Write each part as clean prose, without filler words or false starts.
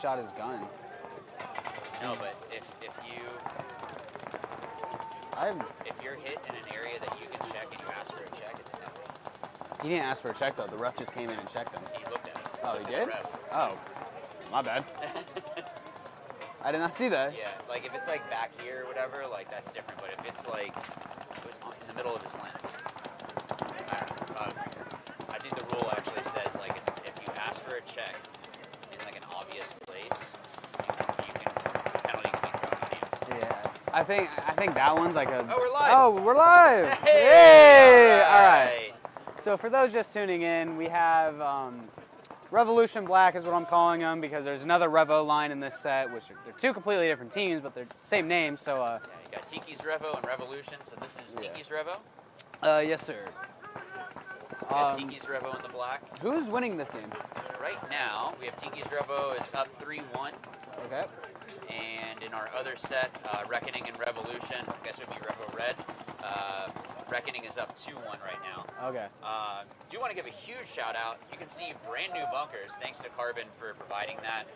shot his gun. No, but if you're hit in an area that you can check and you ask for a check, it's a penalty. He didn't ask for a check though. The ref just came in and checked him. He looked at it. Oh, he did? Ref. Oh, my bad. I did not see that. Yeah, like if it's like back here or whatever, like that's different. But if it's like it was in the middle of his lens, I don't know. I think the rule actually says like if you ask for a check in like an obvious place, the penalty can be thrown on you. Yeah. I think that one's like a. Oh, we're live. Oh, we're live. Hey! All right. So for those just tuning in, we have Revolution Black is what I'm calling them because there's another Revo line in this set, which they're two completely different teams, but they're the same name. So. Yeah, you got Tiki's Revo and Revolution. So this is Tiki's Revo. Yes, sir. We got Tiki's Revo in the black. Who's winning this game? Right now, we have Tiki's Revo is up 3-1. Okay. And in our other set, Reckoning and Revolution, I guess it would be Revo Red. Reckoning is up 2-1 right now. Okay. Do want to give a huge shout out. You can see brand new bunkers, thanks to Carbon for providing that.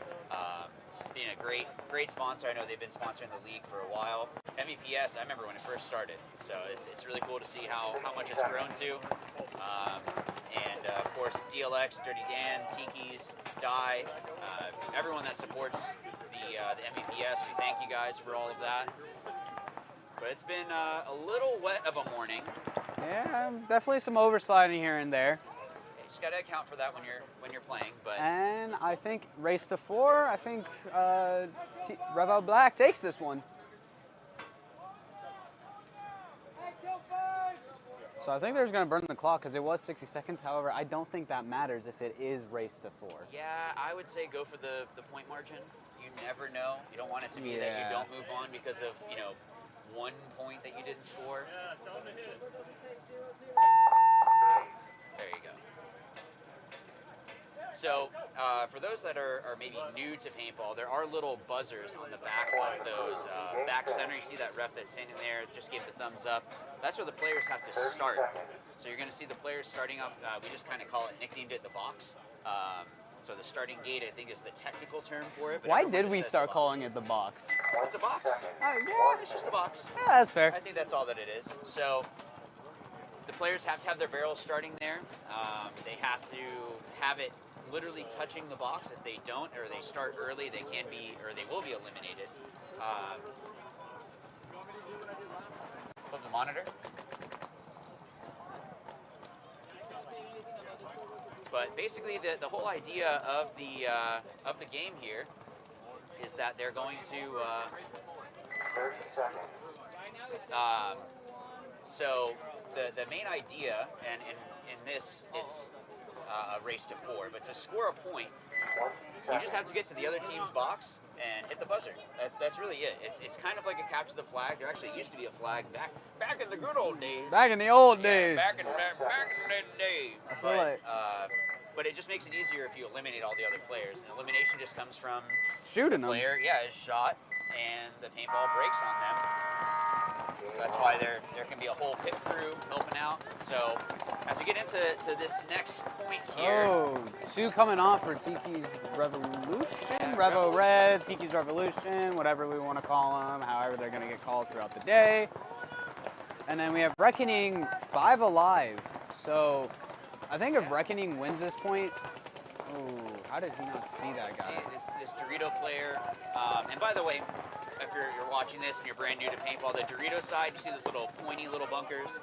Being a great sponsor. I know they've been sponsoring the league for a while. MVPS, I remember when it first started. So it's really cool to see how much it's grown to. And of course, DLX, Dirty Dan, Tiki's, Die, everyone that supports the MVPS, we thank you guys for all of that. But it's been a little wet of a morning. Yeah, definitely some oversliding here and there. You just got to account for that when you're playing. But And I think race to 4. I think Revo Black takes this one. So I think they're just going to burn the clock because it was 60 seconds. However, I don't think that matters if it is race to 4. yeah, I would say go for the point margin. You never know. You don't want it to be that you don't move on because of 1 point that you didn't score. There you go. So, for those that are maybe new to paintball, there are little buzzers on the back of those back center. You see that ref that's standing there, just gave the thumbs up. That's where the players have to start. So you're going to see the players starting up, we just kind of call it, nicknamed it the box. So the starting gate, I think, is the technical term for it. But Why did we start calling it the box? It's a box. Yeah. It's just a box. Yeah, that's fair. I think that's all that it is. So the players have to have their barrels starting there. They have to have it literally touching the box. If they don't, or they start early, they will be eliminated. Flip the monitor. But basically, the whole idea of the game here is that they're going to. So the main idea, and in this, it's a race to 4. But to score a point, you just have to get to the other team's box and hit the buzzer. That's really it. It's kind of like a capture the flag. There actually used to be a flag back in the good old days. Back in the old days. Back in that day. I feel like. But it just makes it easier if you eliminate all the other players. And elimination just comes from shooting them. Player, is shot, and the paintball breaks on them. So that's why there can be a whole pit crew helping out. So as we get into this next point here. Oh, 2 coming off for Tiki's Revolution, Revo Red, Tiki's Revolution, whatever we want to call them, however they're going to get called throughout the day. And then we have Reckoning 5 alive. So I think if Reckoning wins this point, how did he not see that guy? See, it's this Dorito player. And by the way, if you're watching this and you're brand new to paintball, the Dorito side, you see those little pointy little bunkers.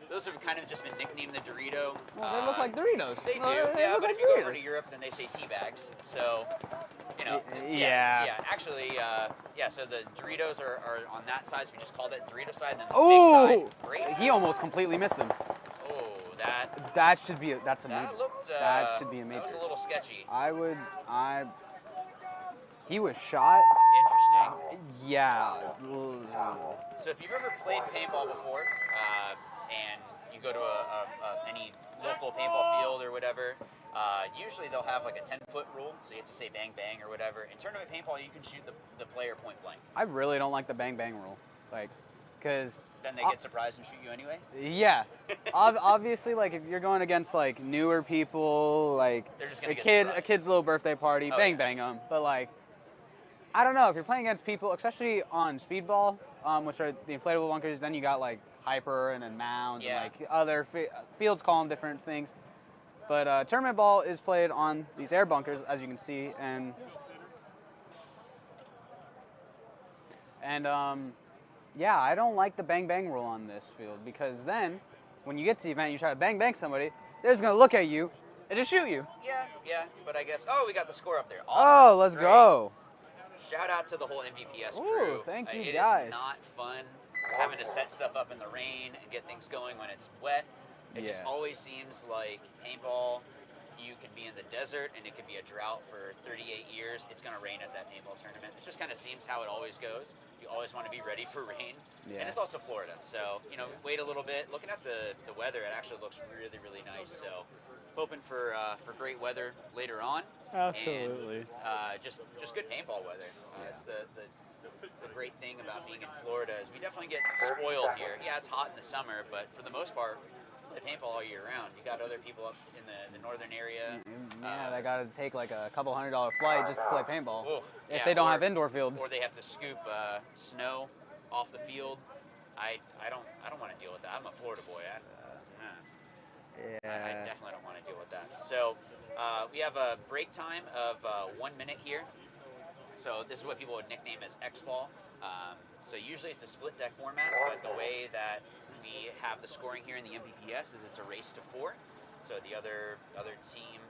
Those have kind of just been nicknamed the Dorito. Well, they look like Doritos. They do, but like if you go over to Europe, then they say tea bags. So, Yeah. Actually, so the Doritos are on that side, so we just called it Dorito side, and then the steak side. Great. He almost completely missed him. That should be that's amazing. That should be amazing. That was a little sketchy. He was shot. Interesting. Yeah. So if you've ever played paintball before, and you go to any local paintball field or whatever, usually they'll have like a 10-foot rule, so you have to say bang bang or whatever. In tournament paintball, you can shoot the player point blank. I really don't like the bang bang rule, because then they get surprised and shoot you anyway. Yeah, obviously, like if you're going against newer people, like they're just gonna a kid's little birthday party, bang bang them. But I don't know, if you're playing against people, especially on speedball, which are the inflatable bunkers, then you got like hyper and then mounds and like other fields call them different things. But tournament ball is played on these air bunkers, as you can see, and yeah, I don't like the bang bang rule on this field, because then when you get to the event, you try to bang bang somebody, they're just gonna look at you and just shoot you. Yeah, but I guess, we got the score up there. Oh, Awesome. let's Great. go. Shout out to the whole MVPS Ooh, crew. thank you, it guys. Is not fun having to set stuff up in the rain and get things going when it's wet. It just always seems like paintball, you can be in the desert and it could be a drought for 38 years. It's going to rain at that paintball tournament. It just kind of seems how it always goes. You always want to be ready for rain. And it's also Florida. So, wait a little bit. Looking at the weather, it actually looks really, really nice. So, hoping for great weather later on. Absolutely. And just good paintball weather. It's the great thing about being in Florida is we definitely get spoiled here. Yeah, it's hot in the summer, but for the most part, play paintball all year round. You got other people up in the northern area. Yeah, they got to take like a couple $100 flight just to play paintball. If Yeah, they don't have indoor fields. Or they have to scoop snow off the field. I don't want to deal with that. I'm a Florida boy. I definitely don't want to deal with that. So we have a break time of 1 minute here. So this is what people would nickname as X-Ball. So usually it's a split deck format, but the way that we have the scoring here in the MVPS is it's a race to 4. So the other team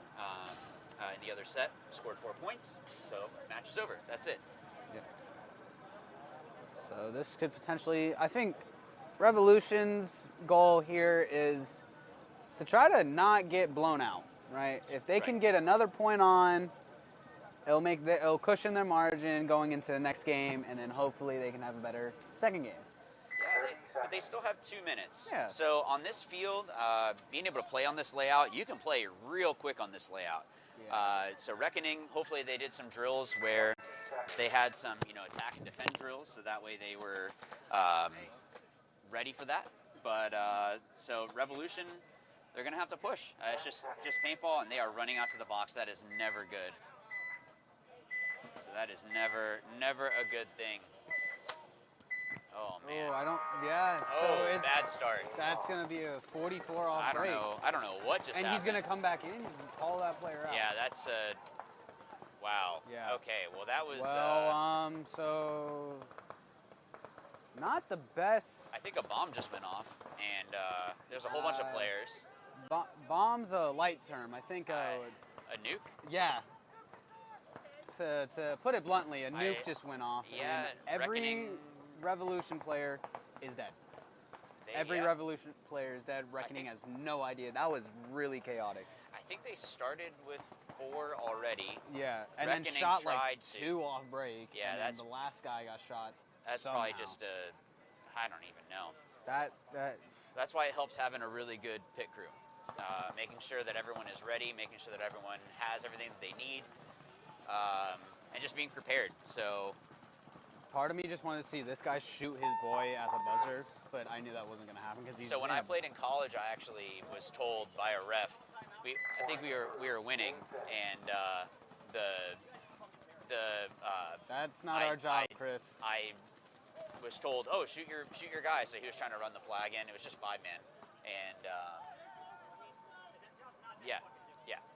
in the other set scored 4 points. So match is over. That's it. Yeah. So this could potentially, I think Revolution's goal here is to try to not get blown out, right? If they can get another point on, it'll cushion their margin going into the next game, and then hopefully they can have a better second game. Yeah, but they still have 2 minutes. Yeah. So on this field, being able to play on this layout, you can play real quick on this layout. Yeah. So Reckoning, hopefully they did some drills where they had some, attack and defend drills, so that way they were ready for that. But so Revolution, they're gonna have to push. It's just paintball, and they are running out to the box. That is never good. So that is never a good thing. Oh man. Oh, I don't. Yeah. So it's bad start. That's gonna be a 44 off break. I don't know what just happened. And he's gonna come back in and call that player out. Yeah, that's wow. Yeah. Okay. Well, that was. Well, so not the best. I think a bomb just went off, and there's a whole bunch of players. Bomb's a light term. I think a nuke. Yeah. To put it bluntly, a nuke just went off. Yeah. And every Reckoning. Revolution player is dead. Every Revolution player is dead. Reckoning has no idea. That was really chaotic. I think they started with 4 already. Yeah, and then shot like 2 off break. Yeah, and then the last guy got shot. That's somehow. probably just I don't even know. That's why it helps having a really good pit crew. Making sure that everyone is ready, making sure that everyone has everything that they need, and just being prepared. So. Part of me just wanted to see this guy shoot his boy at the buzzer, but I knew that wasn't going to happen because he's. So when I played in college, I actually was told by a ref, I think we were winning, and that's not our job, Chris. I was told, shoot your guy. So he was trying to run the flag in. It was just 5-man, and yeah.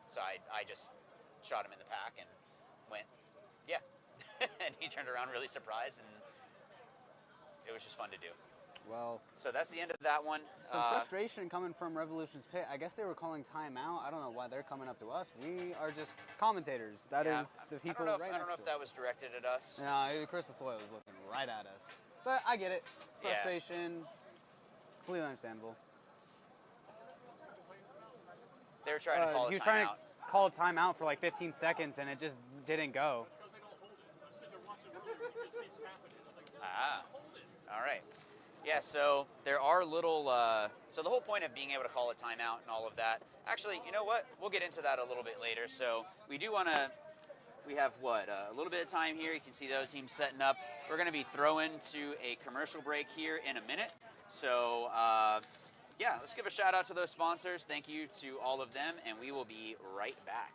So I just shot him in the pack and went, yeah. And he turned around really surprised, and it was just fun to do. Well, so that's the end of that one. Some frustration coming from Revolution's pit. I guess they were calling timeout. I don't know why they're coming up to us. We are just commentators. That is the people right next to us. I don't know if that was directed at us. No, Chris Soil was looking right at us. But I get it. Frustration, completely understandable. They were trying to call a timeout. He was trying to call a timeout for like 15 seconds, and it just didn't go. All right. Yeah, so there are little, so the whole point of being able to call a timeout and all of that, actually, you know what? We'll get into that a little bit later. So we do want to, we have a little bit of time here. You can see those teams setting up. We're going to be throwing to a commercial break here in a minute. So, yeah, let's give a shout out to those sponsors. Thank you to all of them, and we will be right back.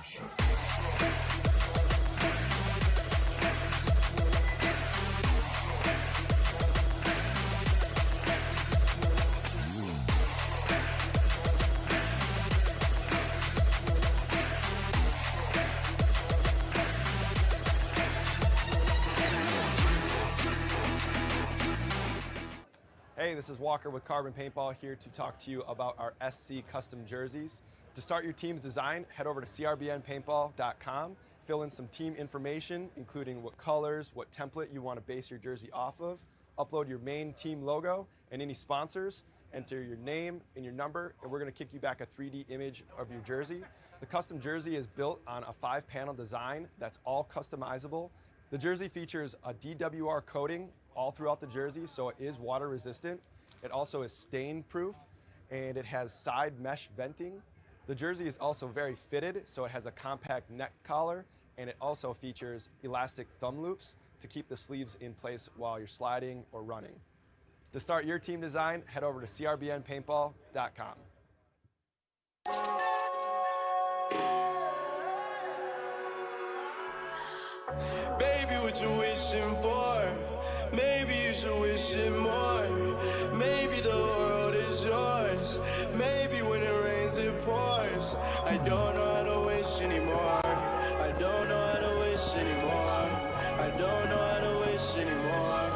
Hey, this is Walker with Carbon Paintball here to talk to you about our SC custom jerseys. To start your team's design, head over to crbnpaintball.com, fill in some team information, including what colors, what template you want to base your jersey off of, upload your main team logo and any sponsors, enter your name and your number, and we're going to kick you back a 3D image of your jersey. The custom jersey is built on a 5-panel design that's all customizable. The jersey features a DWR coating all throughout the jersey, so it is water resistant. It also is stain proof, and it has side mesh venting. The jersey is also very fitted, so it has a compact neck collar, and it also features elastic thumb loops to keep the sleeves in place while you're sliding or running. To start your team design, head over to crbnpaintball.com. Baby, what you wishing for? Maybe you should wish it more. Maybe the world is yours. Maybe when it rains it pours. I don't know how to wish anymore. I don't know how to wish anymore. I don't know how to wish anymore.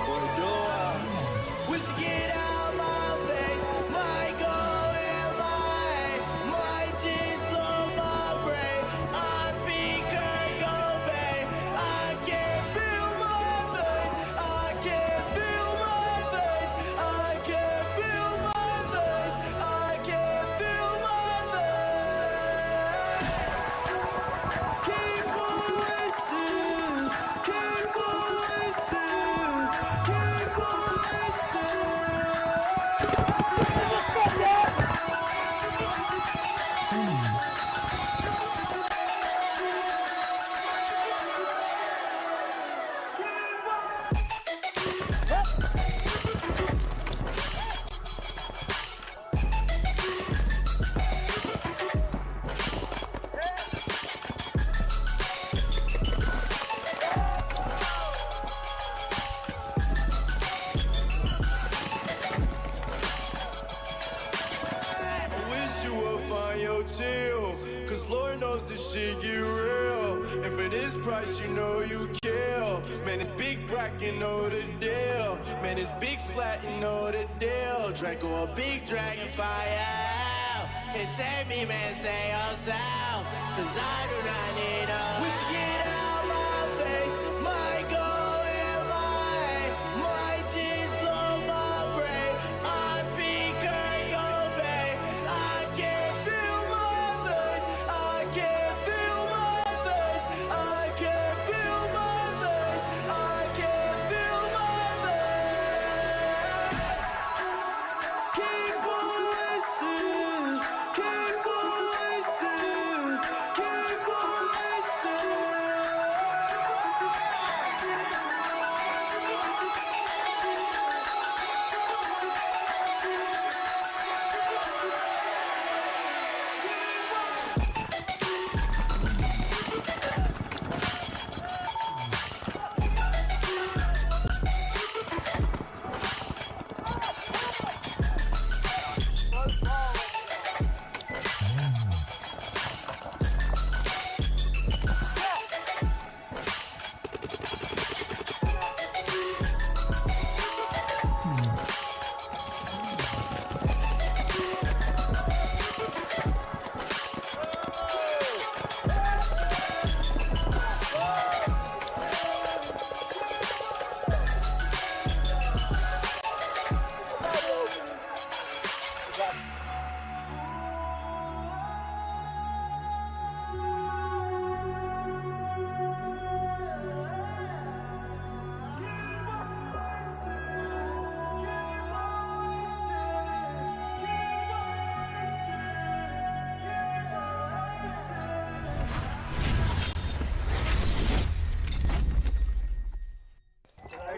What do I wish to get out my face? My goal and my just blow my brain. I be Kurt Cobain. I can't feel my face. I can't feel my face. I can't feel my face. I can't feel my face. Keep on wishing. Keep on wishing. Keep on wishing. I wish you would find your chill, cause Lord knows this shit get real. And for this price, you know you kill. Man, it's big brack, you know the deal. Man, it's big slat, you know the deal. Draco a big dragon fire. Can't save me, man, say yourself. Cause I do not need a wish to get out my face. My goal and my just blow my brain. I be Kurt Cobain. I can't feel my face. I can't feel my face. I can't feel my face. I can't feel my face. Keep on wishing. Keep on wishing. Keep on wishing.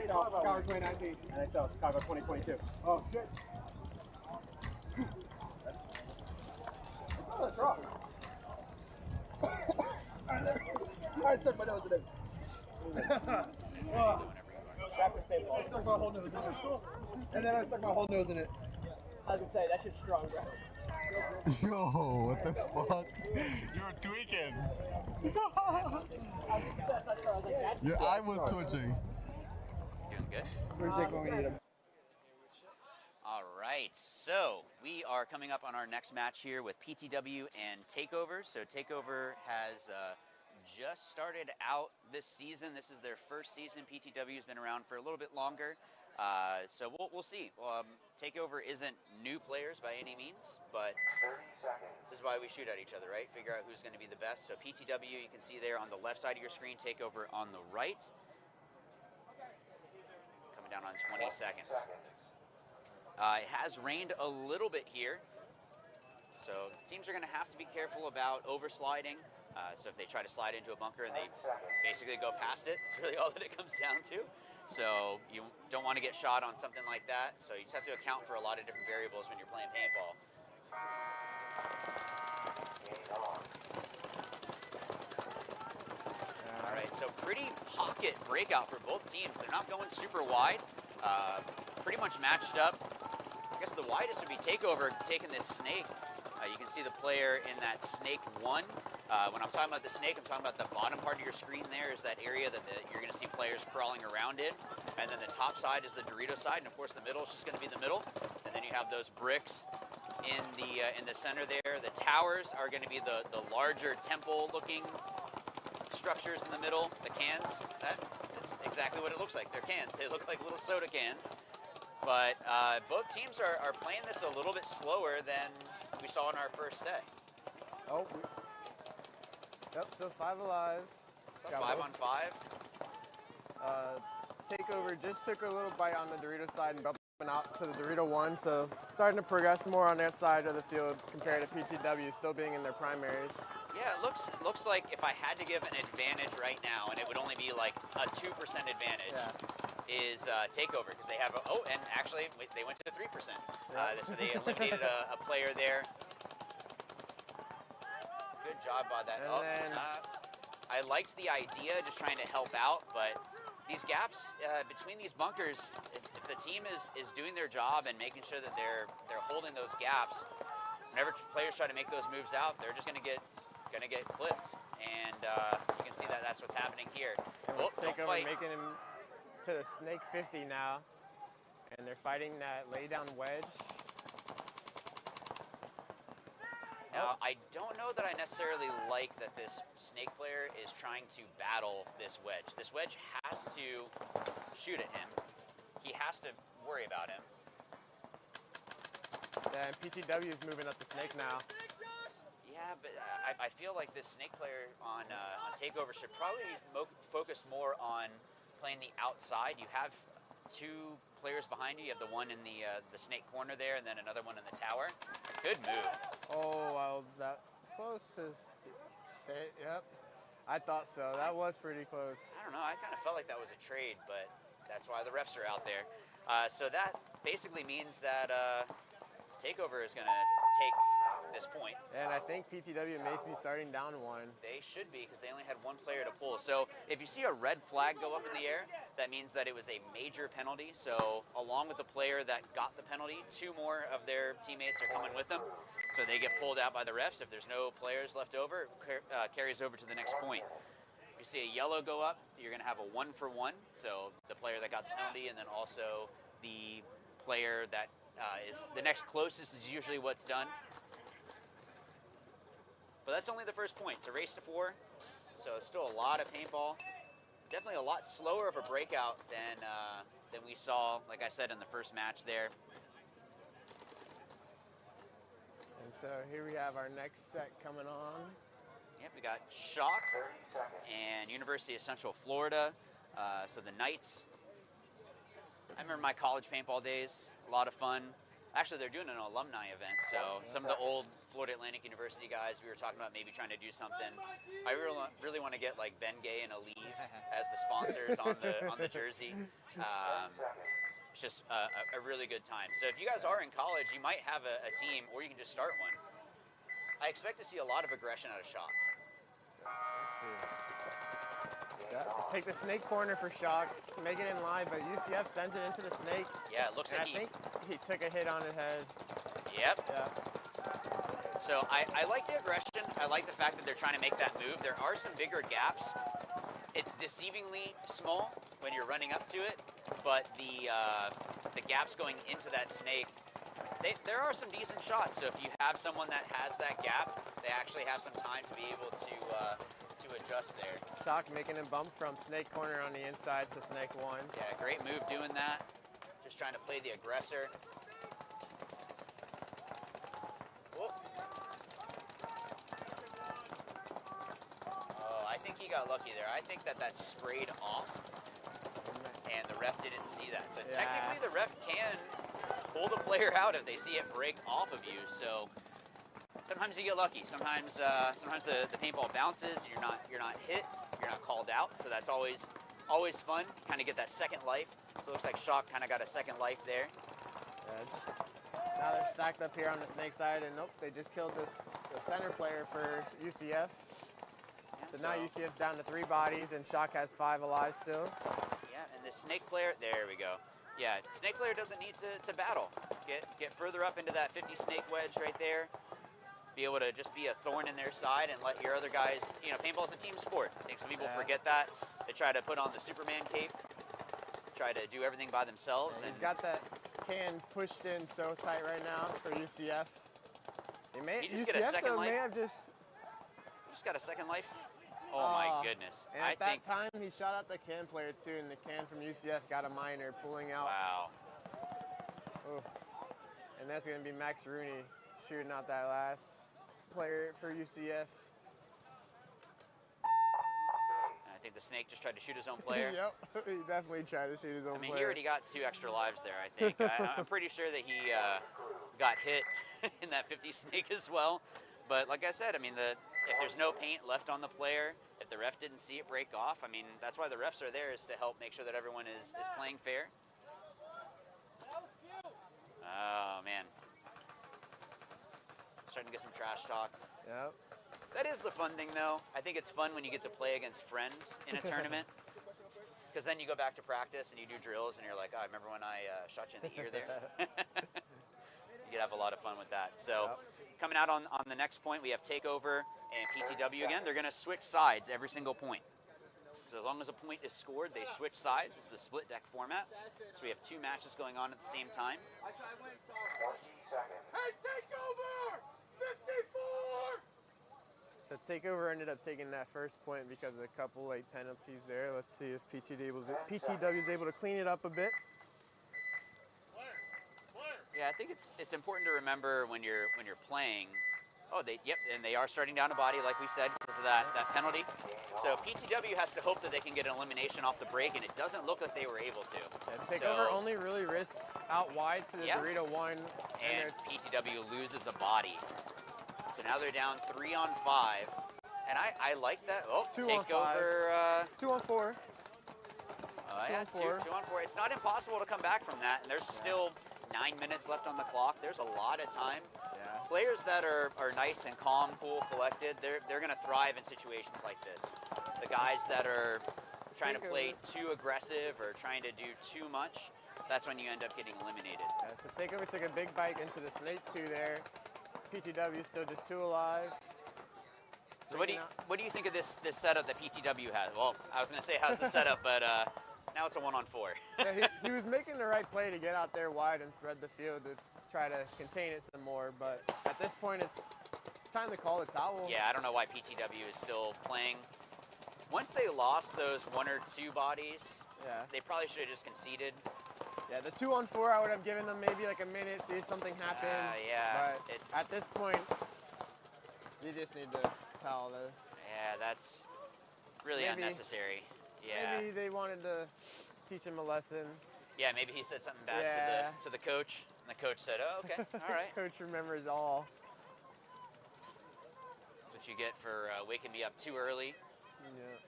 Chicago 2019, and I sell Chicago 2022. Oh shit. Oh, that's rough. I stuck my nose in it. Rapid paintball. I stuck my whole nose in it. And then I stuck my whole nose in it. I was gonna say, that shit's strong, bro. Yo, what the fuck? You're tweaking. Your eye was twitching. Doing good. Where's Jake when we need him? All right, so we are coming up on our next match here with PTW and Takeover. So Takeover has just started out this season. This is their first season. PTW has been around for a little bit longer. So we'll see. Takeover isn't new players by any means, but this is why we shoot at each other, right? Figure out who's going to be the best. So PTW, you can see there on the left side of your screen, Takeover on the right. Coming down on 20 seconds. It has rained a little bit here, so teams are going to have to be careful about oversliding. So if they try to slide into a bunker and they basically go past it, it's really all that it comes down to. So you don't want to get shot on something like that. So you just have to account for a lot of different variables when you're playing paintball. All right, so pretty pocket breakout for both teams. They're not going super wide. Pretty much matched up. I guess the widest would be Takeover taking this snake. You can see the player in that snake 1. When I'm talking about the snake, I'm talking about the bottom part of your screen there is that area that you're going to see players crawling around in. And then the top side is the Dorito side. And of course the middle is just going to be the middle. And then you have those bricks in the center there. The towers are going to be the larger temple looking structures in the middle. The cans, that's exactly what it looks like. They're cans. They look like little soda cans. But both teams are playing this a little bit slower than we saw in our first set. Oh, yep, so 5 alive. So 5 on 5. Takeover just took a little bite on the Dorito side and bumping out to the Dorito 1, so starting to progress more on that side of the field compared to PTW, still being in their primaries. Yeah, it looks like if I had to give an advantage right now, and it would only be like a 2% advantage, is Takeover, because they have and actually they went to 3%. So they eliminated a player there. Good job by that. I liked the idea, just trying to help out, but these gaps between these bunkers, if the team is doing their job and making sure that they're holding those gaps, whenever players try to make those moves out, they're just gonna get clipped, and you can see that that's what's happening here. Takeover making him to the snake 50 now, and they're fighting that lay down wedge. Now, I don't know that I necessarily like that this snake player is trying to battle this wedge. This wedge has to shoot at him. He has to worry about him. Yeah, and PTW is moving up the snake now. Yeah, but I feel like this snake player on Takeover should probably focus more on playing the outside. You have 2 players behind you. You have the one in the snake corner there, and then another one in the tower. Good move. Oh, well, that close. Yep, I thought so. That was pretty close. I don't know. I kind of felt like that was a trade, but that's why the refs are out there. So that basically means that Takeover is going to take this point. And I think PTW may be starting down 1. They should be, because they only had 1 player to pull. So if you see a red flag go up in the air, that means that it was a major penalty. So along with the player that got the penalty, 2 more of their teammates are coming with them. So they get pulled out by the refs. If there's no players left over, it carries over to the next point. If you see a yellow go up, you're going to have a 1-for-1. So the player that got the penalty, and then also the player that is the next closest is usually what's done. But that's only the first point. It's a race to 4, so it's still a lot of paintball. Definitely a lot slower of a breakout than we saw, like I said, in the first match there. And so here we have our next set coming on. Yep, we got Shock and University of Central Florida. So the Knights. I remember my college paintball days. A lot of fun. Actually, they're doing an alumni event, so some of the old Florida Atlantic University guys, we were talking about maybe trying to do something. I really want to get like Ben Gay and Aleve as the sponsors on the jersey. It's just a really good time. So if you guys are in college, you might have a team, or you can just start one. I expect to see a lot of aggression out of Shock. see. Yeah, take the snake corner for Shock, make it in line, but UCF sends it into the snake. Yeah, it looks And like I think he took a hit on his head. Yep. Yeah. So I like the aggression. I like the fact that they're trying to make that move. There are some bigger gaps. It's deceivingly small when you're running up to it, but the gaps going into that snake, there are some decent shots. So if you have someone that has that gap, they actually have some time to be able to adjust there. Shock making him bump from snake corner on the inside to snake one. Yeah, great move doing that. Just trying to play the aggressor. Whoop. Oh, I think he got lucky there. I think that sprayed off, and the ref didn't see that. So technically, the ref can pull the player out if they see it break off of you. So sometimes you get lucky. Sometimes the paintball bounces, and you're not hit, you're not called out. So that's always fun. Kind of get that second life. So it looks like Shock kind of got a second life there. Now they're stacked up here on the snake side, and nope, they just killed the center player for UCF. Yeah, So now UCF's down to 3 bodies, and Shock has 5 alive still. Yeah, and the snake player, there we go. Yeah, snake player doesn't need to battle. Get further up into that 50 snake wedge right there. Be able to just be a thorn in their side and let your other guys, paintball's a team sport. I think some people forget that. They try to put on the Superman cape, try to do everything by themselves. And he's got that can pushed in so tight right now for UCF. He just get a second life? may have just got a second life? Oh my goodness. And at that time, he shot out the can player too, and the can from UCF got a minor pulling out. Wow. Oh. And that's going to be Max Rooney shooting out that last player for UCF. I think the snake just tried to shoot his own player. Yep, he definitely tried to shoot his own player. He already got 2 extra lives there, I think. I'm pretty sure that he got hit in that 50 snake as well. But like I said, if there's no paint left on the player, if the ref didn't see it break off, that's why the refs are there, is to help make sure that everyone is playing fair. Oh, man. Starting to get some trash talk. Yep. That is the fun thing, though. I think it's fun when you get to play against friends in a tournament. Because then you go back to practice and you do drills and you're like, oh, I remember when I shot you in the ear there. You could have a lot of fun with that. So coming out on the next point, we have Takeover and PTW again. They're going to switch sides every single point. So as long as a point is scored, they switch sides. It's the split deck format. So we have 2 matches going on at the same time. Hey, Takeover! 54! The Takeover ended up taking that first point because of a couple late penalties there. Let's see if PTW is able to clean it up a bit. Yeah, I think it's important to remember when you're playing. Oh, and they are starting down a body, like we said, because of that penalty. So PTW has to hope that they can get an elimination off the break, and it doesn't look like they were able to. Yeah, Takeover only really risks out wide to the Dorito 1. And PTW loses a body. So now they're down 3 on 5. And I like that. Oh, 2 Takeover. 2 on 4. Yeah, 2 on 4. It's not impossible to come back from that, and there's still 9 minutes left on the clock. There's a lot of time. Yeah. Players that are nice and calm, cool, collected, they're going to thrive in situations like this. The guys that are trying to play too aggressive or trying to do too much, that's when you end up getting eliminated. Yeah, so Takeover took a big bite into the snake 2 there. PTW still just 2 alive. So what do you think of this setup that PTW has? Well, I was going to say how's the setup, but now it's a 1 on 4. Yeah, he was making the right play to get out there wide and spread the field to try to contain it some more, but at this point it's time to call the towel. Yeah, I don't know why PTW is still playing. Once they lost those 1 or 2 bodies, they probably should have just conceded. Yeah, the 2 on 4 I would have given them maybe like a minute, see if something happened. Yeah, but at this point, you just need to towel this. Yeah, that's really unnecessary. Yeah. Maybe they wanted to teach him a lesson. Yeah, maybe he said something bad to the coach, and the coach said, "Oh, okay, all right." Coach remembers all. That's what you get for waking me up too early. Yeah.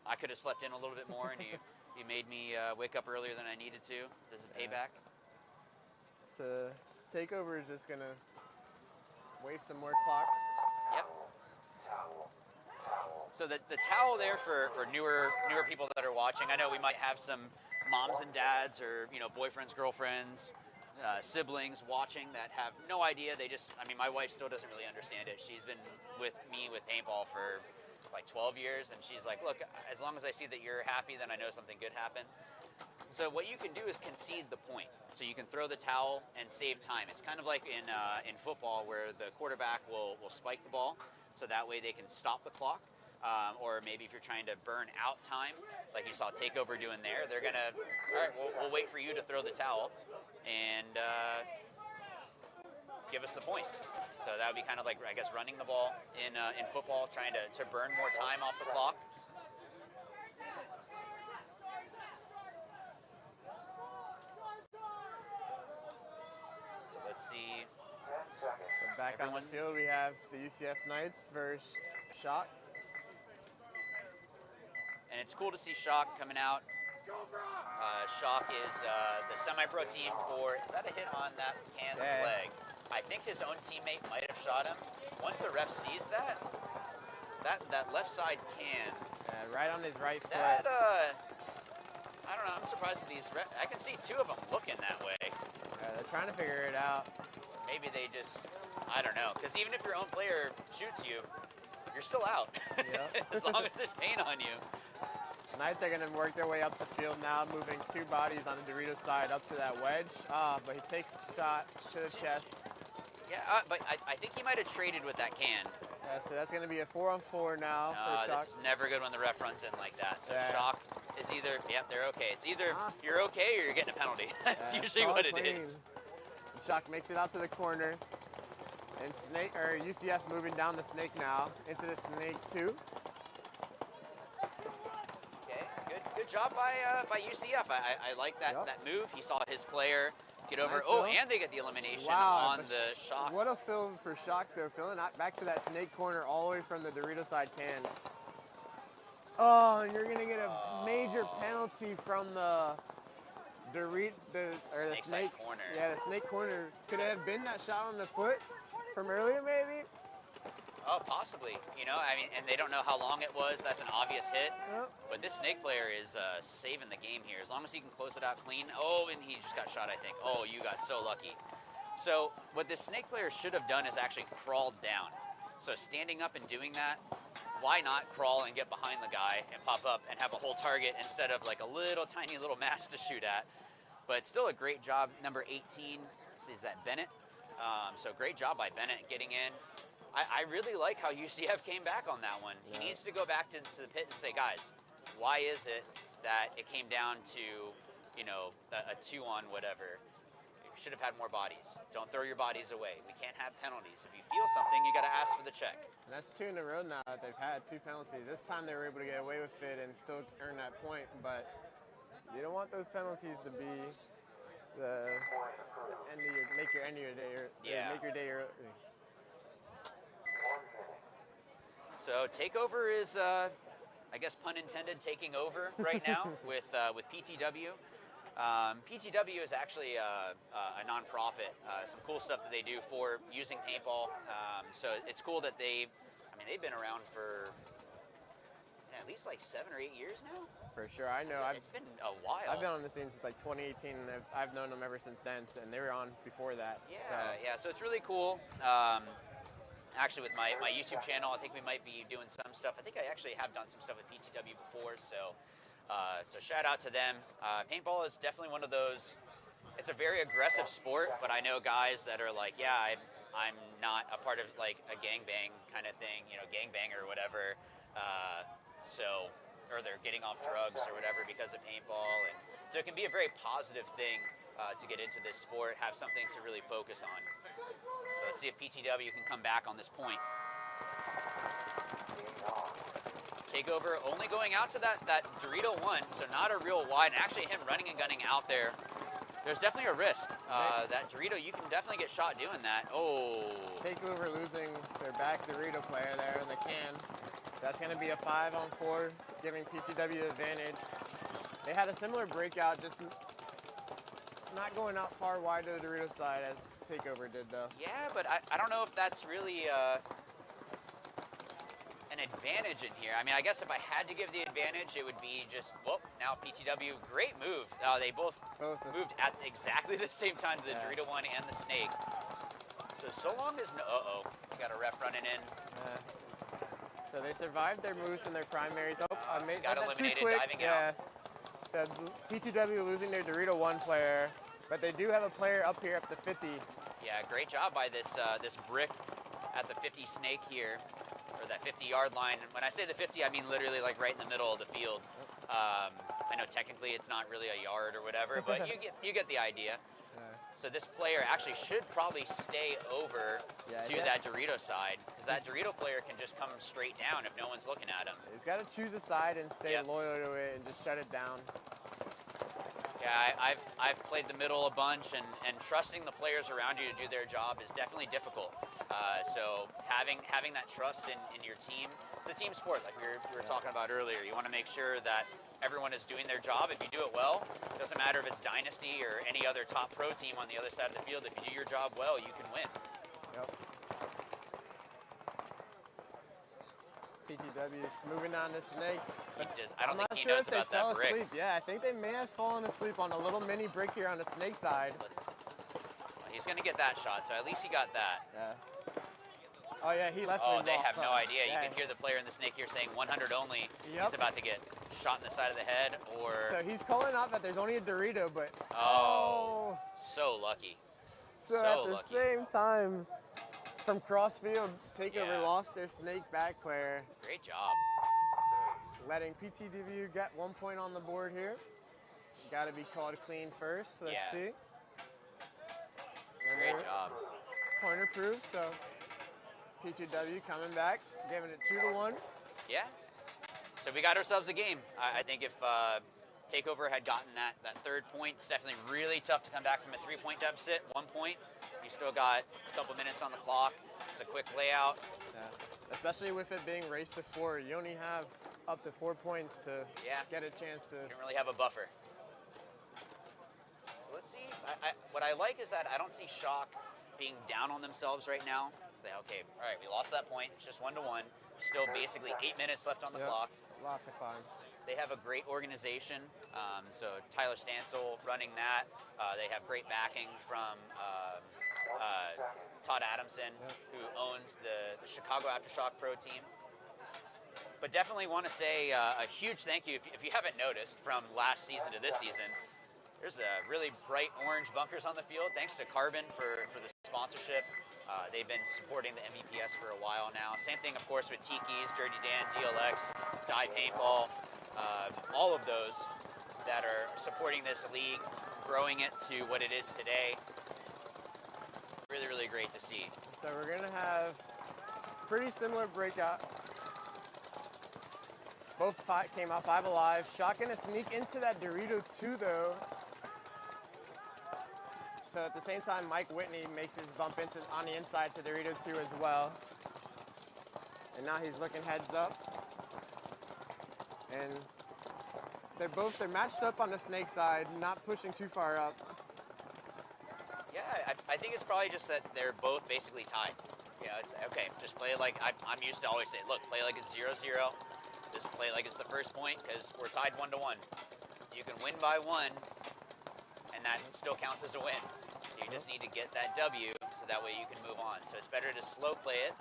I could have slept in a little bit more, and you made me wake up earlier than I needed to. This is payback. So Takeover is just gonna waste some more clock. Yep. So the towel there for newer people that are watching, I know we might have some moms and dads or, you know, boyfriends, girlfriends, siblings watching that have no idea. They just, I mean, my wife still doesn't really understand it. She's been with me with paintball for like 12 years, and she's like, look, as long as I see that you're happy, then I know something good happened. So what you can do is concede the point. So you can throw the towel and save time. It's kind of like in football where the quarterback will spike the ball, so that way they can stop the clock. Or maybe if you're trying to burn out time, like you saw Takeover doing there, they're gonna, all right, we'll wait for you to throw the towel and give us the point. So that would be kind of like, I guess, running the ball in football, trying to burn more time off the clock. So let's see. So back on the field, we have the UCF Knights versus Shock. And it's cool to see Shock coming out. Shock is the semi-pro team for, is that a hit on that Can's leg? I think his own teammate might have shot him. Once the ref sees that left side can. Right on his right foot. That, I don't know, I'm surprised that these refs, I can see two of them looking that way. They're trying to figure it out. Maybe they just, I don't know. Because even if your own player shoots you, you're still out. Yeah. As long as there's paint on you. Knights are going to work their way up the field now, moving two bodies on the Dorito side up to that wedge. But he takes the shot to the chest. Yeah, but I think he might have traded with that can. Yeah, so that's going to be a 4-on-4 now for Shock. This is never good when the ref runs in like that. So Yeah. Shock is either, yep, they're okay. It's either you're okay or you're getting a penalty. That's usually what it is. Shock makes it out to the corner. And UCF moving down the snake now into the snake 2. Good job by UCF. I like that move. He saw his player get over. Nice and they get the elimination wow, on the Shock. What a fill for Shock though, filling out back to that snake corner all the way from the Dorito side can. Oh, and you're gonna get a major penalty from the snake corner. Yeah, the snake corner. Could it have been that shot on the foot from earlier, maybe? Oh, possibly. You know, I mean, and they don't know how long it was. That's an obvious hit. Yep. But this snake player is saving the game here. As long as he can close it out clean. Oh, and he just got shot, I think. Oh, you got so lucky. So what this snake player should have done is actually crawled down. So standing up and doing that, why not crawl and get behind the guy and pop up and have a whole target instead of like a little tiny little mass to shoot at? But still a great job. Number 18, is that Bennett? So great job by Bennett getting in. I really like how UCF came back on that one. Yeah. He needs to go back to the pit and say, guys, why is it that it came down to, you know, a 2 on whatever? You should have had more bodies. Don't throw your bodies away. We can't have penalties. If you feel something, you got to ask for the check. And that's 2 in a row now that they've had 2 penalties. This time they were able to get away with it and still earn that point, but you don't want those penalties to be the end of your, make your end of your day, or make your day early. So Takeover is, I guess pun intended, taking over right now with PTW. PTW is actually a nonprofit. Some cool stuff that they do for using paintball. So it's cool that they've been around for at least like 7 or 8 years now. For sure, I know. It's been a while. I've been on the scene since like 2018, and I've known them ever since then, and they were on before that. Yeah, so it's really cool. Actually, with my YouTube channel, I think we might be doing some stuff. I think I actually have done some stuff with PTW before, so shout out to them. Paintball is definitely one of those, it's a very aggressive sport, but I know guys that are like, yeah, I'm not a part of like a gangbang kind of thing, you know, gangbanger or whatever. Or they're getting off drugs or whatever because of paintball. And so it can be a very positive thing to get into this sport, have something to really focus on. So let's see if PTW can come back on this point. Takeover only going out to that Dorito 1, so not a real wide. And actually him running and gunning out there, there's definitely a risk. That Dorito, you can definitely get shot doing that. Oh. Takeover losing their back Dorito player there in the can. That's going to be a 5-on-4, giving PTW the advantage. They had a similar breakout, just not going out far wide to the Dorito side as Takeover did, though. Yeah, but I don't know if that's really an advantage in here. I mean, I guess if I had to give the advantage, it would be just, well, now PTW, great move. They both moved at exactly the same time to the Dorito one and the snake. So long as no, we got a ref running in. So they survived their moves and their primaries. Oh, I made Got that eliminated, too quick. diving out. So PTW losing their Dorito 1 player, but they do have a player up here up to 50. Yeah, great job by this this brick at the 50 snake here, or that 50-yard line. When I say the 50, I mean literally like right in the middle of the field. I know technically it's not really a yard or whatever, but you get the idea. So this player actually should probably stay over to that Dorito side, because that Dorito player can just come straight down if no one's looking at him. He's got to choose a side and stay loyal to it and just shut it down. Yeah, I've played the middle a bunch, and trusting the players around you to do their job is definitely difficult. So having that trust in your team, it's a team sport like we were talking about earlier. You want to make sure that everyone is doing their job. If you do it well, it doesn't matter if it's Dynasty or any other top pro team on the other side of the field. If you do your job well, you can win. Yep. PTW is moving on the snake. I don't think he sure knows if they about fell that brick. asleep. Yeah, I think they may have fallen asleep on a little mini break here on the snake side. He's going to get that shot, so at least he got that. Yeah. Oh yeah, he left. Oh, they have no idea. Yeah. You can hear the player in the snake here saying 100 only. Yep. He's about to get shot in the side of the head, or... So he's calling out that there's only a Dorito, but... Oh, so lucky. So at the same time, from crossfield, Takeover Yeah. lost their snake back player, Great job. letting PTW get 1 point on the board here. Got to be called clean first. Let's Yeah. see. And Great they're job. Corner proof, so PTW coming back, giving it 2-1. Yeah. So we got ourselves a game. I think if Takeover had gotten that third point, it's definitely really tough to come back from a 3-point deficit. 1 point, you still got a couple minutes on the clock. It's a quick layout. Yeah. Especially with it being race to 4, you only have up to 4 points to get a chance to. You don't really have a buffer. So let's see. What I like is that I don't see Shock being down on themselves right now. Okay, all right, we lost that point. It's just 1-1. Still basically 8 minutes left on the clock. Lots of fun. They have a great organization. So Tyler Stansel running that. They have great backing from Todd Adamson, who owns the Chicago Aftershock Pro team. But definitely want to say a huge thank you. If you haven't noticed from last season to this season, there's a really bright orange bunkers on the field. Thanks to Carbon for the sponsorship. They've been supporting the MVPS for a while now. Same thing, of course, with Tiki's, Dirty Dan, DLX, Die Paintball, all of those that are supporting this league, growing it to what it is today. Really, really great to see. So we're gonna have pretty similar breakout. Both came out 5 alive. Shock gonna sneak into that Dorito 2 though. So at the same time, Mike Whitney makes his bump into on the inside to Dorito 2 as well. And now he's looking heads up. And they're matched up on the snake side, not pushing too far up. Yeah, I think it's probably just that they're both basically tied. Yeah, it's okay. Just play it like I'm used to always say. Look, play like it's 0-0. Just play like it's the first point because we're tied 1-1. You can win by 1, and that still counts as a win. You just need to get that W so that way you can move on. So it's better to slow play it.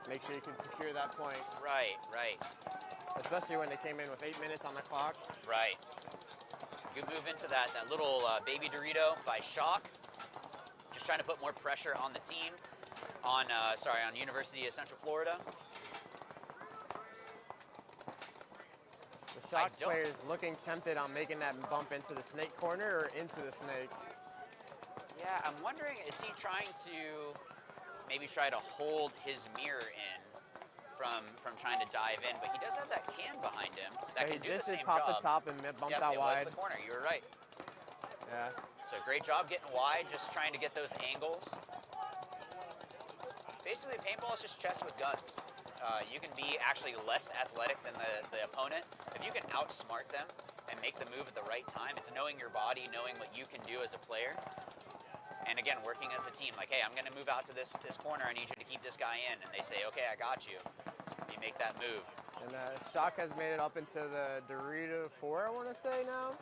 Make sure you can secure that point. Right, right, Especially when they came in with 8 minutes on the clock. right. You move into that little baby Dorito by Shock. Just trying to put more pressure on the team. On University of Central Florida. The Shock player is looking tempted on making that bump into the snake corner or into the snake. Yeah, I'm wondering, is he trying to maybe try to hold his mirror in from trying to dive in? But he does have that can behind him that can do the same pop job. the top and bump out it wide. was the corner. You were right. Yeah. So great job getting wide, just trying to get those angles. Basically, paintball is just chess with guns. You can be actually less athletic than the opponent. If you can outsmart them and make the move at the right time, it's knowing your body, knowing what you can do as a player. And again, working as a team, like, hey, I'm going to move out to this corner. I need you to keep this guy in. And they say, okay, I got you. You make that move. And Shock has made it up into the Dorito 4, I want to say now.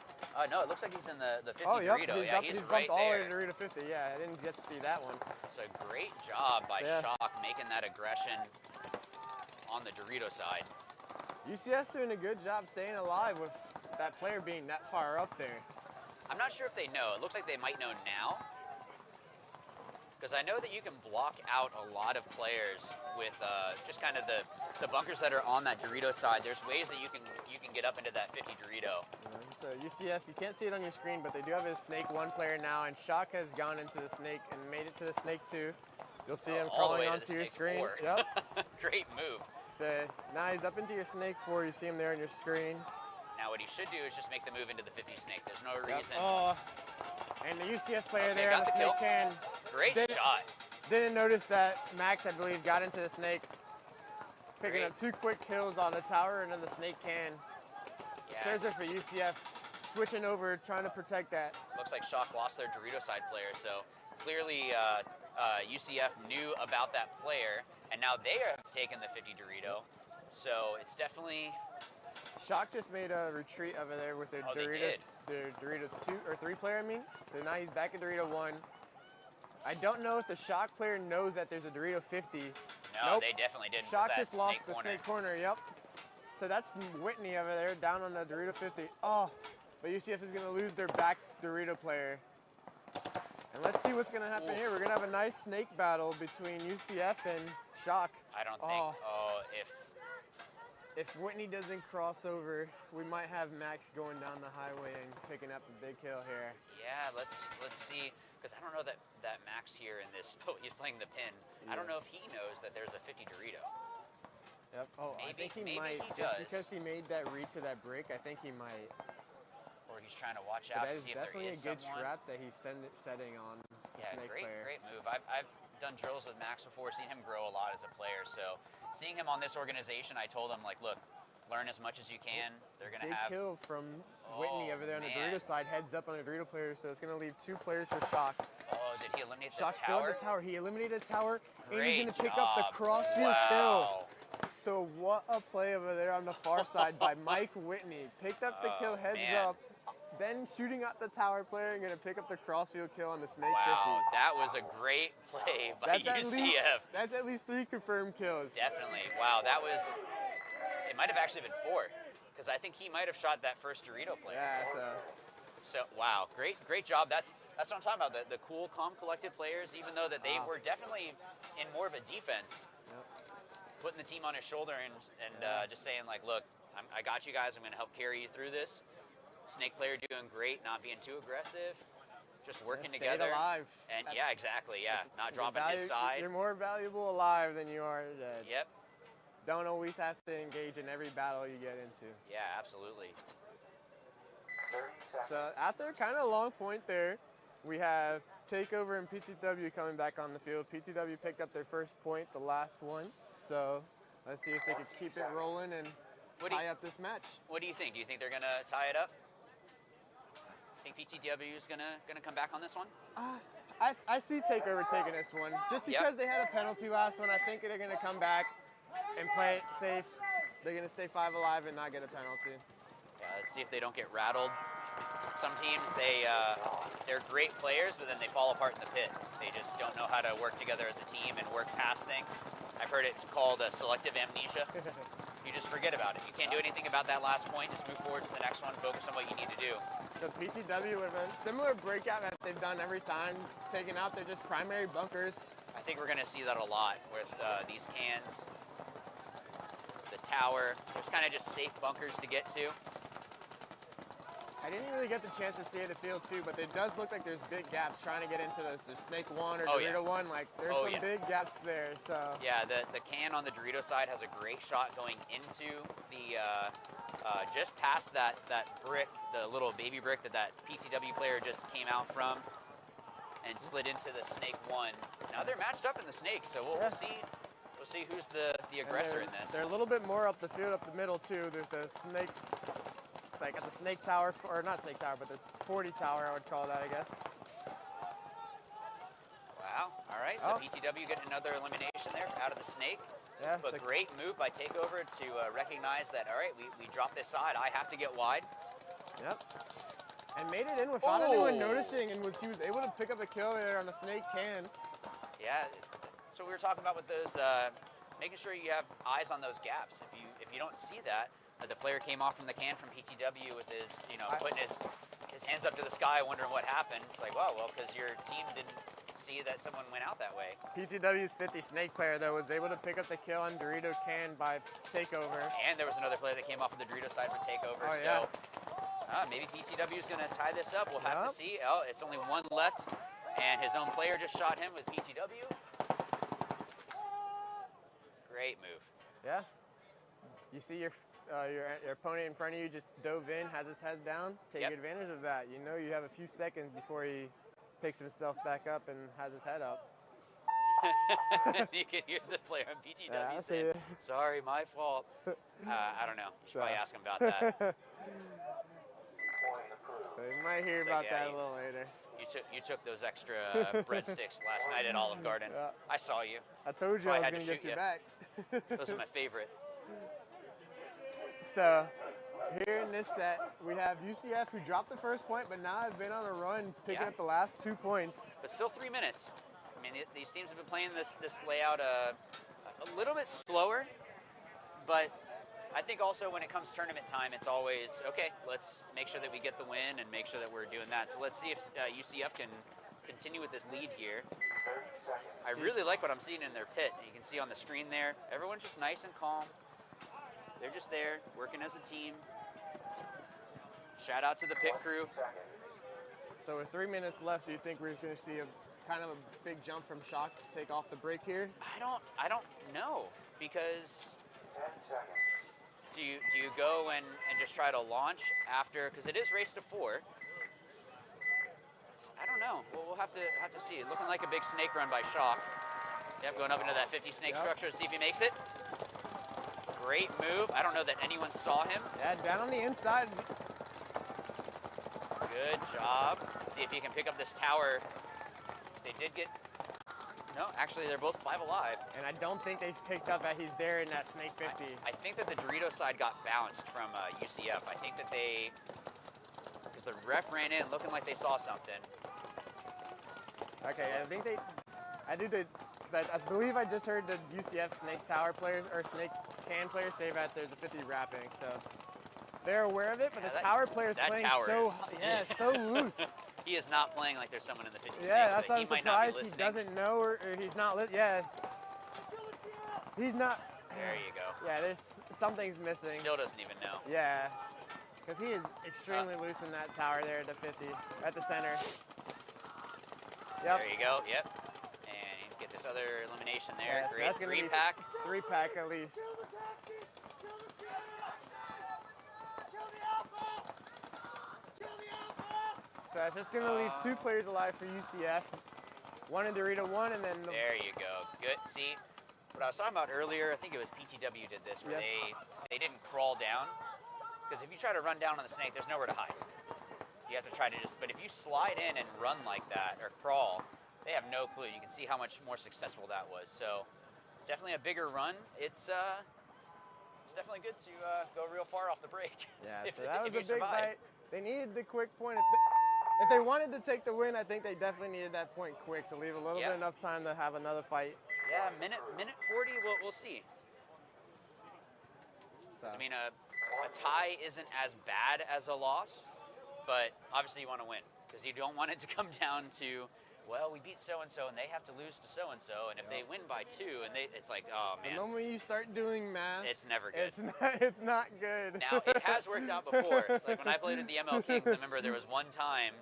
No, it looks like he's in the 50 Oh, yep. Dorito. He's, Yeah, up, he's he's right bumped all the way there. to Dorito 50. Yeah, I didn't get to see that one. So great job by Yeah. Shock making that aggression on the Dorito side. UCF's doing a good job staying alive with that player being that far up there. I'm not sure if they know. It looks like they might know now. Because I know that you can block out a lot of players with just kind of the bunkers that are on that Dorito side. There's ways that you can get up into that 50 Dorito. So UCF, you can't see it on your screen, but they do have a Snake 1 player now, and Shock has gone into the Snake and made it to the Snake 2. You'll see him all the way crawling to the onto your Snake screen. 4. Yep. Great move. So now he's up into your Snake 4. You see him there on your screen. Now what he should do is just make the move into the 50 Snake. There's no Yep. reason. Oh, and the UCF player Okay, there on got the the Snake kill. can. Great Didn't- shot. Didn't notice that Max, I believe, got into the Snake, picking Great. up 2 quick kills on the tower, and then the Snake can. Yeah. Serzer for UCF, switching over, trying to protect that. Looks like Shock lost their Dorito side player, so clearly UCF knew about that player, and now they have taken the 50 Dorito. So it's definitely, Shock just made a retreat over there with their Oh, they Dorito, did. their Dorito 2 or 3 player, I mean. So now he's back at Dorito 1. I don't know if the Shock player knows that there's a Dorito 50. no, Nope. they definitely didn't. Shock That just lost snake the corner. Snake corner, yep. So that's Whitney over there down on the Dorito 50. Oh, but UCF is going to lose their back Dorito player. And let's see what's going to happen Oof. here. We're going to have a nice snake battle between UCF and Shock. I don't think. Oh. If If Whitney doesn't cross over, we might have Max going down the highway and picking up the big hill here. yeah, let's see, because I don't know that Max here in this. Oh, he's playing the pin. I don't know if he knows that there's a 50 Dorito. Yep. Oh, I Maybe- think he maybe might. he Just does. because he made that read to that break, I think he might. Or he's trying to watch But out that to is see if there definitely a is good someone. trap that he's setting on the Yeah, snake great, player. great move. I've done drills with Max before, seen him grow a lot as a player. So seeing him on this organization, I told him, like, look, learn as much as you can. They're going to Big have. kill from Whitney over there on the man. Dorito side, heads up on the Dorito player, so it's going to leave 2 players for Shock. Oh, did he eliminate Shock's the still tower? at the tower. He eliminated the tower, and Great he's going to pick job. up the crossfield wow. kill. So what a play over there on the far side by Mike Whitney. Picked up the kill, heads man. up, then shooting at the tower player and going to pick up the crossfield kill on the Snake Wow, that was a great play 50. by UCF. That's at least 3 confirmed kills. Definitely. Wow, that was. It might have actually been 4, because I think he might have shot that first Dorito player. Yeah, So wow, great job. That's what I'm talking about. The cool, calm, collected players, even though that they were definitely in more of a defense, putting the team on his shoulder and just saying, like, look, I got you guys. I'm going to help carry you through this. Snake player doing great, not being too aggressive, just working stayed together. alive. And yeah, exactly. Yeah, not You're dropping his side. You're more valuable alive than you are dead. Yep. Don't always have to engage in every battle you get into. Yeah, absolutely. So after kind of a long point there, we have Takeover and PTW coming back on the field. PTW picked up their first point, the last one. So let's see if they can keep it rolling and What do you- tie up this match. What do you think? Do you think they're gonna tie it up? Think PTW is gonna come back on this one? I see Takeover taking this one. Just Yep. because they had a penalty last one, I think they're going to come back and play it safe. They're going to stay 5 alive and not get a penalty. Yeah, let's see if they don't get rattled. Some teams, they're great players, but then they fall apart in the pit. They just don't know how to work together as a team and work past things. I've heard it called selective amnesia. You just forget about it. You can't do anything about that last point. Just move forward to the next one. Focus on what you need to do. So PTW with a similar breakout that they've done every time, taking out their just primary bunkers. I think we're going to see that a lot with these cans. The tower. There's kind of just safe bunkers to get to. I didn't really get the chance to see it at the field too, but it does look like there's big gaps trying to get into the Snake 1 or Oh, Dorito yeah. 1. Like there's Oh, some yeah. big gaps there. So Yeah, the can on the Dorito side has a great shot going into the, just past that brick, the little baby brick that PTW player just came out from and slid into the Snake 1. Now they're matched up in the Snake, so we'll see. We'll see who's the aggressor in this. They're a little bit more up the field, up the middle too. There's the Snake, like at the Snake Tower, or not Snake Tower, but the 40 Tower, I would call that, I guess. Wow. All right, so Oh. PTW getting another elimination there out of the Snake. Yeah, but great move by Takeover to recognize that, all right, we dropped this side. I have to get wide. Yep. And made it in without anyone noticing, and he was able to pick up a kill there on a snake can. Yeah, so we were talking about with those, making sure you have eyes on those gaps. If you don't see that, the player came off from the can from PTW with his, putting his hands up to the sky, wondering what happened. It's like, well, because your team didn't see that someone went out that way. PTW's 50 snake player, though, was able to pick up the kill on Dorito can by Takeover. And there was another player that came off of the Dorito side for Takeover. Oh, yeah. So maybe PTW is going to tie this up. We'll have to see. Oh, it's only one left, and his own player just shot him with PTW. Great move. Yeah. You see your opponent in front of you just dove in, has his head down. Take advantage of that. You know you have a few seconds before he picks himself back up and has his head up. You can hear the player on PTW saying, sorry, my fault. I don't know. You should probably ask him about that. So you might hear about that a little later. You took those extra breadsticks last night at Olive Garden. I saw you. I told you I was going to get you back. Those are my favorite. So here in this set, we have UCF who dropped the first point, but now have been on a run, picking up the last 2 points. But still 3 minutes. I mean, these teams have been playing this layout a little bit slower, but I think also when it comes tournament time, it's always, okay, let's make sure that we get the win and make sure that we're doing that. So let's see if UCF can continue with this lead here. I really like what I'm seeing in their pit. You can see on the screen there, everyone's just nice and calm. They're just there, working as a team. Shout out to the pit crew. So with 3 minutes left, do you think we're going to see a kind of a big jump from Shock to take off the break here? I don't know, because do you go and just try to launch after, because it is race to 4. I don't know. We'll have to see. It looking like a big snake run by Shock. Yep, going up into that 50 snake structure to see if he makes it. Great move. I don't know that anyone saw him. Yeah, down on the inside. Good job. Let's see if he can pick up this tower. They did get... No, actually, they're both 5 alive. And I don't think they picked up that he's there in that snake 50. I think that the Dorito side got bounced from UCF. I think that they... Because the ref ran in looking like they saw something. Okay, I think they... Because I believe I just heard the UCF snake tower players, or snake can players say that there's a 50 wrapping, so... They're aware of it, but the tower player's playing so loose. He is not playing like there's someone in the 50 snakes. Yeah, that's why I'm he might not be surprised he listening. doesn't know, or he's not he's not. There you go. Yeah, there's something's missing. Still doesn't even know. Yeah, because he is extremely loose in that tower there at the 50, at the center. Yep. There you go, yep. And get this other elimination there. Yeah, so great, that's gonna 3-pack. 3-pack at least. So it's just going to leave 2 players alive for UCF. One in Dorito, one, and then... There you go. Good. See, what I was talking about earlier, I think it was PTW did this, where they didn't crawl down. Because if you try to run down on the snake, there's nowhere to hide. You have to try to just... But if you slide in and run like that, or crawl, they have no clue. You can see how much more successful that was. So, definitely a bigger run. It's definitely good to go real far off the break. Yeah, so that was a big bite. They needed the quick point. If they wanted to take the win, I think they definitely needed that point quick to leave a little bit enough time to have another fight. Yeah, minute 40, we'll see. So. I mean, a tie isn't as bad as a loss, but obviously you want to win because you don't want it to come down to, well, we beat so-and-so and they have to lose to so-and-so, and if they win by 2, and it's like, oh, man. The moment you start doing math, it's never good. It's not good. Now, it has worked out before. Like, when I played at the ML Kings, I remember there was one time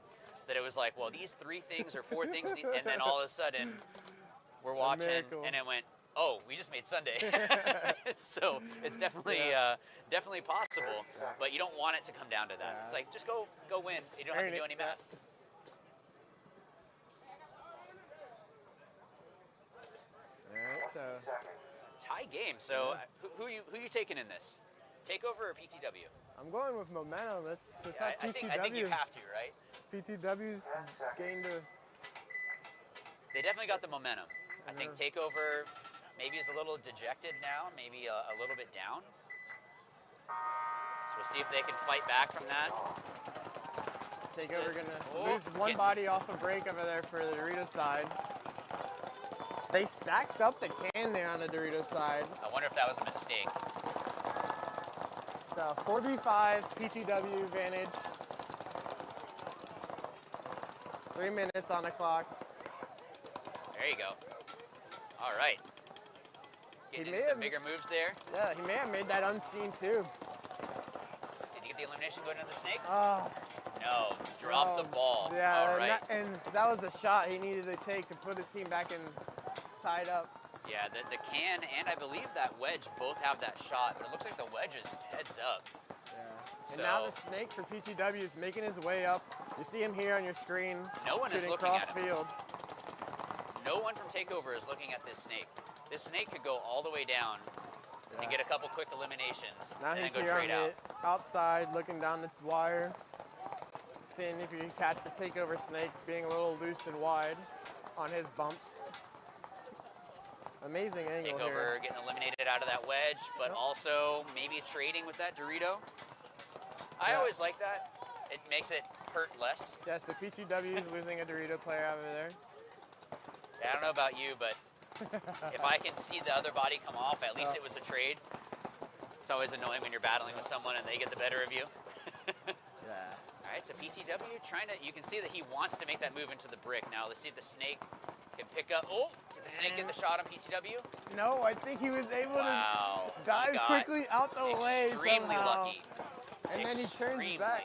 that it was like, well, these 3 things or 4 things, and then all of a sudden, we're watching, and it went, oh, we just made Sunday. So it's definitely definitely possible, but you don't want it to come down to that. It's like, just go win. You don't have to do any math. Alright, so tie game. So who you taking in this? Takeover or PTW? I'm going with momentum. Let's have PTW. I think you have to, right? PTW's gained a... They definitely got the momentum. I think Takeover maybe is a little dejected now, maybe a little bit down. So we'll see if they can fight back from that. Takeover gonna lose one body off a break over there for the Dorito side. They stacked up the can there on the Dorito side. I wonder if that was a mistake. So 4v5 PTW advantage. 3 minutes on the clock. There you go. All right. Getting into some bigger moves there. Yeah, he may have made that unseen too. Did he get the elimination going into the snake? Oh, No, drop the ball. yeah, All right. and that was the shot he needed to take to put his team back in tied up. Yeah, the can and I believe that wedge both have that shot, but it looks like the wedge is heads up. Yeah. And So- now the snake for PTW is making his way up. You see him here on your screen. No one is shooting looking cross at him. field. No one from Takeover is looking at this snake. This snake could go all the way down and get a couple quick eliminations Now and he's then go here on trade out. the outside looking down the wire. Seeing if you can catch the Takeover snake being a little loose and wide on his bumps. Amazing angle Takeover here. getting eliminated out of that wedge, but also maybe trading with that Dorito. I Yeah. always like that. It makes it hurt less. Yeah, so PTW is losing a Dorito player over there. I don't know about you, but if I can see the other body come off, at least it was a trade. It's always annoying when you're battling with someone and they get the better of you. Yeah. All right, so PTW trying to, you can see that he wants to make that move into the brick. Now let's see if the snake can pick up. Oh, did the snake get the shot on PTW? No, I think he was able Wow. to dive He got quickly out the way extremely somehow. lucky. And then he turns Extremely. back.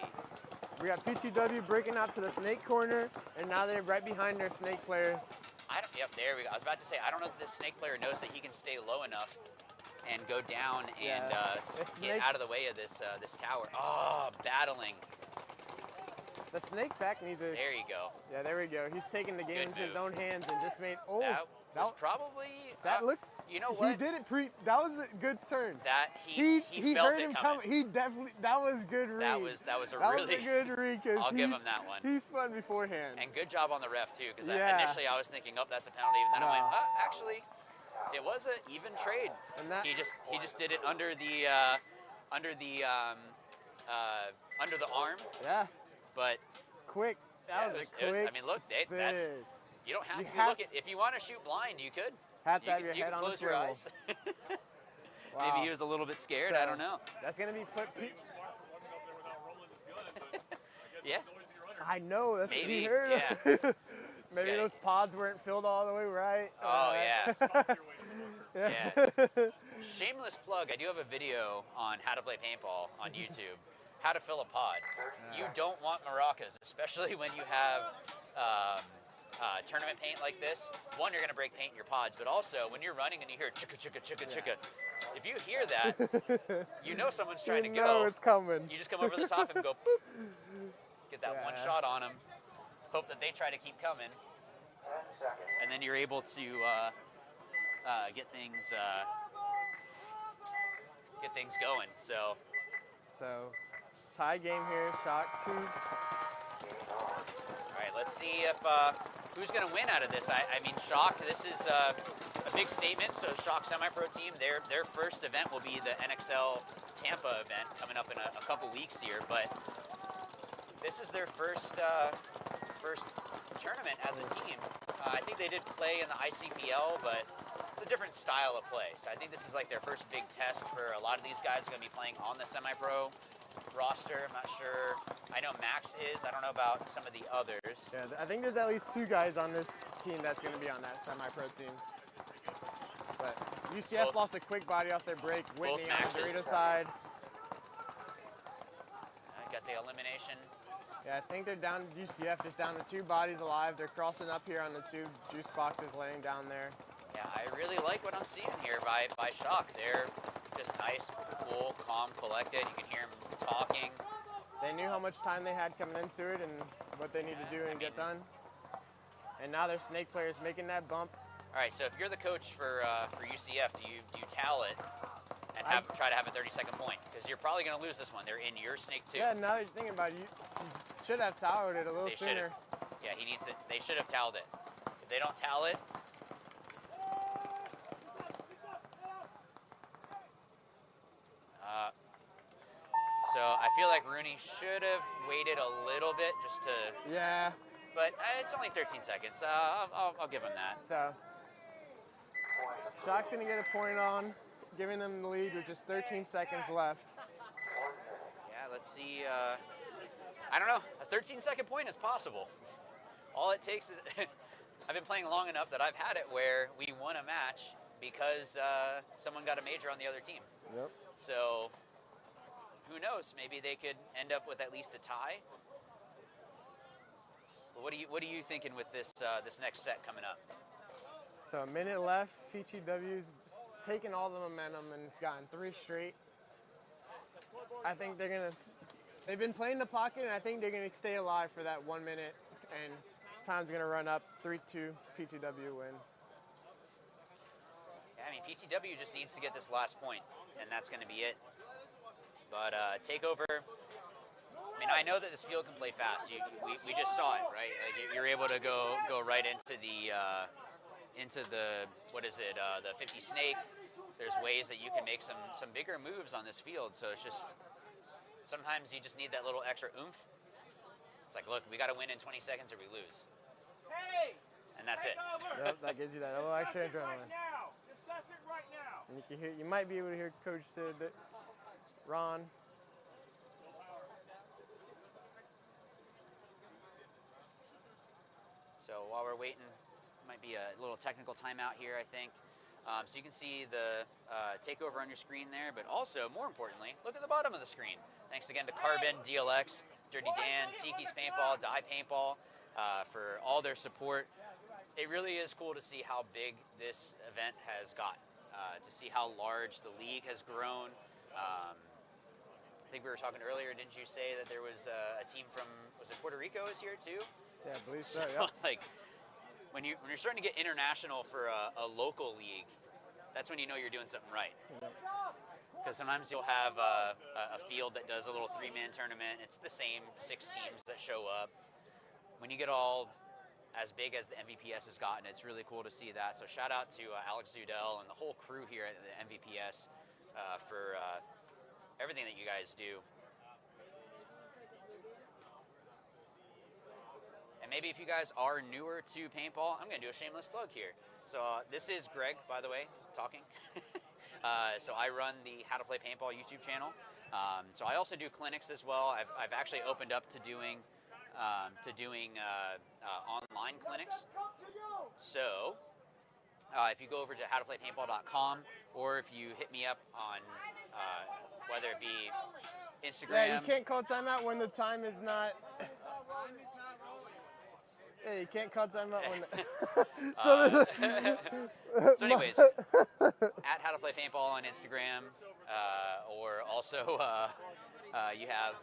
We got PTW breaking out to the snake corner, and now they're right behind their snake player. Yep, there we go. I was about to say, I don't know if this snake player knows that he can stay low enough and go down and get out of the way of this this tower. Oh, battling. The snake back needs a. There you go. Yeah, there we go. He's taking the game Good into his move. own hands and just made. Oh, That was that, probably. that looked. You know what? He did it That was a good turn. That he felt heard it him coming. He definitely. That was good read. That was a That was really. a good read. 'Cause I'll give him that one. He spun beforehand. And good job on the ref too, because Yeah. initially I was thinking, oh, that's a penalty, and then I went, actually, it was an even trade. And that- He just did it under the arm, Yeah, but quick. That was a quick. I mean, look, that's spin. you don't have You to be have- looking. If you want to shoot blind, you could. Have to You have could- your you head could on the close your swivel. eyes. Wow. Maybe he was a little bit scared. So- I don't know. That's gonna be put. Yeah, I know. That's what maybe. he heard. Yeah. Maybe Okay. those pods weren't filled all the way right. Oh yeah. Yeah. Shameless plug. I do have a video on how to play paintball on YouTube. How to fill a pod. You don't want maracas, especially when you have tournament paint like this. One, you're gonna break paint in your pods, but also when you're running and you hear chicka chicka chicka chicka, if you hear that, you know someone's trying to You know go. it's coming. You just come over the top and go boop. Get that one Yeah. shot on them. Hope that they try to keep coming, and then you're able to get things going. So So, tie game here. Shock 2. all right, let's see if who's going to win out of this. I mean, Shock. This is a big statement. So Shock Semi-Pro team. Their first event will be the NXL Tampa event coming up in a couple weeks here, but this is their first tournament as a team. I think they did play in the ICPL, but it's a different style of play. So I think this is like their first big test for a lot of these guys are going to be playing on the semi-pro roster. I'm not sure. I know Max is. I don't know about some of the others. Yeah, I think there's at least 2 guys on this team that's going to be on that semi-pro team. But UCF Both- lost a quick body off their break. Whitney on the Maxes. Dorito side. I got the elimination. Yeah, I think they're down. UCF just down to 2 bodies alive. They're crossing up here on the 2 juice boxes laying down there. Yeah, I really like what I'm seeing here by Shock. They're just nice, cool, calm, collected. You can hear them talking. They knew how much time they had coming into it and what they need to do and get done. And now their snake players making that bump. All right, so if you're the coach for UCF, do you towel it and try to have a 30-second point? Because you're probably going to lose this one. They're in your snake too. Yeah, now that you're thinking about it, you should have towered it a little They sooner. should've. Yeah, they should have toweled it. If they don't towel it, So I feel like Rooney should have waited a little bit just to, Yeah. but it's only 13 seconds. I'll give him that. So Shock's gonna get a point on, giving them the lead with just 13 seconds left. Yeah, let's see. I don't know. A 13-second point is possible. All it takes is, I've been playing long enough that I've had it where we won a match because someone got a major on the other team. Yep. So who knows? Maybe they could end up with at least a tie. But what are you thinking with this this next set coming up? So a minute left. PTW's taken all the momentum and it's gotten 3 straight. I think they've been playing the pocket, and I think they're gonna stay alive for that 1 minute, and time's gonna run up. 3-2 PTW win. Yeah, I mean, PTW just needs to get this last point, and that's going to be it. But Takeover, I mean, I know that this field can play fast. We just saw it, right? Like you're able to go right into the what is it? The 50 snake. There's ways that you can make some bigger moves on this field. So it's just sometimes you just need that little extra oomph. It's like, look, we got to win in 20 seconds or we lose. Hey! And that's it. Yep, that gives you that little extra adrenaline. Now! Discuss it right now! And you might be able to hear Coach Sid, Ron. So while we're waiting, might be a little technical timeout here, I think. So you can see the Takeover on your screen there, but also, more importantly, look at the bottom of the screen. Thanks again to Carbon, DLX, Dirty Dan, Tiki's Paintball, Die Paintball for all their support. It really is cool to see how big this event has gotten, to see how large the league has grown. I think we were talking earlier, didn't you say that there was a team from, was it Puerto Rico is here too? Yeah, I believe so, yeah. Like, when you're starting to get international for a local league, that's when you know you're doing something right. Because sometimes you'll have a field that does a little 3-man tournament. It's the same 6 teams that show up. When you get all as big as the MVPS has gotten, it's really cool to see that. So shout out to Alex Zudell and the whole crew here at the MVPS for everything that you guys do. And maybe if you guys are newer to paintball, I'm going to do a shameless plug here. So this is Greg, by the way, talking. So I run the How to Play Paintball YouTube channel. So I also do clinics as well. I've actually opened up to doing online clinics. So if you go over to howtoplaypaintball.com, or if you hit me up on whether it be Instagram. Yeah, you can't call timeout when the time is not. Yeah, you can't call timeout when. So anyways, at How to Play Paintball on Instagram, or also you have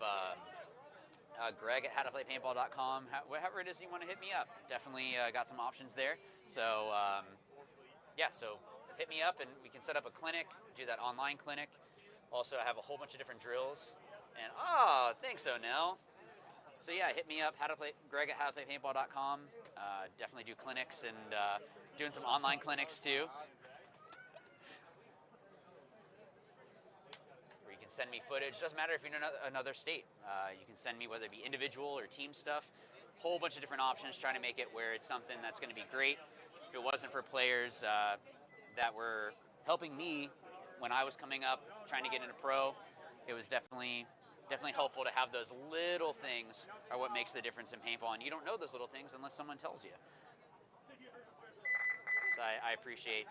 Greg at howtoplaypaintball.com. However it is you want to hit me up, definitely got some options there. So yeah, so hit me up and we can set up a clinic, do that online clinic. Also, I have a whole bunch of different drills. And thanks, Onel. So yeah, hit me up, Greg at howtoplaypaintball.com. Definitely do clinics and doing some online clinics too. Where you can send me footage. Doesn't matter if you're in another state. You can send me whether it be individual or team stuff. Whole bunch of different options, trying to make it where it's something that's going to be great. If it wasn't for players that were helping me when I was coming up, trying to get into pro, it was definitely helpful to have those little things are what makes the difference in paintball, and you don't know those little things unless someone tells you. So I appreciate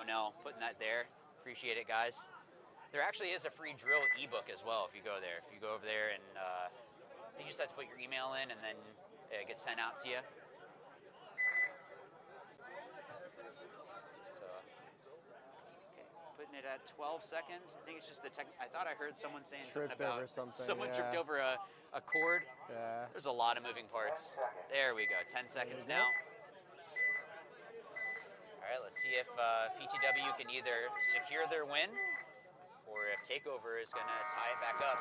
Onel putting that there. Appreciate it, guys. There actually is a free drill ebook as well if you go there. If you go over there and I think you just have to put your email in and then it gets sent out to you. Putting it at 12 seconds. I think it's just the I thought I heard someone saying something about someone tripped over a cord. Yeah. There's a lot of moving parts. There we go. 10 seconds now. All right, let's see if PTW can either secure their win or if Takeover is going to tie it back up.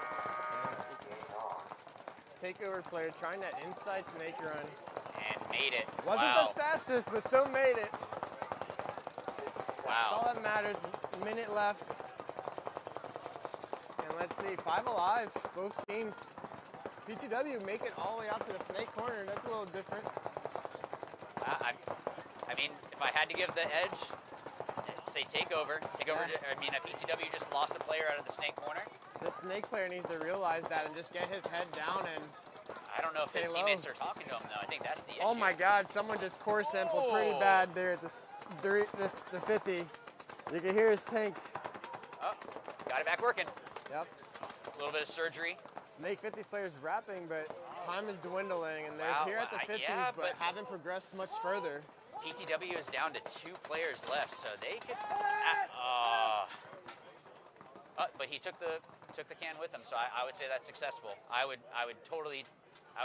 Takeover player trying that inside snake run. And made it. Wasn't the fastest, but still made it. Wow. That's all that matters. Minute left. And let's see, 5 alive, both teams. PTW make it all the way out to the snake corner. That's a little different. I mean, if I had to give the edge, say takeover. I mean, if PTW just lost a player out of the snake corner. The snake player needs to realize that and just get his head down and I don't know if stay his low. teammates are talking to him, though. I think that's the issue. Oh my God, someone just core sampled pretty bad there at the 50. You can hear his tank. Oh, got it back working. Yep. A little bit of surgery. Snake 50s players rapping, but time is dwindling, and they're Wow, here at the 50s, yeah, but haven't progressed much further. PTW is down to 2 players left, so they could. But he took the can with him, so I would say that's successful. I would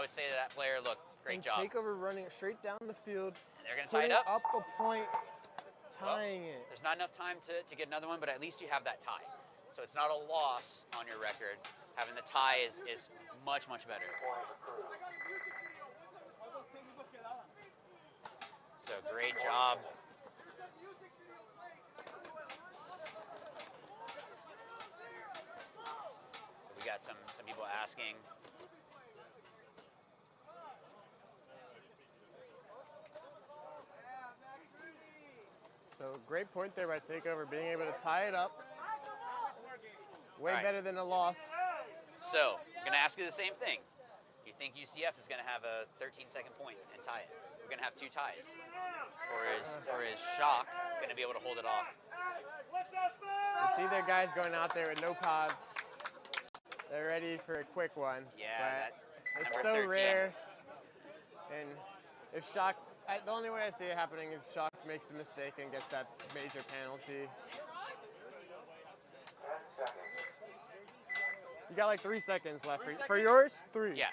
say to that player, look, great and job. Takeover running straight down the field. And they're gonna tie it putting up. a point, tying it. There's not enough time to get another one, but at least you have that tie. So it's not a loss on your record. Having the tie is much, much better. So great job. We got some people asking. So great point there by Takeover, being able to tie it up. Way Right. better than a loss. So I'm gonna ask you the same thing. You think UCF is gonna have a 13-second point and tie it? We're gonna have 2 ties, or is Shock gonna be able to hold it off? You see their guys going out there with no pods. They're ready for a quick one. Yeah, but it's number so 13. rare. And if Shock, the only way I see it happening is Shock makes a mistake and gets that major penalty. You got like 3 seconds left for yours. 3. Yeah.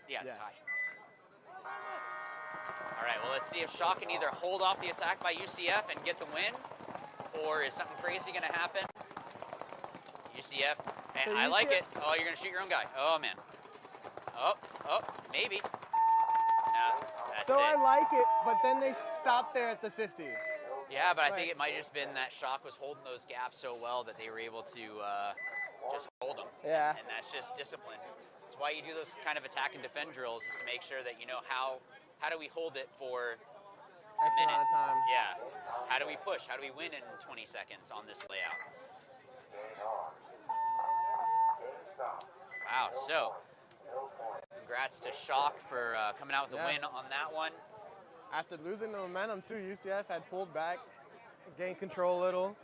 Yeah, Yeah, tie. All right, well, let's see if Shaw can either hold off the attack by UCF and get the win, or is something crazy going to happen? UCF, and So I like UCF it. Oh, you're going to shoot your own guy. Oh, man. Oh, maybe. No, that's So it. I like it, but then they stopped there at the 50. Yeah, but I think it might have just been that Shock was holding those gaps so well that they were able to just hold them. Yeah. And that's just discipline. That's why you do those kind of attack and defend drills, is to make sure that you know how do we hold it for X a minute. amount of time. Yeah. How do we push? How do we win in 20 seconds on this layout? Wow, so congrats to Shock for coming out with the win on that one. After losing the momentum too, UCF had pulled back, gained control a little.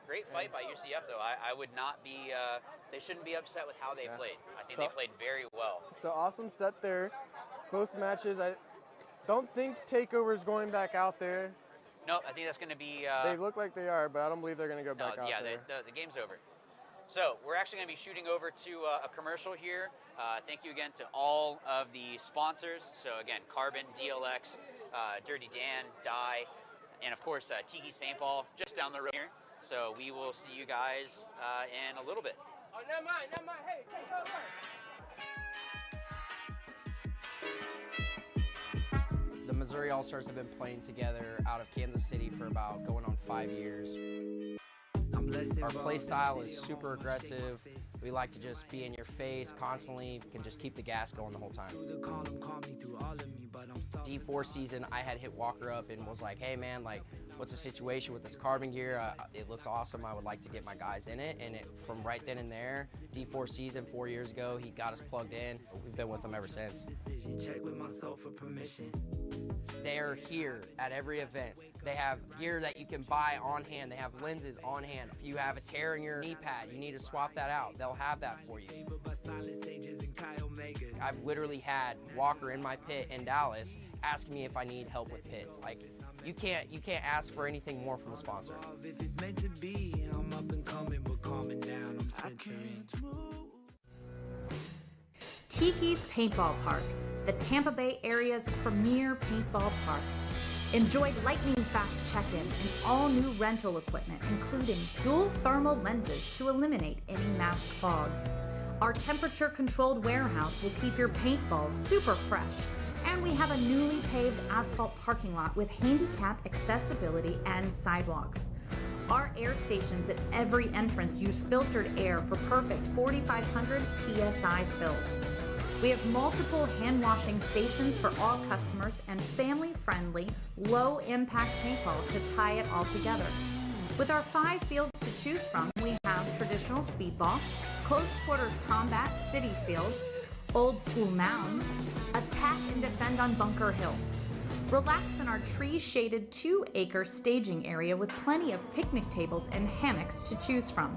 Great fight by UCF, though. I would not be, they shouldn't be upset with how they played. I think they played very well. So awesome set there. Close matches. I don't think Takeover's going back out there. No, I think that's going to be... They look like they are, but I don't believe they're going to go back out there. The game's over. So we're actually going to be shooting over to a commercial here. Thank you again to all of the sponsors. So again, Carbon, DLX, Dirty Dan, Dye, and of course Tiki's Paintball just down the road here. So we will see you guys in a little bit. Oh, never mind. Hey, take over. The Missouri All-Stars have been playing together out of Kansas City for about going on 5 years. Our play style is super aggressive. We like to just be in your face constantly, can just keep the gas going the whole time. D4 season, I had hit Walker up and was like, hey man, like, what's the situation with this carbon gear? It looks awesome. I would like to get my guys in it. And from right then and there, D4 season 4 years ago, he got us plugged in. We've been with him ever since. They're here at every event. They have gear that you can buy on hand. They have lenses on hand. If you have a tear in your knee pad, you need to swap that out. They'll have that for you. I've literally had Walker in my pit in Dallas asking me if I need help with pits. Like, you can't ask for anything more from a sponsor. If it's meant to be, I'm up and coming, but calming down, I'm centering. Tiki's Paintball Park, the Tampa Bay area's premier paintball park. Enjoy lightning-fast check-in and all-new rental equipment, including dual thermal lenses to eliminate any mask fog. Our temperature-controlled warehouse will keep your paintballs super fresh, and we have a newly paved asphalt parking lot with handicap accessibility and sidewalks. Our air stations at every entrance use filtered air for perfect 4,500 PSI fills. We have multiple hand washing stations for all customers and family-friendly, low-impact paintball to tie it all together. With our 5 fields to choose from, we have traditional speedball, close quarters combat city field, old school mounds, attack and defend on Bunker Hill. Relax in our tree-shaded 2-acre staging area with plenty of picnic tables and hammocks to choose from.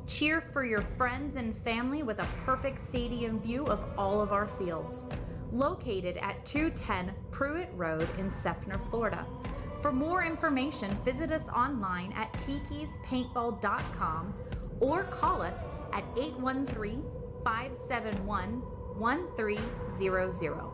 Cheer for your friends and family with a perfect stadium view of all of our fields. Located at 210 Pruitt Road in Seffner, Florida. For more information, visit us online at tikispaintball.com or call us at 813-571-1300.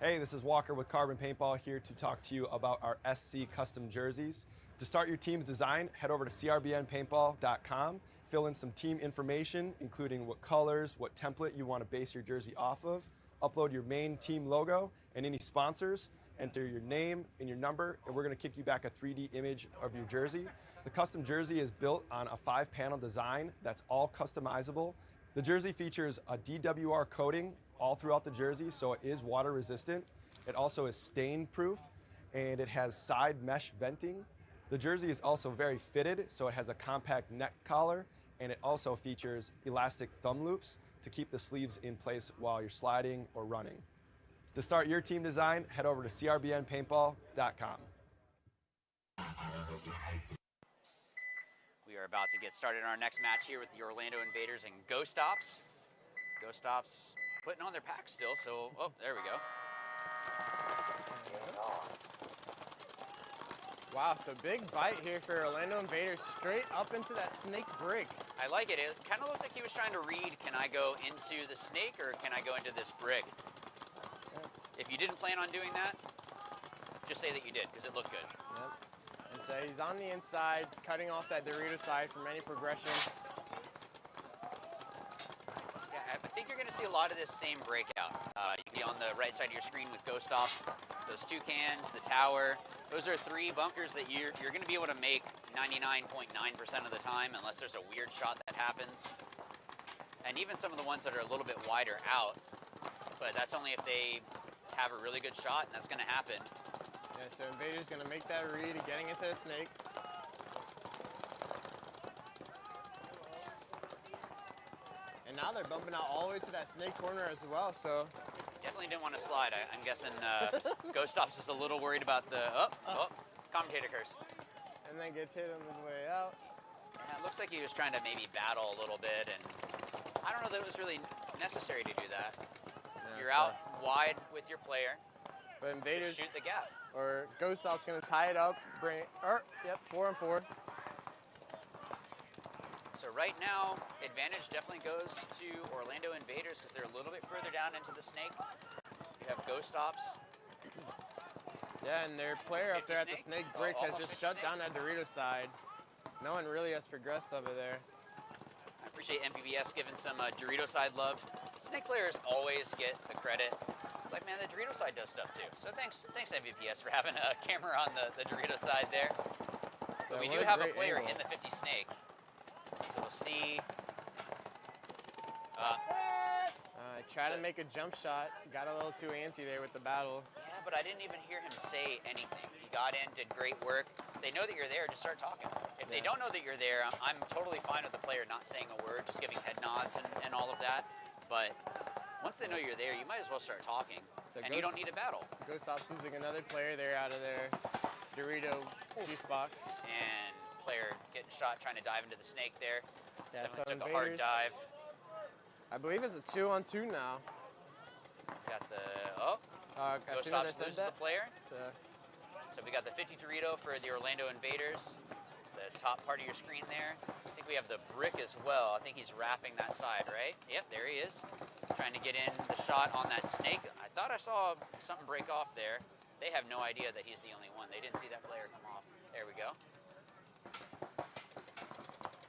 Hey, this is Walker with Carbon Paintball here to talk to you about our SC custom jerseys. To start your team's design, head over to crbnpaintball.com, fill in some team information, including what colors, what template you want to base your jersey off of, upload your main team logo and any sponsors, enter your name and your number, and we're going to kick you back a 3D image of your jersey. The custom jersey is built on a 5-panel design that's all customizable. The jersey features a DWR coating all throughout the jersey, so it is water resistant. It also is stain proof, and it has side mesh venting. The jersey is also very fitted, so it has a compact neck collar, and it also features elastic thumb loops to keep the sleeves in place while you're sliding or running. To start your team design, head over to crbnpaintball.com. We are about to get started on our next match here with the Orlando Invaders and Ghost Ops. Ghost Ops putting on their pack still, so, oh, there we go. Wow, so big bite here for Orlando Invaders, straight up into that snake brick. I like it. It kind of looked like he was trying to read, can I go into the snake or can I go into this brick? If you didn't plan on doing that, just say that you did, because it looked good. Yep. And so he's on the inside, cutting off that Dorito side from any progression. I think you're going to see a lot of this same breakout. You can be on the right side of your screen with Ghost Ops. Those 2 cans, the tower, those are 3 bunkers that you're going to be able to make 99.9% of the time unless there's a weird shot that happens. And even some of the ones that are a little bit wider out, but that's only if they have a really good shot, and that's going to happen. Yeah, so Invader's going to make that read, getting into the snake. And now they're bumping out all the way to that snake corner as well, so. Definitely didn't want to slide. I'm guessing Ghost Ops is a little worried about the, commentator curse. And then gets hit on his way out. Yeah, it looks like he was trying to maybe battle a little bit, and I don't know that it was really necessary to do that. Yeah, you're out wide with your player. But Invaders shoot the gap. Or Ghost Ops gonna tie it up, bring it, 4-on-4. So right now, advantage definitely goes to Orlando Invaders because they're a little bit further down into the snake. You have Ghost Ops. Yeah, and their player up there at the snake brick has just shut down that Dorito side. No one really has progressed over there. I appreciate MVPS giving some Dorito side love. Snake players always get the credit. It's like, man, the Dorito side does stuff too. So thanks MVPS for having a camera on the Dorito side there. But we do have a player in the 50 snake. So we'll see. Tried to make a jump shot. Got a little too antsy there with the battle. Yeah, but I didn't even hear him say anything. He got in, did great work. They know that you're there, just start talking. If they don't know that you're there, I'm totally fine with the player not saying a word, just giving head nods and all of that. But once they know you're there, you might as well start talking. So and you don't need a battle. Ghost Ops losing another player there out of their Dorito juice box. And player getting shot, trying to dive into the snake there. Yeah, definitely took a hard dive. I believe it's a 2-on-2 now. Got the, Ghost Ops loses the player. So we got the 50 Dorito for the Orlando Invaders. The top part of your screen there. I think we have the brick as well. I think he's wrapping that side, right? Yep, there he is. Trying to get in the shot on that snake. I thought I saw something break off there. They have no idea that he's the only one. They didn't see that player come off. There we go.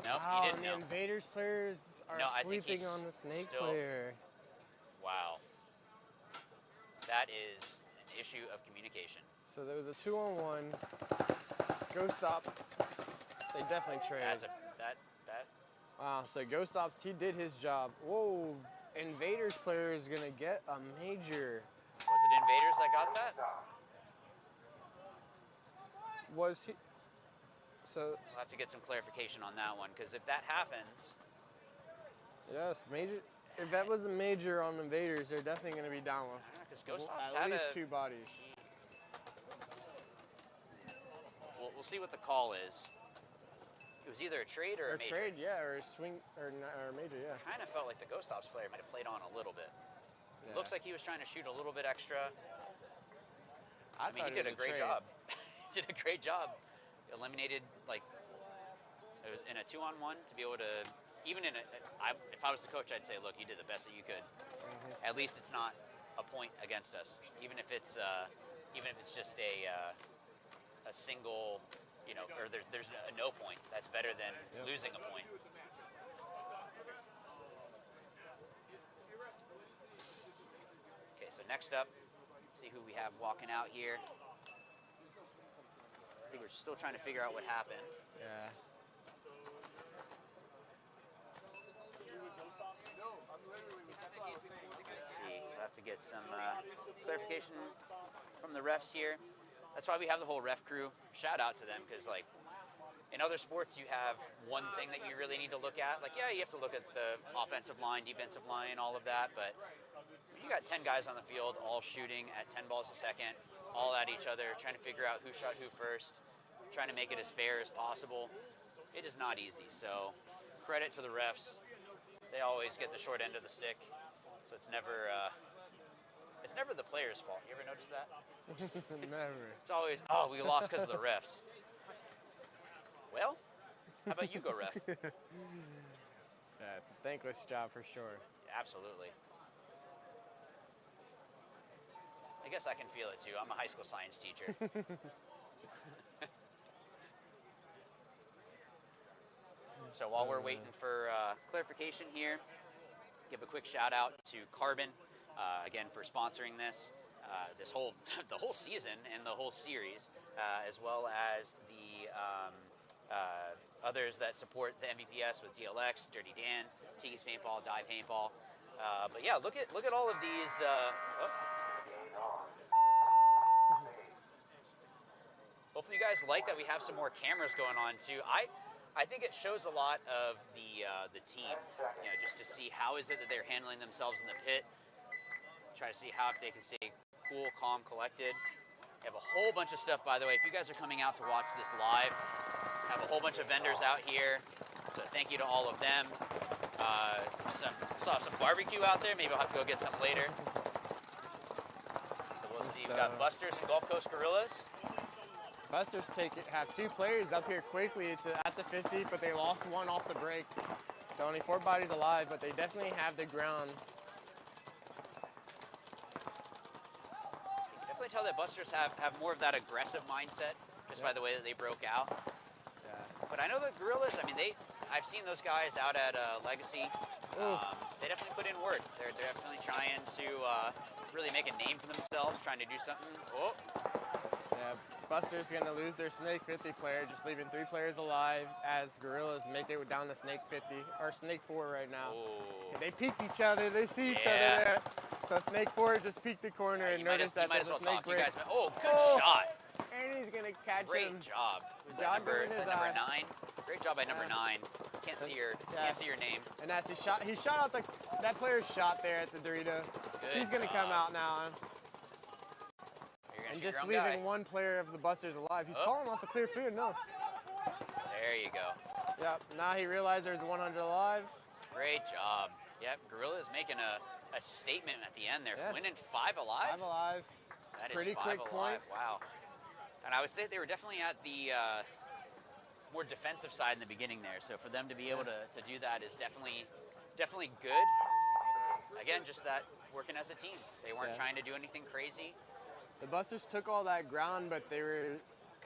Nope, wow, he didn't and the Invaders players are sleeping on the snake player. Wow. That is an issue of communication. So there was a 2-on-1. Ghost Stop. They definitely traded. That. Wow, so Ghost Stops, he did his job. Whoa, Invaders player is gonna get a major. Was it Invaders that got that? Was he? So. We'll have to get some clarification on that one, because if that happens. Yes, major. If that was a major on Invaders, they're definitely gonna be down with. Because Ghost Stops at had least 2 bodies. We'll see what the call is. It was either a trade or a major. Trade, yeah, or a swing, or a major, yeah. Kind of felt like the Ghost Ops player might have played on a little bit. Yeah. Looks like he was trying to shoot a little bit extra. I mean, he did a great job. He did a great job. Eliminated, like, it was in a 2-on-1 to be able to, even in if I was the coach, I'd say, look, you did the best that you could. Mm-hmm. At least it's not a point against us. Even if it's just a single, you know, or there's a no point. That's better than losing a point. Okay, so next up, let's see who we have walking out here. I think we're still trying to figure out what happened. Yeah. Let's see, we'll have to get some clarification from the refs here. That's why we have the whole ref crew. Shout out to them, because like in other sports you have one thing that you really need to look at. Like, yeah, you have to look at the offensive line, defensive line, all of that, but you got 10 guys on the field all shooting at 10 balls a second, all at each other, trying to figure out who shot who first, trying to make it as fair as possible. It is not easy, so credit to the refs. They always get the short end of the stick, so it's never the player's fault. You ever notice that? Never. It's always, oh, we lost because of the refs. Well, how about you go ref? Yeah, it's a thankless job for sure. Absolutely. I guess I can feel it too. I'm a high school science teacher. So while we're waiting for clarification here, give a quick shout out to Carbon, again, for sponsoring this. The whole season and the whole series, as well as the others that support the MVPS with DLX, Dirty Dan, Tiki's Paintball, Die Paintball. But yeah, look at all of these. Hopefully you guys like that we have some more cameras going on too. I think it shows a lot of the team, you know, just to see how is it that they're handling themselves in the pit. Try to see how if they can stay cool, calm, collected. We have a whole bunch of stuff, by the way. If you guys are coming out to watch this live, have a whole bunch of vendors out here. So thank you to all of them. Saw some barbecue out there. Maybe I'll have to go get some later. So we'll see. We've got Busters and Gulf Coast Gorillas. Busters have 2 players up here quickly. It's at the 50, but they lost one off the break. So only 4 bodies alive, but they definitely have the ground. You can definitely tell that Busters have more of that aggressive mindset, just by the way that they broke out. Yeah. But I know the Gorillas, I mean, I've seen those guys out at Legacy. They definitely put in work. They're definitely trying to really make a name for themselves, trying to do something. Oh. Yeah, Buster's gonna lose their Snake 50 player, just leaving 3 players alive as Gorillas make it down to Snake 50, or Snake 4 right now. Oh. They peek each other, they see each other there. So Snake 4 just peeked the corner and noticed that there's a snake break. Good shot. And he's gonna catch him. Great job. Is that number 9? Great job by number 9. Can't see your name. And as he shot out that player's shot there at the Dorito. Good He's gonna job. come out now. You're gonna And shoot just your own leaving guy. one player of the Busters alive. He's calling off a clear field, no. There you go. Yep, now he realized there's 100 alive. Great job. Yep, Gorilla's making a statement at the end there. Yeah. Winning 5 alive. 5 alive. That is Pretty 5 quick alive. point. Wow. And I would say they were definitely at the more defensive side in the beginning there. So for them to be able to do that is definitely good. Again, just that working as a team. They weren't trying to do anything crazy. The Busters took all that ground, but they were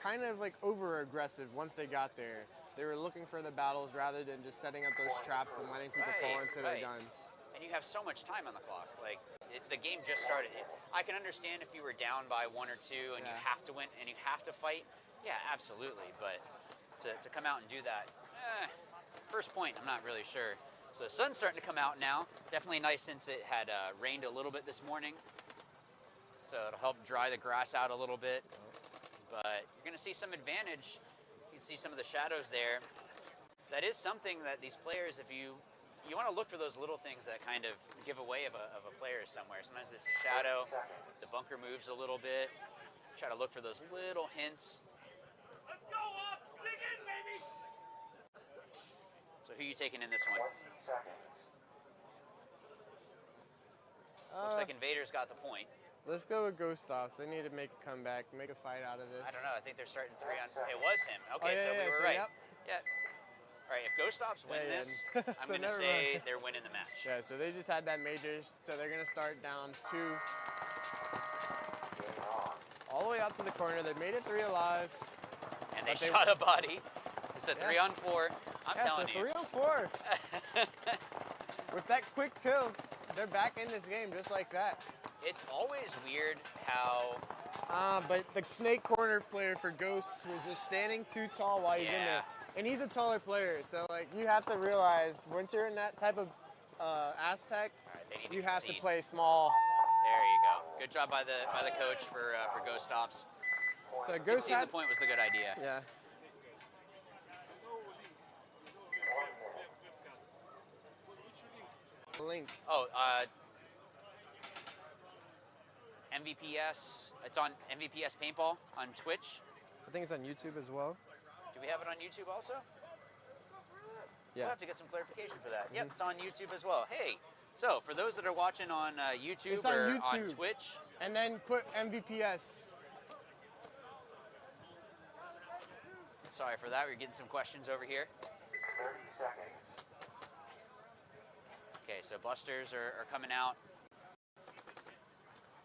kind of like over-aggressive once they got there. They were looking for the battles rather than just setting up those traps and letting people fall into their guns. and you have so much time on the clock. Like, the game just started. I can understand if you were down by 1 or 2 and you have to win and you have to fight. Yeah, absolutely. But to come out and do that, first point, I'm not really sure. So the sun's starting to come out now. Definitely nice since it had rained a little bit this morning. So it'll help dry the grass out a little bit. But you're going to see some advantage. You can see some of the shadows there. That is something that these players, if you want to look for those little things that kind of give away of a player somewhere. Sometimes it's a shadow, the bunker moves a little bit. Try to look for those little hints. Let's go up! Dig in, baby! So who are you taking in this one? Looks like Invaders got the point. Let's go with Ghost Stops. They need to make a comeback, make a fight out of this. I don't know. I think they're starting 3 on. It was him. Okay, Oh, yeah, so we were so right. yep. Yeah. All right. If Ghost Stops win Yeah, yeah. this, I'm So going to never say mind. they're winning the match. Yeah, so they just had that major, so they're gonna start down 2. All the way out to the corner. They made it 3 alive. And they shot a body. It's a 3 on 4. I'm Yeah, telling so you. 3 on 4. With that quick kill, they're back in this game just like that. It's always weird how. But the snake corner player for Ghosts was just standing too tall while he's in there. And he's a taller player, so like you have to realize once you're in that type of Aztec, you have to play small. There you go. Good job by the coach for Ghost Stops. So Ghost Conceding the point was the good idea. Yeah. Link. Oh, MVPS. It's on MVPS Paintball on Twitch. I think it's on YouTube as well. Do we have it on YouTube also? Yeah. We'll have to get some clarification for that. Yep, it's on YouTube as well. Hey, so for those that are watching on YouTube It's on or YouTube. on Twitch, And then put MVPS. sorry for that. We're getting some questions over here. 30 seconds. Okay, so Busters are coming out.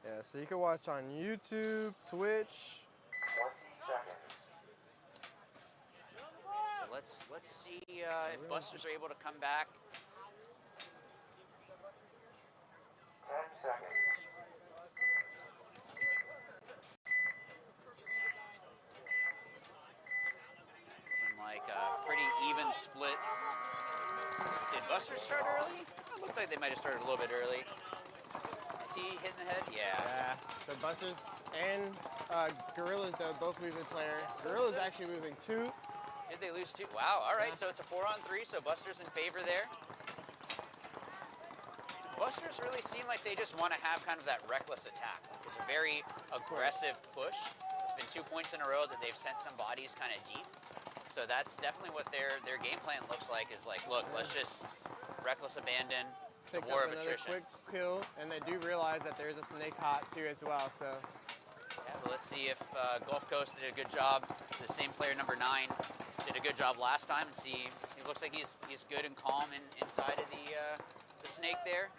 Yeah, so you can watch on YouTube, Twitch. 20 seconds. So let's see if Busters are able to come back. 10 seconds. And like a pretty even split. Did Busters start early? It looked like they might have started a little bit early. Is he hitting the head? Yeah. So Busters and Gorillas, though, both losing player. Gorillas actually losing 2. Did they lose 2? Wow, all right, so it's a 4 on 3, so Busters in favor there. Busters really seem like they just want to have kind of that reckless attack. It's a very aggressive push. It's been 2 points in a row that they've sent some bodies kind of deep. So that's definitely what their game plan looks like, is like, look, let's just reckless abandon. It's a Pick war up of another attrition. quick kill, and they do realize that there's a snake hot too as well. So Yeah, but let's see if Gulf Coast did a good job. The same player, number 9, did a good job last time, and see. He looks like he's good and calm inside of the snake there.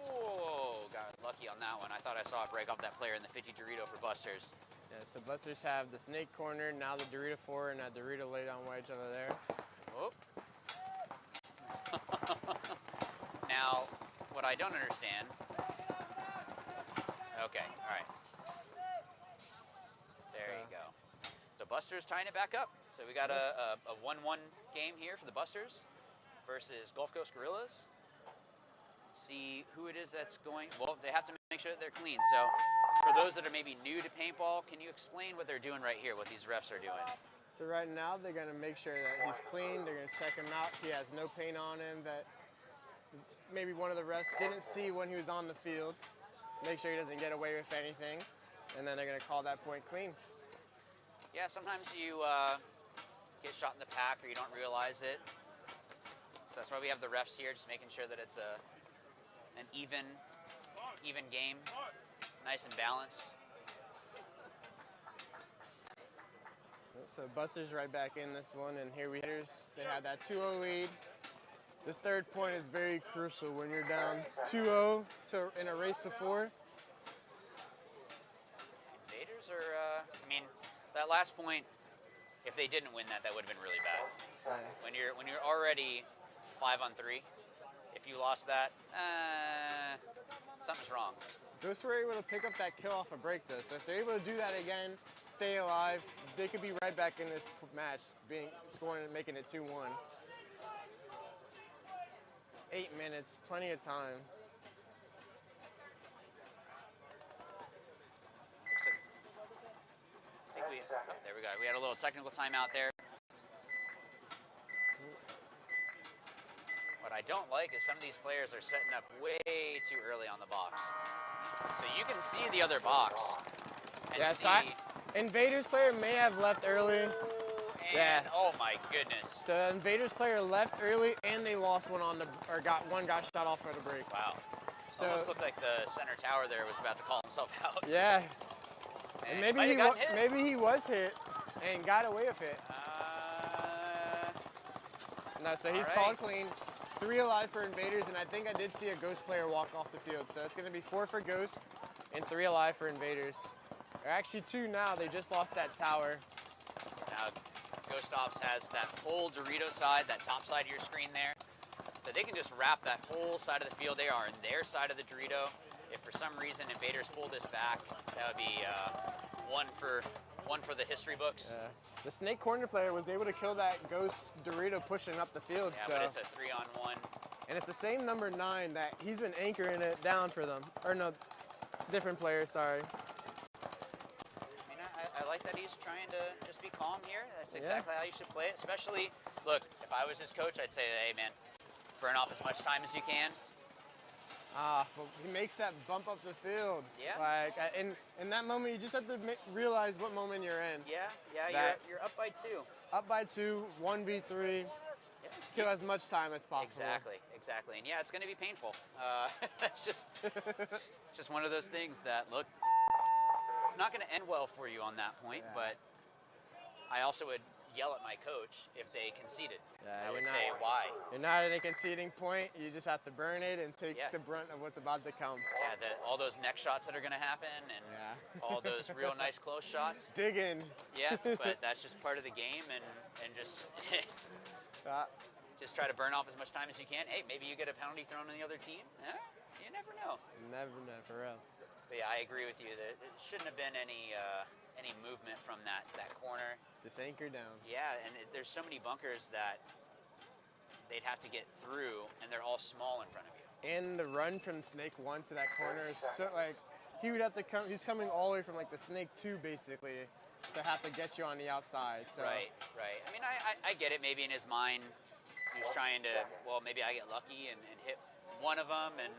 Whoa, got lucky on that one. I thought I saw it break off that player in the 50 Dorito for Busters. yeah, so Busters have the snake corner, now the Dorito 4, and that Dorito laid on wedge over there. Oh. Now, what I don't understand. Okay, all right. There you go. So Busters tying it back up. So we got a 1-1 game here for the Busters versus Gulf Coast Gorillas. See who it is that's going. Well, they have to make sure that they're clean. So for those that are maybe new to paintball, can you explain what they're doing right here, what these refs are doing? So right now they're gonna make sure that he's clean. They're gonna check him out. He has no paint on him that maybe one of the refs didn't see when he was on the field. Make sure he doesn't get away with anything, and then they're gonna call that point clean. Yeah, sometimes you get shot in the pack or you don't realize it. So that's why we have the refs here, just making sure that it's an even game, nice and balanced. So Busters right back in this one, and here we they had that 2-0 lead. This third point is very crucial when you're down 2-0 in a race to 4. Invaders are, I mean, that last point, if they didn't win that, that would have been really bad. When you're already 5 on 3, If you lost that, something's wrong. Ghosts were able to pick up that kill off a break though, so if they're able to do that again, stay alive, they could be right back in this match, scoring and making it 2-1. 8 minutes, plenty of time. I think there we go. We had a little technical timeout there. What I don't like is some of these players are setting up way too early on the box. So you can see the other box. And Yeah, see, Invaders player may have left early. and oh my goodness. The Invaders player left early and they lost one on the, or got shot off for the break. Wow. So Almost looked like the center tower there was about to call himself out. yeah. And maybe might he, have gotten hit. maybe he was hit and got away with it. No, so he's all right. called clean. 3 alive for Invaders, and I think I did see a Ghost player walk off the field. So it's going to be 4 for Ghost and 3 alive for Invaders. Or actually 2 now. They just lost that tower. Now, Ghost Ops has that full Dorito side, that top side of your screen there. So they can just wrap that whole side of the field. They are in their side of the Dorito. If for some reason Invaders pull this back, that would be one for the history books. The Snake corner player was able to kill that Ghost Dorito pushing up the field. Yeah, so. but it's a 3-on-1. And it's the same number 9 that he's been anchoring it down for them. Or no, different player, sorry. I mean, I like that he's trying to just be calm here. That's exactly how you should play it. Especially, look, if I was his coach, I'd say, hey, man, burn off as much time as you can. But he makes that bump up the field. Yeah. Like, in that moment, you just have to realize what moment you're in. Yeah, you're up by 2. Up by 2, 1v3. Kill as much time as possible. Exactly. And yeah, it's going to be painful. That's just, it's just one of those things that, look, it's not going to end well for you on that point, but I also would yell at my coach if they conceded. I would say, why? You're not at a conceding point. You just have to burn it and take the brunt of what's about to come. Yeah, all those neck shots that are going to happen and all those real nice close shots. Dig in. Yeah, but that's just part of the game and just just try to burn off as much time as you can. Hey, maybe you get a penalty thrown on the other team. You never know. Never know, for real. But yeah, I agree with you that it shouldn't have been any movement from that corner. Just anchor down. Yeah, and there's so many bunkers that they'd have to get through, and they're all small in front of you. And the run from Snake 1 to that corner is so, like, he would have to come, he's coming all the way from, like, the Snake 2, basically, to have to get you on the outside. So. Right. I mean, I get it. Maybe in his mind, he was trying to, well, maybe I get lucky and hit one of them, and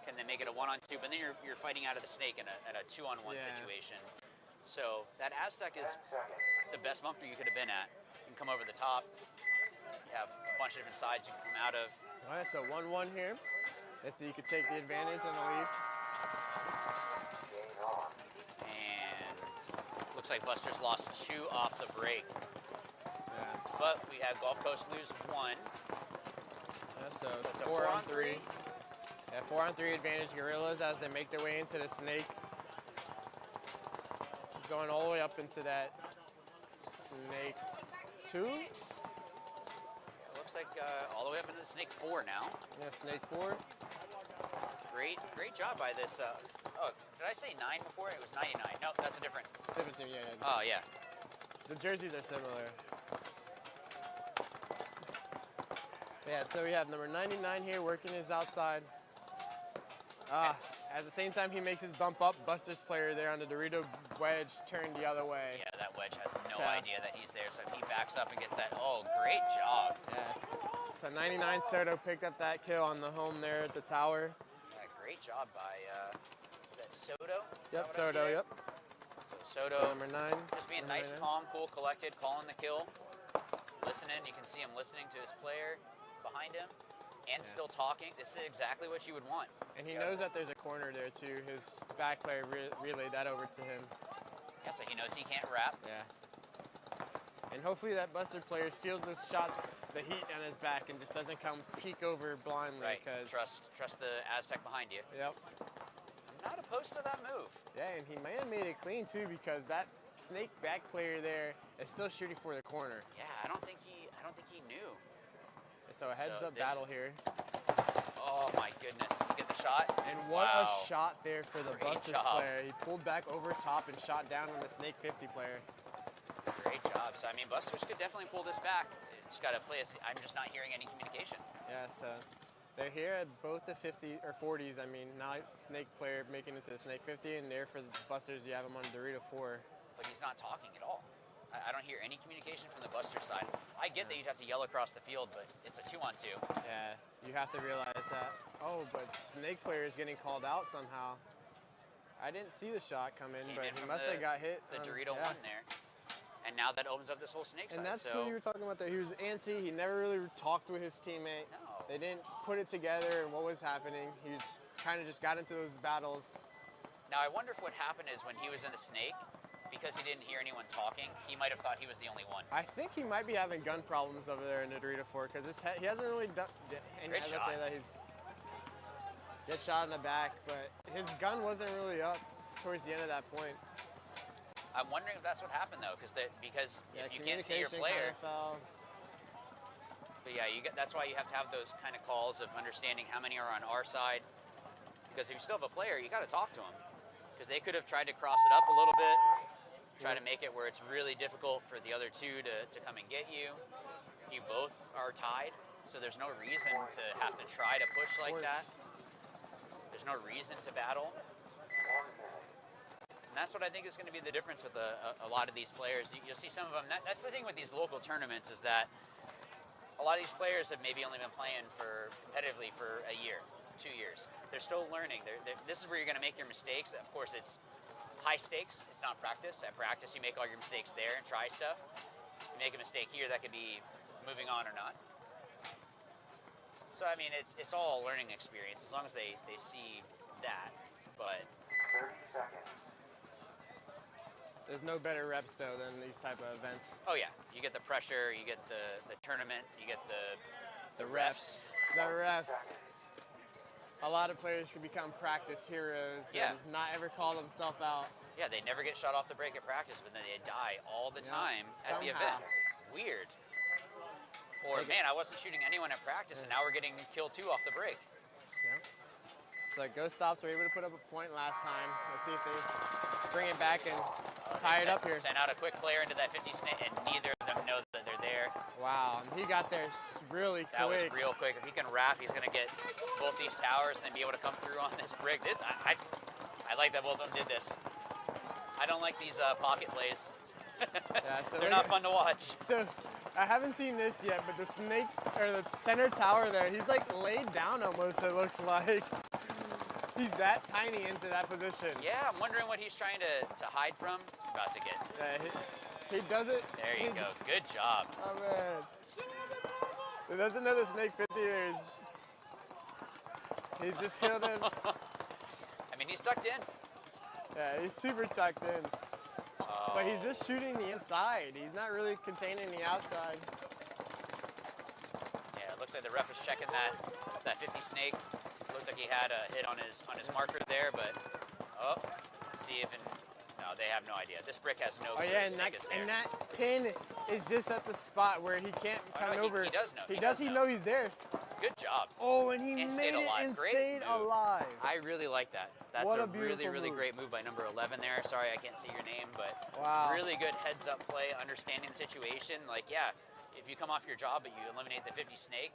can they make it a 1-on-2? But then you're fighting out of the Snake in a 2-on-1 situation. So that Aztec is the best bunker you could have been at. You can come over the top. You have a bunch of different sides you can come out of. All right, so 1-1 here. Let's see, you could take the advantage on the lead. And looks like Buster's lost 2 off the break. Yeah. But we had Gulf Coast lose 1. So it's a 4-on-3. Yeah, 4-on-3 advantage Gorillas as they make their way into the Snake. Going all the way up into that Snake 2. Yeah, it looks like all the way up into the Snake 4 now. Yeah, Snake 4. Great job by this. Oh, did I say 9 before? It was 99. No, that's a different. Different team, yeah. Oh, yeah. The jerseys are similar. Yeah, so we have number 99 here working his outside. At the same time he makes his bump up, Buster's player there on the Dorito wedge turned the other way. Yeah, that wedge has no idea that he's there, so if he backs up and gets that, oh, great job. Yes. So 99 Soto picked up that kill on the home there at the tower. Yeah, great job by that Soto? Yep, Soto, yep. So Soto, number 9. Just being nice, calm, cool, collected, calling the kill. Listening, you can see him listening to his player behind him. And still talking. This is exactly what you would want. And he knows that there's a corner there too. His back player relayed that over to him. Yeah, so he knows he can't wrap. Yeah. And hopefully that Buster player feels the shots, the heat on his back, and just doesn't come peek over blindly. Right. Trust the Aztec behind you. Yep. I'm not opposed to that move. Yeah, and he may have made it clean too because that Snake back player there is still shooting for the corner. Yeah, I don't think he knew. So a heads-up battle here. goodness. You get the shot? And what Wow. a shot there for the Great Busters job. player. He pulled back over top and shot down on the Snake 50 player. Great job. So, I mean, Busters could definitely pull this back. It's got to play us. I'm just not hearing any communication. Yeah, so they're here at both the 50 or 40s. I mean, now Snake player making it to the Snake 50, and there for the Busters, you have him on Dorito 4. But he's not talking at all. I don't hear any communication from the Buster side. I get that you'd have to yell across the field, but it's a 2-on-2. Yeah, you have to realize that. Oh, but Snake player is getting called out somehow. I didn't see the shot come in, Came but in he from must have got hit. The on- Dorito yeah. 1 there. And now that opens up this whole Snake side. And that's so what you were talking about there. He was antsy. He never really talked with his teammate. No. They didn't put it together and what was happening. He was kind of just got into those battles. Now I wonder if what happened is when he was in the Snake, because he didn't hear anyone talking, he might have thought he was the only one. I think he might be having gun problems over there in the Dorito 4 because he hasn't really done. And Great as I shot. say that, he's gets shot in the back, but his gun wasn't really up towards the end of that point. I'm wondering if that's what happened though, because Yeah, if you can't see your communication player, kind of fell. but yeah, that's why you have to have those kind of calls of understanding how many are on our side. Because if you still have a player, you got to talk to them, because they could have tried to cross it up a little bit, try to make it where it's really difficult for the other two to come and get you. You both are tied, so there's no reason to have to try to push like that. There's no reason to battle. And that's what I think is going to be the difference with a lot of these players. You'll see some of them. That's the thing with these local tournaments, is that a lot of these players have maybe only been playing competitively for a year, 2 years. They're still learning. This is where you're going to make your mistakes. Of course, it's high stakes. It's not practice. At practice, you make all your mistakes there and try stuff. You make a mistake here, that could be moving on or not. So, I mean, it's all a learning experience as long as they see that. But 30 seconds. There's no better reps though than these type of events. oh yeah, you get the pressure, you get the tournament, you get the refs. The refs. A lot of players should become practice heroes Yeah. and not ever call themselves out. Yeah, they never get shot off the break at practice, but then they die all the Yeah, time at the somehow. event. Weird. Or, man, I wasn't shooting anyone at practice, and now we're getting kill 2 off the break. Yeah. So Ghost Stops were able to put up a point last time. Let's see if they bring it back and tie it up here. Sent out a quick player into that 50 snake, and neither of them know that they're there. Wow, and he got there really That was quick. real quick. If he can wrap, he's going to get both these towers and then be able to come through on this brick. I like that both of them did this. I don't like these pocket plays. Yeah, so They're not fun to watch. So I haven't seen this yet, but the snake, or the center tower there, he's like laid down almost, it looks like. He's that tiny into that position. Yeah, I'm wondering what he's trying to hide from. He's about to get. He does it. There you go. Good job. Oh man. He doesn't know the snake 50 years. He's just killed him. I mean, he's tucked in. Yeah, he's super tucked in. Oh. But he's just shooting the inside. He's not really containing the outside. Yeah, it looks like the ref is checking that 50 snake. Looked like he had a hit on his marker there, but let's see if no, they have no idea. This brick has no clue the snake is there. And that pin is just at the spot where he can't come no, over. he does know. He does know he's there. Good job. Oh, and he And made stayed it alive. and Great stayed move. alive. I really like that. That's What a a beautiful really move. great move by number 11 there. Sorry, I can't see your name, but Wow. really good heads up play, understanding the situation. Like, yeah, if you come off your job but you eliminate the 50 snake,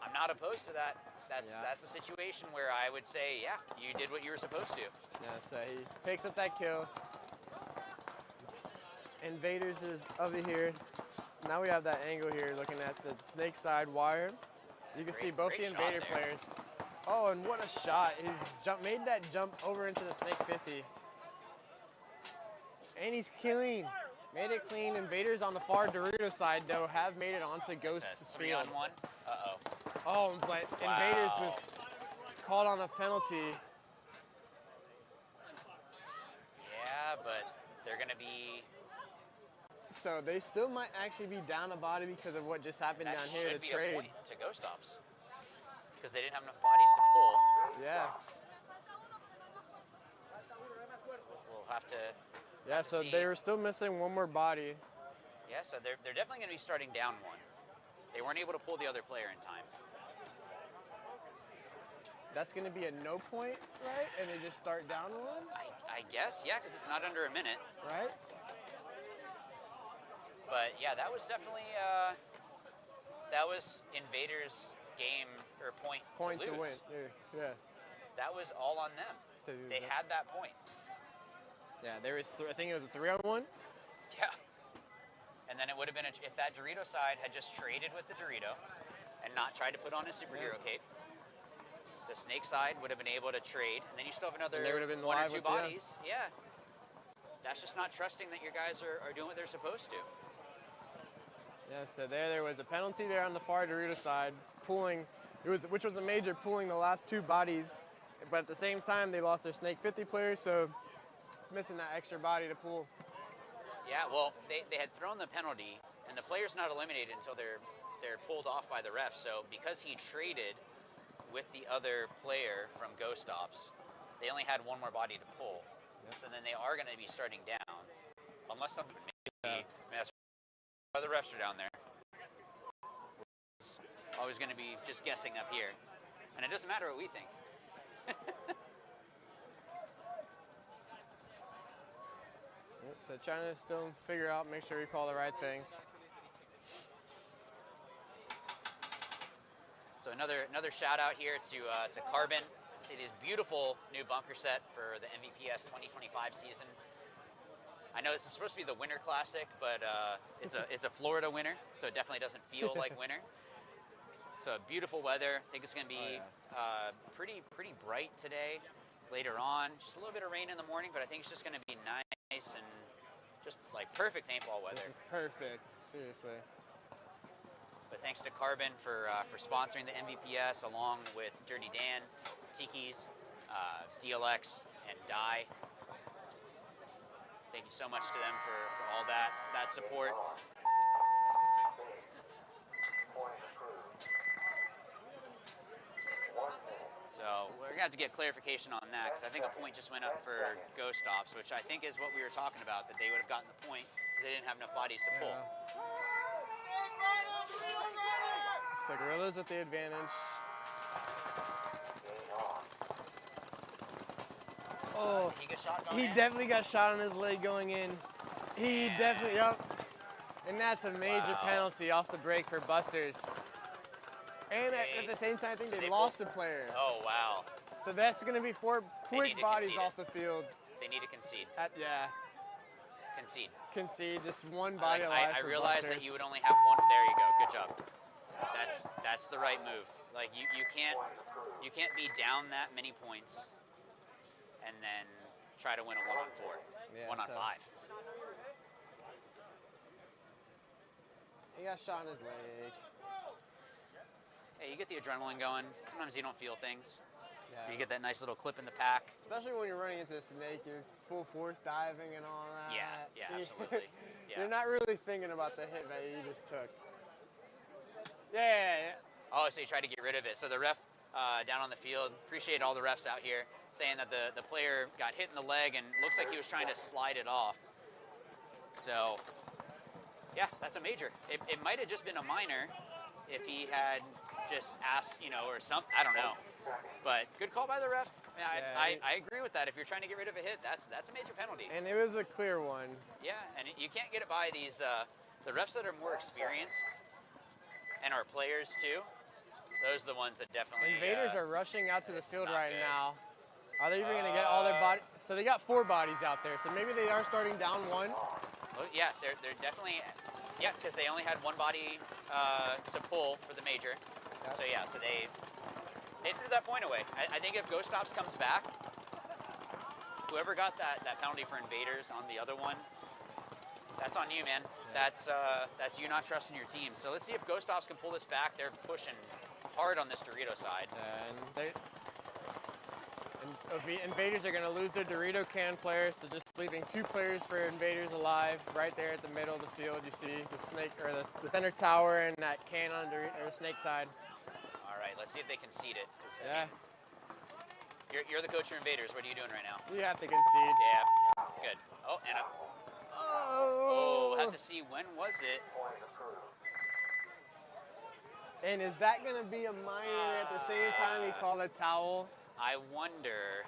I'm not opposed to that. That's a situation where I would say, yeah, you did what you were supposed to. Yeah, so he picks up that kill. Invaders is over here. Now we have that angle here looking at the snake side wire. You can see both great the shot invader there. players. Oh, and what a shot. He made that jump over into the snake 50. And he's clean. Made it clean. Invaders on the far Dorito side, though, have made it onto Ghost's field. 3-on-1. Uh-oh. Oh, but Invaders was called on a penalty. Yeah, but they're going to be... So they still might actually be down a body because of what just happened That down here, should the be trade. a point to Ghost Stops. Because they didn't have enough bodies to pull. Yeah. We'll have to... Yeah, so see. they were still missing one more body. Yeah, so they're definitely going to be starting down one. They weren't able to pull the other player in time. that's going to be a no point, right? And they just start down one? I guess, yeah, because it's not under a minute. Right? But yeah, that was definitely, that was Invaders' game, or point to to win. lose. Yeah. That was all on them. They had that point. Yeah, there was, I think it was a 3-on-1. Yeah. And then it would have been, if that Dorito side had just traded with the Dorito and not tried to put on a superhero cape, the Snake side would have been able to trade, and then you still have another They would have been 1 or live 2 with bodies. Yeah. That's just not trusting that your guys are doing what they're supposed to. Yeah, so there was a penalty there on the far Dorito side, pulling, which was a major, pulling the last 2 bodies, but at the same time they lost their Snake 50 players, so missing that extra body to pull. Yeah, well, they had thrown the penalty, and the player's not eliminated until they're pulled off by the ref. So because he traded with the other player from Ghost Ops, they only had 1 more body to pull. Yep. So then they are going to be starting down, unless something maybe. Other refs are down there. It's always going to be just guessing up here, and it doesn't matter what we think. So trying to still figure out, make sure we call the right things. So another shout out here to Carbon. See this beautiful new bunker set for the MVPS 2025 season. I know this is supposed to be the Winter Classic, but it's a Florida winter, so it definitely doesn't feel like winter. So beautiful weather. I think it's going to be pretty bright today. Later on, just a little bit of rain in the morning, but I think it's just going to be nice and just like perfect paintball weather. This is perfect, seriously. But thanks to Carbon for sponsoring the MVPS, along with Dirty Dan, Tiki's, DLX, and Die. Thank you so much to them for all that support. So we're gonna have to get clarification on that, because I think a point just went up for Ghost Ops, which I think is what we were talking about, that they would have gotten the point because they didn't have enough bodies to pull. So Gorillas with the advantage. Oh, Did he get shot going he in? definitely got shot on his leg going in. He definitely, yep. And that's a major penalty off the break for Busters. And at the same time, I think they lost a player. Oh, wow. So that's going to be 4 quick bodies off the field. They need to concede. Yeah. Concede. Concede, just 1 body alive I for realized Busters. that you would only have 1. There you go. Good job. That's the right move. Like you can't be down that many points and then try to win a 1-on-4, Yeah, 1-on-5. He got shot in his leg. Hey, you get the adrenaline going. Sometimes you don't feel things. Yeah. You get that nice little clip in the pack. Especially when you're running into a snake, you're full force diving and all that. Yeah, absolutely. Yeah. You're not really thinking about the hit that you just took. Yeah. Oh, so you tried to get rid of it. So the ref down on the field, appreciate all the refs out here saying that the player got hit in the leg and looks like he was trying to slide it off. So, yeah, that's a major. It might have just been a minor if he had just asked, or something. I don't know. But good call by the ref. I agree with that. If you're trying to get rid of a hit, that's a major penalty. And it was a clear one. Yeah, and you can't get it by these the refs that are more experienced and our players too. Those are the ones that definitely. Invaders are rushing out to the field right good. now. Are they even going to get all their bodies? So they got 4 bodies out there. So maybe they are starting down 1. Well, yeah, they're definitely. Yeah, because they only had 1 body to pull for the major. Yep. So they threw that point away. I think if Ghost Ops comes back, whoever got that penalty for Invaders on the other one, that's on you, man. Yeah. That's you not trusting your team. So let's see if Ghost Ops can pull this back. They're pushing hard on this Dorito side. And Invaders are going to lose their Dorito can players, so just leaving 2 players for Invaders alive right there at the middle of the field. You see the snake, or the center tower, and that can on the snake side. All right, let's see if they concede it. Yeah. You're the coach of Invaders. What are you doing right now? You have to concede. Yeah. Good. Oh, and we'll have to see, when was it? And is that going to be a minor at the same time he called a towel? I wonder.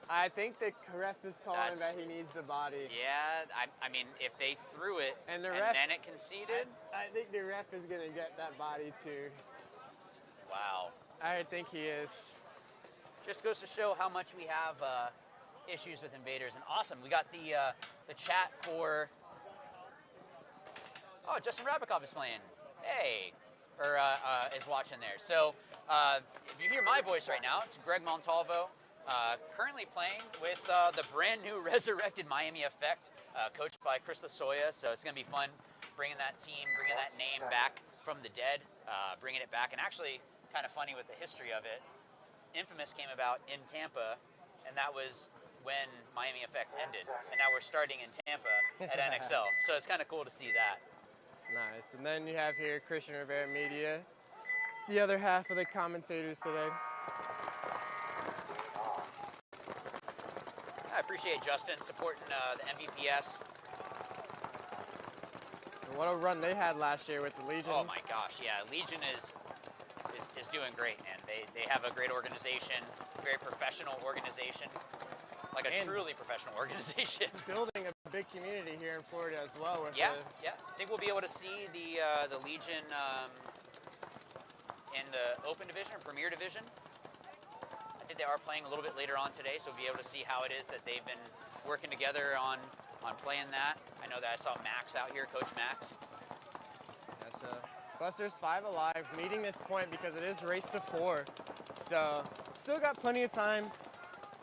I think the ref is calling That's- that he needs the body. Yeah, I mean, if they threw it And and, the ref- then it conceded, I think the ref is going to get that body too. wow. I think he is. Just goes to show how much we have issues with invaders. And awesome, we got the chat for. Oh, Justin Rabikov is playing. Hey, or is watching there. So if you hear my voice right now, it's Greg Montalvo, currently playing with the brand new resurrected Miami Effect, coached by Chris Lasoya. So it's gonna be fun bringing that team, bringing that name back from the dead, bringing it back. And actually, kind of funny with the history of it. Infamous came about in Tampa, and that was when Miami Effect ended. And now we're starting in Tampa at NXL. So it's kind of cool to see that. Nice. And then you have here Christian Rivera Media, the other half of the commentators today. I appreciate Justin supporting the MVPS. And what a run they had last year with the Legion. Oh my gosh, yeah, Legion is doing great, man. They have a great organization, very professional organization, like a And truly professional organization. building a big community here in Florida as well. With Yeah. I think we'll be able to see the Legion in the Open Division or Premier Division. I think they are playing a little bit later on today, so we'll be able to see how it is that they've been working together on playing that. I know that I saw Max out here, Coach Max. Yeah, so Buster's 5 alive, needing this point because it is race to 4. So still got plenty of time.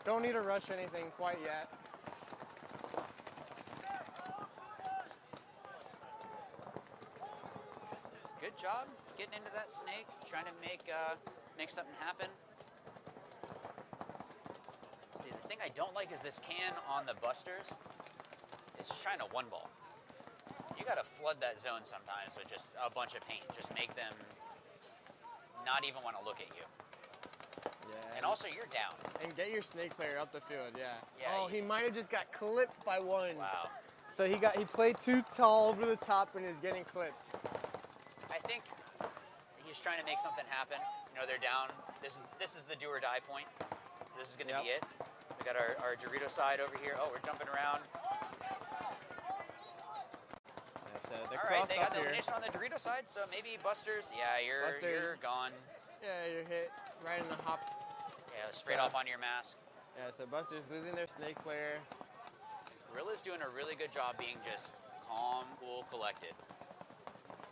Don't need to rush anything quite yet. Good job getting into that snake, trying to make something happen. See, the thing I don't like is this can on the busters. It's just trying to one ball. You gotta flood that zone sometimes with just a bunch of paint. Just make them not even want to look at you. Yeah. And also, you're down. And get your snake player up the field, yeah. Yeah, Oh, he might have just got clipped by one. Wow. So he played too tall over the top and is getting clipped. I think he's trying to make something happen. You know, they're down. This is the do or die point. This is gonna be it. We got our Dorito side over here. Oh, we're jumping around. All right, they got the elimination on the Dorito side, so maybe Busters. Yeah, you're gone. Yeah, you're hit right in the hop. Yeah, straight off onto your mask. Yeah, so Buster's losing their snake player. Gorilla's doing a really good job being just calm, cool, collected.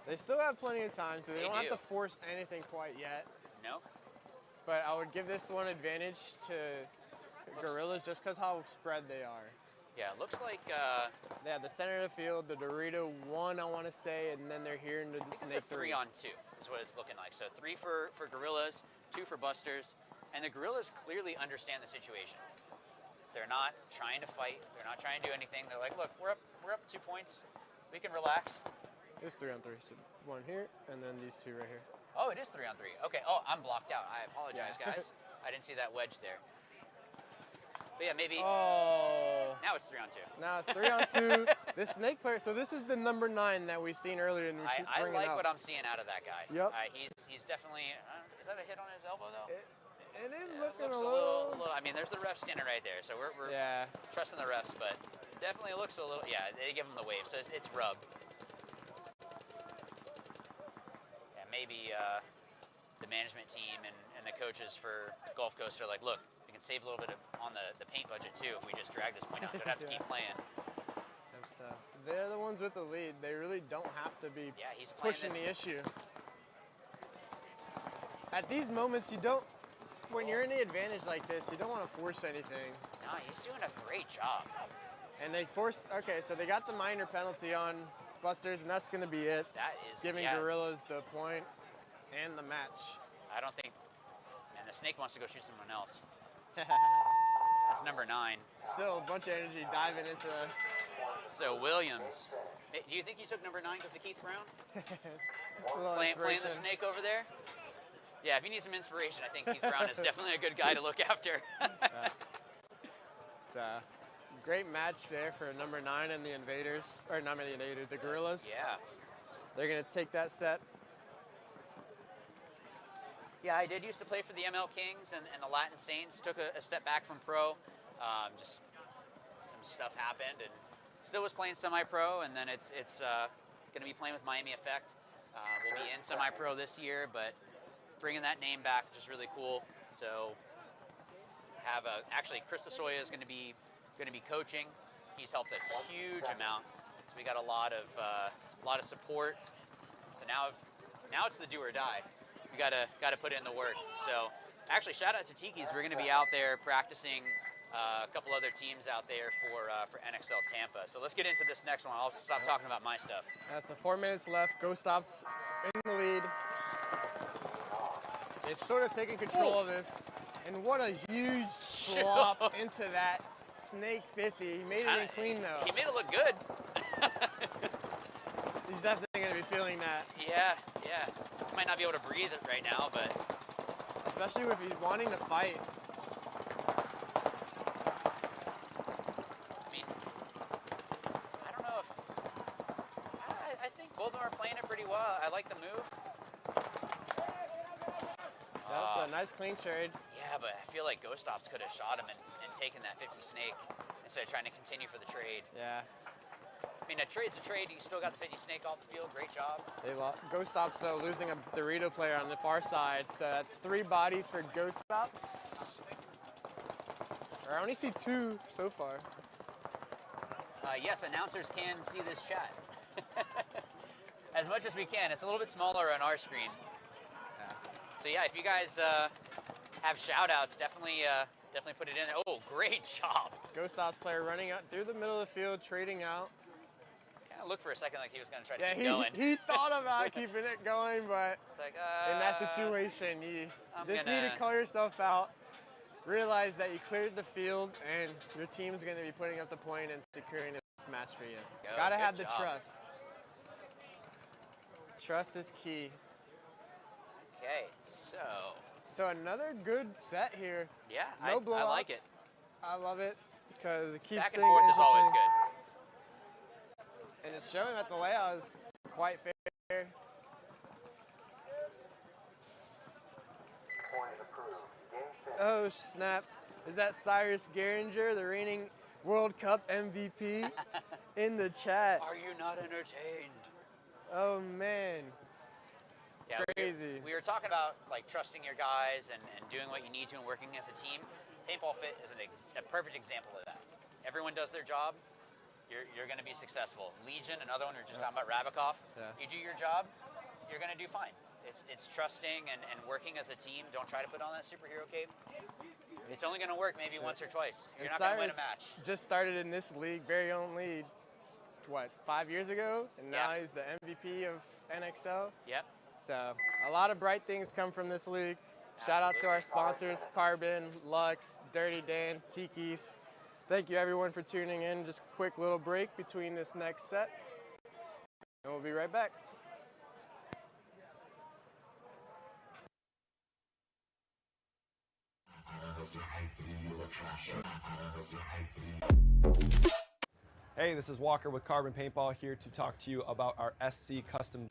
They still have plenty of time, so they don't do. have to force anything quite yet. No? But I would give this one advantage to Gorillas just because how spread they are. Yeah, it looks like they have the center of the field, the Dorito 1, I want to say, and then they're here in the it's snake a 3 on 2 is what it's looking like. So 3 for Gorillas, 2 for Busters, and the Gorillas clearly understand the situation. They're not trying to fight. They're not trying to do anything. They're like, look, we're up 2 points. We can relax. It's 3 on 3, so 1 here, and then these 2 right here. Oh, it is 3 on 3. Okay. Oh, I'm blocked out. I apologize, guys. I didn't see that wedge there. But yeah, maybe. Oh. Now it's 3 on 2. Now it's 3 on 2. This snake player. So this is the number 9 that we've seen earlier. And I like what I'm seeing out of that guy. Yep. He's definitely. Is that a hit on his elbow though? It is Yeah, looking looks a little. I mean, there's the ref standing right there, so we're trusting the refs, but definitely looks a little. Yeah, they give him the wave, so it's rub. Yeah, maybe the management team and the coaches for Gulf Coast are like, look, we can save a little bit on the paint budget too if we just drag this point out. Don't have to keep playing. They're the ones with the lead. They really don't have to be he's pushing the issue. At these moments, you don't. When you're in the advantage like this, you don't want to force anything. No, he's doing a great job. And they forced. Okay, so they got the minor penalty on Busters, and that's going to be it. That is giving Gorillas the point and the match. I don't think. And the snake wants to go shoot someone else. That's number 9. Still a bunch of energy diving into. So Williams, do you think you took number 9 because of Keith Brown? Playing the snake over there? Yeah, if you need some inspiration, I think Keith Brown is definitely a good guy to look after. It's a great match there for number 9 and the Invaders, or not the Invaders, the Gorillas. Yeah. They're gonna take that set. Yeah, I did used to play for the ML Kings and the Latin Saints. Took a step back from pro. Just some stuff happened, and still was playing semi-pro. And then it's going to be playing with Miami Effect. We'll be in semi-pro this year, but bringing that name back just really cool. So have actually Chris Lasoya is going to be coaching. He's helped a huge amount. So we got a lot of support. So now it's the do or die. We gotta put in the work. So actually, shout out to Tiki's. We're gonna be out there practicing a couple other teams out there for NXL Tampa. So let's get into this next one. I'll stop talking about my stuff. So 4 minutes left. Go Stops in the lead. They've sort of taken control of this. And what a huge flop into that Snake 50. He made it in clean though. He made it look good. He's definitely going to be feeling that. Yeah. He might not be able to breathe it right now, but... Especially if he's wanting to fight. I mean, I don't know if... I think both of them are playing it pretty well. I like the move. That was a nice clean trade. Yeah, but I feel like Ghost Ops could have shot him and taken that 50 snake instead of trying to continue for the trade. Yeah. I mean, a trade's a trade. You still got the 50 snake off the field. Great job. Ghost Ops, though, losing a Dorito player on the far side. So that's 3 bodies for Ghost Ops. Or I only see 2 so far. Yes, announcers can see this chat. As much as we can. It's a little bit smaller on our screen. So yeah, if you guys have shout-outs, definitely put it in there. Oh, great job. Ghost Ops player running out through the middle of the field, trading out. Kind of looked for a second like he was going to try to keep going. He thought about keeping it going, but it's like, in that situation, you just need to call yourself out. Realize that you cleared the field, and your team's going to be putting up the point and securing this match for you. Gotta have the trust. Trust is key. Okay, so another good set here. Yeah, no blowouts. I like it. I love it because it keeps back and things forth is interesting. always good. And it's showing that the layout is quite fair. Oh snap! Is that Cyrus Garinger, the reigning World Cup MVP, in the chat? Are you not entertained? Oh man. Yeah, crazy. We were talking about like trusting your guys and doing what you need to and working as a team. Paintball Fit is a perfect example of that. Everyone does their job. You're going to be successful. Legion, another one we were just talking about, Rabikoff. Yeah. You do your job, you're going to do fine. It's trusting and working as a team. Don't try to put on that superhero cape. It's only going to work maybe once or twice. You're not going to win a match. Just started in this league, very own league, what, 5 years ago? And now he's the MVP of NXL. Yep. So a lot of bright things come from this league. Shout out to our sponsors, Carbon, Lux, Dirty Dan, Tiki's. Thank you everyone for tuning in. Just a quick little break between this next set. And we'll be right back. Hey, this is Walker with Carbon Paintball here to talk to you about our SC Custom.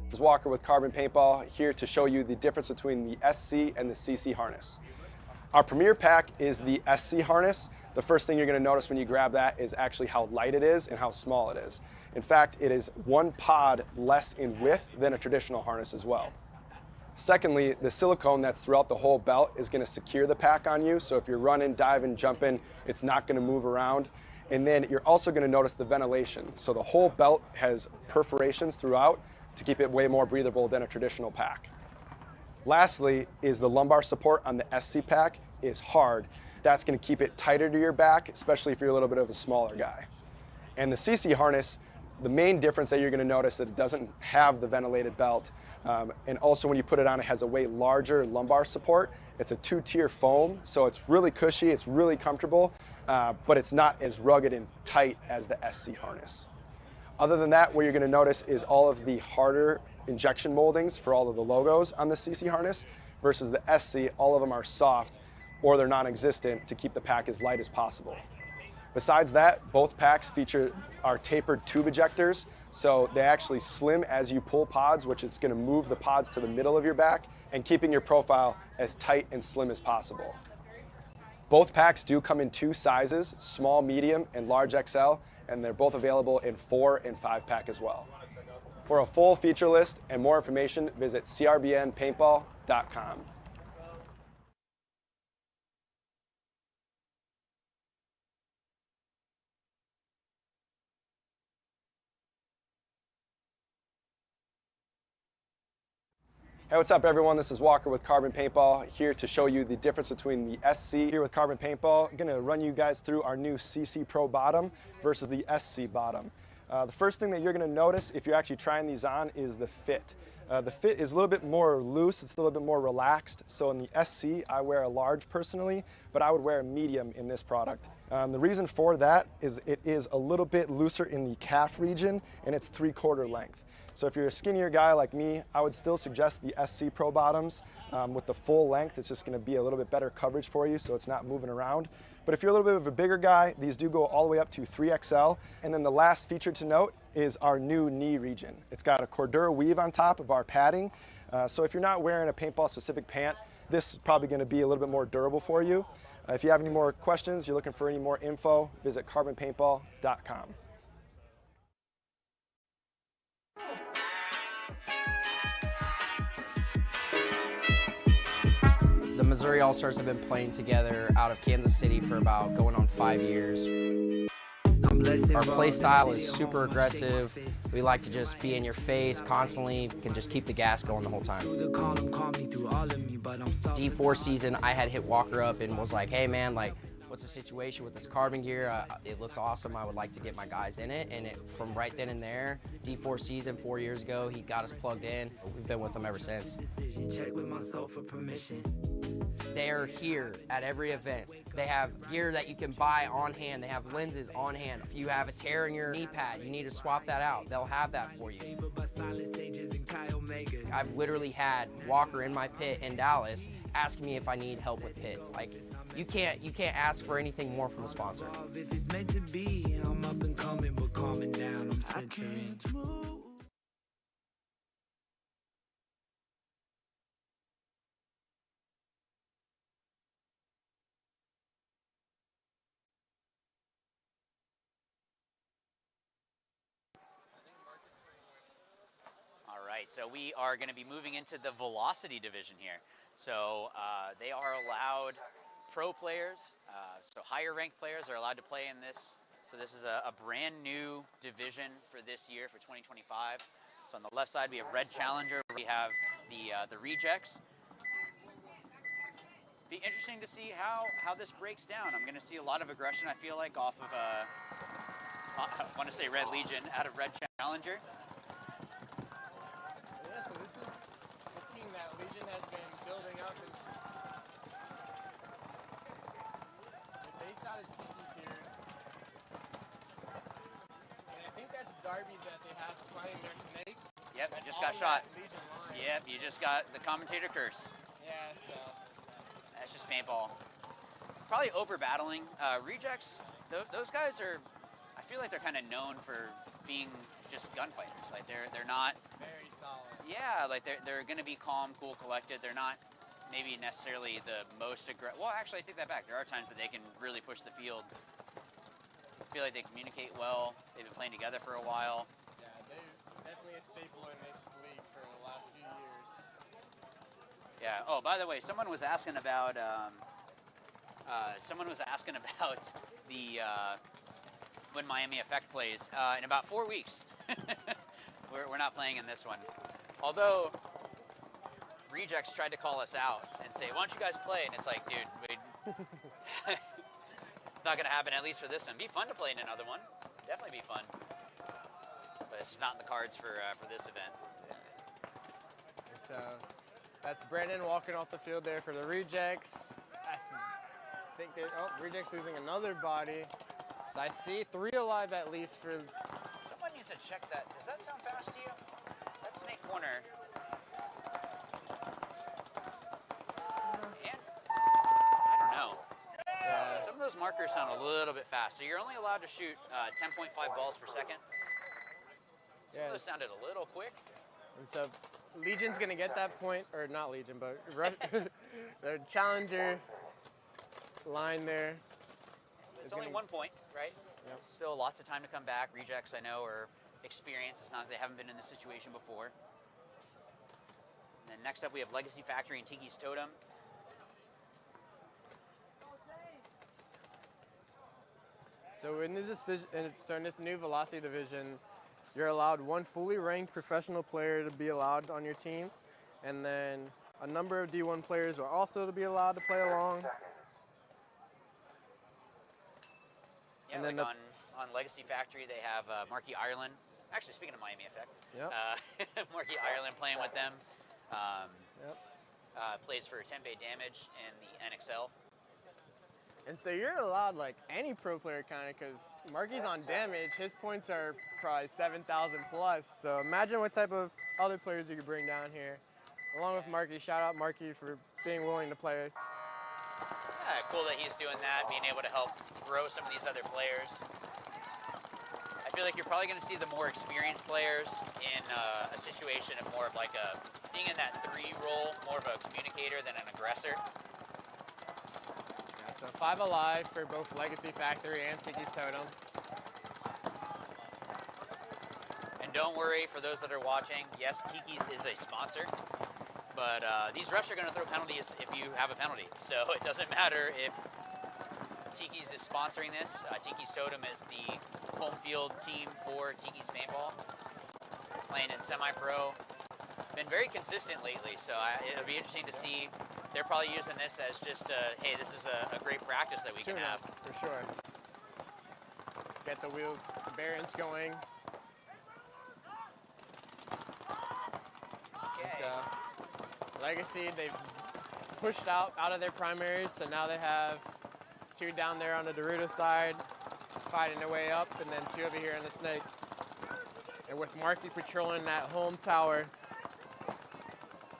This is Walker with Carbon Paintball here to show you the difference between the SC and the CC harness. Our premier pack is the SC harness. The first thing you're going to notice when you grab that is actually how light it is and how small it is. In fact, it is 1 pod less in width than a traditional harness as well. Secondly, the silicone that's throughout the whole belt is going to secure the pack on you. So if you're running, diving, jumping, it's not going to move around. And then you're also going to notice the ventilation. So the whole belt has perforations throughout to keep it way more breathable than a traditional pack. Lastly is the lumbar support on the SC pack is hard. That's going to keep it tighter to your back, especially if you're a little bit of a smaller guy. And the CC harness, the main difference that you're going to notice that it doesn't have the ventilated belt, and also when you put it on, it has a way larger lumbar support. It's a 2-tier foam, so it's really cushy, it's really comfortable, but it's not as rugged and tight as the SC harness. Other than that, what you're going to notice is all of the harder injection moldings for all of the logos on the CC harness versus the SC, all of them are soft or they're non-existent to keep the pack as light as possible. Besides that, both packs feature our tapered tube ejectors, so they actually slim as you pull pods, which is going to move the pods to the middle of your back and keeping your profile as tight and slim as possible. Both packs do come in 2 sizes, small, medium, and large XL, and they're both available in 4 and 5 pack as well. For a full feature list and more information, visit crbnpaintball.com. Hey, what's up everyone? This is Walker with Carbon Paintball, here to show you the difference between the SC here with Carbon Paintball. I'm gonna run you guys through our new CC Pro bottom versus the SC bottom. The first thing that you're gonna notice if you're actually trying these on is the fit. The fit is a little bit more loose, it's a little bit more relaxed. So in the SC, I wear a large personally, but I would wear a medium in this product. The reason for that is it is a little bit looser in the calf region and it's 3/4 length. So if you're a skinnier guy like me, I would still suggest the SC Pro bottoms with the full length. It's just gonna be a little bit better coverage for you so it's not moving around. But if you're a little bit of a bigger guy, these do go all the way up to 3XL. And then the last feature to note is our new knee region. It's got a Cordura weave on top of our padding. So if you're not wearing a paintball specific pant, this is probably gonna be a little bit more durable for you. If you have any more questions, you're looking for any more info, visit carbonpaintball.com. The Missouri All-Stars have been playing together out of Kansas City for about going on 5 years. Our play style is super aggressive. We like to just be in your face constantly, can just keep the gas going the whole time. D4 season, I had hit Walker up and was like, hey man, like, what's the situation with this carbon gear? It looks awesome. I would like to get my guys in it. And from right then and there, D4 season 4 years ago, he got us plugged in. We've been with him ever since. They're here at every event. They have gear that you can buy on hand. They have lenses on hand. If you have a tear in your knee pad, you need to swap that out. They'll have that for you. I've literally had Walker in my pit in Dallas asking me if I need help with pits. Like, you can't ask for anything more from a sponsor. If it's meant to be, I'm up and coming, but calming down, I'm centering. All right, so we are going to be moving into the velocity division here. So they are allowed pro players, so higher ranked players are allowed to play in this. So this is a brand new division for this year, for 2025. So on the left side we have Red Challenger, we have the Rejects. Be interesting to see how this breaks down. I'm going to see a lot of aggression, I feel like, off of, I want to say Red Legion, out of Red Challenger. Yeah, so this is the team that Legion has been building up. And they're based out of Tiki's here. And I think that's Darby that they have playing their Snake. Yep, you just got shot. Legion line. Yep, you just got the commentator curse. Yeah, so That's just paintball. Probably over battling. Rejects, those guys are, I feel like they're kind of known for being just gunfighters. Like they're not very solid. Yeah, like they're going to be calm, cool, collected. They're not maybe necessarily the most aggressive. Well, actually, I take that back. There are times that they can really push the field. I feel like they communicate well. They've been playing together for a while. Yeah, they're definitely a staple in this league for the last few years. Yeah. Oh, by the way, someone was asking about the when Miami Effect plays in about 4 weeks. We're not playing in this one. Although Rejects tried to call us out and say, "Why don't you guys play?" And it's like, dude, it's not going to happen. At least for this one. Be fun to play in another one. Definitely be fun. But it's not in the cards for this event. So that's Brandon walking off the field there for the Rejects. I think Rejects losing another body. So I see 3 alive at least for. Someone needs to check that. Does that sound fast to you? That snake corner. And I don't know. Some of those markers sound a little bit fast. So you're only allowed to shoot 10.5 balls per second. Some of those sounded a little quick. And so Legion's going to get that point, or not Legion, but the Challenger line there. It's only 1 point, right? Yep. Still lots of time to come back. Rejects, I know, are experienced. It's not that they haven't been in this situation before. And then next up, we have Legacy Factory and Tiki's Totem. So in this new Velocity division, you're allowed one fully ranked professional player to be allowed on your team, and then a number of D1 players are also to be allowed to play along. Yeah, and then like on Legacy Factory, they have Marky Ireland. Actually, speaking of Miami Effect, yep. Marky Ireland playing with them. Yep. Plays for Tempe Damage in the NXL. And so you're allowed like any pro player kind of, because Marky's on damage, his points are probably 7,000 plus. So imagine what type of other players you could bring down here. Along with Marky, shout out Marky for being willing to play. Yeah, cool that he's doing that, being able to help grow some of these other players. I feel like you're probably going to see the more experienced players in a situation of more of like being in that 3 role, more of a communicator than an aggressor. So 5 alive for both Legacy Factory and Tiki's Totem. And don't worry, for those that are watching, yes, Tiki's is a sponsor, but these refs are going to throw penalties if you have a penalty. So it doesn't matter if Tiki's is sponsoring this. Tiki's Totem is the home field team for Tiki's Paintball. Playing in semi-pro. Been very consistent lately, so it'll be interesting to see. They're probably using this as just, hey, this is a great practice that we can have. For sure. Get the wheels, bearings going. Okay. So, Legacy, they've pushed out of their primaries, so now they have 2 down there on the Dorito side, fighting their way up, and then 2 over here in the Snake. And with Marky patrolling that home tower,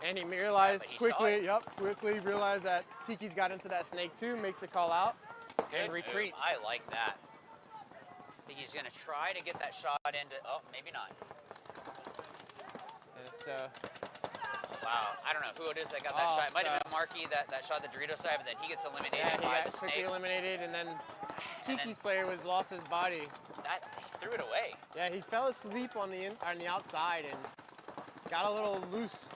and he realized quickly realized that Tiki's got into that Snake too, makes a call out, and retreats. I like that. I think he's going to try to get that shot into, oh, maybe not. And so, wow, I don't know who it is that got that shot. It might have been Marky that shot the Dorito side, but then he gets eliminated by the Snake. Quickly eliminated, and then Tiki's player lost his body. He threw it away. Yeah, he fell asleep on the outside and got a little loose.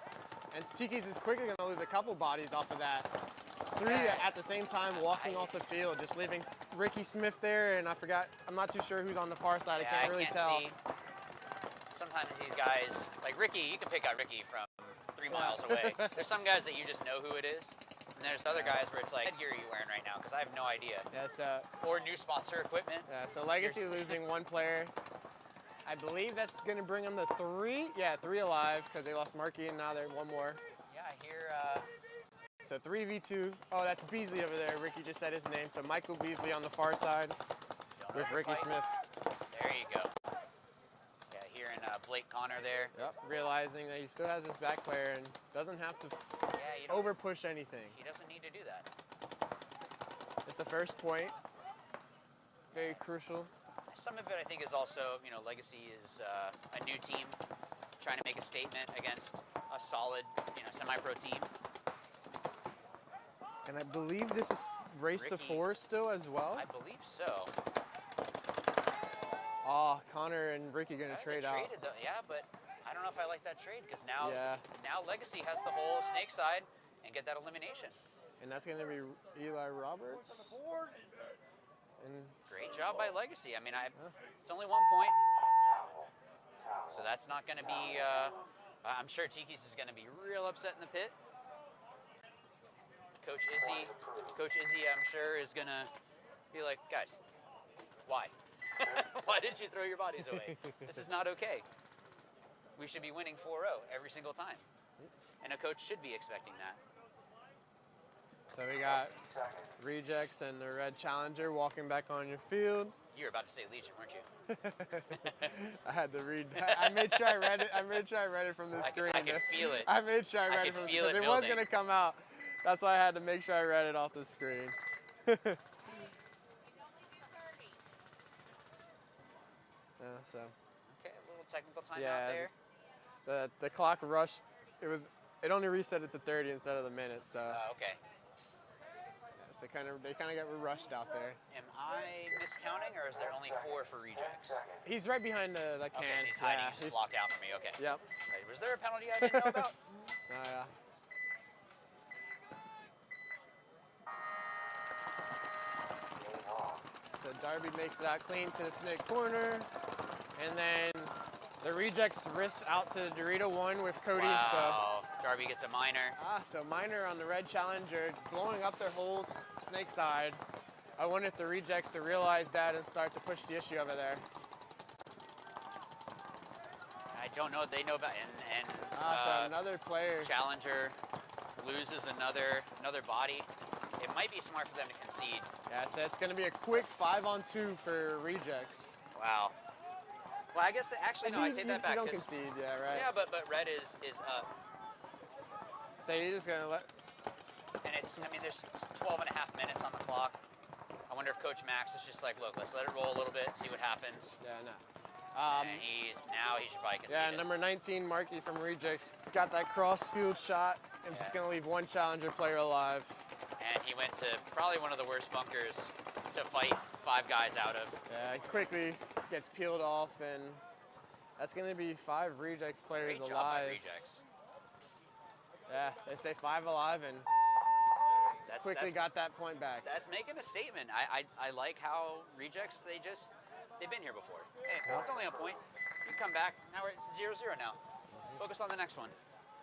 And Tiki's is quickly going to lose a couple bodies off of that. 3 at the same time walking off the field, just leaving Ricky Smith there, and I'm not too sure who's on the far side. Yeah, I can't really tell. See. Sometimes these guys, like Ricky, you can pick out Ricky from 3 miles away. There's some guys that you just know who it is. And there's other guys where it's like, what gear are you wearing right now? Because I have no idea. Yeah, or new sponsor equipment. Yeah, so Legacy losing 1 player. I believe that's going to bring them to 3. Yeah, 3 alive because they lost Marky and now they're 1 more. Yeah, I hear. So 3v2. Oh, that's Beasley over there. Ricky just said his name. So Michael Beasley on the far side with Ricky Smith. There you go. Yeah, hearing Blake Connor there. Yep, realizing that he still has his back player and doesn't have to over push anything. He doesn't need to do that. It's the first point. Very crucial. Some of it, I think, is also, Legacy is a new team trying to make a statement against a solid, semi-pro team. And I believe this is race to 4 still as well. I believe so. Oh, Connor and Ricky going to trade out. Traded, yeah, but I don't know if I like that trade because now Legacy has the whole Snake side and get that elimination. And that's going to be Eli Roberts. And great job by Legacy. I mean, it's only 1 point, so that's not going to be. I'm sure Tiki's is going to be real upset in the pit. Coach Izzy, I'm sure is going to be like, guys, why? Why did you throw your bodies away? This is not okay. We should be winning 4-0 every single time, and a coach should be expecting that. So we got Rejects and the Red Challenger walking back on your field. You were about to say Legion, weren't you? I had to read. I made sure I read it. I made sure I read it from the screen. I can feel it. I made sure I read it from the screen. It was going to come out. That's why I had to make sure I read it off the screen. So. Okay, a little technical timeout Yeah, there. the clock rushed. It only reset it to 30 instead of the minutes. So. Okay. Yeah, so they kind of got rushed out there. Am I miscounting, or is there only 4 for rejects? He's right behind the can. Okay, so he's hiding. Yeah, He's just blocked out for me. Okay. Yep. Right, was there a penalty I didn't know about? Oh, yeah. So Darby makes that clean to the snake corner, and then the rejects wrist out to Dorito 1 with Cody. Wow. Darby gets a minor. So minor on the red challenger, blowing up their whole snake side. I wonder if the rejects to realize that and start to push the issue over there. I don't know what they know about, So another player. Challenger loses another body. It might be smart for them to concede. Yeah, so it's going to be a quick 5-on-2 for rejects. Wow. Well, I guess actually no, I take that back. You don't concede, yeah, right? Yeah, but red is up. So you're just going to let. And there's 12 and a half minutes on the clock. I wonder if Coach Max is just like, look, let's let it roll a little bit, see what happens. Yeah, no. And he should probably concede. Yeah, number 19, Markey from Rejects, got that cross-field shot and just going to leave one challenger player alive. And he went to probably one of the worst bunkers to fight 5 guys out of. Yeah, he quickly gets peeled off, and that's going to be 5 Rejects players Great alive. job by Rejects. Yeah, they say 5 alive, and quickly got that point back. That's making a statement. I like how Rejects, they've been here before. Hey, it's only a point. You can come back. Now it's 0-0 now. Focus on the next one.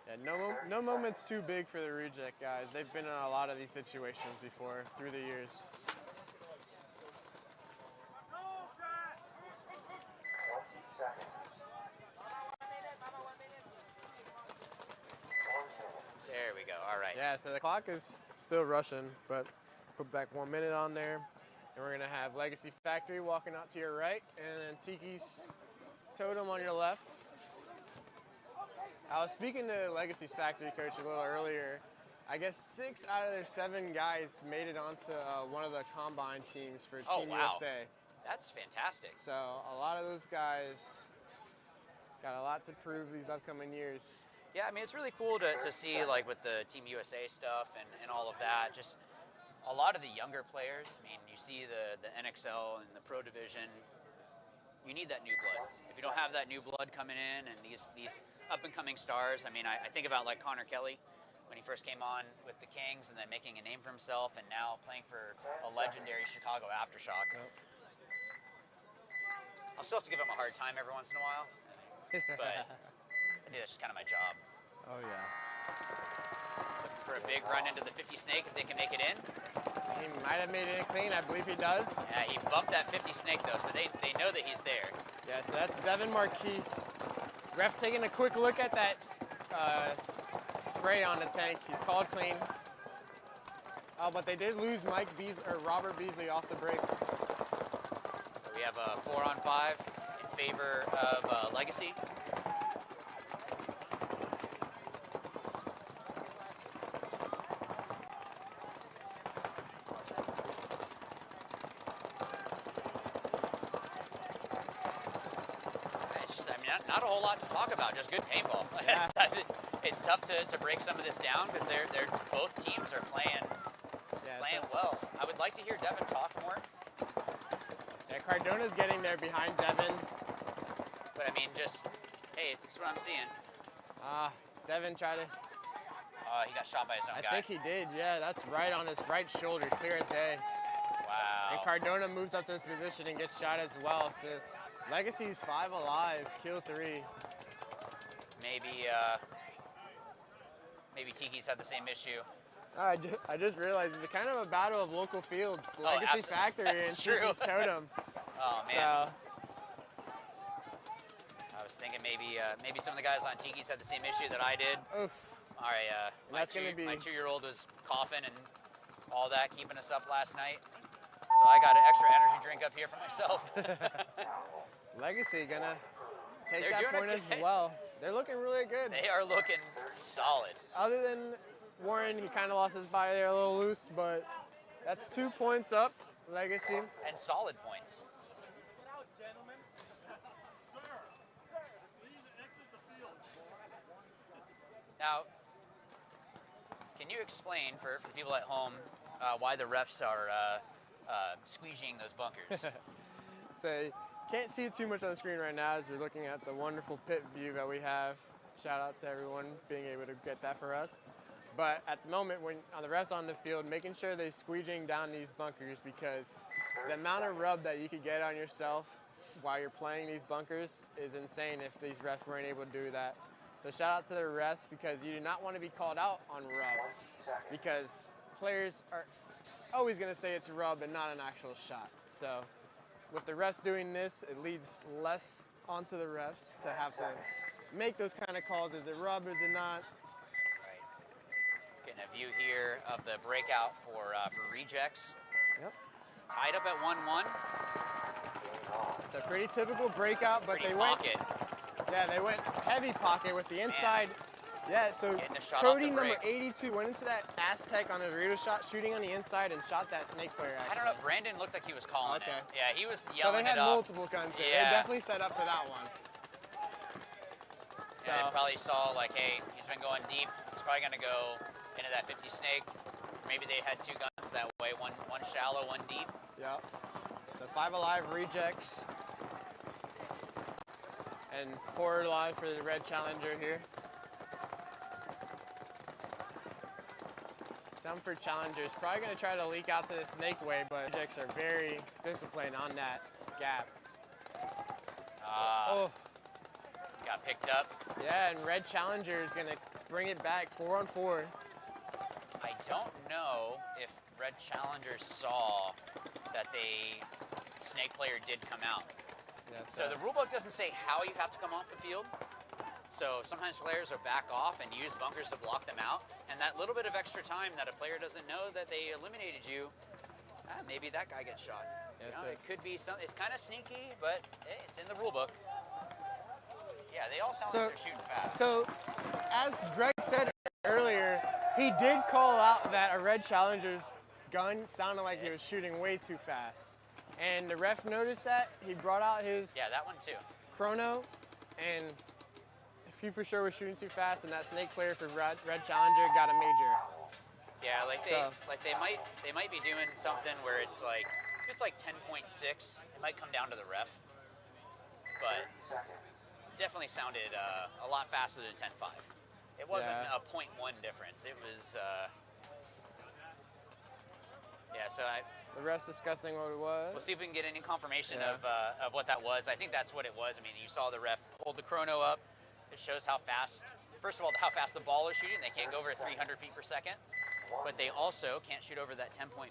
Yeah, no moment's too big for the Reject guys. They've been in a lot of these situations before through the years. There we go. All right. Yeah, so the clock is still rushing, but put back 1 minute on there. And we're gonna have Legacy Factory walking out to your right, and then Tiki's Totem on your left. I was speaking to Legacy's Factory coach a little earlier. I guess 6 out of their 7 guys made it onto one of the combine teams for Team USA. That's fantastic. So a lot of those guys got a lot to prove these upcoming years. Yeah, I mean, it's really cool to see, like, with the Team USA stuff and all of that, just a lot of the younger players. I mean, you see the NXL and the Pro Division, you need that new blood. If you don't have that new blood coming in and these up-and-coming stars, I mean, I think about, like, Connor Kelly when he first came on with the Kings and then making a name for himself and now playing for a legendary Chicago Aftershock. Yep. I'll still have to give him a hard time every once in a while, but I think that's just kind of my job. Oh, yeah. Looking for a big run into the 50 snake if they can make it in. He might have made it clean. I believe he does. Yeah, he bumped that 50 snake, though, so they know that he's there. Yeah, so that's Devin Marquise. Ref taking a quick look at that spray on the tank. He's called clean. But they did lose Robert Beasley off the break. So we have a 4-on-5 in favor of Legacy. Not a whole lot to talk about, just good paintball. Yeah. It's tough to break some of this down because they're both teams are playing well. I would like to hear Devin talk more. Yeah, Cardona's getting there behind Devin. But I mean, just, hey, this is what I'm seeing. Devin tried to... He got shot by his own guy. I think he did, yeah. That's right on his right shoulder, clear as day. Wow. And Cardona moves up to this position and gets shot as well. So Legacy's 5 alive, kill 3. Maybe Tiki's had the same issue. I just realized it's kind of a battle of local fields. Legacy Factory and Tiki's Totem. Oh, man. So, I was thinking maybe some of the guys on Tiki's had the same issue that I did. Oof. All right, my 2-year-old was coughing and all that, keeping us up last night. So I got an extra energy drink up here for myself. Legacy gonna take They're that point as well. They're looking really good. They are looking solid. Other than Warren, he kind of lost his body there a little loose, but that's 2 points up, Legacy. And solid points. Now, can you explain for the people at home why the refs are squeegeeing those bunkers? So you can't see it too much on the screen right now as we're looking at the wonderful pit view that we have. Shout out to everyone being able to get that for us. But at the moment, when on the refs on the field, making sure they're squeegeeing down these bunkers, because the amount of rub that you could get on yourself while you're playing these bunkers is insane if these refs weren't able to do that. So shout out to the refs, because you do not want to be called out on rub, because players are always going to say it's rub and not an actual shot. So with the refs doing this, it leads less onto the refs to have to make those kind of calls. Is it rub, is it not? Right. Getting a view here of the breakout for rejects. Yep. Tied up at 1-1. It's a pretty typical breakout, but Pretty they went. pocket. Yeah, they went heavy pocket with the inside. Yeah, so Getting a shot Cody, off the number break. 82, went into that Aztec on the Dorito shot, shooting on the inside, and shot that snake player. Actually. I don't know. Brandon looked like he was calling Okay. it. Yeah, he was So yelling they had it up. multiple guns there. Yeah. They definitely set up for that one. So they probably saw like, hey, he's been going deep. He's probably gonna go into that 50 snake. Maybe they had two guns that way, one shallow, one deep. Yep. So 5 alive rejects. And 4 alive for the red challenger here. Some for challengers. Probably going to try to leak out to the snake way, but rejects are very disciplined on that gap. Oh. Got picked up. Yeah, and red challenger is going to bring it back 4-on-4. I don't know if red challengers saw that the snake player did come out. So the rulebook doesn't say how you have to come off the field. So sometimes players will back off and use bunkers to block them out. And that little bit of extra time that a player doesn't know that they eliminated you, maybe that guy gets shot. Yes, You know, it could be some. It's kind of sneaky, but hey, it's in the rulebook. Yeah, they all sound like they're shooting fast. So, as Greg said earlier, he did call out that a red challenger's gun sounded like he was shooting way too fast. And the ref noticed that. He brought out his that one too. chrono, and if he for sure was shooting too fast, and that snake player for red challenger got a major. Yeah, they might be doing something where it's like, if it's like 10.6, it might come down to the ref. But definitely sounded a lot faster than 10.5. It wasn't a 0.1 difference. It was the ref's discussing what it was. We'll see if we can get any confirmation of what that was. I think that's what it was. I mean, you saw the ref hold the chrono up. It shows how fast, first of all, how fast the ball is shooting. They can't go over 300 feet per second, but they also can't shoot over that 10.5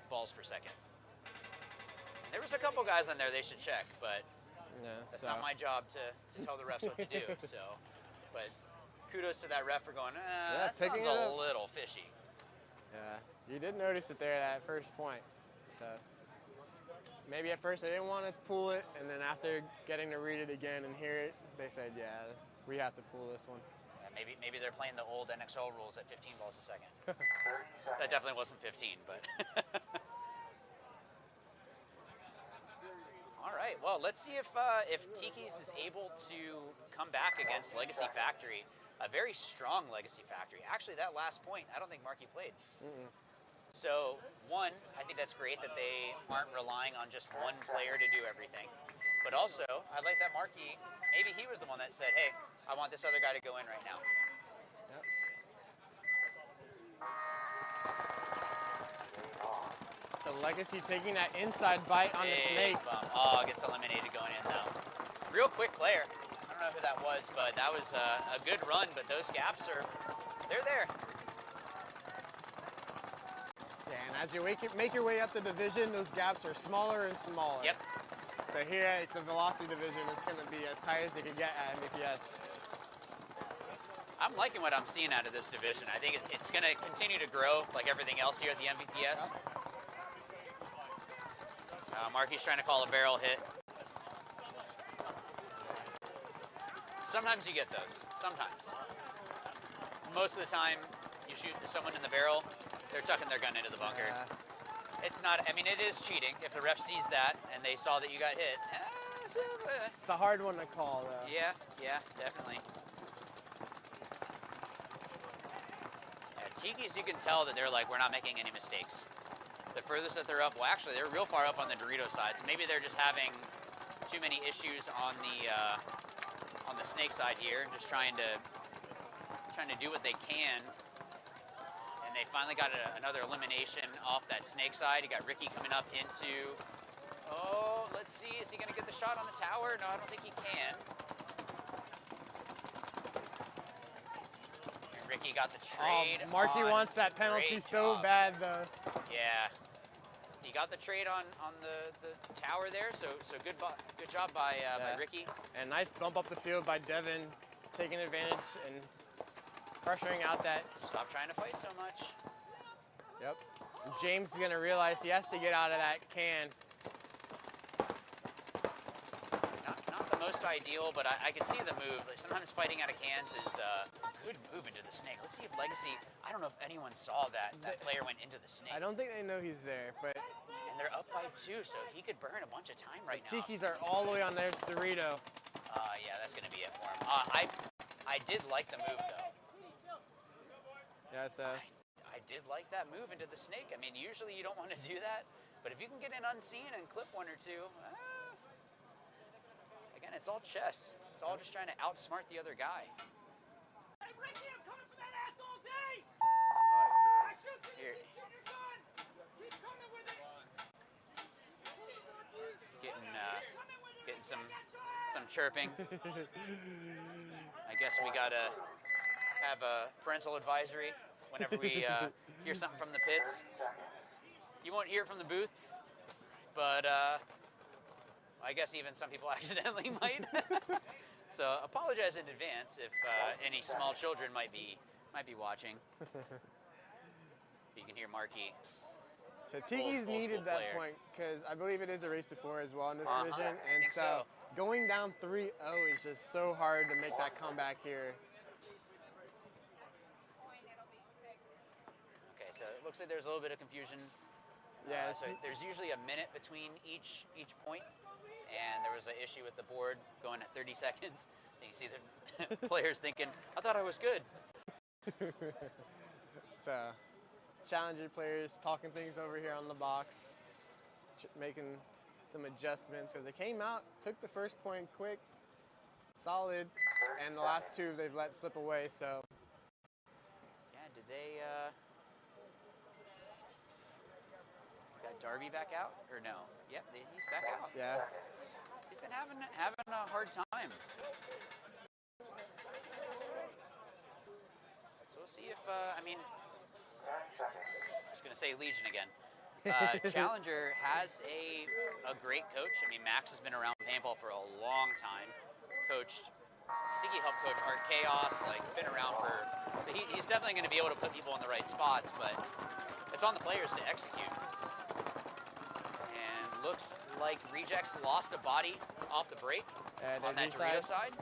balls per second. There was a couple guys on there they should check, but that's not my job to tell the refs what to do. So, but kudos to that ref for going, that sounds a little fishy. Yeah, you did notice it there at that first point. So maybe at first they didn't want to pull it, and then after getting to read it again and hear it, they said, yeah, we have to pull this one. Maybe they're playing the old NXL rules at 15 balls a second. That definitely wasn't 15, but. All right, well, let's see if Tiki's is able to come back against Legacy Factory. A very strong Legacy Factory. Actually, that last point, I don't think Marky played. So, one, I think that's great that they aren't relying on just one player to do everything. But also, I like that Marky, maybe he was the one that said, hey, I want this other guy to go in right now. So Legacy taking that inside bite on the snake. Oh, gets eliminated going in though. Real quick player. I don't know who that was, but that was a good run, but those gaps they're there. Yeah, and as you make your way up the division, those gaps are smaller and smaller. Yep. So here at the Velocity division, it's going to be as tight as it can get at MVPS. I'm liking what I'm seeing out of this division. I think it's going to continue to grow like everything else here at the MVPS. Marky's trying to call a barrel hit. Sometimes you get those. Sometimes. Most of the time, you shoot someone in the barrel, they're tucking their gun into the bunker. It's not, I mean, it is cheating. If the ref sees that and they saw that you got hit, it's a hard one to call, though. Yeah, definitely. Tikis, you can tell that they're like, we're not making any mistakes. The furthest that they're up, well, actually, they're real far up on the Dorito side, so maybe they're just having too many issues on the snake side here, just trying to do what they can. And they finally got another elimination off that snake side. You got Ricky coming up into, oh, let's see, is he gonna get the shot on the tower? No, I don't think he can. Ricky got the trade. Marky wants that penalty so bad, though. Yeah, he got the trade on the tower there. So good job by Ricky. And nice bump up the field by Devin, taking advantage and pressuring out that. Stop trying to fight so much. Yep. And James is gonna realize he has to get out of that can. Not the most ideal, but I can see the move. Like, sometimes fighting out of cans is a good move into the snake. Let's see if Legacy, I don't know if anyone saw that player went into the snake. I don't think they know he's there, but. And they're up by 2, so he could burn a bunch of time right now. Tikis are all the way on their Dorito. Yeah, that's gonna be it for him. I did like the move though. Yeah, so. I did like that move into the snake. I mean, usually you don't want to do that, but if you can get in unseen and clip 1 or 2, again, it's all chess. It's all just trying to outsmart the other guy. Hey, Ricky, I'm coming for that ass all day! Here. Getting some chirping. I guess we gotta have a parental advisory whenever we hear something from the pits. You won't hear it from the booth, but I guess even some people accidentally might. So apologize in advance if any small children might be watching. You can hear Marky. So Tikis needed that point because I believe it is a race to 4 as well in this division, and so going down 3-0 is just so hard to make that comeback here. Okay, so it looks like there's a little bit of confusion. Yeah. So there's usually a minute between each point, and there was an issue with the board going at 30 seconds. And you see the players thinking, I thought I was good. So, Challenger players talking things over here on the box, making some adjustments because they came out, took the first point quick, solid, and the last 2 they've let slip away. So, yeah, did they got Darby back out or no? Yep, he's back out. Yeah, he's been having a hard time. So we'll see if I mean. I was going to say Legion again. Challenger has a great coach. I mean, Max has been around paintball for a long time. Coached, I think he helped coach Art Chaos, like been around for, so he's definitely going to be able to put people in the right spots, but it's on the players to execute. And looks like Rejects lost a body off the break on that Dorito side.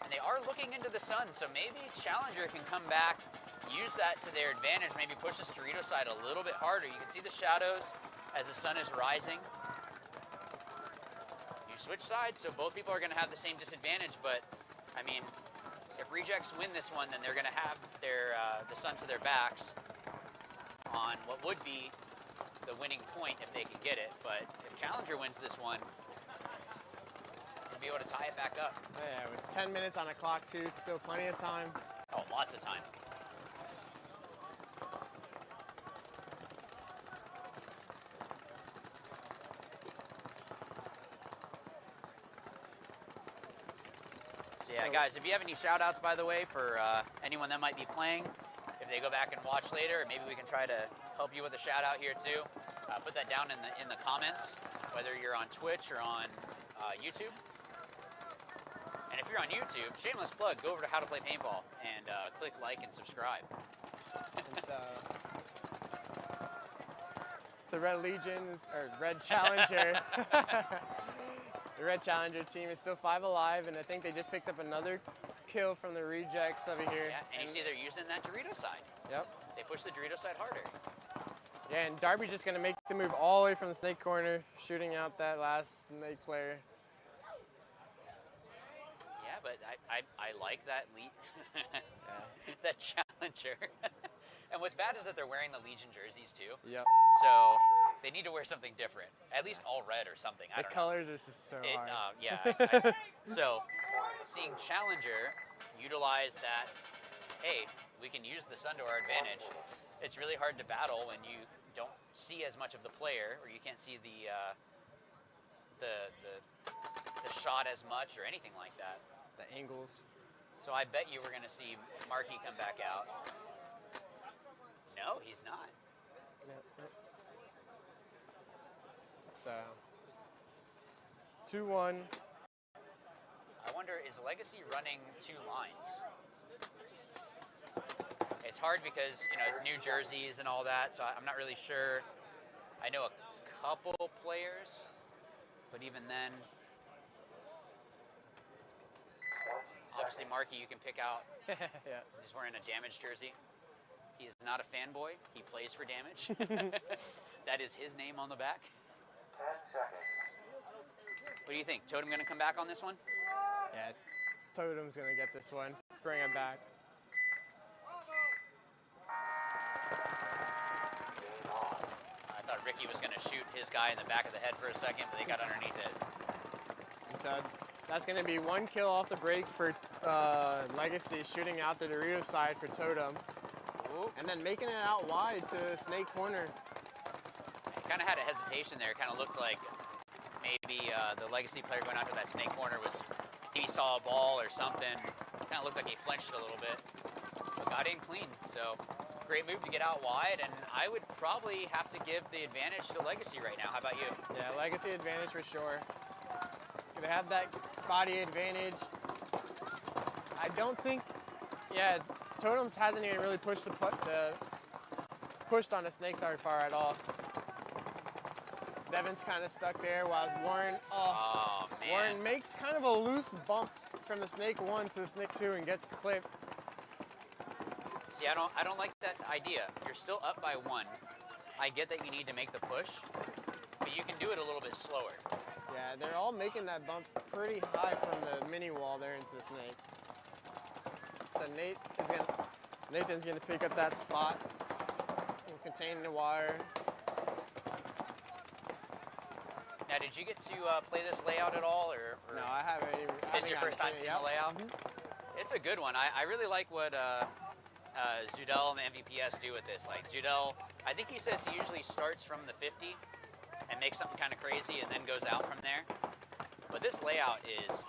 And they are looking into the sun, so maybe Challenger can come back, use that to their advantage, maybe push this Dorito side a little bit harder. You can see the shadows as the sun is rising. You switch sides, so both people are going to have the same disadvantage, but, I mean, if Rejects win this one, then they're going to have their the sun to their backs on what would be the winning point if they could get it, but if Challenger wins this one, they'll be able to tie it back up. Yeah, it was 10 minutes on the clock, too, still plenty of time. Oh, lots of time. Yeah, guys, if you have any shout-outs, by the way, for anyone that might be playing, if they go back and watch later, maybe we can try to help you with a shout-out here, too. Put that down in the comments, whether you're on Twitch or on YouTube. And if you're on YouTube, shameless plug, go over to How to Play Paintball and click like and subscribe. So Red Legion, or Red Challenger. The Red Challenger team is still 5 alive, and I think they just picked up another kill from the Rejects over here. Yeah, and you see they're using that Dorito side. Yep. They push the Dorito side harder. Yeah, and Darby's just gonna make the move all the way from the snake corner, shooting out that last snake player. Yeah, but I like that lead, that Challenger. And what's bad is that they're wearing the Legion jerseys too. Yep. So they need to wear something different. At least all red or something. I The don't know. colors are just so hard. Yeah. So seeing Challenger utilize that, hey, we can use the sun to our advantage. It's really hard to battle when you don't see as much of the player, or you can't see the shot as much or anything like that. The angles. So I bet you we're going to see Markey come back out. No, he's not. So 2-1. I wonder, is Legacy running 2 lines? It's hard because, you know, it's new jerseys and all that, so I'm not really sure. I know a couple players, but even then, obviously Markey you can pick out Yeah. because he's wearing a Damage jersey. He is not a fanboy. He plays for Damage. That is his name on the back. 10 seconds. What do you think? Totem going to come back on this one? Yeah. Totem's gonna get this one. Bring it back. I thought Ricky was going to shoot his guy in the back of the head for a second, but they got underneath it. So that's going to be 1 kill off the break for Legacy, shooting out the Dorito side for Totem. Ooh. And then making it out wide to Snake Corner. He kind of had a hesitation there. Kind of looked like maybe the Legacy player going after that Snake Corner was, he saw a ball or something. Kind of looked like he flinched a little bit, but got in clean. So great move to get out wide, and I would probably have to give the advantage to Legacy right now. How about you? Yeah, Legacy advantage for sure. Gonna have that body advantage. I don't think, yeah, Totems hasn't even really pushed pushed on the Snake side far at all. Devin's kind of stuck there while Warren, Oh, man. Warren makes kind of a loose bump from the Snake 1 to the Snake 2 and gets clipped. See, I don't like that idea. You're still up by 1. I get that you need to make the push, but you can do it a little bit slower. Yeah, they're all making that bump pretty high from the mini wall there into the Snake. So Nathan's gonna pick up that spot and contain the wire. Now, did you get to play this layout at all, or No, I haven't even. This is your first time seeing the layout? It's a good one. I really like what Zudel and the MVPS do with this. Like Zudel, I think he says he usually starts from the 50 and makes something kind of crazy and then goes out from there. But this layout is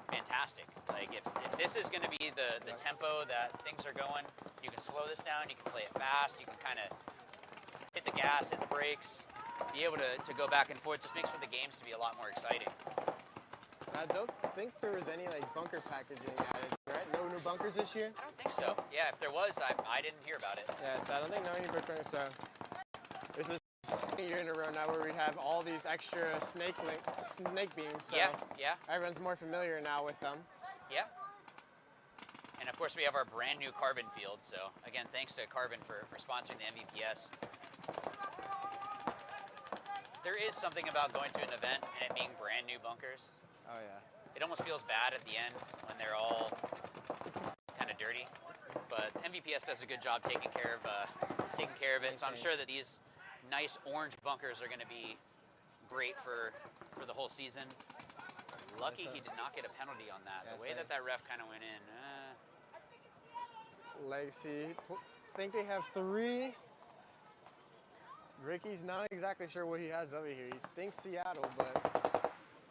fantastic. Like if this is going to be the tempo that things are going, you can slow this down, you can play it fast, you can kind of hit the gas, hit the brakes, be able to go back and forth. Just makes for the games to be a lot more exciting. I don't think there was any like bunker packaging added, right? No new bunkers this year? I don't think so. Yeah, if there was, I didn't hear about it. Yeah, so I don't think no new bunkers, so this is the second year in a row now where we have all these extra snake beams, so Yeah. everyone's more familiar now with them. Yeah. And of course we have our brand new Carbon field, so again, thanks to Carbon for sponsoring the MVPS. There is something about going to an event and it being brand new bunkers. Oh yeah. It almost feels bad at the end when they're all kind of dirty, but MVPS does a good job taking care of it. So I'm sure that these nice orange bunkers are going to be great for the whole season. Lucky he did not get a penalty on that. The way that ref kind of went in. Legacy, think they have 3. Ricky's not exactly sure what he has over here. He thinks Seattle, but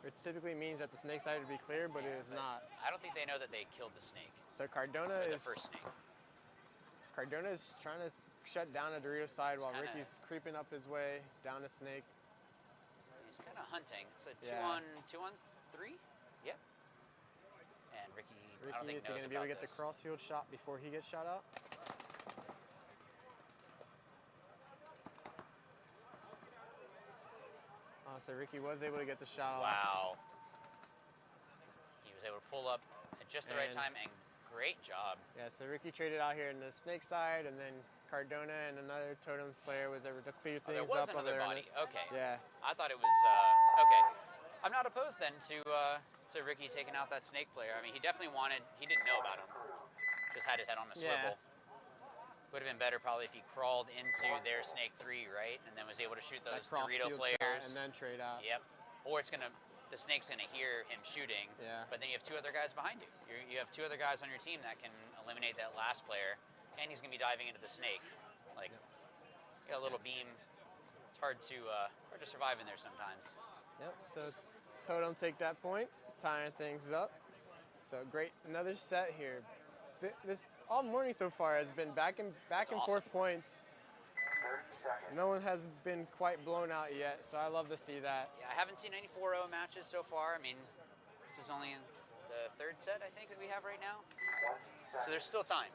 it typically means that the snake side would be clear, but it is not. I don't think they know that they killed the snake. So Cardona Or is the first snake. Cardona is trying to shut down the Dorito side while kinda- Ricky's creeping up his way down the snake. He's kind of hunting. It's a Yeah. two on 3. Yep. And Ricky I don't Ricky, think is he knows going to be able to about get the this. crossfield shot before he gets shot out? So Ricky was able to get the shot off. Wow. He was able to pull up at just the right And- time, and great job. Yeah, so Ricky traded out here in the snake side, and then Cardona and another Totems player was able to clear Oh, there things was up over another there. body. Okay. Yeah. I thought it was okay. I'm not opposed then to Ricky taking out that snake player. I mean, he definitely wanted. He didn't know about him. Just had his head on a Yeah. swivel. Would have been better probably if he crawled into their snake 3, right? And then was able to shoot those cross Dorito field players. shot and then trade out. Yep. Or it's gonna, the snake's gonna hear him shooting. Yeah. But then you have 2 other guys behind you. You have 2 other guys on your team that can eliminate that last player, and he's gonna be diving into the snake. Like, you got a little beam. It's hard to survive in there sometimes. Yep. So Totem take that point, tying things up. So great, another set here. This all morning so far has been back and forth points. No one has been quite blown out yet, so I love to see that. Yeah, I haven't seen any 4-0 matches so far. I mean, this is only the 3rd set, I think, that we have right now. So there's still time.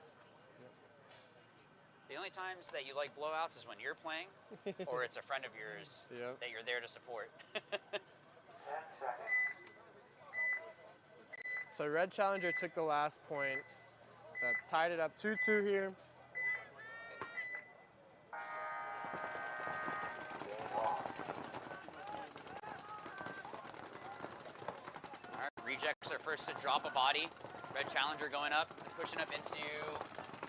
The only times that you like blowouts is when you're playing, or it's a friend of yours that you're there to support. 10 seconds. So Red Challenger took the last point. So tied it up 2-2 here. All right, Rejects are first to drop a body. Red Challenger going up, pushing up into,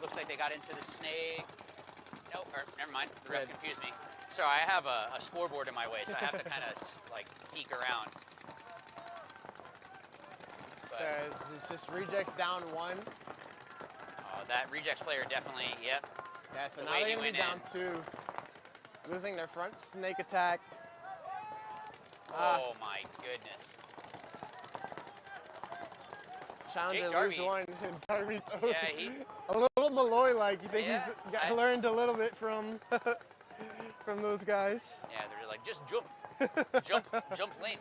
looks like they got into the snake. Nope, or, never mind, the ref confused me. Sorry, I have a scoreboard in my way, so I have to kind of like peek around. So it's just Rejects down 1. That Rejects player definitely, yep. Yeah, so now they're going to be down 2. Losing their front snake attack. Oh my goodness. Challenger lose 1. Darby, yeah, a little Malloy-like. You think he's learned a little bit from from those guys? Yeah, they're like, just jump. jump lane.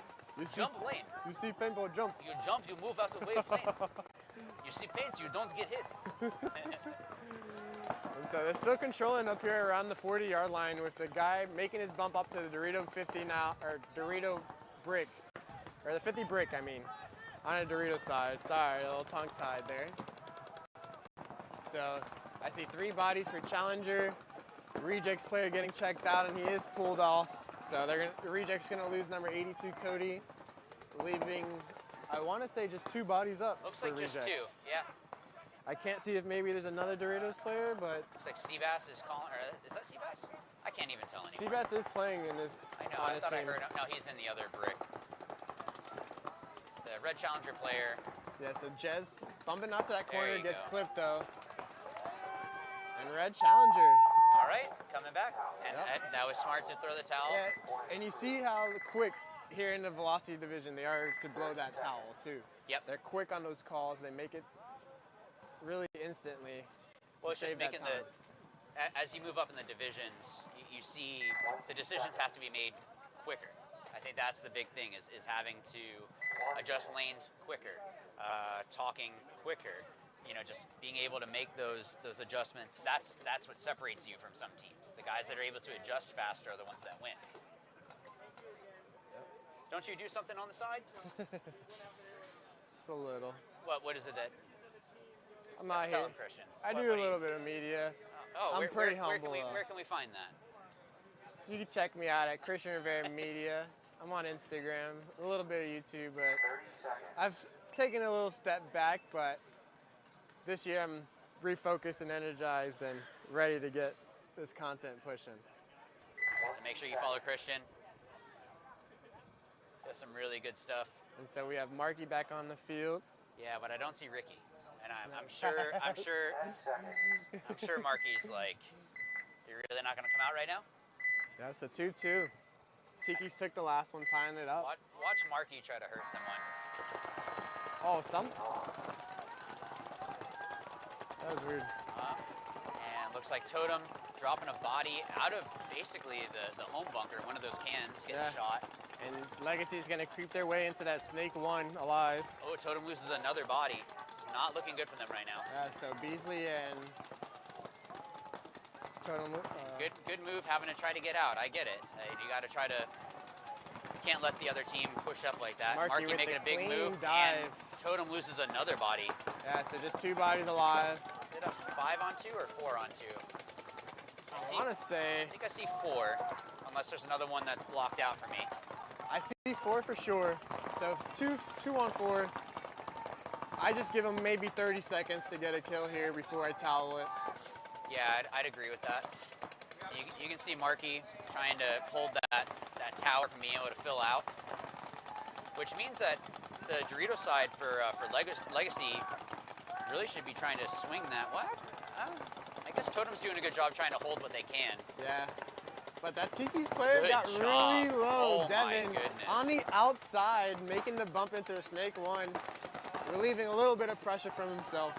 Jump lane. You see Paintball jump. You jump, you move out the wave lane. You see paints, you don't get hit. And so they're still controlling up here around the 40-yard line with the guy making his bump up to the Dorito 50 now, or Dorito brick, or the 50 brick, I mean, on a Dorito side. Sorry, a little tongue-tied there. So I see 3 bodies for Challenger. The Rejects player getting checked out, and he is pulled off. So the Rejects gonna lose number 82, Cody, leaving, I want to say, just 2 bodies up. Looks for like Rejects. just 2, yeah. I can't see if maybe there's another Doritos player, but looks like Seabass is calling, or is that Seabass? I can't even tell anymore. Seabass is playing in his. I know, I thought I heard him. No, he's in the other brick. The Red Challenger player. Yeah, so Jez bumping out to that corner, gets go. clipped though. And Red Challenger. All right, coming back. And that was smart to throw the towel. Yeah, and you see how quick here in the Velocity division they are to blow that towel too. Yep. They're quick on those calls. They make it really instantly. Well, it's just making as you move up in the divisions, you see the decisions have to be made quicker. I think that's the big thing is having to adjust lanes quicker, talking quicker. You know, just being able to make those adjustments. That's what separates you from some teams. The guys that are able to adjust faster are the ones that win. Don't you do something on the side? Just a little. What is it that? I'm not Tell here. him, Christian. I do a little bit of media. Oh, I'm pretty where humble. Where can we find that? You can check me out at Christian Rivera Media. I'm on Instagram, a little bit of YouTube, but I've taken a little step back, but this year I'm refocused and energized and ready to get this content pushing. So make sure you follow Christian. Does some really good stuff. And so we have Marky back on the field. Yeah, but I don't see Ricky. And I'm sure Marky's like, you're really not gonna come out right now? Yeah, it's a 2-2. Tiki's took the last one, tying it up. Watch Marky try to hurt someone. Oh, that was weird. And looks like Totem dropping a body out of basically the home bunker, one of those cans, getting shot. And Legacy's gonna creep their way into that Snake 1 alive. Oh, Totem loses another body. It's not looking good for them right now. Yeah, so Beasley and Totem. Good move having to try to get out. I get it. You got to try to. You can't let the other team push up like that. Marky making a big move. Dive. And Totem loses another body. Yeah, so just 2 bodies alive. Is it a 5-on-2 or 4-on-2? I want to say. I think I see 4, unless there's another one that's blocked out for me. I see 4 for sure. So 2-on-4. I just give them maybe 30 seconds to get a kill here before I towel it. Yeah, I'd agree with that. You can see Markey trying to hold that tower from being able to fill out, which means that the Dorito side for Legacy really should be trying to swing that. What? I guess Totem's doing a good job trying to hold what they can. Yeah. But that Tiki's player Good got job. really low. Oh my Devin goodness. on the outside, making the bump into a snake one, relieving a little bit of pressure from himself.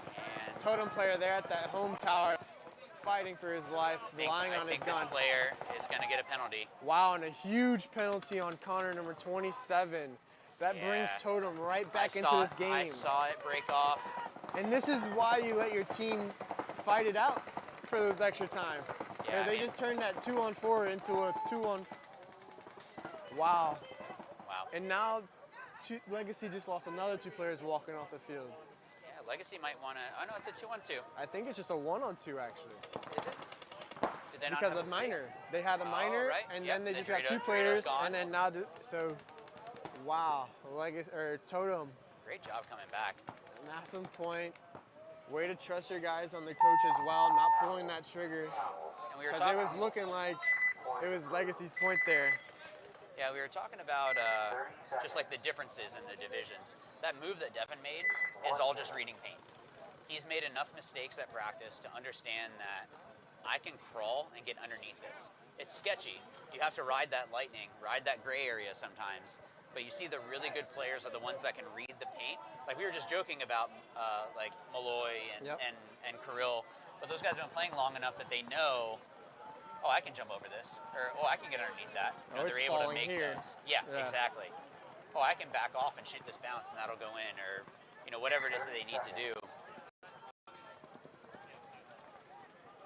And Totem player there at that home tower, fighting for his life, relying on I his think gun. this player is going to get a penalty. Wow, and a huge penalty on Connor number 27. That brings Yeah. Totem right back I into saw this it- game. I saw it break off. And this is why you let your team fight it out for those extra time. Yeah, They just turned that 2-on-4 into a 2-on. Wow. Wow. And now Legacy just lost another 2 players walking off the field. Yeah, Legacy might want to. Oh no, it's a 2-on-2. I think it's just a 1-on-2 actually. Is it? Did they not Because have of a minor. They had a minor, right. and Yep, then they then just got 2 Dorito's players, gone. and then now, so, wow. Legacy, or Totem, Great job coming back. that's on point. Way to trust your guys on the coach as well, not pulling that trigger. And we were Because talking. it was looking like it was Legacy's point there. Yeah, we were talking about just like the differences in the divisions. That move that Devin made is all just reading paint. He's made enough mistakes at practice to understand that I can crawl and get underneath this. It's sketchy. You have to ride that lightning, ride that gray area sometimes. But you see the really good players are the ones that can read the paint. Like we were just joking about like Malloy and Kirill, but those guys have been playing long enough that they know, oh, I can jump over this, or oh, I can get underneath that. You know, Oh, they're it's able to falling make here. those. Yeah, exactly. Oh, I can back off and shoot this bounce, and that'll go in, or you know, whatever it is that they need to do.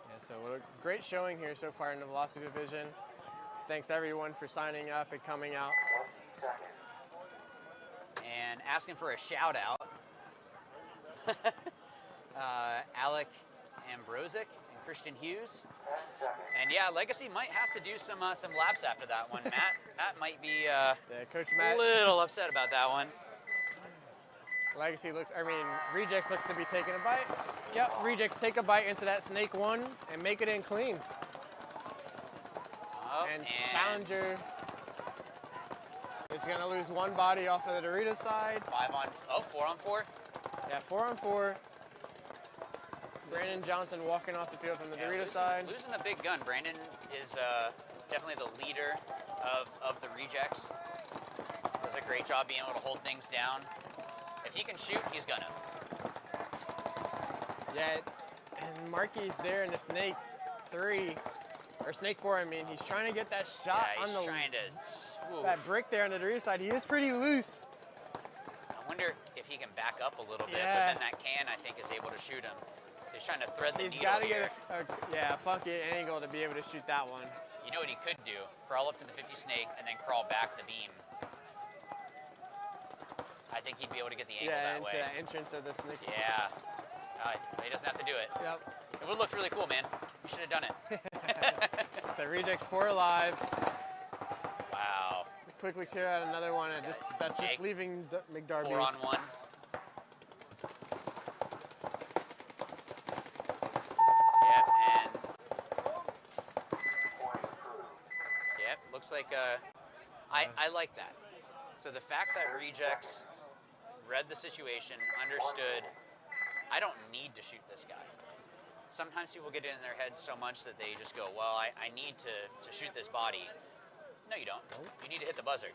Yeah, so what a great showing here so far in the Velocity Division. Thanks everyone for signing up and coming out. And asking for a shout out, Alec Ambrosic and Christian Hughes. And yeah, Legacy might have to do some laps after that one. Matt might be Yeah, Coach Matt. a little upset about that one. Legacy Rejects looks to be taking a bite. Yep, Rejects take a bite into that snake one and make it in clean. Oh, And Challenger is gonna lose 1 body off of the Dorito side. 4-on-4. Yeah, 4-on-4. Brandon Johnson walking off the field from the Dorito side. Losing a big gun. Brandon is definitely the leader of the Rejects. Does a great job being able to hold things down. If he can shoot, he's gonna. Yeah, and Markey's there in the Snake 3, or Snake 4, I mean. He's trying to get that shot Yeah, on he's the trying to. that brick there on the Dorito side. He is pretty loose. I wonder if he can back up a little bit, Yeah. but then that can, I think, is able to shoot him. So he's trying to thread the He's needle got to here. get a funky angle to be able to shoot that one. You know what he could do? Crawl up to the 50 snake and then crawl back the beam. I think he'd be able to get the angle that into way. the entrance of the Snake. Yeah. He doesn't have to do it. Yep. It would have looked really cool, man. You should have done it. So Rejects 4 alive. Wow. Quickly clear out another one, and that's just Jake. leaving McDarby. 4-on-1. Yep, and yep, looks like I like that. So the fact that Rejects read the situation, understood, I don't need to shoot this guy. Sometimes people get it in their heads so much that they just go, well, I need to shoot this body. No, you don't. You need to hit the buzzer.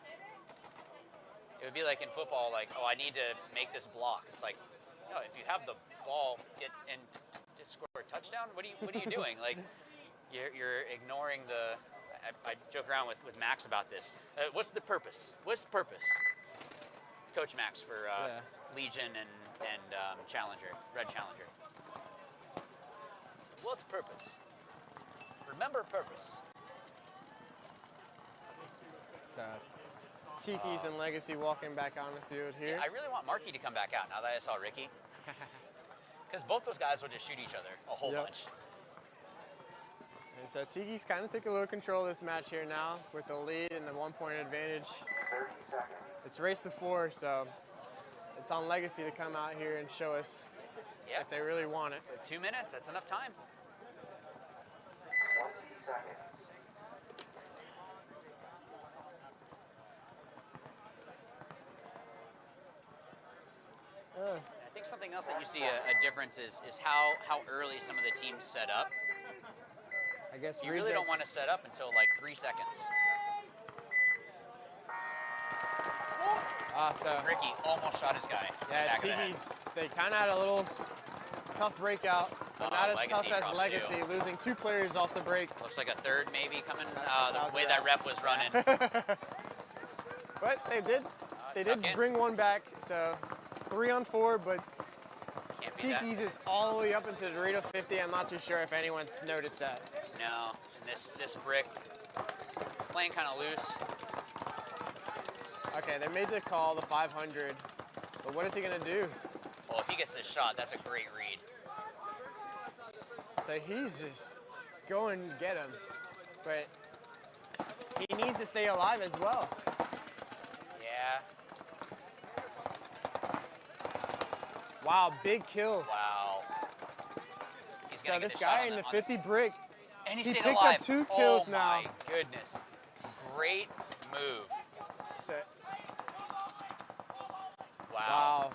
It would be like in football, like, oh, I need to make this block. It's like, no, if you have the ball get and just score a touchdown, what are you doing? Like, you're ignoring the. I joke around with Max about this. What's the purpose? What's the purpose? Coach Max for Legion and Challenger, Red Challenger. What's purpose? Remember purpose. So Tiki's and Legacy walking back on the field here. See, I really want Markey to come back out now that I saw Ricky. Because both those guys will just shoot each other a whole bunch. And so Tiki's kind of taking a little control of this match here now with the lead and the 1-point advantage. 30 seconds. It's race to 4, so it's on Legacy to come out here and show us Yeah. if they really want it. 2 minutes, that's enough time. 20 seconds. I think something else that you see a difference is how early some of the teams set up. I guess You really don't want to set up until like 3 seconds. So Ricky almost shot his guy. in the yeah, back of the head. Tiki's, they kind of had a little tough breakout, but not as Legacy tough as dropped Legacy, two. losing 2 players off the break. Looks like a third maybe coming. That The was way a that rep was running. But they did tuck in. bring one back, so 3 on 4, but Can't beat that. Tiki's is all the way up into the Dorito 50. I'm not too sure if anyone's noticed that. No, and this brick playing kind of loose. Okay, they made the call, the 500, but what is he gonna do? Well, if he gets this shot, that's a great read. So he's just going to get him, but he needs to stay alive as well. Yeah. Wow, big kill. Wow. He's So gonna get this the shot guy on in the on 50 brick, and he he stayed picked alive. up 2 kills oh now. my goodness. Great move. So, Wow. wow,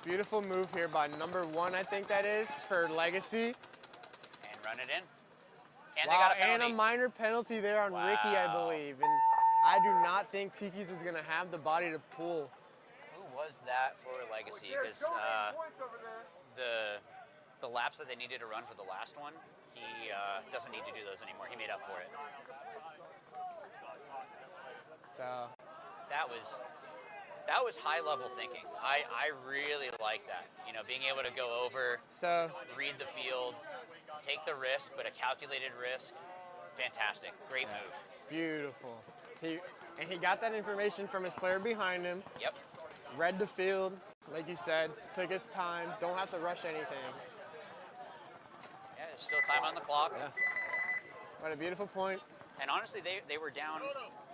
beautiful move here by number 1, I think that is, for Legacy. And run it in. And Wow, they got a and penalty. a minor penalty there on Ricky, I Wow. believe. And I do not think Tiki's is gonna have the body to pull. Who was that for Legacy? Because the laps that they needed to run for the last one, he doesn't need to do those anymore. He made up for it. So That was high level thinking. I really like that. You know, being able to go over, read the field, take the risk, but a calculated risk. Fantastic. Great move. beautiful. He got that information from his player behind him. Yep. Read the field, like you said, took his time, don't have to rush anything. Yeah, there's still time on the clock. Yeah. What a beautiful point. And honestly, they were down.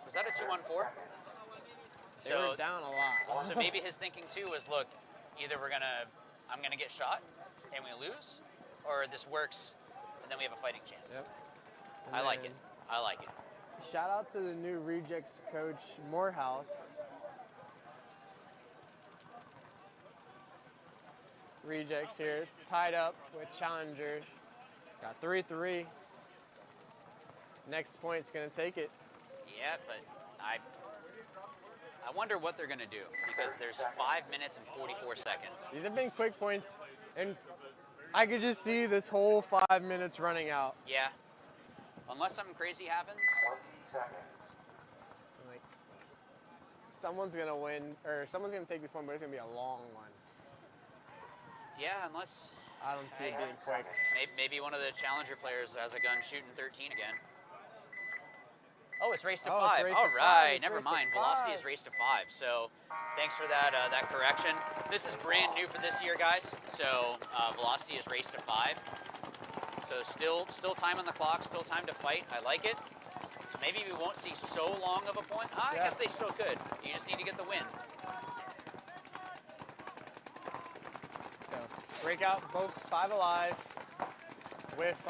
Was that a 2-on-4? They were down a lot. So maybe his thinking too was, look, either I'm gonna get shot and we lose, or this works and then we have a fighting chance. Yep. I like it. I like it. Shout out to the new Rejects coach, Morehouse. Rejects here, tied up with Challengers. Got 3-3. Next point's gonna take it. Yeah, but I wonder what they're gonna do, because there's 5 minutes and 44 seconds. These have been quick points, and I could just see this whole 5 minutes running out. Yeah. Unless something crazy happens. 20 seconds. Like, someone's gonna win, or someone's gonna take this point, but it's gonna be a long one. Yeah, unless I don't see it being quick. maybe one of the challenger players has a gun shooting 13 again. Oh, it's race to Oh, it's 5. race to All 5. right, It's never race to mind. Velocity 5. is race to 5. So thanks for that that correction. This is brand new for this year, guys. So velocity is race to 5. So still time on the clock, still time to fight. I like it. So maybe we won't see so long of a point. I guess they still could. You just need to get the win. So breakout, both 5 alive, with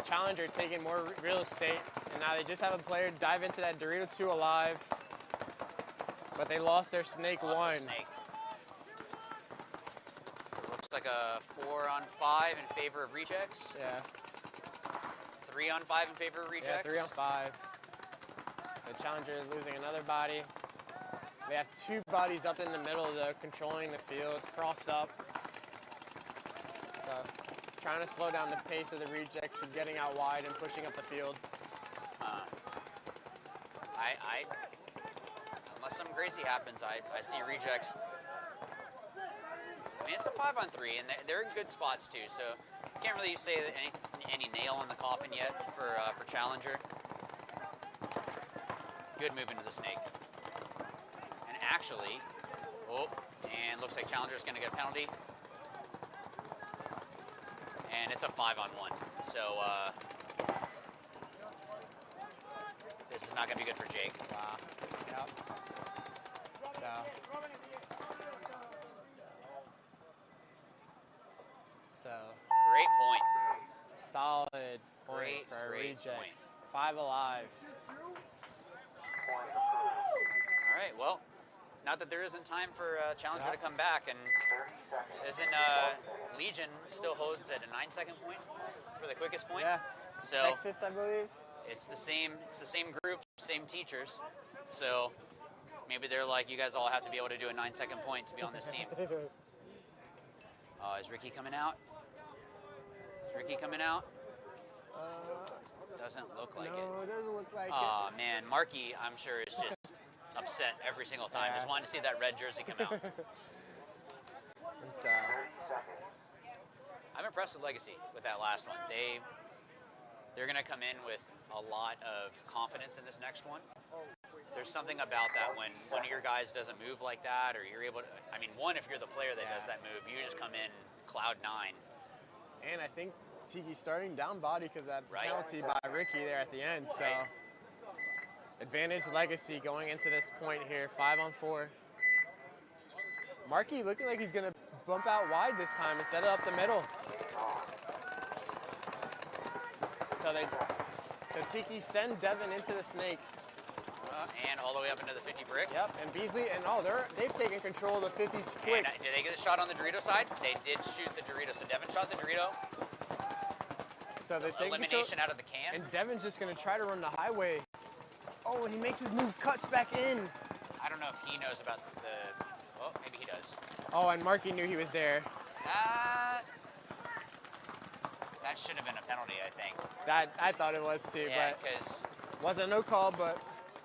Challenger taking more real estate, and now they just have a player dive into that Dorito 2 alive, but they lost their Snake 1. Snake. Looks like a 4-on-5 in favor of rejects. Yeah. 3-on-5 in favor of Yeah, rejects. 3-on-5. So Challenger is losing another body. They have 2 bodies up in the middle, though, controlling the field, crossed up. So trying to slow down the pace of the rejects from getting out wide and pushing up the field. Unless something crazy happens, I see rejects. I mean, it's a 5-on-3, and they're in good spots too. So can't really say that any nail in the coffin yet for Challenger. Good move into the snake. And actually, and looks like Challenger's going to get a penalty. And it's a 5-on-1. So this is not going to be good for Jake. Wow. Yep. Solid point Great, for our great rejects. point. 5 alive. All right, well, not that there isn't time for Challenger to come back, and isn't Legion still holds at a 9-second point for the quickest point? Yeah. So Texas, I believe. it's the same group, same teachers. So maybe they're like, you guys all have to be able to do a 9-second point to be on this team. Is Ricky coming out? Is Ricky coming out? Doesn't look like it. No, it doesn't look like Oh man, Marky, I'm sure is just upset every single time. Yeah. Just wanting to see that red jersey come out. It's, I'm impressed with Legacy with that last one. They're gonna come in with a lot of confidence in this next one. There's something about that when one of your guys doesn't move like that, or you're able to. I mean, one, if you're the player that does that move, you just come in cloud 9. And I think Tiki's starting down body because that Right. penalty by Ricky there at the end. So Right. advantage Legacy going into this point here, 5-on-4. Markey looking like he's gonna bump out wide this time instead of up the middle. So Tiki send Devin into the snake. And all the way up into the 50 brick. Yep, and Beasley, and they've taken control of the 50s quick. And did they get a shot on the Dorito side? They did shoot the Dorito. So Devin shot the Dorito. So they take Elimination control, out of the can. and Devin's just gonna try to run the highway. Oh, and he makes his move, cuts back in. I don't know if he knows about the. Oh, maybe he does. Oh, and Markey knew he was there. That should have been a penalty, I think. That I thought it was too, Yeah, but because wasn't no call, but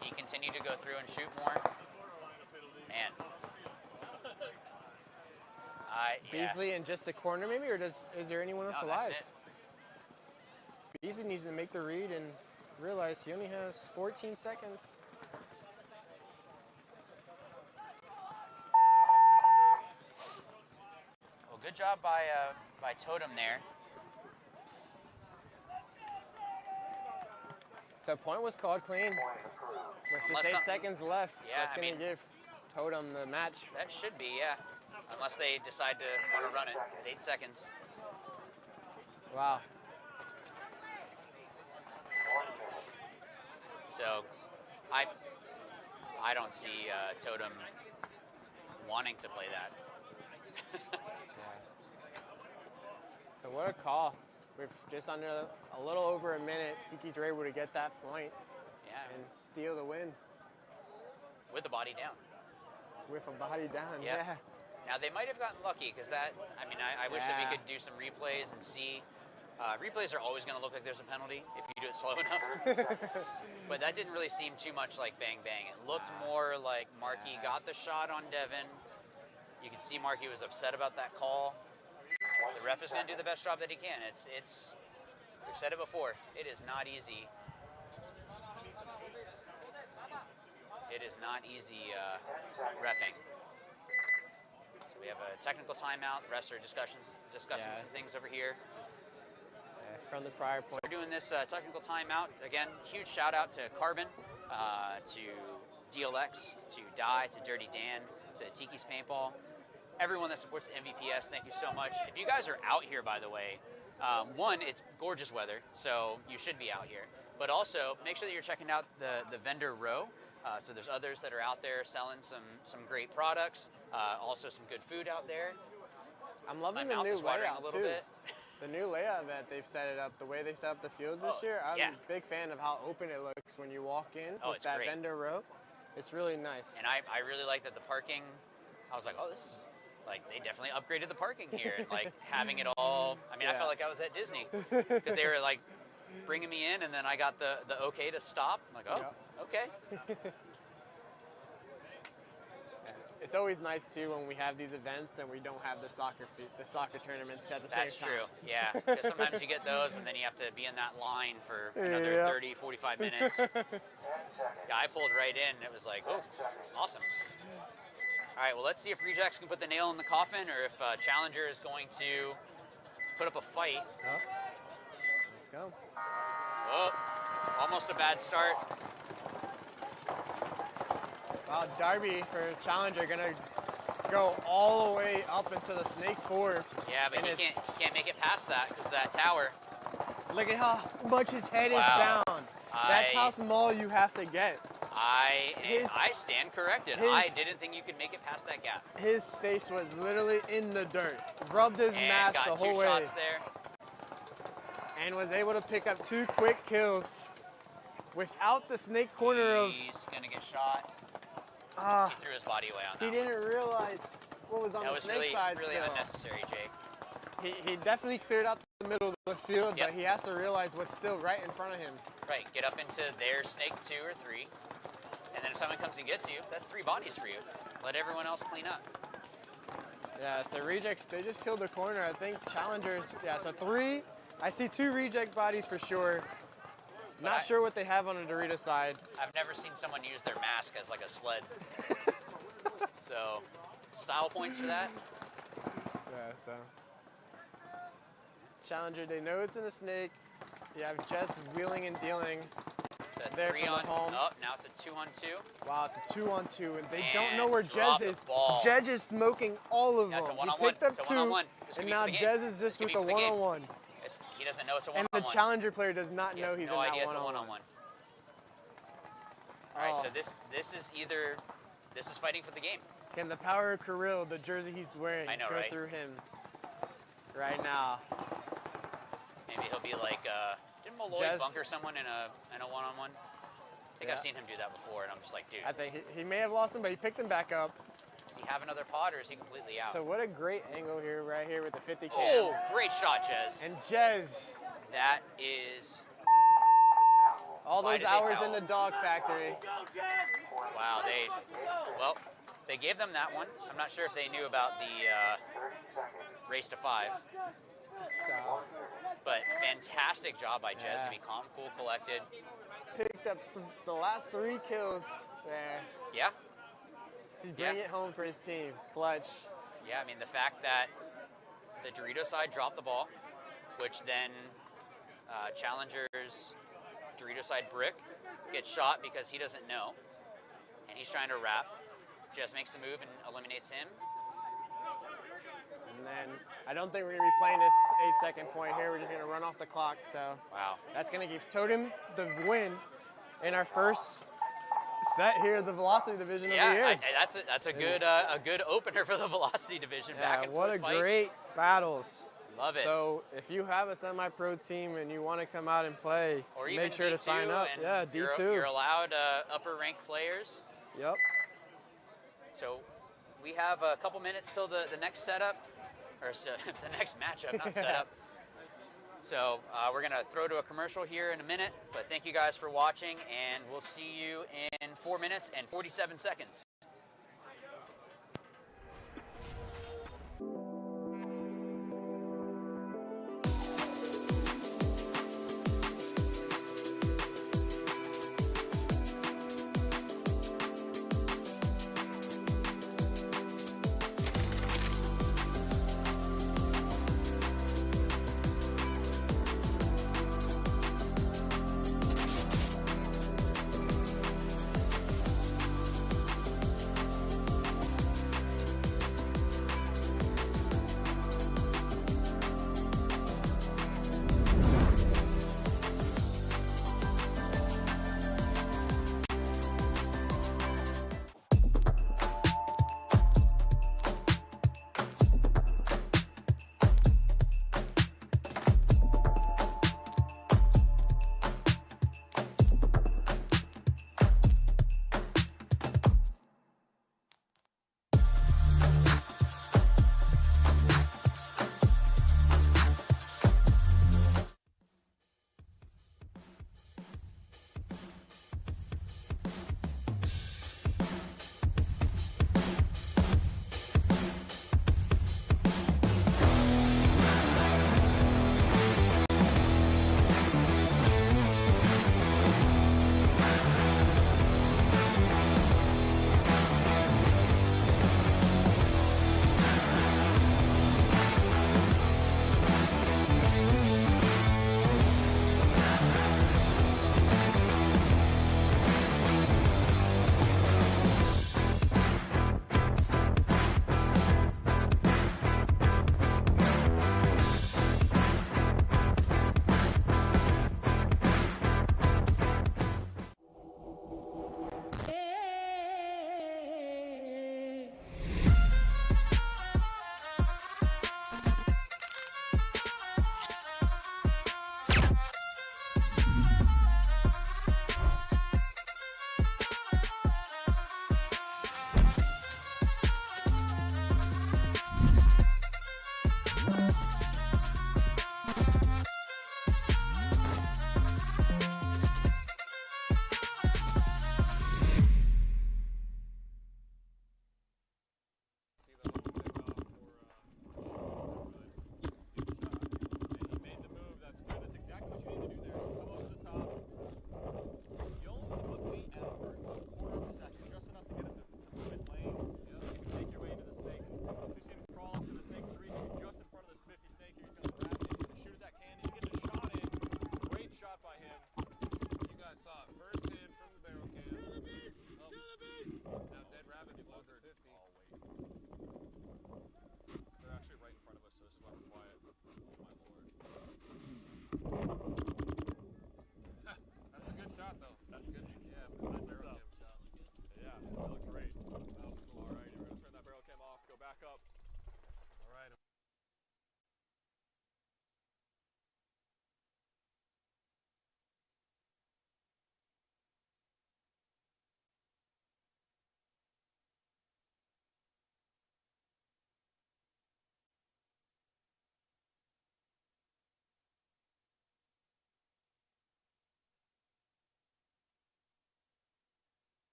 he continued to go through and shoot more. Man. Yeah. Beasley in just the corner maybe, or is there anyone else No, alive? that's it. Beasley needs to make the read and realize he only has 14 seconds. Well, good job by Totem there. So point was called clean. With Unless just 8 something- seconds left, Yeah, that's I gonna mean- give Totem the match. That should be, yeah. Unless they decide to want to run it with 8 seconds. Wow. So, I don't see Totem wanting to play that. So what a call. With just under a little over a minute, Tiki's were able to get that point Yeah, and steal the win with the body down. with a body down. Yeah. Yeah. Now they might have gotten lucky because I wish that Yeah. we could do some replays and see. Replays are always going to look like there's a penalty if you do it slow enough. But that didn't really seem too much like bang bang. It looked more like Markey got the shot on Devin. You can see Markey was upset about that call. The ref is going to do the best job that he can. We've said it before. It is not easy. It is not easy reffing. So we have a technical timeout. The refs are discussing Yeah. some things over here. From the prior point. So we're doing this technical timeout. Again, huge shout out to Carbon, to DLX, to Die, to Dirty Dan, to Tiki's Paintball. Everyone that supports the MVPS, thank you so much. If you guys are out here, by the way, one, it's gorgeous weather, so you should be out here. But also, make sure that you're checking out the vendor row. So there's others that are out there selling some great products. Also some good food out there. I'm loving My the mouth new is watering layout a little too. bit. The new layout that they've set it up, the way they set up the fields this year, I'm yeah. a big fan of how open it looks when you walk in Oh, with it's that great. vendor row. It's really nice. And I really like that the parking, I was like, oh, this is, like, they definitely upgraded the parking here. And, like, having it all, I mean, I felt like I was at Disney. Because they were, like, bringing me in, and then I got the okay to stop. I'm like, oh, okay. It's always nice too when we have these events and we don't have the soccer tournaments at the That's same time. true, yeah. Because sometimes you get those, and then you have to be in that line for another Yeah. 30, 45 minutes. Yeah, I pulled right in, and it was like, oh, awesome. All right, well, let's see if Rejects can put the nail in the coffin, or if Challenger is going to put up a fight. Oh. Let's go. Oh, almost a bad start. Well, Darby for Challenger gonna go all the way up into the snake four. Yeah, but And he it's- can't make it past that because of that tower. Look at how much his head Wow. is down. That's how small you have to get. I stand corrected. I didn't think you could make it past that gap. His face was literally in the dirt. Rubbed his And mask got the whole 2 way. shots there. And was able to pick up 2 quick kills without the snake corner of. He's gonna get shot. He threw his body away on that. He didn't realize what was on That the was snake really, side really still. unnecessary, Jake. He definitely cleared out the middle of the field, Yep. but he has to realize what's still right in front of him. Right, get up into their snake 2 or 3, and then if someone comes and gets you, that's 3 bodies for you. Let everyone else clean up. Yeah, so rejects, they just killed the corner. I think challengers, yeah, so 3. I see 2 reject bodies for sure. Not sure what they have on the Dorito side. I've never seen someone use their mask as like a sled. So, style points for that. Yeah, so. Challenger, they know it's in a snake. You have Jess wheeling and dealing. It's a there 3 from on, the home. oh, now it's a 2 on 2. Wow, it's a 2 on 2, and they And don't know where drop Jez the is. ball. Jez is smoking all of That's them. a 1-on-1. He picked up It's a 2, 1-on-1. This could and be now for the game. Jez is just This could with be the for the game. one-on-one. He doesn't know it's a And one-on-one. the challenger player does not He know has he's no in that idea it's a one-on-one. one-on-one. All right, Oh. so this is either, this is fighting for the game. Can the power of Kirill, the jersey he's wearing, I know, go right? through him right now? Maybe he'll be like, didn't Malloy Jez- bunker someone in a one-on-one? I think I've seen him do that before, and I'm just like, dude, I think he may have lost him, but he picked him back up. does he have another pod, or is he completely out? So what a great angle here, right here with the 50 cam. Oh, great shot, Jez. And Jez, That is, all Why those did they hours tell? in the dog factory. wow, they gave them that one. I'm not sure if they knew about the race to 5. So But fantastic job by Jez Yeah. to be calm, cool, collected. picked up the last 3 kills there. Yeah, He's bringing Yeah. it home for his team. Clutch. yeah, I mean, the fact that the Dorito side dropped the ball, which then Challenger's Dorito side brick gets shot because he doesn't know, and he's trying to wrap. Jez makes the move and eliminates him. And then I don't think we're going to be playing this 8-second point here. We're just going to run off the clock. So Wow. that's going to give Totem the win in our first set here of the Velocity Division of the year. Yeah, that's a good opener for the Velocity Division. Back and what forth a fight. great battles. Love it. So if you have a semi-pro team and you want to come out and play, Or even make sure D2, to sign up. and Yeah, you're- D2. You're allowed upper ranked players. Yep. So we have a couple minutes till the next setup, or so, the next matchup, not setup. So we're gonna throw to a commercial here in a minute, but thank you guys for watching, and we'll see you in 4 minutes and 47 seconds.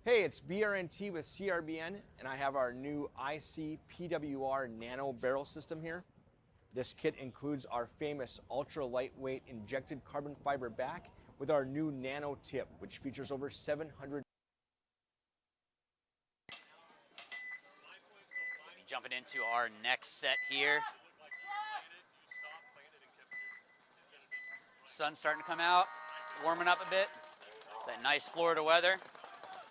Hey, it's BRNT with CRBN, and I have our new IC PWR Nano barrel system here. This kit includes our famous ultra lightweight injected carbon fiber back with our new Nano tip, which features over 700. Jumping into our next set here. Sun's starting to come out, warming up a bit. That nice Florida weather.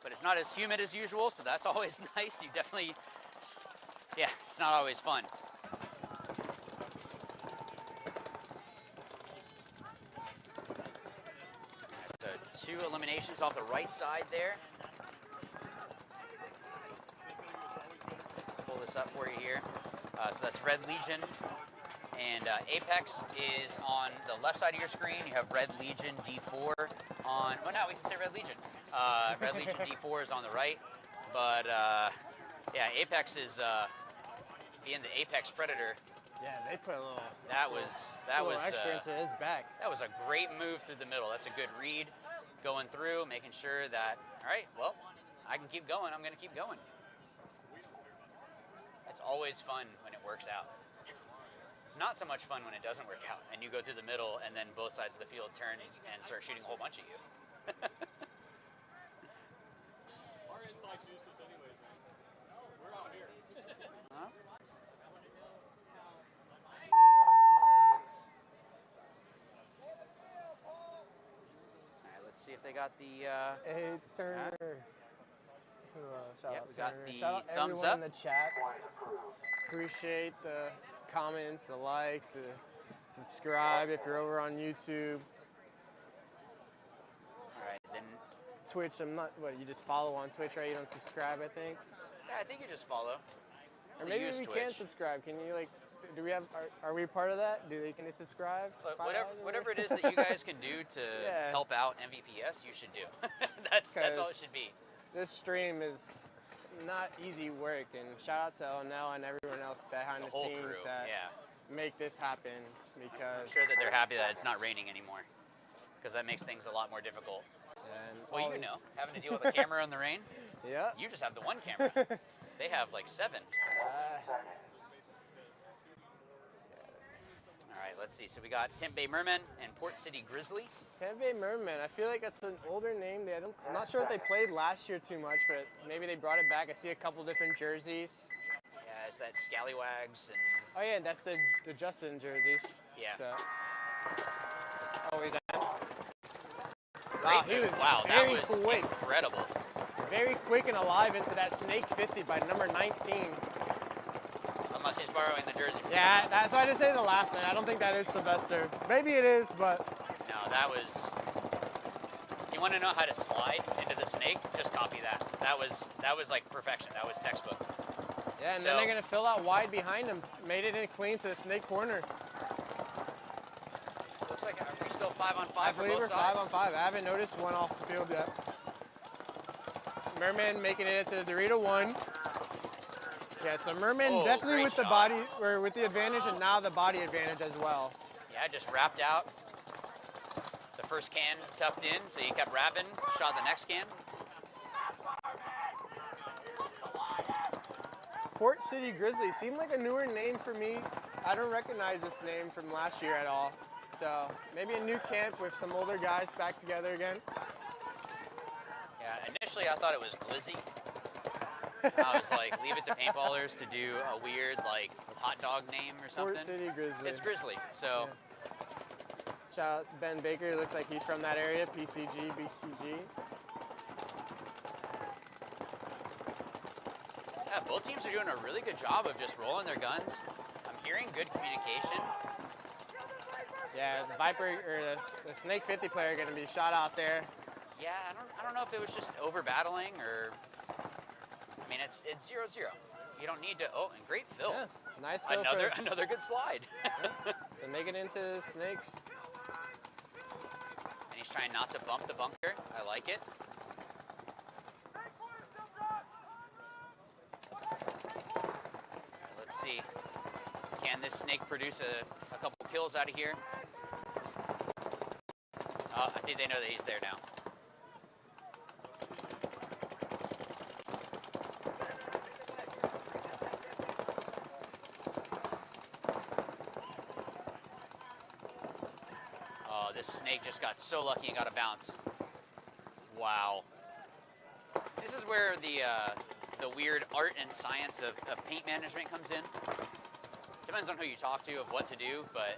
But it's not as humid as usual, so that's always nice. You definitely, yeah, it's not always fun. Right, so 2 eliminations off the right side there. Pull this up for you here. So that's Red Legion. And Apex is on the left side of your screen. You have Red Legion D4 on, well, now we can say Red Legion. Red Legion D4 is on the right. But yeah, Apex is being the Apex Predator. Yeah, they put a little. That was extra into his back. That was a great move through the middle. That's a good read, going through, making sure that, all right, well, I can keep going. I'm going to keep going. It's always fun when it works out. It's not so much fun when it doesn't work out and you go through the middle and then both sides of the field turn and start shooting a whole bunch of you. Our insight's useless anyways, man. We're out here. Huh? All right, let's see if they got the... Hey, Turner. Shout yeah, out we got Turner. the Shout out thumbs everyone up. in the chats. Appreciate the comments, the likes, the subscribe if you're over on YouTube. All right, then... Twitch, I'm not, what, you just follow on Twitch, right? You don't subscribe, I think? Yeah, I think you just follow. Or maybe we can subscribe. Can you, like, do we have, are we part of that? Can they subscribe? Whatever it is that you guys can do to Yeah. help out MVPS, you should do. That's all it should be. This stream is not easy work, and shout out to Onel and everyone else behind the whole scenes crew, that make this happen, because I'm sure that they're happy that it's not raining anymore, because that makes things a lot more difficult. And well, you know, having to deal with a camera in the rain. Yeah. You just have the one camera. They have like 7. All right, let's see. So we got Tampa Bay Mermen and Port City Grizzly. Tampa Bay Mermen, I feel like that's an older name. I'm not sure if they played last year too much, but maybe they brought it back. I see a couple different jerseys. Yeah, it's that Scallywags and... Oh yeah, that's the Justin jerseys. Yeah. So. Oh, he's in. Wow, that was quick. Incredible. Very quick and alive into that Snake 50 by number 19. Unless he's borrowing the jersey. Yeah, that's why I didn't say the last name. I don't think that is Sylvester. Maybe it is, but... No, that was... You want to know how to slide into the snake? Just copy that. That was like perfection. That was textbook. Yeah, and then they're going to fill out wide behind him. Made it in clean to the snake corner. Looks like, are we still 5 on 5 I for believe both we're sides? 5 on 5. I haven't noticed one off the field yet. Merman making it to the Dorito 1. Yeah, so Merman definitely with the body, or with the advantage, and now the body advantage as well. Yeah, just wrapped out. The first can tucked in, so he kept wrapping, shot the next can. Port City Grizzly seemed like a newer name for me. I don't recognize this name from last year at all. So maybe a new camp with some older guys back together again. Yeah, initially I thought it was Glizzy. I was like, leave it to paintballers to do a weird, like, hot dog name or something. Port City Grizzly. It's Grizzly, so. Yeah. Shout out to Ben Baker. Looks like he's from that area. PCG, BCG. Yeah, both teams are doing a really good job of just rolling their guns. I'm hearing good communication. Yeah, the Viper, or the Snake 50 player going to be shot out there. Yeah, I don't know if it was just over battling or, I mean, it's 0-0. You don't need to, oh, and great fill. Yeah, nice fill. Another good slide. Yeah. So make it into the Snakes. And he's trying not to bump the bunker. I like it. Let's see. Can this Snake produce a couple kills out of here? Oh, I think they know that he's there now. Oh, this snake just got so lucky and got a bounce. Wow. This is where the weird art and science of paint management comes in. Depends on who you talk to of what to do, but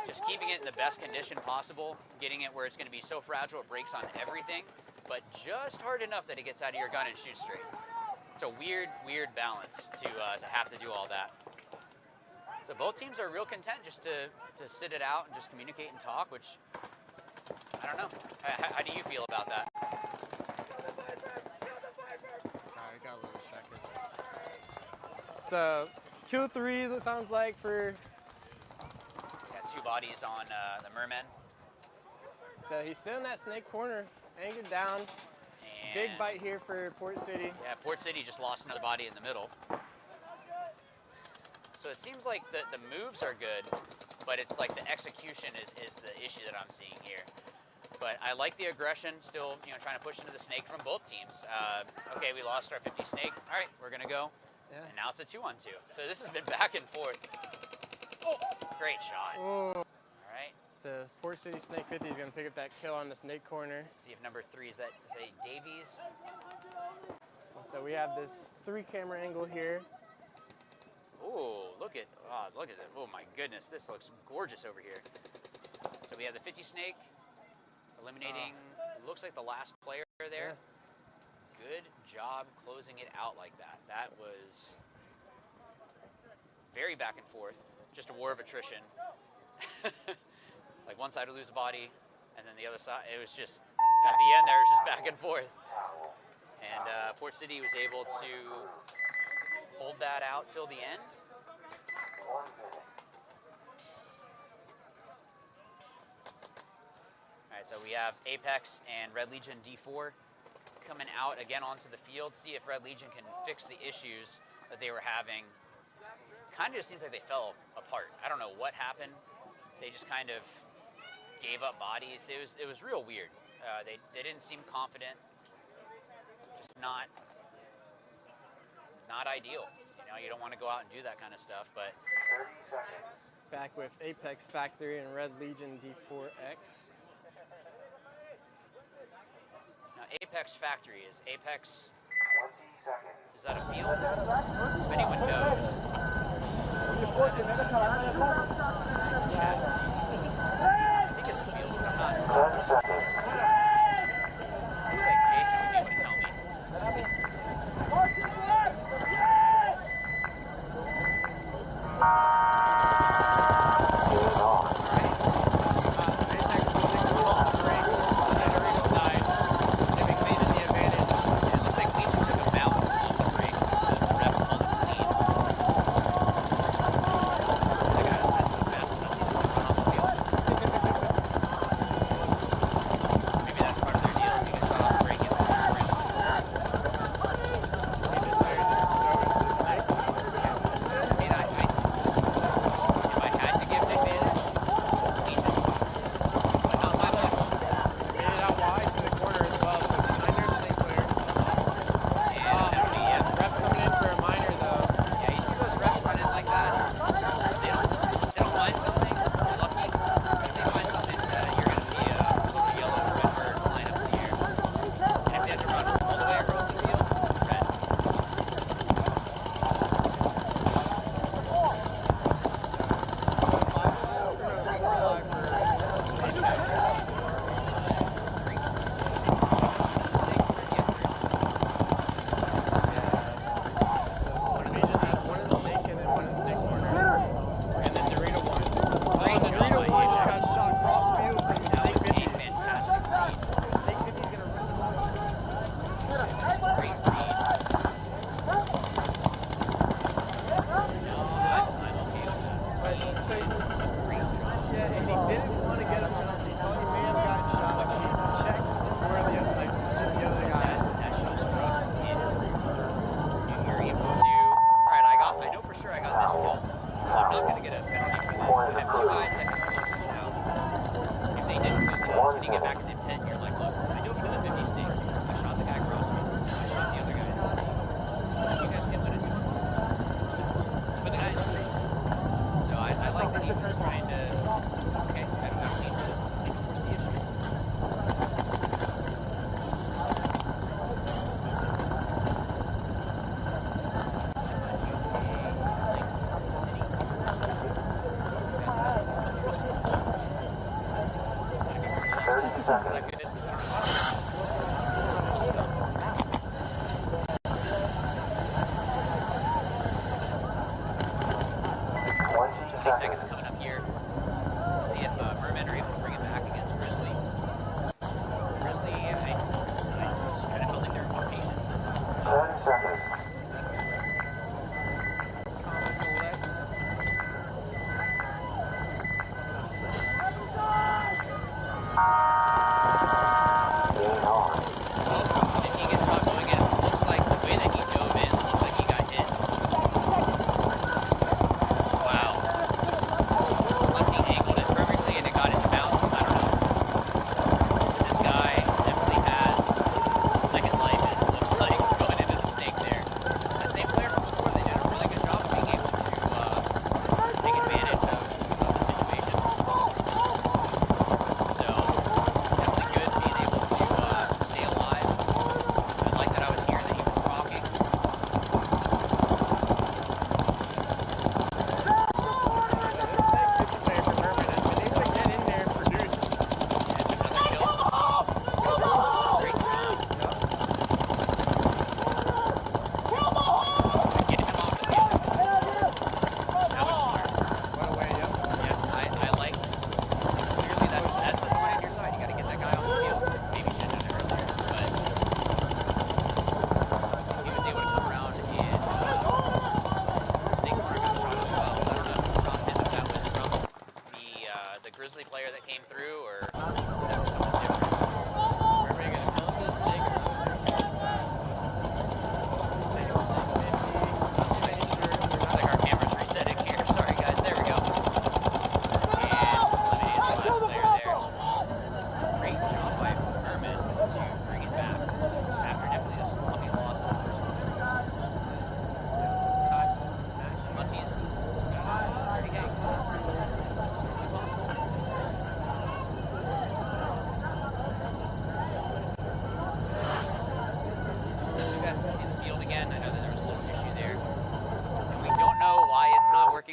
just keeping it in the best condition possible, getting it where it's going to be so fragile it breaks on everything, but just hard enough that it gets out of your gun and shoots straight. It's a weird, weird balance to have to do all that. So both teams are real content just to sit it out and just communicate and talk, which, I don't know. How do you feel about that? Sorry, got a little distracted. So, Q3, it sounds like, for... Got 2 bodies on the merman. So he's still in that snake corner, anchored down. And big bite here for Port City. Yeah, Port City just lost another body in the middle. So it seems like the moves are good, but it's like the execution is the issue that I'm seeing here. But I like the aggression, still, trying to push into the snake from both teams. Okay, we lost our 50 snake. All right, we're gonna go. Yeah. And now it's a 2-on-2. So this has been back and forth. Oh, great shot. Oh. All right. So Port City Snake 50 is gonna pick up that kill on the snake corner. Let's see if number 3 is a Davies. And so we have this 3-camera angle here. Oh, look at that. Oh my goodness, this looks gorgeous over here. So we have the 50 snake eliminating, looks like the last player there. Yeah. Good job closing it out like that. That was very back and forth, just a war of attrition. Like one side would lose a body, and then the other side, it was just, at the end there, it was just back and forth. And Port City was able to hold that out till the end. All right, so we have Apex and Red Legion D4 coming out again onto the field, see if Red Legion can fix the issues that they were having. Kind of just seems like they fell apart. I don't know what happened. They just kind of gave up bodies. It was real weird. They didn't seem confident. Just not ideal. You don't want to go out and do that kind of stuff, but 30 seconds. Back with Apex Factory and Red Legion D4X. now Apex Factory is Apex. 20 seconds. Is that a field? If anyone knows. Chat, please. I think it's a field, but I'm not. 10 seconds. Looks like Jason would be able to tell me. that good? So 20 seconds coming up here. Let's see if Mermen are able to bring it back against Grizzly. Grizzly, I just kind of felt like they were more patient. 30 seconds.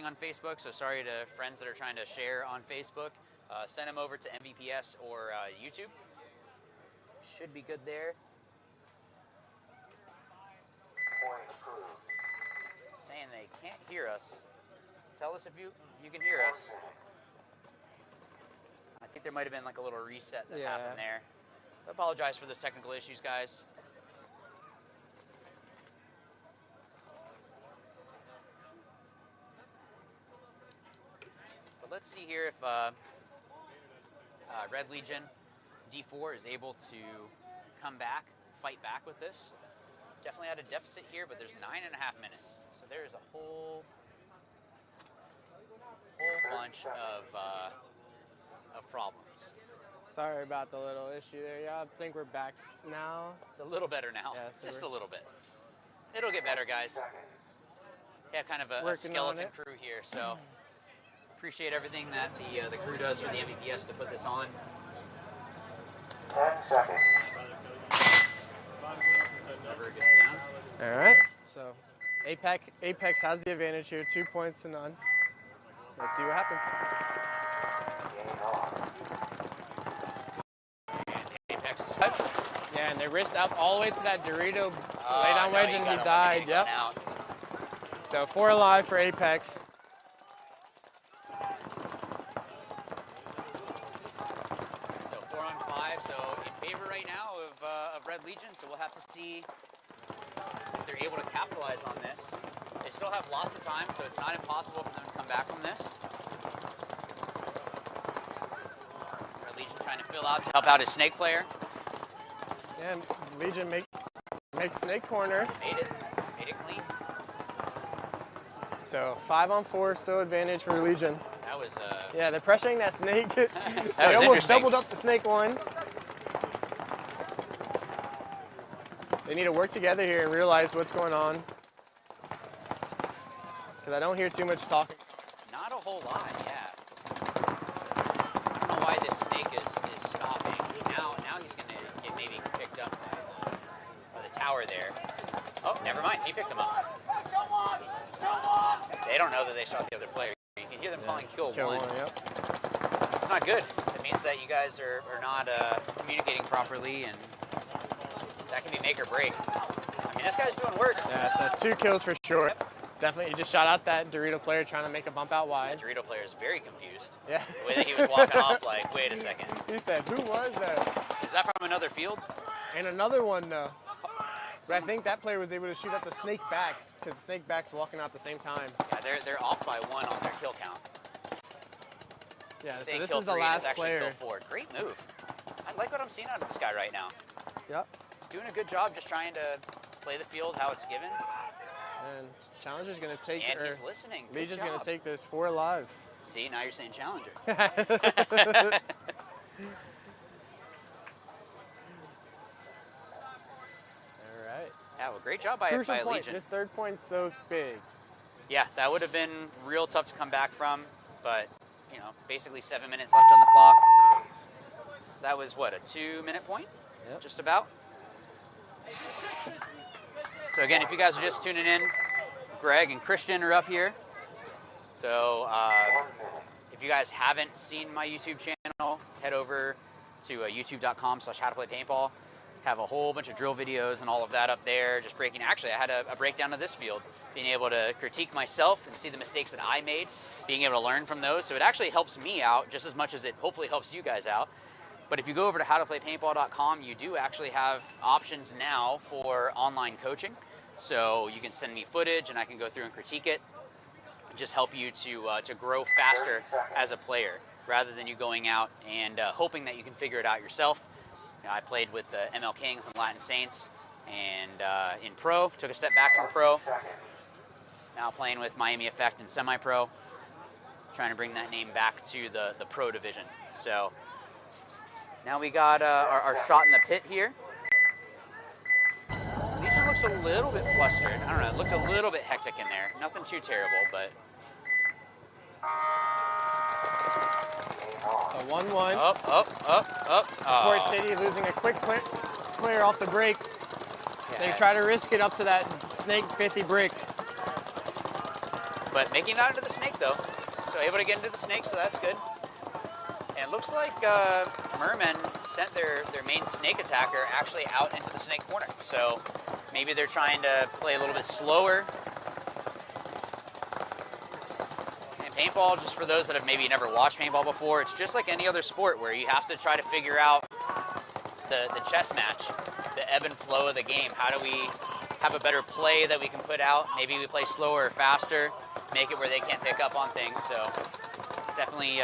On Facebook, so sorry to friends that are trying to share on Facebook. Send them over to MVPS or YouTube. Should be good there. Saying they can't hear us. Tell us if you can hear us. I think there might have been like a little reset that happened there. I apologize for those technical issues, guys. Let's see here if Red Legion D4 is able to come back, fight back with this. Definitely had a deficit here, but there's 9.5 minutes. So there is a whole bunch of problems. Sorry about the little issue there. Yeah, I think we're back now. It's a little better now, yeah, so just a little bit. It'll get better, guys. Yeah, kind of a skeleton crew here, so. Appreciate everything that the crew does for the MVPS to put this on. 10 seconds. Never a good sound. All right. So Apex has the advantage here, 2 points to none. Let's see what happens. Apex is cut. Yeah, and they risked up all the way to that Dorito lay down wedge, and he died. Yep. So 4 alive for Apex. Red Legion, so we'll have to see if they're able to capitalize on this. They still have lots of time, so it's not impossible for them to come back from this. Red Legion trying to fill out to help out his snake player. And Legion make snake corner. Made it clean. So 5-on-4, still advantage for Legion. That was yeah, they're pressuring that snake. They almost doubled up the snake one. They need to work together here and realize what's going on. Because I don't hear too much talking. Not a whole lot, yeah. I don't know why this snake is stopping. Now he's going to get maybe picked up by the tower there. Oh, never mind. He picked him up. They don't know that they shot the other player. You can hear them calling kill one. Yep. It's not good. It means means that you guys are not communicating properly, and that can be make or break. I mean, this guy's doing work. Yeah, so 2 kills for sure. Yep. Definitely, he just shot out that Dorito player trying to make a bump out wide. The Dorito player is very confused. Yeah. The way that he was walking off, like, wait a second. He said, who was that? Is that from another field? And another one, but I think that player was able to shoot up the snake backs, because snake backs walking out at the same time. Yeah, they're off by 1 on their kill count. Yeah, so Saying this kill is the 3 last is actually player. kill 4. Great move. I like what I'm seeing out of this guy right now. Yep. He's doing a good job just trying to play the field how it's given. And Challenger's going to take And he's listening. Good Legion's job. going to take this 4 alive. See, now you're saying Challenger. All right. Yeah, well, great job by Crucial point. Legion. This 3rd point's so big. Yeah, that would have been real tough to come back from, but, you know, basically 7 minutes left on the clock. That was, what, a 2-minute point? Yep. Just about. So again, if you guys are just tuning in, Greg and Christian are up here. So if you guys haven't seen my YouTube channel, head over to youtube.com/howtoplaypaintball. Have a whole bunch of drill videos and all of that up there, just breaking. Actually, I had a breakdown of this field, being able to critique myself and see the mistakes that I made, being able to learn from those. So it actually helps me out just as much as it hopefully helps you guys out. But if you go over to howtoplaypaintball.com, you do actually have options now for online coaching. So you can send me footage and I can go through and critique it and just help you to grow faster as a player, rather than you going out and hoping that you can figure it out yourself. You know, I played with the ML Kings and Latin Saints, and in pro, took a step back from pro. Now playing with Miami Effect and semi-pro, trying to bring that name back to the pro division. So now we got our shot in the pit here. Legion looks a little bit flustered. I don't know, it looked a little bit hectic in there. Nothing too terrible, but... So 1-1. Up. Port City losing a quick player off the break. Yeah. They try to risk it up to that snake 50 break. But making it out into the snake though. So able to get into the snake, so that's good. And it looks like Mermen sent their main snake attacker actually out into the snake corner. So maybe they're trying to play a little bit slower. And paintball, just for those that have maybe never watched paintball before, it's just like any other sport where you have to try to figure out the chess match, the ebb and flow of the game. How do we have a better play that we can put out? Maybe we play slower or faster, make it where they can't pick up on things. So it's definitely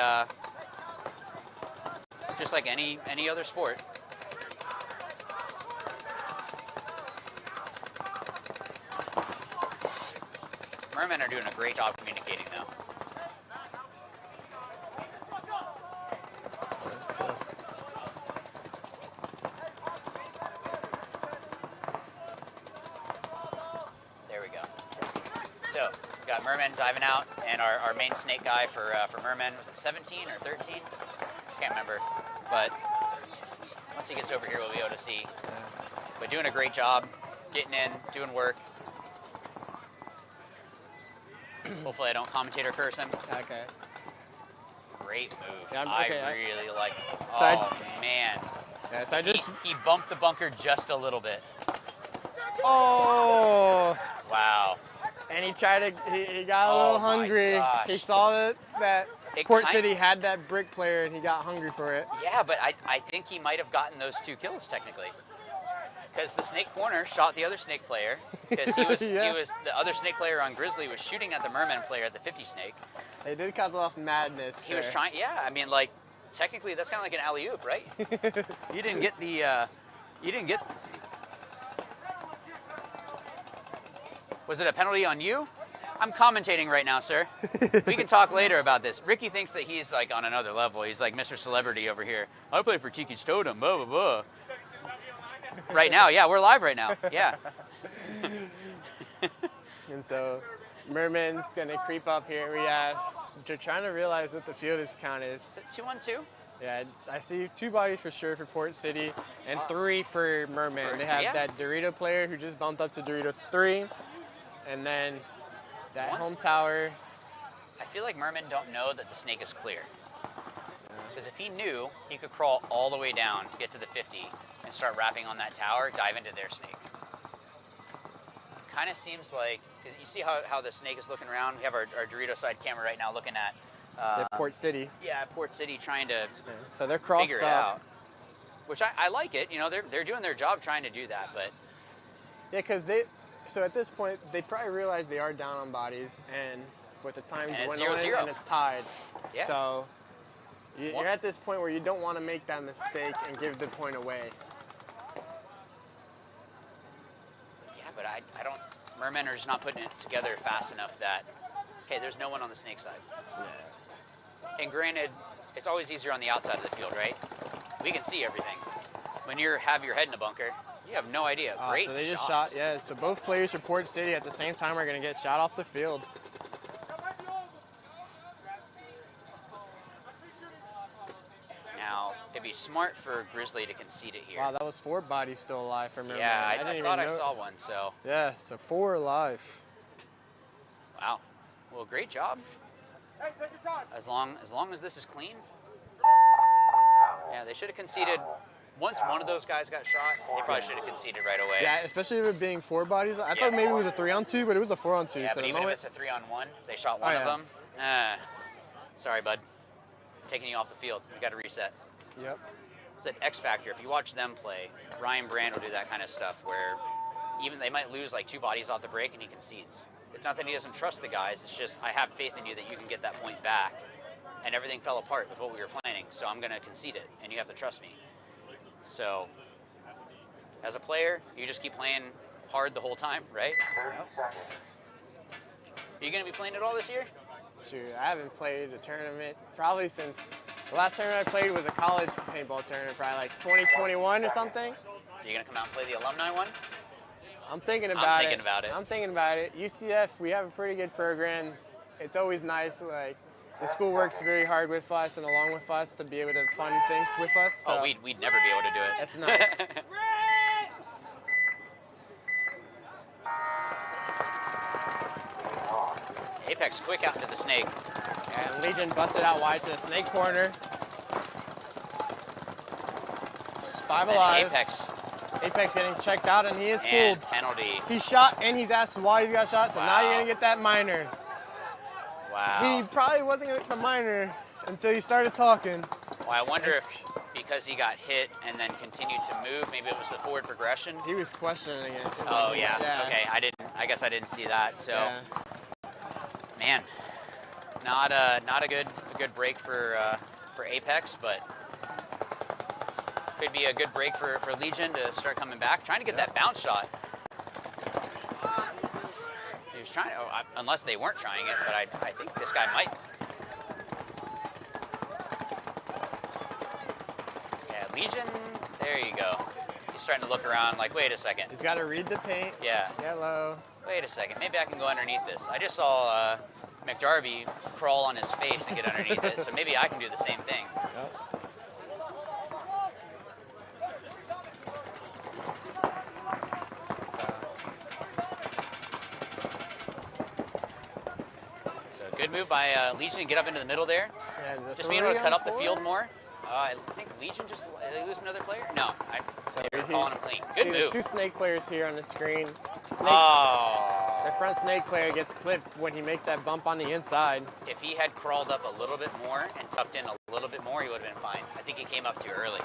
just like any other sport. Mermen are doing a great job communicating though. There we go. So, we've got Mermen diving out, and our main snake guy for Mermen, was it 17 or 13? Can't remember, but once he gets over here, we'll be able to see. But doing a great job, getting in, doing work. Hopefully I don't commentator curse him. Okay. Great move. Yeah, I okay, really like it. So Oh, man. Yeah, so I just... He bumped the bunker just a little bit. Oh! Wow. And he tried to, he got a little hungry. gosh. He saw that It Port kind- City had that brick player and he got hungry for it. Yeah, but I think he might have gotten those 2 kills technically. Because the snake corner shot the other snake player. Because he was the other snake player on Grizzly was shooting at the Merman player at the 50 snake. They did cause a lot of madness. He was trying, yeah, I mean, like, technically that's kind of like an alley-oop, right? You didn't get the, was it a penalty on you? I'm commentating right now, sir. We can talk later about this. Ricky thinks that he's like on another level. He's like Mr. Celebrity over here. I play for Tiki's Totem, blah, blah, blah. Right now, yeah, we're live right now, yeah. And so Merman's gonna creep up here. They're trying to realize what the field count is. Is it 2-on-2? Yeah, I see 2 bodies for sure for Port City and 3 for Merman. They have that Dorito player who just bumped up to Dorito 3, and then that home tower. I feel like Mermen don't know that the snake is clear. Because if he knew, he could crawl all the way down, get to the 50, and start wrapping on that tower, dive into their snake. Kind of seems like, because you see how the snake is looking around? We have our Dorito side camera right now looking at Port City. Yeah, Port City, trying to so they're crossed figure it out. Which I like it. You know, they're doing their job trying to do that, but yeah, because so at this point they probably realize they are down on bodies, and with the time dwindling, and it's tied. Yeah. So you're at this point where you don't want to make that mistake and give the point away. Yeah, but I don't. Mermen are just not putting it together fast enough that, hey, there's no one on the snake side. Yeah. And granted, it's always easier on the outside of the field, right? We can see everything. When you have your head in a bunker, you have no idea. Great so they just shots. shot, yeah, so both players for Port City at the same time are going to get shot off the field. Now, it'd be smart for Grizzly to concede it here. Wow, that was 4 bodies still alive from Merman. Yeah, I thought I saw one, so. Yeah, so 4 alive. Wow. Well, great job. Hey, take your time. As long as this is clean. Yeah, they should have conceded. Once one of those guys got shot, they probably should have conceded right away. Yeah, especially with it being 4 bodies. I thought maybe it was a 3-on-2, but it was a 4-on-2. Yeah, so but even if it's a 3-on-1, if they shot one of them. Sorry, bud. Taking you off the field. You got to reset. Yep. It's an X factor. If you watch them play, Ryan Brand will do that kind of stuff where even they might lose like 2 bodies off the break and he concedes. It's not that he doesn't trust the guys. It's just I have faith in you that you can get that point back. And everything fell apart with what we were planning, so I'm going to concede it, and you have to trust me. So, as a player, you just keep playing hard the whole time, right? Are you going to be playing it all this year? Shoot, I haven't played a tournament probably since the last tournament I played was a college paintball tournament, probably like 2021 or something. So you're going to come out and play the alumni one? I'm thinking about I'm thinking about it. I'm thinking about it. UCF, we have a pretty good program. It's always nice, like, the school works very hard with us and along with us to be able to fund things with us. So oh, we'd never be able to do it. That's nice. Apex quick out into the snake. And Legion busted out wide to the snake corner. 5 alive. Apex getting checked out, and he is and pulled. Penalty. He shot, and he's asked why he got shot, so now you're going to get that minor. Wow. He probably wasn't going to get the minor until he started talking. Well, I wonder if because he got hit and then continued to move, maybe it was the forward progression. He was questioning it. Oh yeah. Okay. I guess I didn't see that. So, man, not a good break for Apex, but could be a good break for Legion to start coming back, trying to get that bounce shot. He was trying to, unless they weren't trying it, but I think this guy might. Yeah, Legion, there you go. He's starting to look around like, wait a second. He's got to read the paint. Yeah. Yellow. Wait a second, maybe I can go underneath this. I just saw McDarby crawl on his face and get underneath it, so maybe I can do the same thing. Yep. Good move by Legion to get up into the middle there. Yeah, just being able to cut up the field more. I think Legion just, did they lose another player? No, they're calling him clean. Good move. 2 snake players here on the screen. Oh. The front snake player gets clipped when he makes that bump on the inside. If he had crawled up a little bit more and tucked in a little bit more, he would have been fine. I think he came up too early.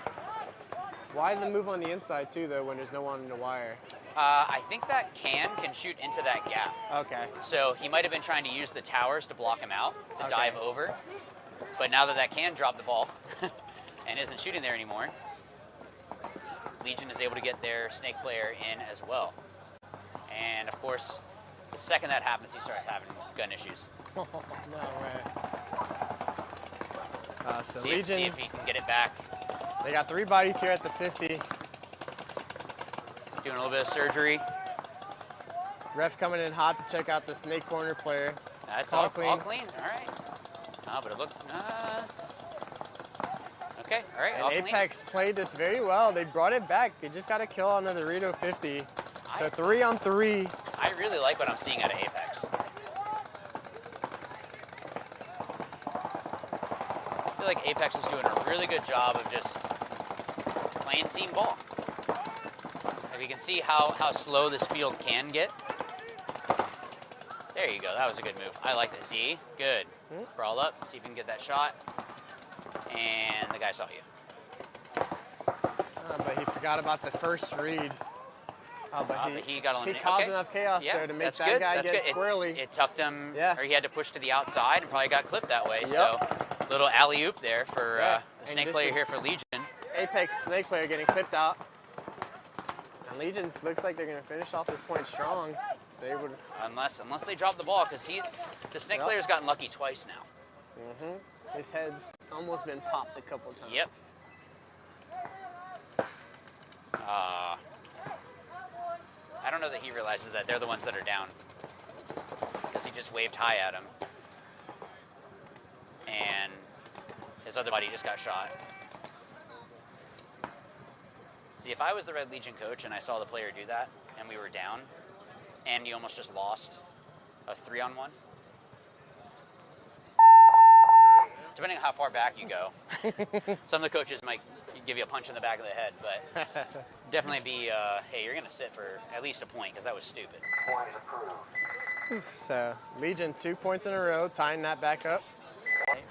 Why the move on the inside too, though, when there's no one in the wire? I think that can shoot into that gap. Okay. So he might have been trying to use the towers to block him out, to dive over. But now that can drop the ball and isn't shooting there anymore, Legion is able to get their snake player in as well. And of course, the second that happens, he starts having gun issues. No way. So see Legion, if he can get it back. They got 3 bodies here at the 50. Doing a little bit of surgery. Ref coming in hot to check out the snake corner player. That's all clean. All clean. All right. But it looked. Okay. All right. And all Apex clean. played this very well. They brought it back. They just got a kill on the Dorito 50. So 3 on 3. I really like what I'm seeing out of Apex. feel like Apex is doing a really good job of just playing team ball. If you can see how slow this field can get. There you go. That was a good move. I like this. See? Good. Crawl up. See if you can get that shot. And the guy saw you. But he forgot about the first read. But he got eliminated. He caused Okay. enough chaos Yeah, there to make that's that good. guy That's get good. squirrely. It tucked him, Yeah. or he had to push to the outside and probably got clipped that way. Yep. So, little alley-oop there for the snake this player is here for Legion. Apex snake player getting clipped out. And Legion looks like they're going to finish off this point strong. They would, Unless they drop the ball, because the snake player's gotten lucky twice now. His head's almost been popped a couple times. Yep. I don't know that he realizes that they're the ones that are down, because he just waved high at him, and his other buddy just got shot. See, if I was the Red Legion coach and I saw the player do that, and we were down, and you almost just lost a 3-on-1, depending on how far back you go, some of the coaches might give you a punch in the back of the head, but definitely be, hey, you're going to sit for at least a point, because that was stupid. So Legion 2 points in a row, tying that back up.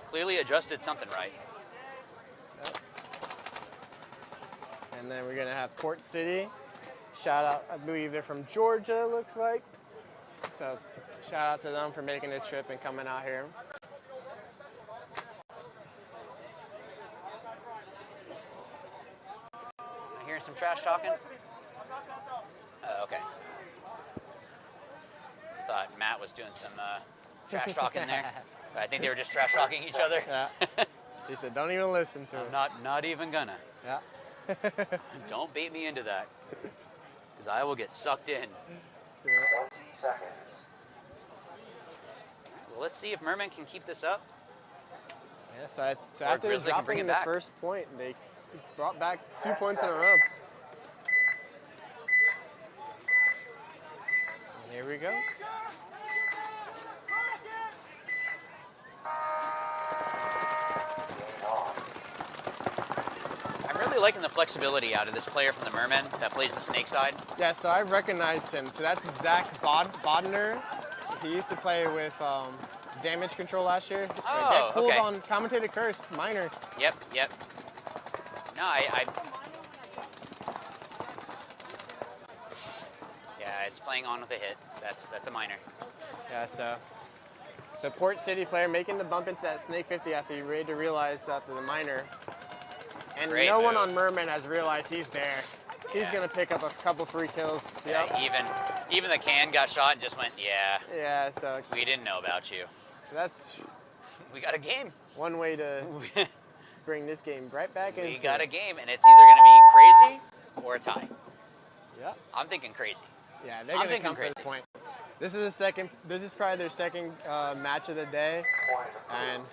Clearly adjusted something right. And then we're going to have Port City. Shout out, I believe they're from Georgia, looks like. So shout out to them for making the trip and coming out here. I hearing some trash talking? Oh, okay. Thought Matt was doing some trash talking there. I think they were just trash talking each other. Yeah. He said, don't even listen to him. Not even gonna. Yeah. Don't bait me into that, because I will get sucked in. 20 seconds. Well, let's see if Merman can keep this up. Yeah, so Or after Grizzly can dropping bring it the back. first point, they brought back 2 points in a row. And here we go. I'm really liking the flexibility out of this player from the Merman that plays the snake side. Yeah, so I recognized him. So that's Zach Bodner. He used to play with Damage Control last year. Oh, Get pulled okay. on Commentator Curse, minor. Yep. No, yeah, it's playing on with a hit. That's a minor. Yeah, so Port City player making the bump into that Snake 50 after he ready to realize after the minor. And Great no one move. on Merman has realized he's there. He's Yeah. gonna pick up a couple free kills. Yep. Yeah, even the can got shot and just went, yeah, Yeah, so we didn't know about you. that's We got a game. one way to bring this game right back into We got it. a game, and it's either going to be crazy or a tie. Yep. I'm thinking crazy. Yeah, they're I'm gonna thinking come for crazy. this point. This is probably their second match of the day, and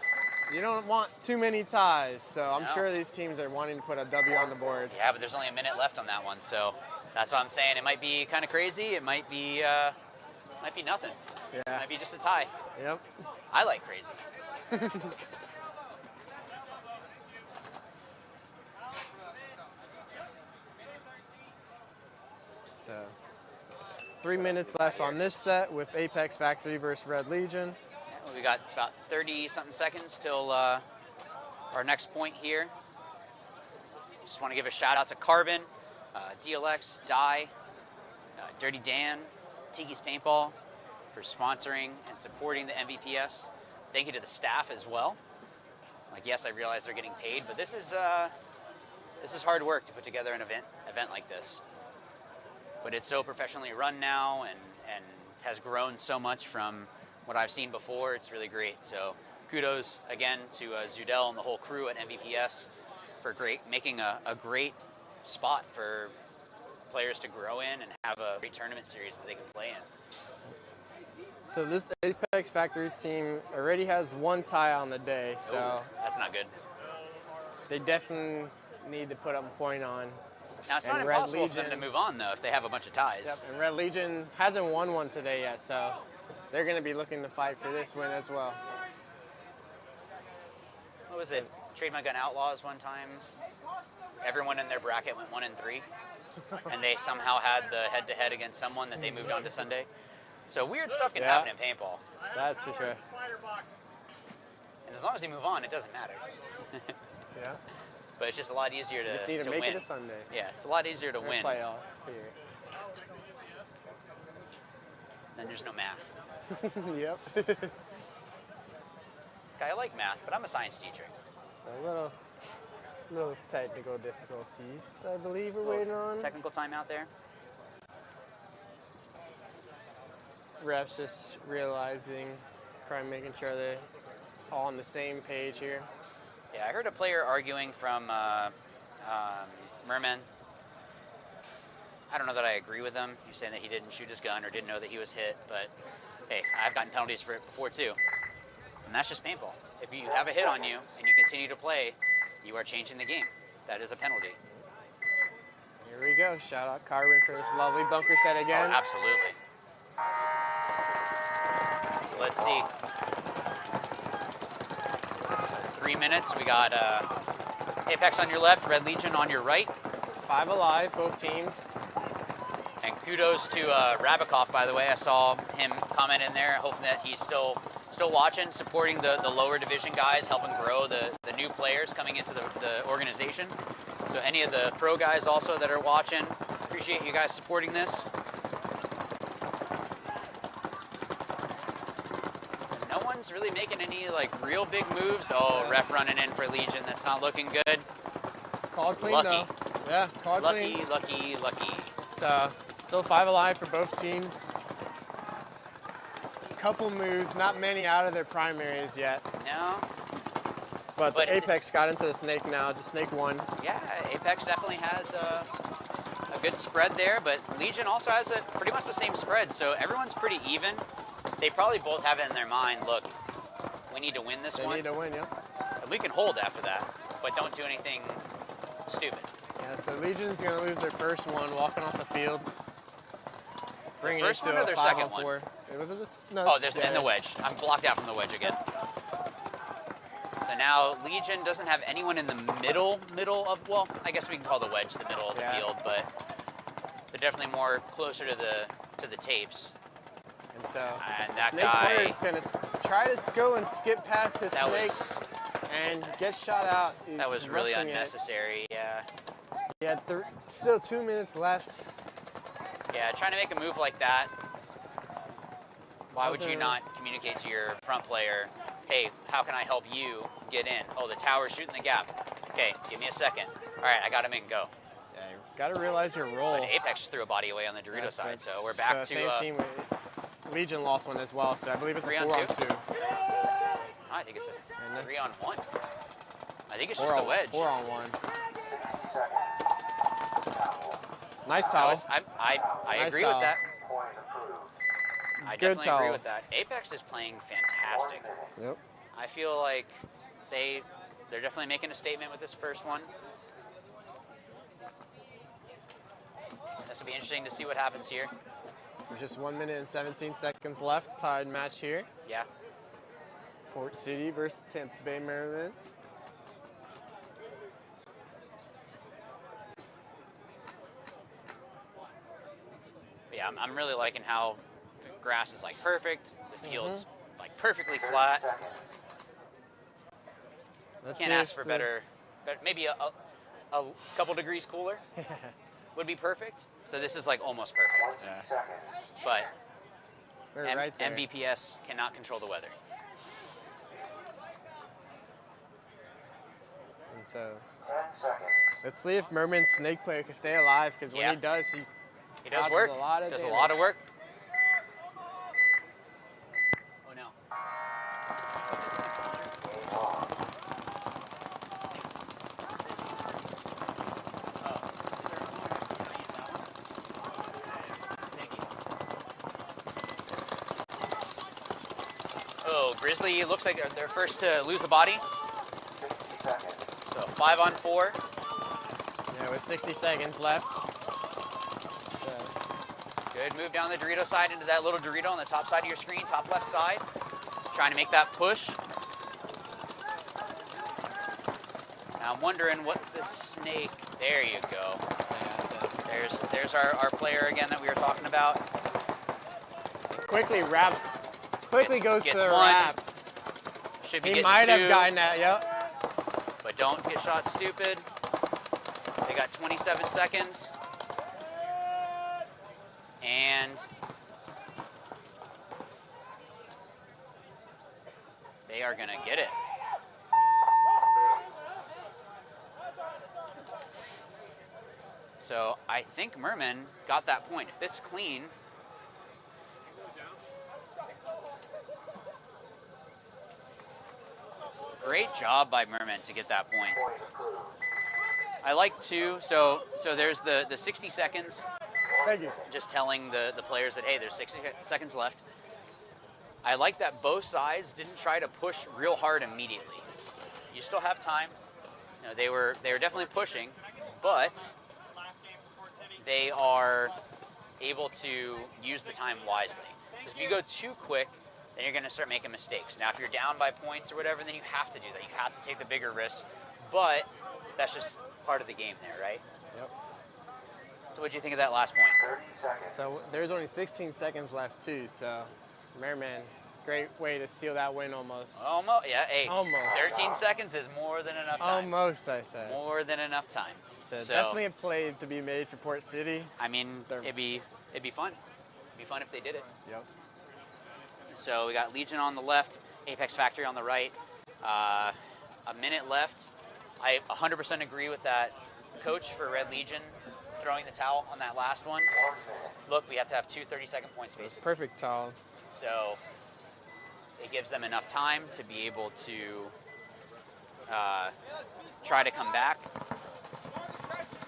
you don't want too many ties. So I'm No. sure these teams are wanting to put a W on the board. Yeah, but there's only a minute left on that one, so that's what I'm saying. It might be kind of crazy. It might be nothing. Yeah. It might be just a tie. Yep. I like crazy. So 3 minutes left on this set with Apex Factory versus Red Legion. We got about 30-something seconds till our next point here. Just want to give a shout out to Carbon, DLX, Die, Dirty Dan, Tiki's Paintball for sponsoring and supporting the MVPS. Thank you to the staff as well. Like, yes, I realize they're getting paid, but this is hard work to put together an event like this. But it's so professionally run now and has grown so much from what I've seen before. It's really great. So kudos again to Zudel and the whole crew at MVPS for making a great spot for players to grow in and have a great tournament series that they can play in. So this Apex Factory team already has one tie on the day, so Ooh, that's not good. they definitely need to put up a point on. Now, it's not And Red impossible for them to Legion- move on, though, if they have a bunch of ties. Yep, and Red Legion hasn't won one today yet, so they're going to be looking to fight for this win as well. What was it? Trade My Gun Outlaws one time. Everyone in their bracket went 1-3, and they somehow had the head-to-head against someone that they moved on to Sunday. So weird stuff can happen in paintball. That's for sure. And as long as you move on, it doesn't matter. Yeah. But it's just a lot easier to, just need to win. make it to Sunday. Yeah, it's a lot easier to win. Playoffs here. Then there's no math. Yep. I like math, but I'm a science teacher. So little technical difficulties, I believe we're waiting on. Technical timeout there. Refs just realizing, probably making sure they're all on the same page here. Yeah, I heard a player arguing from Merman. I don't know that I agree with him. He's saying that he didn't shoot his gun or didn't know that he was hit, but hey, I've gotten penalties for it before too. And that's just paintball. If you have a hit on you and you continue to play, you are changing the game. That is a penalty. Here we go. Shout out Carbon for this lovely bunker set again. Oh, absolutely. So let's see. 3 minutes. We got Apex on your left, Red Legion on your right. 5 alive, both teams. And kudos to Rabikoff, by the way. I saw him comment in there, hoping that he's still watching, supporting the lower division guys, helping grow the new players coming into the organization. So any of the pro guys also that are watching, appreciate you guys supporting this. And no one's really making any like real big moves. Oh, ref running in for Legion. That's not looking good. Called clean Lucky. though. Yeah, called clean. Lucky. So still 5 alive for both teams. Couple moves, not many out of their primaries yet. No. But the Apex got into the snake now, just snake 1. Yeah, Apex definitely has a good spread there, but Legion also has pretty much the same spread, so everyone's pretty even. They probably both have it in their mind, look, we need to win this one. They need to win, yeah. And we can hold after that, but don't do anything stupid. Yeah, so Legion's going to lose their first one walking off the field. Bringing First it to one or a their 5 second on one? 4. Was it just, no, Oh, there's in the wedge. I'm blocked out from the wedge again. So now Legion doesn't have anyone in the middle of, well, I guess we can call the wedge the middle of the field, but they're definitely more closer to the tapes. And so that snake guy player is going to try to go and skip past his snake and get shot out. He's that was really rushing unnecessary, yeah. He had still 2 minutes left. Yeah, trying to make a move like that. Why would you not communicate to your front player, hey, how can I help you get in? Oh, the tower's shooting the gap. Okay, give me a second. All right, I got him in, go. Yeah, you got to realize your role. But Apex just threw a body away on the Dorito side, so we're back to... same team. Legion lost one as well, so I believe it's 3 a on 4 on 2. I think it's a 3 on 1. I think it's 4 just on, a wedge. 4 on 1. Nice towel. I Nice agree towel. with that. I Good definitely towel. agree with that. Apex is playing fantastic. Yep. I feel like they're definitely making a statement with this first one. This will be interesting to see what happens here. There's just 1 minute and 17 seconds left. Tied match here. Yeah. Port City versus Tampa Bay, Maryland. Yeah, I'm really liking how the grass is like perfect. The field's like perfectly flat. Can't ask for better. Maybe a couple degrees cooler would be perfect. So this is like almost perfect. Yeah. But right there. MVPS cannot control the weather. And so let's see if Merman's snake player can stay alive, because when he does, he does causes work. A lot of does damage. a lot of work. Oh no. Oh, Grizzly looks like they're first to lose a body. So 5 on 4. Yeah, with 60 seconds left. Good move down the Dorito side into that little Dorito on the top side of your screen, top left side. Trying to make that push. I'm wondering what the snake, there you go. There's our player again that we were talking about. Quickly goes to the one. wrap. Should be He getting might 2. have gotten that, yep. But don't get shot stupid. They got 27 seconds. And they are gonna get it. So I think Merman got that point. If this is clean, great job by Merman to get that point. I like too, so there's the 60 seconds. Thank you. Just telling the players that, hey, there's 60 seconds left. I like that both sides didn't try to push real hard immediately. You still have time. You know, they were definitely pushing, but they are able to use the time wisely. Because if you go too quick, then you're going to start making mistakes. Now, if you're down by points or whatever, then you have to do that. You have to take the bigger risks, but that's just part of the game there, right? Yep. So what do you think of that last point? 30 seconds. So there's only 16 seconds left too, so Merman, great way to seal that win almost. Almost, yeah, hey, Almost. 13 seconds is more than enough time. Almost, I said. More than enough time. So definitely a play to be made for Port City. I mean, it'd be fun. It'd be fun if they did it. Yep. So we got Legion on the left, Apex Factory on the right. A minute left. I 100% agree with that coach for Red Legion throwing the towel on that last one. Look, we have to have 2 30-second points basically. Perfect towel. So it gives them enough time to be able to try to come back.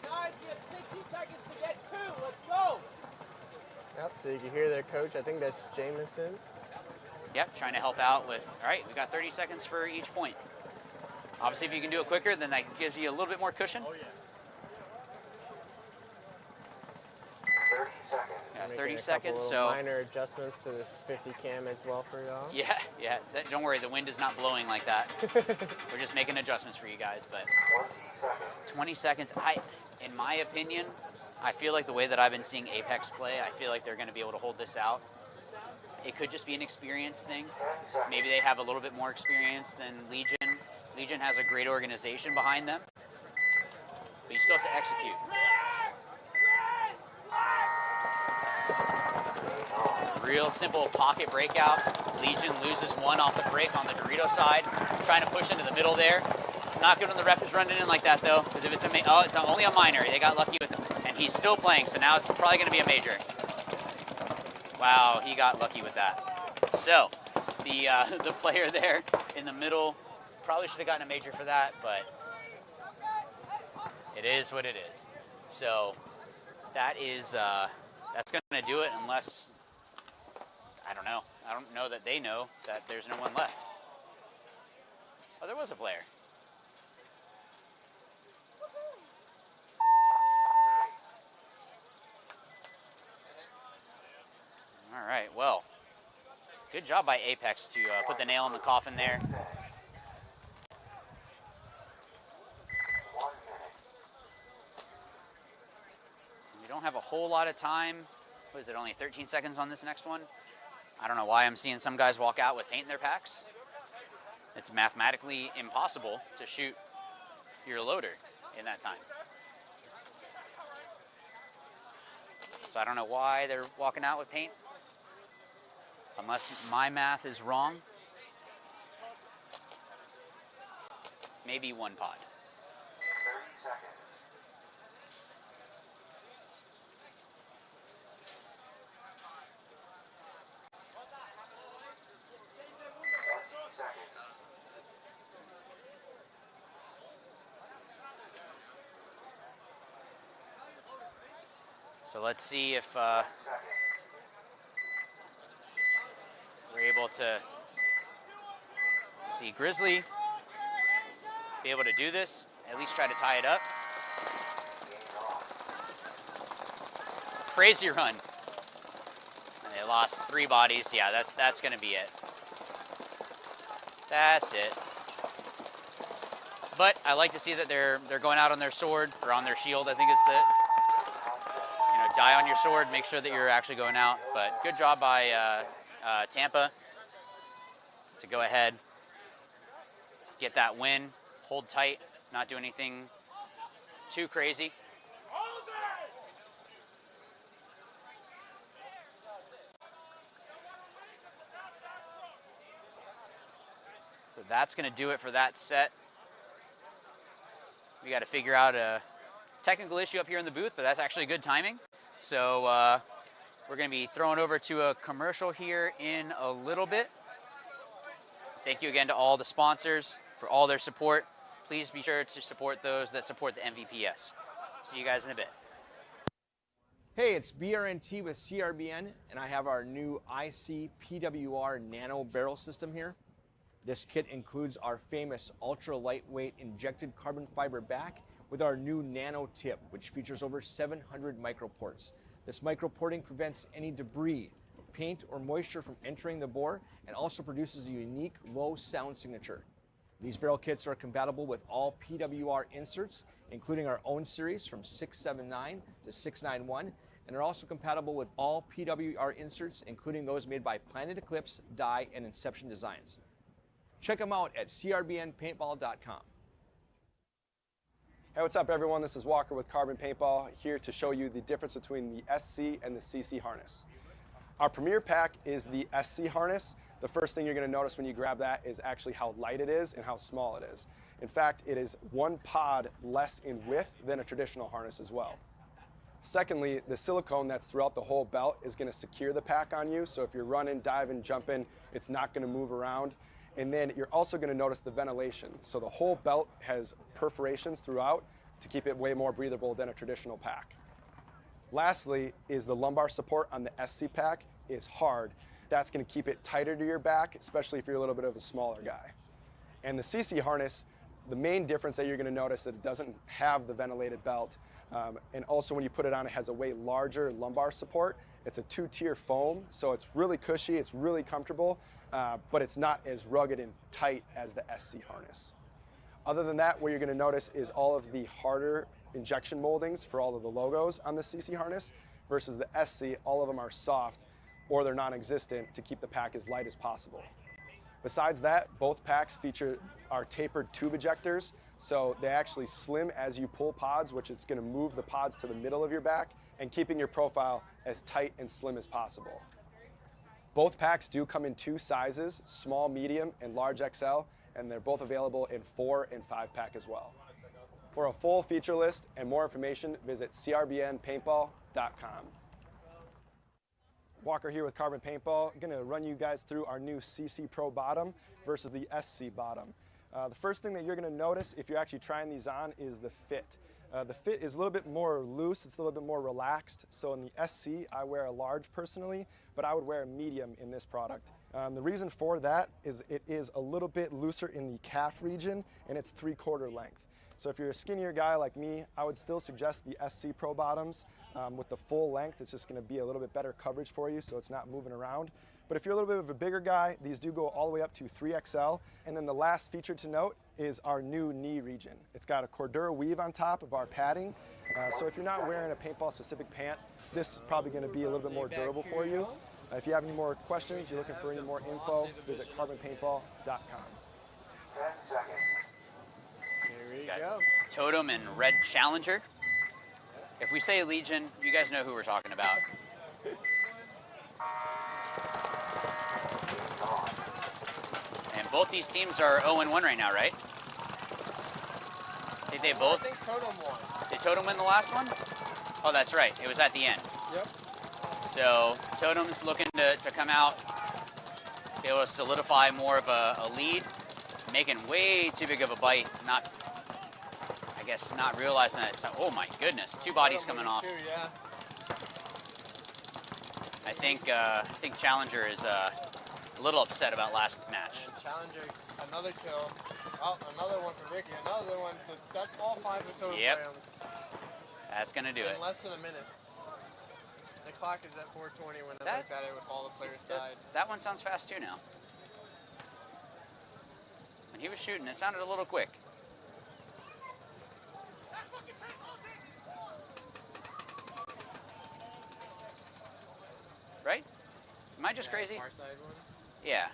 Guys, we have 60 seconds to get 2. Let's go. Yep, so you can hear their coach. I think that's Jameson. Yep, trying to help out with, all right, we got 30 seconds for each point. Obviously, if you can do it quicker, then that gives you a little bit more cushion. Oh, yeah. 30 seconds. Yeah, 30 Making a seconds, couple so. minor adjustments to this 50 cam as well for y'all. Yeah, don't worry, the wind is not blowing like that. We're just making adjustments for you guys, but 20 seconds. In my opinion, I feel like the way that I've been seeing Apex play, I feel like they're going to be able to hold this out. It could just be an experience thing. Maybe they have a little bit more experience than Legion. Legion has a great organization behind them, but you still have to execute. Real simple pocket breakout. Legion loses one off the break on the Dorito side, trying to push into the middle there. It's not good when the ref is running in like that though, because if it's it's only a minor. They got lucky with him, and he's still playing, so now it's probably going to be a major. Wow, he got lucky with that. So the player there in the middle probably should have gotten a major for that, but it is what it is. So that is that's going to do it unless, I don't know. I don't know that they know that there's no one left. Oh, there was a player. All right, well, good job by Apex to put the nail in the coffin there. We don't have a whole lot of time. What is it, only 13 seconds on this next one? I don't know why I'm seeing some guys walk out with paint in their packs. It's mathematically impossible to shoot your loader in that time. So I don't know why they're walking out with paint. Unless my math is wrong. Maybe one pod. 30 seconds. So let's see if we're able to see Grizzly be able to do this, at least try to tie it up. Crazy run. And they lost 3 bodies. Yeah, that's going to be it. That's it. But I like to see that they're going out on their sword, or on their shield, I think it's the, die on your sword, make sure that you're actually going out. But good job by Tampa to go ahead, get that win, hold tight, not do anything too crazy. So that's going to do it for that set. We got to figure out a technical issue up here in the booth, but that's actually good timing. So we're going to be throwing over to a commercial here in a little bit. Thank you again to all the sponsors for all their support. Please be sure to support those that support the MVPS. See you guys in a bit. Hey, it's BRNT with CRBN, and I have our new IC PWR Nano Barrel System here. This kit includes our famous ultra lightweight injected carbon fiber back with our new nano tip, which features over 700 microports. This microporting prevents any debris, paint, or moisture from entering the bore, and also produces a unique low sound signature. These barrel kits are compatible with all PWR inserts, including our own series from 679 to 691, and are also compatible with all PWR inserts, including those made by Planet Eclipse, Dye, and Inception Designs. Check them out at crbnpaintball.com. Hey, what's up everyone? This is Walker with Carbon Paintball, here to show you the difference between the SC and the CC harness. Our premier pack is the SC harness. The first thing you're going to notice when you grab that is actually how light it is and how small it is. In fact, it is one pod less in width than a traditional harness as well. Secondly, the silicone that's throughout the whole belt is going to secure the pack on you, so if you're running, diving, jumping, it's not going to move around. And then you're also going to notice the ventilation. So the whole belt has perforations throughout to keep it way more breathable than a traditional pack. Lastly is the lumbar support on the SC pack is hard. That's going to keep it tighter to your back, especially if you're a little bit of a smaller guy. And the CC harness, the main difference that you're going to notice that it doesn't have the ventilated belt. And also when you put it on, it has a way larger lumbar support. It's a 2-tier foam, so it's really cushy, it's really comfortable, but it's not as rugged and tight as the SC harness. Other than that, what you're going to notice is all of the harder injection moldings for all of the logos on the CC harness versus the SC, all of them are soft or they're non-existent to keep the pack as light as possible. Besides that, both packs feature our tapered tube ejectors, so they actually slim as you pull pods, which is going to move the pods to the middle of your back and keeping your profile as tight and slim as possible. Both packs do come in 2 sizes, small, medium, and large XL, and they're both available in 4 and 5 pack as well. For a full feature list and more information, visit crbnpaintball.com. Walker here with Carbon Paintball. I'm going to run you guys through our new CC Pro bottom versus the SC bottom. The first thing that you're going to notice if you're actually trying these on is the fit. The fit is a little bit more loose, it's a little bit more relaxed. So in the SC, I wear a large personally, but I would wear a medium in this product. The reason for that is it is a little bit looser in the calf region and it's 3/4 length. So if you're a skinnier guy like me, I would still suggest the SC Pro bottoms with the full length. It's just going to be a little bit better coverage for you so it's not moving around. But if you're a little bit of a bigger guy, these do go all the way up to 3XL. And then the last feature to note is our new knee region. It's got a Cordura weave on top of our padding. So if you're not wearing a paintball specific pant, this is probably going to be a little bit more durable for you. If you have any more questions, you're looking for any more info, visit carbonpaintball.com. 10 seconds. Here we go. Totem and Red Challenger. If we say Legion, you guys know who we're talking about. And both these teams are 0-1 right now, right? Did they both? I think Totem won. Did Totem win the last one? Oh, that's right. It was at the end. Yep. So Totem's looking to come out, be able to solidify more of a lead, making way too big of a bite. I guess not realizing that. So, oh my goodness, 2 bodies coming off. Too, yeah. I think Challenger is a little upset about last match. Challenger, another kill. Oh, another one for Ricky. Another one. So that's all 5 of Totem rounds. That's gonna do it. In less than a minute. The clock is at 4:20 when I looked at it with all the players died. That one sounds fast too now. When he was shooting, it sounded a little quick. I just crazy? Far side one. Yeah.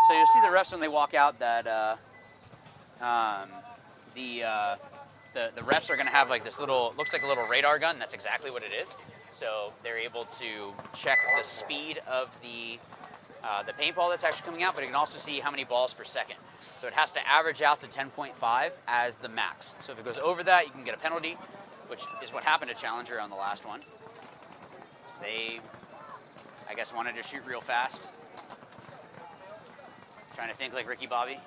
So you'll see the refs when they walk out that the refs are going to have like this little, looks like a little radar gun. That's exactly what it is. So they're able to check the speed of the paintball that's actually coming out, but it can also see how many balls per second. So it has to average out to 10.5 as the max. So if it goes over that, you can get a penalty, which is what happened to Challenger on the last one. So they, I guess, wanted to shoot real fast. Trying to think like Ricky Bobby.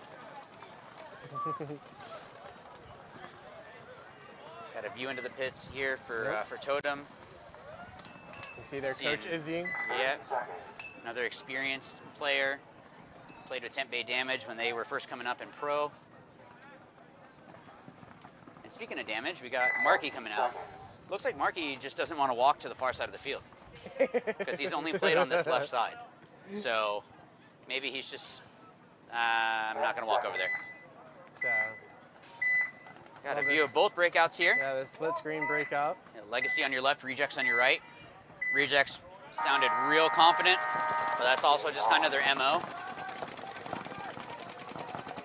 Got a view into the pits here for Totem. You see their coach Izzy. Yeah, another experienced player. Played with Temp Bay Damage when they were first coming up in pro. And speaking of damage, we got Marky coming out. Looks like Marky just doesn't want to walk to the far side of the field because he's only played on this left side. So maybe he's just, I'm not going to walk over there. So, got a view of both breakouts here. Yeah, the split screen breakout. Yeah, Legacy on your left, Rejects on your right. Rejects sounded real confident, but that's also just kind of their MO.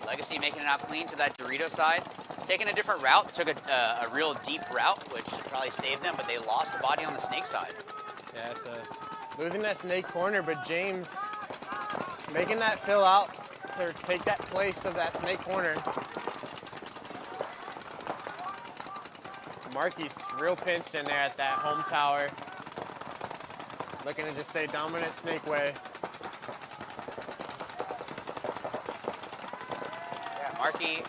Legacy making it out clean to that Dorito side. Taking a different route, took a real deep route, which probably saved them, but they lost the body on the snake side. Yeah, so losing that snake corner, but James making that fill out to take that place of that snake corner. Marky's real pinched in there at that home tower. Looking to just stay dominant snake way. Yeah, Marky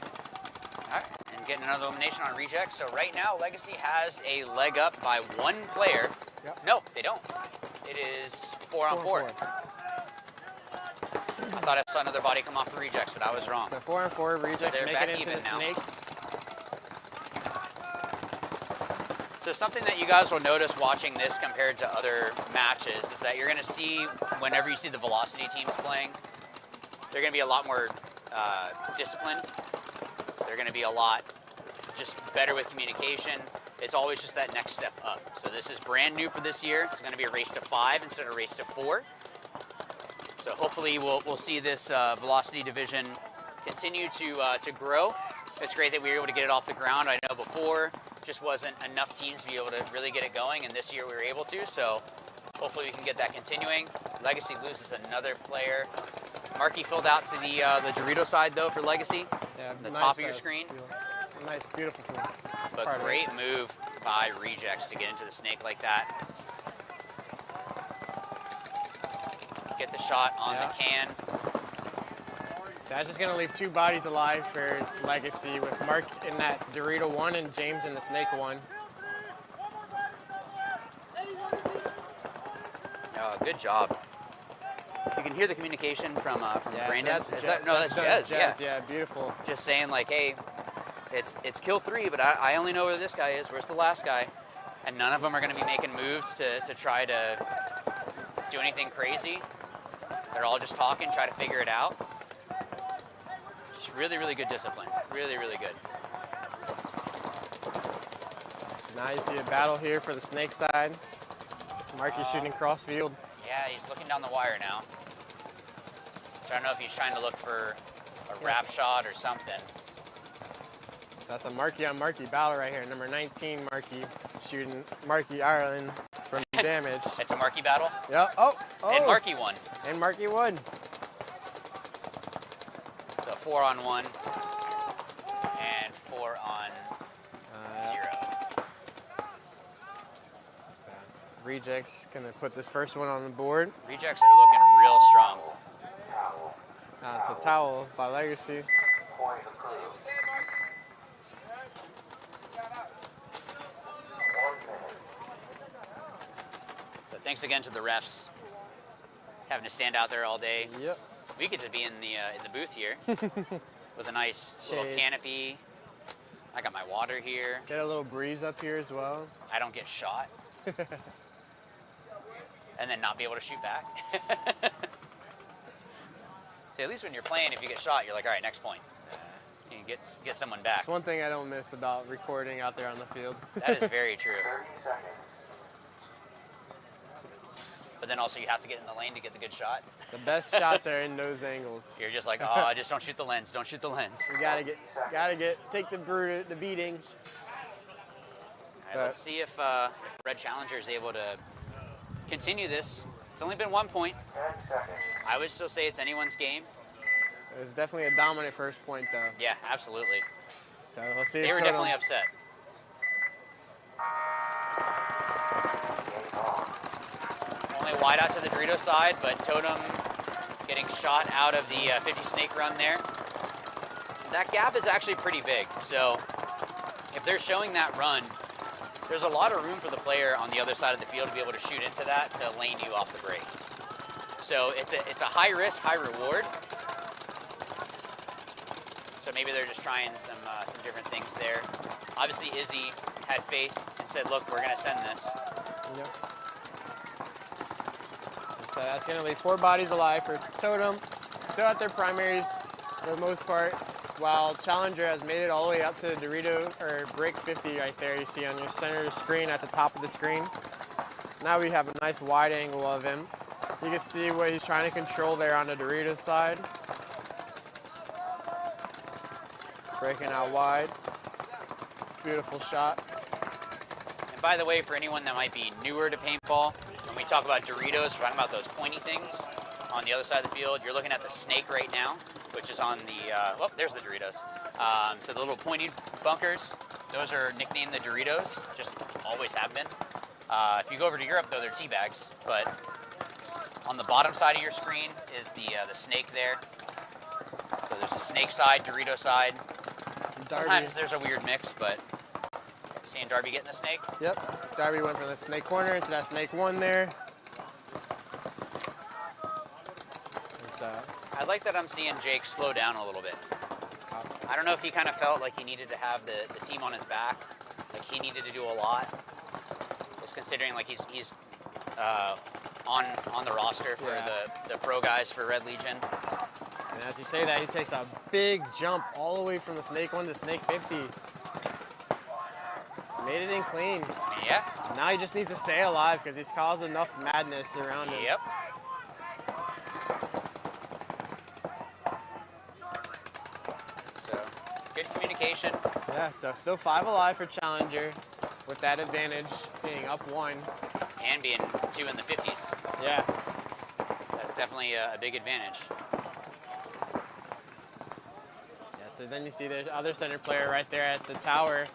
and getting another elimination on Reject. So right now, Legacy has a leg up by one player. Yep. No, they don't. It is 4 on 4. I thought I saw another body come off the Rejects, but I was wrong. So 4 on 4, Rejects they're making back it into even the now. snake. So something that you guys will notice watching this compared to other matches is that you're going to see, whenever you see the Velocity teams playing, they're going to be a lot more disciplined. They're going to be a lot just better with communication. It's always just that next step up. So this is brand new for this year. It's going to be a race to 5 instead of a race to 4. So hopefully we'll see this Velocity division continue to grow. It's great that we were able to get it off the ground. I know before just wasn't enough teams to be able to really get it going, and this year we were able to, so hopefully we can get that continuing. Legacy loses another player. Marky filled out to the Dorito side though for Legacy. Yeah, the nice top of your screen. Nice, beautiful one. But great move by Rejects to get into the snake like that. Get the shot on the can. So that's just gonna leave 2 bodies alive for Legacy with Mark in that Dorito 1 and James in the snake 1. Good job. You can hear the communication from Brandon. So that's Jez. Yeah. Yeah, beautiful. Just saying like, hey, it's kill 3, but I only know where this guy is. Where's the last guy? And none of them are going to be making moves to try to do anything crazy. They're all just talking, try to figure it out. Just really, really good discipline. Really, really good. Now you see a battle here for the snake side. Marky's shooting cross field. Yeah, he's looking down the wire now. So I don't know if he's trying to look for a wrap shot or something. That's a Marky on Marky battle right here. Number 19, Marky shooting Marky Ireland from damage. It's a Marky battle? Yep. Oh. And Marky won. And Marky won. So 4 on 1 and 4 on 0. Rejects gonna put this first one on the board. Rejects are looking real strong. It's a towel by Legacy. So thanks again to the refs. Having to stand out there all day. Yep. We get to be in the booth here with a nice little canopy. I got my water here. Get a little breeze up here as well. I don't get shot. And then not be able to shoot back. See, at least when you're playing, if you get shot, you're like, all right, next point. You can get someone back. That's one thing I don't miss about recording out there on the field. That is very true. but then also you have to get in the lane to get the good shot. The best shots are in those angles. You're just like, oh, just don't shoot the lens. Don't shoot the lens. You take the beating. All right, let's see if Red Challenger is able to continue this. It's only been 1 point. I would still say it's anyone's game. It was definitely a dominant first point, though. Yeah, absolutely. So let's see. They were definitely upset. Only wide out to the Dorito side, but Totem getting shot out of the 50 snake run there. That gap is actually pretty big, so if they're showing that run, there's a lot of room for the player on the other side of the field to be able to shoot into that to lane you off the break. So it's a high risk, high reward. So maybe they're just trying some different things there. Obviously, Izzy had faith and said, look, we're going to send this. Yep. So that's going to leave 4 bodies alive for Totem. Still at their primaries for the most part, while Challenger has made it all the way up to the Dorito, or break 50 right there you see on your center screen at the top of the screen. Now we have a nice wide angle of him. You can see what he's trying to control there on the Dorito side. Breaking out wide. Beautiful shot. And by the way, for anyone that might be newer to paintball, when we talk about Doritos, we're talking about those pointy things on the other side of the field. You're looking at the snake right now, which is on the, oh, there's the Doritos. So the little pointy bunkers, those are nicknamed the Doritos, just always have been. If you go over to Europe, though, they're tea bags, but on the bottom side of your screen is the snake there. So there's a snake side, Dorito side. Darby. Sometimes there's a weird mix, but seeing Darby getting the snake? Yep, Darby went from the snake corner to that snake one there. I like that I'm seeing Jake slow down a little bit. I don't know if he kind of felt like he needed to have the team on his back, like he needed to do a lot. Just considering like he's on the roster for the pro guys for Red Legion. And as you say that, he takes a big jump all the way from the snake 1 to snake 50. Made it in clean. Yeah. Now he just needs to stay alive because he's caused enough madness around him. Yep. So, good communication. Yeah, so still 5 alive for Challenger with that advantage being up 1. And being 2 in the 50s. Yeah. That's definitely a big advantage. Yeah, so then you see the other center player right there at the tower.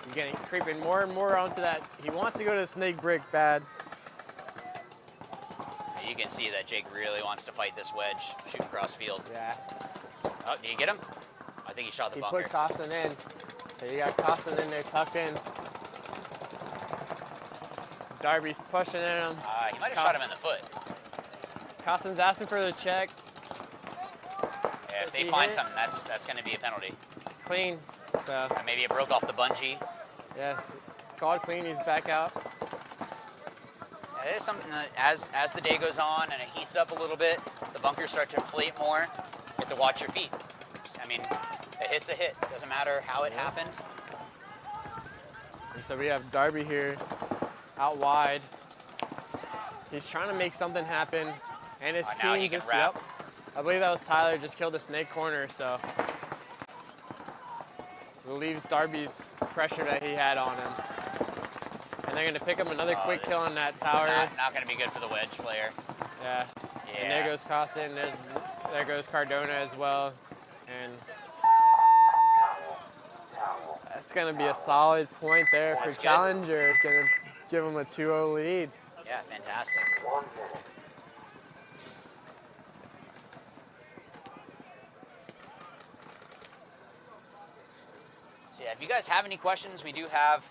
He's getting creeping more and more onto that. He wants to go to the snake brick bad. You can see that Jake really wants to fight this wedge, shoot across field. Yeah. Oh, did you get him? I think he shot the bunker. He put Costin in. So you got Costin in there tucked in. Darby's pushing at him. He might have shot him in the foot. Costin's asking for the check. Yeah, if they find something, that's going to be a penalty. Clean. So maybe it broke off the bungee. Yes, called clean. He's back out. Yeah, it is something that as the day goes on and it heats up a little bit, the bunkers start to inflate more. You have to watch your feet. I mean, a hit's a hit. Doesn't matter how it happened. And so we have Darby here, out wide. He's trying to make something happen, and his now team he can just wrap. Yep. I believe that was Tyler just killed the snake corner, so relieves Darby's pressure that he had on him. And they're going to pick up another quick kill on that tower. Not going to be good for the wedge player. Yeah. And there goes Costin. There goes Cardona as well. And that's going to be a solid point there for Challenger. It's going to give him a 2-0 lead. Yeah, fantastic. 1 minute. So yeah, if you guys have any questions, we do have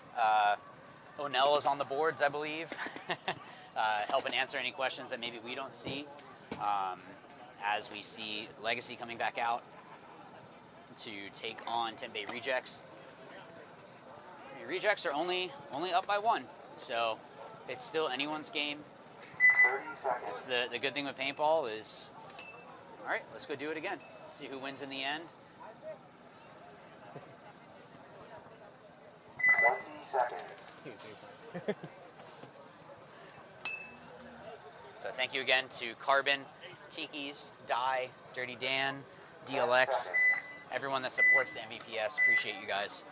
Onell is on the boards, I believe, helping answer any questions that maybe we don't see. As we see Legacy coming back out to take on Tempe Rejects. Rejects are only up by 1, so it's still anyone's game. 30 seconds. It's the good thing with paintball is, all right, let's go do it again. See who wins in the end. 20 seconds. So thank you again to Carbon, Tiki's, Die, Dirty Dan, DLX, everyone that supports the MVPS. Appreciate you guys.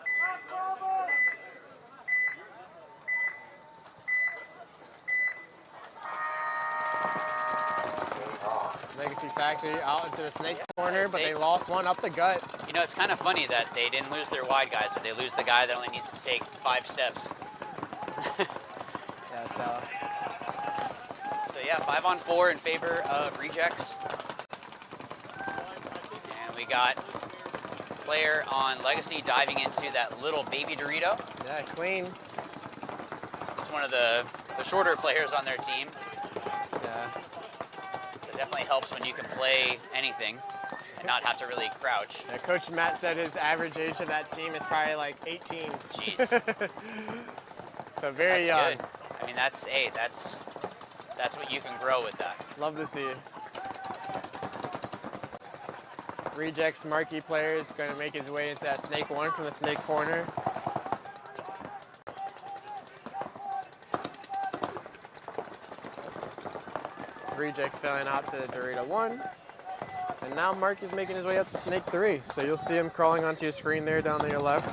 Legacy Factory out into the snake corner, but they lost one up the gut. You know, it's kind of funny that they didn't lose their wide guys, but they lose the guy that only needs to take 5 steps. Yeah, So yeah, 5 on 4 in favor of rejects. And we got player on Legacy diving into that little baby Dorito. Yeah, clean. It's one of the shorter players on their team. Yeah. It definitely helps when you can play anything and not have to really crouch. Yeah, Coach Matt said his average age of that team is probably like 18. Jeez. So very that's young. Good. I mean, that's what you can grow with that. Love to see it. Rejects marquee player is going to make his way into that snake one from the snake corner. Rejects failing out to Dorito 1. And now Mark is making his way up to snake 3. So you'll see him crawling onto your screen there down to your left.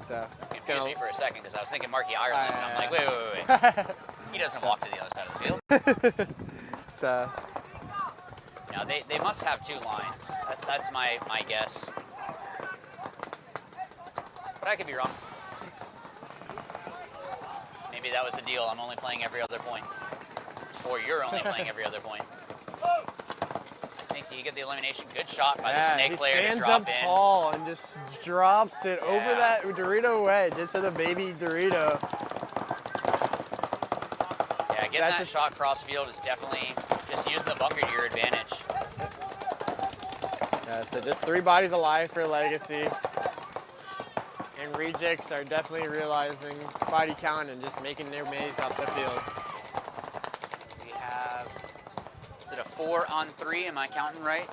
So confused me for a second because I was thinking Marky Ireland, and I'm like, wait. He doesn't walk to the other side of the field. So now they must have 2 lines. That's my guess. But I could be wrong. Maybe that was the deal. I'm only playing every other point. Or you're only playing every other point. I think you get the elimination. Good shot by the snake player to drop in. He stands up tall and just drops it over that Dorito wedge into the baby Dorito. Yeah, getting that shot cross field is definitely just using the bunker to your advantage. Yeah, so just 3 bodies alive for Legacy. And rejects are definitely realizing body count and just making their ways off the field. We have, is it a 4 on 3? Am I counting right?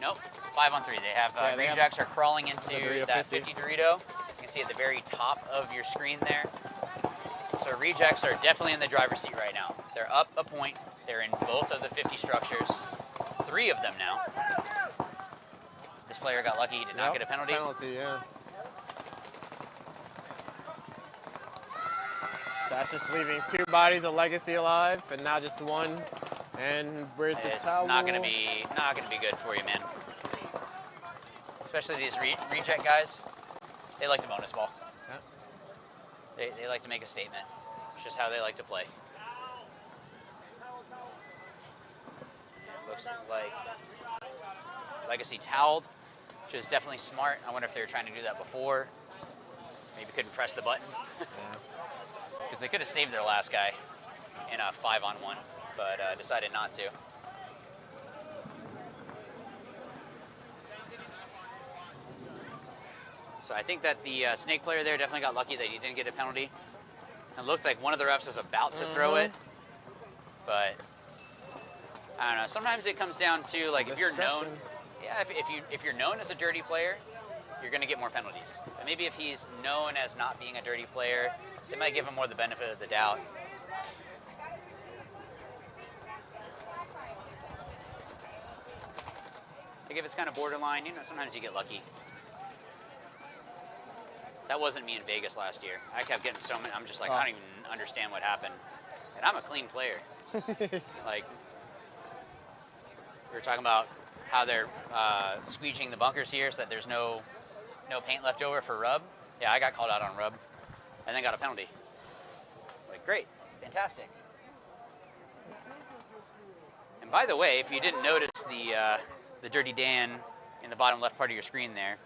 Nope, 5 on 3. They have, rejects are crawling into that 50 Dorito. You can see at the very top of your screen there. So rejects are definitely in the driver's seat right now. They're up a point. They're in both of the 50 structures. 3 of them now. This player got lucky. He did not get a penalty. Yeah. So that's just leaving 2 bodies of Legacy alive, and now just 1. And where's the towel? It's not gonna be good for you, man. Especially these reject guys. They like to bonus ball. Yeah. They like to make a statement. It's just how they like to play. Looks like Legacy toweled, which is definitely smart. I wonder if they were trying to do that before. Maybe couldn't press the button. Because they could have saved their last guy in a 5-on-1, but decided not to. So I think that the snake player there definitely got lucky that he didn't get a penalty. It looked like one of the refs was about to throw it, but I don't know. Sometimes it comes down to like if you're known, if you're known as a dirty player, you're going to get more penalties. But maybe if he's known as not being a dirty player, it might give him more the benefit of the doubt. Like if it's kind of borderline, sometimes you get lucky. That wasn't me in Vegas last year. I kept getting so many. I'm just like, I don't even understand what happened. And I'm a clean player. Like, we were talking about how they're squeegeeing the bunkers here so that there's no paint left over for rub. Yeah, I got called out on rub and then got a penalty. Like, great, fantastic. And by the way, if you didn't notice the Dirty Dan in the bottom left part of your screen there,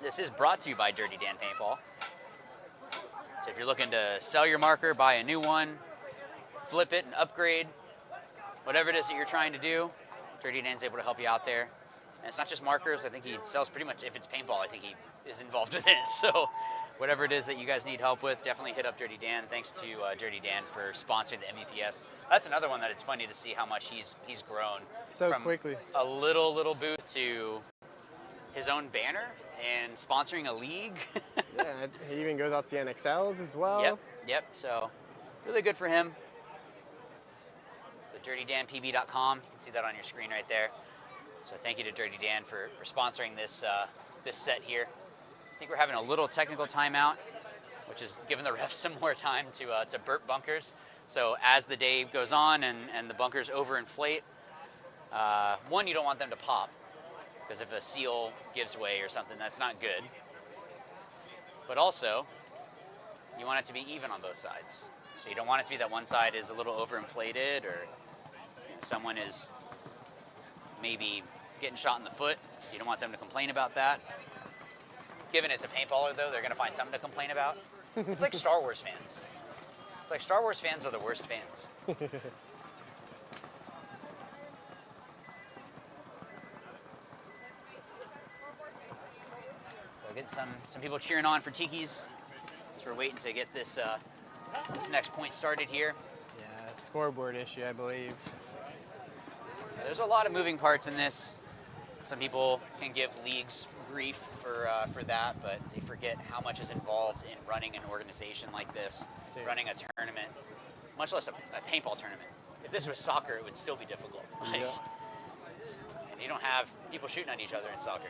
this is brought to you by Dirty Dan Paintball. So if you're looking to sell your marker, buy a new one, flip it and upgrade, whatever it is that you're trying to do, Dirty Dan's able to help you out there. And it's not just markers. I think he sells pretty much, if it's paintball, I think he is involved with it. So whatever it is that you guys need help with, definitely hit up Dirty Dan. Thanks to Dirty Dan for sponsoring the MVPS. That's another one that it's funny to see how much he's grown. So from quickly. A little booth to his own banner and sponsoring a league. Yeah, he even goes out to NXLs as well. Yep. So really good for him. The DirtyDanPB.com. You can see that on your screen right there. So thank you to Dirty Dan for sponsoring this this set here. I think we're having a little technical timeout, which is giving the refs some more time to burp bunkers. So as the day goes on and the bunkers overinflate, one, you don't want them to pop, because if a seal gives way or something, that's not good. But also, you want it to be even on both sides. So you don't want it to be that one side is a little overinflated, or someone is maybe getting shot in the foot. You don't want them to complain about that. Given it's a paintballer, though, they're going to find something to complain about. It's like Star Wars fans. It's like Star Wars fans are the worst fans. So get some people cheering on for Tiki's. So we're waiting to get this this next point started here. Yeah, scoreboard issue, I believe. There's a lot of moving parts in this. Some people can give leagues grief for that, but they forget how much is involved in running an organization like this, Seriously. running a tournament, much less a paintball tournament. If this was soccer, it would still be difficult. Like, Yeah. and you don't have people shooting at each other in soccer.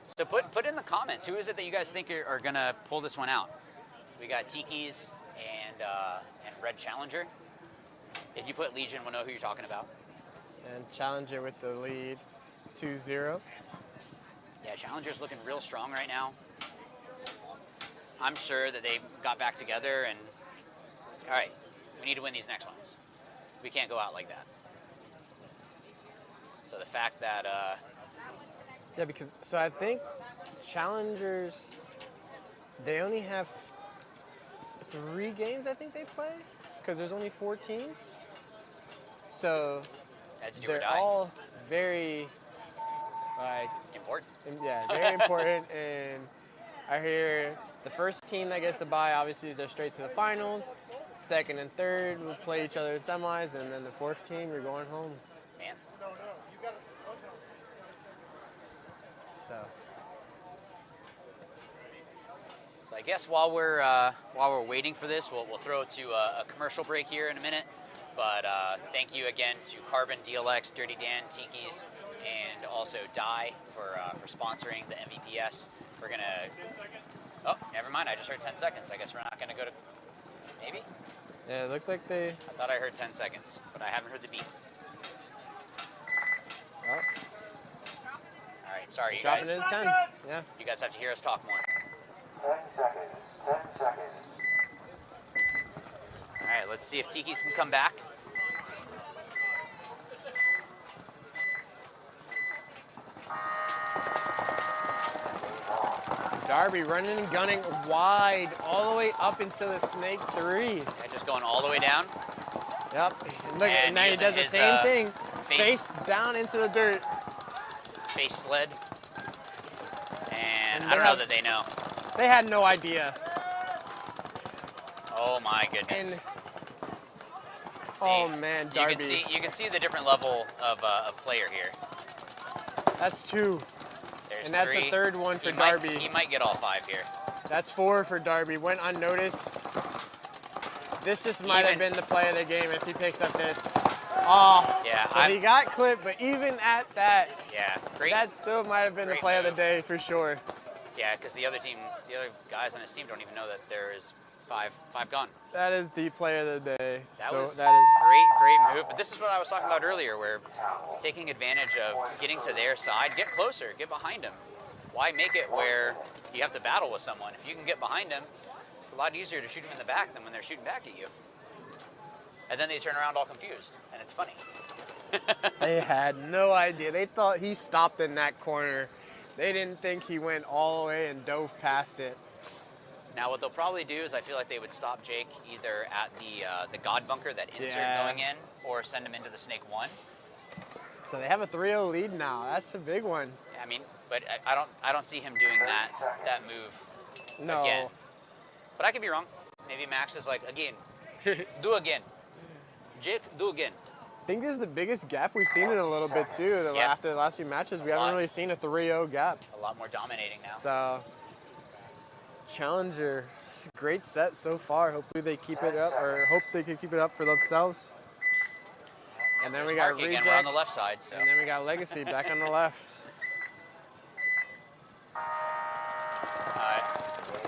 So put in the comments, who is it that you guys think are gonna pull this one out? We got Tiki's and Red Challenger. If you put Legion, we'll know who you're talking about. And Challenger with the lead, 2-0. Yeah, Challenger's looking real strong right now. I'm sure that they got back together and, all right, we need to win these next ones. We can't go out like that. So the fact that, Yeah, because, so I think Challengers, they only have 3 games I think they play, because there's only 4 teams. So that's do or they're die. all very, like, Important. Yeah, very important. And I hear the first team that gets the bye obviously is they're straight to the finals. Second and third will play each other in semis, and then the fourth team, you're going home. Man. So I guess while we're waiting for this, we'll throw it to a commercial break here in a minute. But thank you again to Carbon, DLX, Dirty Dan, Tiki's, and also Die for sponsoring the MVPS. We're gonna. Oh, never mind. I just heard 10 seconds. I guess we're not gonna go to. Maybe. Yeah, it looks like they. I thought I heard 10 seconds, but I haven't heard the beep. Oh. All right, sorry, you Dropping guys. it to 10. Yeah. You guys have to hear us talk more. 10 seconds. 10 seconds. All right, let's see if Tiki's can come back. Darby running and gunning wide all the way up into the snake 3. Yeah, just going all the way down. Yep. And look, and now he using does the his, same thing. face down into the dirt. Face sled. And And I don't know have- that they know. They had no idea. Oh my goodness. And oh man, Darby. You can see the different level of player here. That's 2. There's And that's 3. the third one for He might- Darby. He might get all 5 here. That's 4 for Darby. Went unnoticed. This just might have been the play of the game if he picks up this. Oh, Yeah, so he got clipped, but even at that, Yeah, great. that still might have been the great play of the move. day for sure. Yeah, because the other guys on his team don't even know that there is 5 gone. That is the play of the day. That so was that is great move. But this is what I was talking about earlier, where taking advantage of getting to their side, get closer, get behind them. Why make it where you have to battle with someone? If you can get behind them, it's a lot easier to shoot them in the back than when they're shooting back at you. And then they turn around all confused, and it's funny. They had no idea. They thought he stopped in that corner. They didn't think he went all the way and dove past it. Now, what they'll probably do is I feel like they would stop Jake either at the God bunker, that insert Yeah. going in, or send him into the Snake 1. So they have a 3-0 lead now. That's a big one. I mean, but I don't see him doing that move No. again. But I could be wrong. Maybe Max is like, again, do again. Jake, do again. I think this is the biggest gap we've seen in a little bit too. Yeah. After the last few matches, we haven't really seen a 3-0 gap. A lot more dominating now. So Challenger, great set so far. Hopefully they keep it up, or hope they can keep it up for themselves. And then we got Marky Rejects. again. We're on the left side. So. And then we got Legacy back on the left.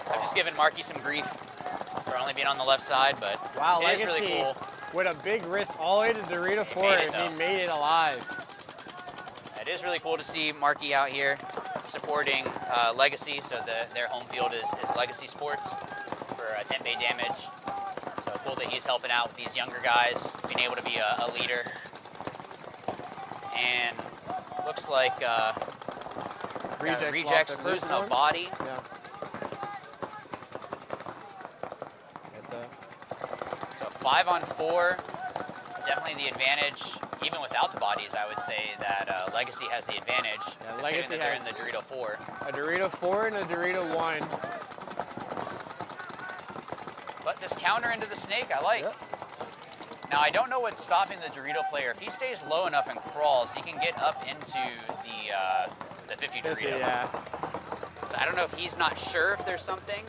I've just given Marky some grief for only being on the left side, but wow, it Legacy is really cool. With a big risk all the way to Dorito 4, and he made it alive. It is really cool to see Marky out here supporting Legacy. So their home field is Legacy Sports for Temp Bay Damage. So cool that he's helping out with these younger guys, being able to be a leader. And looks like Rejects losing a body. Yeah. So 5 on 4, definitely the advantage. Even without the bodies, I would say that Legacy has the advantage. Yeah, Legacy they're has in the Dorito 4. A Dorito 4 and a Dorito 1. But this counter into the snake, I like. Yep. Now, I don't know what's stopping the Dorito player. If he stays low enough and crawls, he can get up into the 50 Dorito. Yeah. So I don't know if he's not sure if there's something.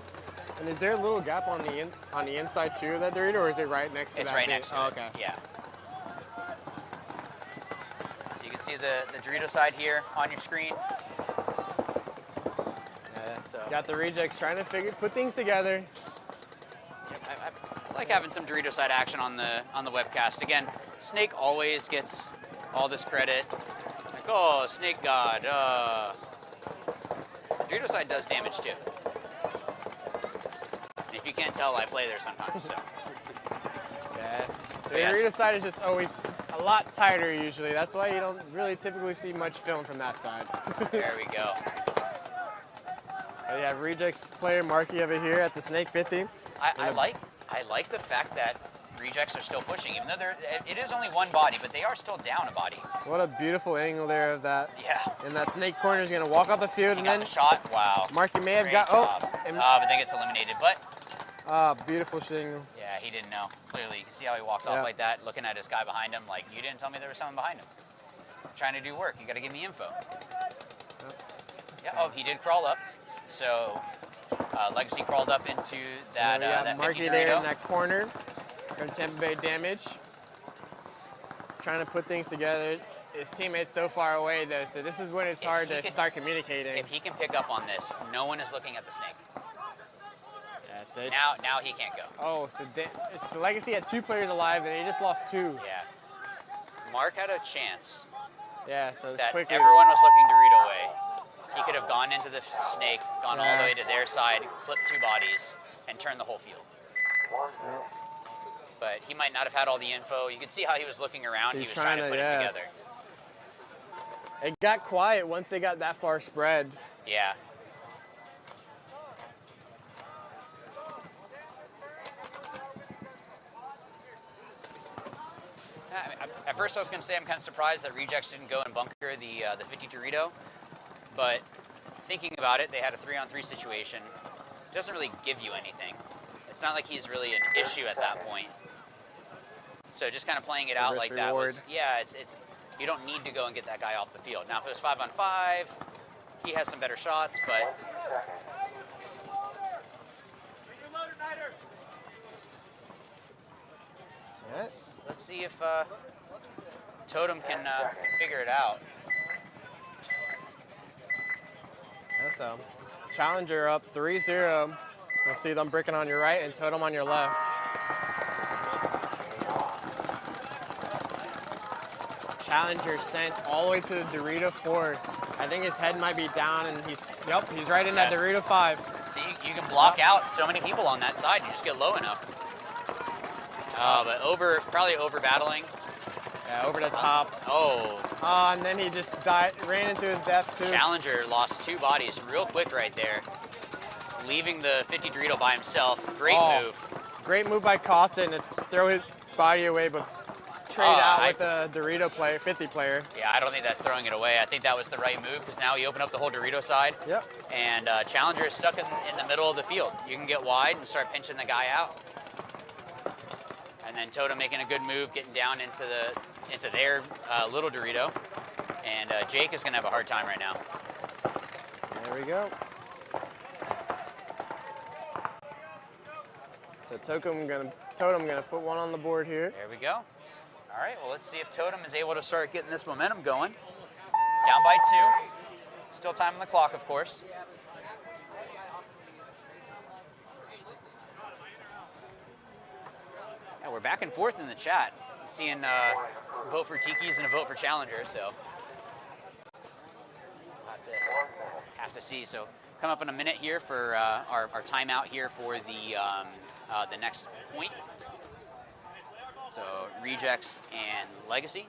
And is there a little gap on the inside too of that Dorito, or is it right next to It's that? right next to it. Okay. Yeah. So you can see the Dorito side here on your screen. Yeah. So Got the Rejects trying to put things together. I like having some Dorito side action on the webcast. Again, Snake always gets all this credit. Like, oh, Snake God. Dorito side does damage too. If you can't tell, I play there sometimes. So. Yeah. The Yes. Dorito side is just always a lot tighter usually. That's why you don't really typically see much film from that side. There we go. We have Rejects player Marky over here at the Snake 50. I like the fact that Rejects are still pushing, even though it is only one body, but they are still down a body. What a beautiful angle there of that. Yeah. And that Snake corner is going to walk off the field, and Got then the shot. Wow. Marky may have Great got job. and but then gets eliminated. But beautiful shingle. yeah, he didn't know. Clearly, you can see how he walked off like that, looking at his guy behind him. Like, you didn't tell me there was someone behind him. I'm trying to do work. You got to give me info. Yeah. Oh, he did crawl up. So Legacy crawled up into that. That Marky 50 there Dorito. in that corner from Tampa Bay Damage. Trying to put things together. His teammate's so far away though, so this is when it's hard to start communicating. If he can pick up on this, no one is looking at the snake. Yeah, so Now he can't go. Oh, so Legacy had 2 players alive and he just lost 2. Yeah. Mark had a chance. Yeah, so that quickly. everyone was looking Dorito away. He could have gone into the snake, gone all the way to their side, flipped 2 bodies, and turned the whole field. But he might not have had all the info. You could see how he was looking around. He was trying to put it together. It got quiet once they got that far spread. Yeah. At first I was going to say I'm kind of surprised that Rejects didn't go and bunker the 50 Dorito. But thinking about it, they had a 3-on-3 situation. It doesn't really give you anything. It's not like he's really an issue at that point. So just kind of playing it out like that was, yeah, it's you don't need to go and get that guy off the field. Now if it was 5-on-5, he has some better shots, but let's see if Totem can figure it out. Yeah, so Challenger up 3-0. You'll see them bricking on your right and Totem on your left. Challenger sent all the way to the Dorito 4. I think his head might be down and he's right in that Dorito 5. See, you can block out so many people on that side. You just get low enough. But probably over battling. Yeah, over the top. And then he just ran into his death too. Challenger lost 2 bodies real quick right there, leaving the 50 Dorito by himself. Great move. Great move by Costin to throw his body away, but trade out with the Dorito player, 50 player. Yeah, I don't think that's throwing it away. I think that was the right move because now he opened up the whole Dorito side. Yep. And Challenger is stuck in the middle of the field. You can get wide and start pinching the guy out. And then Totem making a good move, getting down into their little Dorito. And Jake is going to have a hard time right now. There we go. So Totem gonna put one on the board here. There we go. All right, well, let's see if Totem is able to start getting this momentum going. Down by 2. Still time on the clock, of course. Yeah, we're back and forth in the chat. I'm seeing a vote for Tiki's and a vote for Challenger, so have to see. So come up in a minute here for our timeout here for the next point. So Rejects and Legacy.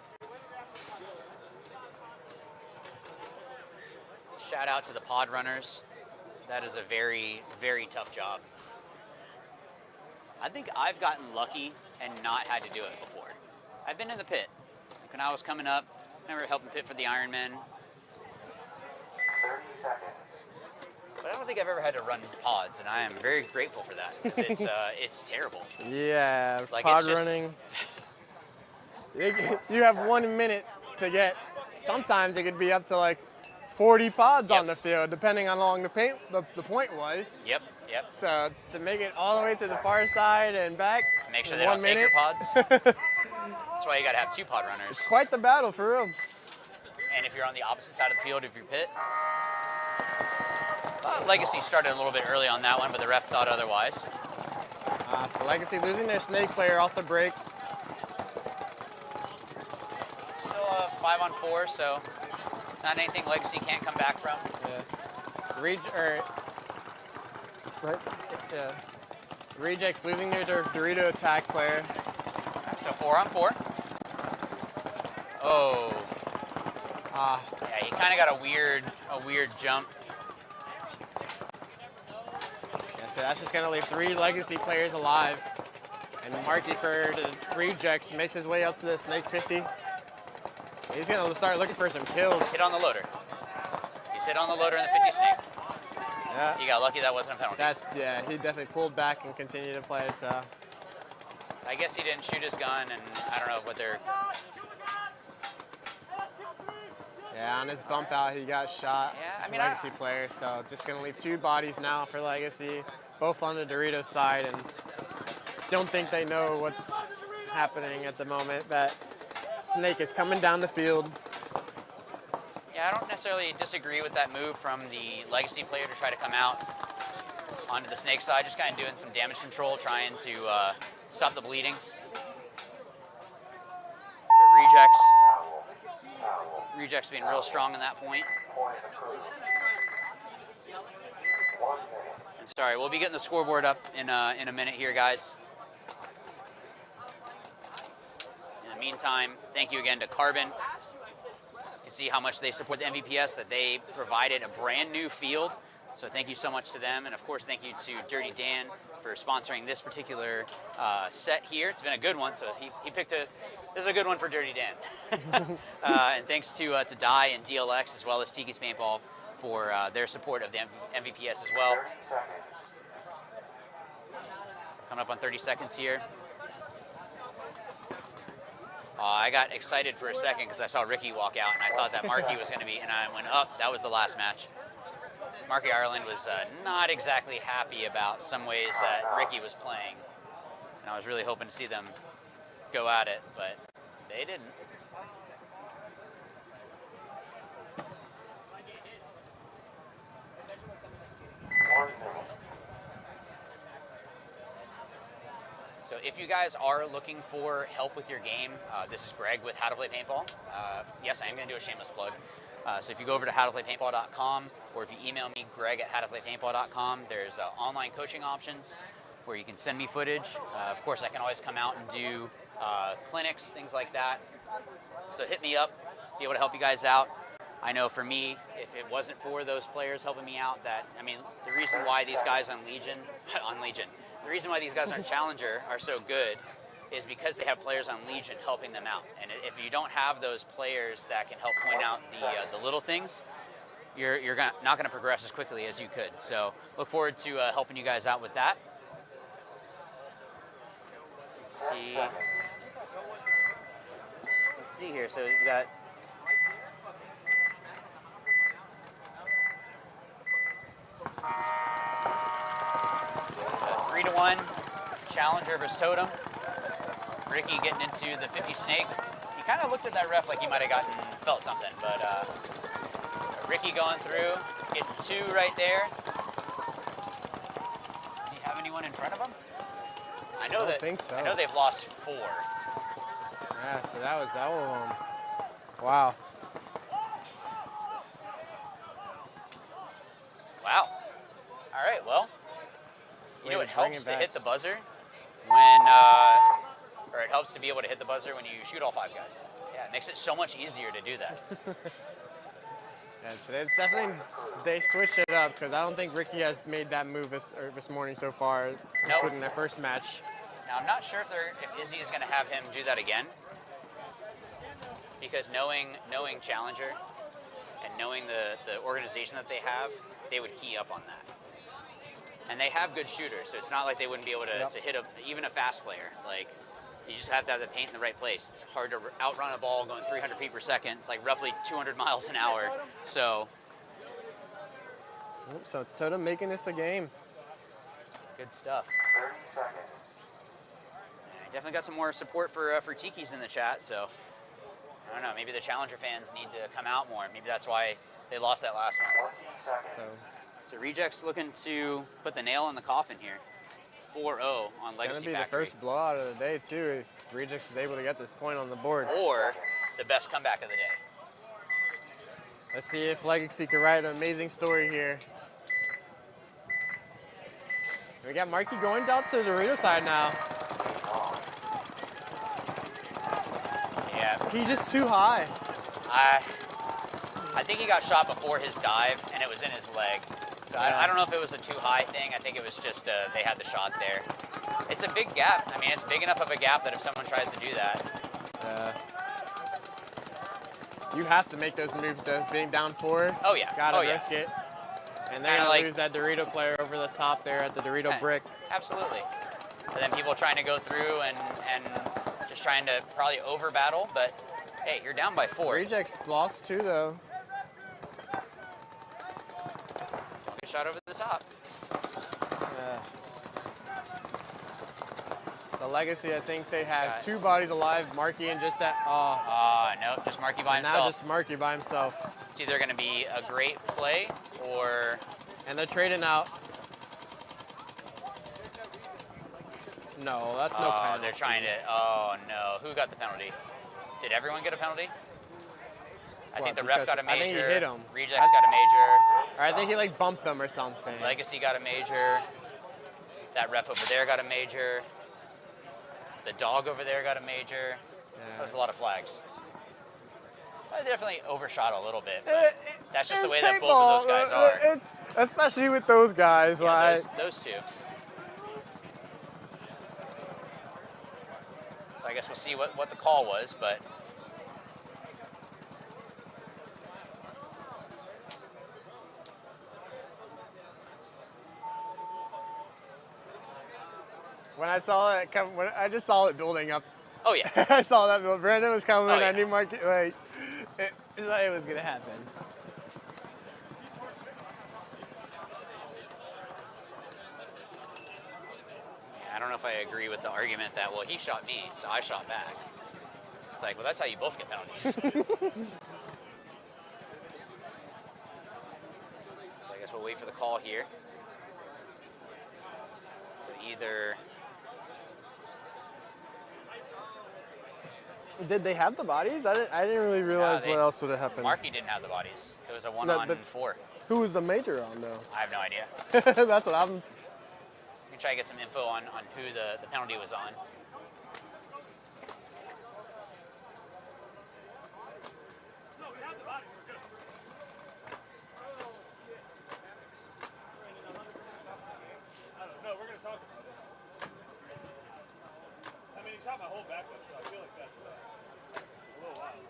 Shout out to the pod runners. That is a very, very tough job. I think I've gotten lucky and not had to do it before. I've been in the pit. When I was coming up, I remember helping pit for the Ironman. 30 seconds. But I don't think I've ever had to run pods, and I am very grateful for that. 'Cause it's terrible. Yeah, Like, pod it's just- running. You have 1 minute to get. Sometimes it could be up to like 40 pods on the field, depending on how long the point was. Yep. So to make it all the way to the far side and back, Make sure in they 1 don't take your minute. pods. That's why you gotta have 2 pod runners. It's quite the battle for real. And if you're on the opposite side of the field of your pit. Legacy started a little bit early on that one, but the ref thought otherwise. So Legacy losing their snake player off the break. Still a 5-on-4, so not anything Legacy can't come back from. Rejects losing their Dorito attack player. So 4-on-4. Oh. Yeah, he kind of got a weird jump. Yeah, so that's just gonna leave 3 Legacy players alive. And Marky for the Rejects makes his way up to the Snake 50. He's gonna start looking for some kills. Hit on the loader. He's hit on the loader in the 50 snake. Yeah. He got lucky that wasn't a penalty. He definitely pulled back and continued to play, so. I guess he didn't shoot his gun, and I don't know what they're... Yeah, on his bump out, he got shot. Yeah, I mean, Legacy player, so just gonna leave 2 bodies now for Legacy, both on the Dorito side, and don't think they know what's happening at the moment. That Snake is coming down the field. Yeah, I don't necessarily disagree with that move from the Legacy player to try to come out onto the Snake side, just kind of doing some damage control, trying to stop the bleeding. Rejects being real strong in that point. And sorry, we'll be getting the scoreboard up in a minute here, guys. In the meantime, thank you again to Carbon. You can see how much they support the MVPS, that they provided a brand new field. So thank you so much to them. And of course, thank you to Dirty Dan for sponsoring this particular set here. It's been a good one, so he picked this is a good one for Dirty Dan. And thanks to Dye and DLX, as well as Tiki's Paintball, for their support of the MVPS as well. Coming up on 30 seconds here. I got excited for a second because I saw Ricky walk out, and I thought that Marky was going to be, and I went, oh, that was the last match. Marky Ireland was not exactly happy about some ways that Ricky was playing. And I was really hoping to see them go at it, but they didn't. So if you guys are looking for help with your game, this is Greg with How to Play Paintball. Yes, I am going to do a shameless plug. So if you go over to howtoplaypaintball.com, or if you email me, greg@howtoplaypaintball.com, there's online coaching options where you can send me footage. Of course, I can always come out and do clinics, things like that. So hit me up, be able to help you guys out. I know for me, if it wasn't for those players helping me out, the reason why these guys on Legion, the reason why these guys on Challenger are so good is because they have players on Legion helping them out. And if you don't have those players that can help point out the little things, you're not going to progress as quickly as you could. So look forward to helping you guys out with that. Let's see here. So we've got 3-1 Challenger versus Totem. Ricky getting into the 50 snake. He kind of looked at that ref like he might have felt something, but Ricky going through, getting 2 right there. Does he have anyone in front of him? I don't think so. I know they've lost 4. Yeah, so that was that one. Wow. Wow. All right, well, you know it helps to hit the buzzer when, or it helps to be able to hit the buzzer when you shoot all 5 guys. Yeah, it makes it so much easier to do that. Yeah, so it's definitely, they switched it up because I don't think Ricky has made that move this morning so far, including their first match. Now, I'm not sure if Izzy is going to have him do that again, because knowing Challenger and knowing the organization that they have, they would key up on that. And they have good shooters, so it's not like they wouldn't be able to hit even a fast player. Like, you just have to have the paint in the right place. It's hard to outrun a ball going 300 feet per second. It's like roughly 200 miles an hour. So Totem making this a game. Good stuff. 30 seconds. I definitely got some more support for Tiki's in the chat, so I don't know, maybe the Challenger fans need to come out more. Maybe that's why they lost that last one. So Rejects looking to put the nail in the coffin here. 4-0 on Legacy Factory. It's going to be the first blowout of the day, too, if Rejects is able to get this point on the board. Or the best comeback of the day. Let's see if Legacy can write an amazing story here. We got Marky going down to the Dorito side now. Yeah. He's just too high. I think he got shot before his dive, and it was in his leg. So I don't know if it was a too high thing. I think it was just they had the shot there. It's a big gap. I mean, it's big enough of a gap that if someone tries to do that. You have to make those moves, though, being down 4. Oh, yeah. Gotta risk it. And they're going to lose that Dorito player over the top there at the Dorito brick. Absolutely. And then people trying to go through and just trying to probably over battle, but hey, you're down by 4. Rejects lost 2, though. Good shot over the top. The Legacy, I think they have 2 bodies alive, Marky and just that. No, just Marky by himself. Now just Marky by himself. It's either going to be a great play or... And they're trading out. No, that's no penalty. They're trying to... Oh, no. Who got the penalty? Did everyone get a penalty? I think the ref got a major. I think he hit him. Rejects got a major. Or I think he like bumped them or something. Legacy got a major. That ref over there got a major. The dog over there got a major. That was a lot of flags. I definitely overshot a little bit, but that's just the way that both of those guys are. Especially with those guys. Yeah, like those 2. So I guess we'll see what the call was, but... When I saw it come, I just saw it building up. Oh yeah. I saw that build. Brandon was coming. Oh, yeah. I knew Marky, like it was gonna happen. I don't know if I agree with the argument that, well, he shot me, so I shot back. It's like, well, that's how you both get penalties. So I guess we'll wait for the call here. So either... Did they have the bodies? I didn't really realize what else would have happened. Marky didn't have the bodies. It was a 1-on-4. Who was the major on, though? I have no idea. That's what I'm... We can try to get some info on who the penalty was on. No, we're going to talk about it. I mean, he shot my whole back up, so I feel like that's a little wild.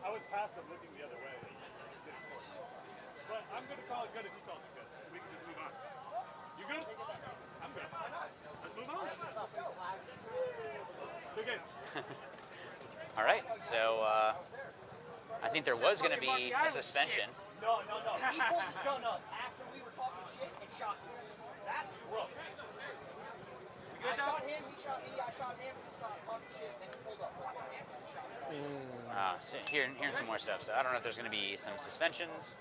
I was past him looking the other way. But I'm going to call it good if he calls it good. We can just move on. You good? I'm good. Let's move on. Good game. All right, so I think there was going to be a suspension. No. He pulled his gun up after we were talking shit and shot him. That's rough. I shot him, he shot me, I shot him, we stopped talking shit, and he pulled up. So hearing some more stuff. So I don't know if there's going to be some suspensions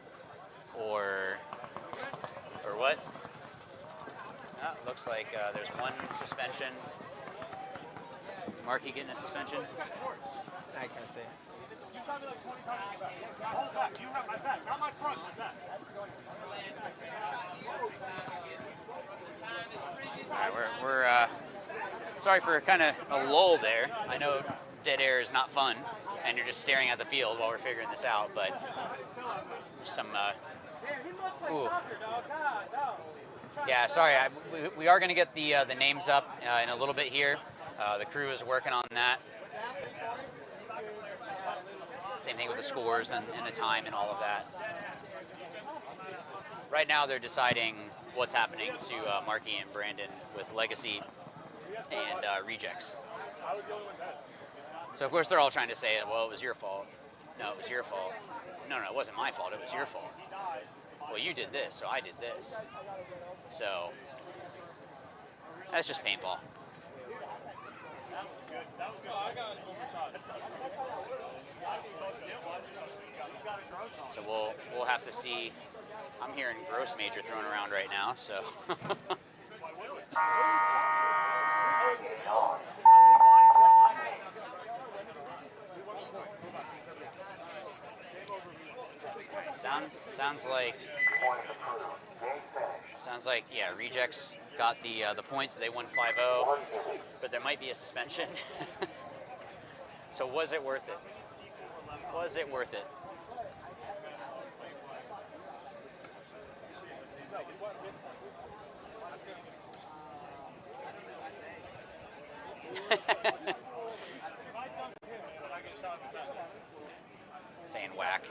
or what. Looks like there's one suspension. Is Marky getting a suspension? I can't say. You shot me like 20 times in the back. Hold back. You rep my back, not my front, my back. All right, we're sorry for kind of a lull there. I know dead air is not fun, and you're just staring at the field while we're figuring this out, but some ooh. Yeah, sorry. We are going to get the names up in a little bit here. The crew is working on that. Same thing with the scores and the time and all of that. Right now, they're deciding what's happening to Marky and Brandon with Legacy and Rejects. So, of course, they're all trying to say, well, it was your fault. No, it was your fault. No, it wasn't my fault. It was your fault. Well, you did this, so I did this. So, that's just paintball. So we'll have to see. I'm hearing gross major thrown around right now, so. Sounds like yeah, Rejects got the points. They won 5-0, but there might be a suspension. So was it worth it? Was it worth it? Saying whack.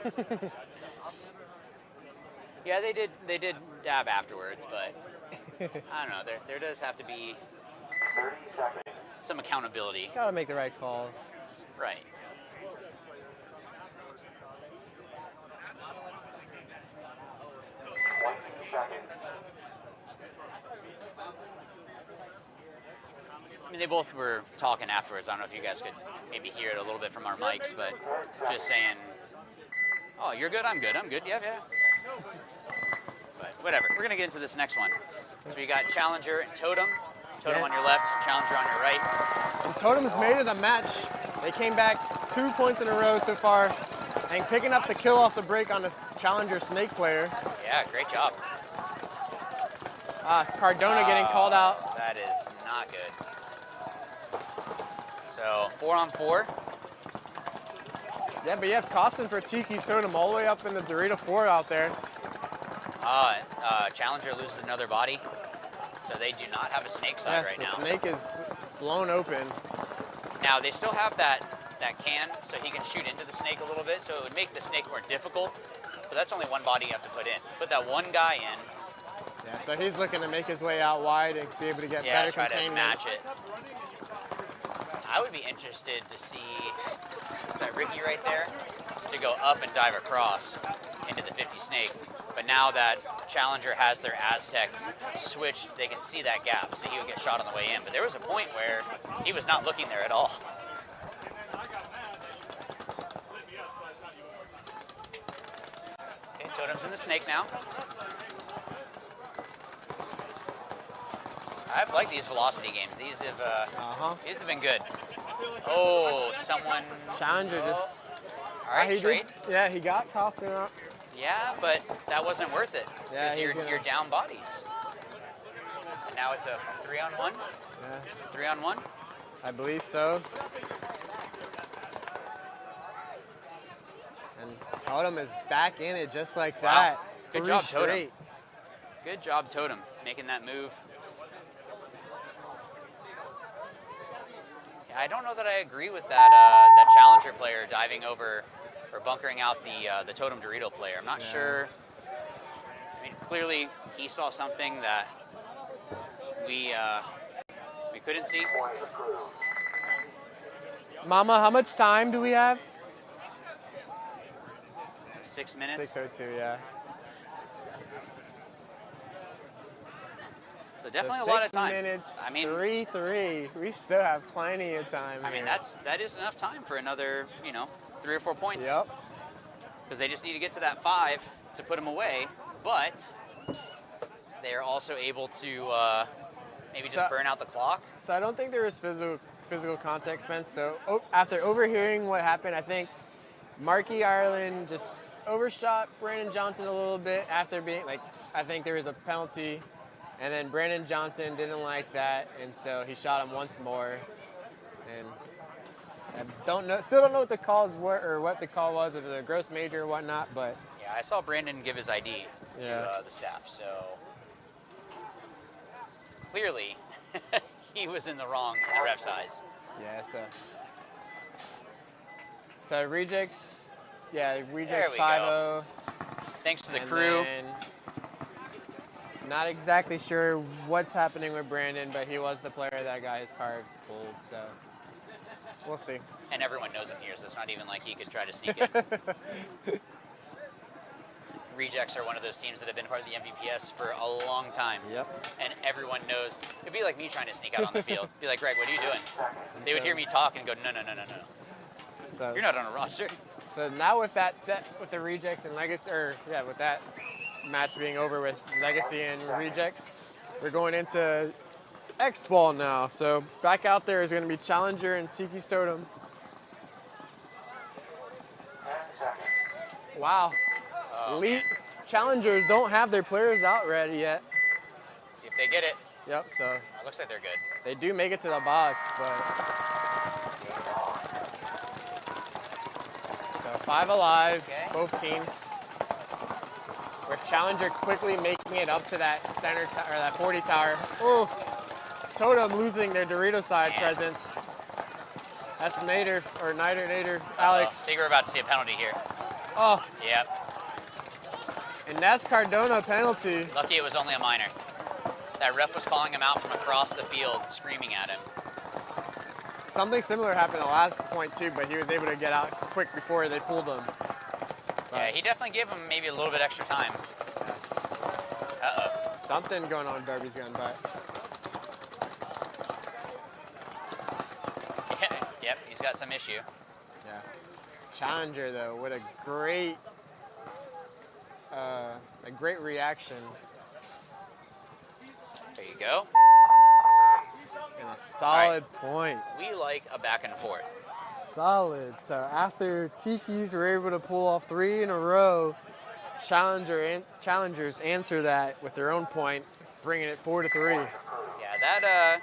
Yeah, they did dab afterwards, but I don't know. There does have to be some accountability. Gotta make the right calls. Right. I mean, they both were talking afterwards. I don't know if you guys could maybe hear it a little bit from our mics, but just saying, oh, you're good, I'm good, yeah. But whatever, we're gonna get into this next one. So we got Challenger and Totem. Totem on your left, Challenger on your right. And Totem's made it a match. They came back 2 points in a row so far, and picking up the kill off the break on the Challenger Snake player. Yeah, great job. Cardona getting called out. That is not good. So 4-on-4. Yeah, but you have Costin for Tiki's Totem all the way up in the Dorito 4 out there. Challenger loses another body, so they do not have a snake side right now. The snake is blown open. Now they still have that can, so he can shoot into the snake a little bit, so it would make the snake more difficult. But that's only one body you have to put in. Put that one guy in. Yeah, so he's looking to make his way out wide and be able to get better try containment. to match it. I would be interested to see, is that Ricky right there? To go up and dive across into the 50 snake. But now that Challenger has their Aztec switch, they can see that gap, so he would get shot on the way in. But there was a point where he was not looking there at all. Okay, Totem's in the snake now. I like these velocity games. These have been good. Oh, someone. Challenger just. All right, trade. Yeah, he got Costin out. Yeah, but that wasn't worth it. Yeah, because you're down bodies. And now it's a 3-on-1. Yeah. 3-on-1. I believe so. And Totem is back in it just like that. Wow. Good 3 job, straight. Totem. Good job, Totem, making that move. Yeah, I don't know that I agree with that Challenger player diving over or bunkering out the Totem Dorito player. I'm not sure. I mean, clearly he saw something that we couldn't see. Mama, how much time do we have? 6 minutes. 6:02, yeah. So So definitely a lot of time. 6 minutes, I mean, 3-3. We still have plenty of time. I mean, that is enough time for another, 3 or 4 points. Yep. Because they just need to get to that 5 to put them away, but they are also able to maybe just burn out the clock. So I don't think there was physical contact, Spence. So after overhearing what happened, I think Marky Ireland just overshot Brandon Johnson a little bit after being I think there was a penalty, and then Brandon Johnson didn't like that, and so he shot him once more. And I still don't know what the calls were or what the call was, if it was a gross major or whatnot, but Yeah, I saw Brandon give his ID to the staff, so clearly he was in the wrong in the ref's eyes. yeah. So rejects, There rejects we 5-0. Thanks to the And crew. then, not exactly sure what's happening with Brandon, but he was the player that got his card pulled, so we'll see. And everyone knows him here, so it's not even like he could try to sneak in. Rejects are one of those teams that have been part of the MVPS for a long time. Yep. And everyone knows. It'd be like me trying to sneak out on the field. Be like, Greg, what are you doing? They would hear me talk and go, no. So, You're not on a roster. So now with that set with the rejects and legacy, with that match being over with legacy and rejects, we're going into X-Ball now. So back out there is going to be Challenger and Tiki's Totem. Wow. Elite Challengers don't have their players out ready yet. See if they get it. Yep, so It looks like they're good. they do make it to the box, but so 5 alive, both teams. With Challenger quickly making it up to that center or that 40 tower. Oh, Totem losing their Dorito side presence. That's Nader, Alex. I think we're about to see a penalty here. Oh. Yep. And that's Cardona penalty. Lucky it was only a minor. That ref was calling him out from across the field, screaming at him. Something similar happened the last point too, but he was able to get out quick before they pulled him. Yeah, he definitely gave him maybe a little bit extra time. Uh-oh. Something going on with Darby's gun, but Yep, he's got some issue. yeah. Challenger though, what a great reaction. There you go. And a solid point. We like a back and forth. Solid. So after Tiki's were able to pull off 3 in a row, Challengers answer that with their own point, bringing it 4-3. Yeah,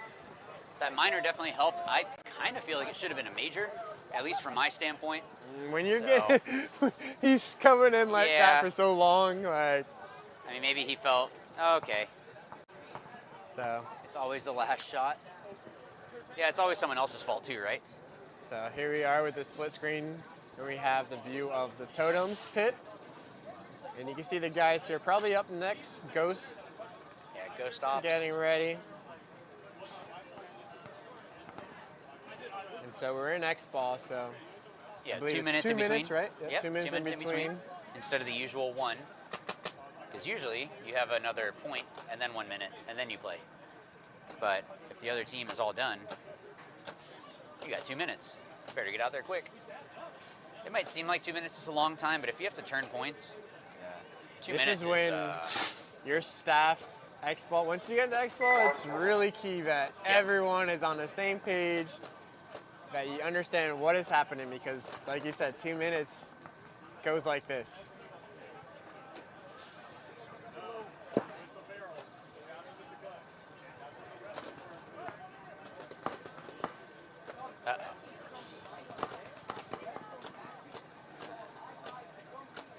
that minor definitely helped. I kind of feel like it should have been a major, at least from my standpoint. When you're getting, he's coming in like that Yeah. for so long, like. I mean, maybe he felt, oh, okay. So. It's always the last shot. Yeah, it's always someone else's fault too, right? So here we are with the split screen, and we have the view of the Totems pit. And you can see the guys here probably up next, Ghost. Yeah, Ghost Ops. Getting ready. And so we're in X-Ball, so. Yeah, I believe 2 it's minutes 2 in between. minutes, right? Yep, 2 minutes, in between. Instead of the usual 1. Because usually you have another point and then 1 minute and then you play. But if the other team is all done, you got 2 minutes. Better get out there quick. It might seem like 2 minutes is a long time, but if you have to turn points, 2 minutes This is when your staff, X-Ball, once you get to X-Ball, it's really key that everyone is on the same page, that you understand what is happening, because like you said, 2 minutes goes like this.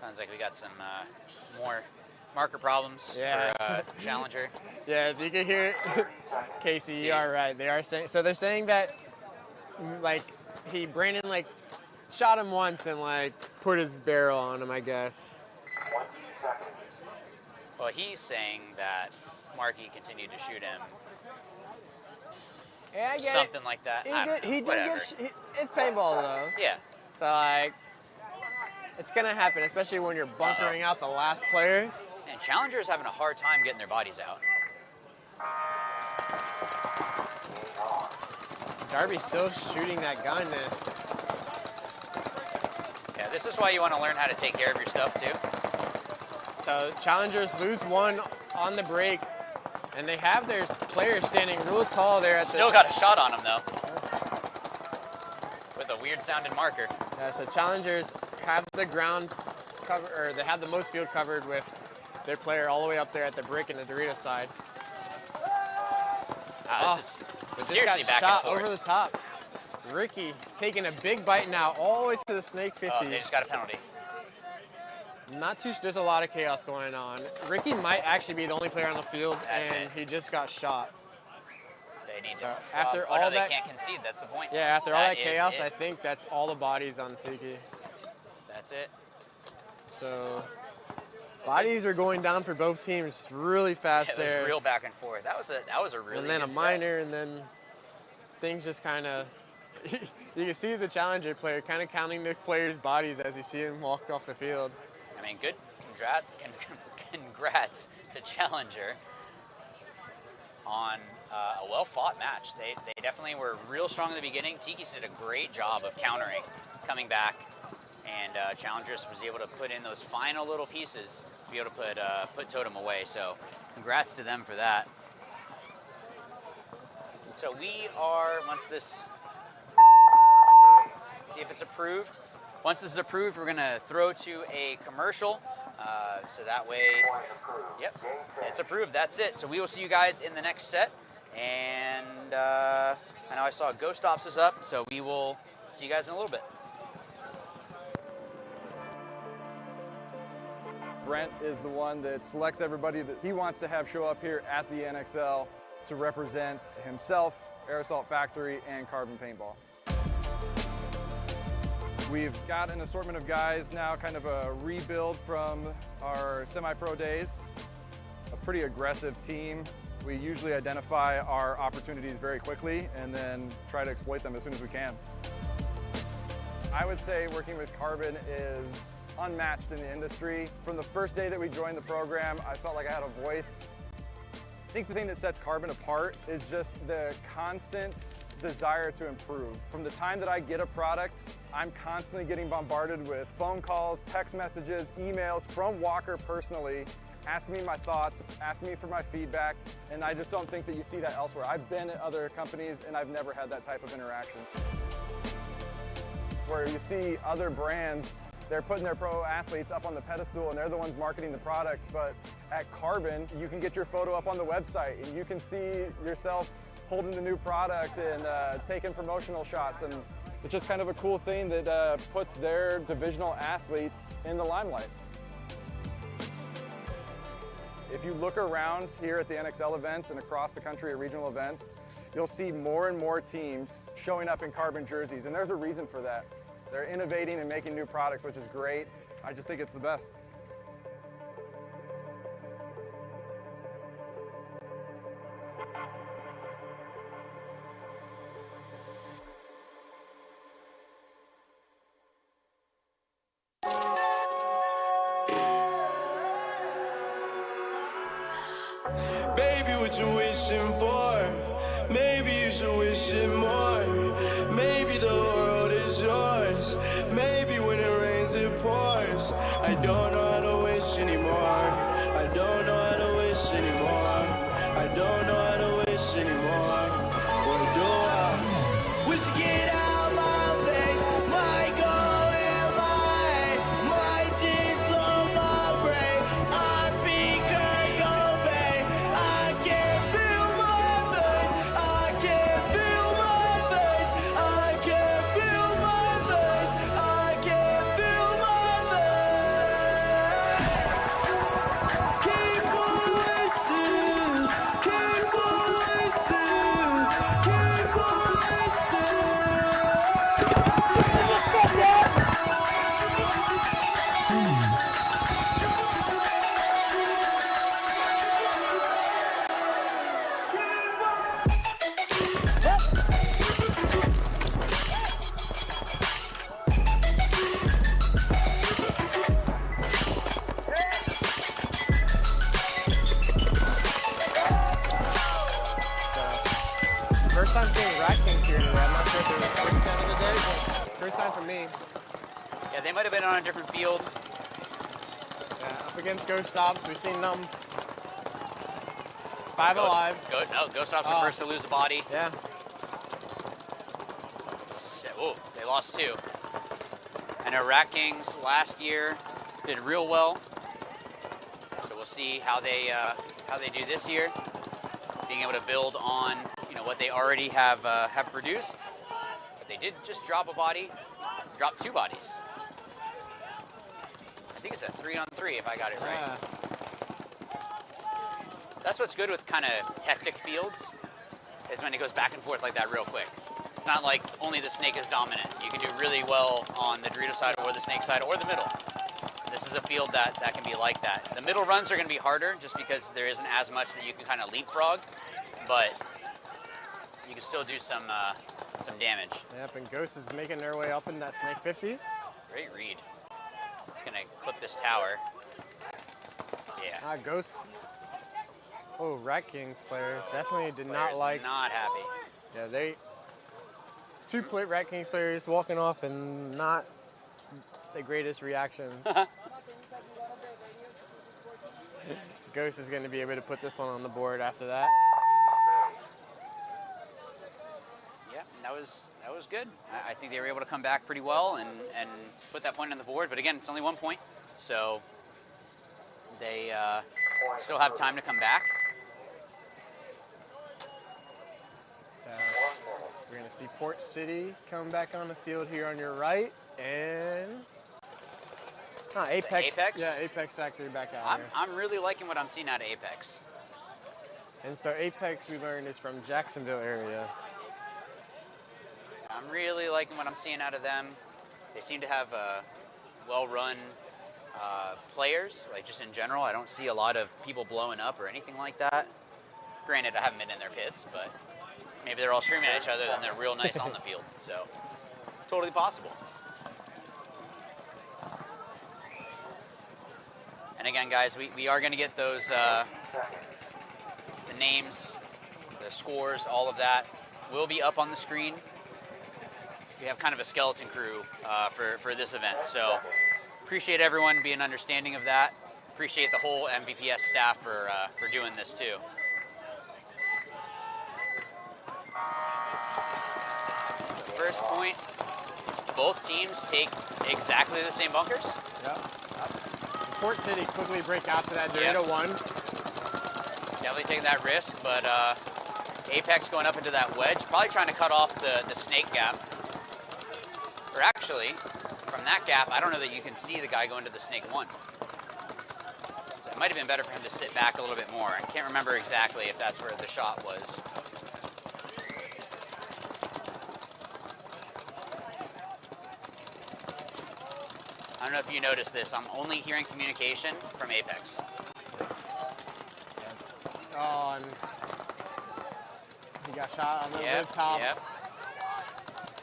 Sounds like we got some more marker problems for Challenger. Yeah, if you can hear it, Casey, you are right. They are saying, so they're saying that like Brandon like shot him once and like put his barrel on him, I guess. Well, he's saying that Markey continued to shoot him. Yeah, I get something like that. He did get. It's paintball though. Yeah. So like, it's gonna happen, especially when you're bunkering out the last player. And Challenger's having a hard time getting their bodies out. Darby's still shooting that gun. Yeah, this is why you want to learn how to take care of your stuff too. So challengers lose one on the break, and they have their players standing real tall there at the... Still got a shot on him though, with a weird sounding marker. Yeah, so challengers have the ground covered, or they have the most field covered with their player all the way up there at the brick and the Dorito side. This is but seriously just got back and shot forth. over the top. Ricky taking a big bite now all the way to the snake 50. Oh, they just got a penalty. Not too. There's a lot of chaos going on. Ricky might actually be the only player on the field, That's and it. he just got shot. They need So to. after Oh, all no, that, they can't concede. That's the point. yeah, after all that is chaos, it. I think that's all the bodies on Tiki. That's it. So bodies are going down for both teams really fast It was there. real back and forth. That was a really. And then a good set. minor, and then things just kind of. You can see the challenger player kind of counting the players' bodies as you see him walk off the field. I mean, good. Congrats to Challenger on a well-fought match. They definitely were real strong in the beginning. Tiki's did a great job of countering, coming back, and Challengers was able to put in those final little pieces to be able to put Totem away. So, congrats to them for that. So we are, once this, see if it's approved. Once this is approved, we're gonna throw to a commercial. So that way, yep, it's approved, that's it. So we will see you guys in the next set. And I know I saw Ghost Ops is up, so we will see you guys in a little bit. Brent is the one that selects everybody that he wants to have show up here at the NXL to represent himself, Air Assault Factory, and Carbon Paintball. We've got an assortment of guys now, kind of a rebuild from our semi-pro days. A pretty aggressive team. We usually identify our opportunities very quickly and then try to exploit them as soon as we can. I would say working with Carbon is unmatched in the industry. From the first day that we joined the program, I felt like I had a voice. I think the thing that sets Carbon apart is just the constant desire to improve. From the time that I get a product, I'm constantly getting bombarded with phone calls, text messages, emails from Walker personally, asking me my thoughts, asking me for my feedback, and I just don't think that you see that elsewhere. I've been at other companies and I've never had that type of interaction. Where you see other brands, they're putting their pro athletes up on the pedestal and they're the ones marketing the product, but at Carbon, you can get your photo up on the website and you can see yourself holding the new product and taking promotional shots, and it's just kind of a cool thing that puts their divisional athletes in the limelight. If you look around here at the NXL events and across the country at regional events, you'll see more and more teams showing up in Carbon jerseys, and there's a reason for that. They're innovating and making new products, which is great. I just think it's the best. Baby, what you wishing for? Maybe you should wish it more. Maybe the world is yours. Maybe when it rains, it pours. I don't know how to wish anymore. I don't know how to wish anymore. I don't know how to wish anymore. What do I wish to get out my face? My goal and my just blow my brain. I peak and go back. I can't feel my face. I can't feel my face. I can't feel my face. I can't feel my face. Keep on wishing. from me. Yeah, they might have been on a different field. Yeah, up against Ghost Stops, we've seen them 5 alive. Ghost Stops the first to lose a body. Yeah. So, oh, they lost 2. And our Rat Kings last year did real well. So we'll see how they do this year. Being able to build on what they already have produced. But they did just drop 2 bodies. I think it's a 3-on-3 if I got it right. Yeah. That's what's good with kind of hectic fields, is when it goes back and forth like that real quick. It's not like only the snake is dominant. You can do really well on the Dorito side or the snake side or the middle. This is a field that can be like that. The middle runs are going to be harder just because there isn't as much that you can kind of leapfrog, but you can still do some damage. Yep, and Ghost is making their way up in that snake 50. Great read. He's going to clip this tower. Yeah. Ghost. Oh, Rat Kings player definitely did not like. Not happy. Yeah, they 2 Rat Kings players walking off and not the greatest reactions. Ghost is going to be able to put this one on the board after that. Yeah, that was good. I think they were able to come back pretty well and put that point on the board. But again, it's only 1 point, so they still have time to come back. So we're going to see Port City come back on the field here on your right, and Apex. Yeah, Apex Factory back out here. I'm really liking what I'm seeing out of Apex. And so Apex, we learned, is from Jacksonville area. I'm really liking what I'm seeing out of them. They seem to have well-run players, like just in general. I don't see a lot of people blowing up or anything like that. Granted, I haven't been in their pits, but maybe they're all screaming at each other and they're real nice on the field. So, totally possible. And again, guys, we are going to get those, the names, the scores, all of that will be up on the screen. We have kind of a skeleton crew for this event. So, appreciate everyone being understanding of that. Appreciate the whole MVPS staff for doing this too. First point, both teams take exactly the same bunkers. Yep. Port City quickly break out to that Dorito 1. Definitely taking that risk, but Apex going up into that wedge, probably trying to cut off the snake gap. Or actually, from that gap, I don't know that you can see the guy going to the snake 1. So it might have been better for him to sit back a little bit more. I can't remember exactly if that's where the shot was. I don't know if you noticed this. I'm only hearing communication from Apex. Oh, and he got shot on the roof top. Yep.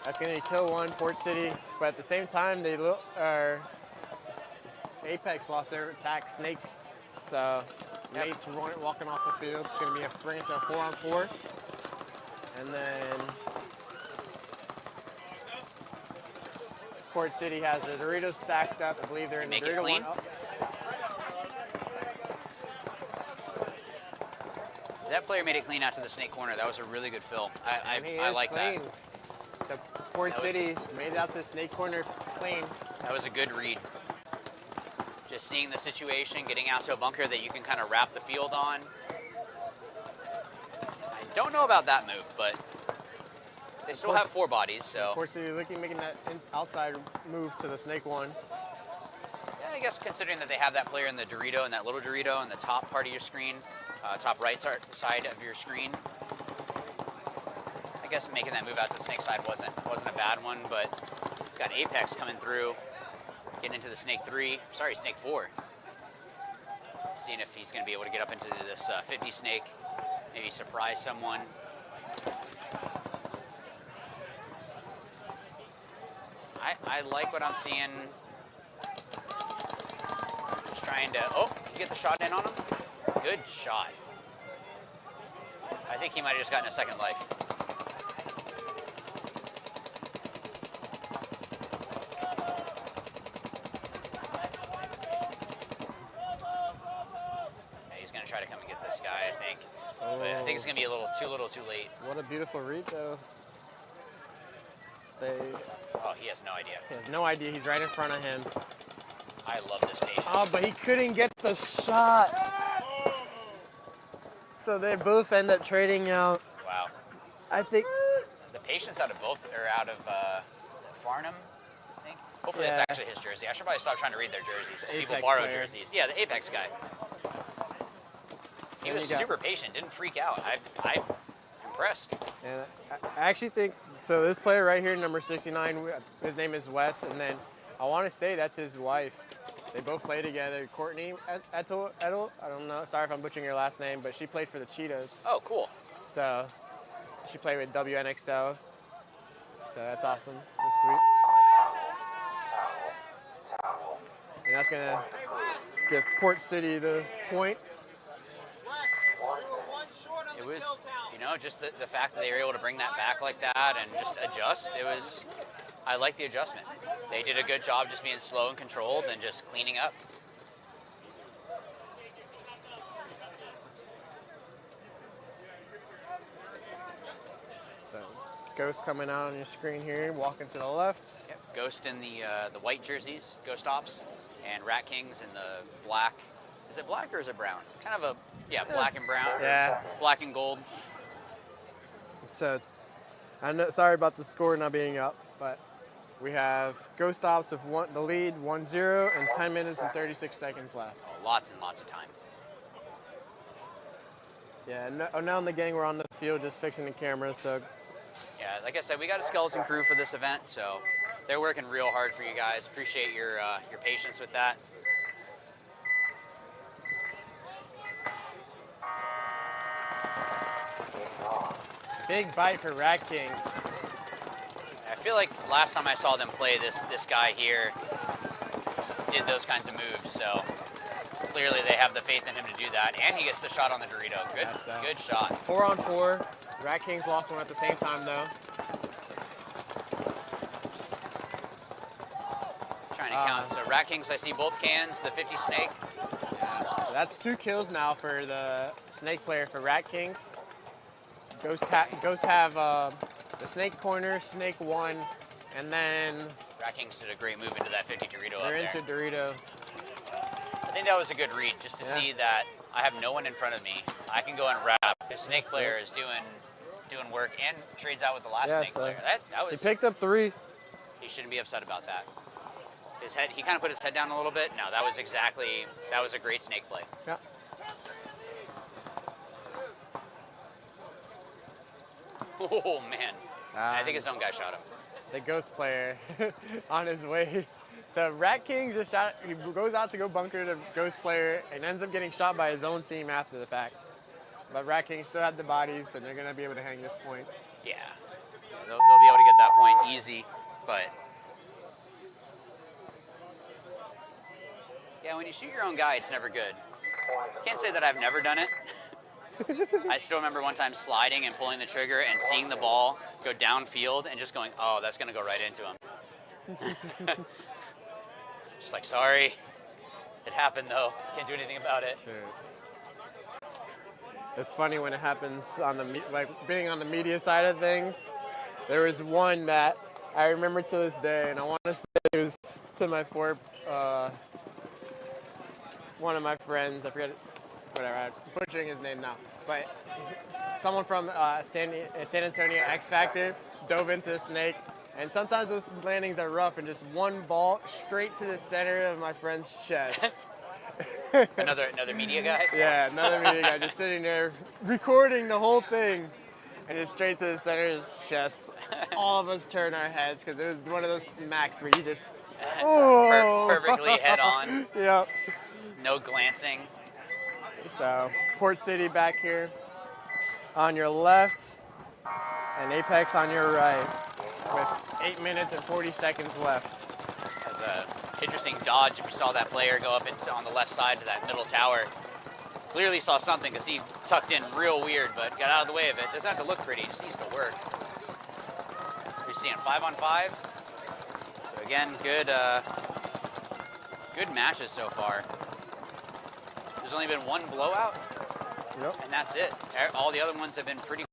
That's going to kill 1, Port City. But at the same time, Apex lost their attack snake. So Nate's walking off the field. It's going to bring it to a 4-on-4. And then Port City has the Doritos stacked up. I believe they're in the Dorito clean. 1. That player made it clean out to the snake corner. That was a really good fill. I like clean. that. So Port City made it out to the snake corner clean. That was a good read. Just seeing the situation, getting out to a bunker that you can kind of wrap the field on. I don't know about that move, but they still have 4 bodies, so. Port City making that outside move to the snake 1. Yeah, I guess considering that they have that player in the Dorito and that little Dorito in the top part of your screen, top right side of your screen. I guess making that move out to the snake side wasn't a bad one, but got Apex coming through, getting into the snake 4. Seeing if he's going to be able to get up into this 50 snake, maybe surprise someone. I like what I'm seeing. Just trying to, you get the shot in on him? Good shot. I think he might have just gotten a second life. try to come and get this guy, I think. But I think it's going to be a little too late. What a beautiful read, though. Oh, he has no idea. He has no idea. He's right in front of him. I love this patience. Oh, but he couldn't get the shot. So they both end up trading out. Wow. I think the patience out of both, or out of Farnham, I think. Hopefully that's actually his jersey. I should probably stop trying to read their jerseys because people borrow jerseys. Yeah, the Apex guy. He was super patient, didn't freak out. I'm impressed. And I actually think, so this player right here, number 69, his name is Wes, and then I want to say that's his wife. They both play together. Courtney Ettel, I don't know, sorry if I'm butchering your last name, but she played for the Cheetahs. Oh, cool. So she played with WNXL. So that's awesome. That's sweet. And that's going to give Port City the point. It was, you know, just the fact that they were able to bring that back like that and just adjust, I like the adjustment. They did a good job just being slow and controlled and just cleaning up. So, Ghost coming out on your screen here, walking to the left. Yep. Ghost in the white jerseys, Ghost Ops, and Rat Kings in the black. Is it black or is it brown? Kind of a, black and brown. Yeah. Black and gold. So, I know, sorry about the score not being up, but we have Ghost Ops with the lead 1-0 and 10 minutes and 36 seconds left. Oh, lots and lots of time. Yeah, now in the gang, we're on the field just fixing the camera, so. Yeah, like I said, we got a skeleton crew for this event, so they're working real hard for you guys. Appreciate your patience with that. Big bite for Rat Kings. I feel like last time I saw them play, this guy here did those kinds of moves, so clearly they have the faith in him to do that. And he gets the shot on the Dorito. Good shot. 4-on-4. Rat Kings lost one at the same time, though. Trying to count. So Rat Kings, I see both cans, the 50 snake. Yeah. So that's 2 kills now for the snake player for Rat Kings. Ghosts have the snake corner, snake 1, and then Rat Kings did a great move into that 50 Dorito they're into Dorito. I think that was a good read, just to see that I have no one in front of me. I can go and wrap. The snake player is doing work and trades out with the last snake player. That was. He picked up 3. He shouldn't be upset about that. His head. He kind of put his head down a little bit. No, that was a great snake play. Yeah. Oh man, I think his own guy shot him. The Ghost player on his way. So Rat King just shot. He goes out to go bunker the Ghost player and ends up getting shot by his own team after the fact. But Rat King still had the bodies, and they're gonna be able to hang this point. Yeah, they'll be able to get that point easy, but yeah, when you shoot your own guy, it's never good. Can't say that I've never done it. I still remember one time sliding and pulling the trigger and seeing the ball go downfield and just going, oh, that's going to go right into him. Just like, sorry. It happened, though. Can't do anything about it. Sure. It's funny when it happens on being on the media side of things. There was one that I remember to this day, and I want to say it was to my one of my friends. I forget it. Whatever, I'm butchering his name now. But someone from San Antonio X Factor dove into the snake. And sometimes those landings are rough, and just one ball straight to the center of my friend's chest. Another media guy? Yeah, another media guy just sitting there recording the whole thing. And just straight to the center of his chest. All of us turned our heads because it was one of those smacks where you just... perfectly head on. Yep. No glancing. So, Port City back here on your left, and Apex on your right, with 8 minutes and 40 seconds left. That was an interesting dodge. If you saw that player go up on the left side to that middle tower, clearly saw something because he tucked in real weird, but got out of the way of it. Doesn't have to look pretty, just needs to work. We're seeing 5-on-5. So again, good matches so far. There's only been one blowout, Yep. and that's it. All the other ones have been pretty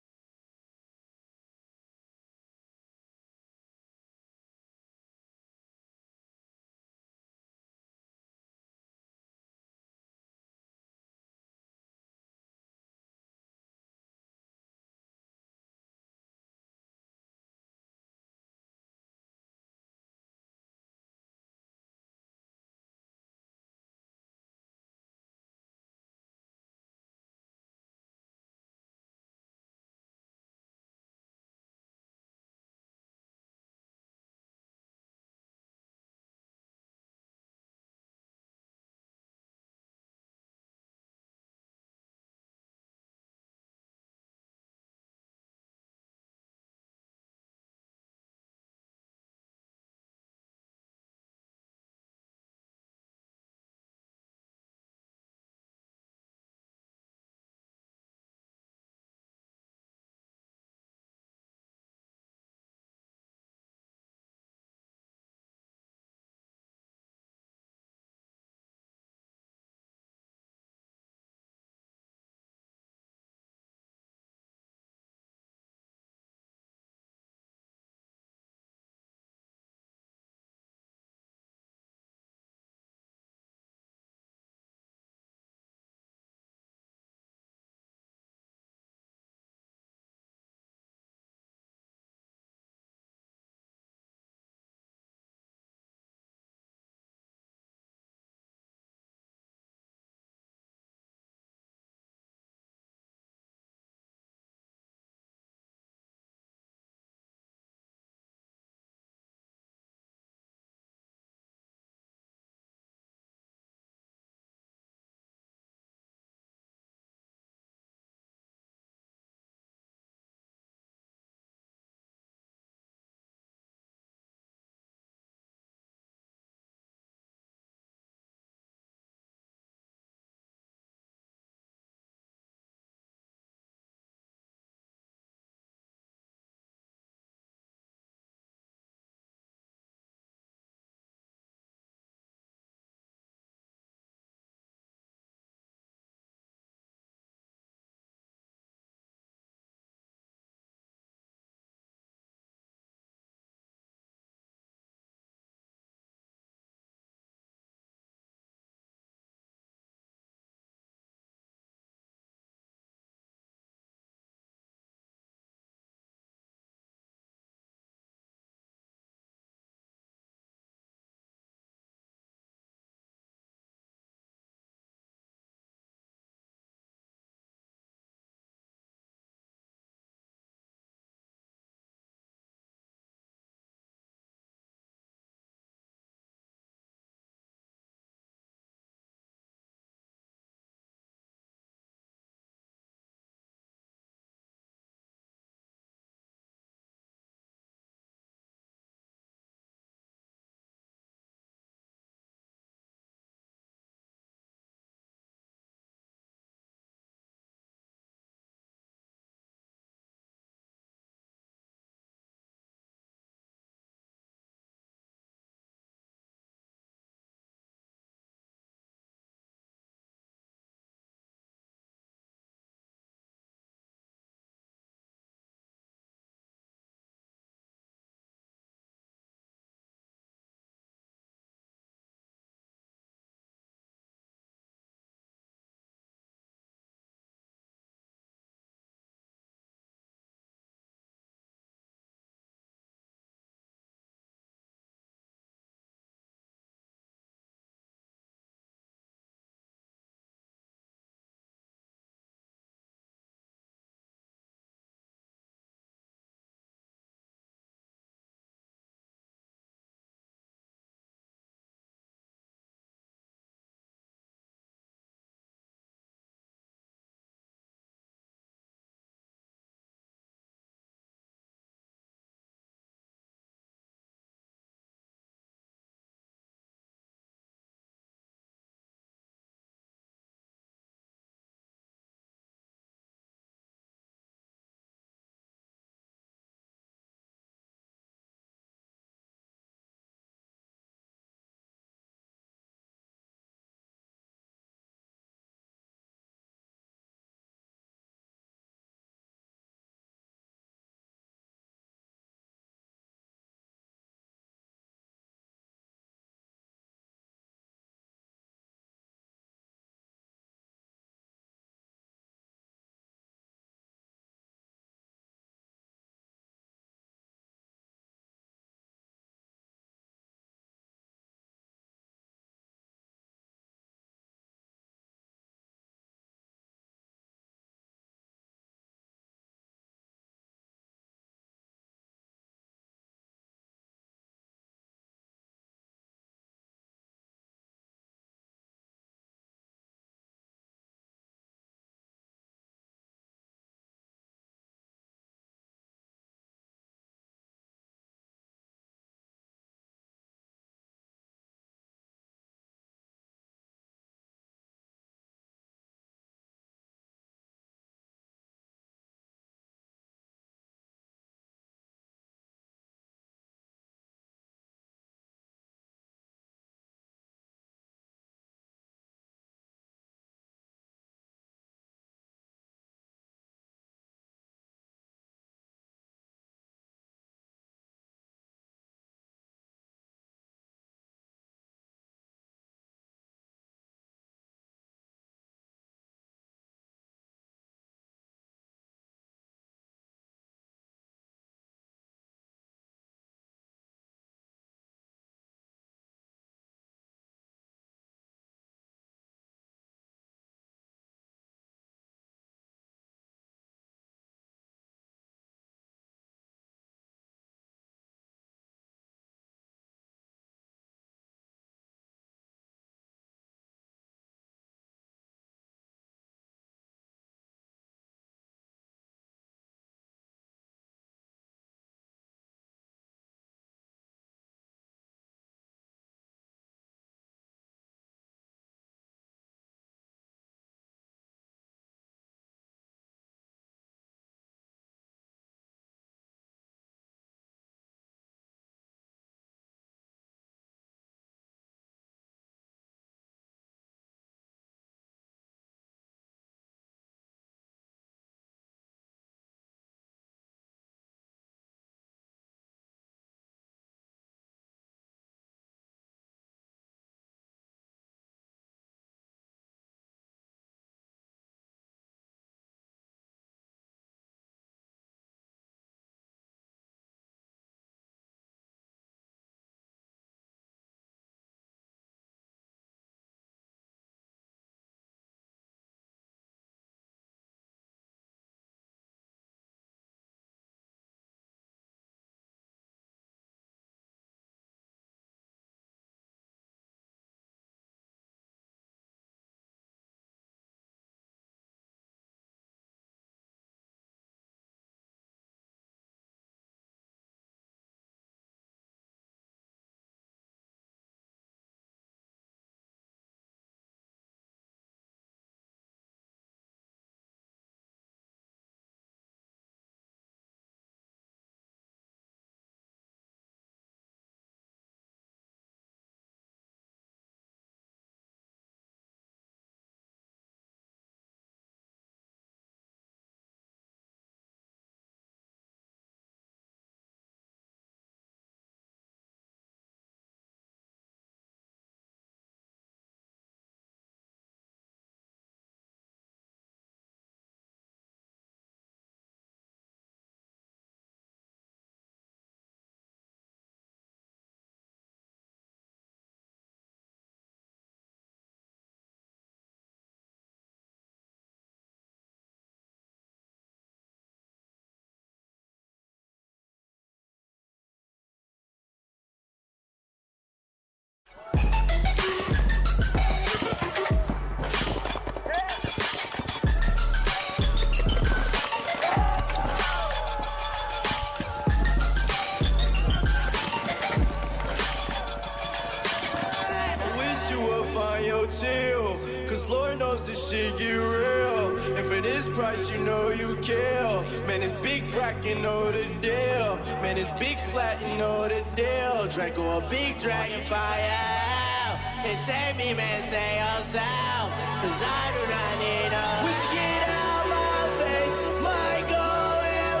price, you know you kill. Man, it's big brack, you know the deal. Man, it's big slat, you know the deal. Draco a big dragon fire. Can't save me, man, say yourself. Cause I do not need a. We should get out my face. My goal in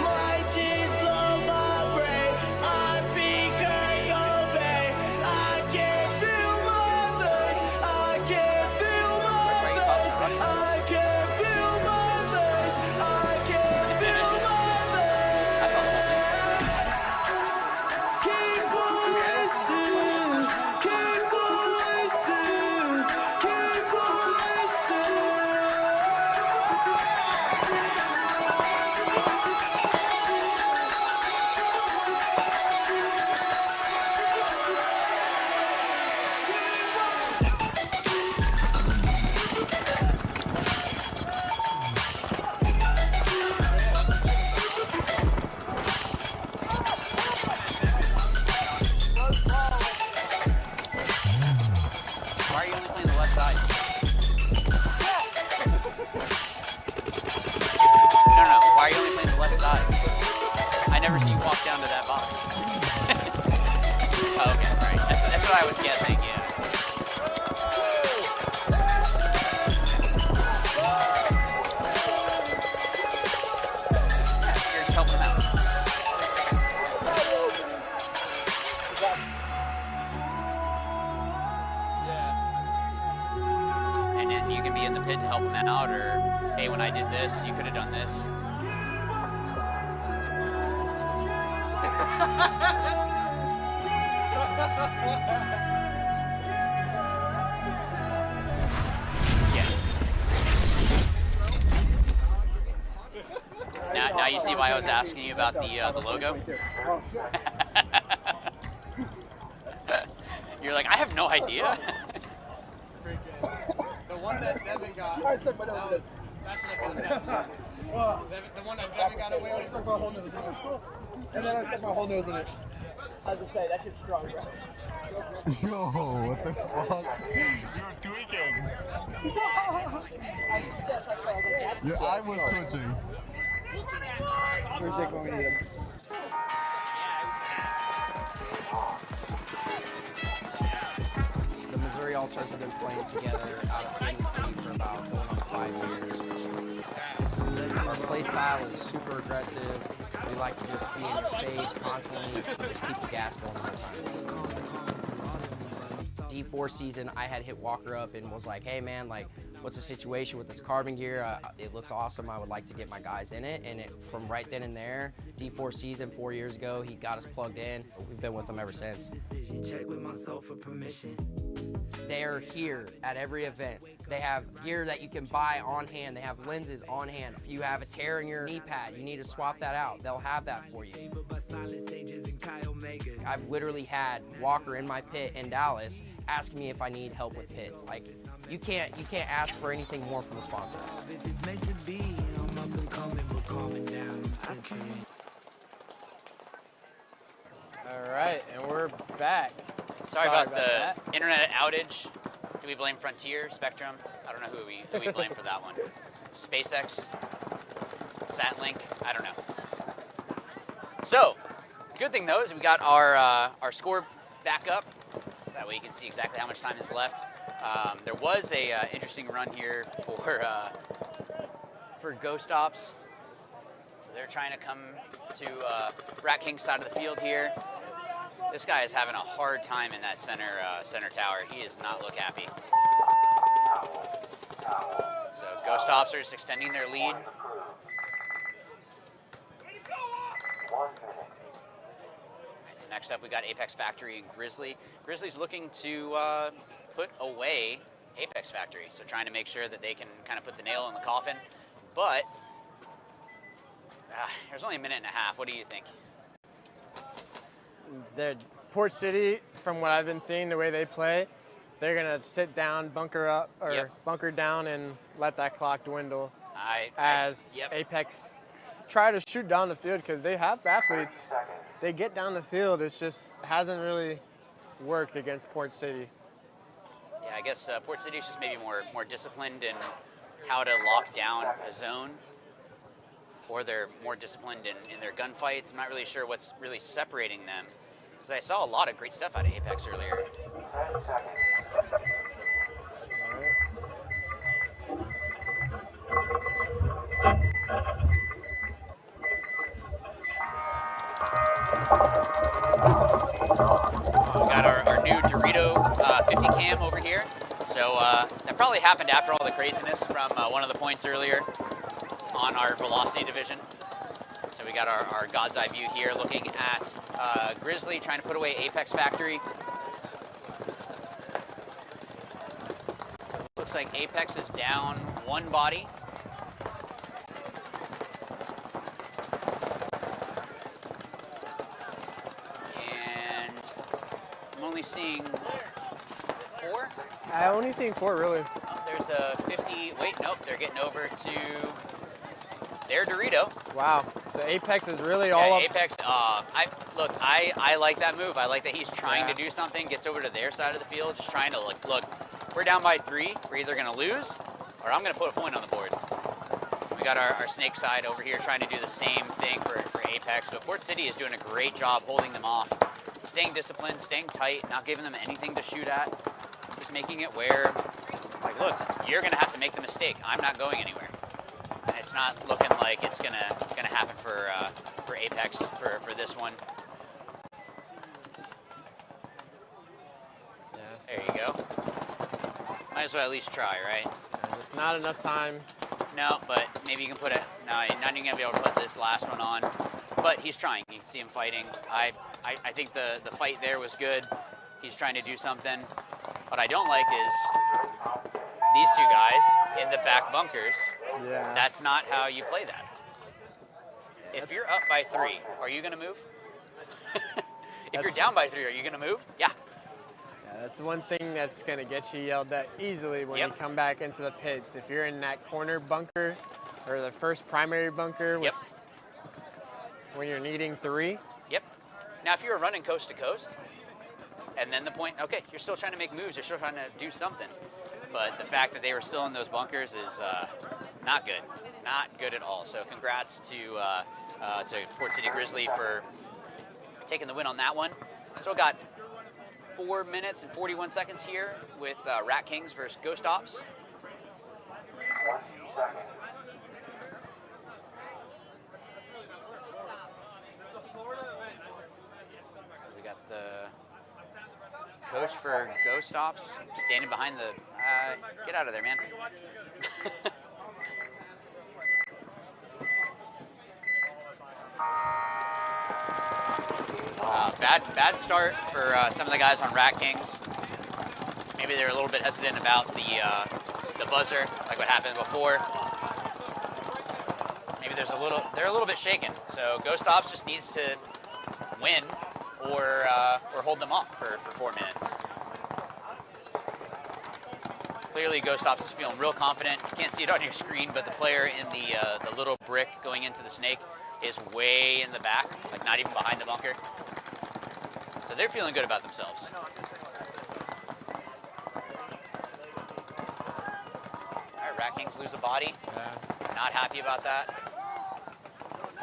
my jeans blow my brain. I peak Kurt Cobain. I can't feel my face. I can't feel my face. I can't feel my face. I can't feel my face. Keep on racing. Keep on racing. Keep on racing. Why are you only playing the left side? No. Why are you only playing the left side? I never see you walk down to that box. Oh, okay, right. That's what I was guessing, yeah. Yeah, you're helping them out. And then you can be in the pit to help them out, or hey, when I did this, you could have done this. Now you see why I was asking you about the logo. You're like, I have no idea. The one that Devin got, that should have been Devin. The one that Devin got away with. And then I stuck my whole nose in it. I was gonna say, that shit's strong, bro. Yo, what the fuck? You're tweaking. Your eye was switching. Where's Jake when we need him? The Missouri All-Stars have been playing together out of Kansas City for about going on 5 years. Our play style is super aggressive. We like to just be in your face constantly and just keep the gas going all the time. D4 season, I had hit Walker up and was like, hey man, like, what's the situation with this carbon gear? It looks awesome. I would like to get my guys in it. And from right then and there, D4 season 4 years ago, he got us plugged in. We've been with him ever since. Check with myself for permission. They are here at every event. They have gear that you can buy on hand. They have lenses on hand. If you have a tear in your knee pad, you need to swap that out. They'll have that for you. I've literally had Walker in my pit in Dallas asking me if I need help with pits. Like, you can't ask for anything more from the sponsor. If it's meant to be, I'm up and coming, but calming down. I'm centering. All right, and we're back. Sorry about the internet outage. Do we blame Frontier, Spectrum? I don't know who we blame for that one. SpaceX, Satlink, I don't know. So, good thing though is we got our score back up. So that way you can see exactly how much time is left. There was a interesting run here for Ghost Ops. They're trying to come to Rat King's side of the field here. This guy is having a hard time in that center tower. He does not look happy. So Ghost Ops are just extending their lead. So next up we got Apex Factory and Grizzly. Grizzly's looking to put away Apex Factory, so trying to make sure that they can kind of put the nail in the coffin. But there's only a minute and a half. What do you think? Port City, from what I've been seeing, the way they play, they're gonna sit down, bunker up, or bunker down, and let that clock dwindle. As Apex try to shoot down the field, because they have athletes. They get down the field. It's just hasn't really worked against Port City. Yeah, I guess Port City is just maybe more disciplined and how to lock down a zone, or they're more disciplined in their gunfights. I'm not really sure what's really separating them, because I saw a lot of great stuff out of Apex earlier. 10 seconds. We got our new Dorito 50 cam over here. So that probably happened after all the craziness from one of the points earlier on our velocity division. So we got our God's Eye view here looking at Grizzly trying to put away Apex Factory. So looks like Apex is down one body. And I'm only seeing 4. I'm only seeing 4, really. Oh, there's a 50. Wait, nope. They're getting over to their Dorito. Wow. So Apex is really all up. Apex. I like that move. I like that he's trying to do something. Gets over to their side of the field, just trying to look. We're down by 3. We're either gonna lose, or I'm gonna put a point on the board. We got our snake side over here trying to do the same thing for Apex, but Port City is doing a great job holding them off, staying disciplined, staying tight, not giving them anything to shoot at. Just making it where, like, look, you're gonna have to make the mistake. I'm not going anywhere, and it's not looking like it's gonna happen for Apex for this one. Yes. There you go. Might as well at least try, right? There's not enough time. No, but maybe you can put it. No, you're not even gonna be able to put this last one on. But he's trying. You can see him fighting. I think the fight there was good. He's trying to do something. What I don't like is these two guys in the back bunkers. Yeah. That's not how you play that. If you're up by 3, are you gonna move? If you're down by 3, are you gonna move? Yeah. That's one thing that's going to get you yelled at easily when you come back into the pits. If you're in that corner bunker or the first primary bunker when you're needing 3. Yep. Now, if you were running coast to coast and then the point, okay, you're still trying to make moves. You're still trying to do something. But the fact that they were still in those bunkers is not good. Not good at all. So congrats to Port City Grizzly for taking the win on that one. Still got 4 minutes and 41 seconds here with Rat Kings versus Ghost Ops. 20 seconds. So we got the coach for Ghost Ops standing behind the... get out of there, man. Bad start for some of the guys on Rat Kings. Maybe they're a little bit hesitant about the buzzer, like what happened before. Maybe they're a little bit shaken. So Ghost Ops just needs to win or hold them off for 4 minutes. Clearly, Ghost Ops is feeling real confident. You can't see it on your screen, but the player in the little brick going into the snake is way in the back, like not even behind the bunker. So they're feeling good about themselves. All right, Rat Kings lose a body. Yeah. Not happy about that.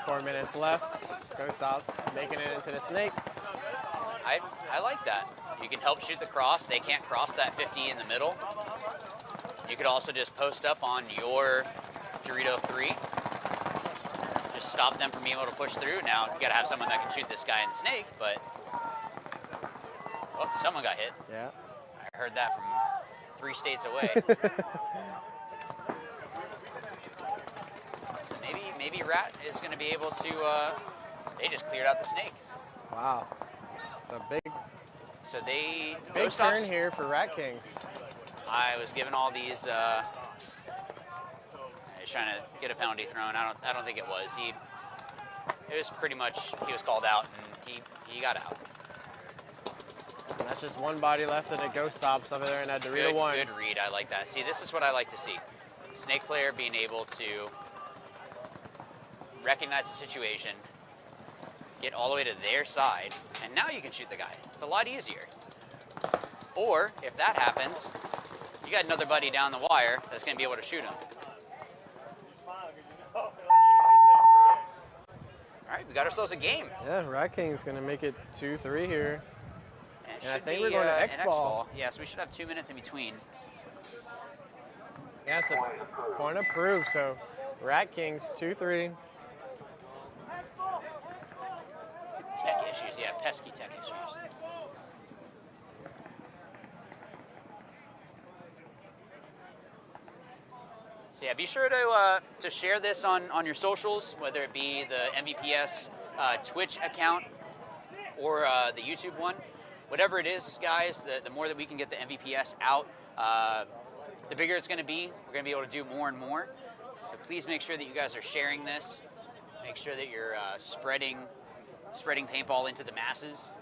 4 minutes left. Ghost Ops making it into the snake. I like that. You can help shoot the cross. They can't cross that 50 in the middle. You could also just post up on your Dorito 3. Just stop them from being able to push through. Now, you gotta have someone that can shoot this guy in the snake, but... Oh, someone got hit. Yeah. I heard that from 3 states away. So maybe Rat is gonna be able to, they just cleared out the snake. Wow. So big Big turn here for Rat Kings. I was given all these. He was trying to get a penalty thrown. I don't think it was. It was pretty much he was called out and he got out. And that's just one body left in the Ghost Ops over there in that Dorito 1. Good read. I like that. See, this is what I like to see. Snake player being able to recognize the situation, get all the way to their side, and now you can shoot the guy. It's a lot easier. Or, if that happens, you got another buddy down the wire that's going to be able to shoot him. All right, we got ourselves a game. Yeah, Rat King's gonna make it 2-3 here. And, And I should think be, we're going to an X-Ball. Yeah, so we should have 2 minutes in between. Yeah, so point approved. So Rat Kings 2-3. Tech issues, yeah, pesky tech issues. So yeah, be sure to share this on your socials, whether it be the MVPS Twitch account or the YouTube one. Whatever it is, guys, the more that we can get the MVPS out, the bigger it's going to be. We're going to be able to do more and more. So please make sure that you guys are sharing this. Make sure that you're spreading paintball into the masses.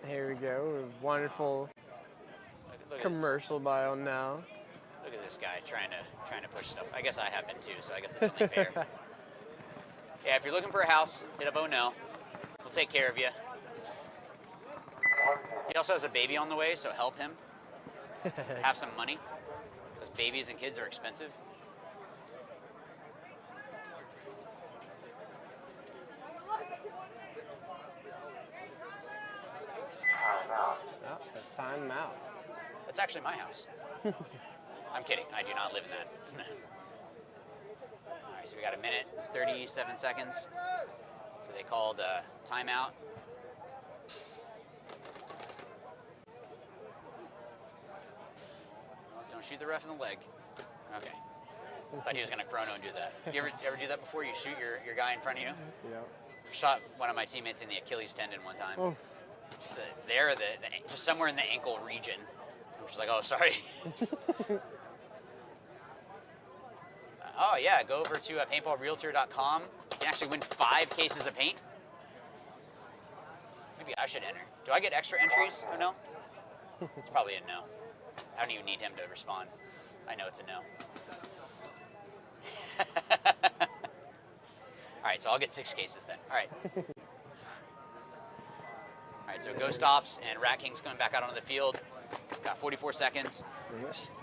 Here we go. Wonderful Look at commercial bio now. Look at this guy trying to push stuff. I guess I have been too, so I guess it's only fair. Yeah, if you're looking for a house, hit up Oh No. We'll take care of you. He also has a baby on the way, so help him. Have some money, because babies and kids are expensive. Oh, it's a timeout. That's actually my house. I'm kidding. I do not live in that. All right, so we got a minute, 37 seconds. So they called timeout. Don't shoot the ref in the leg. Okay. Thought he was going to chrono and do that. You ever do that before? You shoot your guy in front of you? Yeah. Shot one of my teammates in the Achilles tendon one time. Oh. Just somewhere in the ankle region. I'm just like, oh, sorry. Oh, yeah, go over to paintballrealtor.com. You can actually win 5 cases of paint. Maybe I should enter. Do I get extra entries or no? It's probably a no. I don't even need him to respond. I know it's a no. All right, so I'll get 6 cases then. All right. All right, so Ghost Ops and Rat King's coming back out onto the field. Got 44 seconds.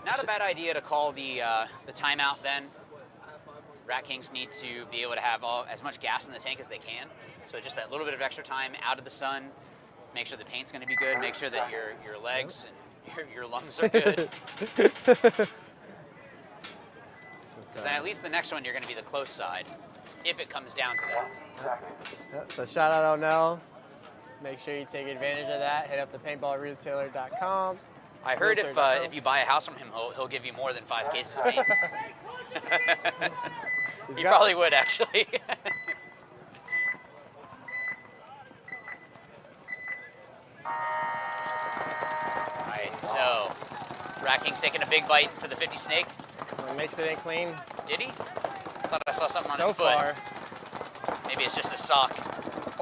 Not a bad idea to call the timeout then. Rat Kings need to be able to have as much gas in the tank as they can. So just that little bit of extra time out of the sun. Make sure the paint's going to be good. Make sure that your legs and your lungs are good. Then at least the next one you're going to be the close side, if it comes down to that. Yep, so shout out O'Neill. Make sure you take advantage of that. Hit up the paintballretailer.com. I heard if you buy a house from him, he'll give you more than 5 cases of paint. He probably would, actually. All right, so Rat King's taking a big bite to the 50 snake. Makes it in clean. Did he? I thought I saw something on his foot. So far. Maybe it's just a sock.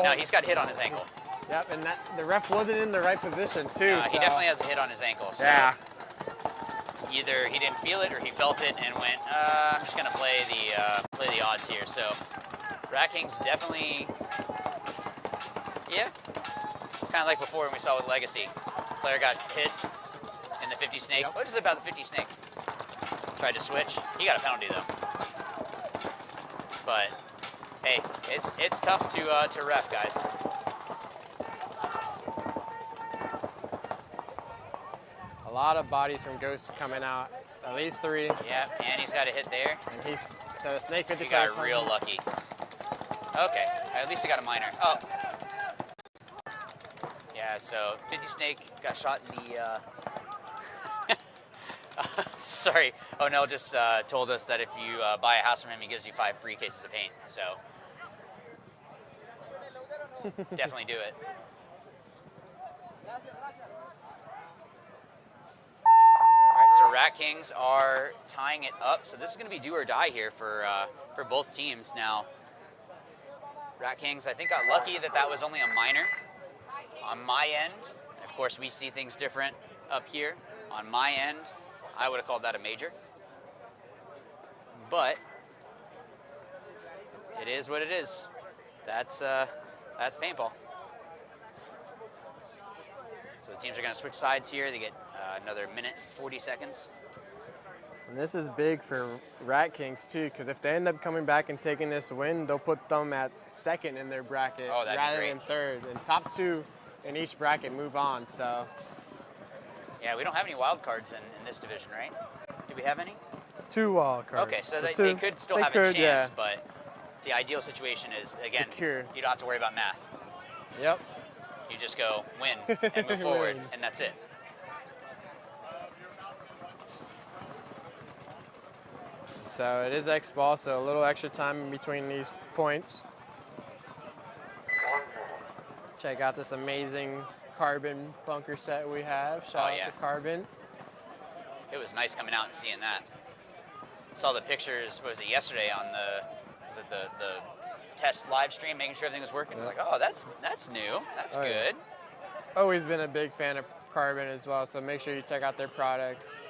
No, he's got hit on his ankle. Yep, and the ref wasn't in the right position too. No, he definitely has a hit on his ankle. So yeah. Either he didn't feel it or he felt it and went, I'm just gonna play the odds here. So Rat King's definitely, yeah. It's kind of like before when we saw with Legacy. Player got hit in the 50 snake. Yep. What is it about the 50 snake? Tried to switch. He got a penalty though. But hey, it's tough to ref, guys. A lot of bodies from Ghosts coming out. At least 3. Yeah, and he's got a hit there. And so the snake 50. He got real lucky. Okay, at least he got a minor. Oh. Yeah, so 50 snake got shot in the. Sorry. Oh no, just told us that if you buy a house from him, he gives you 5 free cases of paint. So definitely do it. So Rat Kings are tying it up. So this is going to be do or die here for both teams. Now, Rat Kings, I think, got lucky that was only a minor on my end. And of course, we see things different up here. On my end, I would have called that a major. But it is what it is. That's paintball. So So the teams are going to switch sides here. They get another minute, 40 seconds. And this is big for Rat Kings too, because if they end up coming back and taking this win, they'll put them at second in their bracket rather than third. And top 2 in each bracket move on. So yeah, we don't have any wild cards in this division, right? Do we have any? 2 wild cards. Okay, so they could still have a chance, but the ideal situation is, again, secure. You don't have to worry about math. Yep. You just go win and move forward, and that's it. So it is X-ball, so a little extra time in between these points. Check out this amazing carbon bunker set we have. Shout out to Carbon. It was nice coming out and seeing that. Saw the pictures, what was it, yesterday on the test live stream, making sure everything was working. Like, oh, that's new. That's good. Yeah. Always been a big fan of Carbon as well, so make sure you check out their products.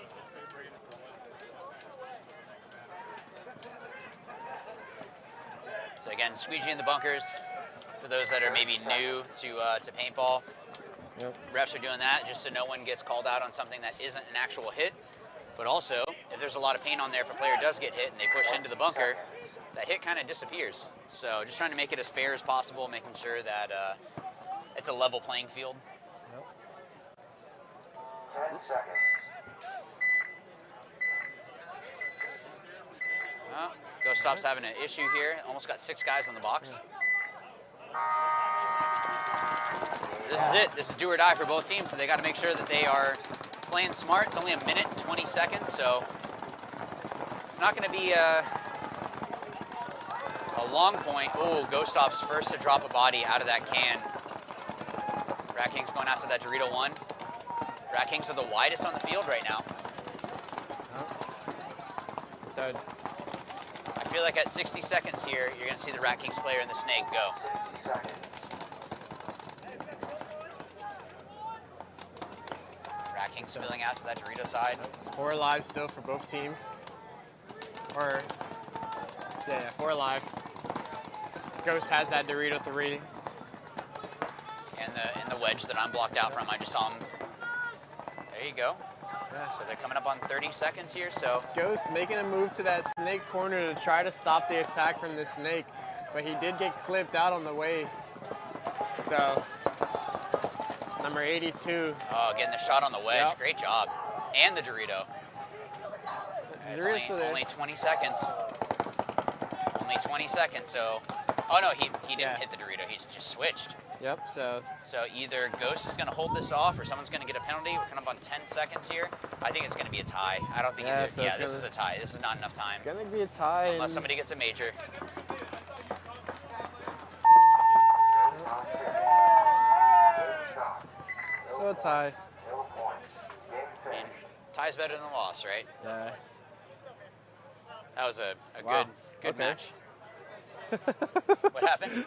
So again, squeegee in the bunkers for those that are maybe new to paintball. Yep. Refs are doing that just so no one gets called out on something that isn't an actual hit. But also, if there's a lot of paint on there, if a player does get hit and they push into the bunker, that hit kind of disappears. So just trying to make it as fair as possible, making sure that it's a level playing field. Yep. 10 seconds. Ghost Stop's having an issue here. Almost got 6 guys on the box. This is it. This is do or die for both teams, so they got to make sure that they are playing smart. It's only a minute and 20 seconds, so it's not going to be a long point. Oh, Ghost Stop's first to drop a body out of that can. Rat Kings going after that Dorito 1. Rat Kings are the widest on the field right now. So I feel like at 60 seconds here, you're going to see the Rat Kings player and the Snake go. 50 seconds. Rat Kings spilling out to that Dorito side. 4 alive still for both teams. Or, yeah, 4 alive. Ghost has that Dorito 3. And the wedge that I'm blocked out from, I just saw him. There you go. Yeah. So they're coming up on 30 seconds here, so. Ghost making a move to that Snake corner to try to stop the attack from the Snake, but he did get clipped out on the way. So, number 82. Oh, getting the shot on the wedge. Yep. Great job. And the Dorito. It's only 20 seconds. Only 20 seconds, so. Oh no, he didn't hit the Dorito, he just switched. Yep, so either Ghost is going to hold this off or someone's going to get a penalty. We're coming up on 10 seconds here. I think it's going to be a tie. I don't think this is a tie. This is not enough time. It's going to be a tie. Unless somebody gets a major. So a tie. I mean, tie's better than loss, right? Yeah. That was a Wow. good Okay. match. What happened?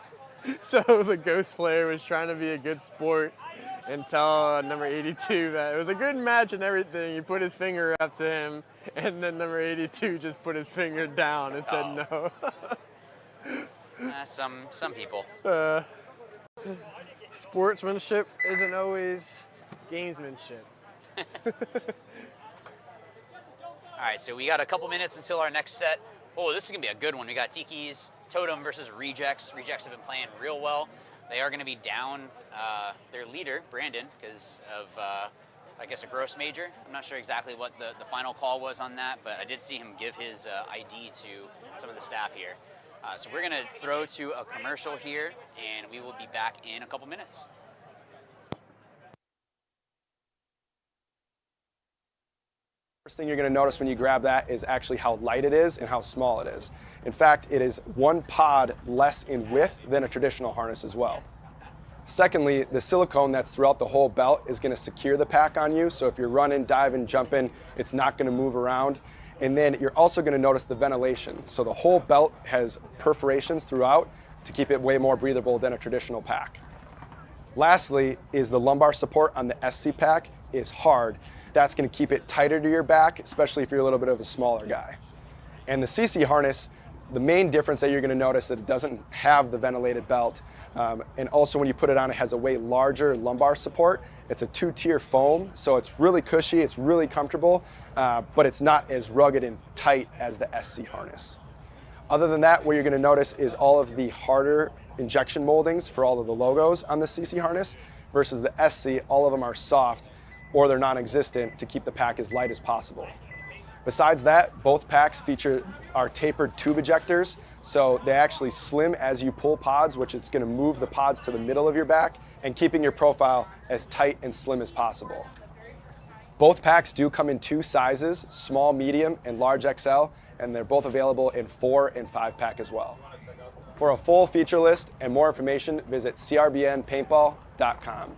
So the Ghost player was trying to be a good sport and tell number 82 that it was a good match and everything. He put his finger up to him, and then number 82 just put his finger down and said no. Some people. Sportsmanship isn't always gamesmanship. All right, so we got a couple minutes until our next set. Oh, this is going to be a good one. We got Tiki's Totem versus Rejects. Rejects have been playing real well. They are going to be down their leader, Brandon, because of, I guess, a gross major. I'm not sure exactly what the final call was on that, but I did see him give his ID to some of the staff here. So we're going to throw to a commercial here, and we will be back in a couple minutes. First thing you're going to notice when you grab that is actually how light it is and how small it is. In fact, it is 1 pod less in width than a traditional harness as well. Secondly, the silicone that's throughout the whole belt is going to secure the pack on you, so if you're running, diving, jumping, it's not going to move around. And then you're also going to notice the ventilation. So the whole belt has perforations throughout to keep it way more breathable than a traditional pack. Lastly is the lumbar support on the SC pack is hard. That's going to keep it tighter to your back, especially if you're a little bit of a smaller guy. And the CC harness The main difference that you're going to notice that it doesn't have the ventilated belt, and also when you put it on, it has a way larger lumbar support. It's a 2-tier foam, so it's really cushy, it's really comfortable, but it's not as rugged and tight as the SC harness. Other than that, what you're going to notice is all of the harder injection moldings for all of the logos on the CC harness versus the SC. All of them are soft or they're non-existent to keep the pack as light as possible. Besides that, both packs feature our tapered tube ejectors, so they actually slim as you pull pods, which is going to move the pods to the middle of your back and keeping your profile as tight and slim as possible. Both packs do come in 2 sizes, small, medium, and large XL, and they're both available in 4 and 5 pack as well. For a full feature list and more information, visit crbnpaintball.com.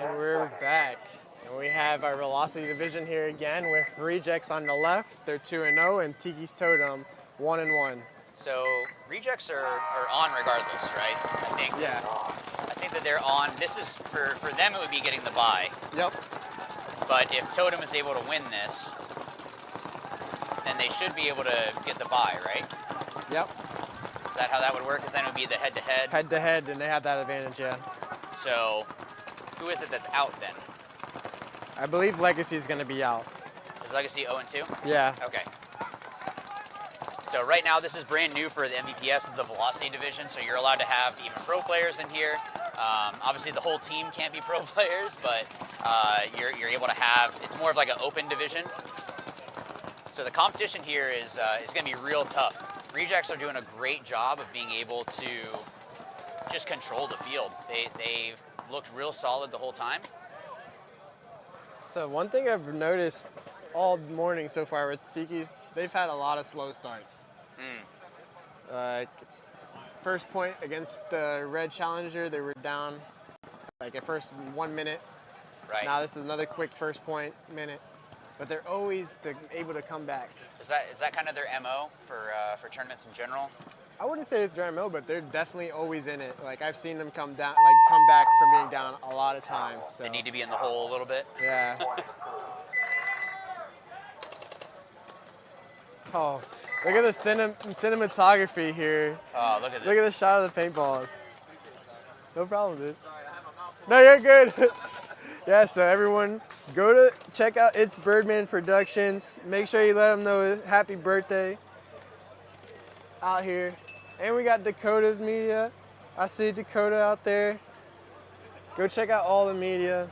And we're back. And we have our velocity division here again with Rejects on the left. They're 2-0, and Tiki's Totem 1-1. So Rejects are on regardless, right? I think that they're on. This is for them. It would be getting the bye. Yep. But if Totem is able to win this, then they should be able to get the bye, right? Yep. Is that how that would work? Because then it would be the head-to-head. Head-to-head, and they have that advantage, yeah. So who is it that's out then? I believe Legacy is going to be out. Is Legacy 0-2? Yeah. Okay. So right now this is brand new for the MVPS, the velocity division, so you're allowed to have even pro players in here. Obviously the whole team can't be pro players, but you're able to have, it's more of like an open division. So the competition here is going to be real tough. Rejects are doing a great job of being able to just control the field. They've looked real solid the whole time. So one thing I've noticed all morning so far with Tiki's, they've had a lot of slow starts. First point against the Red Challenger, they were down like at first 1 minute. Right. Now this is another quick first point minute, but they're always able to come back. Is that kind of their MO for tournaments in general? I wouldn't say it's their MO, but they're definitely always in it. Like I've seen them come back from being down a lot of times. So. They need to be in the hole a little bit. Yeah. Oh, look at the cinematography here. Oh, look at this. Look at the shot of the paintballs. No problem, dude. No, you're good. Yeah, so everyone, go to check out It's Birdman Productions. Make sure you let them know happy birthday out here. And we got Dakota's media. I see Dakota out there. Go check out all the media.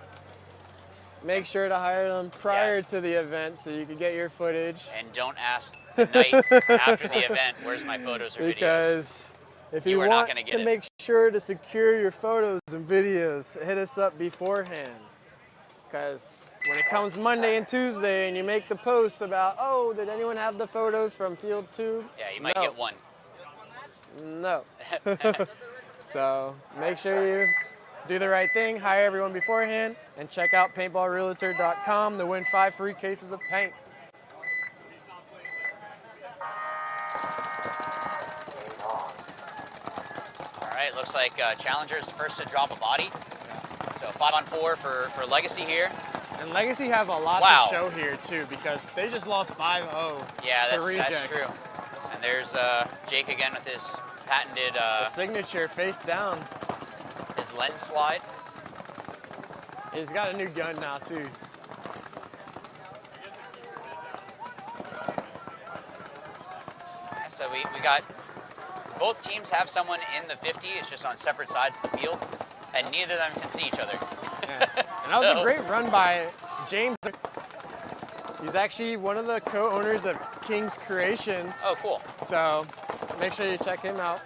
Make sure to hire them prior to the event so you can get your footage. And don't ask the night after the event, where's my photos or videos? Because if you are want not gonna get to it. make sure to secure your photos and videos, hit us up beforehand. Because when it comes Monday and Tuesday and you make the posts about, oh, did anyone have the photos from field 2? Yeah, you might get one. No. So make sure you do the right thing, hire everyone beforehand, and check out paintballrealtor.com to win 5 free cases of paint. All right, looks like Challenger's first to drop a body. So 5-on-4 for Legacy here. And Legacy have a lot to show here too because they just lost 5-0 to Rejects. That's true. And there's Jake again with his patented the signature face down. His lens slide. He's got a new gun now too. So we got, both teams have someone in the 50, it's just on separate sides of the field, and neither of them can see each other. Yeah. And that was a great run by James. He's actually one of the co-owners of King's Creations. Oh, cool. So make sure you check him out.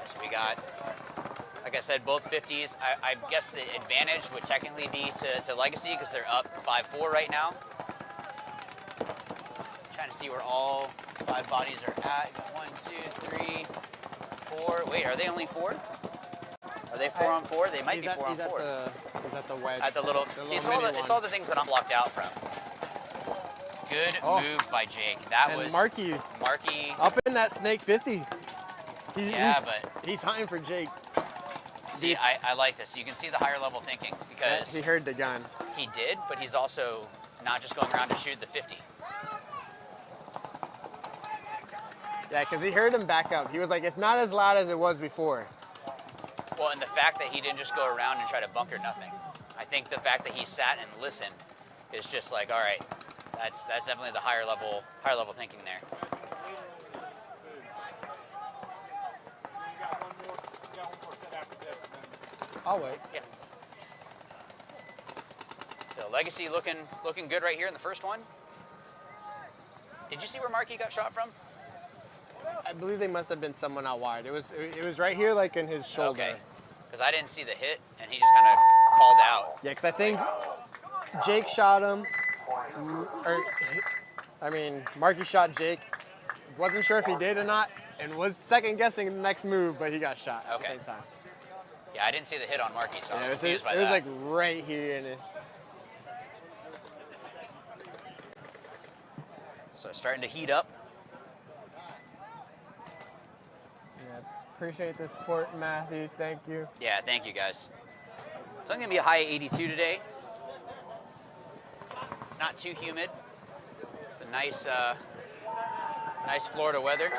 So we got, like I said, both 50s. I guess the advantage would technically be to Legacy because they're up 5-4 right now. Trying to see where all 5 bodies are at. Got 1, 2, 3, 4. Wait, are they only 4? Are they 4 on 4? They might be 4 on 4. He's at the wedge. At the little. See, it's all the things that I'm blocked out from. Good move by Jake. That was Marky. Marky. Up in that snake 50. He's hunting for Jake. See, I like this. You can see the higher level thinking because he heard the gun. He did, but he's also not just going around to shoot the 50. Yeah, because he heard him back up. He was like, it's not as loud as it was before. Well, and the fact that he didn't just go around and try to bunker nothing. I think the fact that he sat and listened is just like, all right, that's definitely the higher level thinking there. I'll wait. Yeah. So Legacy looking good right here in the first one. Did you see where Marky got shot from? I believe they must have been someone out wide. It was right here, like in his shoulder. Okay. Because I didn't see the hit, and he just kind of called out. Yeah, because I think Jake shot him. Marky shot Jake. Wasn't sure if he did or not, and was second guessing the next move, but he got shot at the same time. Yeah, I didn't see the hit on Marky, so I was Yeah, confused by it that. was like right here in it. So starting to heat up. Yeah, appreciate the support, Matthew. Thank you. Yeah, thank you guys. It's only gonna be a high of 82 today. It's not too humid. It's a nice, nice Florida weather.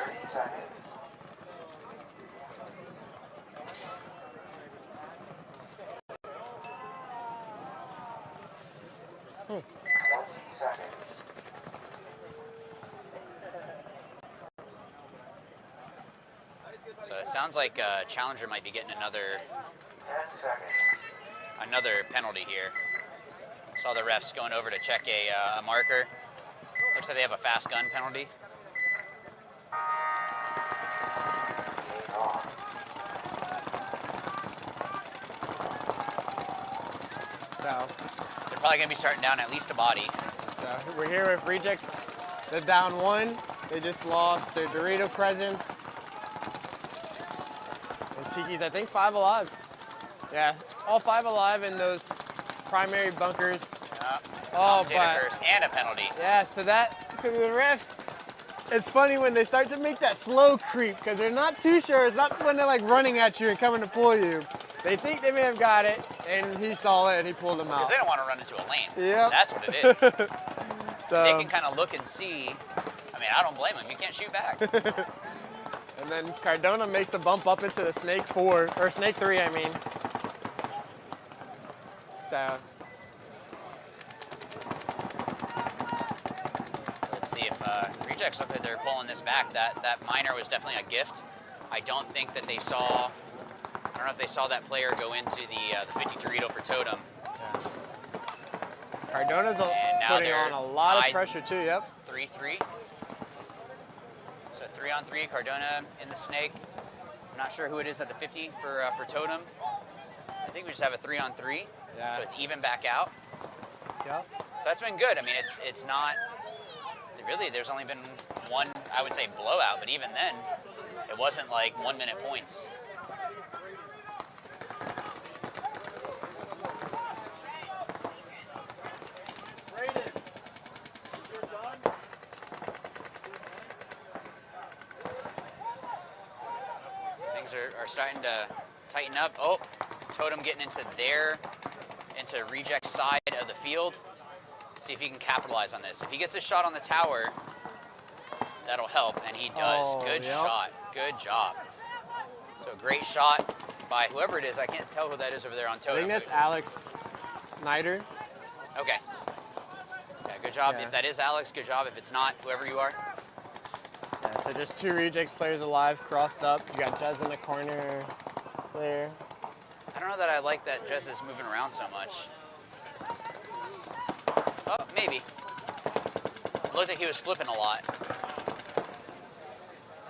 So it sounds like Challenger might be getting another penalty here. Saw the refs going over to check a marker. Looks like they have a fast gun penalty. So they're probably gonna be starting down at least a body. So we're here with Rejects. They're down 1. They just lost their Dorito presence. And Tiki's, I think, 5 alive. Yeah, all 5 alive in those primary bunkers. Oh, but and a penalty. Yeah, so the ref, it's funny when they start to make that slow creep because they're not too sure. It's not when they're like running at you and coming to pull you. They think they may have got it, and he saw it and he pulled them out. Because they don't want to run into a lane. Yep. That's what it is. So they can kind of look and see. I mean, I don't blame them. You can't shoot back. And then Cardona makes the bump up into the Snake 4, or Snake 3, I mean. So. Let's see if Rejects look like they're pulling this back. That minor was definitely a gift. I don't think that they saw. I don't know if they saw that player go into the 50 Dorito for Totem. Yeah. Cardona's putting on a lot of pressure too. Yep. 3-3. So 3-on-3. Cardona in the Snake. I'm not sure who it is at the 50 for Totem. I think we just have a 3-on-3. Yeah. So it's even back out. Yep. So that's been good. I mean, it's not really. There's only been one, I would say, blowout. But even then, it wasn't like 1-minute points. Things are starting to tighten up. Oh, Totem getting into Reject's side of the field. See if he can capitalize on this. If he gets a shot on the tower, that'll help, and he does. Oh, Good yep. shot. Good job. So great shot by whoever it is. I can't tell who that is over there on Totem. I think that's Alex Snyder. Okay. Yeah, good job. Yeah. If that is Alex, good job. If it's not, whoever you are. Yeah, so just 2 Rejects players alive, crossed up. You got Jez in the corner there. I don't know that I like that Jez is moving around so much. Oh, maybe. It looked like he was flipping a lot.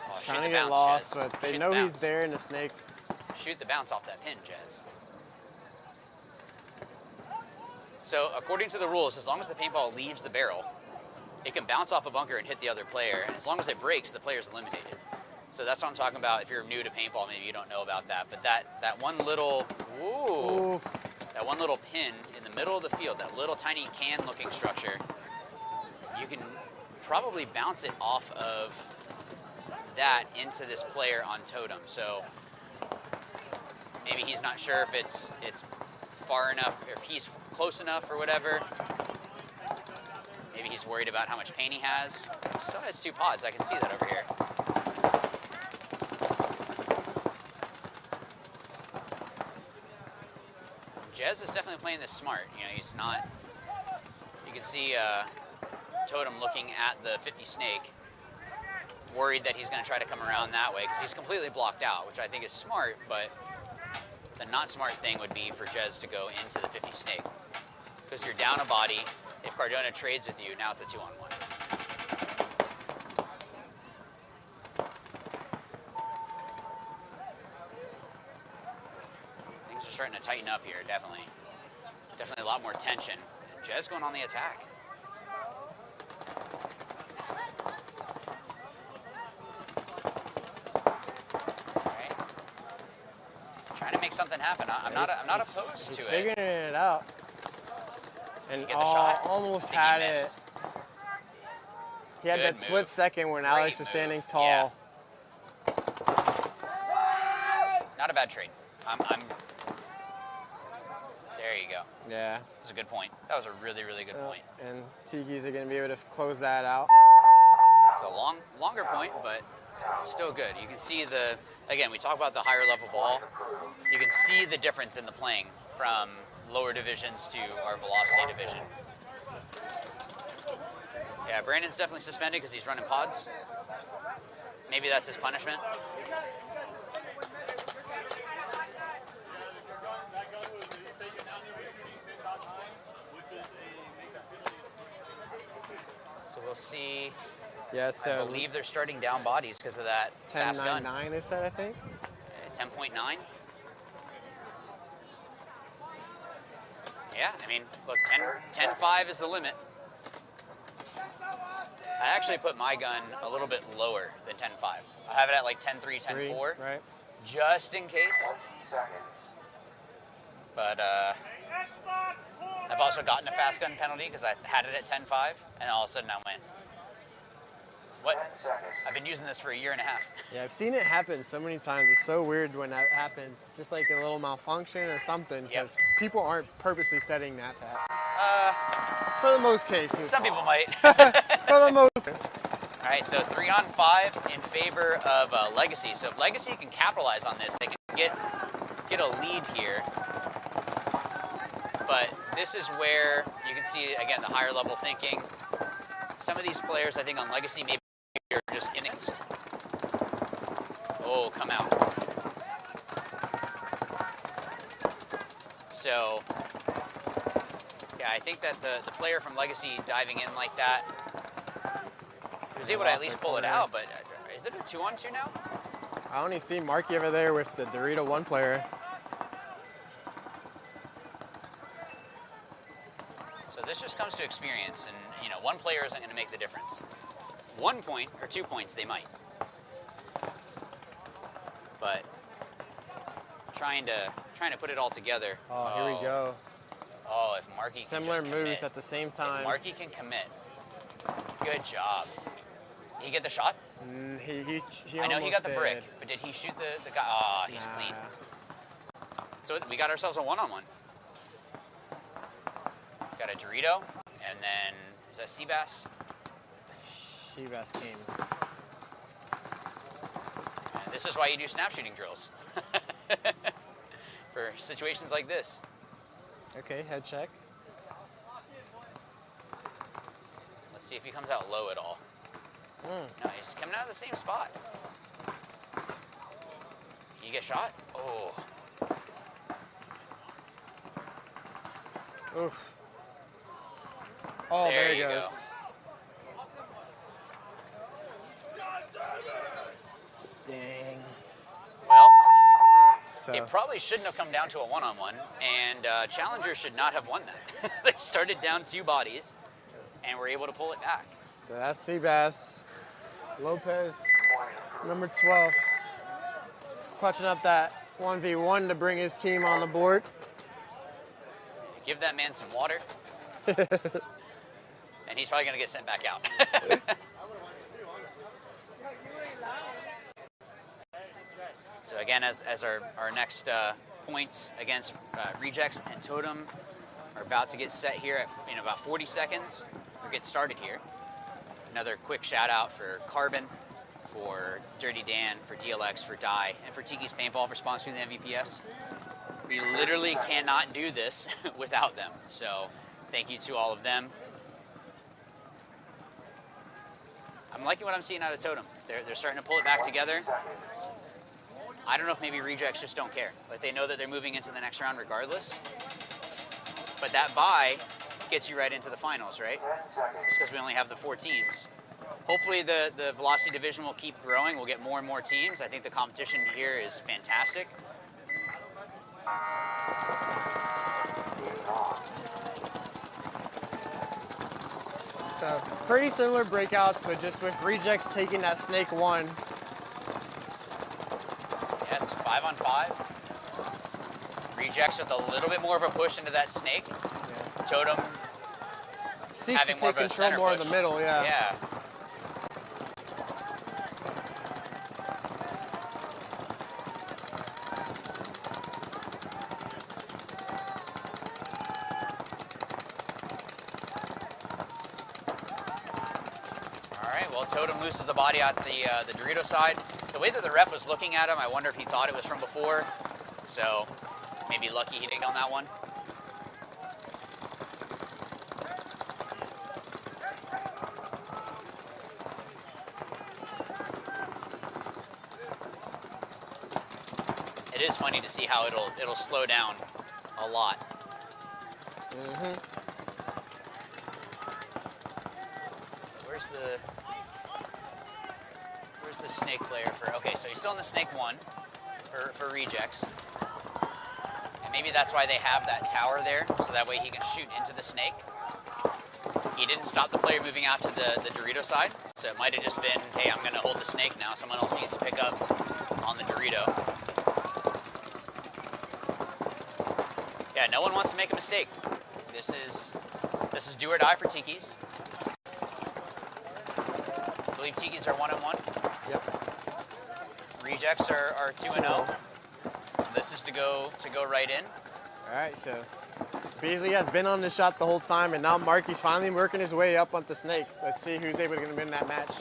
Oh, shoot Trying the to get bounce, lost, Jez. but they Shoot the know he's bounce. there in the snake. Shoot the bounce off that pin, Jez. So, according to the rules, as long as the paintball leaves the barrel, it can bounce off a bunker and hit the other player, and as long as it breaks, the player's eliminated. So that's what I'm talking about. If you're new to paintball, maybe you don't know about that. But that one little, that one little pin in the middle of the field, that little tiny can-looking structure, you can probably bounce it off of that into this player on totem. So maybe he's not sure if it's far enough, or if he's close enough or whatever. Maybe he's worried about how much paint he has. He still has 2 pods, I can see that over here. Jez is definitely playing this smart. You know, he's not, you can see Totem looking at the 50 snake, worried that he's gonna try to come around that way because he's completely blocked out, which I think is smart, but the not smart thing would be for Jez to go into the 50 snake because you're down a body. If Cardona trades with you, now it's a 2-on-1. Things are starting to tighten up here, definitely. Definitely a lot more tension. Jez going on the attack. Okay. Trying to make something happen. I'm not opposed to He's it. figuring it out. And Get the shot? almost I think had he it. missed. He had Good that split move. second when Great Alex was standing move. tall. Yeah. Not a bad trade. There you go. Yeah. That was a good point. That was a really, really good point. And Tiki's are going to be able to close that out. It's a longer point, but still good. You can see again, we talk about the higher level ball. You can see the difference in the playing from lower divisions to our velocity division. Yeah, Brandon's definitely suspended because he's running pods. Maybe that's his punishment. So we'll see. Yeah, so I believe they're starting down bodies because of that fast gun. 10.99 is that, I think? 10.9. Yeah, I mean, look, 10.5 is the limit. I actually put my gun a little bit lower than 10.5. I have it at like 10.3, 10.4, right? Just in case. But I've also gotten a fast gun penalty because I had it at 10.5, and all of a sudden I went, what? I've been using this for 1.5 years. Yeah, I've seen it happen so many times. It's so weird when that happens. It's just like a little malfunction or something, because people aren't purposely setting that to happen. For the most cases. Some people might. For the most. All right, so 3-on-5 in favor of Legacy. So if Legacy can capitalize on this, they can get a lead here. But this is where you can see, again, the higher level thinking. Some of these players, I think, on Legacy maybe are just innocent. Oh, come out. So, yeah, I think that the player from Legacy diving in like that, he was able to at least pull it out, but is it a 2-on-2 now? I only see Marky over there with the Dorito 1 player. So this just comes to experience, and you know, one player isn't going to make the difference. 1 point or 2 points, they might. But trying to put it all together. Oh, here we go. Oh, if Marky Similar can just moves commit. at the same time. If Marky can commit. Good job. Did he get the shot? He I know he got the almost brick, did. but did he shoot the guy? Oh, he's clean. So we got ourselves a 1-on-1. Got a Dorito, and then, is that Seabass? Seabass came. And this is why you do snap shooting drills. For situations like this. Okay, head check. Let's see if he comes out low at all. No, he's coming out of the same spot. You get shot? Oh. Oof. Oh, there he you goes. go. Dang. Well, So. it probably shouldn't have come down to a one-on-one, and Challenger should not have won that. They started down 2 bodies, and were able to pull it back. So that's Seabass. Lopez, number 12, clutching up that 1v1 to bring his team on the board. Give that man some water, and he's probably going to get sent back out. So again, as our next points against Rejects and Totem are about to get set here in about 40 seconds. We'll get started here. Another quick shout out for Carbon, for Dirty Dan, for DLX, for Dye, and for Tiki's Paintball for sponsoring the MVPS. We literally cannot do this without them. So thank you to all of them. I'm liking what I'm seeing out of Totem. They're starting to pull it back together. I don't know if maybe Rejects just don't care. Like, they know that they're moving into the next round regardless. But that bye gets you right into the finals, right? Just because we only have the 4 teams. Hopefully the Velocity division will keep growing. We'll get more and more teams. I think the competition here is fantastic. So pretty similar breakouts, but just with Rejects taking that snake 1. Yeah, it's 5 on 5. Rejects with a little bit more of a push into that snake. Yeah. Totem Seek having to more take of a control center more push. of the middle, yeah. Yeah. Totem loses the body at the Dorito side. The way that the ref was looking at him, I wonder if he thought it was from before. So maybe lucky he didn't on that one. It is funny to see how it'll slow down a lot. Mm-hmm. Where's the snake player for? Okay, so he's still in the snake 1 for Rejects. And maybe that's why they have that tower there, so that way he can shoot into the snake. He didn't stop the player moving out to the Dorito side, so it might have just been, hey, I'm going to hold the snake now. Someone else needs to pick up on the Dorito. Yeah, no one wants to make a mistake. This is do or die for Tiki's. I believe Tiki's are 1-1. Yep. Rejects are 2-0. So this is to go right in. All right, so Beasley has been on the shot the whole time, and now Marky's finally working his way up on the snake. Let's see who's able to win that match.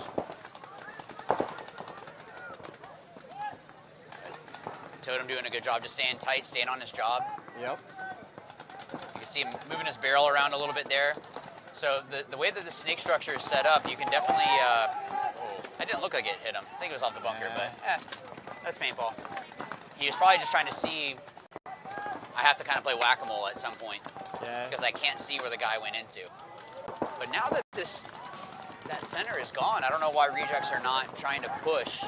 Totem doing a good job, just staying tight, staying on his job. Yep. You can see him moving his barrel around a little bit there. So the way that the snake structure is set up, you can definitely, that didn't look like it hit him. I think it was off the bunker, but that's paintball. He was probably just trying to see, I have to kind of play whack-a-mole at some point. Yeah. Because I can't see where the guy went into. But now that that center is gone, I don't know why Rejects are not trying to push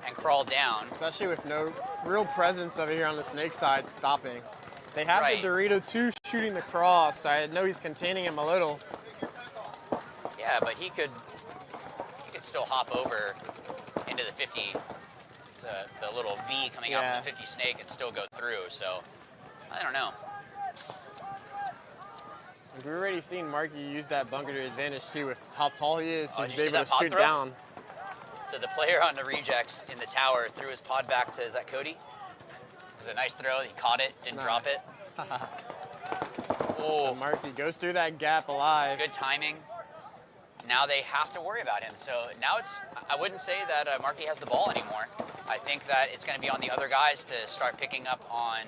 and crawl down. Especially with no real presence over here on the snake side stopping. They have Right. the Dorito 2 shooting the cross. I know he's containing him a little. Yeah, but he could still hop over into the 50, the little V coming out from the 50 snake and still go through. So I don't know. We've already seen Marky use that bunker to his advantage too with how tall he is. Oh, He's did you see able to that pod shoot throw? down. So the player on the Rejects in the tower threw his pod back to, is that Cody? It was a nice throw. He caught it, didn't drop it. So Marky goes through that gap alive. Good timing. Now they have to worry about him. So now I wouldn't say that Marky has the ball anymore. I think that it's going to be on the other guys to start picking up on,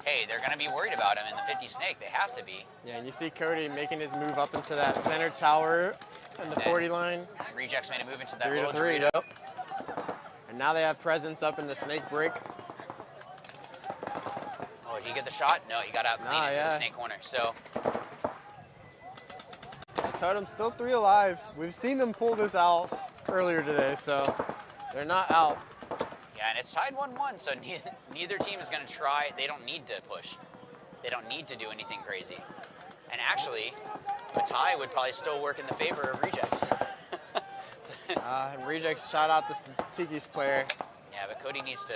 hey, they're going to be worried about him in the 50 snake. They have to be. Yeah, and you see Cody making his move up into that center tower and the 40 line. Rejects made a move into that 3 to little 3. Dorito. And now they have presence up in the snake break. Oh, did he get the shot? No, he got out clean into the snake corner. So Totem's still 3 alive. We've seen them pull this out earlier today, so they're not out. Yeah, and it's tied 1-1, so neither team is going to try. They don't need to push. They don't need to do anything crazy. And actually, a tie would probably still work in the favor of Rejects. Rejects shot out this Tiki's player. Yeah, but Cody needs to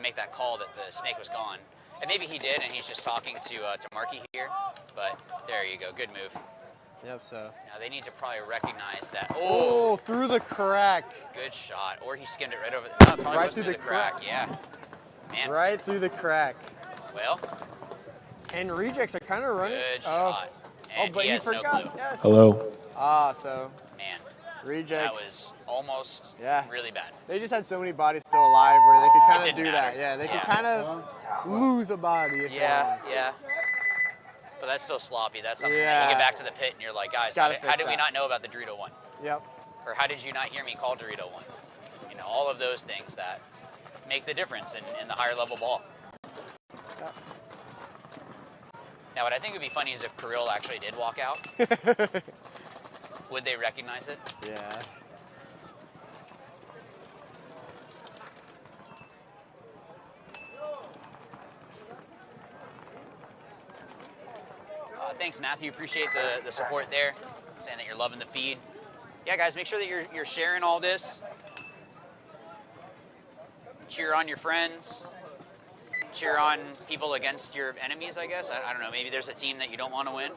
make that call that the snake was gone. And maybe he did, and he's just talking to Marky here. But there you go, good move. Yep, so. Now they need to probably recognize that. Oh, through the crack. Good shot. Or he skimmed it right over the, no, probably right was through the crack. Yeah. Man. Right through the crack. Well. And Rejects are kind of running. Good shot. And but he has forgot. no clue. Yes. Hello. So. Man. Rejects. That was almost really bad. They just had so many bodies still alive where they could kind of didn't do matter. that. Yeah, they could kind of lose a body. If Yeah. But that's still sloppy. That's something that you get back to the pit and you're like, guys, how did we not know about the Dorito one? Yep. Or how did you not hear me call Dorito one? You know, all of those things that make the difference in the higher level ball. Yep. Now, what I think would be funny is if Kirill actually did walk out. Would they recognize it? Yeah. Thanks, Matthew. Appreciate the support there. Saying that you're loving the feed. Yeah, guys, make sure that you're sharing all this. Cheer on your friends. Cheer on people against your enemies, I guess. I don't know. Maybe there's a team that you don't want to win.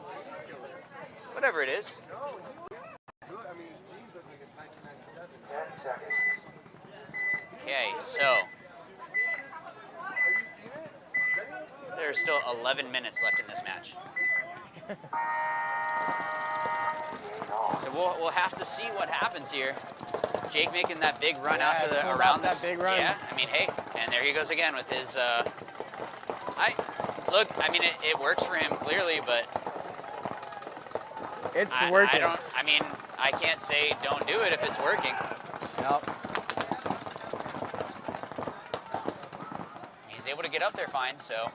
Whatever it is. 10 seconds. Okay, so there's still 11 minutes left in this match. So we'll have to see what happens here. Jake making that big run out to the around that big run. Yeah, I mean, hey, and there he goes again with his. Look. I mean, it works for him clearly, but it's working. I mean, I can't say don't do it if it's working. Yep. He's able to get up there fine, so.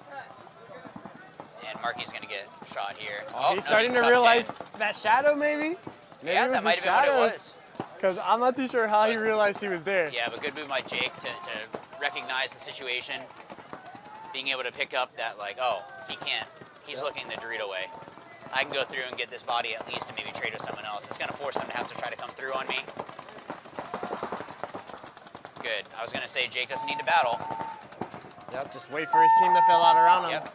And Marky's gonna get shot here. He's starting to realize that shadow, maybe? Yeah, that might have been what it was. Because I'm not too sure how he realized he was there. Yeah, but good move by Jake to recognize the situation. Being able to pick up that, like, oh, he can't. He's looking the Dorito way. I can go through and get this body at least and maybe trade with someone else. It's going to force them to have to try to come through on me. Good. I was going to say Jake doesn't need to battle. Yep, just wait for his team to fill out around him. Yep.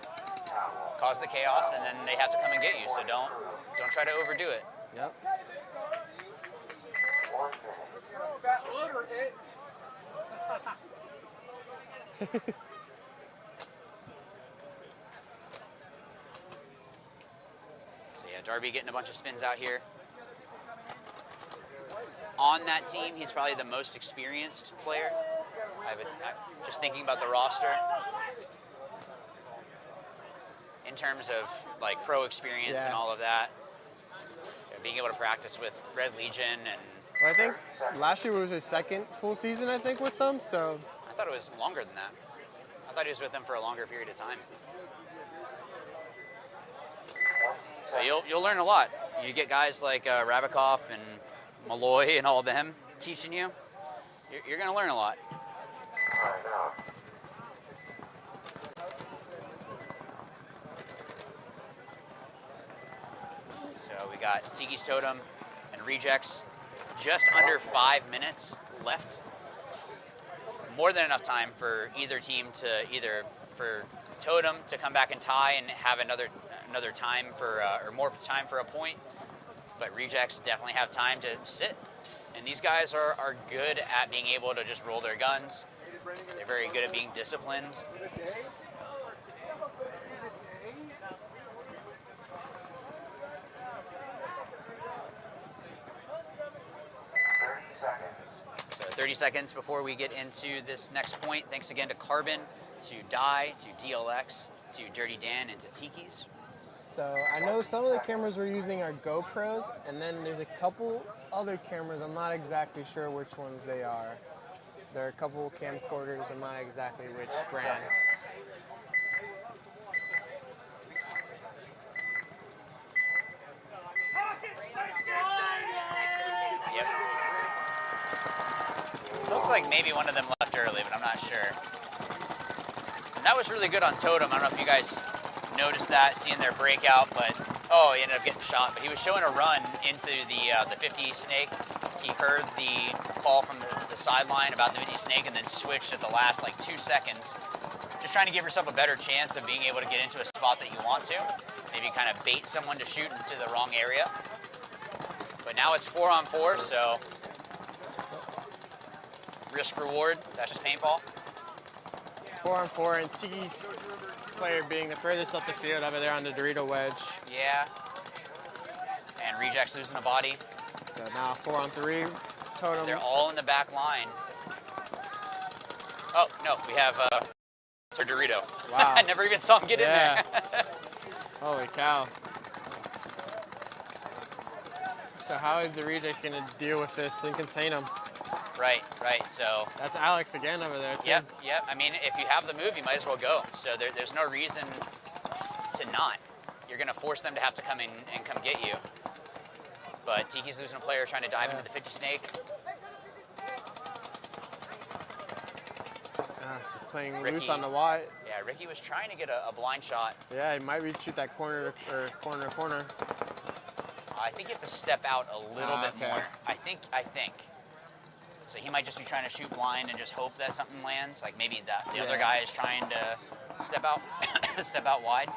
Cause the chaos, and then they have to come and get you. So don't try to overdo it. Yep. 1 minute. So yeah, Darby getting a bunch of spins out here. On that team, he's probably the most experienced player. Just thinking about the roster. In terms of like pro experience and all of that. Being able to practice with Red Legion and... Well, I think last year was his second full season, I think, with them, so... I thought it was longer than that. I thought he was with them for a longer period of time. But you'll learn a lot. You get guys like Rabikoff and Malloy and all of them teaching you. You're going to learn a lot. So we got Tiki's Totem and Rejects. Just under 5 minutes left. More than enough time for either team to for Totem to come back and tie and have another time for or more time for a point. But Rejects definitely have time to sit. And these guys are good at being able to just roll their guns. They're very good at being disciplined. So 30 seconds before we get into this next point. Thanks again to Carbon, to Die, to DLX, to Dirty Dan, and to Tiki's. So I know some of the cameras we're using are GoPros, and then there's a couple other cameras. I'm not exactly sure which ones they are. There are a couple camcorders. I'm not exactly which brand. Looks like maybe one of them left early, but I'm not sure. And that was really good on Totem. I don't know if you guys noticed that, seeing their breakout, but oh, he ended up getting shot. But he was showing a run into the 50 snake. He heard the call from the sideline about the 50 snake and then switched at the last like 2 seconds. Just trying to give yourself a better chance of being able to get into a spot that you want to. Maybe kind of bait someone to shoot into the wrong area. But now it's 4-on-4, so risk reward, that's just paintball. 4-on-4, and Tiki's player being the furthest up the field over there on the Dorito wedge. Yeah. And Rejects losing a body. So now 4-on-3, Totem. They're all in the back line. Oh, no, we have Sir Dorito. Wow. I never even saw him get in there. Holy cow. So how is the Rejects going to deal with this and contain them? Right, so. That's Alex again over there, too. Yep. I mean, if you have the move, you might as well go. So there's no reason to not. You're going to force them to have to come in and come get you. But Tiki's losing a player trying to dive into the 50 snake. He's playing loose on the wide. Yeah, Ricky was trying to get a blind shot. Yeah, he might shoot that corner or corner. I think you have to step out a little bit more. I think. So he might just be trying to shoot blind and just hope that something lands. Like maybe the other guy is trying to step out, step out wide.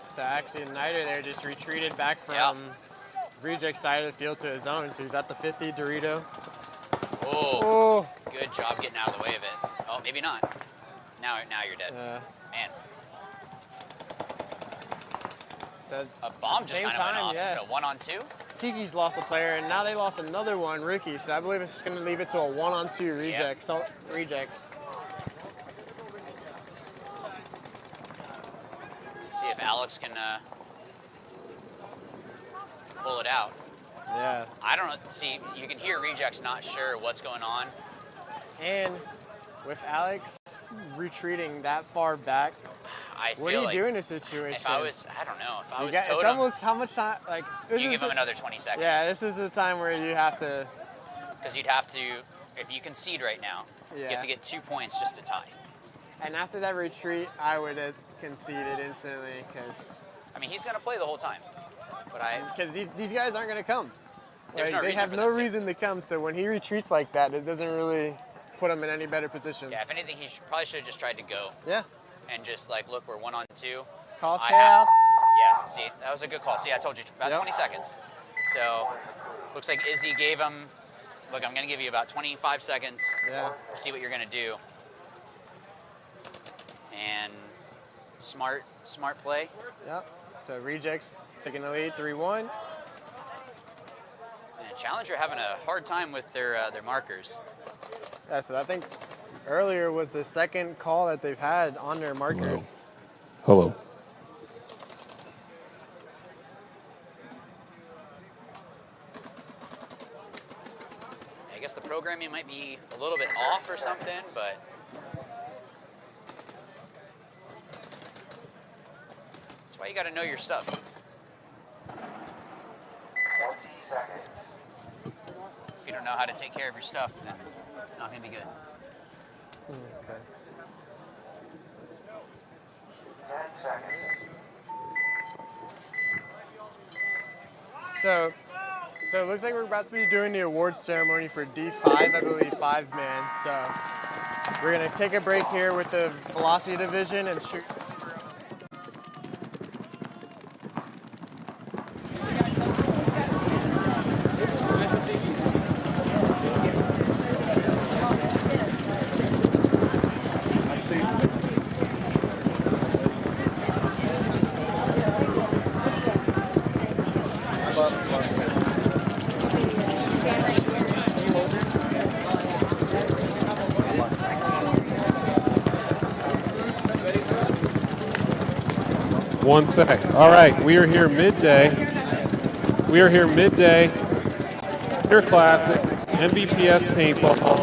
So actually, Niter there just retreated back from Reject's side of the field to his own. So he's at the 50, Dorito. Oh, good job getting out of the way of it. Oh, maybe not. Now you're dead. Man. So a bomb just kind of went off. Yeah. So 1-on-2. Tiki's lost a player, and now they lost another one, Ricky. So I believe it's just going to leave it to a 1-on-2 Rejects. So, Rejects. See if Alex can pull it out. Yeah. I don't know. See, you can hear Rejects not sure what's going on. And with Alex retreating that far back, what do you do in this situation? If I was, I don't know. If I was Totem, it's almost how much time? Like you give him another 20 seconds. Yeah, this is the time where you have to. Because you'd have to, if you concede right now, you have to get 2 points just to tie. And after that retreat, I would have conceded instantly because. I mean, he's gonna play the whole time, but because these guys aren't gonna come. There's no they reason have for no them reason to come. So when he retreats like that, it doesn't really put him in any better position. Yeah, if anything, he probably should have just tried to go. Yeah. And just like, look, we're 1-on-2. Cause chaos. Yeah, see, that was a good call. See, I told you, about 20 seconds. So, looks like Izzy gave him, look, I'm going to give you about 25 seconds. Yeah. See what you're going to do. And smart play. Yep. So, Rejects taking the lead, 3-1. And Challenger having a hard time with their markers. Yeah, so I think earlier was the second call that they've had on their markers. Hello. I guess the programming might be a little bit off or something, but that's why you got to know your stuff. 20 seconds. If you don't know how to take care of your stuff, then it's not going to be good. Okay. 10 seconds. So it looks like we're about to be doing the awards ceremony for D5, I believe, 5-man. So we're gonna take a break here with the Velocity Division and shoot. One sec. All right, we are here midday. Your classes, MVPS paintball.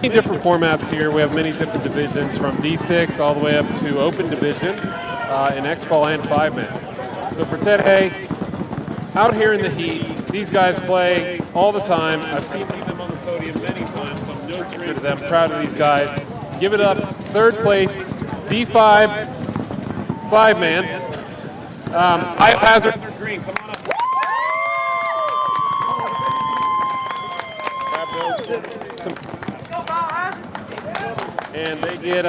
Many different formats here. We have many different divisions from D6 all the way up to open division. in X-Ball and 5-man. So for today, out here in the heat, these guys play all the time. I've seen them on the podium many times, so I'm no stranger to them. Proud of these guys. Give it up. Third place, D5, 5-man. Hazard Green, come on up. And they get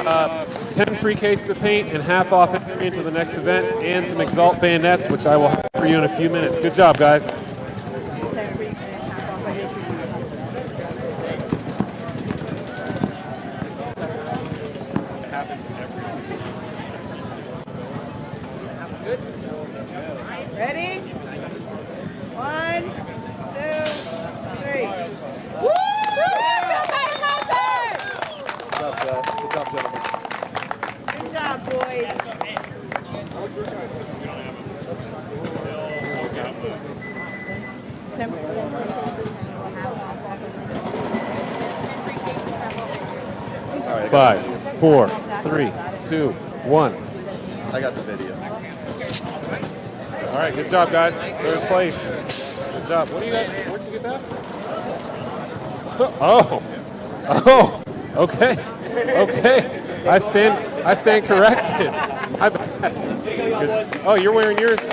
10 free cases of paint and half off entry into the next event, and some Exalt bayonets, which I will have for you in a few minutes. Good job, guys. Ready? 1, 2, 3. Woo! Good job, gentlemen. Good job, boys. All right, 5, 4, 3, 2, 1. I got the video. All right, good job, guys. Third place. Good job. What do you got? Where did you get that? Oh, okay, okay. I stand corrected. My bad. Good. Oh, you're wearing yours.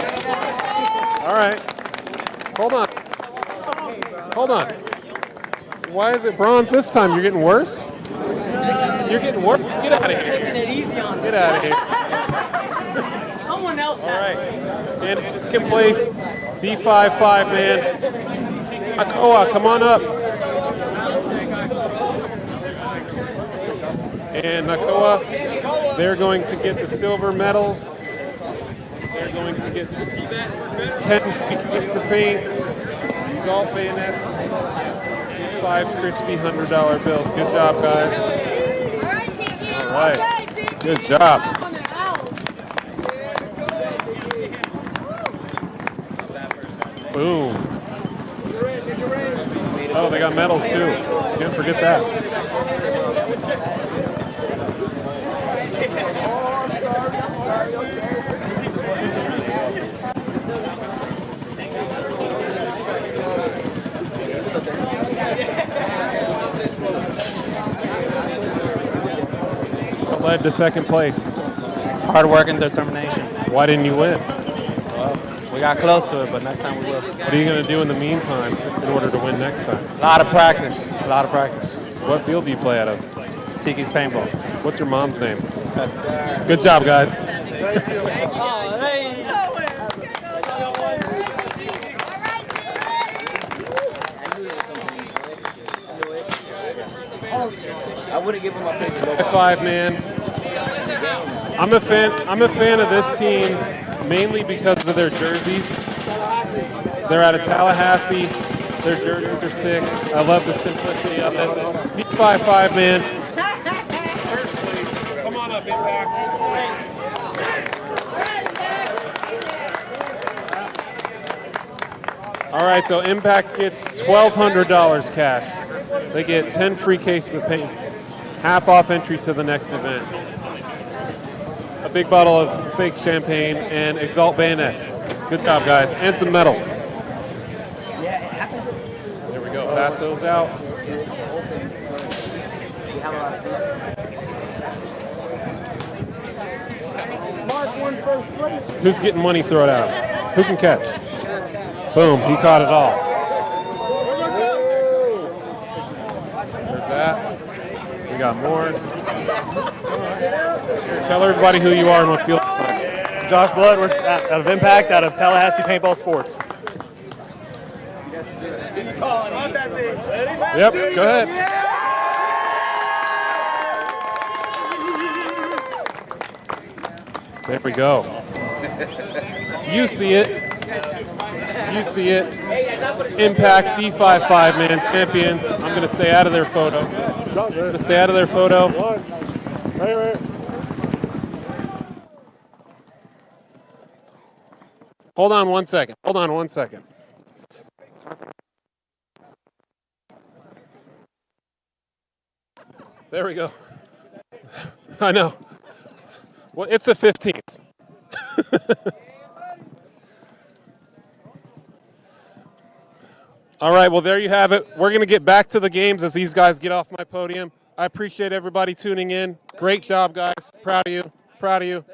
All right. Hold on. Why is it bronze this time? You're getting worse? You're getting worse. Get out of here. Taking it easy on Get out of here. Someone else has. All right. And second place, D5 5-man. Akoa, come on up. And Nakoa, they're going to get the silver medals. They're going to get 10 free cases of paint, Exalt bayonets, 5 crispy $100 bills. Good job, guys. All right. Good job. Boom. Oh, they got medals too. Can't forget that. What led to second place? Hard work and determination. Why didn't you win? We got close to it, but next time we will. What are you going to do in the meantime in order to win next time? A lot of practice. A lot of practice. What field do you play out of? Tiki's Paintball. What's your mom's name? Good job, guys. I wouldn't give him my pick. 5-man. I'm a fan of this team mainly because of their jerseys. They're out of Tallahassee. Their jerseys are sick. I love the simplicity of it. D5 5-man. First place. Come on up, Impact. All right, so Impact gets $1,200 cash. They get 10 free cases of paint, half off entry to the next event. A big bottle of fake champagne and Exalt bayonets. Good job, guys, and some medals. There we go. Pass those out. Who's getting money thrown at him? Who can catch? Boom, he caught it all. There's that. We got more. Here, tell everybody who you are and what field you play. Josh Bloodworth out of Impact, out of Tallahassee Paintball Sports. Yep, go ahead. There we go. You see it. You see it. Impact D5 5-man champions. I'm going to stay out of their photo. Right. Hold on one second. There we go. I know. Well, it's a 15th. All right, well, there you have it. We're going to get back to the games as these guys get off my podium. I appreciate everybody tuning in. Great job, guys. Proud of you. Proud of you.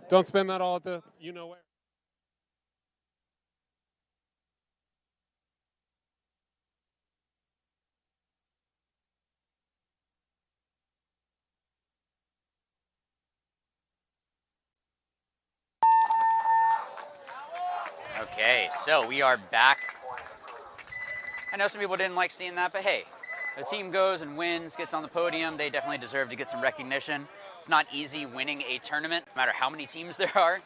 Don't spend that all at the you-know-where. Okay, so we are back. I know some people didn't like seeing that, but hey, the team goes and wins, gets on the podium. They definitely deserve to get some recognition. It's not easy winning a tournament, no matter how many teams there are.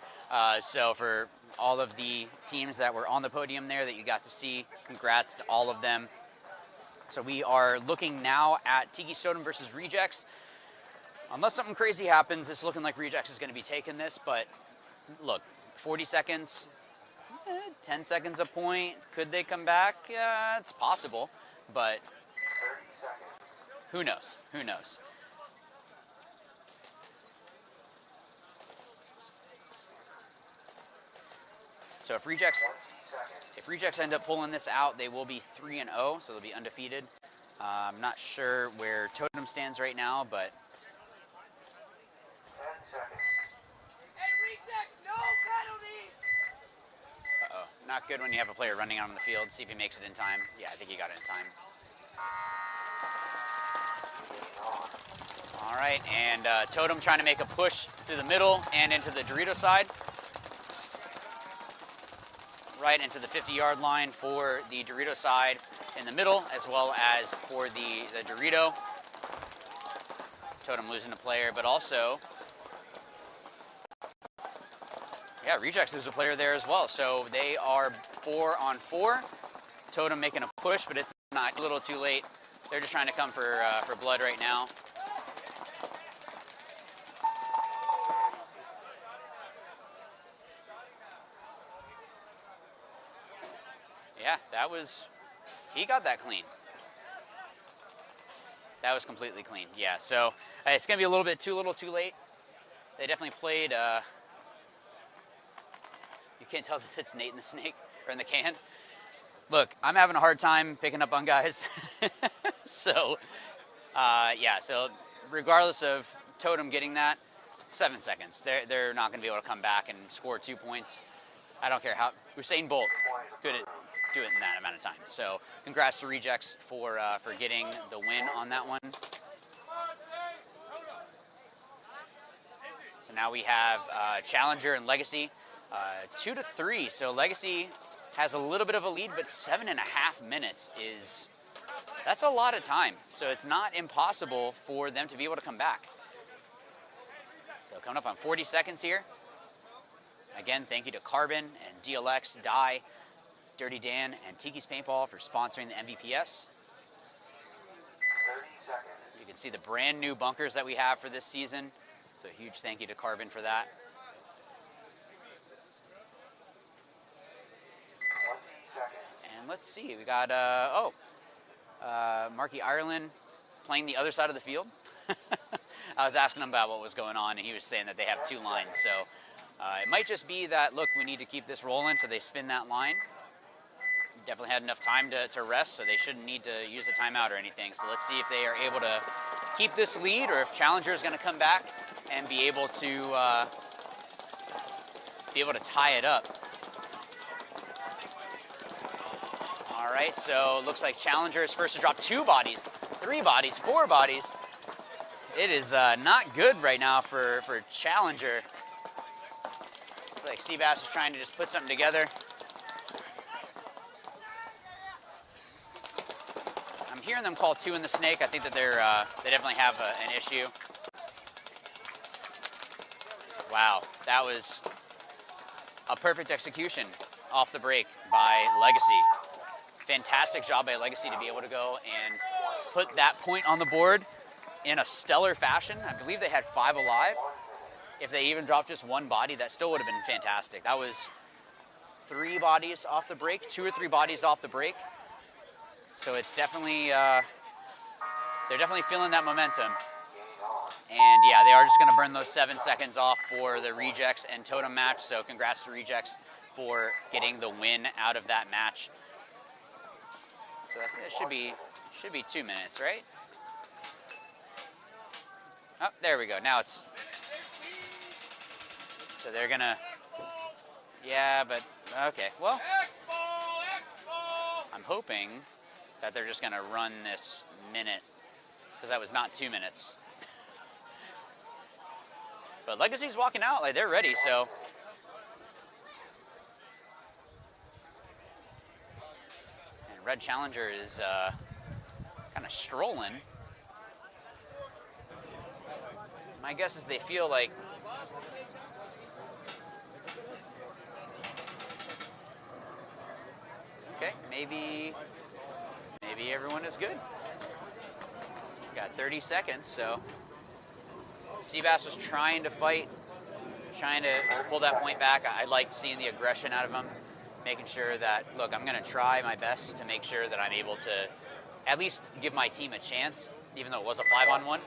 So for all of the teams that were on the podium there that you got to see, congrats to all of them. So we are looking now at Tiki Totem versus Rejects. Unless something crazy happens, it's looking like Rejects is going to be taking this, but look, 40 seconds, 10 seconds a point. Could they come back? Yeah, it's possible, but who knows? Who knows? So if Rejects end up pulling this out, they will be 3-0, so they'll be undefeated. I'm not sure where Totem stands right now, but not good when you have a player running out on the field. See if he makes it in time. Yeah, I think he got it in time. All right, and Totem trying to make a push through the middle and into the Dorito side. Right into the 50-yard line for the Dorito side in the middle, as well as for the Dorito. Totem losing a player, but also, yeah, Rejects lose a player there as well. So they are 4-on-4. Totem making a push, but it's not a little too late. They're just trying to come for blood right now. Yeah, he got that clean. That was completely clean, yeah. So it's gonna be a little bit too late. They definitely played, you can't tell that it's Nate in the snake, or in the can. Look, I'm having a hard time picking up on guys. So, yeah, so regardless of Totem getting that, 7 seconds. They're not gonna be able to come back and score 2 points. I don't care how, Usain Bolt, good at do it in that amount of time. So congrats to Rejects for getting the win on that one. So now we have Challenger and Legacy, 2-3. So Legacy has a little bit of a lead, but 7.5 minutes that's a lot of time. So it's not impossible for them to be able to come back. So coming up on 40 seconds here. Again, thank you to Carbon and DLX, Dye, Dirty Dan, and Tiki's Paintball for sponsoring the MVPS. 30 seconds. You can see the brand new bunkers that we have for this season. So a huge thank you to Carbon for that. 20 seconds. And let's see, we got, Marky Ireland playing the other side of the field. I was asking him about what was going on, and he was saying that they have 2 lines. So it might just be that, look, we need to keep this rolling, so they spin that line. Definitely had enough time to rest, so they shouldn't need to use a timeout or anything. So let's see if they are able to keep this lead, or if Challenger is going to come back and be able to tie it up. All right, so looks like Challenger is first to drop 2 bodies, 3 bodies, 4 bodies. It is not good right now for Challenger. Looks like Seabass is trying to just put something together. I'm hearing them call 2 in the snake. I think that they definitely have an issue. Wow, that was a perfect execution off the break by Legacy. Fantastic job by Legacy to be able to go and put that point on the board in a stellar fashion. I believe they had 5 alive. If they even dropped just 1 body, that still would have been fantastic. That was 3 bodies off the break, 2 or 3 bodies off the break. So it's definitely, they're definitely feeling that momentum. And yeah, they are just gonna burn those 7 seconds off for the Rejects and Totem match. So congrats to Rejects for getting the win out of that match. So I think it should be 2 minutes, right? Oh, there we go. Now it's, so they're gonna, yeah, but okay. Well, I'm hoping that they're just gonna run this minute, because that was not 2 minutes. But Legacy's walking out, like they're ready, so. And Red Challenger is kind of strolling. My guess is they feel like okay, maybe everyone is good. Got 30 seconds, so Seabass was trying to fight, trying to pull that point back. I liked seeing the aggression out of him, making sure that, look, I'm going to try my best to make sure that I'm able to at least give my team a chance, even though it was a 5-on-1.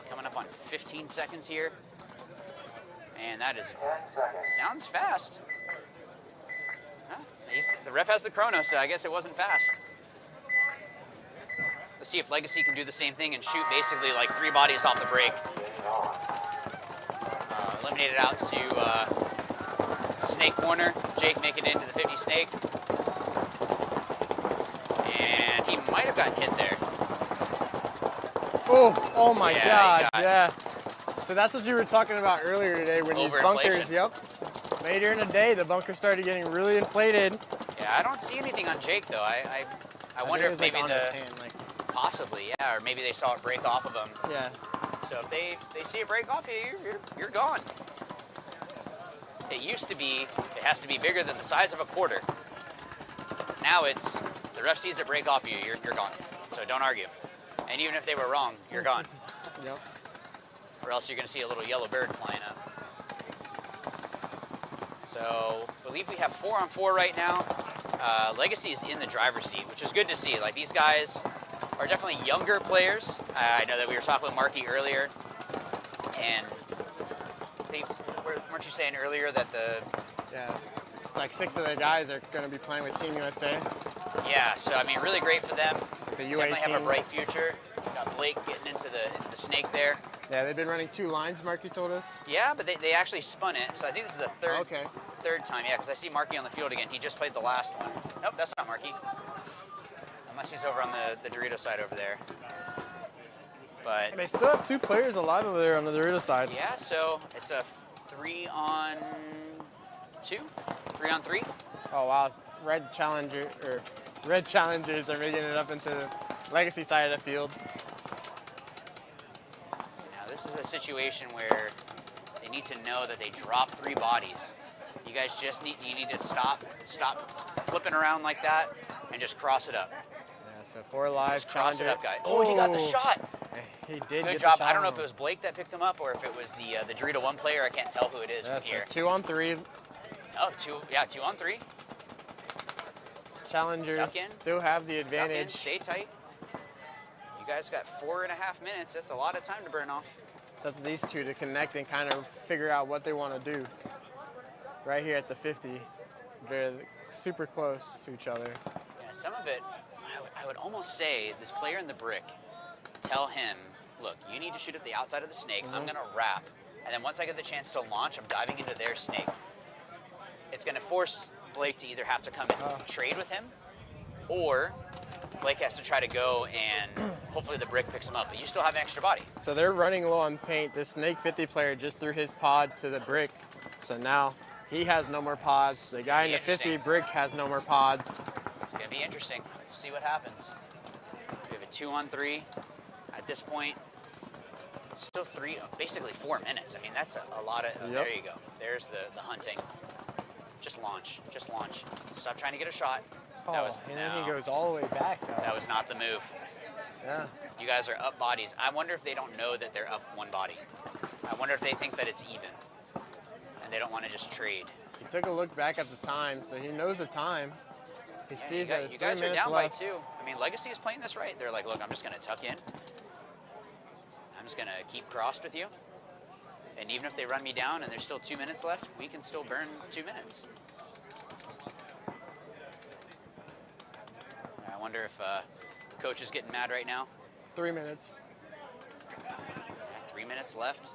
Coming up on 15 seconds here. And that is, sounds fast. Huh? The ref has the chrono, so I guess it wasn't fast. Let's see if Legacy can do the same thing and shoot basically like 3 bodies off the break. Eliminated out to Snake Corner. Jake making it into the 50 Snake. And he might have gotten hit there. Oh my God, yeah. So that's what you were talking about earlier today when these bunkers, yep. Later in the day, the bunker started getting really inflated. Yeah, I don't see anything on Jake though. I wonder if maybe possibly, yeah, or maybe they saw it break off of him. Yeah. So if they see it break off you, you're gone. It used to be, it has to be bigger than the size of a quarter. Now it's, the ref sees it break off you, you're gone. So don't argue. And even if they were wrong, you're gone. Yep. Or else you're gonna see a little yellow bird flying up. So I believe we have 4-on-4 right now. Legacy is in the driver's seat, which is good to see. Like these guys are definitely younger players. I know that we were talking with Marky earlier, and weren't you saying earlier that it's like 6 of the guys are going to be playing with Team USA. Yeah, so I mean, really great for them. The definitely UA team. have a bright future. Got Blake getting into the snake there. Yeah, they've been running 2 lines, Marky told us. Yeah, but they actually spun it, so I think this is the third time. Yeah, because I see Marky on the field again. He just played the last one. Nope, that's not Marky. Unless he's over on the Dorito side over there. But they still have 2 players alive over there on the Dorito side. yeah, so it's a 3-on-2, 3-on-3. Oh wow, Red Challengers are making it up into the Legacy side of the field. Now this is a situation where they need to know that they dropped 3 bodies. You guys just need to stop flipping around like that and just cross it up. Yeah, so 4 live. Just cross it up, guys. Oh, he got the shot. He did. Good job. I don't know if it was Blake that picked him up or if it was the Dorito 1 player. I can't tell who it is from here. 2-on-3. Oh, 2-on-3. Challengers still have the advantage. Tuck in, stay tight. You guys got 4.5 minutes. That's a lot of time to burn off. It's up to these 2 to connect and kind of figure out what they want to do. Right here at the 50, they're super close to each other. Yeah, some of it, I would almost say this player in the brick, tell him, look, you need to shoot at the outside of the snake. I'm going to wrap. And then once I get the chance to launch, I'm diving into their snake. It's going to force Blake to either have to come and trade with him, or Blake has to try to go and hopefully the brick picks him up. But you still have an extra body. So they're running low on paint. This Snake 50 player just threw his pod to the brick. So now he has no more pods. The guy in the 50 brick has no more pods. It's going to be interesting to see what happens. We have a 2-on-3 at this point. Still basically 4 minutes. I mean, that's a lot of, there you go. There's the hunting. Just launch, just launch. Stop trying to get a shot. And then he goes all the way back. That was not the move. Yeah. You guys are up bodies. I wonder if they don't know that they're up 1 body. I wonder if they think that it's even. And they don't want to just trade. He took a look back at the time, so he knows the time. He Yeah, sees you that it's guys 3 are minutes down left. by 2. I mean, Legacy is playing this right. They're like, look, I'm just going to tuck in. I'm just going to keep crossed with you. And even if they run me down and there's still 2 minutes left, we can still burn 2 minutes. I wonder if coach is getting mad right now. 3 minutes. Yeah, 3 minutes left.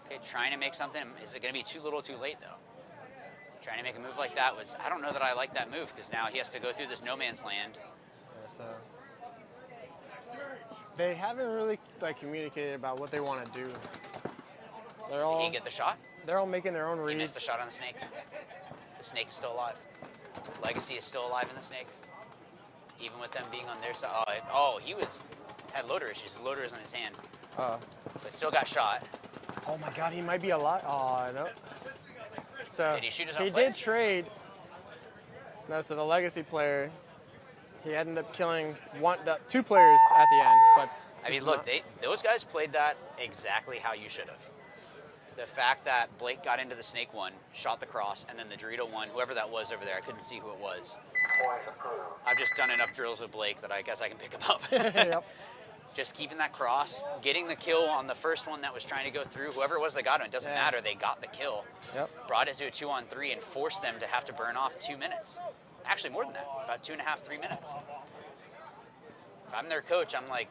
Okay, trying to make something. Is it going to be too little too late, though? Trying to make a move like that was, I don't know that I like that move, because now he has to go through this no man's land. Yeah, so they haven't really like communicated about what they want to do. They're all. Did he get the shot? They're all making their own reads. He missed the shot on the snake. The snake is still alive. Legacy is still alive in the snake, even with them being on their side. Oh, he had loader issues. His loader is on his hand, but still got shot. Oh my God, he might be alive. Oh no. So Did he shoot his own he player? did trade. No, so the Legacy player, he ended up killing 2 players at the end. But I mean, look, those guys played that exactly how you should have. The fact that Blake got into the snake one, shot the cross, and then the Dorito one, whoever that was over there, I couldn't see who it was. I've just done enough drills with Blake that I guess I can pick him up. Yep. Just keeping that cross, getting the kill on the first one that was trying to go through. Whoever it was that got him, it doesn't matter. They got the kill. Yep. Brought it to a 2-on-3 and forced them to have to burn off 2 minutes. Actually, more than that, about 2.5, 3 minutes. If I'm their coach, I'm like,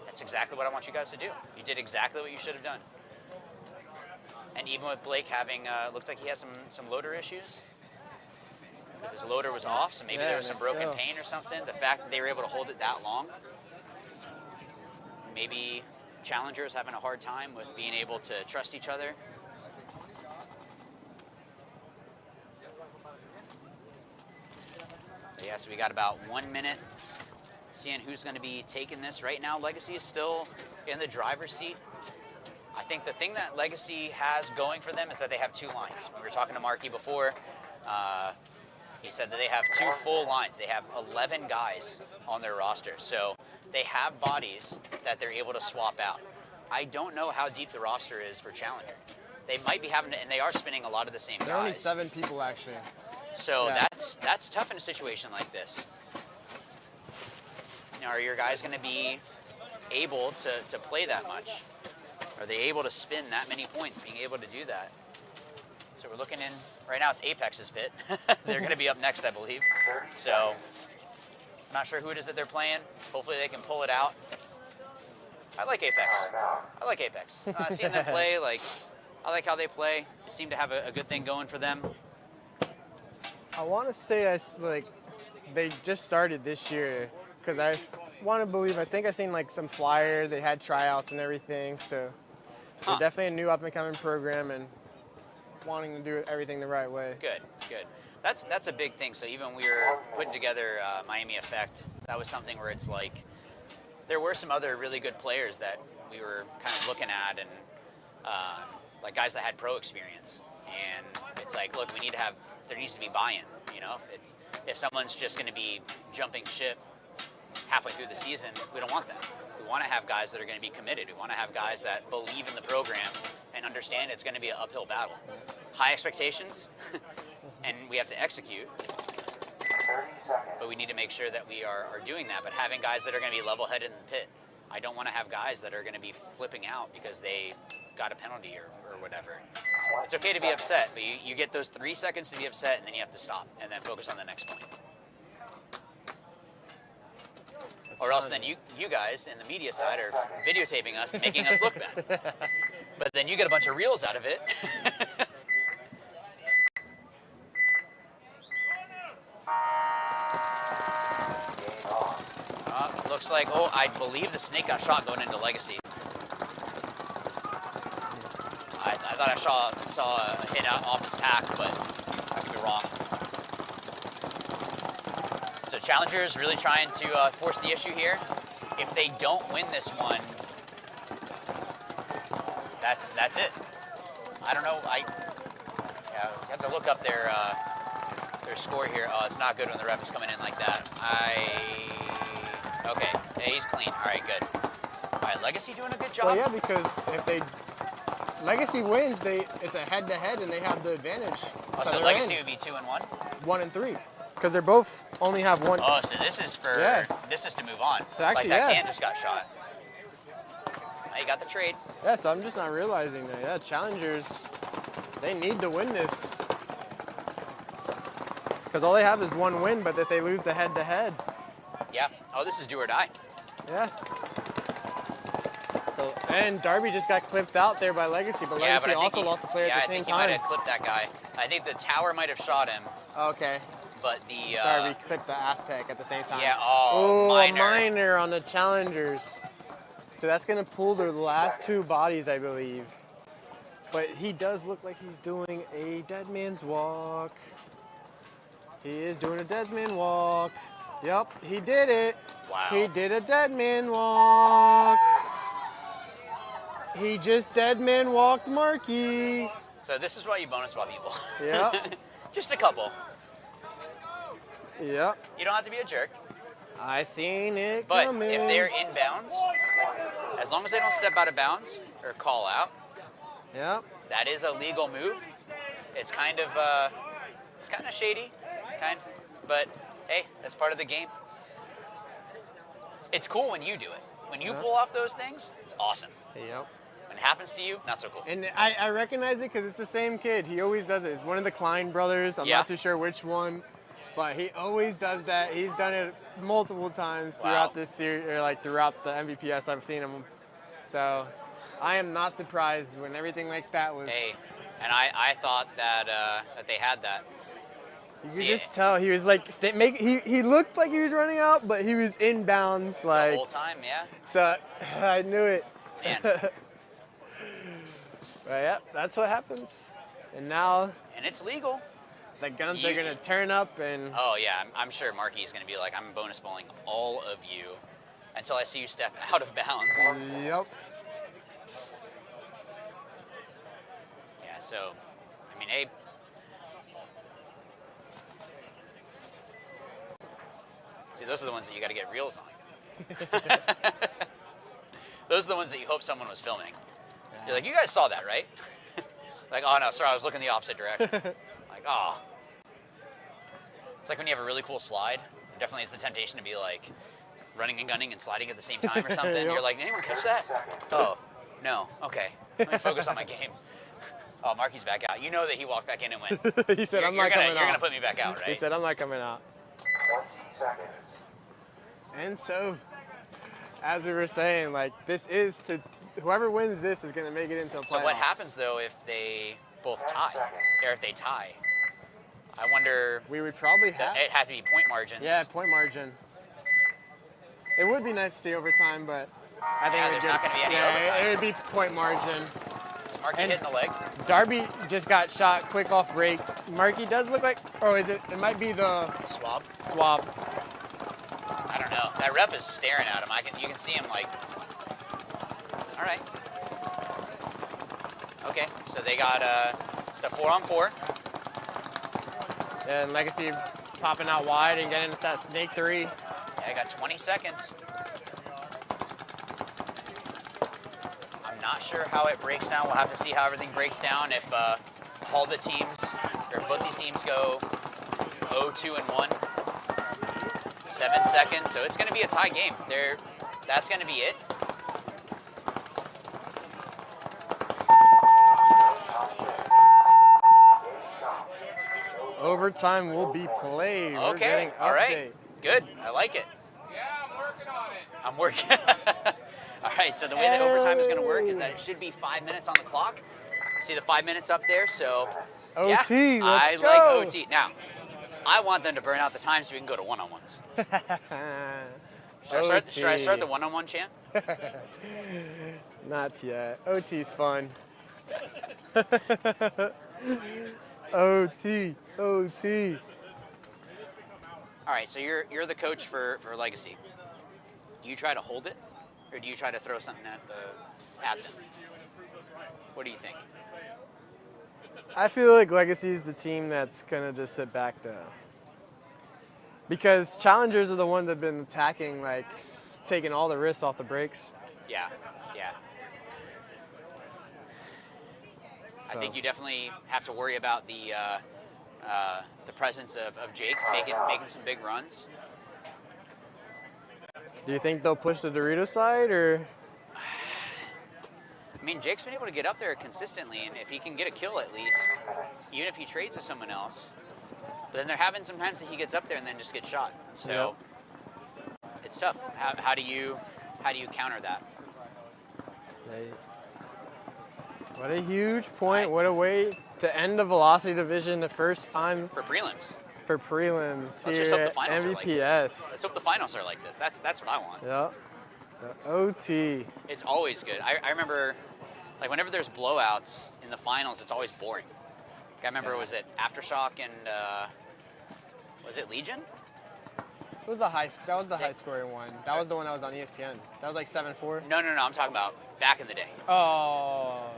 that's exactly what I want you guys to do. You did exactly what you should have done. And even with Blake having, looked like he had some loader issues. Because his loader was off, so maybe there was some broken paint or something. The fact that they were able to hold it that long. Maybe challengers having a hard time with being able to trust each other. But yeah, so we got about 1 minute, seeing who's going to be taking this. Right now, Legacy is still in the driver's seat. I think the thing that Legacy has going for them is that they have 2 lines. We were talking to Marky before. He said that they have 2 full lines. They have 11 guys on their roster. So they have bodies that they're able to swap out. I don't know how deep the roster is for Challenger. They might be having to, and they are spinning a lot of the same guys. There are only 7 people actually. So that's tough in a situation like this. You know, are your guys going to be able to play that much? Are they able to spin that many points, being able to do that? So we're looking in, right now it's Apex's pit. They're going to be up next, I believe. So I'm not sure who it is that they're playing. Hopefully they can pull it out. I like Apex. I like Apex. Seeing them play, I like how they play. They seem to have a good thing going for them. I want to say they just started this year because I want to believe, I think I seen some flyer, they had tryouts and everything, so they're definitely a new up and coming program and wanting to do everything the right way. Good. That's a big thing. So even when we were putting together Miami Effect, that was something where it's like, there were some other really good players that we were kind of looking at, and like guys that had pro experience. And it's like, look, there needs to be buy-in. You know, if someone's just going to be jumping ship halfway through the season, we don't want that. We want to have guys that are going to be committed. We want to have guys that believe in the program and understand it's going to be an uphill battle. High expectations, and we have to execute. But we need to make sure that we are doing that. But having guys that are going to be level-headed in the pit. I don't want to have guys that are going to be flipping out because they got a penalty or whatever. It's okay to be upset, but you get those 3 seconds to be upset, and then you have to stop and then focus on the next point. Or else then you guys in the media side are videotaping us and making us look bad. But then you get a bunch of reels out of it. Looks like, I believe the snake got shot going into Legacy. I thought I saw a hit out off his pack, but I could be wrong. So Challenger's really trying to force the issue here. If they don't win this one, that's it. I don't know. I have to look up their score here. Oh, it's not good when the ref is coming in like that. Okay, yeah, he's clean. All right, good. All right, Legacy doing a good job. Well, yeah, because if Legacy wins, it's a head-to-head, and they have the advantage. So Legacy would be 2-1. 1-3. Because they're both only have one. Oh, so this is for, Yeah. this is to move on. So actually, like that yeah. can just got shot. Now you got the trade. Yeah, so I'm just not realizing that. Yeah, challengers, they need to win this. Because all they have is one win, but if they lose the head-to-head. Yeah. Oh, this is do or die. Yeah. So, and Darby just got clipped out there by Legacy, but Yeah, Legacy but I think also he, lost a player yeah, at the I same think time. he might have clipped that guy. I think the tower might have shot him, Okay. but the Darby clipped the Aztec at the same time. Yeah, oh, minor. A minor on the challengers. So that's gonna pull their last two bodies, I believe. But he does look like he's doing a dead man's walk. He is doing a dead man walk. Yep, he did it. Wow. He did a dead man walk. He just dead man walked Marky. So this is why you bonus spot people. Yep. Just a couple. Yep. You don't have to be a jerk. I seen it But coming. if they're in bounds, as long as they don't step out of bounds or call out, Yep. that is a legal move. It's kind of shady, but hey, that's part of the game. It's cool when you do it. When you pull off those things, it's awesome. Yep. When it happens to you, not so cool. And I recognize it because it's the same kid. He always does it. It's one of the Klein brothers. I'm Yeah. not too sure which one, but he always does that. He's done it multiple times throughout this series, or like throughout the MVPS. I've seen him. So I am not surprised when everything like that was. Hey, and I thought that that they had that. You could just tell he was like he looked like he was running out, but he was inbounds like The whole time, yeah. So I knew it. Man. But yeah, that's what happens. And now. And it's legal. The guns are gonna turn up and. Oh yeah, I'm sure Marky's gonna be like, I'm bonus balling all of you until I see you step out of bounds. Yep. Yeah. So, I mean, hey. See, those are the ones that you got to get reels on. Those are the ones that you hope someone was filming. You're like, you guys saw that, right? Like, oh no, sorry, I was looking the opposite direction. Like, oh. It's like when you have a really cool slide. Definitely it's the temptation to be like running and gunning and sliding at the same time or something. Yep. You're like, did anyone catch that? Oh, no, okay. Let me focus on my game. Oh, Marky's back out. You know that he walked back in and went. He said, I'm not coming out. You're going to put me back out, right? He said, I'm not coming out. 20 seconds. And so, as we were saying, like, this is whoever wins this is going to make it into a playoffs. So what happens, though, if they both tie? Or if they tie? I wonder. We would probably have. It had to be point margins. Yeah, point margin. It would be nice to see overtime, but I think there's not going to be any overtime. overtime. It would be point margin. Is Marky hitting the leg? Darby just got shot quick off break. Marky does look like, or is it? It might be the swab. Swab. I don't know. That ref is staring at him. You can see him like. All right. Okay, so they got it's a 4-on-4. And Legacy popping out wide and getting that snake 3. Yeah, I got 20 seconds. I'm not sure how it breaks down. We'll have to see how everything breaks down if all the teams, or if both these teams go 0-2-1. 7 seconds, so it's going to be a tie game. That's going to be it. Overtime will be played. We're Okay, getting all right. update. Good, I like it. Yeah, I'm working on it. I'm working. All right, so the way that overtime is going to work is that it should be 5 minutes on the clock. See the 5 minutes up there, so OT, yeah, let's I go. like OT. Now, I want them to burn out the time so we can go to one-on-ones. Should I start the one-on-one chant? Not yet. OT's fun. OT, OT. All right, so you're the coach for Legacy. Do you try to hold it, or do you try to throw something at them? What do you think? I feel like Legacy's the team that's gonna just sit back though. Because challengers are the ones that have been attacking, like taking all the risks off the breaks. Yeah, yeah. I think you definitely have to worry about the the presence of Jake making some big runs. Do you think they'll push the Dorito side, or? I mean, Jake's been able to get up there consistently, and if he can get a kill at least, even if he trades with someone else, but then there have been sometimes that he gets up there and then just gets shot. So it's tough. How do you counter that? What a huge point. What a way to end the Velocity Division the first time. For prelims. For prelims. Let's here just hope the at finals MVPS. are like this. Let's hope the finals are like this. That's what I want. Yep. So OT. It's always good. I remember, like, whenever there's blowouts in the finals, it's always boring. I remember, was it Aftershock and, was it Legion? That was the high scoring one. That was the one that was on ESPN. That was like 7-4. No, I'm talking about back in the day. Oh.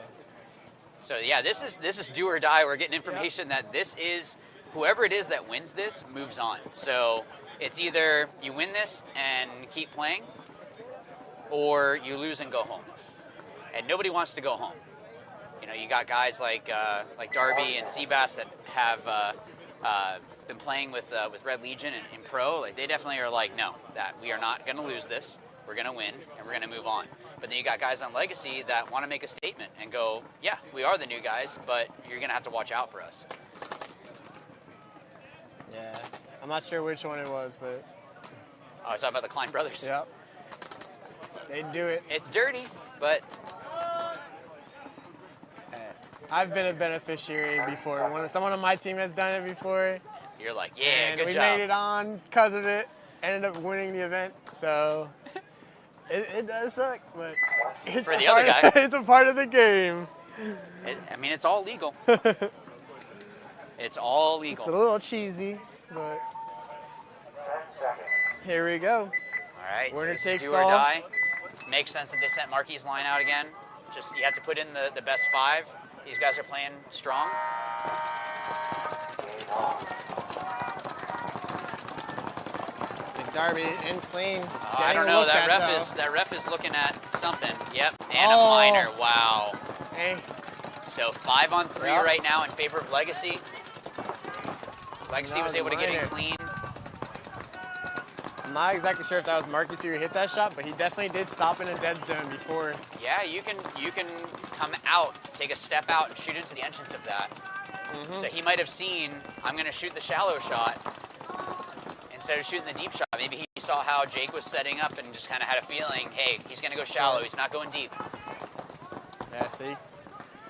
So yeah, this is do or die. We're getting information that this is, whoever it is that wins this moves on. So it's either you win this and keep playing, or you lose and go home. And nobody wants to go home. You know, you got guys like Darby and Seabass that have been playing with Red Legion in pro. Like, they definitely are like, no, that we are not going to lose this. We're going to win, and we're going to move on. But then you got guys on Legacy that want to make a statement and go, yeah, we are the new guys, but you're going to have to watch out for us. Yeah. I'm not sure which one it was, but... Oh, it's talking about the Klein brothers? Yep. They do it. It's dirty, but... I've been a beneficiary before. When someone on my team has done it before. You're like, yeah, and good we job. made it on because of it. Ended up winning the event, so it does suck, but it's for the other guy, it's a part of the game. I mean, it's all legal. It's all legal. It's a little cheesy, but here we go. All right, Winner so this takes is do or all. die. Makes sense that they sent Marky's line out again. Just you have to put in the best 5. These guys are playing strong. Darby and clean. I don't know. That ref is looking at something. Yep, and a minor. Wow. Hey. So 5 on 3 right now in favor of Legacy. Legacy was able to get in clean. I'm not exactly sure if that was Marky 2 who hit that shot, but he definitely did stop in a dead zone before. Yeah, you can come out, take a step out, and shoot into the entrance of that. So he might have seen, I'm going to shoot the shallow shot instead of shooting the deep shot. Maybe he saw how Jake was setting up and just kind of had a feeling, hey, he's going to go shallow. He's not going deep. Yeah, see?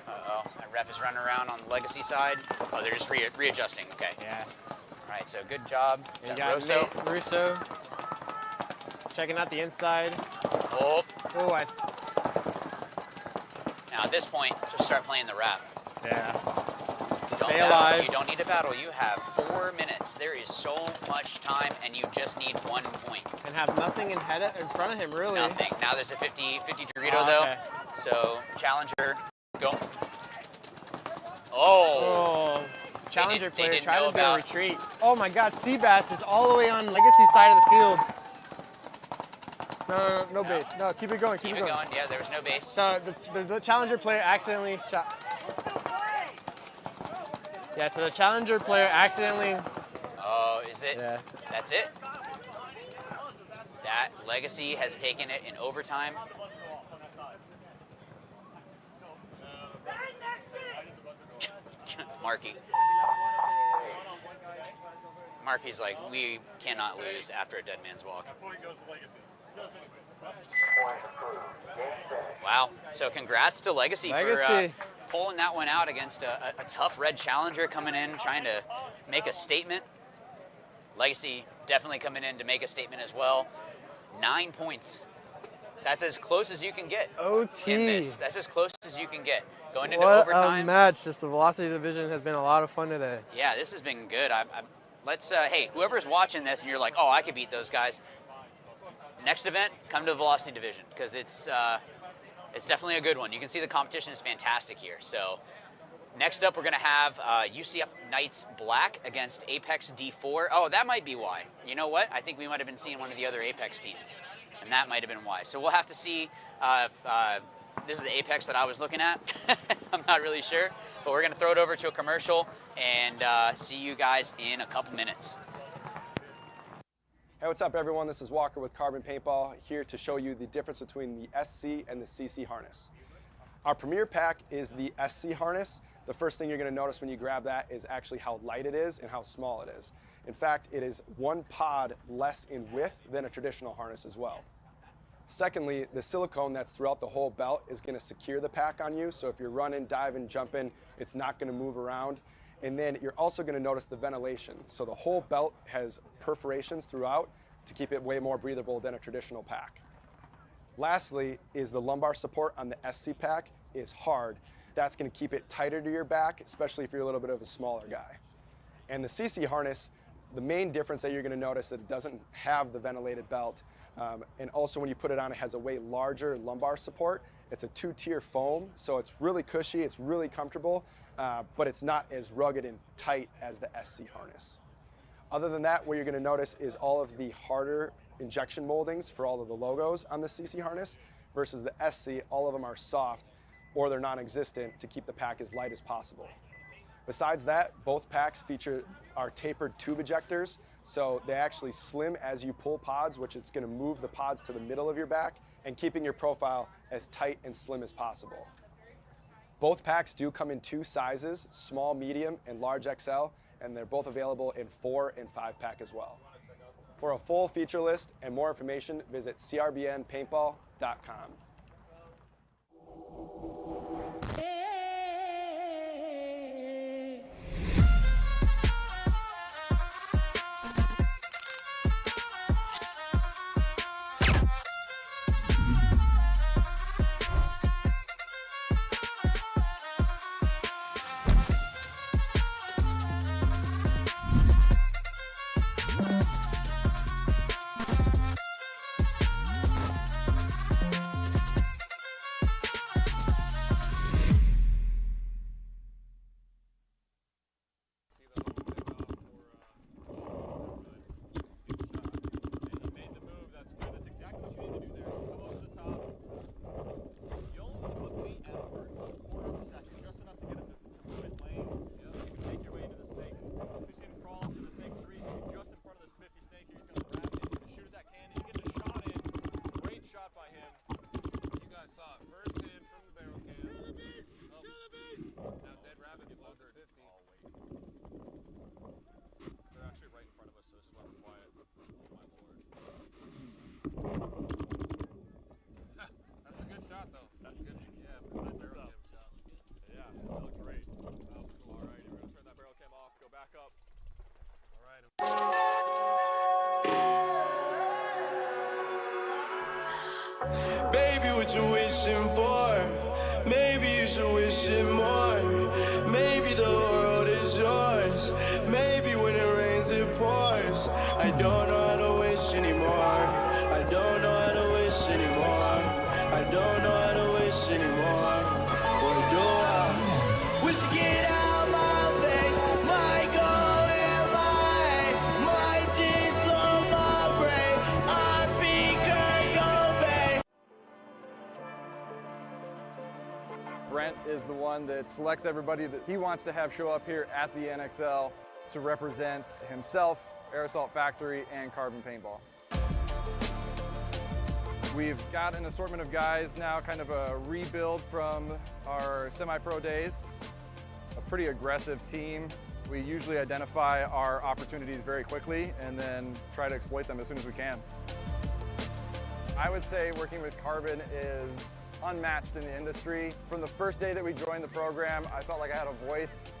Uh-oh. That ref is running around on the Legacy side. Oh, they're just readjusting. Okay. Yeah. All right, so good job. You got Russo checking out the inside. Oh. Oh, Now at this point, just start playing the rap. Yeah. Stay alive. You don't need to battle. You have 4 minutes. There is so much time, and you just need 1 point. And have nothing in front of him, really. Nothing. Now there's a 50 Dorito, though. Okay. So, Challenger, go. Oh. Challenger player didn't tried know to do a about retreat. Oh my God, Seabass is all the way on Legacy side of the field. No base. No, keep it going. Keep it going. Yeah, there was no base. So the Challenger player accidentally shot. Yeah, so the Challenger player accidentally. Oh, is it? Yeah. That's it? That Legacy has taken it in overtime. Marky's like, we cannot lose after a dead man's walk. Wow. So congrats to Legacy. For pulling that one out against a tough red challenger coming in, trying to make a statement. Legacy definitely coming in to make a statement as well. 9 points. That's as close as you can get. OT. In this. That's as close as you can get. Going into What overtime. a match. Just the Velocity Division has been a lot of fun today. Yeah, this has been good. Let's, hey, whoever's watching this and you're like, oh, I could beat those guys. Next event, come to the Velocity Division because it's definitely a good one. You can see the competition is fantastic here. So next up, we're going to have UCF Knights Black against Apex D4. Oh, that might be why. You know what? I think we might have been seeing one of the other Apex teams, and that might have been why. So we'll have to see. This is the Apex that I was looking at. I'm not really sure, but we're going to throw it over to a commercial. and see you guys in a couple minutes. Hey, what's up everyone? This is Walker with Carbon Paintball, here to show you the difference between the SC and the CC harness. Our premier pack is the SC harness. The first thing you're going to notice when you grab that is actually how light it is and how small it is. In fact, it is one pod less in width than a traditional harness as well. Secondly, the silicone that's throughout the whole belt is going to secure the pack on you, so if you're running, diving, jumping, it's not going to move around. And then you're also going to notice the ventilation. So the whole belt has perforations throughout to keep it way more breathable than a traditional pack. Lastly is the lumbar support on the SC pack is hard. That's going to keep it tighter to your back, especially if you're a little bit of a smaller guy. And the CC harness, the main difference that you're going to notice that it doesn't have the ventilated belt, and also when you put it on, it has a way larger lumbar support. It's a 2-tier foam, so it's really cushy, it's really comfortable, but it's not as rugged and tight as the SC harness. Other than that, what you're going to notice is all of the harder injection moldings for all of the logos on the CC harness versus the SC, all of them are soft or they're non-existent to keep the pack as light as possible. Besides that, both packs feature our tapered tube ejectors, so they actually slim as you pull pods, which is going to move the pods to the middle of your back and keeping your profile as tight and slim as possible. Both packs do come in 2 sizes, small, medium, and large XL, and they're both available in 4 and 5 pack as well. For a full feature list and more information, visit crbnpaintball.com. That's a good shot, though. That's good. Yeah, that's a barrel cam shot. Yeah, that looked great. That was cool. All right, we're gonna turn that barrel cam off. Go back up. All right. Baby, what you wishing for? Maybe you should wish it more. Maybe the world is yours. Maybe when it rains, it pours. I don't know how to wish anymore. I don't know how to wish anymore. I don't know how to wish anymore. What do I wish to get out my face? Might go in might just blow my brain. RP Kurt Cobain. Brent is the one that selects everybody that he wants to have show up here at the NXL to represent himself, Air Assault Factory, and Carbon Paintball. We've got an assortment of guys now, kind of a rebuild from our semi-pro days. A pretty aggressive team. We usually identify our opportunities very quickly and then try to exploit them as soon as we can. I would say working with Carbon is unmatched in the industry. From the first day that we joined the program, I felt like I had a voice.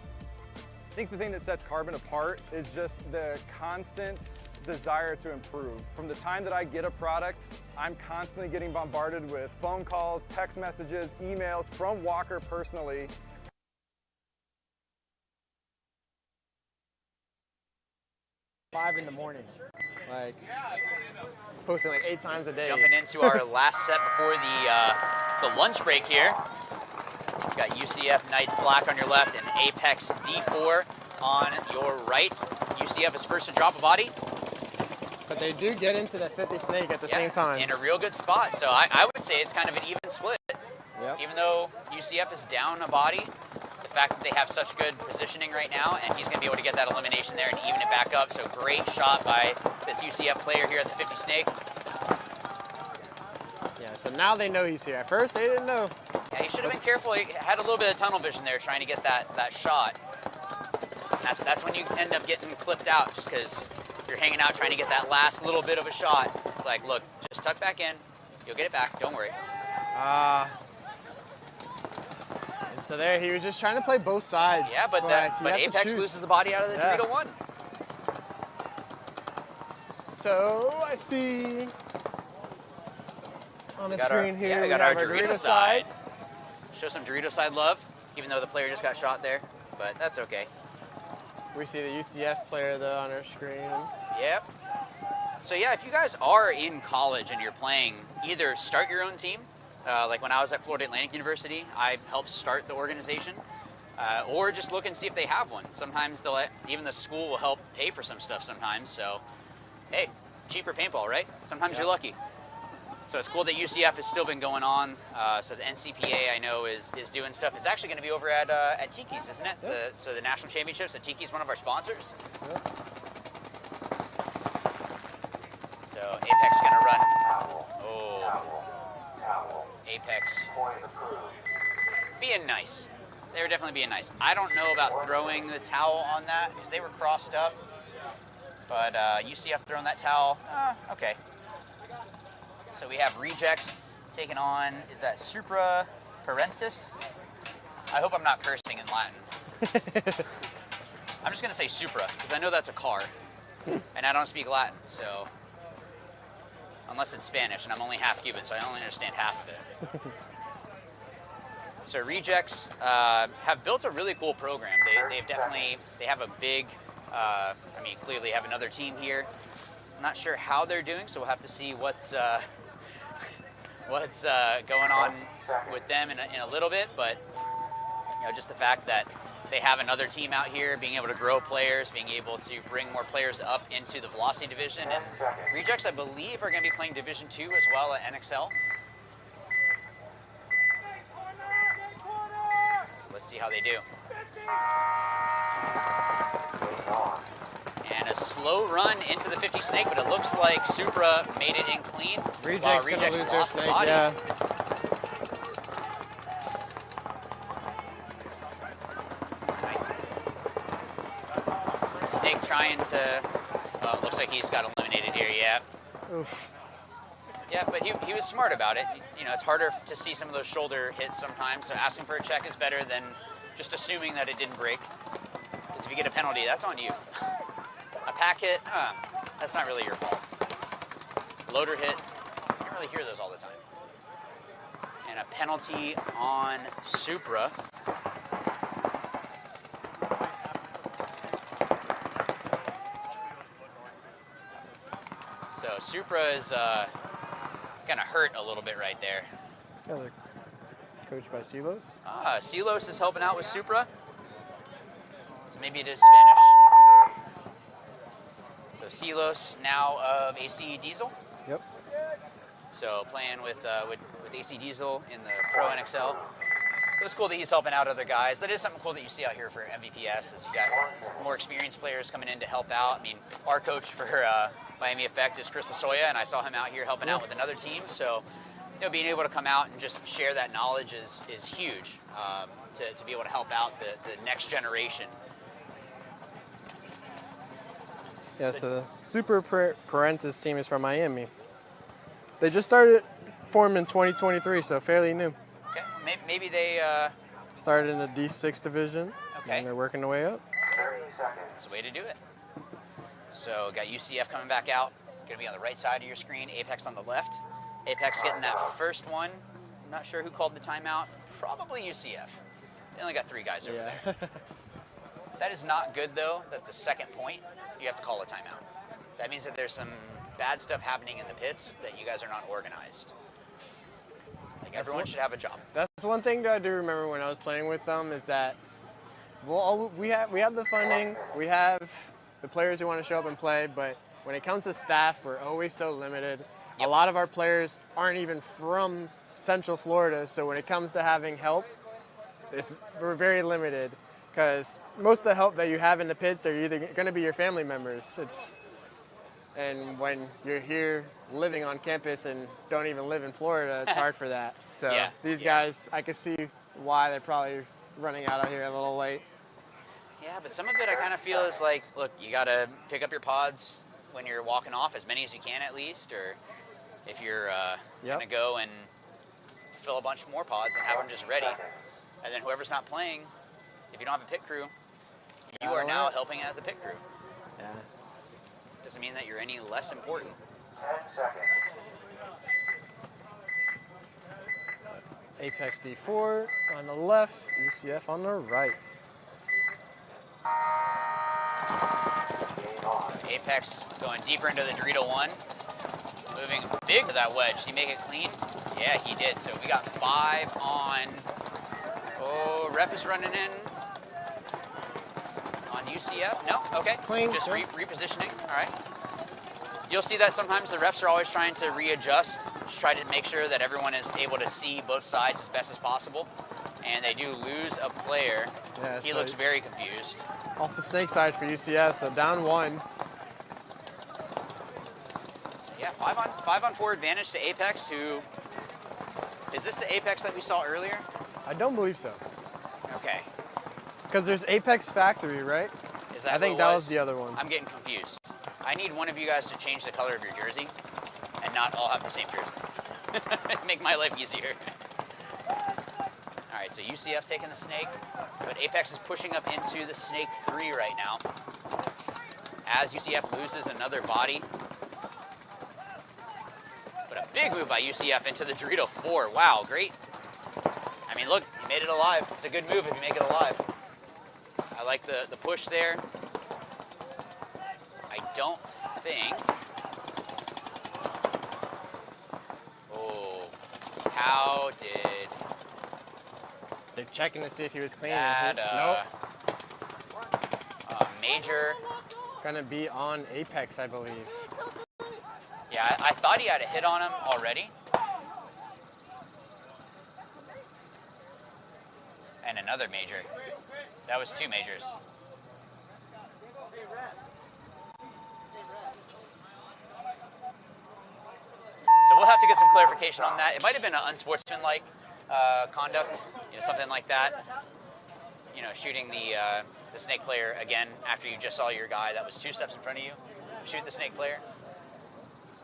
I think the thing that sets Carbon apart is just the constant desire to improve. From the time that I get a product, I'm constantly getting bombarded with phone calls, text messages, emails from Walker personally. $5 in the morning, like posting like 8 times a day. Jumping into our last set before the lunch break here. You've got UCF Knights Black on your left and Apex D4 on your right. UCF is first to drop a body. But they do get into the 50 snake at the same time. In a real good spot. So I would say it's kind of an even split. Yep. Even though UCF is down a body, the fact that they have such good positioning right now, and he's going to be able to get that elimination there and even it back up. So great shot by this UCF player here at the 50 snake. Yeah, so now they know he's here. At first, they didn't know. Yeah, he should have been careful. He had a little bit of tunnel vision there trying to get that shot. That's when you end up getting clipped out, just because you're hanging out trying to get that last little bit of a shot. It's like, look, just tuck back in. You'll get it back. Don't worry. And so there, he was just trying to play both sides. Yeah, but Apex loses the body out of the 3-1. So I see on the screen here, we got our Dorito side. Show some Dorito side love, even though the player just got shot there, but that's okay. We see the UCF player though on our screen. Yep. So yeah, if you guys are in college and you're playing, either start your own team, like when I was at Florida Atlantic University, I helped start the organization, or just look and see if they have one. Sometimes even the school will help pay for some stuff sometimes, so hey, cheaper paintball, right? Sometimes you're lucky. So it's cool that UCF has still been going on. So the NCPA I know is doing stuff. It's actually going to be over at Tiki's, isn't it? Yep. So the national championships. So Tiki's one of our sponsors. Yep. So Apex going to run. Oh, Apex being nice. They were definitely being nice. I don't know about throwing the towel on that because they were crossed up. But UCF throwing that towel, okay. So we have Rejects taking on, is that Supra Parentis? I hope I'm not cursing in Latin. I'm just gonna say Supra, because I know that's a car, and I don't speak Latin, so. Unless it's Spanish, and I'm only half Cuban, so I only understand half of it. So Rejects have built a really cool program. They have a big, I mean, clearly have another team here. I'm not sure how they're doing, so we'll have to see what's going on with them in a little bit. But you know, just the fact that they have another team out here, being able to grow players, being able to bring more players up into the Velocity division, and Rejects, I believe, are going to be playing Division 2 as well at NXL. So let's see how they do. And a slow run into the 50 snake, but it looks like Supra made it in clean. Rejects Rejects gonna lose their lost the snake, body. yeah. Snake trying to, looks like he's got eliminated here, yeah. Oof. Yeah, but he was smart about it. You know, it's harder to see some of those shoulder hits sometimes, so asking for a check is better than just assuming that it didn't break. Because if you get a penalty, that's on you. A pack hit, that's not really your fault. Loader hit, you don't really hear those all the time. And a penalty on Supra. So Supra is kind of hurt a little bit right there. Yeah, they're coached by Silos. Silos is helping out with Supra. So maybe it is Spanish. So Silos now of AC Diesel. Yep. So playing with AC Diesel in the Pro NXL. So it's cool that he's helping out other guys. That is something cool that you see out here for MVPS, is you got more experienced players coming in to help out. I mean, our coach for Miami Effect is Chris Lasoya, and I saw him out here helping out with another team. So, you know, being able to come out and just share that knowledge is huge, to be able to help out the next generation. Yeah, so the Super Parentis team is from Miami. They just started forming in 2023, so fairly new. Okay, maybe they started in the D6 division. Okay. And they're working their way up. 30 seconds. That's the way to do it. So got UCF coming back out. Going to be on the right side of your screen. Apex on the left. Apex getting that first one. I'm not sure who called the timeout. Probably UCF. They only got 3 guys over there. That is not good, though, that the second point, you have to call a timeout. That means that there's some bad stuff happening in the pits, that you guys are not organized. Like, everyone should have a job. That's one thing that I do remember when I was playing with them, is that we have the funding, we have the players who want to show up and play, but when it comes to staff, we're always so limited. A lot of our players aren't even from Central Florida, so when it comes to having help, we're very limited because most of the help that you have in the pits are either going to be your family members. And when you're here living on campus and don't even live in Florida, it's hard for that. So these guys, I can see why they're probably running out of here a little late. Yeah, but some of it I kind of feel is like, look, you got to pick up your pods when you're walking off, as many as you can at least, or if you're going to go and fill a bunch more pods and have them just ready. And then whoever's not playing, if you don't have a pit crew, you are now helping as the pit crew. Yeah. Doesn't mean that you're any less important. 10 seconds. Apex D4 on the left, UCF on the right. Apex going deeper into the Dorito 1. Moving big to that wedge. Did he make it clean? Yeah, he did. So we got 5 on. Oh, ref is running in on UCF. No, okay. Clean. Just repositioning. All right. You'll see that sometimes the refs are always trying to readjust, just try to make sure that everyone is able to see both sides as best as possible. And they do lose a player. Yeah, he looks very confused. Off the snake side for UCF, so down 1. Yeah, 5 on 4 advantage to Apex, who, is this the Apex that we saw earlier? I don't believe so. Okay. Because there's Apex Factory, right? Is that I think that was the other one. I'm getting confused. I need one of you guys to change the color of your jersey and not all have the same jersey. Make my life easier. All right, so UCF taking the snake, but Apex is pushing up into the snake 3 right now. As UCF loses another body. But a big move by UCF into the Dorito 4. Wow, great. I mean, look, you made it alive. It's a good move if you make it alive. I like the push there. I don't think. Oh, how did? They're checking to see if he was clean. That, nope. Major. Gonna be on Apex, I believe. Yeah, I thought he had a hit on him already. And another major. That was 2 majors. So we'll have to get some clarification on that. It might have been an unsportsmanlike conduct, something like that. Shooting the snake player again after you just saw your guy that was 2 steps in front of you. Shoot the snake player.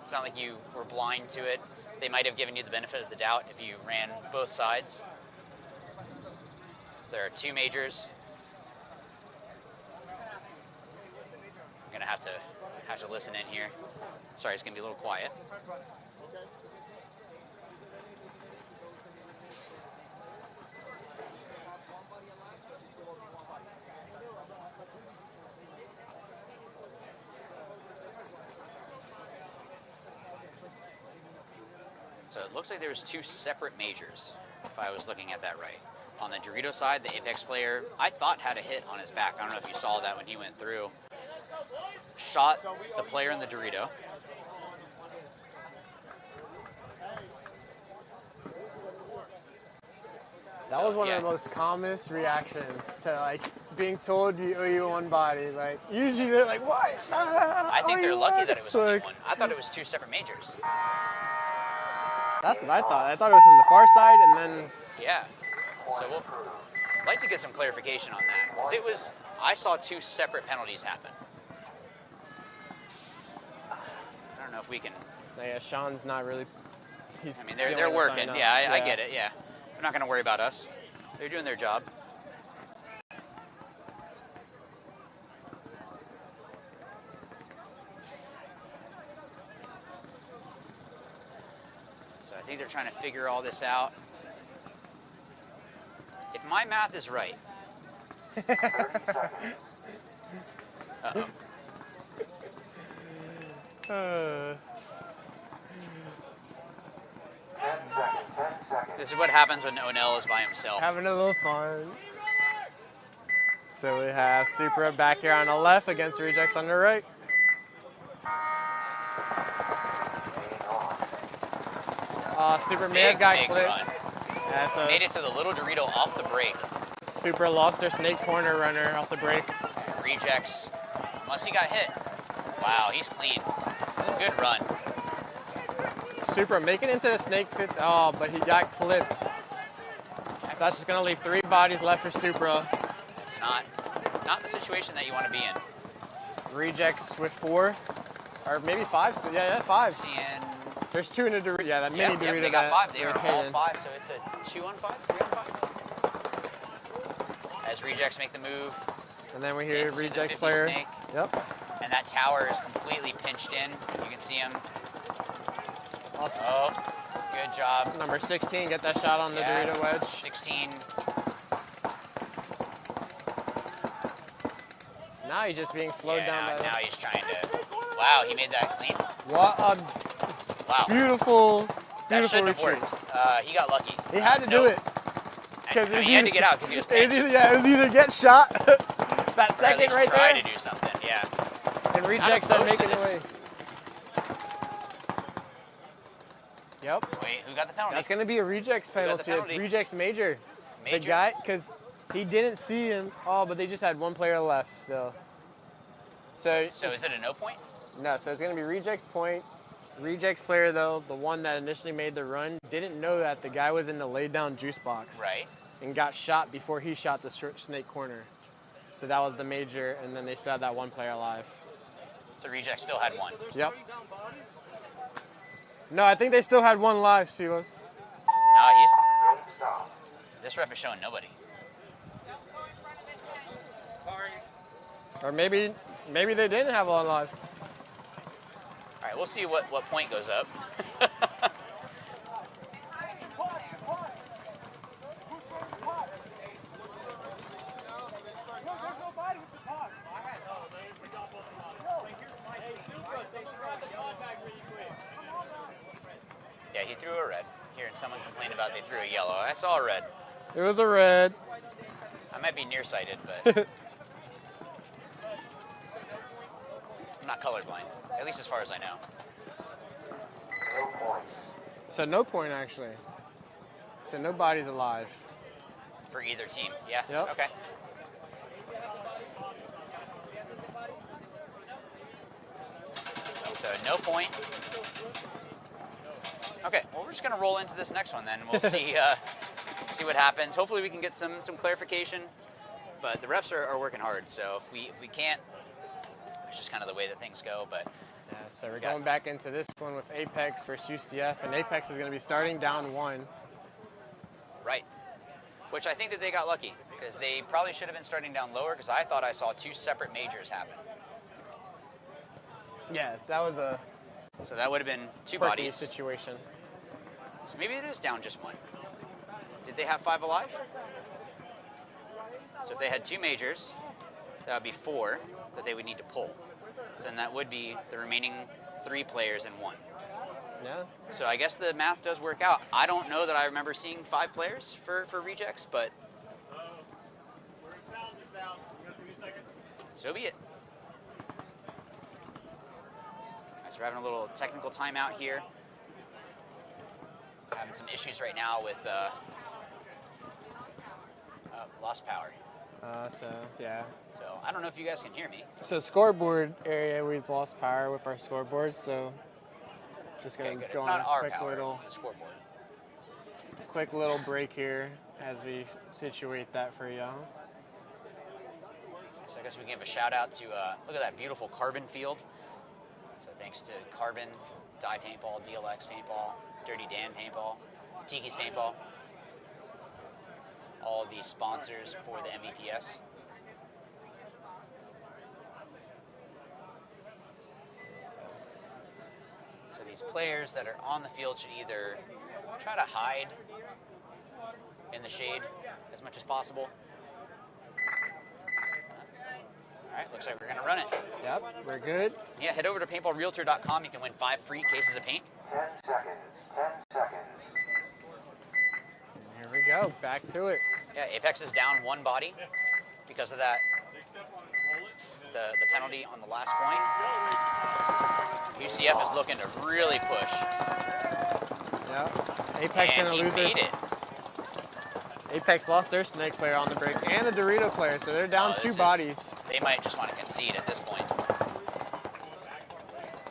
It's not like you were blind to it. They might have given you the benefit of the doubt if you ran both sides. So there are 2 majors. I'm gonna have to listen in here. Sorry, it's gonna be a little quiet. So it looks like there was 2 separate majors, if I was looking at that right. On the Dorito side, the Apex player, I thought had a hit on his back. I don't know if you saw that when he went through. Shot the player in the Dorito. That was one of the most commonest reactions to being told you owe you one body. Like usually they're like, "What?" I think they're lucky that it was only 1. I thought it was 2 separate majors. That's what I thought. I thought it was from the far side and then. Yeah. So I'd like to get some clarification on that because it was. I saw 2 separate penalties happen. I don't know if we can. Yeah, Sean's not really. I mean, they're working. Yeah, I get it. Yeah. They're not going to worry about us. They're doing their job. So I think they're trying to figure all this out. If my math is right. Uh-oh. This is what happens when Onel is by himself. Having a little fun. So we have Supra back here on the left against Rejects on the right. Supra may have got clipped. Yeah, so made it to the little Dorito off the break. Super lost their snake corner runner off the break. Rejects, unless he got hit. Wow, he's clean. Good run. Super making it into the snake fit. Oh, but he got clipped. That's just gonna leave 3 bodies left for Supra. It's not the situation that you want to be in. Rejects with 4, or maybe 5. So yeah, 5. And there's 2 in the Dorito. Yeah, that mini Dorito. They got 5. They are all hidden. 5, so it's a 2 on 5, 3 on 5. As Rejects make the move. And then we hear into the Rejects 50 player. snake. Yep. And that tower is completely pinched in. You can see him. Oh, good job. Number 16, get that shot on the Dorito wedge. 16. Now he's just being slowed down. Now he's trying to. Wow, he made that clean. What a beautiful That shouldn't have retreat. worked. He got lucky. He had to do it. He had to get out because he was pinched. It was either get shot, that Or at second least right try there, to do something, yeah. and Rejects are making the way. Yep. Wait, who got the penalty? That's going to be a Rejects got the penalty. penalty? Rejects major. The Major? guy, because he didn't see him. Oh, but they just had 1 player left, so. So is it a no point? No, so it's going to be Rejects point. Rejects player, though, the one that initially made the run, didn't know that the guy was in the laid down juice box. Right. And got shot before he shot the snake corner. So that was the major, and then they still had that 1 player alive. So Rejects still had 1. Yep. No, I think they still had 1 live, Silas. No, this ref is showing nobody. Or maybe they didn't have 1 live. All right, we'll see what point goes up. Yeah, he threw a red. Hearing someone complain about they threw a yellow. I saw a red. It was a red. I might be nearsighted, but I'm not colorblind, at least as far as I know. So no point, actually. So nobody's alive. For either team, yeah? Yep. Okay. So no point. Okay, well we're just gonna roll into this next one then. We'll see see what happens. Hopefully we can get some clarification. But the refs are working hard, so if we can't, it's just kind of the way that things go. But yeah, so we're going back into this one with Apex versus UCF, and Apex is going to be starting down 1. Right. Which I think that they got lucky, because they probably should have been starting down lower, because I thought I saw 2 separate majors happen. Yeah, that was a. So that would have been 2 quirky bodies. situation. So maybe it is down just 1. Did they have 5 alive? So if they had 2 majors, that would be 4 that they would need to pull. So then that would be the remaining 3 players in 1. Yeah. So I guess the math does work out. I don't know that I remember seeing 5 players for Rejects, but so be it. All right, so we're having a little technical timeout here. Having some issues right now with lost power. Yeah. So I don't know if you guys can hear me. So scoreboard area, we've lost power with our scoreboards, so just gonna Okay, good. go It's on not a our quick power, little, it's the scoreboard. quick little break here as we situate that for y'all. So I guess we can give a shout out to look at that beautiful Carbon field. So thanks to Carbon, Die Paintball, DLX Paintball, Dirty Dan Paintball, Tiki's Paintball. All of these sponsors for the MVPS. So these players that are on the field should either try to hide in the shade as much as possible. All right, looks like we're gonna run it. Yep, we're good. Yeah, head over to paintballrealtor.com. You can win 5 free cases of paint. 10 seconds. 10 seconds. Here we go, back to it. Yeah, Apex is down 1 body because of that, the penalty on the last point. UCF is looking to really push. Yeah, Apex and gonna he lose made this. it. Apex lost their snake player on the break and the Dorito player, so they're down two bodies. They might just want to concede at this point.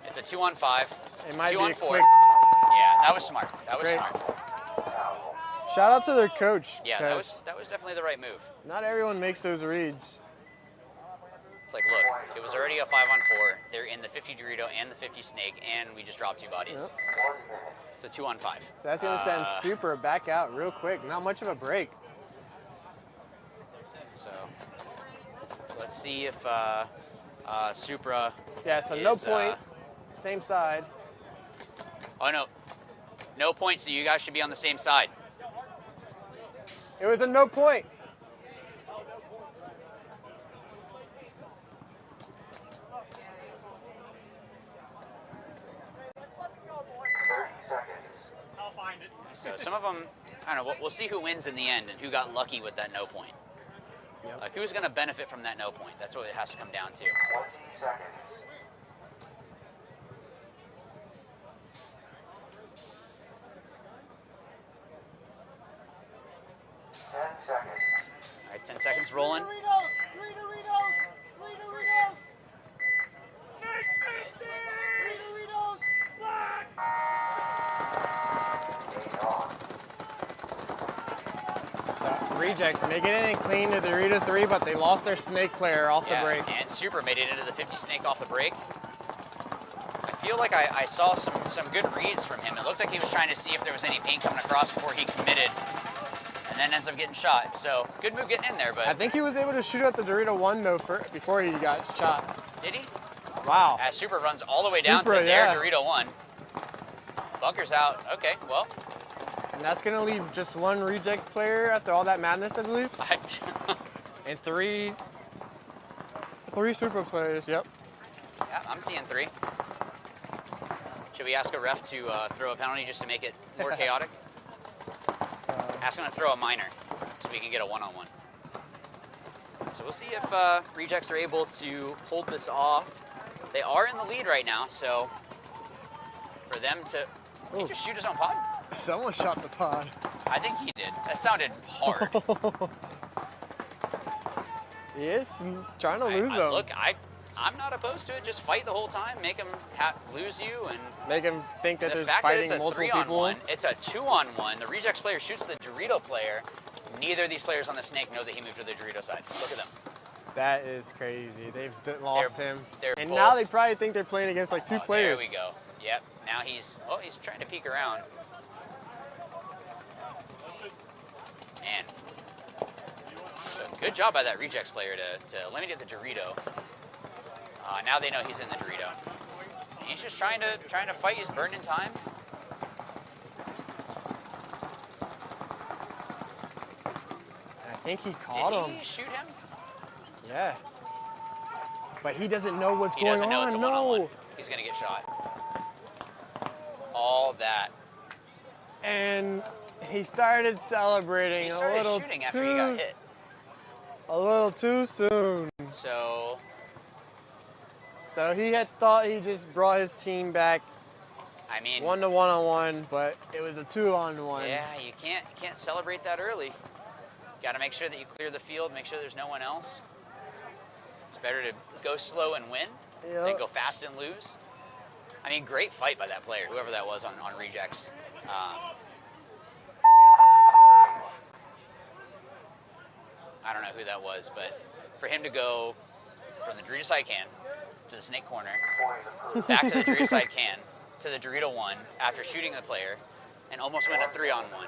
It's a 2-on-5. It might be a 2-on-4. quick. Yeah, that was smart. That was Great. smart. Shout out to their coach. Yeah, that was definitely the right move. Not everyone makes those reads. It's like, look, it was already a 5-on-4. They're in the 50 Dorito and the 50 Snake, and we just dropped two bodies. Yep. It's a 2-on-5. So that's going to send Super back out real quick. Not much of a break. So let's see if Supra. Yeah, so no point. Same side. Oh, no. No point, so you guys should be on the same side. It was a no point. So some of them, I don't know, we'll see who wins in the end and who got lucky with that no point. Yep. Like, who's going to benefit from that no point? That's what it has to come down to. 20 seconds. 10 seconds. All right, 10 seconds rolling. Three Doritos! Three Doritos! Snake 50! Three Doritos! Black! So rejects making it in clean to Dorito 3, but they lost their snake player off the break. And Super made it into the 50 Snake off the break. I feel like I saw some good reads from him. It looked like he was trying to see if there was any paint coming across before he committed, and then ends up getting shot. So good move getting in there, but I think he was able to shoot at the Dorito 1 though before he got shot. did he? Wow. As Super runs all the way down to Supra, their yeah. Dorito 1. Bunkers out. Okay, well. And that's going to leave just one rejects player after all that madness, I believe. And three Super players, yep. Yeah, I'm seeing 3. Should we ask a ref to throw a penalty just to make it more chaotic? Ask him to throw a minor so we can get a 1-on-1. So we'll see if rejects are able to hold this off. They are in the lead right now, so for them to... Did he just shoot his own pod? Someone shot the pod. I think he did. That sounded hard. He is trying to lose him. Look, I'm not opposed to it. Just fight the whole time. Make him lose you and make him think that the there's fact fighting that it's a multiple people. 3-on-1, it's a 2-on-1. The rejects player shoots the Dorito player. Neither of these players on the Snake know that he moved to the Dorito side. Look at them. That is crazy. They've lost him. And both- now they probably think they're playing against like two players. There we go. Yep. Now he's trying to peek around. Man. So good job by that rejects player to eliminate the Dorito. Now they know he's in the Dorito. And he's just trying to fight. He's burning time. I think he caught him. Did he shoot him? Yeah. But he doesn't know what's He going doesn't know on. it's a No. 1-on-1. He's going to get shot. All that. And he started celebrating He a started little shooting after he got hit. A little too soon. So he had thought he just brought his team back. I mean, 1-to-1-on-1, but it was a 2-on-1. yeah, you can't celebrate that early. Got to make sure that you clear the field, make sure there's no one else. It's better to go slow and win than go fast and lose. I mean, great fight by that player, whoever that was on rejects. I don't know who that was, but for him to go from the Dorito side can to the Snake corner, back to the Dorito side can, to the Dorito 1 after shooting the player, and almost went a 3-on-1.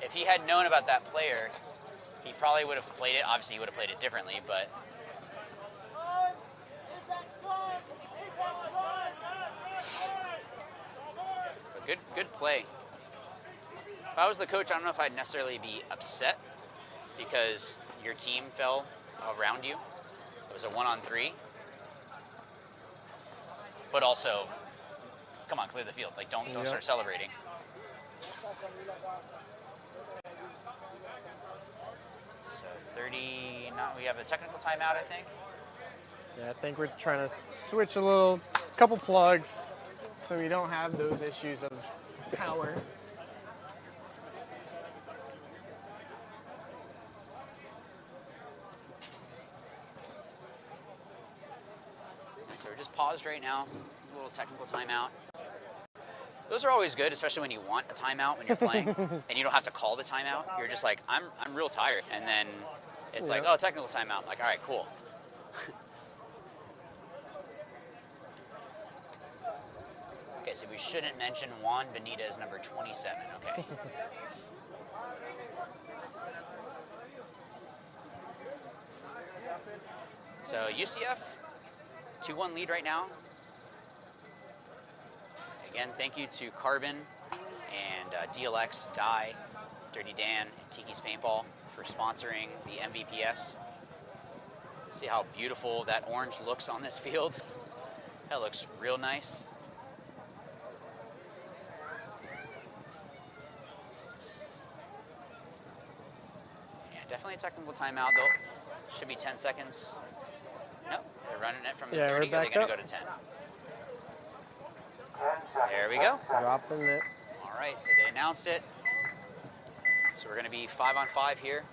If he had known about that player, he probably would have played it. Obviously, he would have played it differently, but good play. If I was the coach, I don't know if I'd necessarily be upset because your team fell around you. It was a 1-on-3. But also, come on, clear the field. Like, don't start celebrating. So 30, we have a technical timeout, I think. Yeah, I think we're trying to switch a couple plugs so we don't have those issues of power. just paused right now. A little technical timeout. Those are always good, especially when you want a timeout when you're playing and you don't have to call the timeout. You're just like, I'm real tired. And then it's like, oh, technical timeout. I'm like, all right, cool. Okay, so we shouldn't mention Juan Benitez, number 27. Okay. So UCF, 2-1 lead right now. Again, thank you to Carbon and DLX, Dye, Dirty Dan, and Tiki's Paintball for sponsoring the MVPS. See how beautiful that orange looks on this field? That looks real nice. Yeah, definitely a technical timeout though. Should be 10 seconds. Nope, they're running it from 30. Are they going to go to 10? There we go. Dropping it. All right, so they announced it. So we're going to be 5-on-5 here.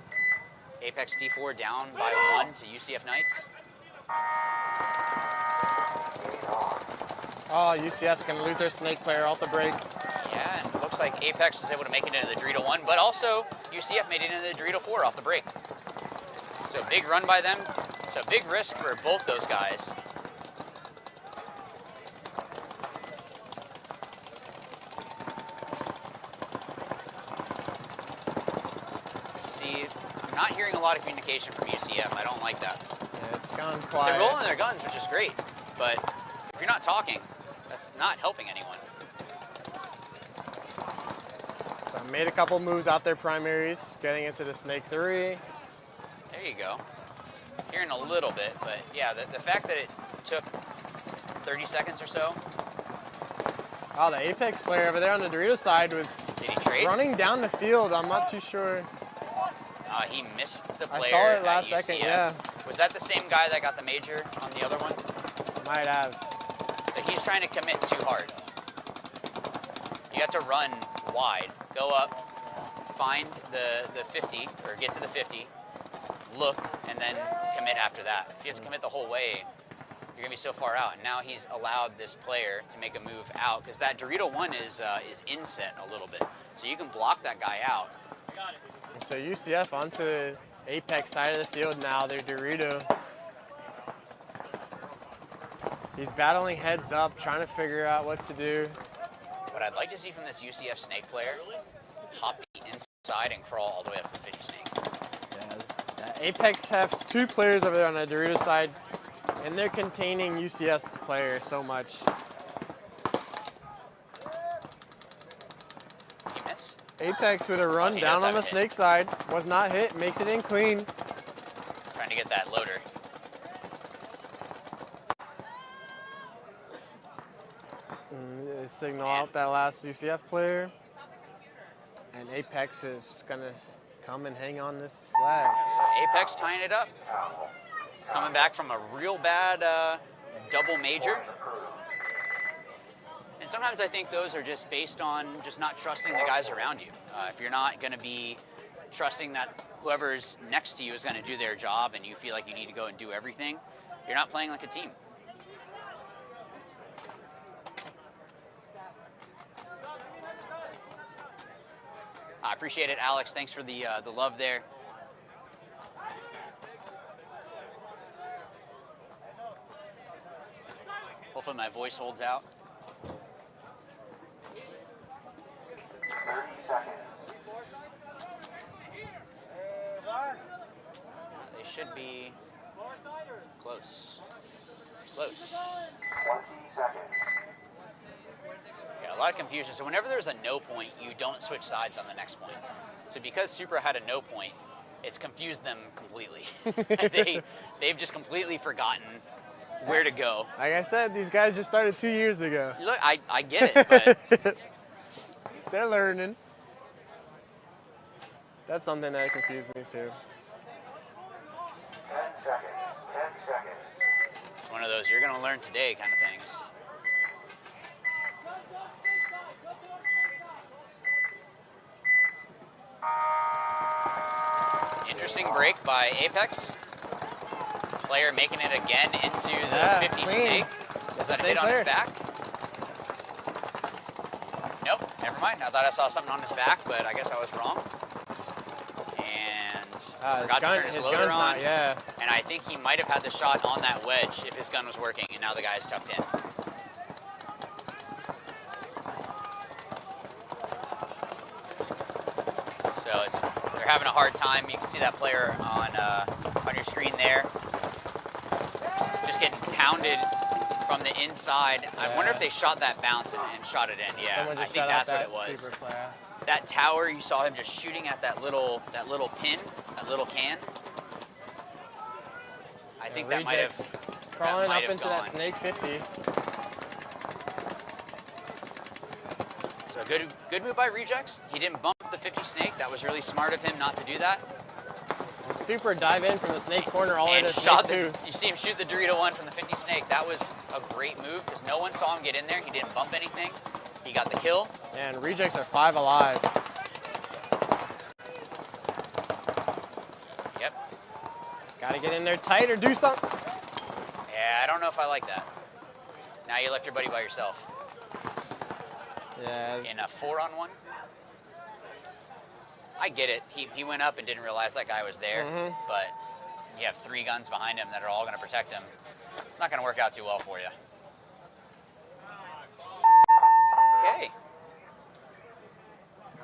Apex D4 down by 1 to UCF Knights. Oh, UCF's going to lose their snake player off the break. Yeah, and it looks like Apex was able to make it into the Dorito 1, but also UCF made it into the Dorito 4 off the break. So big run by them. So big risk for both those guys. I'm not hearing a lot of communication from UCF. I don't like that. Yeah, it's gone quiet. They're rolling their guns, which is great, but if you're not talking, that's not helping anyone. So I made a couple moves out their primaries, getting into the Snake 3. There you go. Hearing a little bit, but yeah, the fact that it took 30 seconds or so. Oh, the Apex player over there on the Dorito side was running down the field. I'm not too sure. He missed the player. I saw it last at UCF. second, yeah. Was that the same guy that got the major on the other one? Might have. So he's trying to commit too hard. You have to run wide, go up, find the 50, or get to the 50, look, and then commit after that. If you have to commit the whole way, you're gonna be so far out. And now he's allowed this player to make a move out, because that Dorito 1 is inset a little bit. So you can block that guy out. And so UCF onto the Apex side of the field now, their Dorito. He's battling heads up, trying to figure out what to do. What I'd like to see from this UCF snake player, hop the inside and crawl all the way up to the 50 snake. Yeah, Apex has 2 players over there on the Dorito side, and they're containing UCF's player so much. He missed. Apex with a run down on the snake side, was not hit, makes it in clean. Trying to get that loader. They signal out that last UCF player. And Apex is gonna come and hang on this flag. Apex tying it up. Coming back from a real bad double major. And sometimes I think those are just based on just not trusting the guys around you. If you're not gonna be trusting that whoever's next to you is gonna do their job and you feel like you need to go and do everything, you're not playing like a team. I appreciate it, Alex. Thanks for the love there. Hopefully my voice holds out. 30 seconds. They should be close. Close. 20 seconds. Yeah, a lot of confusion. So whenever there's a no point, you don't switch sides on the next point. So because Supra had a no point, it's confused them completely. They've just completely forgotten where to go. Like I said, these guys just started 2 years ago. Look, I get it, but they're learning. That's something that confused me too. 10 seconds. 10 seconds. it's one of those you're gonna learn today kind of things. Interesting break by Apex. Player making it again into the 50 snake. Was that a hit on his back? Nope, never mind. I thought I saw something on his back, but I guess I was wrong. And forgot to turn his loader on. Yeah. And I think he might have had the shot on that wedge if his gun was working, and now the guy's tucked in. So they're having a hard time. You can see that player on your screen there. Just getting pounded from the inside. I wonder if they shot that bounce and shot it in. Yeah, I think that's what it was. That tower, you saw him just shooting at that little pin, that little can. I think that might have crawling up into that snake 50. So good move by Rejects. He didn't bump the 50 snake. That was really smart of him not to do that. Super dive in from the snake corner all the way to shot snake 2. You see him shoot the Dorito 1 from the 50 snake. That was a great move because no one saw him get in there. He didn't bump anything. He got the kill. And Rejects are 5 alive. Yep. Gotta get in there tight or do something. Yeah, I don't know if I like that. Now you left your buddy by yourself. Yeah. In a 4-on-1. I get it. He went up and didn't realize that guy was there, but you have 3 guns behind him that are all going to protect him. It's not going to work out too well for you. Okay.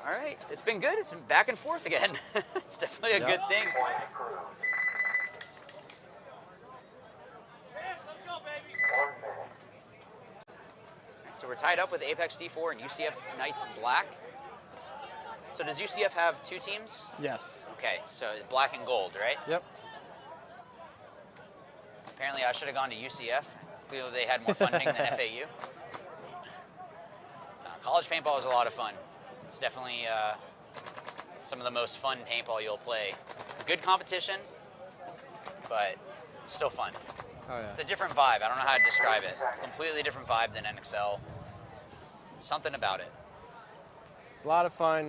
All right. It's been good. It's been back and forth again. It's definitely a good thing. So we're tied up with Apex D4 and UCF Knights Black. So does UCF have 2 teams? Yes. Okay, so black and gold, right? Yep. Apparently I should have gone to UCF. Clearly they had more funding than FAU. College paintball is a lot of fun. It's definitely some of the most fun paintball you'll play. Good competition, but still fun. Oh, yeah. It's a different vibe. I don't know how to describe it. It's a completely different vibe than NXL. Something about it. It's a lot of fun.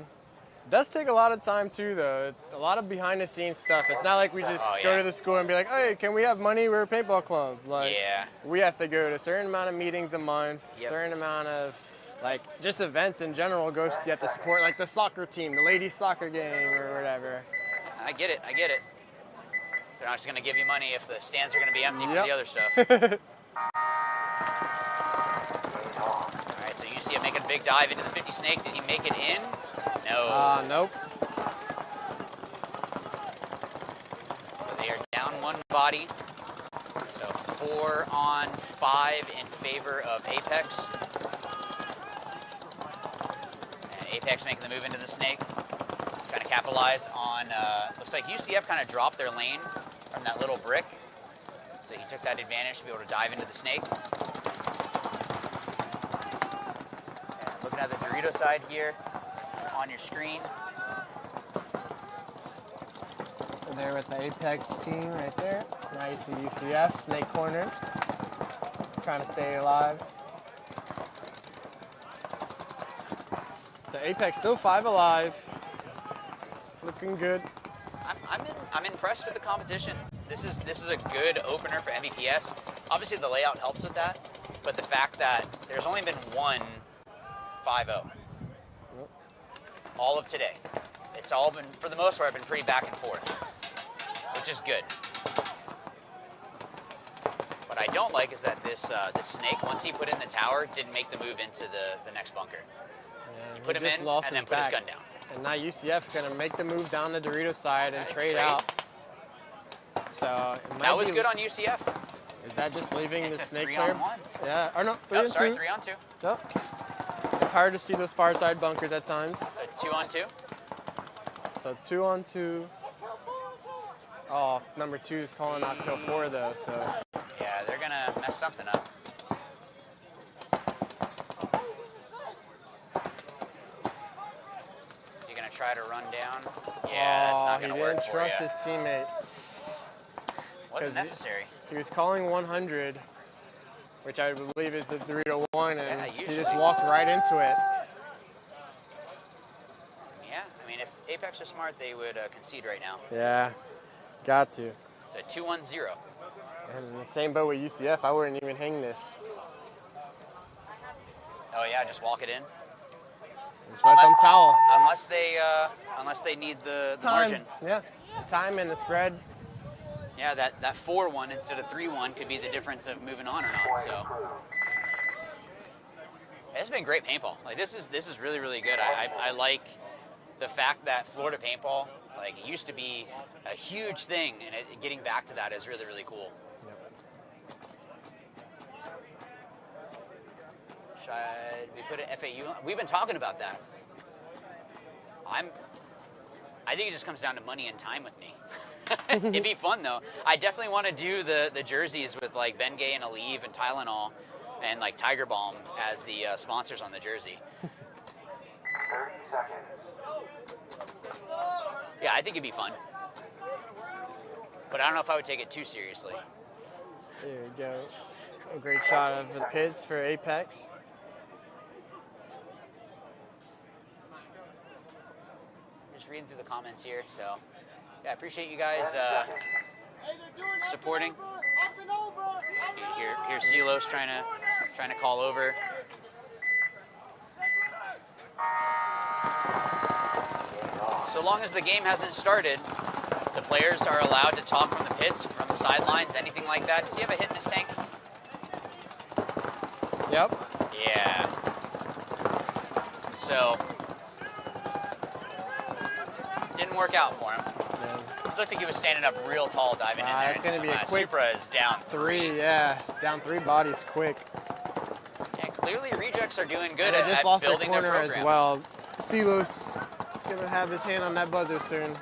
It does take a lot of time too, though. A lot of behind-the-scenes stuff. It's not like we just go to the school and be like, "Hey, can we have money? We're a paintball club." Like, we have to go to a certain amount of meetings a month, certain amount of just events in general. You have to support like the soccer team, the ladies' soccer game, or whatever. I get it. I get it. They're not just going to give you money if the stands are going to be empty for the other stuff. All right, so you see him making a big dive into the 50 snake. Did he make it in? No. Nope. So they are down 1 body. So 4 on 5 in favor of Apex. And Apex making the move into the snake. Trying to capitalize on, looks like UCF kind of dropped their lane from that little brick. So he took that advantage to be able to dive into the snake. And looking at the Dorito side here on your screen. So there with the Apex team right there. Now you see UCF, snake corner, trying to stay alive. So Apex still 5 alive. Looking good. I'm impressed with the competition. This is a good opener for MVPS. Obviously the layout helps with that, but the fact that there's only been 1 5-0 all of today. It's all been, for the most part, been pretty back and forth, which is good. What I don't like is that this snake, once he put in the tower, didn't make the move into the next bunker. Yeah, he put him in and then put his gun down. And now UCF is going to make the move down the Dorito side and trade out. So that was good on UCF. Is that just leaving the snake 3 player? on 1. Yeah. Or no, 3 on 2. Sorry, 3 on 2. Yep. It's hard to see those far side bunkers at times. So 2 on 2. So 2 on 2. Oh, number 2 is calling out kill 4 though. So yeah, they're gonna mess something up. Try to run down. Yeah, that's not going to work for you. He didn't trust his teammate. Wasn't necessary. He was calling 100, which I believe is the Dorito 1, and he just walked right into it. Yeah, I mean, if Apex was smart, they would concede right now. Yeah, got to. It's a 2-1-0. And in the same boat with UCF, I wouldn't even hang this. Oh yeah, just walk it in. Just let them towel. Unless they need the margin. Yeah, the time and the spread. Yeah, that 4-1 instead of 3-1 could be the difference of moving on or not. So it's been great paintball. Like this is really, really good. I like the fact that Florida paintball, like, it used to be a huge thing, and getting back to that is really, really cool. Should we put an FAU on? We've been talking about that. I think it just comes down to money and time with me. It'd be fun though. I definitely want to do the jerseys with like Ben Gay and Aleve and Tylenol and like Tiger Balm as the sponsors on the jersey. 30 seconds. Yeah, I think it'd be fun. But I don't know if I would take it too seriously. There you go. A great shot of the pits for Apex. Just reading through the comments here, so yeah, I appreciate you guys supporting. Here's Silos trying to call over. So long as the game hasn't started, the players are allowed to talk from the pits, from the sidelines, anything like that. Does he have a hit in his tank? Yep. Yeah. So didn't work out for him. It looked like he was standing up real tall, diving in there. It's going to be a quick Supra is down 3. Yeah, down 3 bodies quick. And clearly Rejects are doing good and at they just lost their building their corner program. as well. Silos is going to have his hand on that buzzer soon.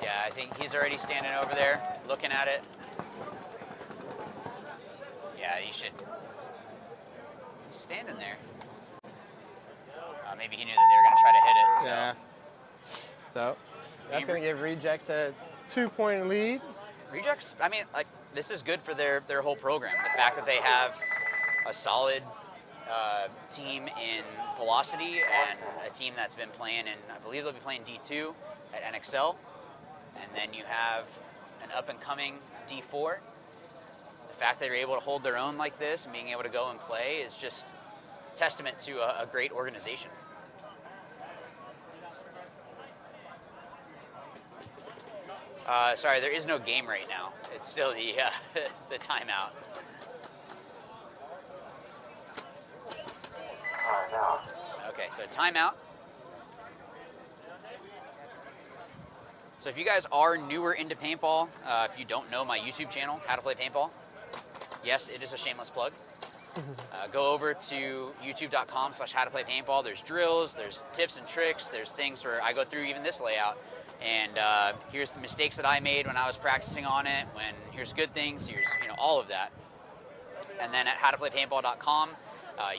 Yeah, I think he's already standing over there, looking at it. Yeah, he should. He's standing there. Maybe he knew that they were going to try to hit it. So. Yeah. So that's going to give Rejects a 2-point lead. Rejects, I mean, like, this is good for their whole program. The fact that they have a solid team in Velocity and a team that's been playing in, I believe they'll be playing D2 at NXL. And then you have an up-and-coming D4. The fact that they're able to hold their own like this and being able to go and play is just testament to a great organization. Sorry, there is no game right now. It's still the the timeout. Okay, so timeout. So if you guys are newer into paintball, if you don't know my YouTube channel, How to Play Paintball, yes, it is a shameless plug. Go over to youtube.com/howtoplaypaintball. There's drills, there's tips and tricks, there's things where I go through even this layout. And here's the mistakes that I made when I was practicing on it. Here's good things. Here's all of that. And then at howtoplaypaintball.com,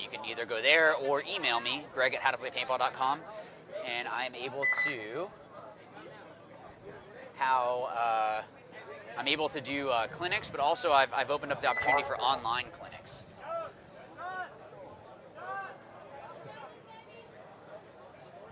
you can either go there or email me, greg@howtoplaypaintball.com, and I'm able to do clinics, but also I've opened up the opportunity for online clinics.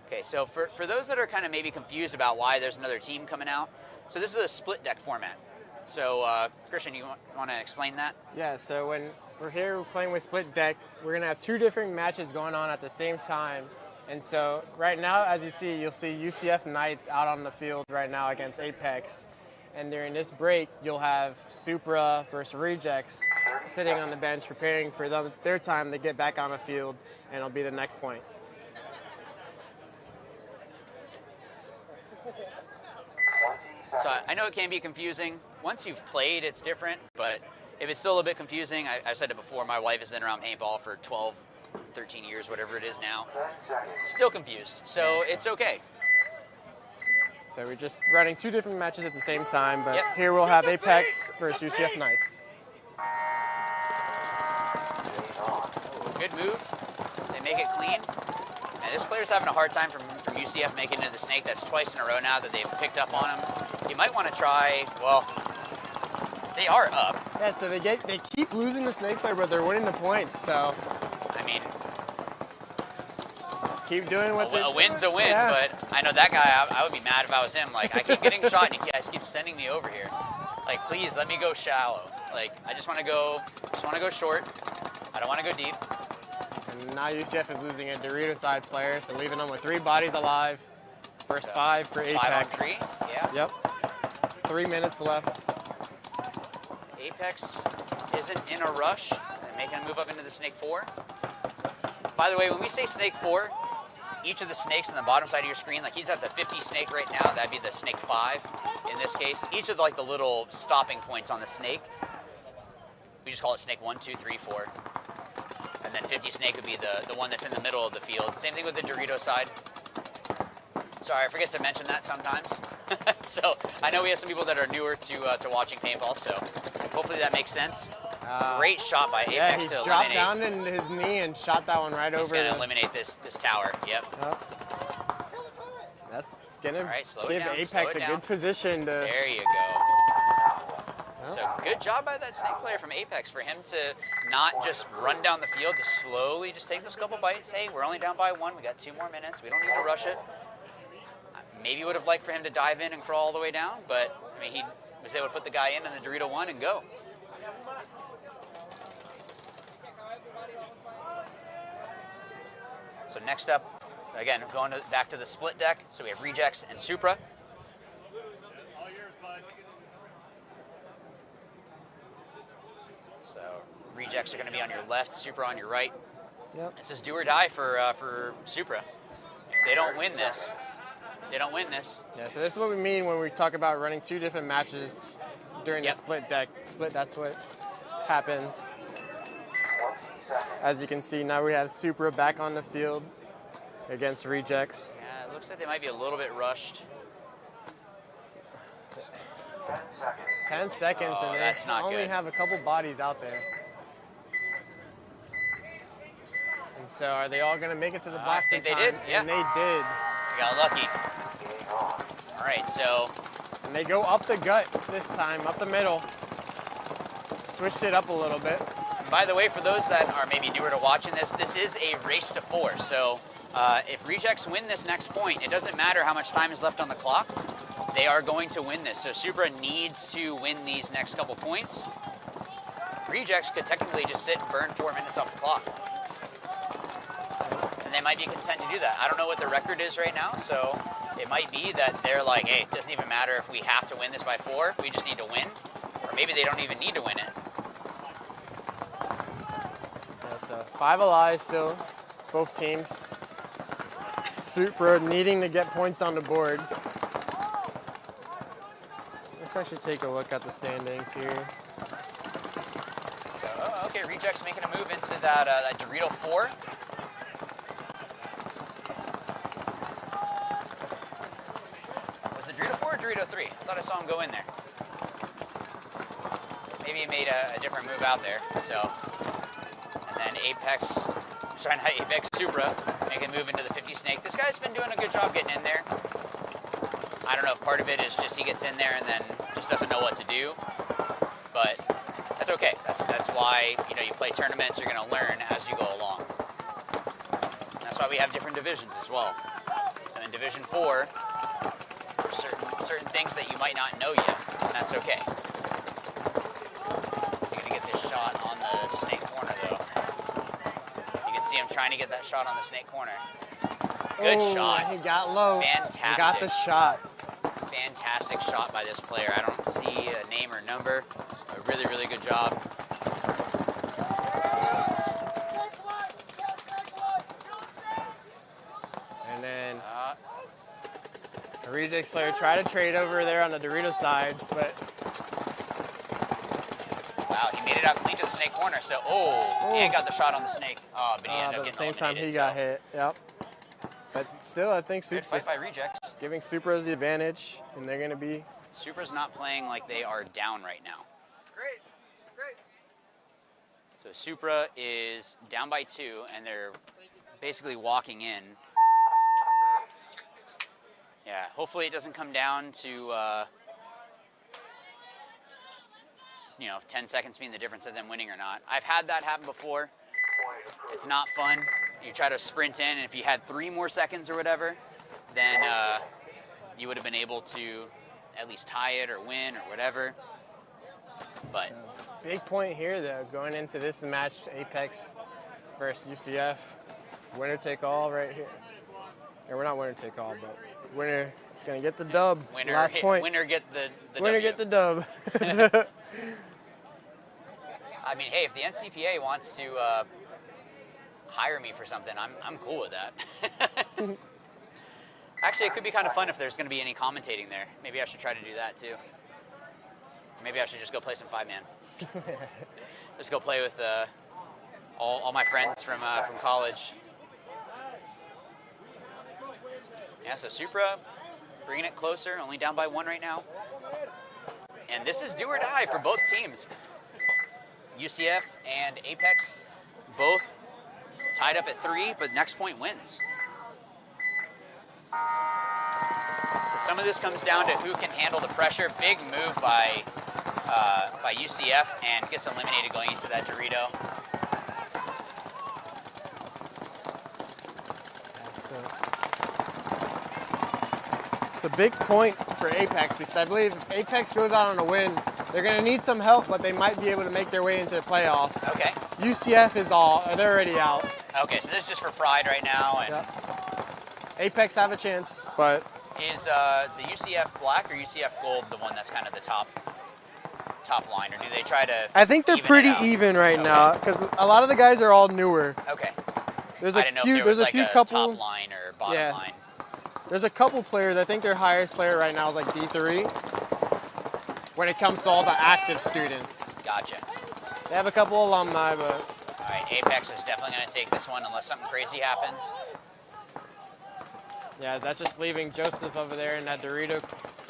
Okay, so for those that are kind of maybe confused about why there's another team coming out, so this is a split deck format. So Christian, you want to explain that? Yeah, so when we're here playing with split deck, we're going to have 2 different matches going on at the same time. And so right now, as you see, you'll see UCF Knights out on the field right now against Apex. And during this break, you'll have Supra versus Rejects sitting on the bench preparing for their time to get back on the field, and it'll be the next point. So I know it can be confusing. Once you've played, it's different, but if it's still a bit confusing, I've said it before, my wife has been around paintball for 12, 13 years, whatever it is now. Still confused, so it's okay. So we're just running 2 different matches at the same time, but here we'll have Apex versus UCF Knights. Good move. They make it clean. And this player's having a hard time from UCF making it into the snake. That's twice in a row now that they've picked up on him. You might want to try, well, they are up. Yeah, so they keep losing the snake player, but they're winning the points, so. I mean, keep doing what a win's a win, but I know that guy, I would be mad if I was him. Like, I keep getting shot and he keeps sending me over here. Like, please, let me go shallow. Like, I just want to go short. I don't want to go deep. And And now UCF is losing a Dorito side player, so leaving them with 3 bodies alive. First 5 for Apex. 5 on 3, yeah. Yep. 3 minutes left. Apex isn't in a rush and making a move up into the snake 4. By the way, when we say snake 4, each of the snakes on the bottom side of your screen, like he's at the 50 snake right now, that'd be the snake 5 in this case. Each of like the little stopping points on the snake, we just call it snake 1, 2, 3, 4. And then 50 snake would be the one that's in the middle of the field. Same thing with the Dorito side. Sorry, I forget to mention that sometimes. So I know we have some people that are newer to watching paintball, so hopefully that makes sense. Great shot by Apex to eliminate. Dropped down in his knee and shot that one right over. He's going to eliminate this tower. Yep. That's going to give Apex a good position to. There you go. So good job by that snake player from Apex for him to not just run down the field, to slowly just take those couple bites. Hey, we're only down by 1. We got 2 more minutes. We don't need to rush it. Maybe would have liked for him to dive in and crawl all the way down, but I mean, he was able to put the guy in the Dorito 1 and go. So next up, again, going back to the split deck. So we have Rejects and Supra. So Rejects are going to be on your left, Supra on your right. Yep. This is do or die for Supra. If they don't win this, Yeah, so this is what we mean when we talk about running 2 different matches during the split deck. That's what happens. As you can see, now we have Supra back on the field against Rejects. Yeah, it looks like they might be a little bit rushed. 10 seconds, Oh, and that's they not only good. have a couple bodies out there. And so are they all going to make it to the box I think in they time? did, yeah. And they did. We got lucky. All right, so. And they go up the gut this time, up the middle. Switched it up a little bit. By the way, for those that are maybe newer to watching this, this is a race to 4. So if Rejects win this next point, it doesn't matter how much time is left on the clock. They are going to win this. So Supra needs to win these next couple points. Rejects could technically just sit and burn 4 minutes off the clock. And they might be content to do that. I don't know what the record is right now, so it might be that they're like, hey, it doesn't even matter if we have to win this by 4. We just need to win. Or maybe they don't even need to win it. So 5 alive still, both teams. Supra needing to get points on the board. Let's actually take a look at the standings here. So, okay, Rejects making a move into that Dorito 4. Was it Dorito 4 or Dorito 3? I thought I saw him go in there. Maybe he made a different move out there, so. And then Apex, trying to Apex Supra, making a move into the 50 snake. This guy's been doing a good job getting in there. I don't know if part of it is just he gets in there and then just doesn't know what to do, but that's okay. That's why, you know, you play tournaments, you're gonna learn as you go along. And that's why we have different divisions as well. So in Division 4, there's certain things that you might not know yet, and that's okay. So you're gonna get this shot on the snake corner though. You can see him trying to get that shot on the snake corner. Good shot. He got low. Fantastic. He got the shot. Fantastic shot by this player. I don't see a name or number. A really, really good job. And then a Rejects player tried to trade over there on the Dorito side, but wow, he made it out clean to the snake corner. So, and got the shot on the snake. Oh, but he ended up at the getting same time he eliminated, got so. hit. Yep. But still, I think Good fight by Rejects. giving Supra the advantage, and they're going to be. Supra's not playing like they are down right now. Grace. So Supra is down by 2, and they're basically walking in. Yeah, hopefully it doesn't come down to, 10 seconds being the difference of them winning or not. I've had that happen before. It's not fun. You try to sprint in, and if you had 3 more seconds or whatever, then you would have been able to at least tie it or win or whatever. But Big point here, though, going into this match, Apex versus UCF. Winner take all right here. Or we're not winner take all, but winner is going to get the dub. Winner, Last point. Winner get the Winner W. get the dub. I mean, hey, if the NCPA wants to hire me for something, I'm cool with that. Actually, it could be kind of fun if there's going to be any commentating there. Maybe I should try to do that too. Maybe I should just go play some 5-man. Just go play with all my friends from college. Yeah, so Supra bringing it closer, only down by 1 right now. And this is do or die for both teams. UCF and Apex both tied up at 3, but next point wins. So some of this comes down to who can handle the pressure. Big move by UCF and gets eliminated going into that Dorito. It's a big point for Apex because I believe if Apex goes out on a win, they're going to need some help, but they might be able to make their way into the playoffs. Okay. UCF they're already out. Okay, so this is just for pride right now. And Apex have a chance, but... Is the UCF black or UCF gold the one that's kind of the top line, or do they try to I think they're pretty even right now because a lot of the guys are all newer. Okay. There's I a didn't know few, if there was there's like a few a couple top line or bottom line. There's a couple players. I think their highest player right now is like D3 when it comes to all the active students. Gotcha. They have a couple alumni, but... All right, Apex is definitely going to take this one unless something crazy happens. Yeah, that's just leaving Joseph over there in that Dorito.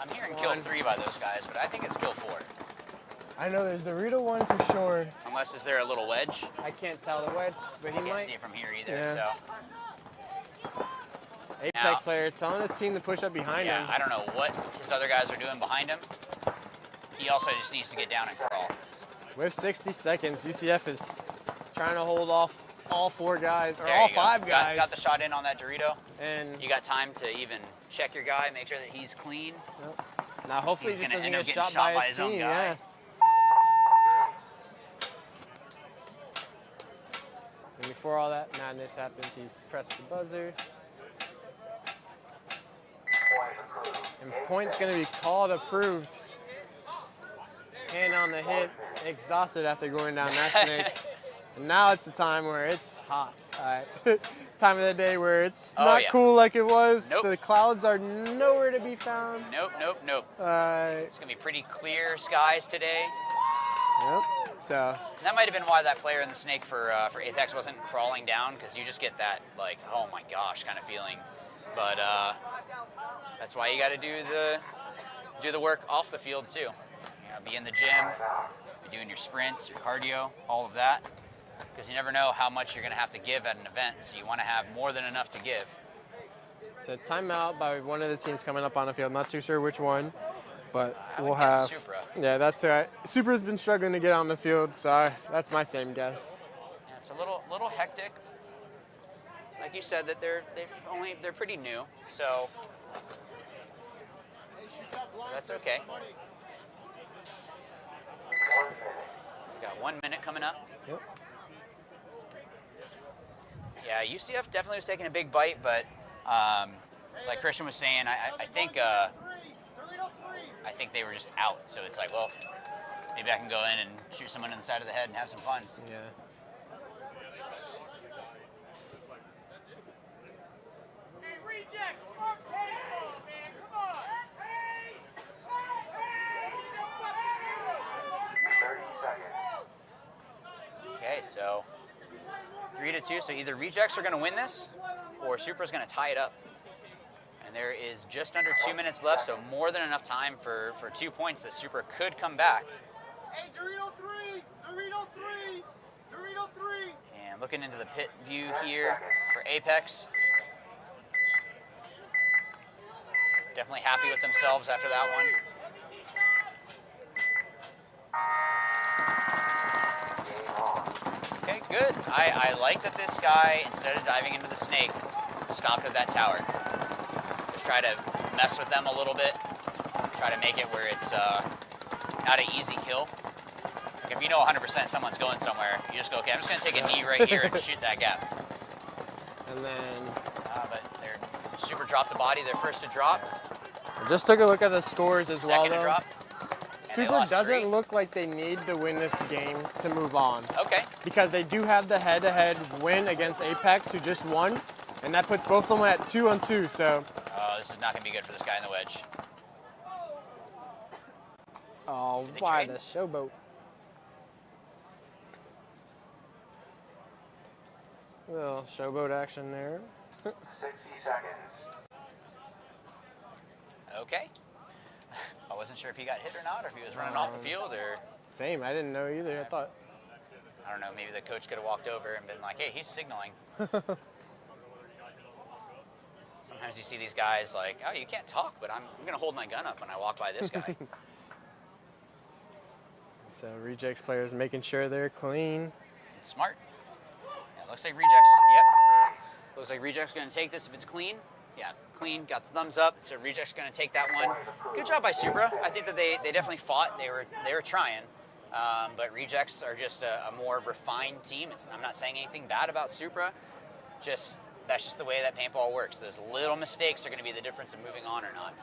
I'm hearing kill 3 by those guys, but I think it's kill 4. I know there's Dorito 1 for sure. Unless is there a little wedge? I can't tell the wedge, but he I might. can't see it from here either, Yeah. so... Apex player telling his team to push up behind him. I don't know what his other guys are doing behind him. He also just needs to get down and crawl. With 60 seconds, UCF is trying to hold off all 4 guys, or There all you go. 5 guys. Got the shot in on that Dorito. And you got time to even check your guy, make sure that he's clean. Now hopefully he's he just gonna doesn't end get up getting shot by his own team. guy. Yeah. And before all that madness happens, he's pressed the buzzer. And point's going to be called approved. Hand on the hip, exhausted after going down that snake. And now it's the time where it's hot. All right. Time of the day where it's not cool like it was. Nope. The clouds are nowhere to be found. Nope. It's going to be pretty clear skies today. Yep. So that might have been why that player in the snake for Apex wasn't crawling down, because you just get that like, oh my gosh kind of feeling. But that's why you got to do the work off the field too. You know, be in the gym, be doing your sprints, your cardio, all of that, because you never know how much you're going to have to give at an event. So you want to have more than enough to give. it's a timeout by one of the teams coming up on the field. I'm not too sure which one, but we'll guess have. Supra. Yeah, that's right. Supra's been struggling to get on the field, so that's my same guess. Yeah, it's a little hectic. Like you said, that they're pretty new, so that's okay. Got 1 minute coming up. Yep. Yeah, UCF definitely was taking a big bite, but like Christian was saying, I think they were just out. So it's like, well, maybe I can go in and shoot someone in the side of the head and have some fun. Yeah. Okay, so 3-2. So either rejects are going to win this, or Supra's going to tie it up. And there is just under 2 minutes left, so more than enough time for 2 points that Supra could come back. Hey, Dorito 3! Dorito 3! Dorito 3! And looking into the pit view here for Apex. Definitely happy with themselves after that one. Okay, good. I like that this guy, instead of diving into the snake, stopped at that tower. Just try to mess with them a little bit. Try to make it where it's not an easy kill. Like if you know 100% someone's going somewhere, you just go, okay, I'm just gonna take a knee right here and shoot that gap. And then... But they're super dropped the body, they're first to drop. I just took a look at the scores as well, Second to though. drop. Super doesn't look like they need to win this game to move on. Okay. Because they do have the head-to-head win against Apex, who just won, and that puts both of them at 2-on-2, so... Oh, this is not gonna be good for this guy in the wedge. Oh, why the showboat? Little showboat action there. 60 seconds. Okay. I wasn't sure if he got hit or not, or if he was running off the field, or... Same, I didn't know either. I thought... I don't know, maybe the coach could have walked over and been like, hey, he's signaling. Sometimes you see these guys like, oh, you can't talk, but I'm going to hold my gun up when I walk by this guy. So Rejects players making sure they're clean. It's smart. Yeah, it looks like Rejects, yep. Looks like Rejects going to take this if it's clean. Yeah, clean, got the thumbs up, so Rejects going to take that one. Good job by Supra. I think that they definitely fought. They were trying. But Rejects are just a more refined team. I'm not saying anything bad about Supra. That's just the way that paintball works. Those little mistakes are going to be the difference in moving on or not,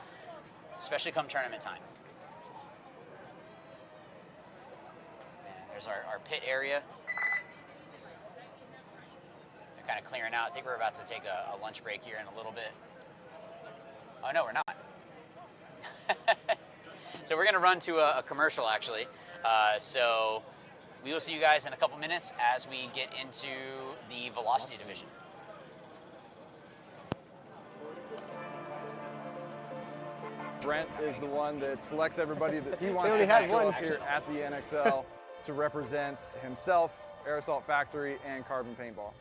especially come tournament time. And there's our pit area. They're kind of clearing out. I think we're about to take a lunch break here in a little bit. Oh, no, we're not. So we're going to run to a commercial, actually. So we will see you guys in a couple minutes as we get into the velocity division. Brent is the one that selects everybody that he wants only to had show one up here at the NXL to represent himself, Air Assault Factory, and Carbon Paintball.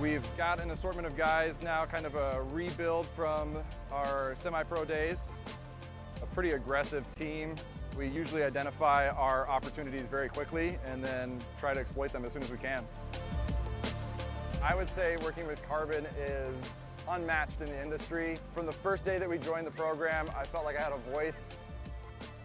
We've got an assortment of guys now, kind of a rebuild from our semi-pro days. A pretty aggressive team. We usually identify our opportunities very quickly and then try to exploit them as soon as we can. I would say working with Carbon is unmatched in the industry. From the first day that we joined the program, I felt like I had a voice.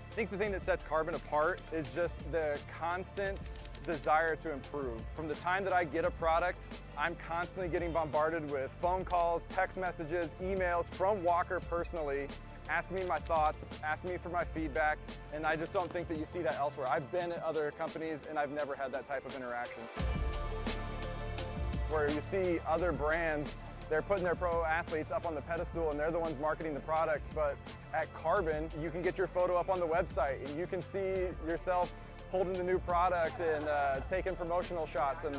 I think the thing that sets Carbon apart is just the constant desire to improve. From the time that I get a product, I'm constantly getting bombarded with phone calls, text messages, emails from Walker personally, asking me my thoughts, asking me for my feedback, and I just don't think that you see that elsewhere. I've been at other companies and I've never had that type of interaction. Where you see other brands, they're putting their pro athletes up on the pedestal and they're the ones marketing the product, but at Carbon, you can get your photo up on the website and you can see yourself holding the new product and taking promotional shots, and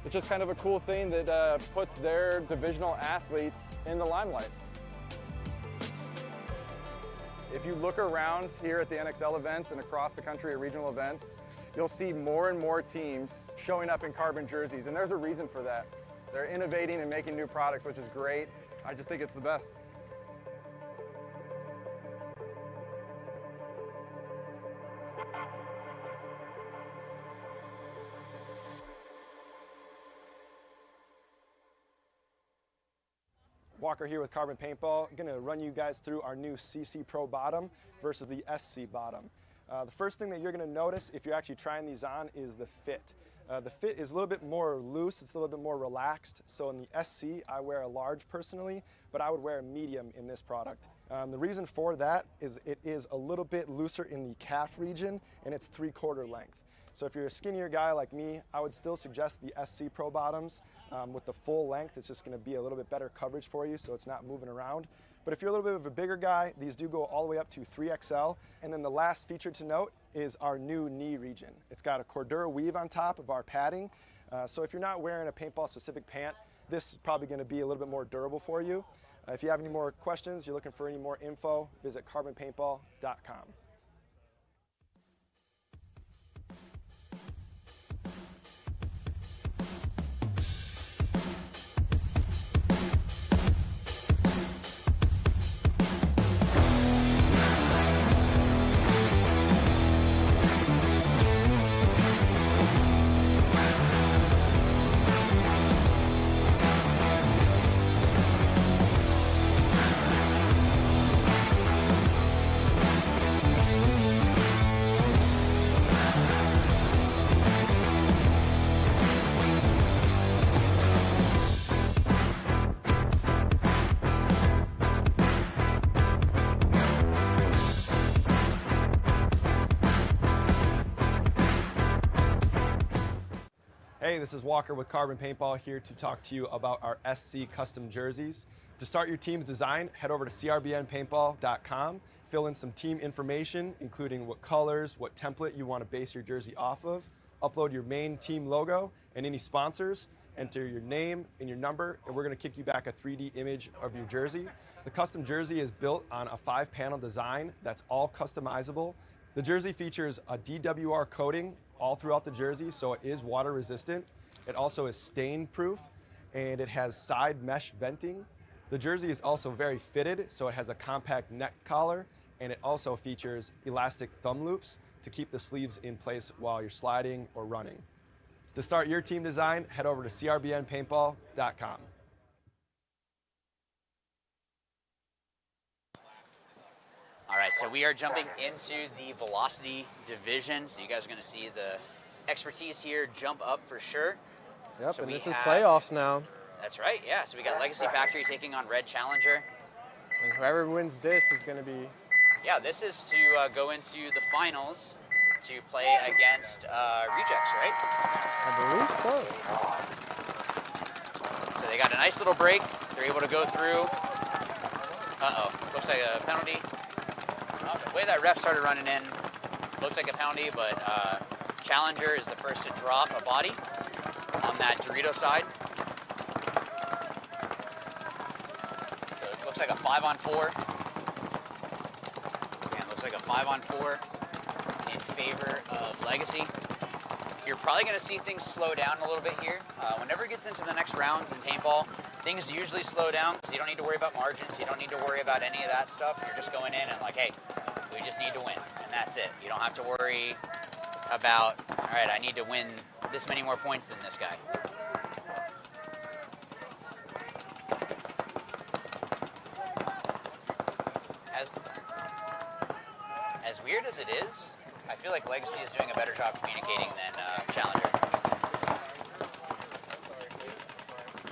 it's just kind of a cool thing that puts their divisional athletes in the limelight. If you look around here at the NXL events and across the country at regional events, you'll see more and more teams showing up in Carbon jerseys, and there's a reason for that. They're innovating and making new products, which is great. I just think it's the best. Walker here with Carbon Paintball. I'm gonna run you guys through our new CC Pro bottom versus the SC bottom. The first thing that you're gonna notice if you're actually trying these on is the fit. The fit is a little bit more loose, it's a little bit more relaxed. So in the SC, I wear a large personally, but I would wear a medium in this product. The reason for that is it is a little bit looser in the calf region and it's 3/4 length. So if you're a skinnier guy like me, I would still suggest the SC Pro bottoms with the full length. It's just gonna be a little bit better coverage for you so it's not moving around. But if you're a little bit of a bigger guy, these do go all the way up to 3XL. And then the last feature to note is our new knee region. It's got a Cordura weave on top of our padding. So if you're not wearing a paintball specific pant, this is probably gonna be a little bit more durable for you. If you have any more questions, you're looking for any more info, visit carbonpaintball.com. Hey, this is Walker with Carbon Paintball here to talk to you about our SC custom jerseys. To start your team's design, head over to crbnpaintball.com, fill in some team information, including what colors, what template you want to base your jersey off of, upload your main team logo and any sponsors, enter your name and your number, and we're going to kick you back a 3D image of your jersey. The custom jersey is built on a 5-panel design that's all customizable. The jersey features a DWR coating all throughout the jersey, so it is water resistant. It also is stain proof, and it has side mesh venting. The jersey is also very fitted, so it has a compact neck collar, and it also features elastic thumb loops to keep the sleeves in place while you're sliding or running. To start your team design, head over to crbnpaintball.com. All right, so we are jumping into the velocity division. So you guys are going to see the expertise here jump up for sure. Yep, so and this is playoffs now. That's right, yeah. So we got Legacy Factory taking on Red Challenger. And whoever wins this is going to be... Yeah, this is to go into the finals to play against Rejects, right? I believe so. So they got a nice little break. They're able to go through. Uh-oh, looks like a penalty. The way that ref started running in, looks like a penalty, but Challenger is the first to drop a body on that Dorito side. So it looks like a 5-on-4. Again, looks like a 5-on-4 in favor of Legacy. You're probably going to see things slow down a little bit here. Whenever it gets into the next rounds in paintball, things usually slow down because you don't need to worry about margins. You don't need to worry about any of that stuff. You're just going in and like, hey, we just need to win, and that's it. You don't have to worry about, all right, I need to win this many more points than this guy. As weird as it is, I feel like Legacy is doing a better job communicating than Challenger.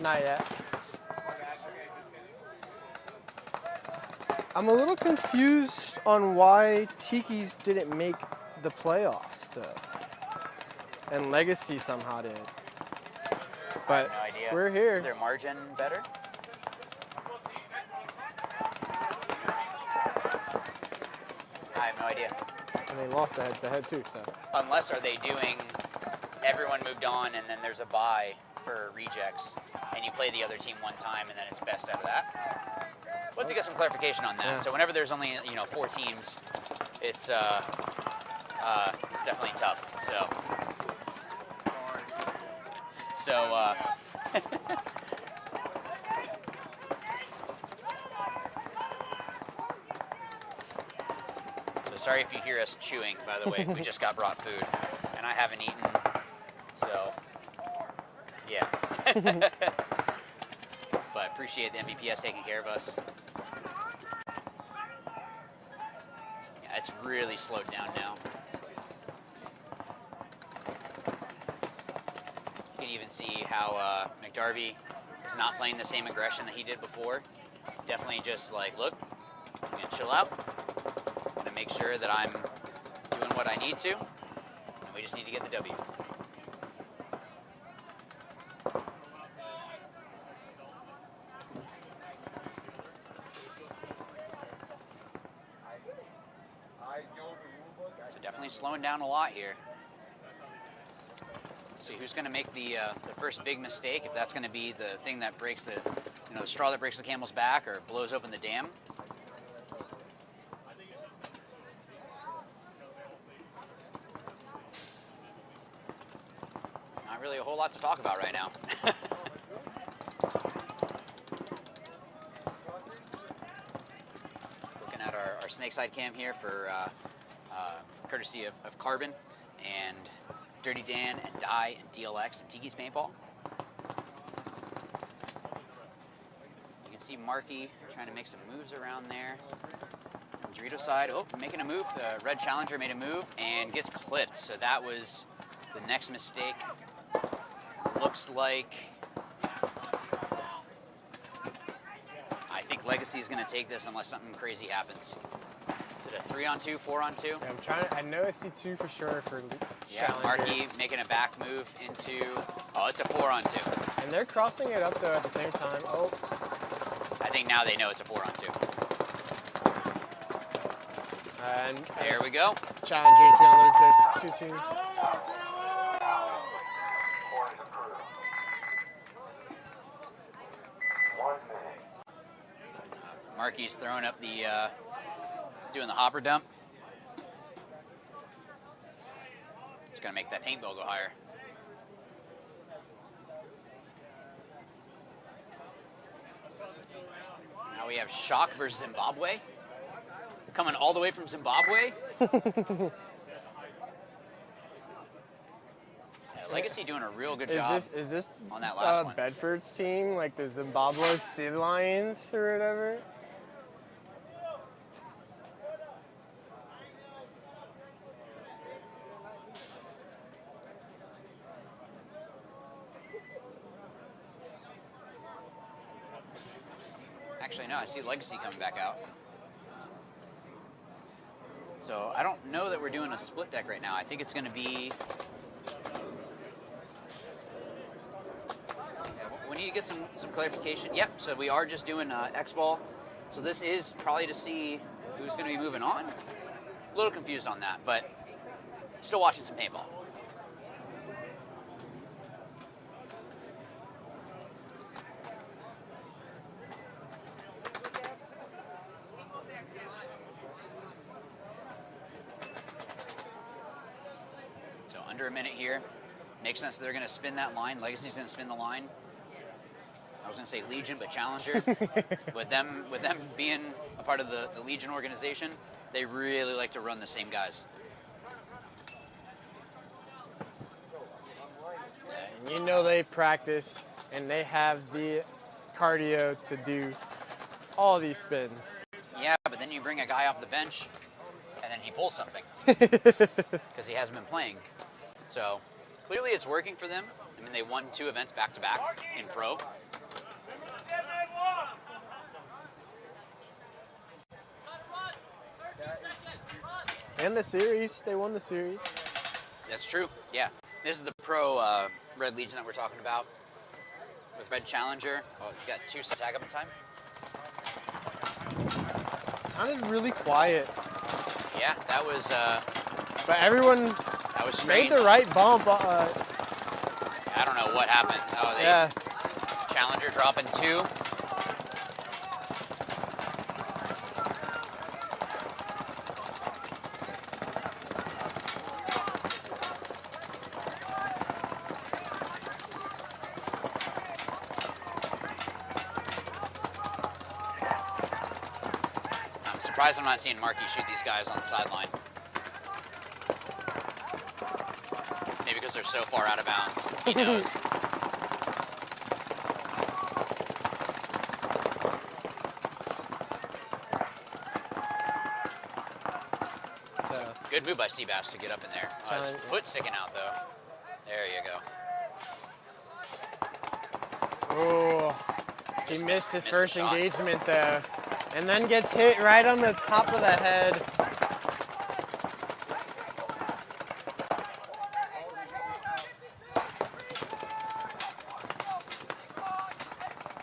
Not yet. I'm a little confused on why Tiki's didn't make the playoffs, though. And Legacy somehow did. But I have no idea. We're here. Is their margin better? I have no idea. And they lost the head-to-head too, so. Unless are they doing, everyone moved on and then there's a bye for Rejects and you play the other team one time and then it's best out of that. We'll have to get some clarification on that. Yeah. So whenever there's only 4 teams, it's definitely tough. So sorry if you hear us chewing, by the way. We just got brought food and I haven't eaten, so yeah. But appreciate the MVPS taking care of us. Yeah, it's really slowed down now. You can even see how McDarby is not playing the same aggression that he did before. Definitely just like, look, I'm gonna chill out. I'm gonna make sure that I'm doing what I need to, and we just need to get the W. So definitely slowing down a lot here. See who's going to make the first big mistake, if that's going to be the thing that breaks the, the straw that breaks the camel's back or blows open the dam. Not really a whole lot to talk about right now. Looking at our snakeside cam here for courtesy of Carbon and Dirty Dan and Die and DLX and Tiki's Paintball. You can see Marky trying to make some moves around there. On Dorito side, making a move. Red Challenger made a move and gets clipped. So that was the next mistake. Looks like I think Legacy is going to take this unless something crazy happens. Is it a 3-on-2, 4-on-2? Yeah, I'm trying. I know I see 2 for sure for Yeah, challengers. Markey making a back move into. Oh, it's a 4-on-2. And they're crossing it up though at the same time. Oh. I think now they know it's a 4-on-2. And there we go. Challengers gonna lose their 2 teams. Markey's throwing up the, doing the hopper dump. It's gonna make that paintball go higher. Now we have Shock versus Zimbabwe. Coming all the way from Zimbabwe. Legacy doing a real good job Is this on that last one. Bedford's team, like the Zimbabwe Sea Lions or whatever? Actually, no, I see Legacy coming back out. So I don't know that we're doing a split deck right now. I think it's going to be... We need to get some clarification. Yep, so we are just doing X-Ball. So this is probably to see who's going to be moving on. A little confused on that, but still watching some paintball. So under a minute here. Makes sense that they're going to spin that line. Legacy's going to spin the line. I was going to say Legion, but Challenger. with them being a part of the Legion organization, they really like to run the same guys. And you know they practice and they have the cardio to do all these spins. Yeah, but then you bring a guy off the bench and then he pulls something because he hasn't been playing. So clearly it's working for them. I mean, they won 2 events back-to-back in pro. And the series, they won the series. That's true, yeah. This is the pro Red Legion that we're talking about with Red Challenger. Oh, you got 2 tag up in time. Sounded really quiet. Yeah, that was... but everyone that was made strange. the right bump. I don't know what happened. Oh, they yeah. Challenger dropping 2. I'm surprised I'm not seeing Markey shoot these guys on the sideline. Maybe because they're so far out of bounds. He knows. Good move by Seabass to get up in there. His foot sticking out though. There you go. Oh, he missed his first engagement though. And then gets hit right on the top of the head.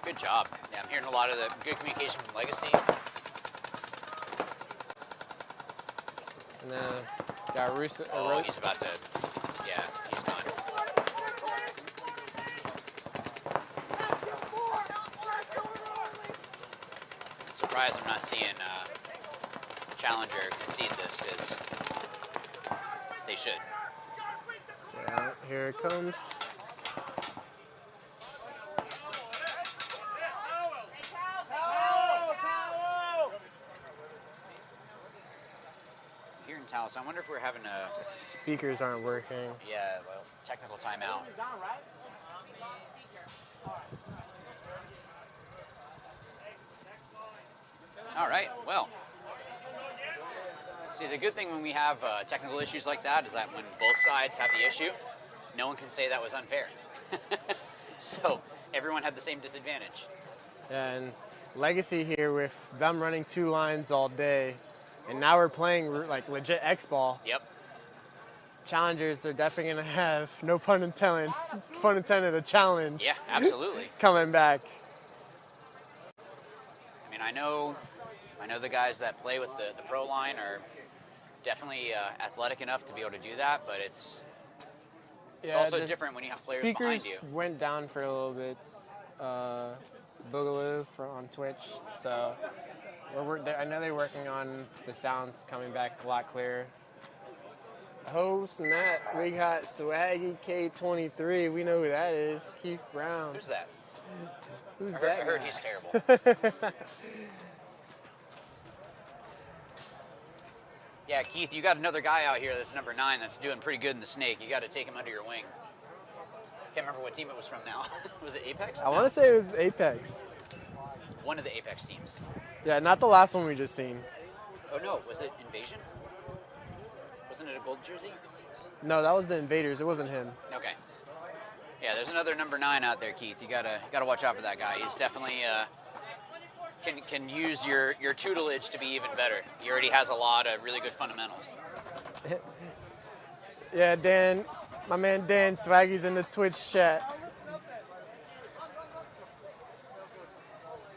Good job. Yeah, I'm hearing a lot of the good communication from Legacy. And then got Russo. Oh, he's about to. Yeah, he's done. Surprised I'm not seeing Challenger concede this because they should. Yeah, here it comes. Here in Taos, I wonder if we're having a... Speakers aren't working. Yeah, well, technical timeout. All right, well. See, the good thing when we have technical issues like that is that when both sides have the issue, no one can say that was unfair. So everyone had the same disadvantage. And Legacy here with them running 2 lines all day. And now we're playing like legit X-ball. Yep. Challengers are definitely gonna have, no pun intended, a challenge. Yeah, absolutely. Coming back. I mean, I know the guys that play with the pro line are definitely athletic enough to be able to do that, but it's also different when you have players behind you. Speakers went down for a little bit. Boogaloo on Twitch, so I know they're working on the sounds coming back a lot clearer. Oh snap, we got Swaggy K23, we know who that is, Keith Brown. Who's that? Who's I that heard guy? he's terrible. Yeah, Keith, you got another guy out here that's number 9 that's doing pretty good in the snake. You got to take him under your wing. Can't remember what team it was from now. Was it Apex? I want to say it was Apex. One of the Apex teams. Yeah, not the last one we just seen. Oh no, was it Invasion? Wasn't it a gold jersey? No, that was the Invaders. It wasn't him. Okay. Yeah, there's another number 9 out there, Keith. You gotta watch out for that guy. He's definitely can use your tutelage to be even better. He already has a lot of really good fundamentals. Yeah, Dan, my man Dan Swaggy's in the Twitch chat.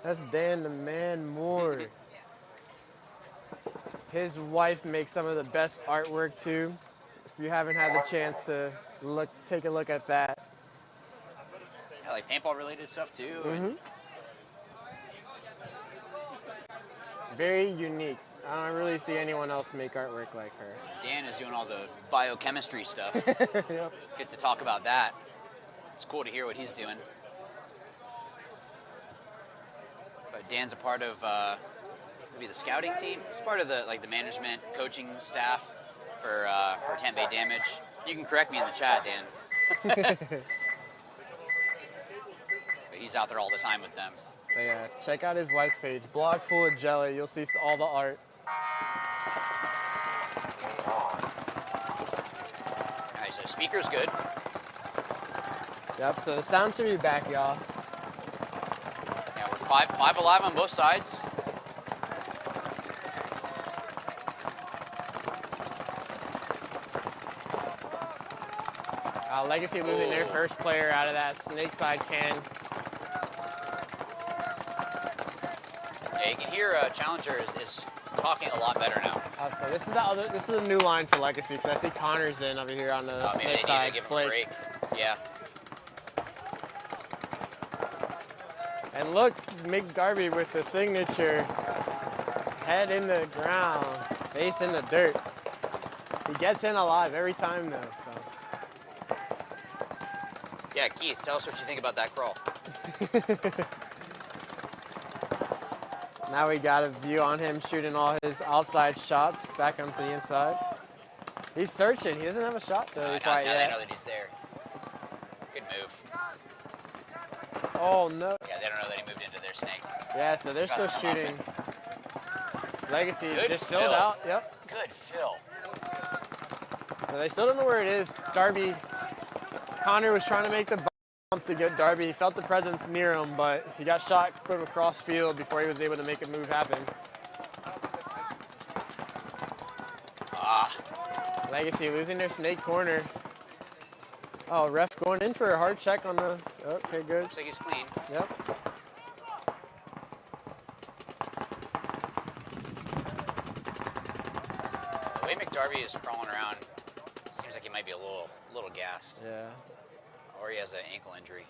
That's Dan the Man Moore. His wife makes some of the best artwork too. If you haven't had the chance to take a look at that. Yeah, like paintball related stuff too. Mm-hmm. Very unique. I don't really see anyone else make artwork like her. Dan is doing all the biochemistry stuff. Yep. Get to talk about that. It's cool to hear what he's doing. But Dan's a part of maybe the scouting team. He's part of the management, coaching staff for Tampa Bay Damage. You can correct me in the chat, Dan. But he's out there all the time with them. But yeah, check out his wife's page, Blog Full of Jelly. You'll see all the art. All right, so speaker's good. Yep, so the sound should be back, y'all. Yeah, we're five alive on both sides. Legacy losing their first player out of that snake side can. Yeah, you can hear Challenger is talking a lot better now. So this is a new line for Legacy because I see Connor's in over here on the Maybe snake they side. need to give him a break. Yeah. And look, Mick Darby with the signature. Head in the ground, face in the dirt. He gets in alive every time though. So. Yeah, Keith, tell us what you think about that crawl. Now we got a view on him shooting all his outside shots back onto the inside. He's searching. He doesn't have a shot though. Now quite they yet. know that he's there. Good move. Oh no. Yeah, they don't know that he moved into their snake. Yeah, so they're still shooting. Legacy Good just fill. filled out. Yep. Good fill. So they still don't know where it is. Darby, Connor was trying to make the bump to get Darby. He felt the presence near him, but he got shot, put him across field before he was able to make a move happen. Legacy losing their snake corner. Oh, ref going in for a hard check on the. Okay, good. Looks like he's clean. Yep. The way McDarby is crawling around, seems like he might be a little gassed. Yeah. Or he has an ankle injury.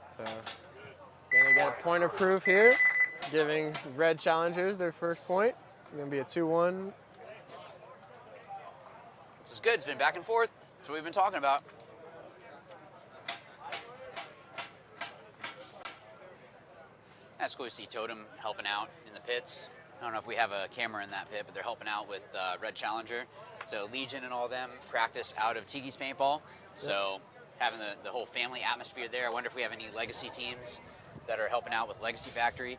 So, gonna get a point of proof here, giving red challengers their first point. Gonna be a 2-1. This is good. It's been back and forth. That's what we've been talking about. That's cool to see Totem helping out in the pits. I don't know if we have a camera in that pit, but they're helping out with Red Challenger. So Legion and all of them practice out of Tiki's Paintball. So having the whole family atmosphere there. I wonder if we have any Legacy teams that are helping out with Legacy Factory.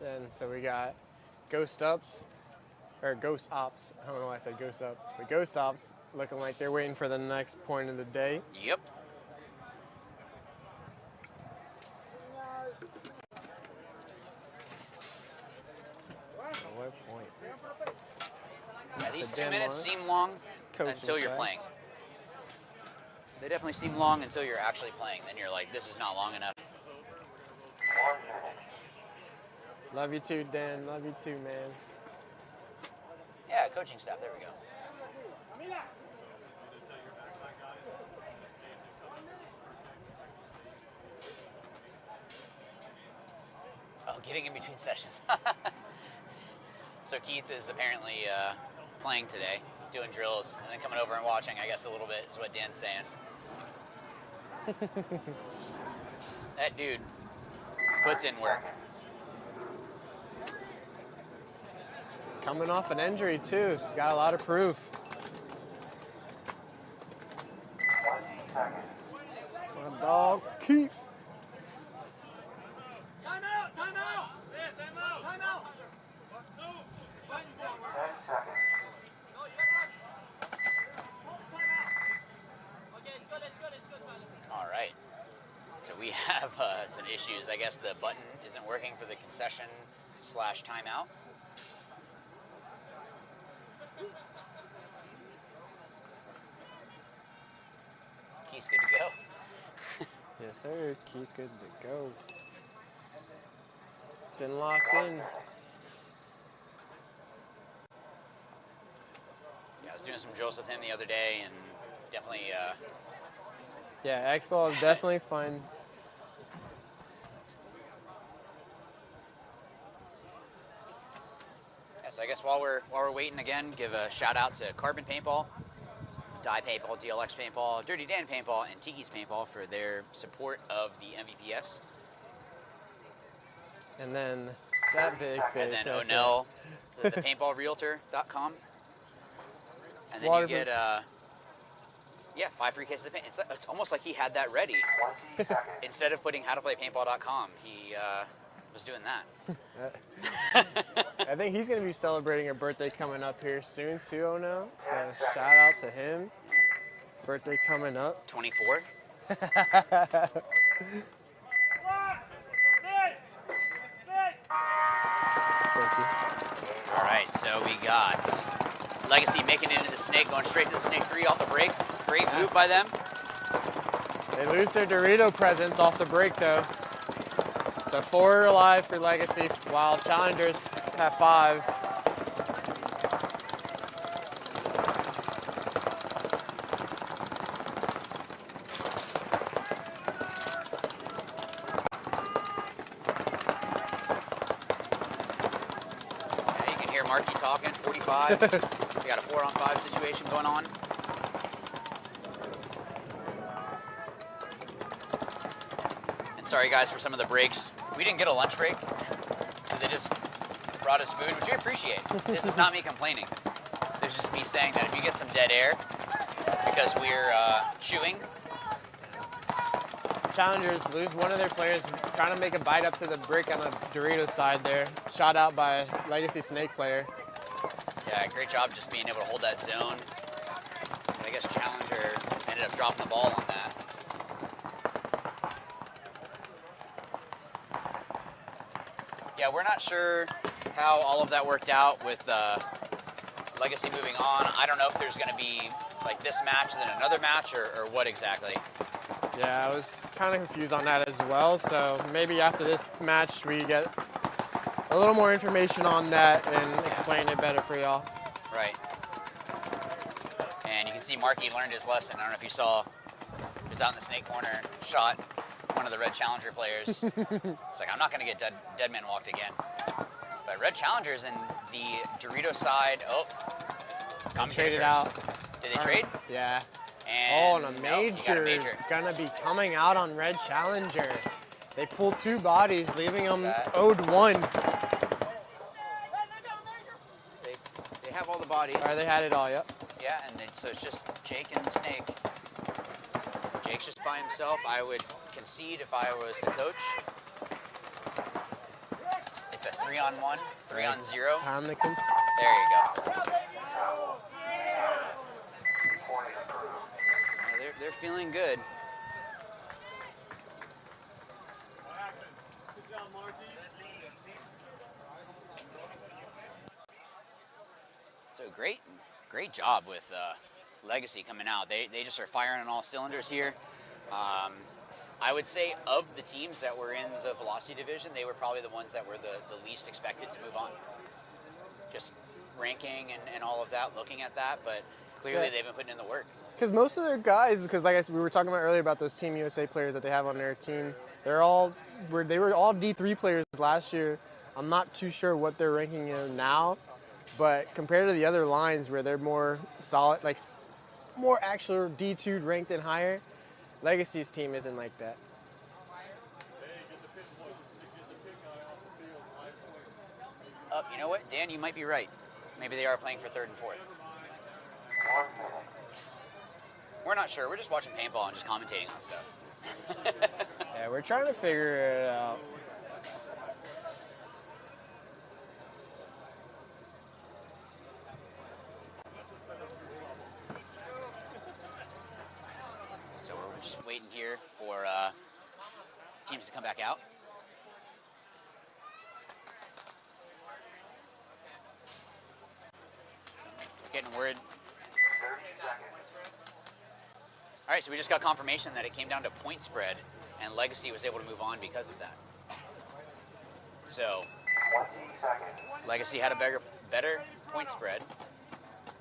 And so we got Ghost Ops. I don't know why I said Ghost Ops, but Ghost Ops looking like they're waiting for the next point of the day. Yep. These 2 Dan minutes Lawrence. seem long Coaching until you're staff. playing. They definitely seem long until you're actually playing. Then you're like, this is not long enough. Love you too, Dan. Love you too, man. Yeah, coaching staff. There we go. Oh, getting in between sessions. So Keith is apparently playing today, doing drills, and then coming over and watching, I guess, a little bit is what Dan's saying. That dude puts in work. Coming off an injury too. He's got a lot of proof. My dog Keith. Time out! Time out! Time out! Time out! All right. So we have some issues. I guess the button isn't working for the concession/timeout. Keith's good to go. Yes, sir. Key's good to go. It's been locked in. Yeah, I was doing some drills with him the other day, and definitely. Yeah, X-Ball is definitely fun. Yeah, so I guess while we're waiting again, give a shout out to Carbon Paintball, Die Paintball, DLX Paintball, Dirty Dan Paintball, and Tiki's Paintball for their support of the MVPS. And then that big fish. And then right O'Neill, the paintballrealtor.com. And then Waterproof. you get, 5 free cases of paint. It's almost like he had that ready. Instead of putting howtoplaypaintball.com, he was doing that. I think he's going to be celebrating a birthday coming up here soon too, oh no. So shout out to him. Birthday coming up. 24. Thank you. All right, so we got Legacy making it into the snake, going straight to the snake 3 off the break. Great move by them. They lose their Dorito presence off the break though. So 4 alive for Legacy, while Challengers have 5. Yeah, you can hear Marky talking, 45. We got a 4-on-5 situation going on. And sorry guys for some of the breaks. We didn't get a lunch break. So they just brought us food, which we appreciate. This is not me complaining. This is just me saying that if you get some dead air because we're chewing. Challengers lose one of their players trying to make a bite up to the brick on the Dorito side there. Shot out by Legacy Snake player. Yeah, great job just being able to hold that zone. But I guess Challenger ended up dropping the ball on that. Yeah, we're not sure how all of that worked out with Legacy moving on. I don't know if there's going to be like this match and then another match or what exactly. Yeah, I was kind of confused on that as well. So maybe after this match we get a little more information on that and explain it better for y'all. Right. And you can see Marky learned his lesson. I don't know if you saw, he was out in the snake corner, shot one of the Red Challenger players. It's like, I'm not going to get dead man walked again. But Red Challengers in the Dorito side, Traded out. Did they trade? Yeah. And and a no, you got a major. Gonna be coming out on Red Challenger. They pulled 2 bodies, leaving them owed 1. They have all the bodies. Or they had it all, yep. Yeah, and so it's just Jake and the snake. Jake's just by himself. I would concede if I was the coach. It's a 3-on-1, 3-on-0. Time to there you go. They're feeling good. So great job with Legacy coming out. They just are firing on all cylinders here. I would say of the teams that were in the Velocity division, they were probably the ones that were the least expected to move on. Just ranking and all of that, looking at that, but clearly they've been putting in the work. Because most of their guys, because like we were talking about earlier about those Team USA players that they have on their team, they were all D3 players last year. I'm not too sure what they're ranking in now, but compared to the other lines where they're more solid, like more actual D2 ranked and higher, Legacy's team isn't like that. You know what, Dan, you might be right. Maybe they are playing for 3rd and 4th. We're not sure. We're just watching paintball and just commentating on stuff. Yeah, we're trying to figure it out. So we're just waiting here for teams to come back out. Getting word. All right, so we just got confirmation that it came down to point spread, and Legacy was able to move on because of that. So Legacy had a better point spread.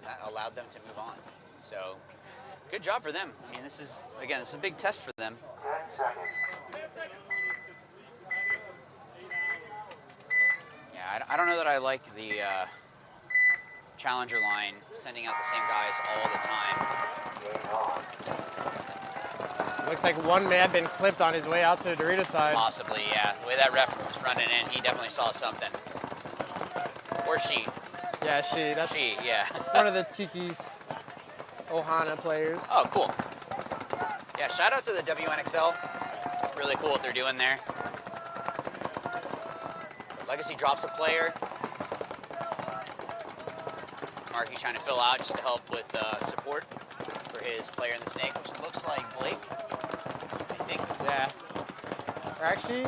That allowed them to move on. So good job for them. I mean, this is a big test for them. Yeah, I don't know that I like the Challenger line sending out the same guys all the time. Looks like one may have been clipped on his way out to the Dorito side. Possibly, yeah. The way that ref was running in, he definitely saw something. Or she. Yeah, she. That's she, yeah. One of the Tiki's Ohana players. Oh, cool. Yeah, shout out to the WNXL. Really cool what they're doing there. Legacy drops a player. Marky trying to fill out just to help with support for his player in the snake, which looks like Blake, I think. Yeah. Or actually,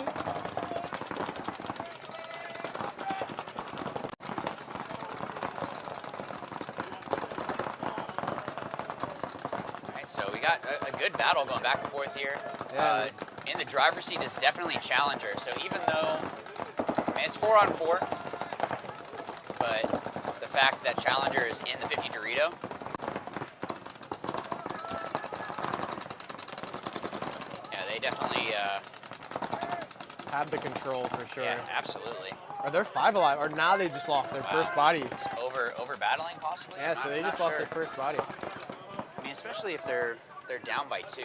all right, so we got a good battle going back and forth here. Yeah. In the driver's seat is definitely Challenger. So even though, I mean, it's 4-on-4, but the fact that Challenger is in the 50 Dorito, yeah, they definitely have the control for sure. Yeah, absolutely. Are they 5 alive? Or now they just lost their first body? Over battling possibly. Yeah, so they just lost their first body. I mean, especially if they're down by 2.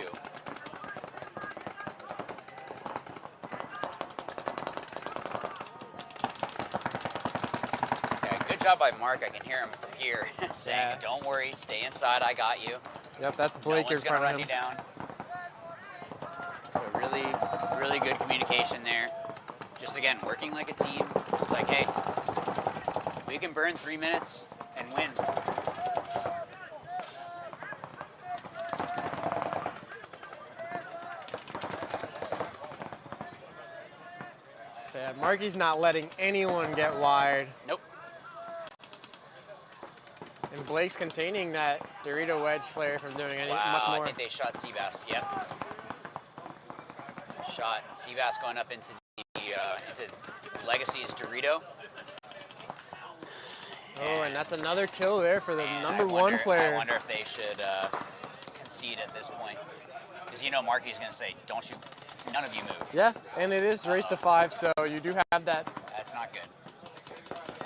Good job by Mark. I can hear him from here saying, "Don't worry, stay inside. I got you." Yep, that's Blake in front of him. You down. So really good communication there. Just again, working like a team. Just like, hey, we can burn 3 minutes and win. So yeah, Marky's not letting anyone get wide. Nope. And Blake's containing that Dorito wedge player from doing much more. I think they shot Seabass. Yep. Shot Seabass going up into Legacy's Dorito. Oh, and that's another kill there for the number 1 player. I wonder if they should concede at this point, because you know Marky's going to say, "Don't you? None of you move." Yeah, and it is race to 5, so you do have that. That's not good.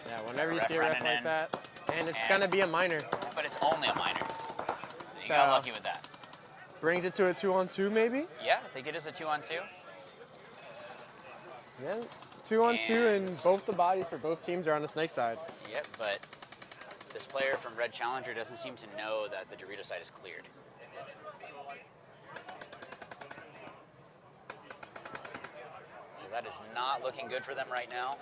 Yeah, whenever you see a ref like that. And it's going to be a minor. But it's only a minor. So you got lucky with that. Brings it to a 2-on-2 maybe? Yeah, I think it is a 2-on-2. Yeah, 2-on-2 and both the bodies for both teams are on the snake side. Yep, but this player from Red Challenger doesn't seem to know that the Dorito side is cleared. So that is not looking good for them right now.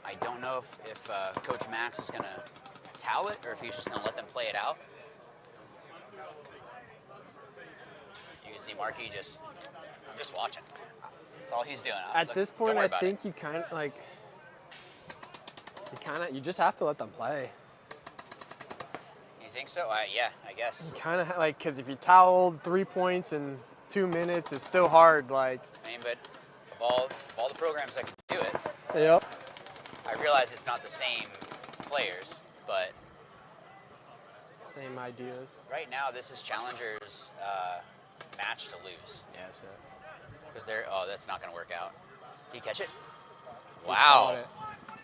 I don't know if Coach Max is going to towel it or if he's just going to let them play it out. You can see Marky I'm just watching. That's all he's doing. At this point, I think you kind of you just have to let them play. think so? Yeah, I guess. Kind of like, because if you toweled 3 points in 2 minutes, it's still hard. Like, I mean, but of all the programs that can do it, yep. I realize it's not the same players, but Same ideas. right now this is Challenger's match to lose. Yeah, that's it. Because they're, oh, that's not going to work out. Did you catch it? He Wow. caught it.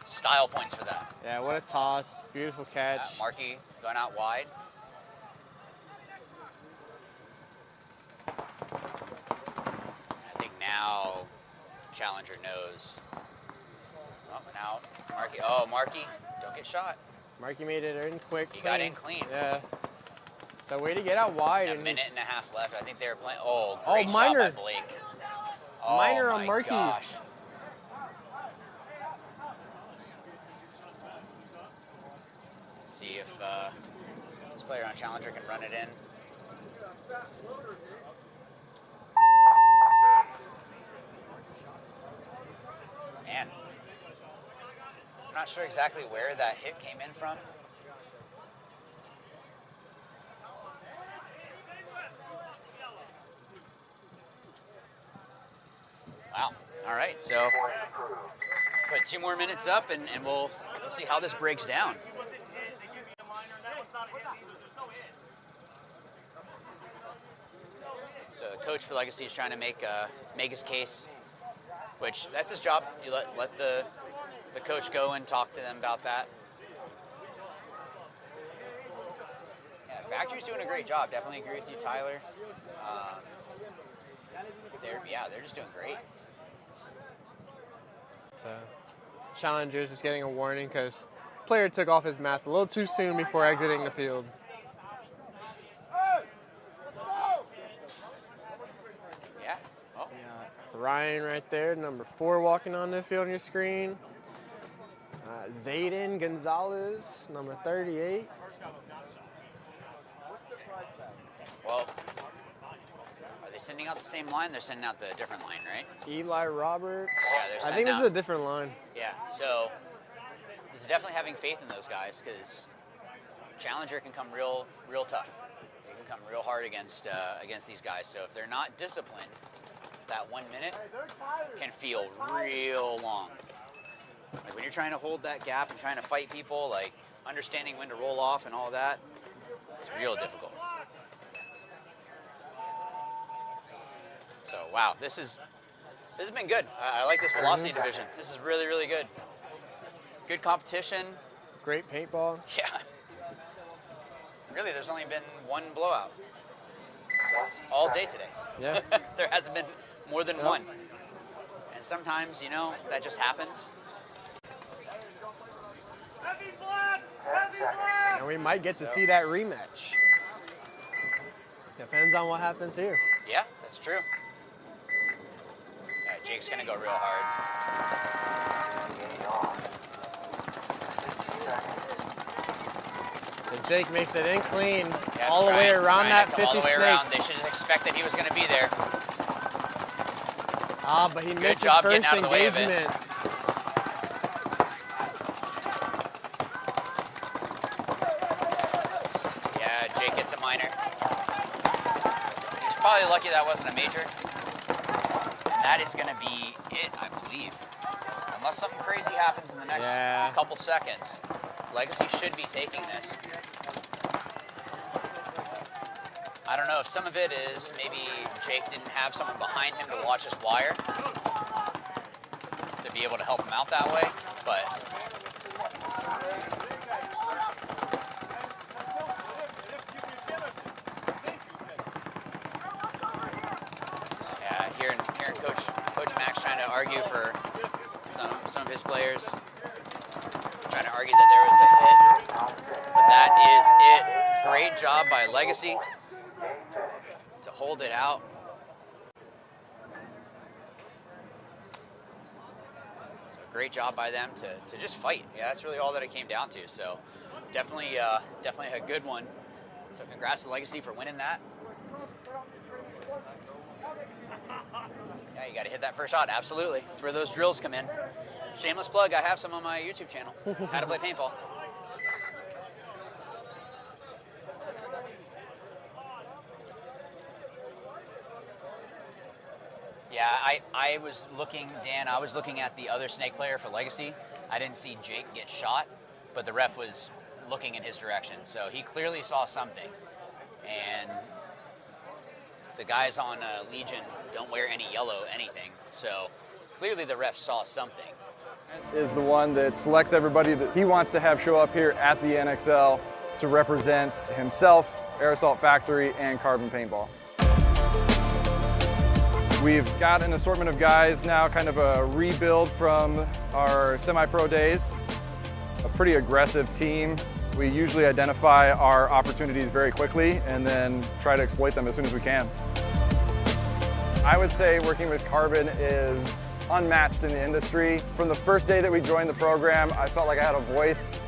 Style points for that. Yeah, what a toss. Beautiful catch. Markey going out wide. I think now Challenger knows. Oh, now Markey, don't get shot. Markey made it in quick. He got in clean. Yeah. So way to get out wide. A minute and a half left. I think they were playing. Oh, Oh, great shot Minor. by Blake. Oh, Minor on my Markey. gosh. Let's see if this player on Challenger can run it in. Man, I'm not sure exactly where that hit came in from. Wow. All right, so put 2 more minutes up, and we'll see how this breaks down. So the coach for Legacy is trying to make his case, which that's his job. You let the coach go and talk to them about that. Yeah, Factory's doing a great job. Definitely agree with you, Tyler. They're just doing great. So, Challengers is getting a warning because player took off his mask a little too soon before exiting the field. Yeah. Oh. Ryan right there, number 4 walking on the field on your screen. Zayden Gonzalez, number 38. Well, are they sending out the same line? They're sending out the different line, right? Eli Roberts. Yeah, they're I sending think this out. is a different line. Yeah, so this is definitely having faith in those guys because Challenger can come real tough. They can come real hard against these guys. So if they're not disciplined, that 1 minute can feel real long. Like when you're trying to hold that gap and trying to fight people, like understanding when to roll off and all that, it's real difficult. So wow, this has been good. I like this velocity division. This is really, really good. Good competition. Great paintball. Yeah. Really, there's only been 1 blowout all day today. Yeah. There hasn't been more than 1. And sometimes, that just happens. And we might get to see that rematch. Depends on what happens here. Yeah, that's true. Yeah, Jake's gonna go real hard. So Jake makes it in clean, Yeah, all the way around that 50 all the way snake. around. They should expect that he was gonna be there. Ah, but he Good missed his job getting first out of the way of it. engagement. Yeah, Jake gets a minor. He's probably lucky that wasn't a major. And that is gonna be it, I believe. Unless something crazy happens in the next couple seconds, Legacy should be taking this. I don't know if some of it is maybe Jake didn't have someone behind him to watch his wire to be able to help him out that way, but yeah, hearing Coach Max trying to argue for some of his players, trying to argue that there was a hit, but that is it. Great job by Legacy to hold it out. So great job by them to just fight. Yeah, that's really all that it came down to. So definitely a good one. So congrats to Legacy for winning that. Yeah, you got to hit that first shot. Absolutely. That's where those drills come in. Shameless plug, I have some on my YouTube channel. How to play paintball. Yeah, I was looking, Dan, I was looking at the other snake player for Legacy. I didn't see Jake get shot, but the ref was looking in his direction. So he clearly saw something. And the guys on Legion don't wear any yellow anything. So clearly the ref saw something. Is the one that selects everybody that he wants to have show up here at the NXL to represent himself, Air Assault Factory, and Carbon Paintball. We've got an assortment of guys now, kind of a rebuild from our semi-pro days. A pretty aggressive team. We usually identify our opportunities very quickly and then try to exploit them as soon as we can. I would say working with Carbon is unmatched in the industry. From the first day that we joined the program, I felt like I had a voice.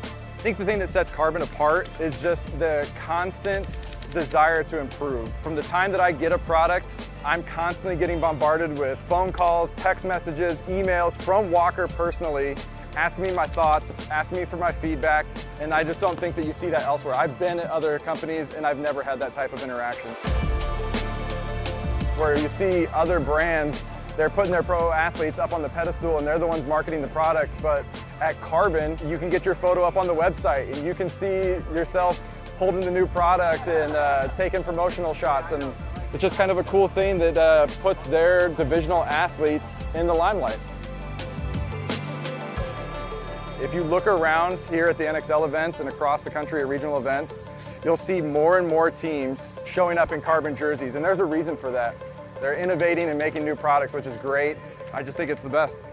I think the thing that sets Carbon apart is just the constant desire to improve. From the time that I get a product, I'm constantly getting bombarded with phone calls, text messages, emails from Walker personally, asking me my thoughts, asking me for my feedback, and I just don't think that you see that elsewhere. I've been at other companies and I've never had that type of interaction. Where you see other brands, they're putting their pro athletes up on the pedestal and they're the ones marketing the product, but at Carbon, you can get your photo up on the website and you can see yourself holding the new product and taking promotional shots, and it's just kind of a cool thing that puts their divisional athletes in the limelight. If you look around here at the NXL events and across the country at regional events, you'll see more and more teams showing up in Carbon jerseys, and there's a reason for that. They're innovating and making new products, which is great. I just think it's the best.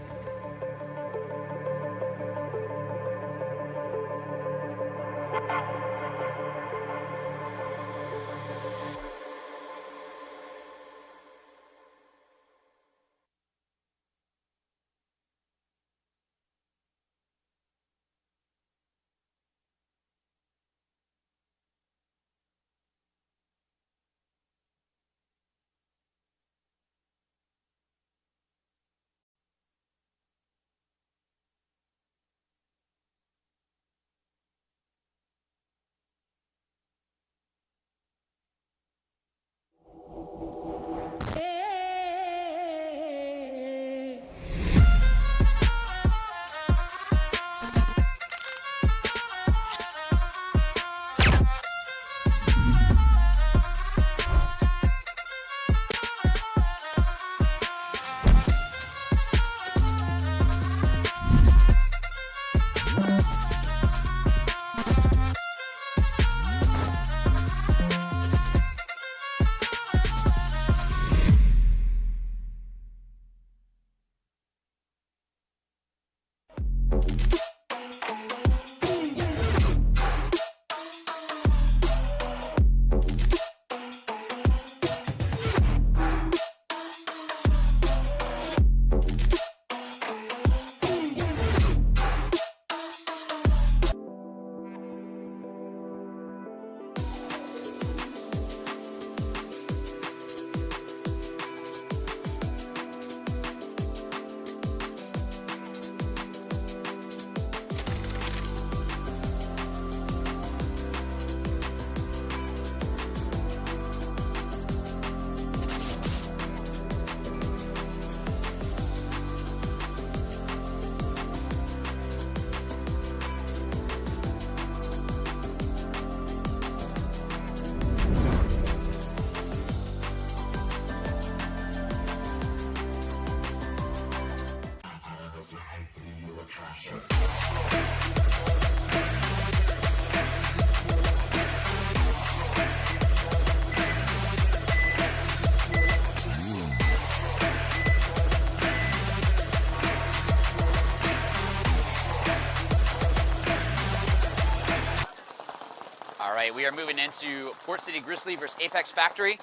We are moving into Port City Grizzly versus Apex Factory.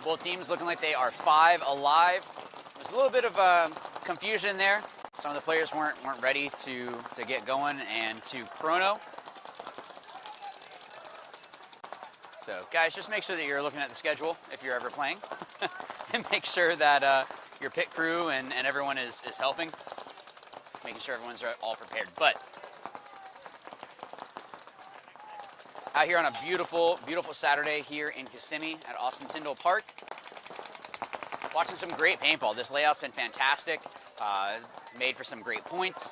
Both teams looking like they are 5 alive. There's a little bit of confusion there. Some of the players weren't ready to get going and to chrono. So guys, just make sure that you're looking at the schedule if you're ever playing. And make sure that your pit crew and everyone is helping. Making sure everyone's all prepared. But out here on a beautiful, beautiful Saturday here in Kissimmee at Austin Tindall Park. watching some great paintball. This layout's been fantastic. Made for some great points.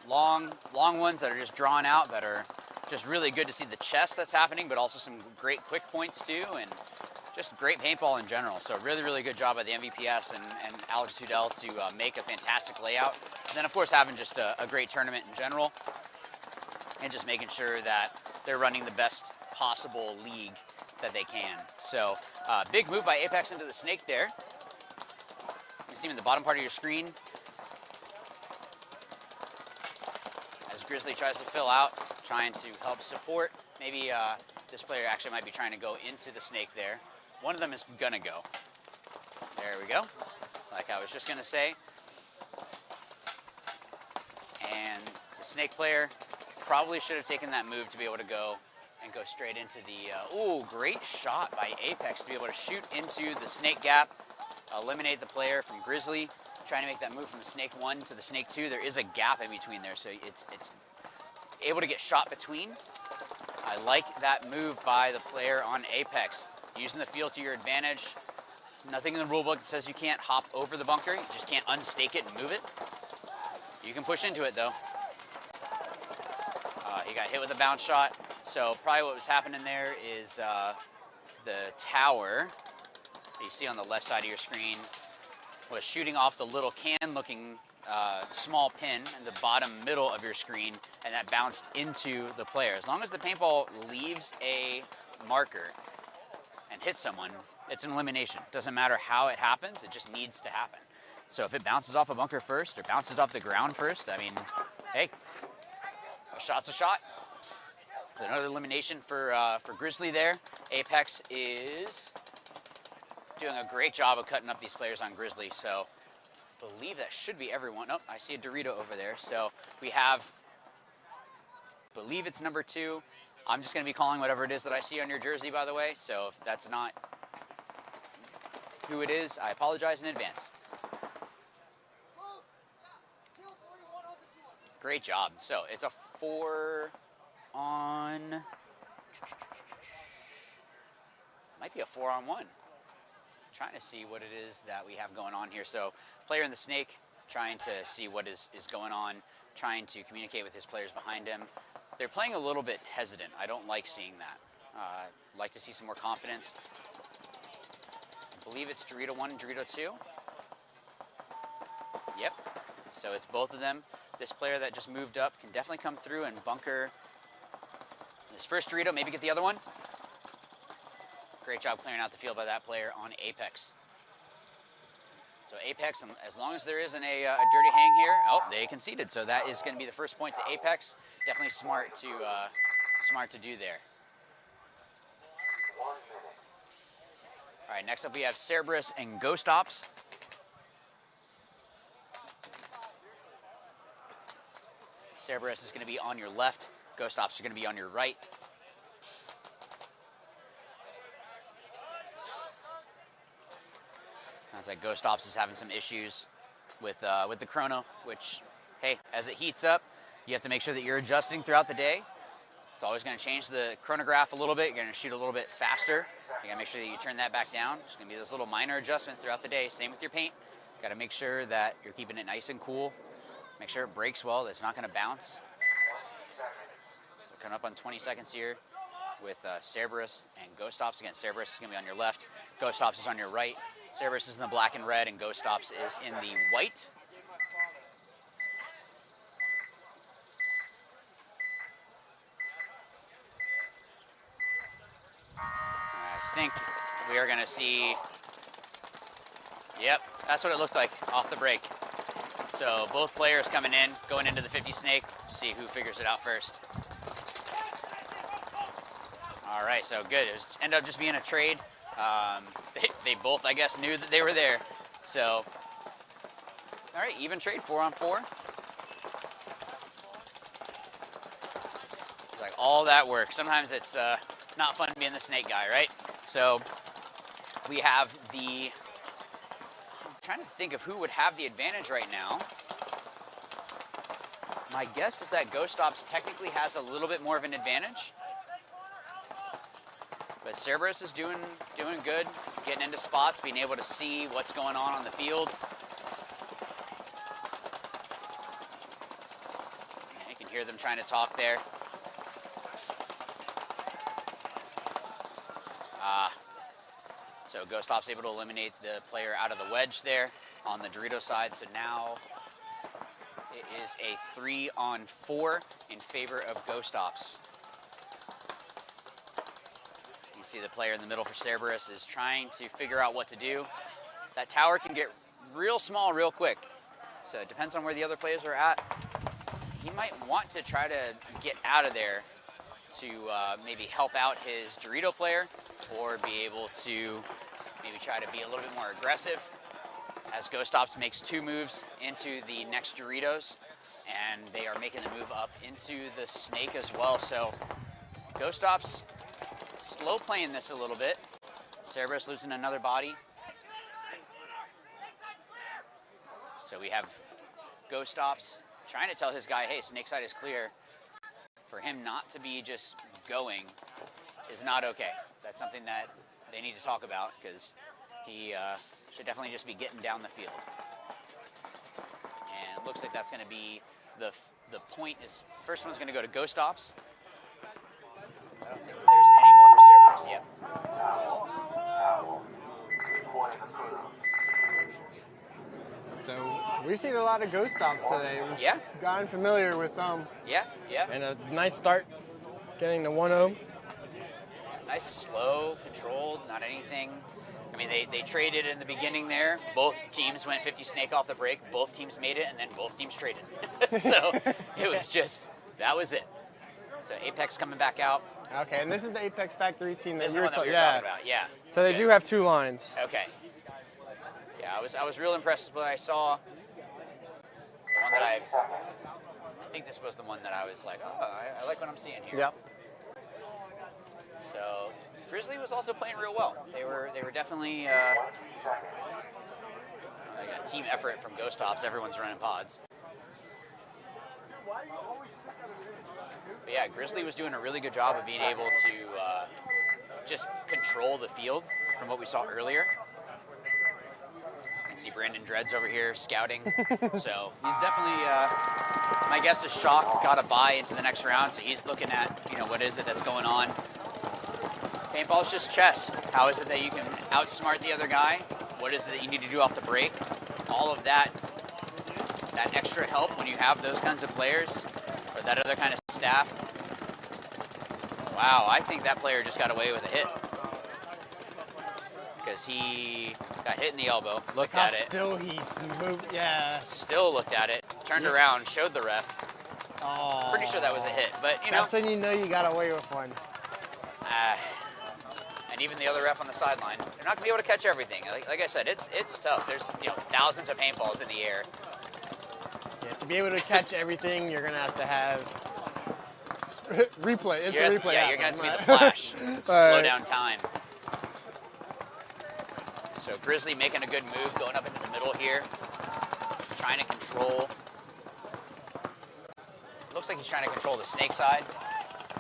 Long ones that are just drawn out, that are just really good to see the chess that's happening, but also some great quick points too, and just great paintball in general. So really, really good job by the MVPS and Alex Tudell to make a fantastic layout. And then of course having just a great tournament in general, and just making sure that they're running the best possible league that they can. So big move by Apex into the snake there. You see him in the bottom part of your screen. As Grizzly tries to fill out, trying to help support. Maybe this player actually might be trying to go into the snake there. One of them is gonna go. There we go. Like I was just gonna say. And the snake player probably should have taken that move to be able to go and go straight into the, ooh, great shot by Apex to be able to shoot into the snake gap, eliminate the player from Grizzly, trying to make that move from the snake 1 to the snake 2. There is a gap in between there, so it's able to get shot between. I like that move by the player on Apex. Using the field to your advantage. Nothing in the rulebook that says you can't hop over the bunker. You just can't unstake it and move it. You can push into it though. He got hit with a bounce shot. So probably what was happening there is the tower that you see on the left side of your screen was shooting off the little can-looking small pin in the bottom middle of your screen, and that bounced into the player. As long as the paintball leaves a marker and hits someone, it's an elimination. Doesn't matter how it happens, it just needs to happen. So if it bounces off a bunker first or bounces off the ground first, I mean, hey, a shot's a shot. Another elimination for Grizzly there. Apex is doing a great job of cutting up these players on Grizzly, so I believe that should be everyone. Oh, I see a Dorito over there. So we have, I believe it's number 2. I'm just going to be calling whatever it is that I see on your jersey, by the way. So if that's not who it is, I apologize in advance. Great job. So it's a 4 on, might be a 4 on 1. Trying to see what it is that we have going on here. So player in the snake, trying to see what is going on, trying to communicate with his players behind him. They're playing a little bit hesitant. I don't like seeing that. Like to see some more confidence. I believe it's Dorito 1 and Dorito 2. Yep, so it's both of them. This player that just moved up can definitely come through and bunker this first Dorito, maybe get the other one. Great job clearing out the field by that player on Apex. So Apex, as long as there isn't a dirty hang here, oh, they conceded. So that is going to be the first point to Apex. Definitely smart to do there. All right, next up we have Cerberus and Ghost Ops. Cerberus is going to be on your left. Ghost Ops are going to be on your right. Sounds like Ghost Ops is having some issues with the chrono, which, hey, as it heats up, you have to make sure that you're adjusting throughout the day. It's always going to change the chronograph a little bit. You're going to shoot a little bit faster. You got to make sure that you turn that back down. There's going to be those little minor adjustments throughout the day. Same with your paint. Got to make sure that you're keeping it nice and cool. Make sure it breaks well, that it's not going to bounce. So coming up on 20 seconds here with Cerberus and Ghost Ops. Again, Cerberus is going to be on your left. Ghost Ops is on your right. Cerberus is in the black and red, and Ghost Ops is in the white. I think we are going to see, yep, that's what it looked like off the break. So both players coming in, going into the 50 snake, see who figures it out first. All right, so good. It ended up just being a trade. They both, I guess, knew that they were there. So, all right, even trade, 4 on 4. It's like all that work. Sometimes it's not fun being the snake guy, right? So we have the, I'm trying to think of who would have the advantage right now. My guess is that Ghost Ops technically has a little bit more of an advantage. But Cerberus is doing good. getting into spots, being able to see what's going on the field. And you can hear them trying to talk there. So Ghost Op's able to eliminate the player out of the wedge there on the Dorito side. So now it is a 3-on-4 in favor of Ghost Ops. You see the player in the middle for Cerberus is trying to figure out what to do. That tower can get real small real quick. So it depends on where the other players are at. He might want to try to get out of there to maybe help out his Dorito player, or be able to maybe try to be a little bit more aggressive, as Ghost Ops makes 2 moves into the next Doritos, and they are making the move up into the snake as well. So Ghost Ops slow playing this a little bit. Cerberus losing another body. So we have Ghost Ops trying to tell his guy, hey, snake side is clear. For him not to be just going is not okay. That's something that they need to talk about, because he should definitely just be getting down the field. And it looks like that's going to be the point. Is first one's going to go to Ghost Ops. I don't think there's any more for Cerberus yet. So we've seen a lot of Ghost Ops today. We've gotten familiar with some. Yeah. And a nice start getting the 1-0. Nice, slow, controlled, not anything. I mean, they traded in the beginning there. Both teams went 50 snake off the break. Both teams made it, and then both teams traded. So it was just, that was it. So Apex coming back out. Okay, and this is the Apex Factory team that This is you the were one that we were talking about, yeah. So they do have 2 lines. Okay. Yeah, I was real impressed with what I saw. The one that I think this was the one that I was like, oh, I like what I'm seeing here. Yep. So Grizzly was also playing real well. They were definitely like a team effort from Ghost Ops. Everyone's running pods. But yeah, Grizzly was doing a really good job of being able to just control the field from what we saw earlier. You can see Brandon Dreads over here scouting. So he's definitely, my guess is Shock got a bye into the next round. So he's looking at, what is it that's going on. Paintball is just chess. How is it that you can outsmart the other guy? What is it that you need to do off the break? All of that extra help when you have those kinds of players, or that other kind of staff. Wow, I think that player just got away with a hit. Because he got hit in the elbow, looked at it. Still he's moved, yeah. Still looked at it, turned around, showed the ref. Oh. Pretty sure that was a hit, but That's when you know you got away with one. And even the other ref on the sideline, they're not gonna be able to catch everything. Like I said, it's tough. There's thousands of paintballs in the air. Yeah, to be able to catch everything, you're gonna have to have replay. It's a replay. Yeah, you're gonna have to be the flash. Slow down time. So Grizzly making a good move, going up into the middle here, trying to control. Looks like he's trying to control the snake side.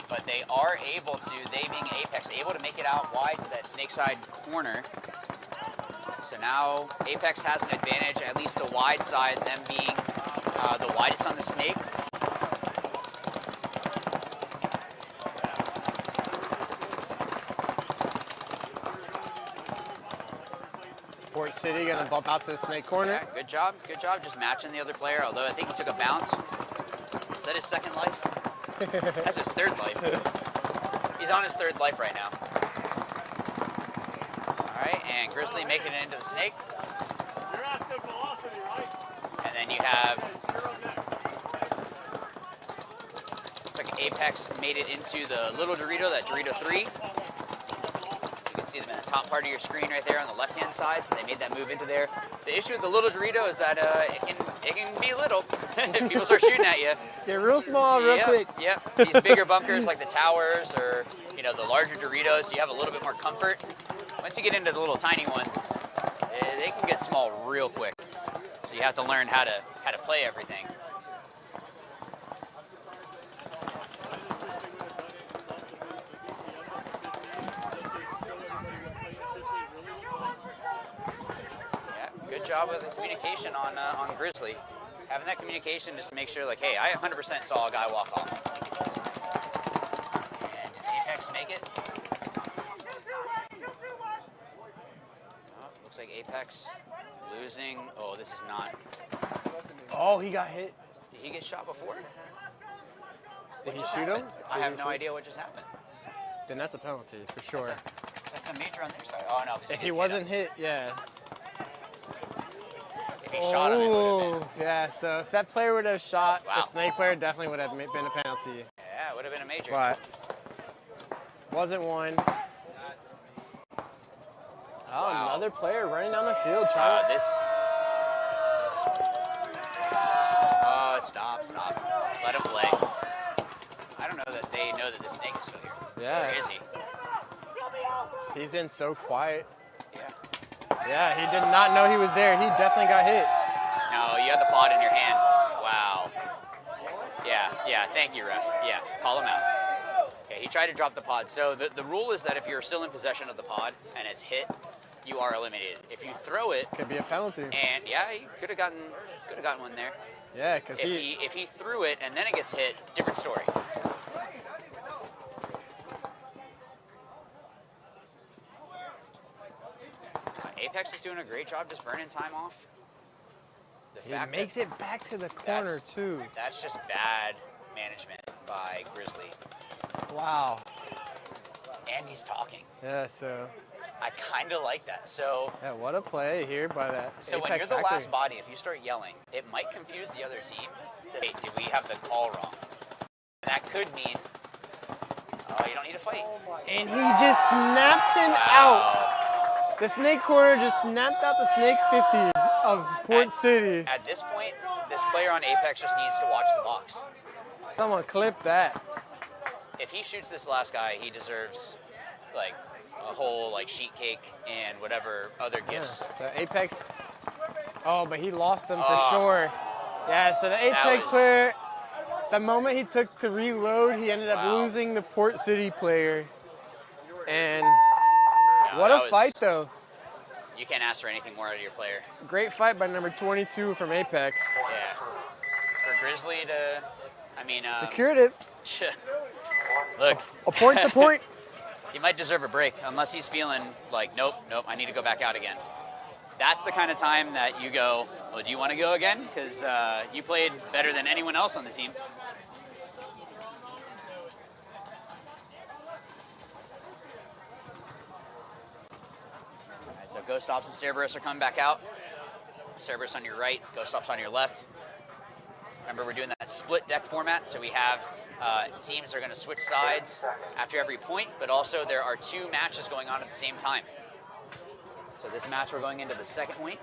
But they are able to, they being Apex, able to make it out wide to that snake side corner. So now Apex has an advantage, at least the wide side, them being the widest on the snake. Port City gonna bump out to the snake corner. Yeah, good job just matching the other player, although I think he took a bounce. Is that his second life? That's his 3rd life. He's on his 3rd life right now. All right, and Grizzly making it into the snake. You're asking velocity, right? And then you have, looks like Apex made it into the little Dorito, that Dorito 3. You can see them in the top part of your screen right there on the left-hand side. So they made that move into there. The issue with the little Dorito is that it can be little. If people start shooting at you. Get real small, real quick. Yep. These bigger bunkers like the towers or the larger Doritos, you have a little bit more comfort. Once you get into the little tiny ones, they can get small real quick. So you have to learn how to play everything. Yeah, good job with the communication on Grizzly. Having that communication just to make sure, like, hey, I 100% saw a guy walk off. And did Apex make it? Oh, looks like Apex losing. Oh, this is not. Oh, he got hit. Did he get shot before? Did he just shoot happened? him? I have no idea what just happened. Then that's a penalty for sure. That's a major on their side. Oh no, because If he wasn't hit, yeah. If he shot him, it would have been. Yeah, so if that player would have shot Wow. the snake player, definitely would have been a penalty. Yeah, it would have been a major. But wasn't one. Oh, another player running down the field trying this. Oh, stop. Let him play. I don't know that they know that the snake is still here. Yeah. Where is he? He's been so quiet. Yeah. Yeah, he did not know he was there. He definitely got hit. No, you had the pod in your hand. Wow. Yeah, thank you, ref. Yeah, call him out. Okay, he tried to drop the pod. So the rule is that if you're still in possession of the pod and it's hit, you are eliminated. If you throw it, could be a penalty. And yeah, he could have gotten one there. Yeah, because if he threw it and then it gets hit, different story. Apex is doing a great job just burning time off. He makes it back to the corner too. That's just bad management by Grizzly. Wow. And he's talking. Yeah, so. I kind of like that. So. Yeah, what a play here by that. So Apex when you're the Factory. last body, if you start yelling, it might confuse the other team. To say, did we have the call wrong? And that could mean, oh, you don't need to fight. And he just snapped him out. The snake corner just snapped out the snake 50 of Port City. At this point, this player on Apex just needs to watch the box. Someone clip that. If he shoots this last guy, he deserves like a whole like sheet cake and whatever other gifts. Yeah, so Apex, oh, but he lost them for sure. Yeah, so the Apex was- player, the moment he took to reload, he ended up losing the Port City player. And what a that was- fight though. You can't ask for anything more out of your player. Great fight by number 22 from Apex. Yeah. For Grizzly to, I mean, Secured it. Look. A point to point. He might deserve a break unless he's feeling like, nope, I need to go back out again. That's the kind of time that you go, well, do you want to go again? Because you played better than anyone else on the team. All right, so Ghost Ops and Cerberus are coming back out. Cerberus on your right, Ghost Ops on your left. Remember, we're doing that split deck format, so we have teams are going to switch sides after every point, but also there are 2 matches going on at the same time. So this match, we're going into the second point.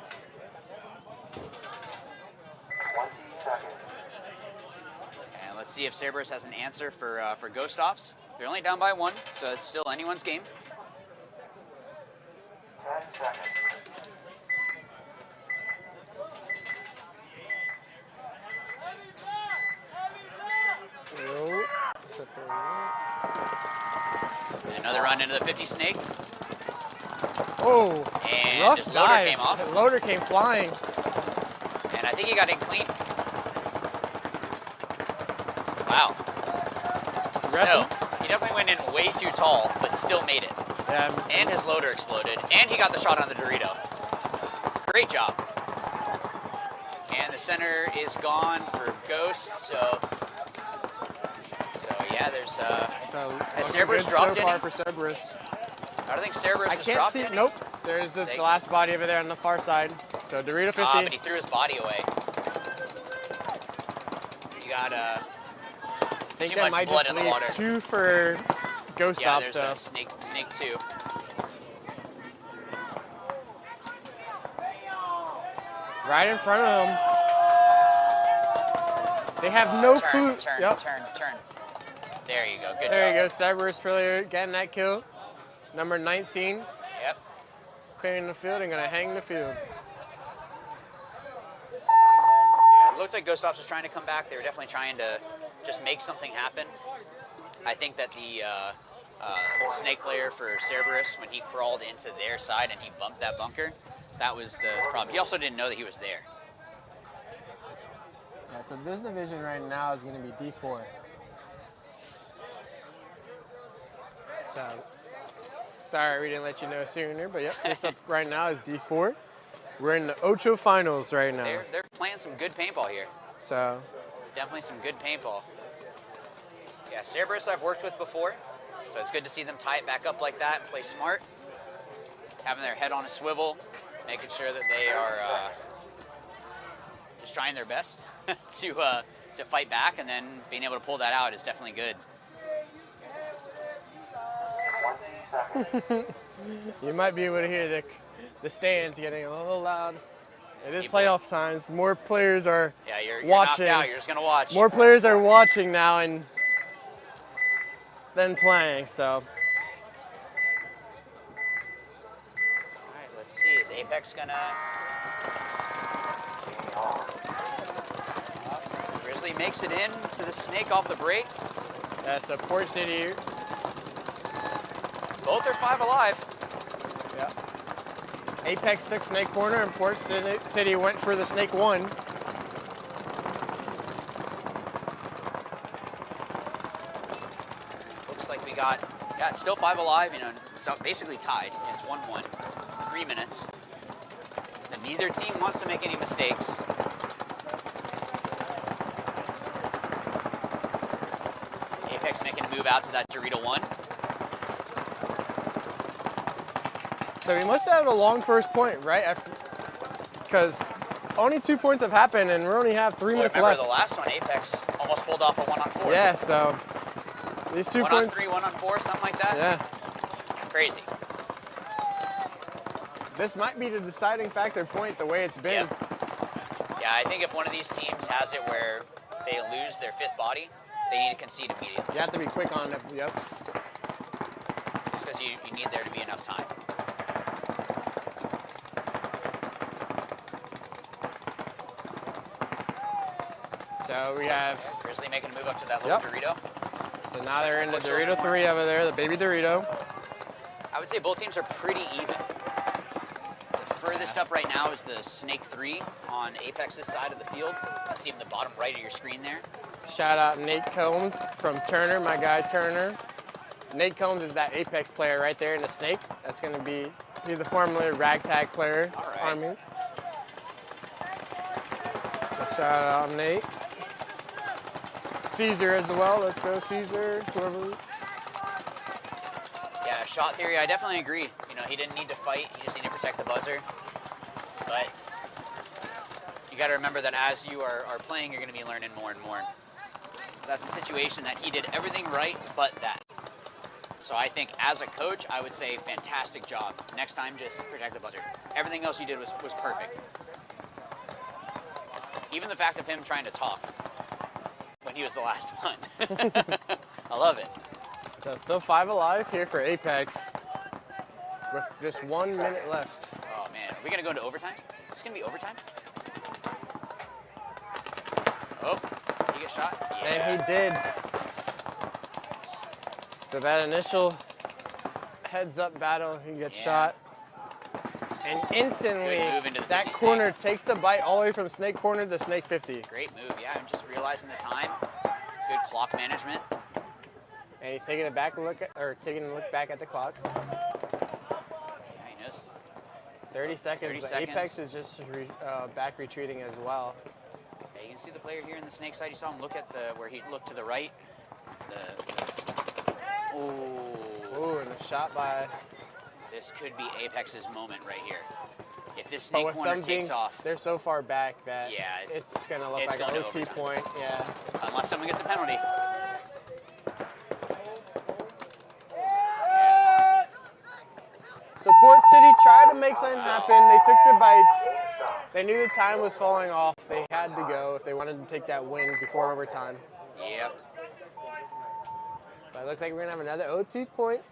20 seconds. And let's see if Cerberus has an answer for Ghost Ops. They're only down by 1, so it's still anyone's game. 10 seconds. Another run into the 50 snake. Oh, And rough his loader dive. came off. The loader came flying. And I think he got in clean. Wow. So, he definitely went in way too tall, but still made it. Yeah. And his loader exploded. And he got the shot on the Dorito. Great job. And the center is gone for Ghost, so yeah, there's has Cerberus dropped so far any? for Cerberus. I don't think Cerberus I has can't dropped see. any. Nope. There's the last body over there on the far side. So Dorito 50. Ah, but he threw his body away. You got I think too that much might blood just in the leave water. 2 for Ghost Yeah, Ops. there's So. a snake 2. Right in front of him. They have no clue. Turn. There you go. Good There job. you go. Cerberus player getting that kill. Number 19. Yep. Clearing the field and gonna hang the field. Yeah, it looked like Ghost Ops was trying to come back. They were definitely trying to just make something happen. I think that the The snake player for Cerberus, when he crawled into their side and he bumped that bunker, that was the problem. He also didn't know that he was there. Yeah, so this division right now is going to be D4. So, sorry we didn't let you know sooner, but yep, this up right now is D4. We're in the Ocho finals right now. They're playing some good paintball here. So, definitely some good paintball. Yeah, Cerberus I've worked with before, so it's good to see them tie it back up like that and play smart. Having their head on a swivel, making sure that they are just trying their best to fight back, and then being able to pull that out is definitely good. You might be able to hear the stands getting a little loud. It is playoff times. More players are you're watching. knocked out. You're just gonna watch. More players are watching now and than playing. So. All right, let's see. Is Apex gonna? Grizzly makes it in to the snake off the break. That's a Port City. Both are 5 alive. Yeah. Apex took snake corner and Port City went for the snake 1. Looks like we got, it's still 5 alive. You know, it's basically tied. It's 1-1, 3 minutes. So neither team wants to make any mistakes. Apex making a move out to that Dorito 1. So we must have a long first point, right? Because only 2 points have happened and we only have 3 minutes remember left. The last one, Apex almost pulled off a 1-on-4. Yeah, so these 2 points. 1-on-3, 1-on-4, something like that? Yeah. Crazy. This might be the deciding factor point the way it's been. Yeah, I think if one of these teams has it where they lose their 5th body, they need to concede immediately. You have to be quick on it, yep. Just because you need there to be enough time. So we have Grizzly making a move up to that little Dorito. So now they're in the Dorito 3 over there, the baby Dorito. I would say both teams are pretty even. The furthest up right now is the Snake 3 on Apex's side of the field. Let's see in the bottom right of your screen there. Shout out Nate Combs from Turner, my guy Turner. Nate Combs is that Apex player right there in the Snake. That's going to be, he's a formerly ragtag player. All right. Army. So shout out Nate. Caesar as well. Let's go, Caesar. Whoever. Yeah, shot theory, I definitely agree. You know, he didn't need to fight. He just needed to protect the buzzer. But you got to remember that as you are playing, you're going to be learning more and more. That's a situation that he did everything right but that. So I think as a coach, I would say fantastic job. Next time, just protect the buzzer. Everything else you did was perfect. Even the fact of him trying to talk when he was the last one. I love it. So still 5 alive here for Apex with just 1 minute left. Oh man, are we gonna go into overtime? Is this gonna be overtime? Oh, he get shot? Yeah. And he did. So that initial heads up battle, he gets shot. And instantly, that corner takes the bite all the way from snake corner to snake 50. Great move, yeah, I'm just realizing the time. Good clock management. And he's taking a taking a look back at the clock. Yeah, he knows. 30 seconds, 30 but seconds. Apex is just back retreating as well. Yeah, you can see the player here in the snake side. You saw him look at where he looked to the right. Ooh, and a shot by. This could be Apex's moment right here. If this snake with corner them takes off. They're so far back that it's gonna look it's like an going OT to overtime. point. Yeah. Unless someone gets a penalty. So Port City tried to make something happen. They took the bites. They knew the time was falling off. They had to go if they wanted to take that win before overtime. Yep. But it looks like we're gonna have another OT point.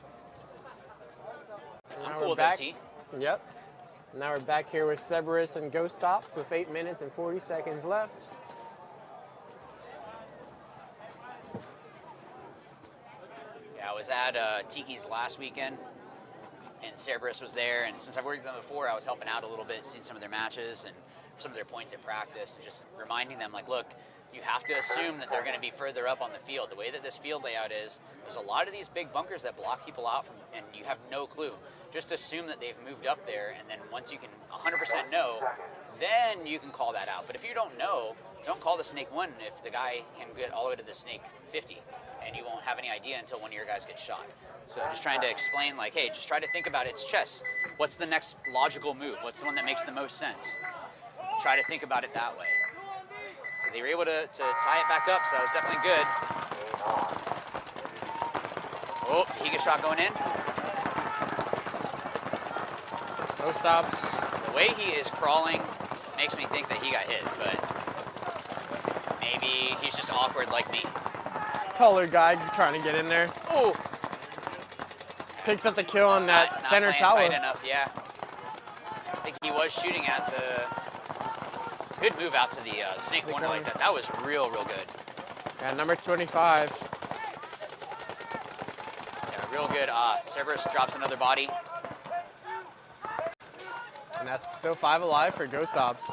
I'm cool with OT. Yep. Now we're back here with Cerberus and Ghost Stops with 8 minutes and 40 seconds left. Yeah, I was at Tiki's last weekend, and Cerberus was there, and since I've worked with them before, I was helping out a little bit, seeing some of their matches and some of their points at practice, and just reminding them, like, look, you have to assume that they're going to be further up on the field. The way that this field layout is, there's a lot of these big bunkers that block people out from, and you have no clue. Just assume that they've moved up there, and then once you can 100% know, then you can call that out. But if you don't know, don't call the snake 1 if the guy can get all the way to the snake 50, and you won't have any idea until one of your guys gets shot. So just trying to explain, like, hey, just try to think about its chess. What's the next logical move? What's the one that makes the most sense? Try to think about it that way. So they were able to tie it back up, so that was definitely good. Oh, he gets shot going in. No stops. The way he is crawling makes me think that he got hit, but maybe he's just awkward like me. Taller guy trying to get in there. Oh! Picks up the kill on that Not center playing tower. tight enough, yeah. I think he was shooting at the... Good move out to the snake corner like that. That was real good. Yeah, number 25. Yeah, real good. Cerberus drops another body. And that's still 5 alive for Ghost Ops.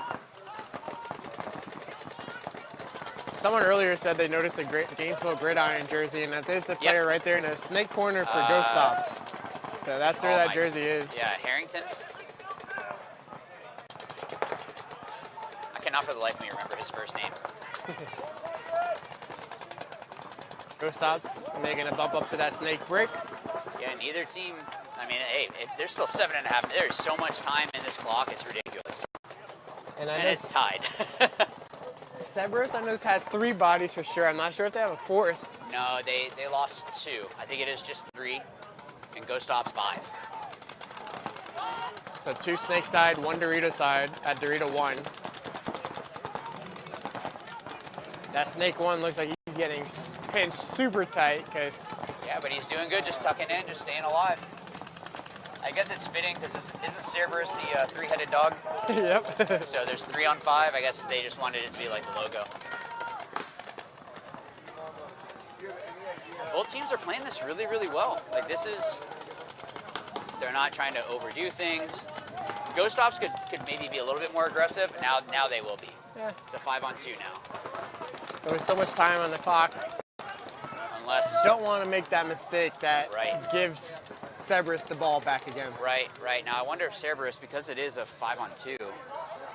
Someone earlier said they noticed a Gainesville Gridiron jersey, and that is the player right there in the snake corner for Ghost Ops. So that's where that jersey is. Yeah, Harrington. I cannot for the life of me remember his first name. Ghost Ops making a bump up to that snake brick. Yeah, neither team, I mean, hey, there's still 7.5. There's so much time in this clock, it's ridiculous. And it's tied. Cerberus, I know, has 3 bodies for sure. I'm not sure if they have a 4th. No, they lost 2. I think it is just 3, and Ghost Ops 5. So 2 snake side, 1 Dorito side at Dorito 1. That snake 1 looks like he's getting pinched super tight because... Yeah, but he's doing good, just tucking in, just staying alive. I guess it's fitting because isn't Cerberus the 3-headed dog? Yep. So there's 3 on 5. I guess they just wanted it to be like the logo. Both teams are playing this really well. Like this is, they're not trying to overdo things. Ghost Ops could maybe be a little bit more aggressive. Now they will be. Yeah. It's a 5-on-2 now. There was so much time on the clock. Unless don't want to make that mistake that gives Cerberus the ball back again. Right. Now I wonder if Cerberus, because it is a 5-on-2,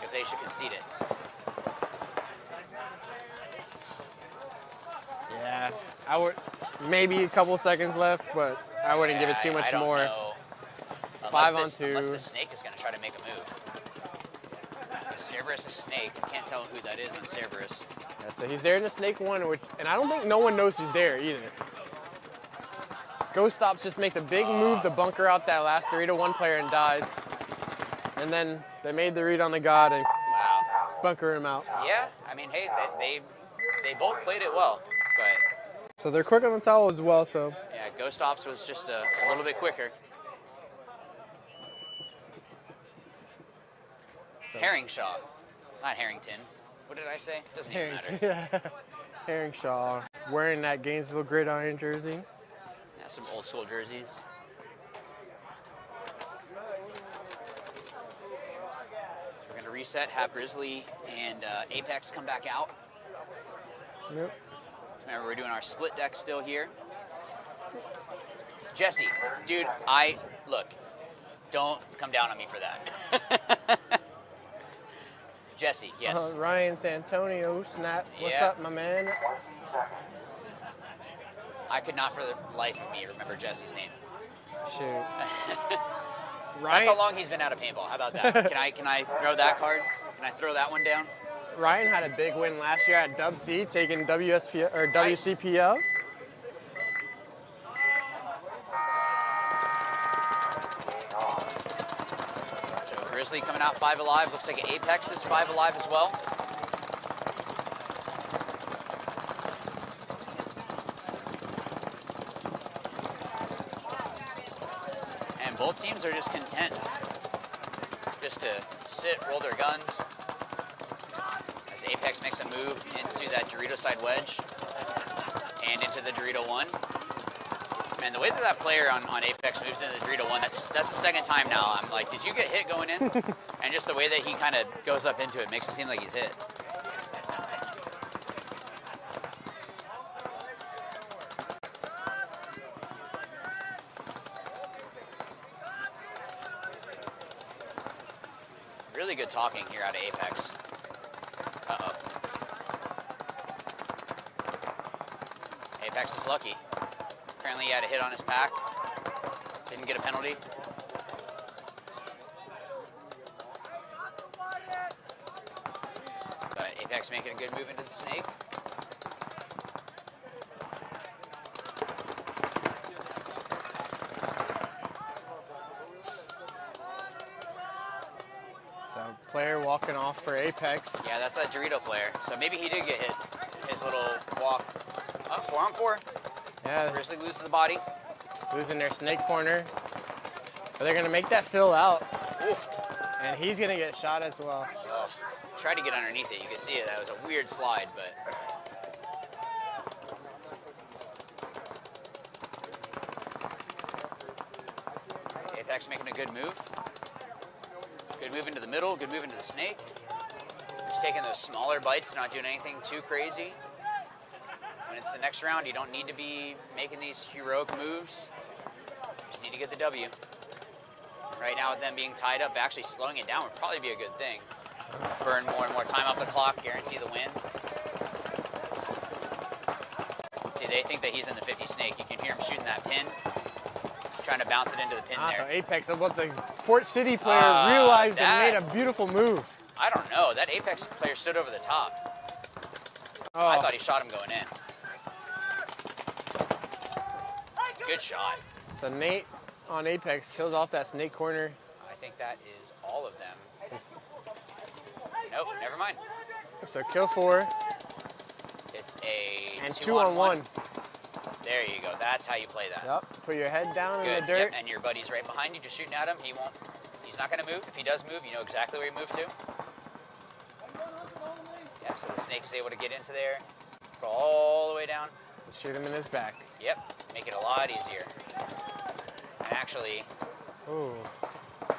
if they should concede it. Yeah, I would. Maybe a couple seconds left, but I wouldn't give it too much I don't more. know. 5-on-2. Unless the snake is going to try to make a move. If Cerberus is snake, you can't tell who that is on Cerberus. Yeah, so he's there in the snake 1, and I don't think no one knows he's there either. Ghost Ops just makes a big move to bunker out that last Dorito 1 player and dies. And then they made the read on the god and bunker him out. Yeah, I mean, hey, they both played it well, but... So they're quick on the towel as well, so... Yeah, Ghost Ops was just a little bit quicker. Herringshaw, not Harrington. What did I say? Doesn't even matter. Yeah. Herringshaw wearing that Gainesville Gridiron jersey. Yeah, some old school jerseys. We're going to reset, have Grizzly and Apex come back out. Yep. Remember, we're doing our split deck still here. Jesse, dude, look, don't come down on me for that. Jesse, yes. Ryan Santonio, snap. What's up, my man? I could not for the life of me remember Jesse's name. Shoot. That's how long he's been out of paintball. How about that? Can I throw that card? Can I throw that one down? Ryan had a big win last year at Dub C, taking WCPL. Grizzly coming out 5 alive. Looks like Apex is 5 alive as well. And both teams are just content just to sit, roll their guns. As Apex makes a move into that Dorito side wedge and into the Dorito 1. Man, the way that player on Apex moves into the 3-to-1, that's the second time now. I'm like, did you get hit going in? And just the way that he kind of goes up into it makes it seem like he's hit. Really good talking here out of Apex. Uh-oh. Apex is lucky. Apparently he had a hit on his pack. Didn't get a penalty. But Apex making a good move into the snake. So player walking off for Apex. Yeah, that's that Dorito player. So maybe he did get hit. His little walk. Oh, 4-on-4. Yeah. Grizzly loses the body. Losing their snake corner. But they're gonna make that fill out. Oof. And he's gonna get shot as well. Oh, tried to get underneath it. You could see it. That was a weird slide, but. Apex making a good move. Good move into the middle, good move into the snake. Just taking those smaller bites, not doing anything too crazy. When it's the next round, you don't need to be making these heroic moves. You just need to get the W. Right now with them being tied up, actually slowing it down would probably be a good thing. Burn more and more time off the clock, guarantee the win. See, they think that he's in the 50 snake. You can hear him shooting that pin. Trying to bounce it into the pin there. So Apex, about the Port City player realized and made a beautiful move. I don't know. That Apex player stood over the top. Oh. I thought he shot him going in. Good shot. So Nate on Apex kills off that snake corner. I think that is all of them. Nope, never mind. So kill 4. It's a and 2-on-1. There you go. That's how you play that. Yep. Put your head down Good. in the dirt. Yep. And your buddy's right behind you, just shooting at him. He's not going to move. If he does move, you know exactly where he moved to. Yeah, so the snake is able to get into there, crawl all the way down. Shoot him in his back. Yep. Make it a lot easier. And actually, ooh,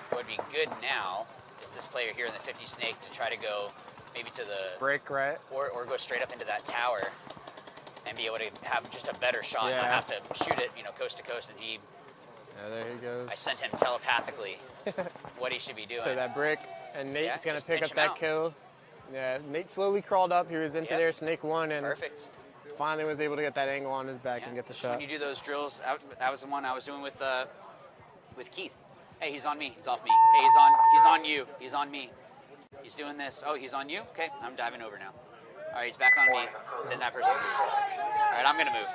what would be good now is this player here in the 50 snake to try to go maybe to the break, right? Or go straight up into that tower and be able to have just a better shot. Yeah. Not have to shoot it, coast to coast. And yeah, there he goes. I sent him telepathically what he should be doing. So that brick, and Nate's gonna just pick pinch up him that out. kill. Yeah, Nate slowly crawled up. He was into there, snake 1, and perfect. Finally was able to get that angle on his back and get the So shot. when you do those drills, that was the one I was doing with Keith. Hey, he's on me. He's off me. Hey, he's on you. He's on me. He's doing this. Oh, he's on you? Okay, I'm diving over now. All right, he's back on me. Then that person moves. All right, I'm going to move.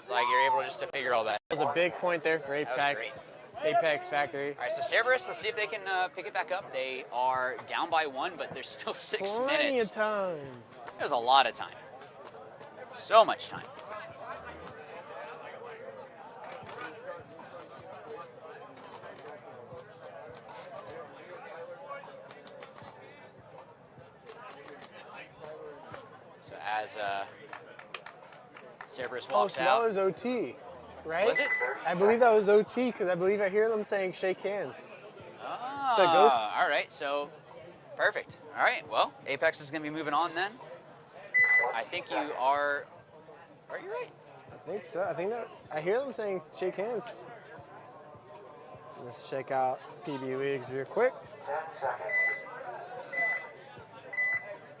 Like you're able just to figure all that. That was a big point there for Apex. Apex Factory. All right, so Cerberus, let's see if they can pick it back up. They are down by 1, but there's still 6 minutes. Plenty of time. There's a lot of time. So much time. So as Cerberus walks so out. that was OT, right? Was it? I believe that was OT because I believe I hear them saying shake hands. Ah, So it goes. all right, so perfect. All right, well, Apex is going to be moving on then. I think you are you right? I think so. I think that I hear them saying shake hands. Let's check out PB Leagues real quick.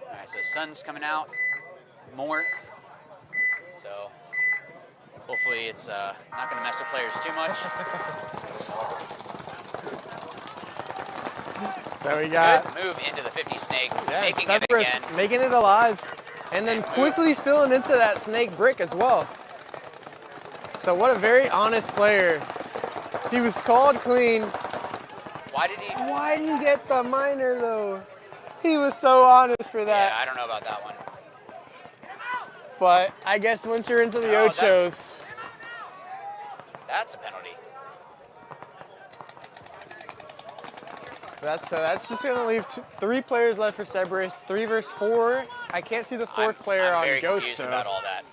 All right, so sun's coming out more. So hopefully it's not going to mess with players too much. So we got good move into the 50 snake, yeah, making it Cerberus again. making it alive, and then quickly filling into that snake brick as well. So what a very honest player. He was called clean. Why did he get the minor though? He was so honest for that. Yeah, I don't know about that one. But I guess once you're into the Ochos. That's a penalty. That's just gonna leave 3 players left for Cerberus. 3 versus 4. I can't see the 4th player I'm on very Ghost confused though. about all that.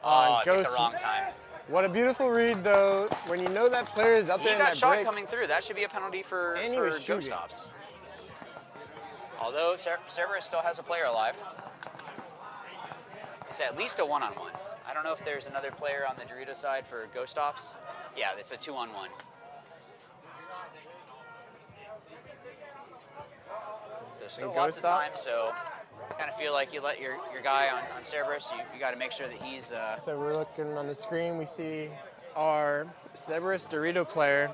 Oh, I picked Ghost. the wrong time. What a beautiful read, though. When you know that player is out there He in got that shot break. coming through. That should be a penalty for And he was ghost shooting. stops. Although Cerberus still has a player alive. It's at least a one-on-one. I don't know if there's another player on the Dorito side for ghost stops. Yeah, it's a 2-on-1. So still And lots of ghost time, so kind of feel like you let your guy on Cerberus, you got to make sure that he's... So we're looking on the screen, we see our Cerberus Dorito player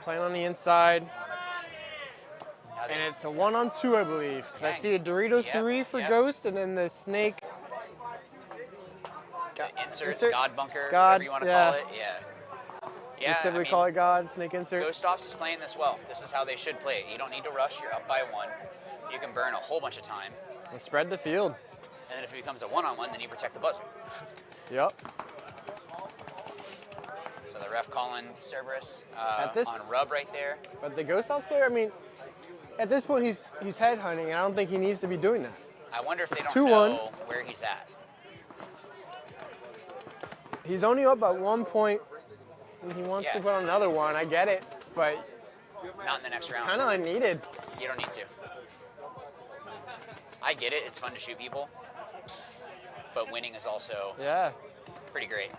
playing on the inside. And it's a 1-on-2, I believe, because I see a Dorito 3 for Ghost, and then the Snake. Insert, God bunker, God, whatever you want to call it. Yeah. We typically call it God, Snake insert. Ghost Stops is playing this well. This is how they should play it. You don't need to rush. You're up by 1. You can burn a whole bunch of time. And spread the field. And then if it becomes a 1-on-1, then you protect the buzzer. Yep. So the ref calling Cerberus this- on rub right there. But the Ghost Stops player, I mean, at this point he's head hunting, and I don't think he needs to be doing that. I wonder if they It's don't 2-1. know where he's at. He's only up by 1 point, and he wants to put on another one. I get it, but Not in the next round. kind of unneeded. You don't need to. I get it. It's fun to shoot people. But winning is also pretty great.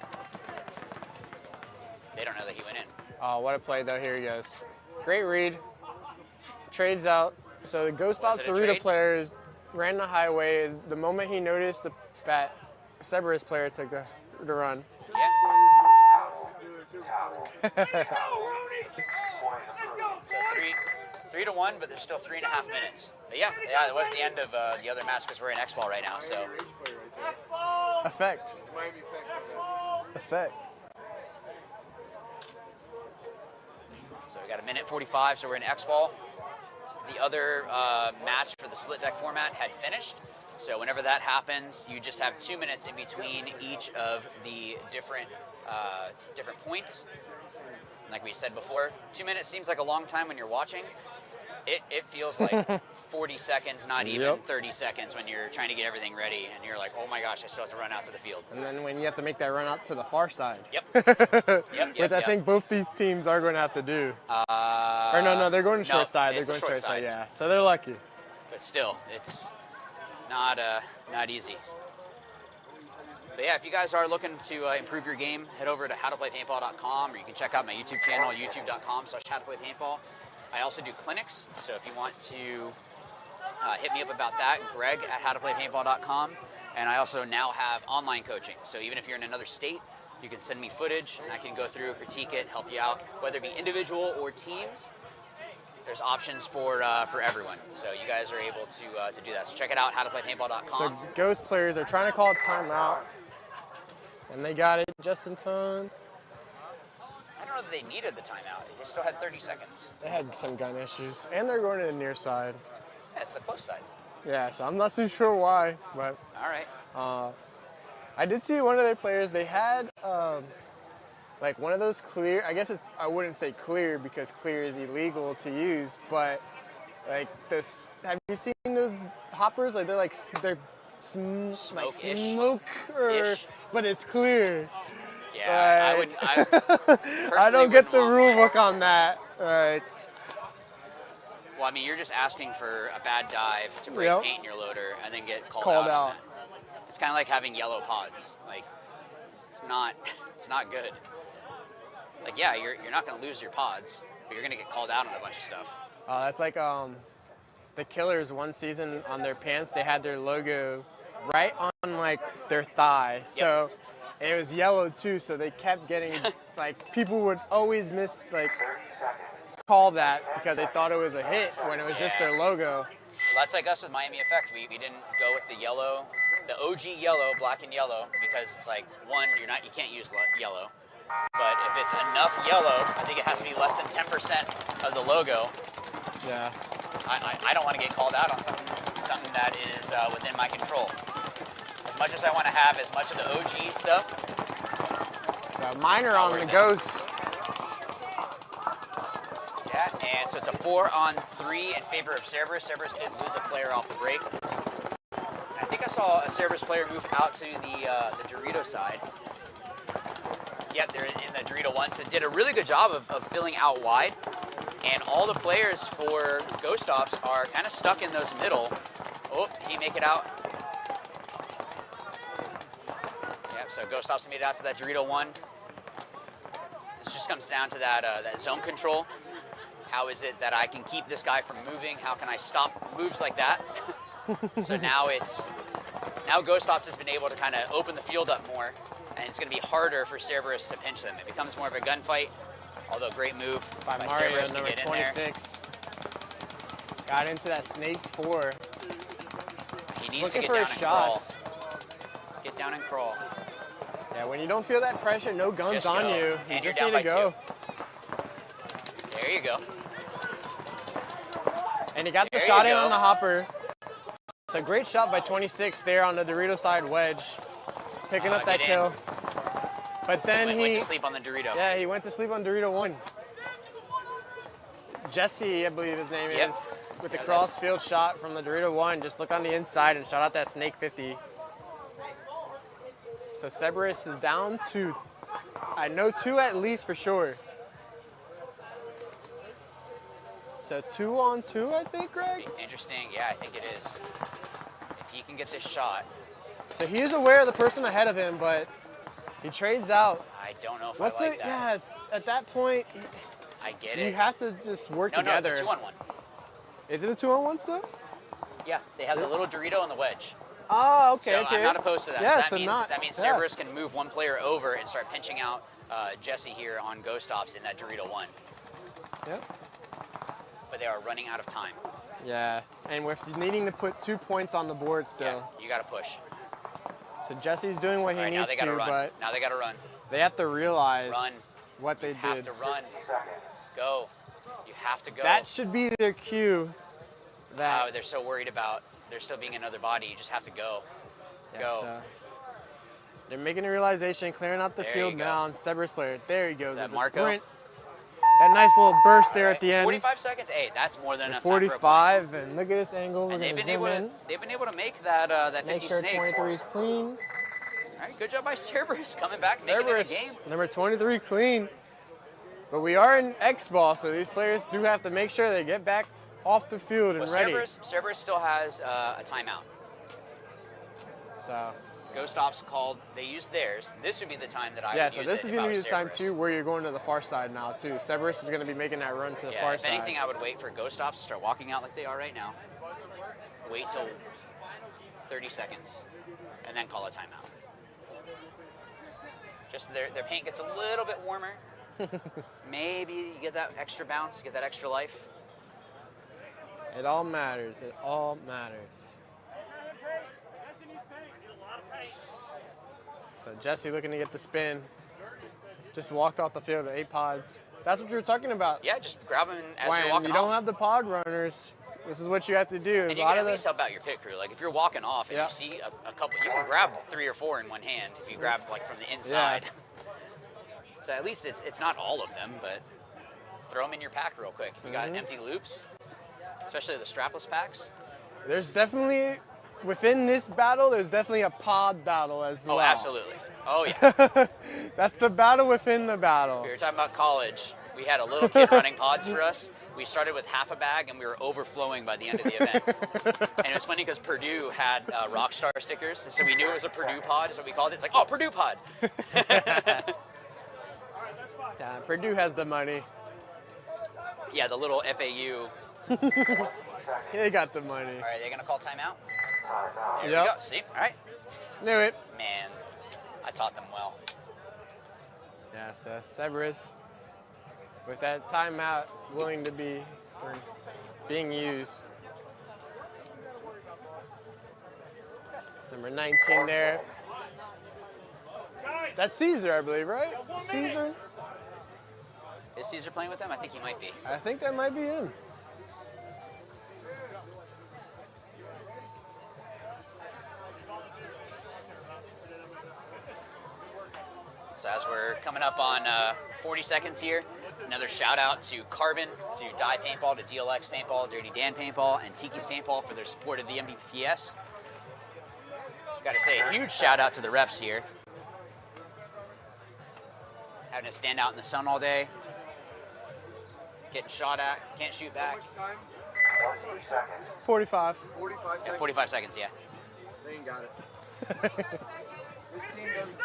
They don't know that he went in. Oh, what a play, though. Here he goes. Great read. Trades out. So the Ghost Stops it a Dorito trade? players ran the highway. The moment he noticed the Cerberus player took the run. So 3-1, but there's still 3.5 minutes. But yeah, it was the end of the other match because we're in X-Ball right now. So Effect. Effect. So we got 1:45, so we're in X-Ball. The other match for the split deck format had finished. So whenever that happens, you just have 2 minutes in between each of the different points. And like we said before, 2 minutes seems like a long time when you're watching. It feels like 40 seconds, not even 30 seconds when you're trying to get everything ready and you're like, oh my gosh, I still have to run out to the field. And then when you have to make that run out to the far side. Yep. Which I think both these teams are going to have to do. Or no, they're going to short side. They're it's the going short straight side, side. yeah. So they're lucky. But still, it's not easy. But yeah, if you guys are looking to improve your game, head over to howtoplaypaintball.com, or you can check out my YouTube channel, youtube.com/howtoplaypaintball. I also do clinics, so if you want to hit me up about that, Greg at howtoplaypaintball.com. And I also now have online coaching. So even if you're in another state, you can send me footage, and I can go through, critique it, help you out, whether it be individual or teams. There's options for everyone, so you guys are able to do that. So check it out, howtoplaypaintball.com. So Ghost players are trying to call a timeout, and they got it just in time. I don't know that they needed the timeout. They still had 30 seconds. They had some gun issues, and they're going to the near side. Yeah, it's the close side. Yeah, so I'm not too sure why, but All right. I did see one of their players. They had like one of those clear. I guess I wouldn't say clear because clear is illegal to use, but like this. Have you seen those hoppers? Like they're Smoke-ish. smoke, but it's clear. Yeah, I would. I don't get the rule book on that. Right. Well, I mean, you're just asking for a bad dive to break paint in your loader and then get called out. On that. It's kind of like having yellow pods. Like, it's not good. Like, yeah, you're not going to lose your pods, but you're going to get called out on a bunch of stuff. That's like the Killers one season on their pants. They had their logo right on like their thigh, so it was yellow too. So they kept getting like people would always call that because they thought it was a hit when it was just their logo. Well, that's like us with Miami Effect. We didn't go with the yellow, the OG yellow, black and yellow, because it's like, one, you can't use yellow. But if it's enough yellow, I think it has to be less than 10% of the logo. Yeah. I don't want to get called out on something that is within my control. As much as I want to have as much of the OG stuff. So minor on the Ghosts. Yeah, and so it's a 4-on-3 in favor of Cerberus. Cerberus did lose a player off the break. I think I saw a Cerberus player move out to the Dorito side. Yep, they're in the Dorito 1, so did a really good job of filling out wide. And all the players for Ghost Ops are kind of stuck in those middle. Oh, he make it out. Yep, so Ghost Ops made it out to that Dorito 1. This just comes down to that zone control. How is it that I can keep this guy from moving? How can I stop moves like that? So now Ghost Ops has been able to kind of open the field up more, and it's going to be harder for Cerberus to pinch them. It becomes more of a gunfight, although great move by Mario, Cerberus to number get in 26. there. Got into that snake 4. He needs Looking to get for down his and shots. crawl. Get down and crawl. Yeah, when you don't feel that pressure, no guns Just on go. you, you And just you're need down to by go. 2. There you go. And he got the There shot you in go. on the hopper. So great shot by 26 there on the Dorito side wedge, picking up that Get in. kill. But then Went to sleep on the Dorito. Yeah, he went to sleep on Dorito 1. Jesse, I believe his name Yep. is, with the Yeah, cross field shot from the Dorito 1. Just look on the inside and shot out that snake 50. So Cerberus is down 2. I know 2 at least for sure. So 2 on 2, I think, Greg? Interesting. Yeah, I think it is. If he can get this shot. So he is aware of the person ahead of him, but he trades out. I don't know if What's I like the, that. yes, at that point, I get you it. have to just work No, together. it's a 2-on-1. Is it a 2-on-1 still? Yeah, they have the little Dorito and the wedge. Oh, okay, So okay. I'm not opposed to that. Yeah, so so that means yeah. Cerberus can move one player over and start pinching out Jesse here on Ghost Ops in that Dorito 1. Yep. But they are running out of time. Yeah, and with needing to put 2 points on the board still. Yeah, you got to push. So Jesse's doing what he All right, now needs they got to to, run. but Now they got to run. they have to realize Run. what they Have did. to run. Go. You have to go. That should be their cue. That They're so worried about there still being another body. You just have to go. Yes, Go. they're making a realization, clearing out the There field you go. now, and Cerberus player. There he goes. Is that with the Marco? sprint. That nice little burst there at the end. 45 seconds. Hey, that's more than enough time 45, and look at this angle. We're And gonna zoom in. they've been able to make that that 50 Make sure snake. 23 is clean. All right, good job by Cerberus coming back, making it a Cerberus, game. number 23 clean. But we are in X-ball, so these players do have to make sure they get back off the field and Well, ready. Cerberus still has a timeout. So Ghost Ops called. They used theirs. This would be the time that I yeah, would so use this it is if I going to be was the time Cerberus. too, where you're going to the far side now too. Cerberus is going to be making that run to the Yeah, far if side. anything, I would wait for Ghost Ops to start walking out like they are right now. Wait till 30 seconds, and then call a timeout. Just their paint gets a little bit warmer. Maybe you get that extra bounce, get that extra life. It all matters. It all matters. So Jesse looking to get the spin. Just walked off the field with 8 pods. That's what you were talking about. Yeah, just grab them as when you're walking you don't off. have the pod runners, this is what you have to do. And you can at least help out your pit crew. Like if you're walking off and Yeah. you see a couple, you can grab 3 or 4 in one hand if you grab like from the inside. So at least it's not all of them, but throw them in your pack real quick. If you got empty loops, especially the strapless packs. There's definitely, within this battle, there's definitely a pod battle as well. Oh, absolutely. Oh, yeah. That's the battle within the battle. We were talking about college. We had a little kid running pods for us. We started with half a bag, and we were overflowing by the end of the event. And it was funny because Purdue had Rockstar stickers, so we knew it was a Purdue pod, is what we called it. It's like, oh, Purdue pod. Yeah, Purdue has the money. Yeah, the little FAU. They got the money. All right, they're going to call timeout? There Yep. we go. See? All right. Knew it. Man, I taught them well. Yeah, so Cerberus, with that timeout willing to be or being used. Number 19 there. That's Caesar, I believe, right? Caesar? Is Caesar playing with them? I think he might be. I think that might be him. So as we're coming up on 40 seconds here, another shout out to Carbon, to Die Paintball, to DLX Paintball, Dirty Dan Paintball, and Tiki's Paintball for their support of the MVPS. Got to say a huge shout out to the refs here. Having to stand out in the sun all day. Getting shot at, can't shoot back. 45. 45 seconds. Yeah, 45 seconds, yeah. They ain't got it. This team doesn't.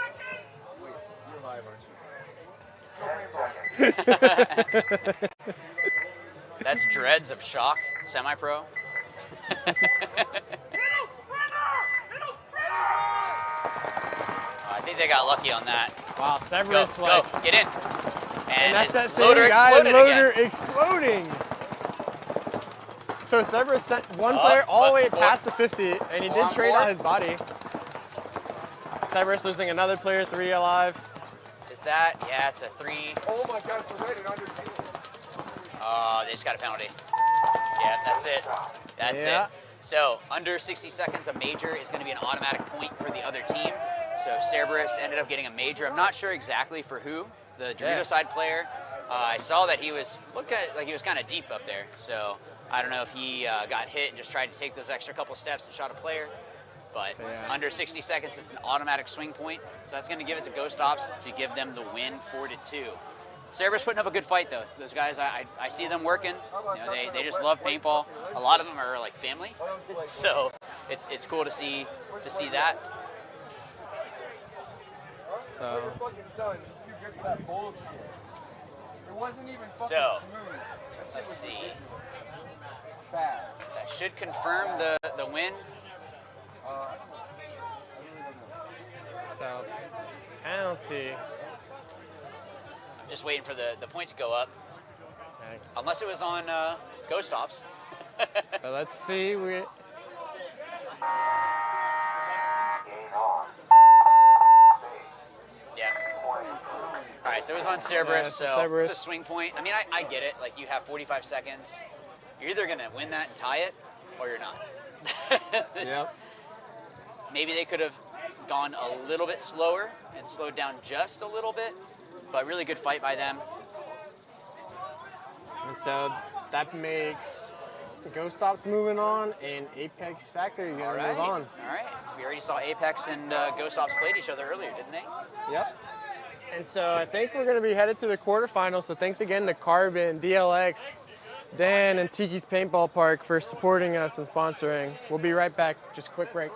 Wait, you're live, aren't you? That's Dreads of Shock, semi-pro. I think they got lucky on that. Wow, Severus, go, like, go, get in. And that's that same loader guy, exploded loader again. exploding. So Severus sent one player all the way past the 50, and he did trade out his body. Severus losing another player, 3 alive. Is that? Yeah, it's a 3. Oh my God, it's a rated under 60. They just got a penalty. Yeah, that's it. That's it. So under 60 seconds, a major is going to be an automatic point for the other team. So Cerberus ended up getting a major. I'm not sure exactly for who. The Dorito side player. I saw that he was like he was kind of deep up there. So I don't know if he got hit and just tried to take those extra couple steps and shot a player. But under 60 seconds, it's an automatic swing point. So that's going to give it to Ghost Ops to give them the win 4-2. Cerberus putting up a good fight though. Those guys, I see them working. You know, they just love paintball. A lot of them are like family, so it's cool to see that. So. So let's see. That should confirm the win. So penalty. Just waiting for the point to go up. Okay. Unless it was on Ghost Ops. But let's see. Yeah. All right, so it was on Cerberus, so Cerberus. it's a swing point. I mean, I get it. Like, you have 45 seconds. You're either going to win that and tie it, or you're not. Yep. Maybe they could have gone a little bit slower and slowed down just a little bit, but really good fight by them. And so that makes Ghost Ops moving on, and Apex Factory going to move on. All right. We already saw Apex and Ghost Ops played each other earlier, didn't they? Yep. And so I think we're going to be headed to the quarterfinals. So thanks again to Carbon, DLX, Dan, and Tiki's Paintball Park for supporting us and sponsoring. We'll be right back. Just a quick break.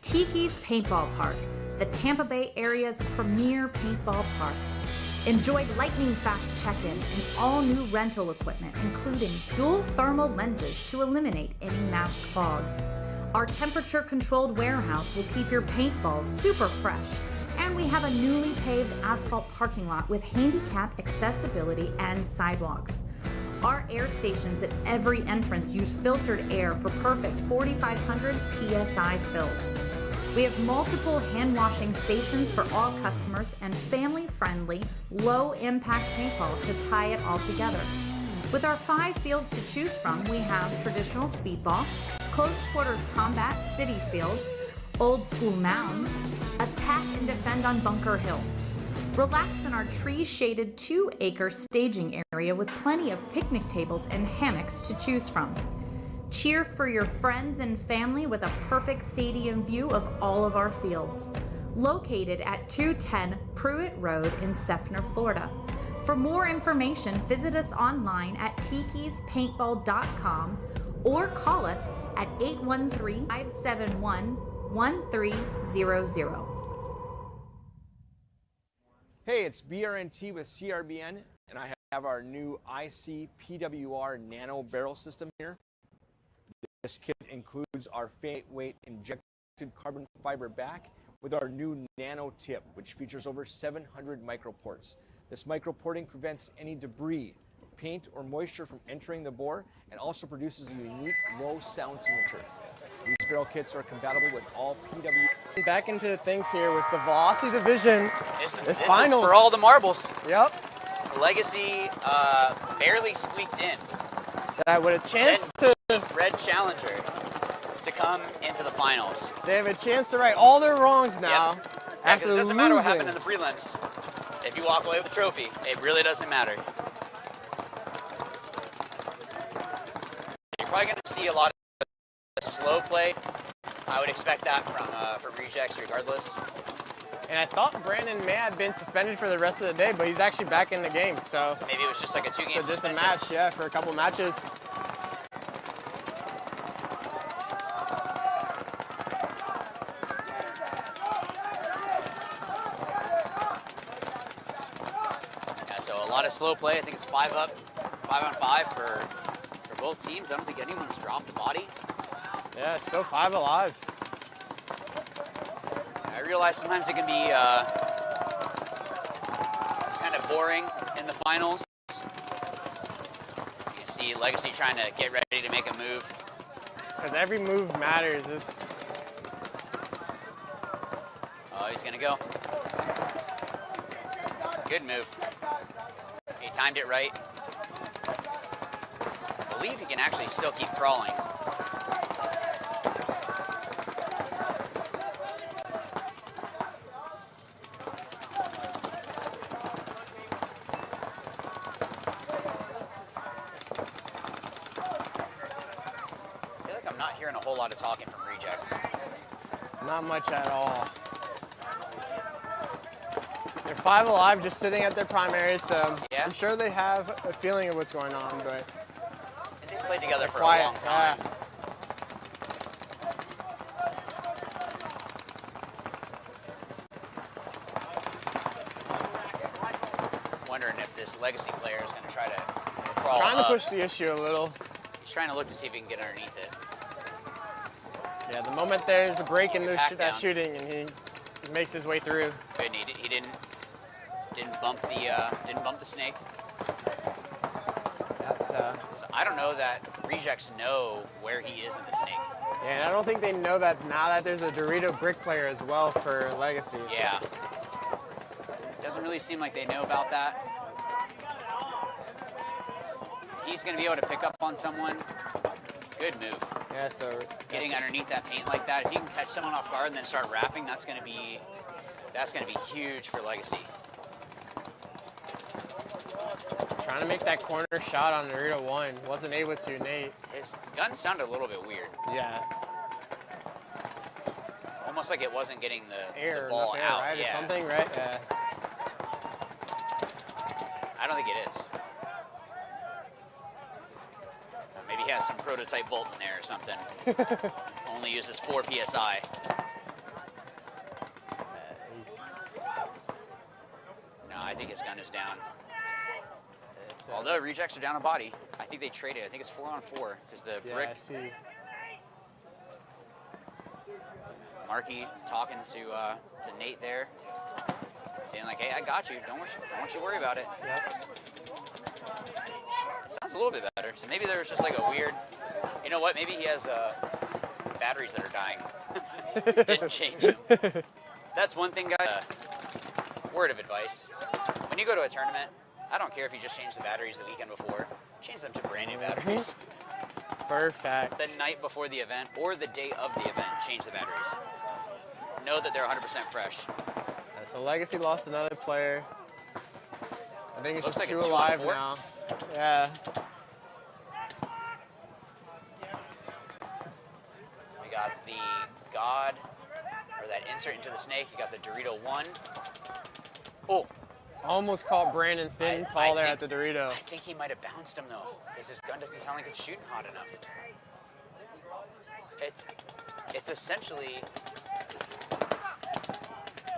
Tiki's Paintball Park, the Tampa Bay area's premier paintball park. Enjoy lightning-fast check-in and all-new rental equipment, including dual thermal lenses to eliminate any mask fog. Our temperature-controlled warehouse will keep your paintballs super fresh, and we have a newly paved asphalt parking lot with handicap accessibility and sidewalks. Our air stations at every entrance use filtered air for perfect 4,500 PSI fills. We have multiple hand washing stations for all customers and family-friendly, low-impact paintball to tie it all together. With our 5 fields to choose from, we have traditional speedball, close quarters combat, city field, Old school mounds, attack and defend on Bunker Hill. Relax in our tree-shaded 2-acre staging area with plenty of picnic tables and hammocks to choose from. Cheer for your friends and family with a perfect stadium view of all of our fields. Located at 210 Pruitt Road in Seffner, Florida. For more information, visit us online at tikispaintball.com or call us at 813-571-1300. Hey, it's BRNT with CRBN, and I have our new IC PWR Nano Barrel System here. This kit includes our weight injected carbon fiber back with our new Nano Tip, which features over 700 microports. This microporting prevents any debris, paint, or moisture from entering the bore and also produces a unique low sound signature. These barrel kits are compatible with all PW. Back into things here with the Velocity Division. This finals is for all the marbles. Yep. Legacy barely squeaked in. That with a chance to Red Challenger to come into the finals. They have a chance to right all their wrongs now. Yep. After it doesn't matter what happened in losing. the prelims. If you walk away with the trophy, it really doesn't matter. You're probably going to see a lot of slow play. I would expect that from Rejects regardless. And I thought Brandon may have been suspended for the rest of the day, but he's actually back in the game. So maybe it was just like a 2-game just suspension. a match, yeah, for a couple matches. Yeah, so a lot of slow play. I think it's 5 up, 5 on 5 for both teams. I don't think anyone's dropped a body. Yeah, it's still 5 alive. I realize sometimes it can be kind of boring in the finals. You can see Legacy trying to get ready to make a move. Because every move matters. Oh, he's going to go. Good move. He timed it right. I believe he can actually still keep crawling. Hearing a whole lot of talking from Rejects. Not much at all. They're 5 alive, just sitting at their primary, so yeah. I'm sure they have a feeling of what's going on, but they've played together for quiet. a long time. Yeah. Wondering if this Legacy player is going to try to crawl Trying up. to push the issue a little. He's trying to look to see if he can get underneath it. Yeah, the moment there's a break in that shooting, and he makes his way through. Good, and he didn't bump the snake. That's, so I don't know that Rejects know where he is in the snake. Yeah, and I don't think they know that now that there's a Dorito brick player as well for Legacy. Yeah. Doesn't really seem like they know about that. He's going to be able to pick up on someone. Good move. Yeah, so getting underneath that paint like that, if you can catch someone off guard and then start wrapping, that's going to be huge for Legacy. Trying to make that corner shot on Dorito 1. Wasn't able to, Nate. His gun sounded a little bit weird. Yeah. Almost like it wasn't getting the ball out. Right? Yeah. Or something, right? Yeah. I don't think it is. Maybe he has some prototype bolt in there or something. Only uses 4 PSI. No, I think his gun is down. Although Rejects are down a body, I think they traded. I think it's 4 on 4 because the brick. I see. Markey talking to Nate there, saying like, "Hey, I got you. Don't you worry about it." Yep. It sounds a little bit better. So maybe there's just like a weird. You know what? Maybe he has batteries that are dying. Didn't change them. That's one thing, guys. Word of advice: when you go to a tournament, I don't care if you just change the batteries the weekend before. Change them to brand new batteries. Perfect. The night before the event or the day of the event, change the batteries. know that they're 100% fresh. So Legacy lost another player. I think it's Looks just like a 2 2 on alive 4. now. Yeah. So we got the God, or that insert into the snake. You got the Dorito 1. Oh. Almost caught Brandon standing tall there at the Dorito. I think he might have bounced him though, because his gun doesn't sound like it's shooting hot enough. It's essentially.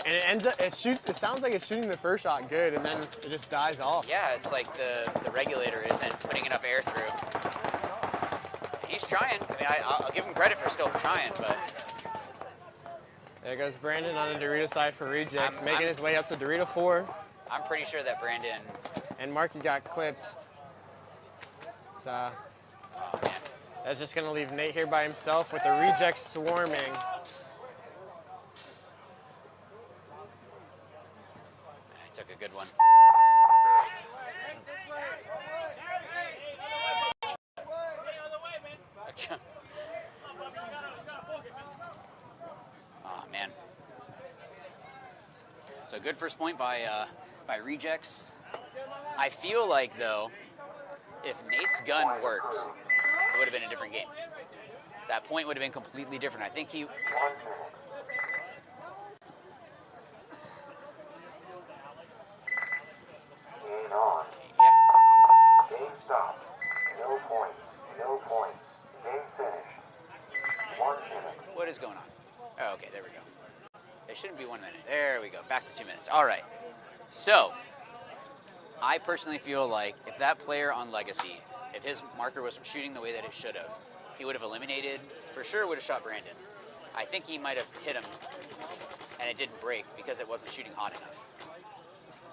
And it ends up, it sounds like it's shooting the first shot good, and then it just dies off. Yeah, it's like the regulator isn't putting enough air through. He's trying. I mean, I'll give him credit for still trying, but. There goes Brandon on the Dorito side for rejects, making his way up to Dorito 4. I'm pretty sure that Brandon. And Marky got clipped. So, oh, man. That's just going to leave Nate here by himself with the rejects swarming. He took a good one. Oh, man. So good first point by rejects. I feel like, though, if Nate's gun worked, it would have been a different game. That point would have been completely different. I think he... Game on. Yeah. Game stopped. No points. No points. Game finished. 1 minute. What is going on? Oh, okay, there we go. It shouldn't be 1 minute. There we go. Back to 2 minutes. All right. So, I personally feel like if that player on Legacy, if his marker was shooting the way that it should have, he would have eliminated, for sure would have shot Brandon. I think he might have hit him, and it didn't break because it wasn't shooting hot enough.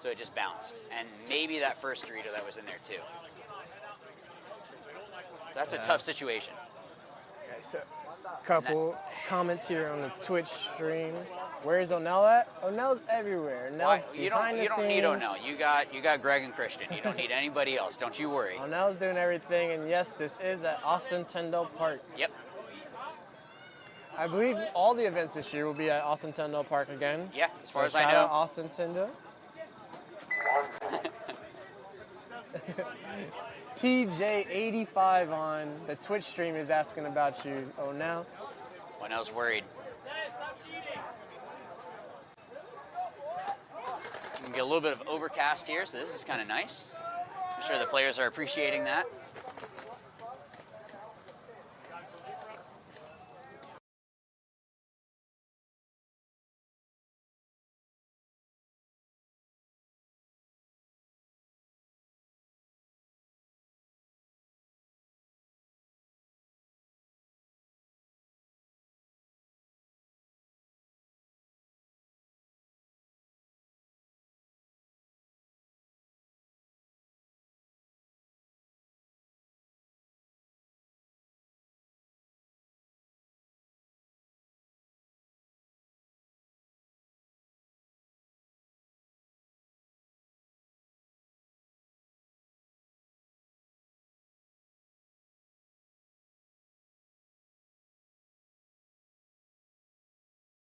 So it just bounced. And maybe that first Dorito that was in there too. So that's a tough situation. Okay, so couple comments here on the Twitch stream. Where is Onell at? Onell's everywhere. Onell's You don't need Onell. You got Greg and Christian. You don't need anybody else. Don't you worry. Onell's doing everything, and yes, this is at Austin Tindall Park. Yep. I believe all the events this year will be at Austin Tindall Park again. Yeah, as far as shout I know. out Austin Tindall. TJ85 on the Twitch stream is asking about you, Onell. Onell's worried. You can get a little bit of overcast here, so this is kind of nice. I'm sure the players are appreciating that.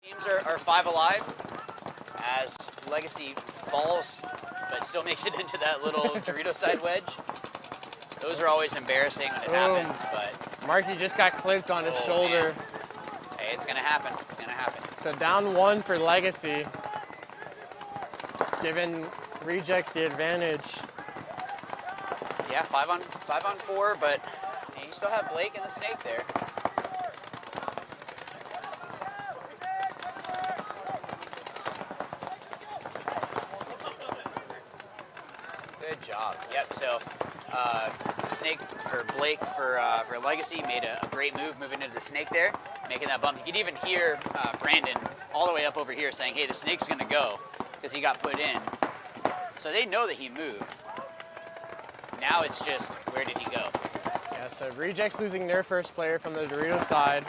Teams are 5 alive as Legacy falls, but still makes it into that little Dorito side wedge. Those are always embarrassing when it happens, but... Marky just got clipped on his shoulder. Man. Hey, it's gonna happen. It's gonna happen. So down 1 for Legacy, giving rejects the advantage. Yeah, 5 on 4, but you still have Blake and the snake there. Good job. Yep. So snake or Blake for Legacy made a great move moving into the snake there, making that bump. You could even hear Brandon all the way up over here saying, "Hey, the snake's gonna go," because he got put in. So they know that he moved. Now it's just, where did he go? Yeah, so Rejects losing their first player from the Dorito side.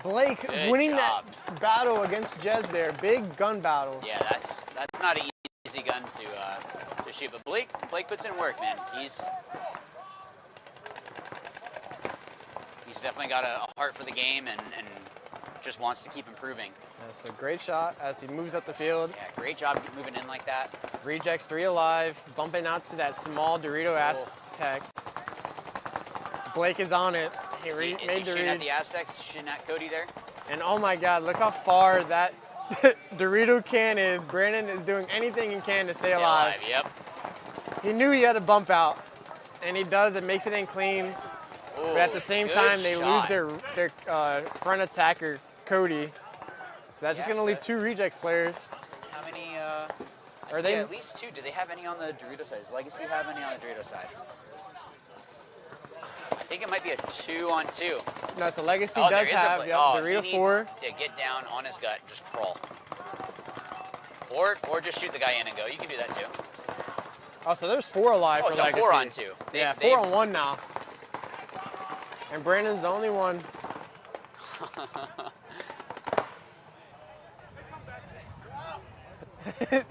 Blake winning that battle against Jez there. Big gun battle. Yeah, that's not an easy gun to shoot. But Blake puts in work, man. He's definitely got a heart for the game, and just wants to keep improving. That's a great shot as he moves up the field. Yeah, great job moving in like that. Rejects 3 alive, bumping out to that small Dorito Aztec. Blake is on it. He Is he made the shooting read. at the Aztecs, shooting at Cody there? And oh my God, look how far that Dorito can is. Brandon is doing anything he can to stay alive. Yep. He knew he had to bump out, and he does. It makes it in clean. But at the same good time, they shot. lose their front attacker, Cody. So that's just going to leave 2 rejects players. How many? Are they at least 2? Do they have any on the Dorito side? Does Legacy have any on the Dorito side? I think it might be a 2-on-2. No, so Legacy there does is a have play. Dorito he 4. needs to get down on his gut, just crawl. Or just shoot the guy in and go. You can do that too. Oh, so there's 4 alive for it's a Legacy. 4-on-2. Yeah, 4-on-1 now. And Brandon's the only one.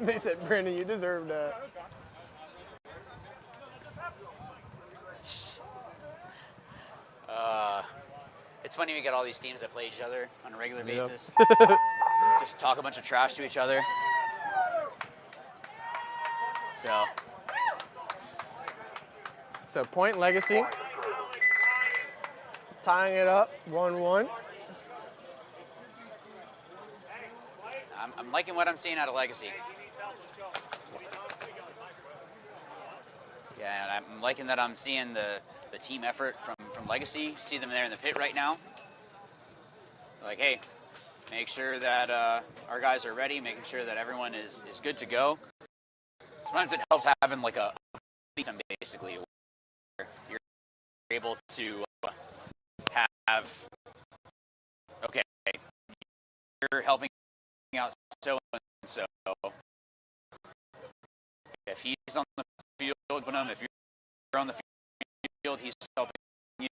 They said, Brandon, you deserve that. It's funny we got all these teams that play each other on a regular Yep. basis. Just talk a bunch of trash to each other. So point Legacy. Tying it up, 1-1. I'm liking what I'm seeing out of Legacy. Yeah, and I'm liking that I'm seeing the team effort from Legacy. See them there in the pit right now. Like, hey, make sure that our guys are ready, making sure that everyone is good to go. Sometimes it helps having like a system basically where you're able to have, okay, you're helping out so and so. If he's on the field, put him. If you're on the field, he's helping you.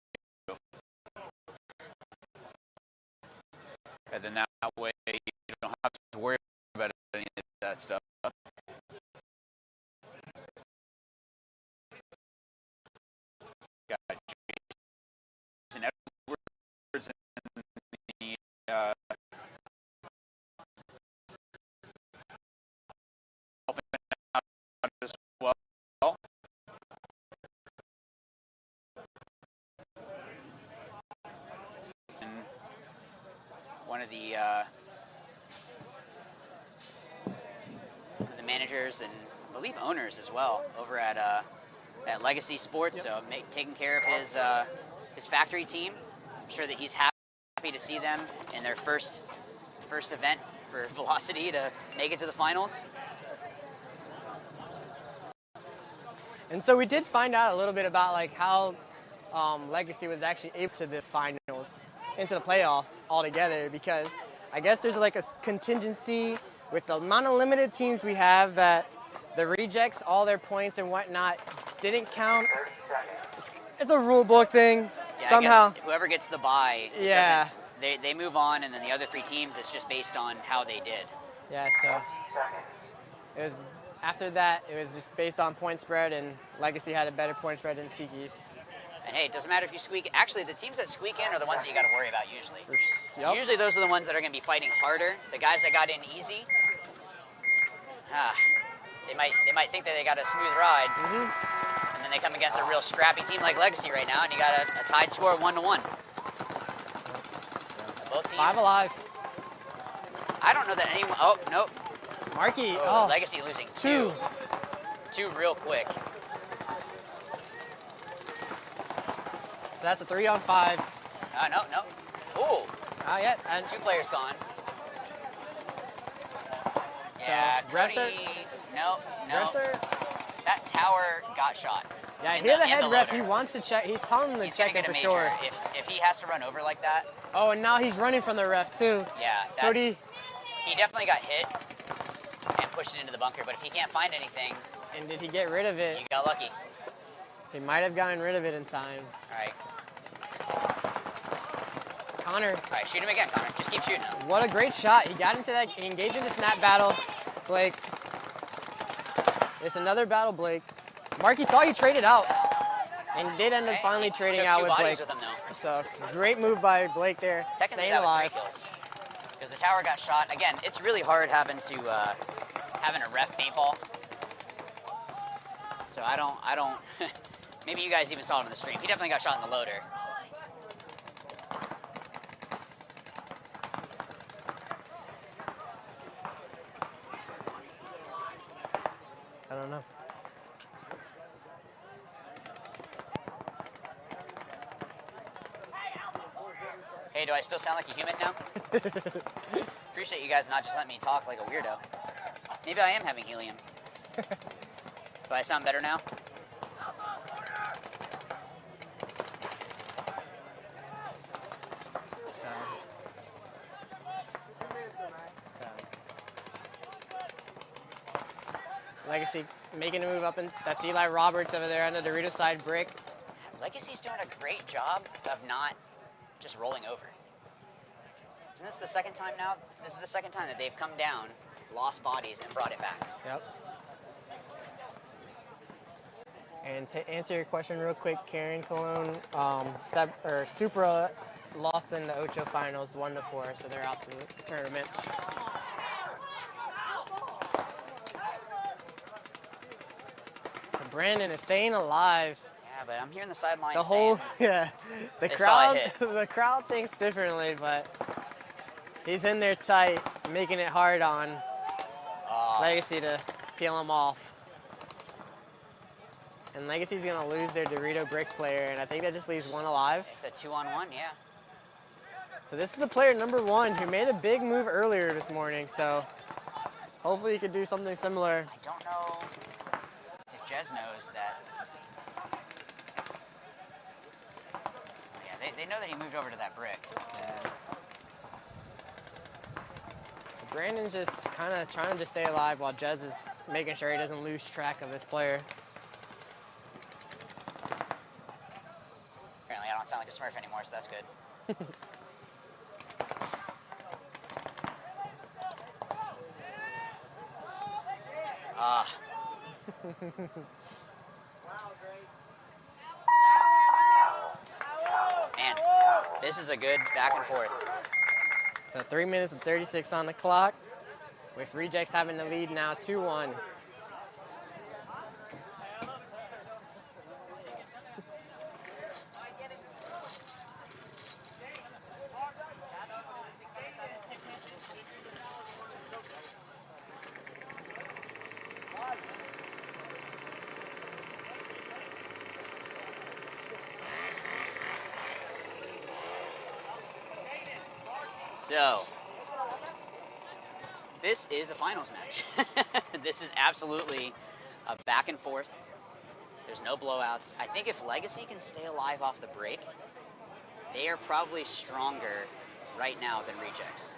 And then that way you don't have to worry about any of that stuff. Got Jason Edwards in the helping out as well. And one of the managers and I believe owners as well over at Legacy Sports, so taking care of his factory team. I'm sure that he's happy to see them in their first event for Velocity to make it to the finals. And so we did find out a little bit about like how Legacy was actually able to the finals, into the playoffs altogether, because I guess there's like a contingency with the amount of limited teams we have that the rejects, all their points and whatnot, didn't count. It's a rule book thing. Yeah, Somehow. I guess whoever gets the bye, Yeah. they move on, and then the other 3 teams, it's just based on how they did. Yeah, so it was after that, it was just based on point spread, and Legacy had a better point spread than Tiki's. And hey, it doesn't matter if you squeak. Actually, the teams that squeak in are the ones that you got to worry about usually. Yep. Usually those are the ones that are going to be fighting harder. The guys that got in easy, they might think that they got a smooth ride, and then they come against a real scrappy team like Legacy right now, and you got a tied score of 1-1. So both teams. 5 alive. I don't know that anyone. Oh nope. Markey. Oh, Legacy losing 2. 2 real quick. So that's a 3-on-5. No. Ooh. Not yet. And 2 players gone. So, Yeah, Dresser? Cody. No. Dresser? That tower got shot. Yeah, I In hear the in head ref. loader. He wants to check. He's telling him to He's gonna check it get a for major. sure. If he has to run over like that, Oh, and now he's running from the ref too. yeah, that's, Cody. he definitely got hit and pushed it into the bunker. But if he can't find anything, And did he get rid of it? you got lucky. He might have gotten rid of it in time. All right. Connor. All right, shoot him again, Connor. Just keep shooting him. What a great shot. He got into that, he engaged in the snap battle. Blake. It's another battle, Blake. Markey thought he traded out and did end up finally trading took out 2 with bodies Blake. with him, though. So great move by Blake there. Technically, Staying that was alive. 3 kills. tower got shot. Again, it's really hard having a ref paintball. So I don't, maybe you guys even saw it on the stream. He definitely got shot in the loader. I don't know. Hey, do I still sound like a human now? Appreciate you guys not just letting me talk like a weirdo. Maybe I am having helium. Do I sound better now? Legacy making a move up, and that's Eli Roberts over there on the Dorito side brick. Legacy's doing a great job of not just rolling over. Isn't this the second time now? This is the second time that they've come down, lost bodies, and brought it back. Yep. And to answer your question real quick, Karen Cologne, Supra lost in the Ocho finals 1-4, so they're out to the tournament. So Brandon is staying alive. Yeah, but I'm here in the sideline. The whole, saying, the they saw it hit. the crowd thinks differently, but he's in there tight, making it hard on Legacy to peel him off. And Legacy's gonna lose their Dorito brick player, and I think that just leaves one alive. It's a 2-on-1, yeah. So this is the player number 1 who made a big move earlier this morning, so hopefully he could do something similar. I don't know if Jez knows that. Yeah, they know that he moved over to that brick. Yeah. So Brandon's just kind of trying to stay alive while Jez is making sure he doesn't lose track of his player. Apparently I don't sound like a Smurf anymore, so that's good. Man, this is a good back and forth. So 3 minutes and 36 on the clock, with Rejects having the lead now 2-1. So, this is a finals match. This is absolutely a back and forth. There's no blowouts. I think if Legacy can stay alive off the break, they are probably stronger right now than Rejects.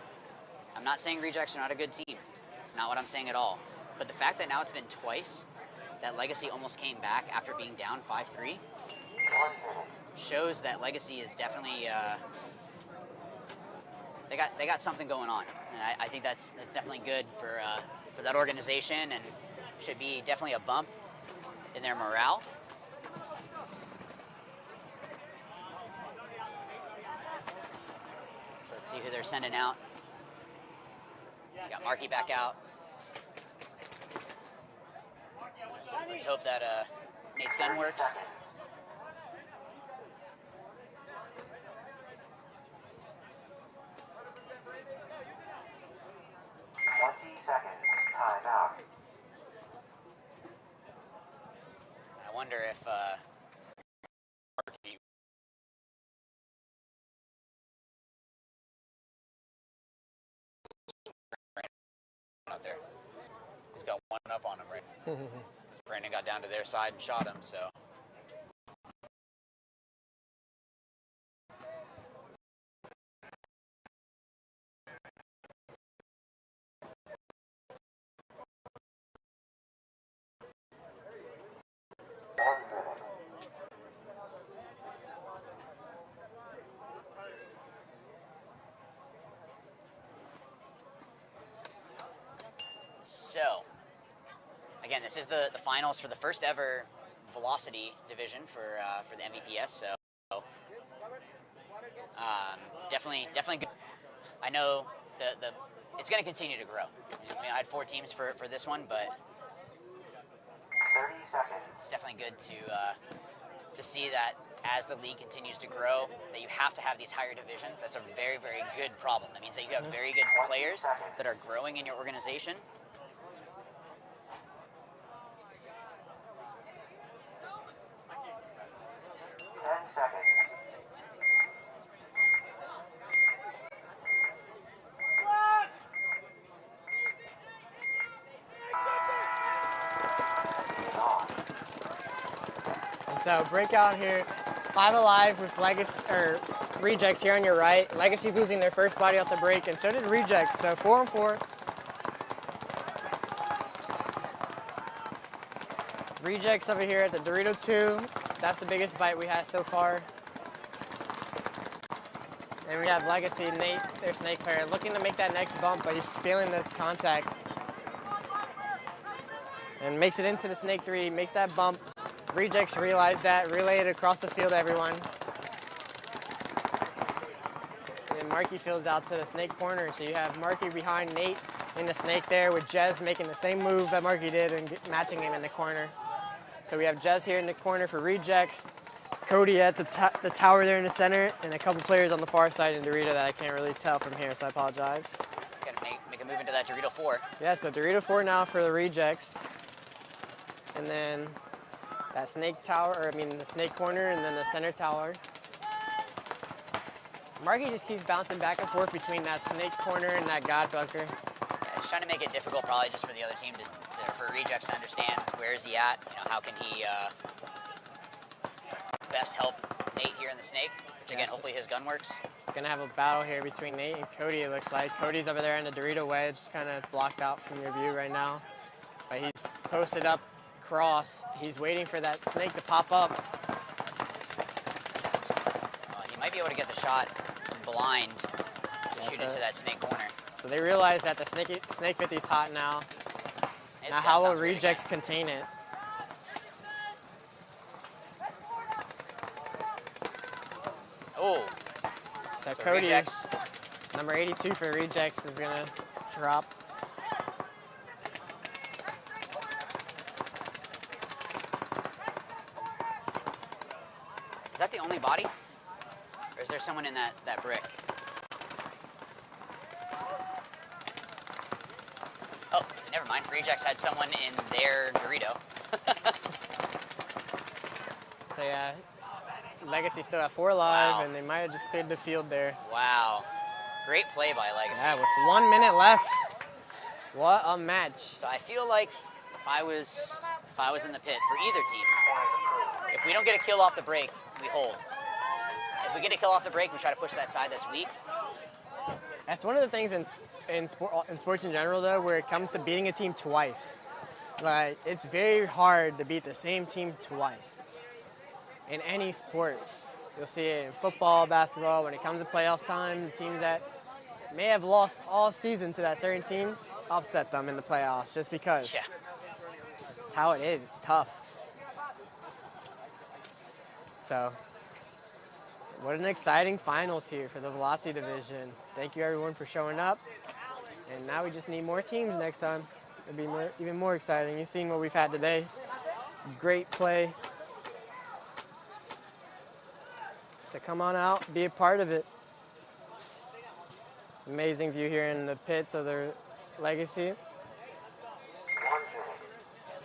I'm not saying Rejects are not a good team. It's not what I'm saying at all. But the fact that now it's been twice that Legacy almost came back after being down 5-3 shows that Legacy is definitely they got something going on, and I think that's definitely good for that organization, and should be definitely a bump in their morale. So let's see who they're sending out. We got Marky back out. Let's hope that Nate's gun works. I wonder if Marky out there. He's got one up on him, right? Brandon got down to their side and shot him, so. So, again, this is the finals for the first ever velocity division for the MVPS. So, definitely good. I know it's going to continue to grow. I mean, I had 4 teams for this one, but 30 seconds. it's definitely good to see that as the league continues to grow, that you have to have these higher divisions. That's a very, very good problem. That means that you have very good players that are growing in your organization. So breakout here, 5 alive with Legacy or Rejects here on your right. Legacy losing their first body off the break, and so did Rejects. So 4 on 4. Rejects over here at the Dorito 2. That's the biggest bite we had so far. And we have Legacy, Nate, their snake player, looking to make that next bump, but he's feeling the contact. And makes it into the snake 3, makes that bump. Rejects realize that, relay it across the field to everyone. And Marky fills out to the snake corner, so you have Marky behind Nate in the snake there with Jez making the same move that Marky did and matching him in the corner. So we have Jez here in the corner for Rejects, Cody at the tower there in the center, and a couple players on the far side in Dorito that I can't really tell from here, so I apologize. Gotta make a move into that Dorito 4. Yeah, so Dorito 4 now for the Rejects. And then that snake tower, or I mean the snake corner, and then the center tower. Marky just keeps bouncing back and forth between that snake corner and that God bunker. Yeah, just trying to make it difficult probably just for the other team for Rejects to understand where is he at, you know, how can he best help Nate here in the snake, which again, hopefully his gun works. Gonna have a battle here between Nate and Cody, it looks like. Cody's over there in the Dorito wedge, kind of blocked out from your view right now. But he's posted up cross. He's waiting for that snake to pop up. He might be able to get the shot blind to shoot into that snake corner. So they realize that the snake 50's hot now. Now how will Rejects contain it? Oh. So Cody, Rejects. Number 82 for Rejects is gonna drop. Is that the only body? Or is there someone in that brick? Oh, never mind. Rejects had someone in their Dorito. So yeah, Legacy still at 4 alive, Wow. and they might have just cleared the field there. Wow. Great play by Legacy. Yeah, with 1 minute left. What a match. So I feel like if I was in the pit for either team, if we don't get a kill off the break, we hold. If we get a kill off the break, we try to push that side that's weak. That's one of the things in sports in general, though, where it comes to beating a team twice. Like, it's very hard to beat the same team twice. In any sport. You'll see it in football, basketball. When it comes to playoff time, the teams that may have lost all season to that certain team upset them in the playoffs just because. Yeah. It's how it is. It's tough. So, what an exciting finals here for the Velocity Division. Thank you, everyone, for showing up. And now we just need more teams next time. It'll be even more exciting. You've seen what we've had today. Great play. So come on out, be a part of it. Amazing view here in the pits of their Legacy. Yeah,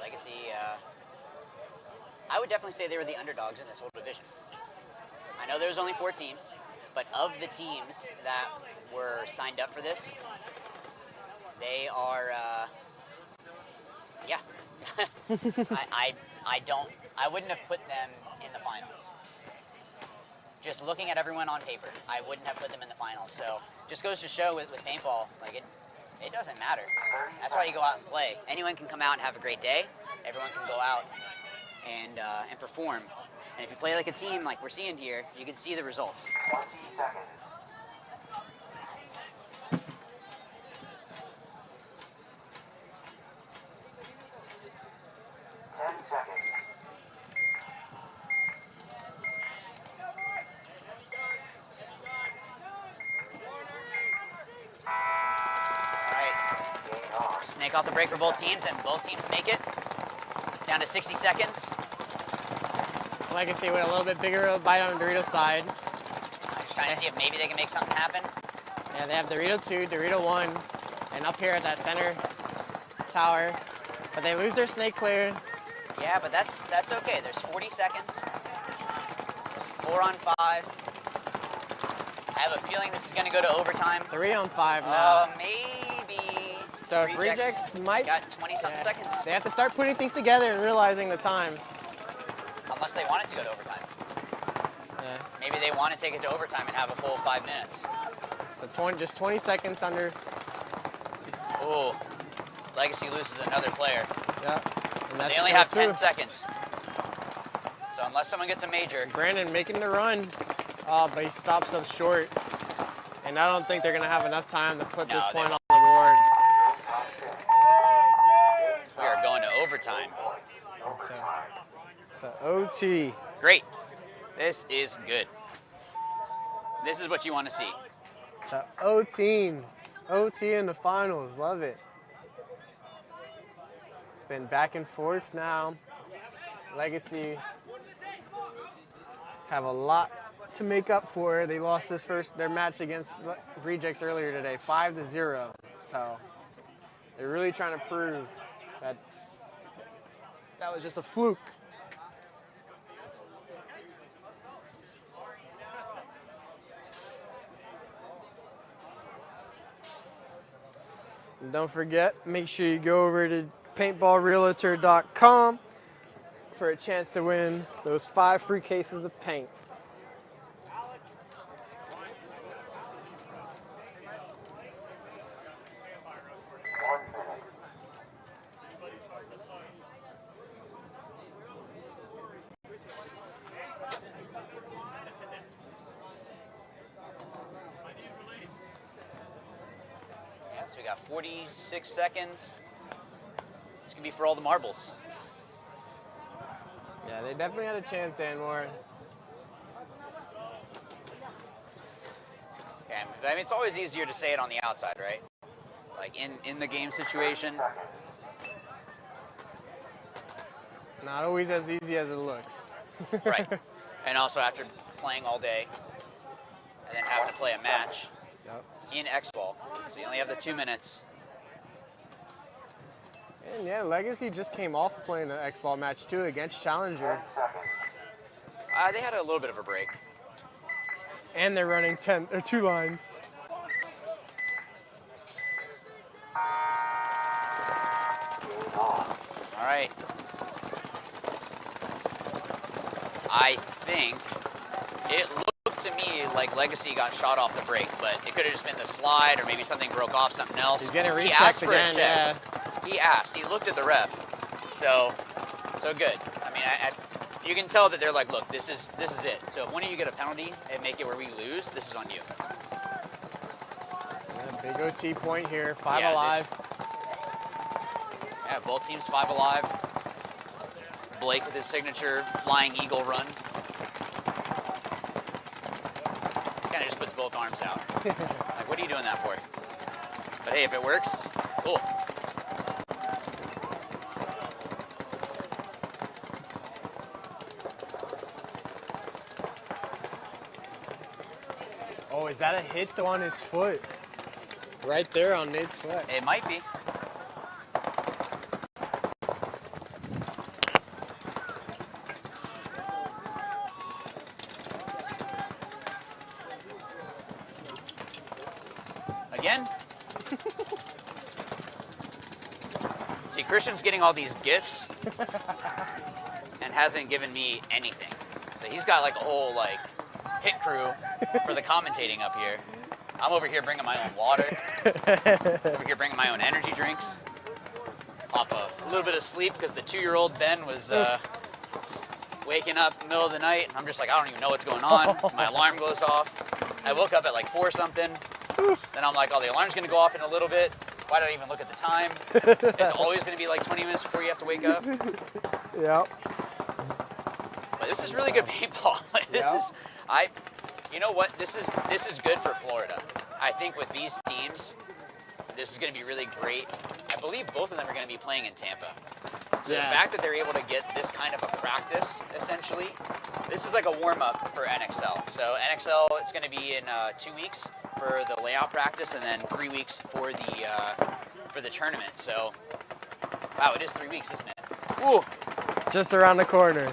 Legacy, I would definitely say they were the underdogs in this whole division. I know there's only 4 teams, but of the teams that were signed up for this, they are, yeah. I wouldn't have put them in the finals. Just looking at everyone on paper, I wouldn't have put them in the finals. So just goes to show with paintball, like it doesn't matter. That's why you go out and play. Anyone can come out and have a great day. Everyone can go out and perform. And if you play like a team, like we're seeing here, you can see the results. 20 seconds. 10 seconds. Snake off the break for both teams, and both teams make it. Down to 60 seconds. Legacy with a little bit bigger bite on the Dorito side. I'm just trying to see if maybe they can make something happen. Yeah, they have Dorito 2, Dorito 1, and up here at that center tower. But they lose their snake clear. Yeah, but that's okay. There's 40 seconds. 4 on 5. I have a feeling this is going to go to overtime. 3 on 5 now. Maybe. So Rejects might got 20-something seconds. They have to start putting things together and realizing the time. Unless they want it to go to overtime. Yeah. Maybe they want to take it to overtime and have a full 5 minutes. So just 20 seconds under. Ooh. Legacy loses another player. Yeah. But they only have 10 seconds. So unless someone gets a major. Brandon making the run, but he stops up short. And I don't think they're going to have enough time to put this point on the board. We are going to overtime. So OT. Great. This is good. This is what you want to see. The OT in the finals. Love it. It's been back and forth now. Legacy have a lot to make up for. They lost their match against Rejects earlier today, 5-0. So they're really trying to prove that that was just a fluke. And don't forget, make sure you go over to paintballrealtor.com for a chance to win those 5 free cases of paint. So we got 46 seconds. This could be for all the marbles. Yeah, they definitely had a chance, Dan Moore. Okay, I mean, it's always easier to say it on the outside, right? Like in the game situation. Not always as easy as it looks. Right. And also after playing all day and then having to play a match in X-Ball. So you only have the 2 minutes. And yeah, Legacy just came off playing the X-Ball match too against Challenger. They had a little bit of a break. And they're running 2 lines. All right. I think it looked to me like Legacy got shot off the break, but it could have just been the slide or maybe something broke off, something else. He's getting He asked rechecked for a again, check. yeah. He asked. He looked at the ref. So good. I mean, you can tell that they're like, look, this is it. So if one of you get a penalty and make it where we lose, this is on you. And a big OT point here, 5 alive. Yeah, both teams 5 alive. Blake with his signature flying eagle run. Kind of just puts both arms out. Like, what are you doing that for? But hey, if it works, cool. Oh, is that a hit on his foot? Right there on Nate's foot. It might be. Again? See, Christian's getting all these gifts and hasn't given me anything. So he's got like a whole like pit crew for the commentating up here. I'm over here bringing my own water. Over here bringing my own energy drinks. Off a little bit of sleep because the 2-year-old Ben was waking up in the middle of the night. And I'm just like, I don't even know what's going on. My alarm goes off. I woke up at like 4 something. Then I'm like, oh, the alarm's gonna go off in a little bit. Why did I even look at the time? It's always gonna be like 20 minutes before you have to wake up. Yep. But this is really good paintball. You know what? This is good for Florida. I think with these teams, this is going to be really great. I believe both of them are going to be playing in Tampa. So Yeah. the fact that they're able to get this kind of a practice, essentially, this is like a warm-up for NXL. So NXL, it's going to be in 2 weeks for the layout practice, and then 3 weeks for the tournament. So, wow, it is 3 weeks, isn't it? Ooh. Just around the corner.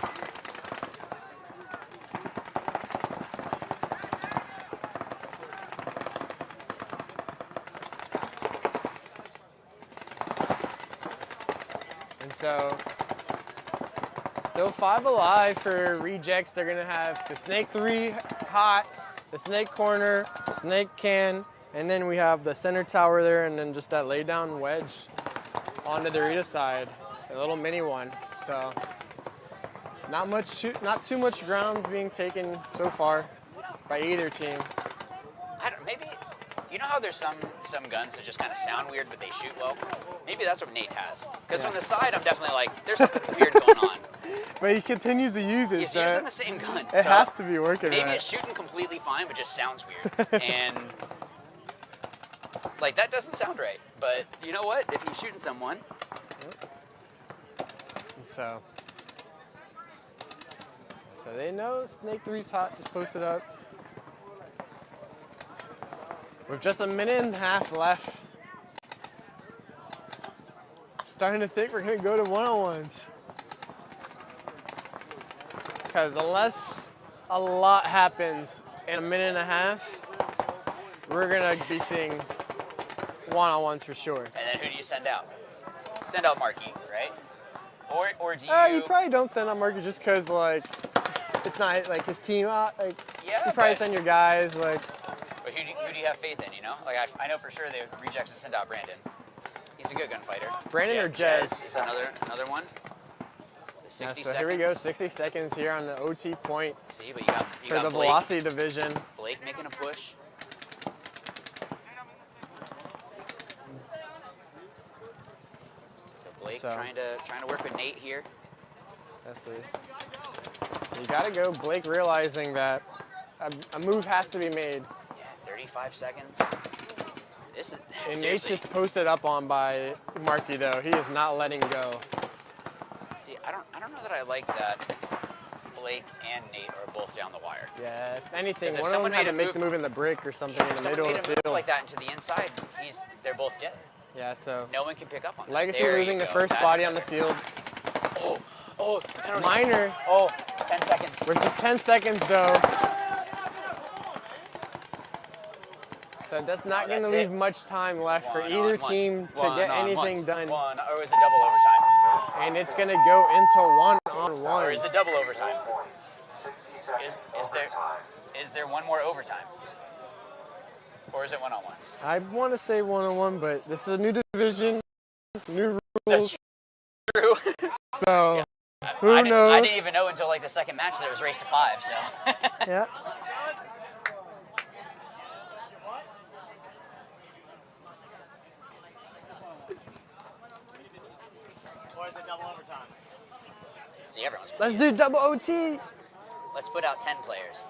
And so, still 5 alive for rejects. They're gonna have the Snake 3 hot, the Snake corner, Snake can, and then we have the center tower there, and then just that lay down wedge on the Dorito side, a little mini one. So, not too much grounds being taken so far by either team. I don't, maybe, you know how there's some guns that just kind of sound weird, but they shoot well? Maybe that's what Nate has. Because from the side, I'm definitely like, there's something weird going on. But he continues to use it. He's so using the same gun. It so has to be working Maybe right. it's shooting completely fine, but just sounds weird. And, like, that doesn't sound right. But you know what? If he's shooting someone. So they know Snake 3's hot, just posted up. With just a minute and a half left. Starting to think we're gonna go to one-on-ones. Because unless a lot happens in a minute and a half, we're gonna be seeing one-on-ones for sure. And then who do you send out? Send out Markey, right? Or do You probably don't send out Marky just because, like, it's not like his team. Like, Yeah, you probably but- send your guys. Like, But who do you have faith in, you know? Like, I know for sure the rejects will send out Brandon. He's a good gunfighter. Brandon or Jez Jez? is another one. So 60 so here we go, 60 seconds here on the OT point See, but you got for the Blake. velocity division. Blake making a push. So Blake trying to work with Nate here. Yes, please. You gotta go. Blake realizing that a move has to be made. Yeah, 35 seconds. This is And Nate's seriously. just posted up on by Marky though. He is not letting go. See, I don't know that I like that Blake and Nate are both down the wire. Yeah, if anything, If one of them someone had made to a make move- the move in the brick or something If in the someone middle made of a the move field. like that into the inside, they're both dead. Yeah, so No one can pick up on that. Legacy There you losing the go. first That's body on the better. field. Oh, penalty. Minor. Oh, 10 seconds. We're just 10 seconds though. So that's not going to that's leave it. much time left for One either on team ones. to One get on anything ones. done. Or is it double overtime? And it's going to go into one-on-one. Or is it double overtime? Is there one more overtime? Or is it one-on-ones? I want to say one-on-one, but this is a new division, new rules. True. So who I knows? didn't even know until like the second match that it was race to 5. So. Yeah. Or is it double overtime? See, everyone's. Let's do double OT. Let's put out 10 players.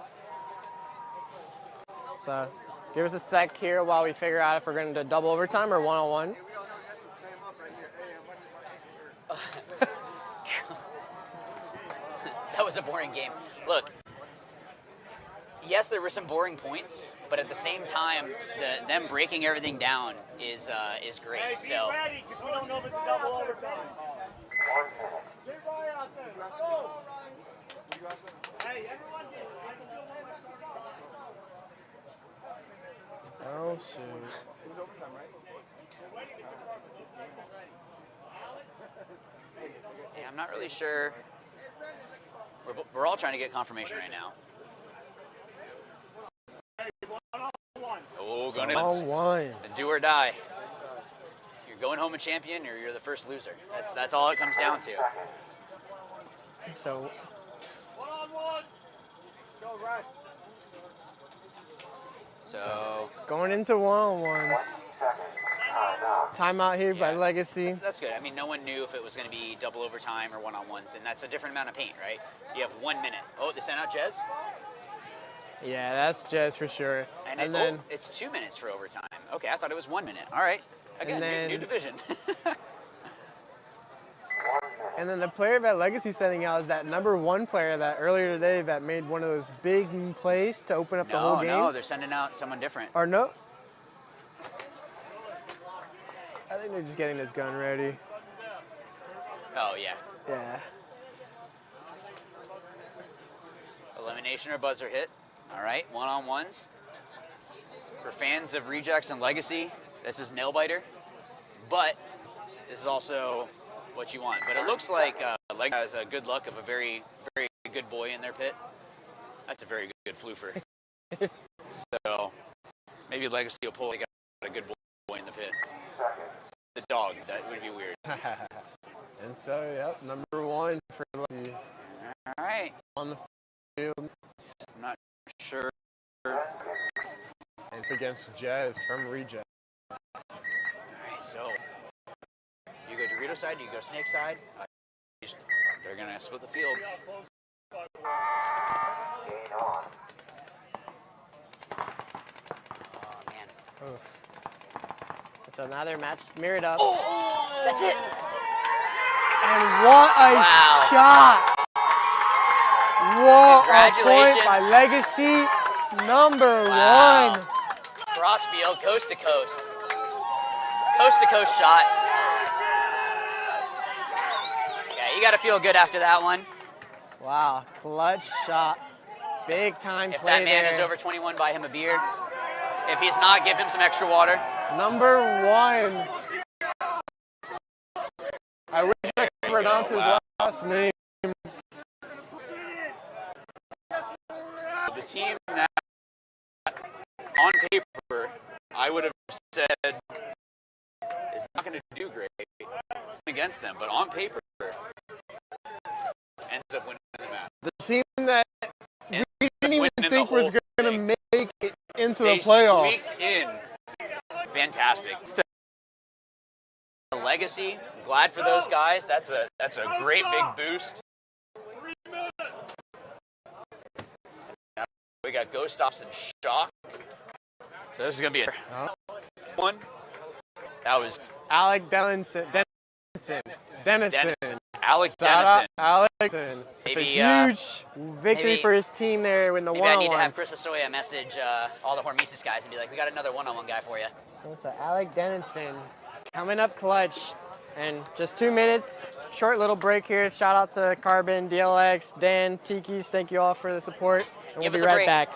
So give us a sec here while we figure out if we're going to do double overtime or one-on-one. That was a boring game. Look, yes, there were some boring points, but at the same time, them breaking everything down is great. Hey, be So ready, because we don't know if it's a double overtime. Get right out there. Let's go. Hey, everyone get it. Oh, shoot. yeah, I'm not really sure. We're all trying to get confirmation right now. Oh, going in. One-on-one. Do or die. You're going home a champion, or you're the first loser. That's all it comes down to. So One-on-one. Go right. So going into one-on-ones. Timeout here by Legacy. that's good. I mean, no one knew if it was going to be double overtime or one-on-ones, and that's a different amount of paint, right? You have 1 minute. Oh, they sent out Jez? Yeah, that's Jez for sure. And then it's 2 minutes for overtime. Okay, I thought it was 1 minute. All right. Again, new division. And then the player that Legacy's sending out is that #1 player that earlier today that made one of those big plays to open up the whole game. No, they're sending out someone different. Or no? I think they're just getting this gun ready. Oh, yeah. Yeah. Elimination or buzzer hit. All right, one-on-ones. For fans of Rejects and Legacy, this is nail biter, but this is also what you want. But it looks like Legacy has a good luck of a very, very good boy in their pit. That's a very good floofer. So maybe Legacy will pull a good boy in the pit. The dog, that would be weird. And so, yep, #1 for Legacy. All right. On the field. I'm not sure. And against Jazz from Reject. All right, so you go Dorito side, you go Snake side. They're going to split the field. Oh, man. Oof. So now their match mirrored up. Oh, that's it. And what a shot. What a point by Legacy #1. Crossfield, coast to coast. Coast to coast shot. Yeah, you got to feel good after that one. Wow, clutch shot. Big time If play that man there. is over 21, buy him a beer. If he's not, give him some extra water. #1. I wish I could pronounce his last name. The team that, on paper, I would have said is not going to do great against them, but on paper, ends up winning the match. The team that we didn't even think was going to make it into the They playoffs. squeaked in. Fantastic. Legacy, glad for those guys. That's a great big boost. Now we got Ghost Ops and Shock. So this is gonna be a one. That was Alec Dennison. Alec Shout out Dennison. Alec Dennison. Maybe, a huge victory maybe- for his team there in the Maybe I need to have one-on-ones. Chris Asoya message all the Hormesis guys and be like, we got another one-on-one guy for you. So Alec Dennison coming up clutch. And just 2 minutes, short little break here. Shout out to Carbon, DLX, Dan, Tiki's. Thank you all for the support. And Give we'll us be a right break. back.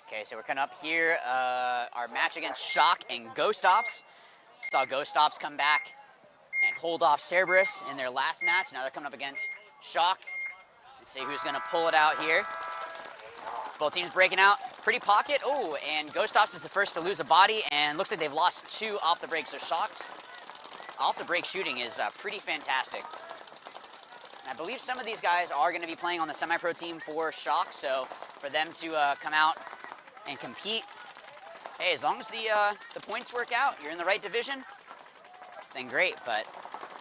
Okay, so we're coming up here, our match against Shock and Ghost Ops. Saw Ghost Ops come back and hold off Cerberus in their last match. Now they're coming up against Shock. Let's see who's gonna pull it out here. Both teams breaking out. Pretty pocket. Oh, and Ghost Ops is the first to lose a body, and looks like they've lost 2 off the break. So Shock's off the break shooting is pretty fantastic. And I believe some of these guys are going to be playing on the semi-pro team for Shock, so for them to come out and compete, hey, as long as the points work out, you're in the right division, then great. But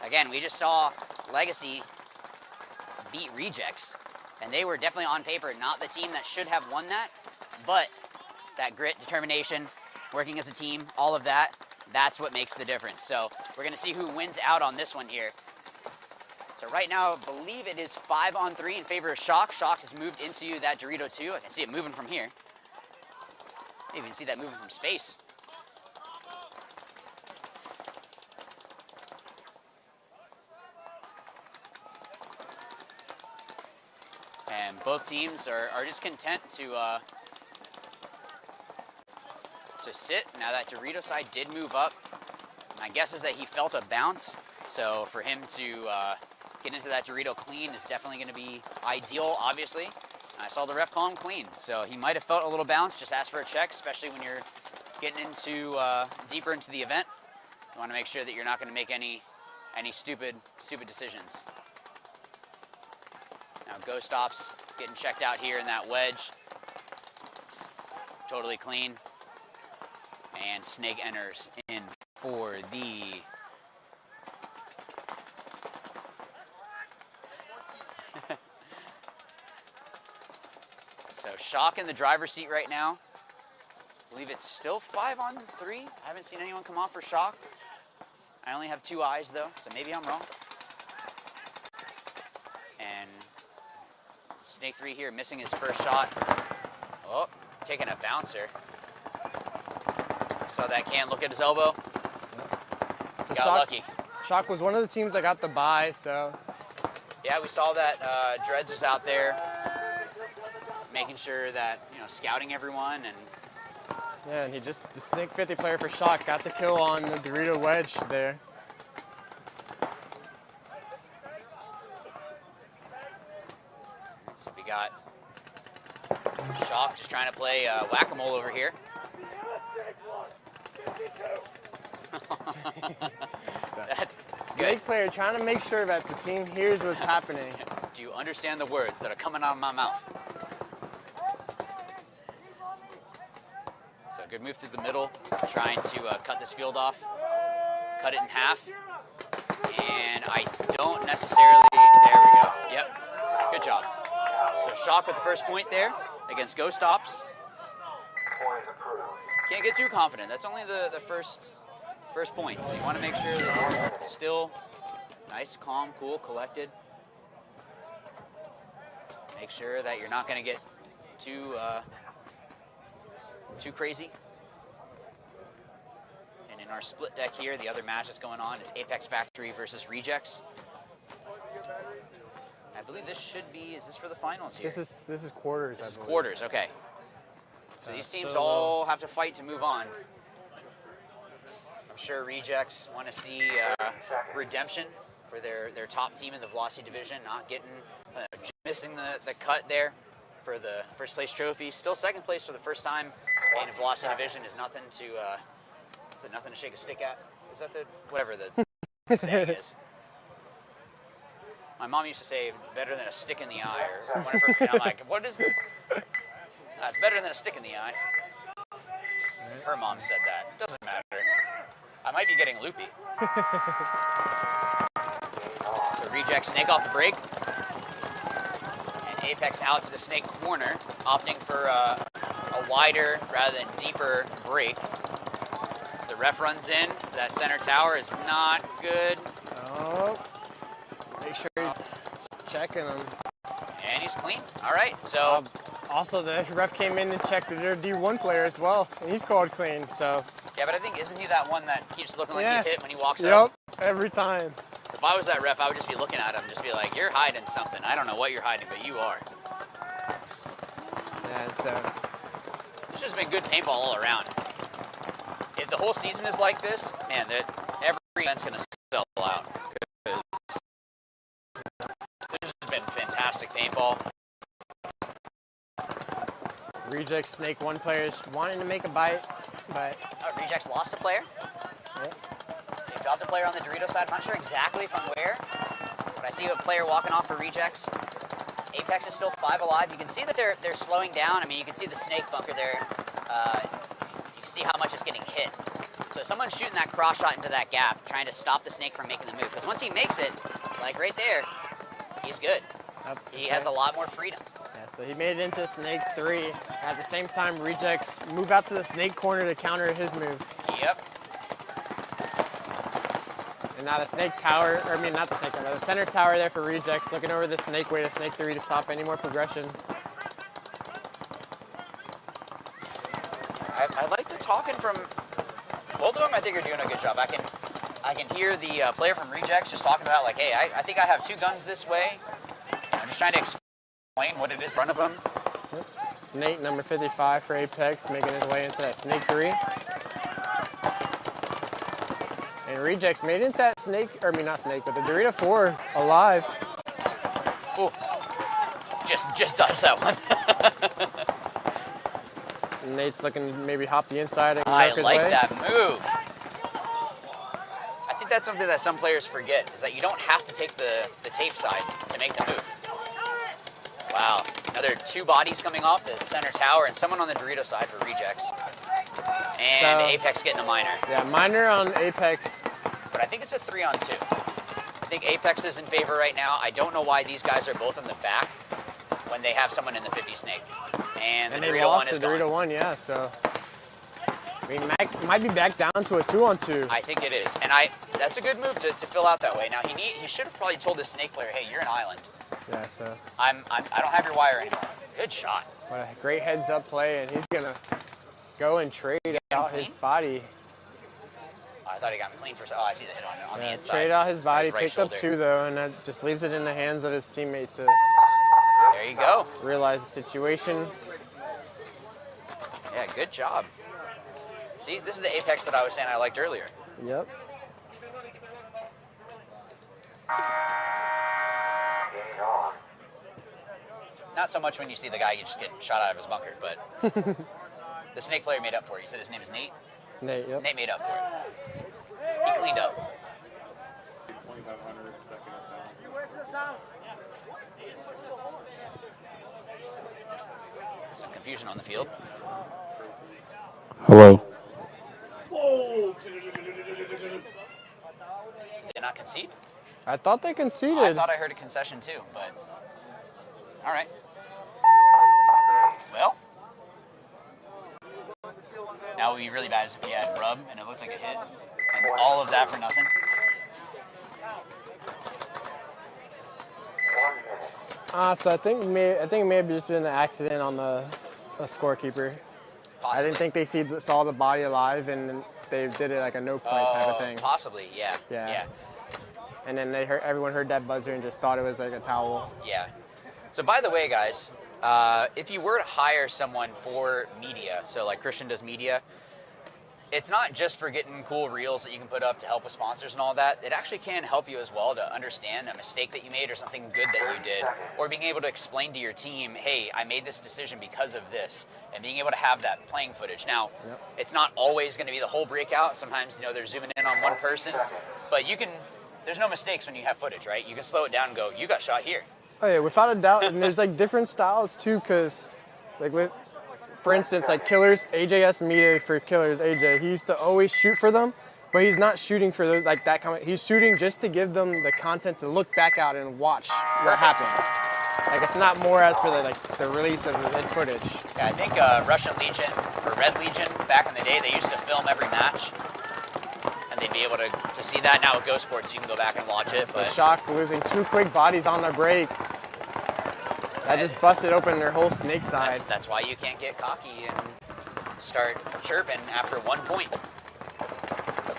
again, we just saw Legacy beat Rejects, and they were definitely on paper not the team that should have won that, but that grit, determination, working as a team, all of that, that's what makes the difference. So we're going to see who wins out on this one here. So right now, I believe it is 5-on-3 in favor of Shock. Shock has moved into that Dorito 2. I can see it moving from here. You can see that moving from space. And both teams are just content to sit. Now that Dorito side did move up. My guess is that he felt a bounce. So for him to get into that Dorito clean is definitely going to be ideal, obviously. I saw the ref call him clean, so he might have felt a little bounce. Just ask for a check, especially when you're getting into deeper into the event. You want to make sure that you're not going to make any stupid decisions. Now Ghost Ops getting checked out here in that wedge. Totally clean. And Snake enters in for the So Shock in the driver's seat right now. I believe it's still 5-on-3. I haven't seen anyone come off for Shock. I only have 2 eyes though, so maybe I'm wrong. And Snake 3 here missing his first shot. Oh, taking a bouncer. Saw that can look at his elbow. So Got lucky. Shock was one of the teams that got the bye, so. Yeah, we saw that Dreads was out there making sure that, scouting everyone. And yeah, and the Snake 50 player for Shock got the kill on the Dorito wedge there. So we got Shock just trying to play whack-a-mole over here. Snake player trying to make sure that the team hears what's happening. Do you understand the words that are coming out of my mouth? So good move through the middle, trying to cut this field off, cut it in half. And I don't necessarily, there we go. Yep, good job. So Shock with the first point there against Ghost Ops. Can't get too confident. That's only the first point. So you want to make sure that you're still nice, calm, cool, collected. Make sure that you're not going to get too crazy. And in our split deck here, the other match that's going on is Apex Factory versus Rejects. I believe this should be, is this for the finals here? This is quarters, This is quarters, okay. So these teams all have to fight to move on. I'm sure Rejects want to see redemption for their top team in the Velocity division, not getting, missing the cut there for the first place trophy. Still second place for the first time in the Velocity division is nothing to shake a stick at. Is that whatever the saying is? My mom used to say, better than a stick in the eye, or whatever. And I'm like, what is it? It's better than a stick in the eye. Her mom said that. Doesn't matter. I might be getting loopy. So Reject Snake off the break. And Apex out to the Snake corner, opting for a wider rather than deeper break. As the ref runs in, that center tower is not good. Oh. Make sure you're checking him. And he's clean. All right, so. Also, the ref came in and checked their D1 player as well, and he's called clean, so. Yeah, but I think, isn't he that one that keeps looking like he's hit when he walks up? Yep, every time. If I was that ref, I would just be looking at him, just be like, you're hiding something. I don't know what you're hiding, but you are. Yeah, it's just been good paintball all around. If the whole season is like this, man, every event's going to sell out. This has been fantastic paintball. Rejects snake one player's wanting to make a bite, but Rejects lost a player. Yep. They dropped a player on the Dorito side. I'm not sure exactly from where, but I see a player walking off for Rejects. Apex is still 5 alive. You can see that they're slowing down. I mean, you can see the snake bunker there. You can see how much it's getting hit. So someone's shooting that cross shot into that gap, trying to stop the snake from making the move. Because once he makes it, like right there, he's good. Yep. He has a lot more freedom. Yeah, so he made it into snake 3. At the same time, Rejects move out to the snake corner to counter his move. Yep. And now the snake tower, or I mean not the snake tower, the center tower there for Rejects, looking over the snake way to snake 3 to stop any more progression. I like the talking from both of them. I think are doing a good job. I can hear the player from Rejects just talking about like, hey, I think I have 2 guns this way. I'm just trying to explain what it is in front of him. Yep. Nate, number 55 for Apex, making his way into that snake 3. And Rejects made it into that snake, or I mean not snake, but the Dorito 4 alive. Ooh, just dodged that one. Nate's looking to maybe hop the inside and I work his like way. that move. I think that's something that some players forget, is that you don't have to take the tape side to make the move. Wow, another 2 bodies coming off the center tower and someone on the Dorito side for Rejects. And So, Apex getting a minor. Yeah, minor on Apex. But I think it's a 3-on-2. I think Apex is in favor right now. I don't know why these guys are both in the back when they have someone in the 50 snake. And the they Dorito lost 1 is the Dorito gone. 1, yeah, so. I mean, Mac might be back down to a 2-on-2. I think it is. And that's a good move to fill out that way. Now, he should have probably told the snake player, hey, you're an island. Yeah, so. I don't have your wire anymore. Good shot. What a great heads-up play, and he's going to go and trade out his body. I thought he got him clean for. Oh, I see the hit on the inside. Trade out his body, Right picked up shoulder. 2 though, and that just leaves it in the hands of his teammate to There you go. realize the situation. Yeah, good job. See, this is the Apex that I was saying I liked earlier. Yep. Not so much when you see the guy you just get shot out of his bunker, but the snake player made up for it. You said his name is Nate? Nate, yep. Nate made up for it. He cleaned up. Some confusion on the field. Hello. Did they not concede? I thought they conceded. I thought I heard a concession too, but all right. Well, now it would be really bad as if he had rub and it looked like a hit, and all of that for nothing. So I think it may have just been an accident on the scorekeeper. Possibly. I didn't think they saw the body alive, and they did it like a no point type of thing. Possibly, yeah. Yeah. And then everyone heard that buzzer and just thought it was like a towel. Yeah. So by the way, guys, if you were to hire someone for media, so like Christian does media, it's not just for getting cool reels that you can put up to help with sponsors and all that. It actually can help you as well to understand a mistake that you made or something good that you did, or being able to explain to your team, hey, I made this decision because of this, and being able to have that playing footage. Now, it's not always going to be the whole breakout. Sometimes, they're zooming in on one person, but there's no mistakes when you have footage, right? You can slow it down and go, you got shot here. Oh yeah, without a doubt. And there's like different styles too, because like for instance, like Killers, AJS media for Killers, AJ, he used to always shoot for them, but he's not shooting for like that comment. He's shooting just to give them the content to look back out and watch what happened. Like it's not more as for the release of the hit footage. Yeah, I think Russian Legion or Red Legion back in the day, they used to film every match, and they'd be able to see that. Now with Go Sports, you can go back and watch it. So Shock losing 2 quick bodies on the break. That just busted open their whole snake side. That's why you can't get cocky and start chirping after 1 point.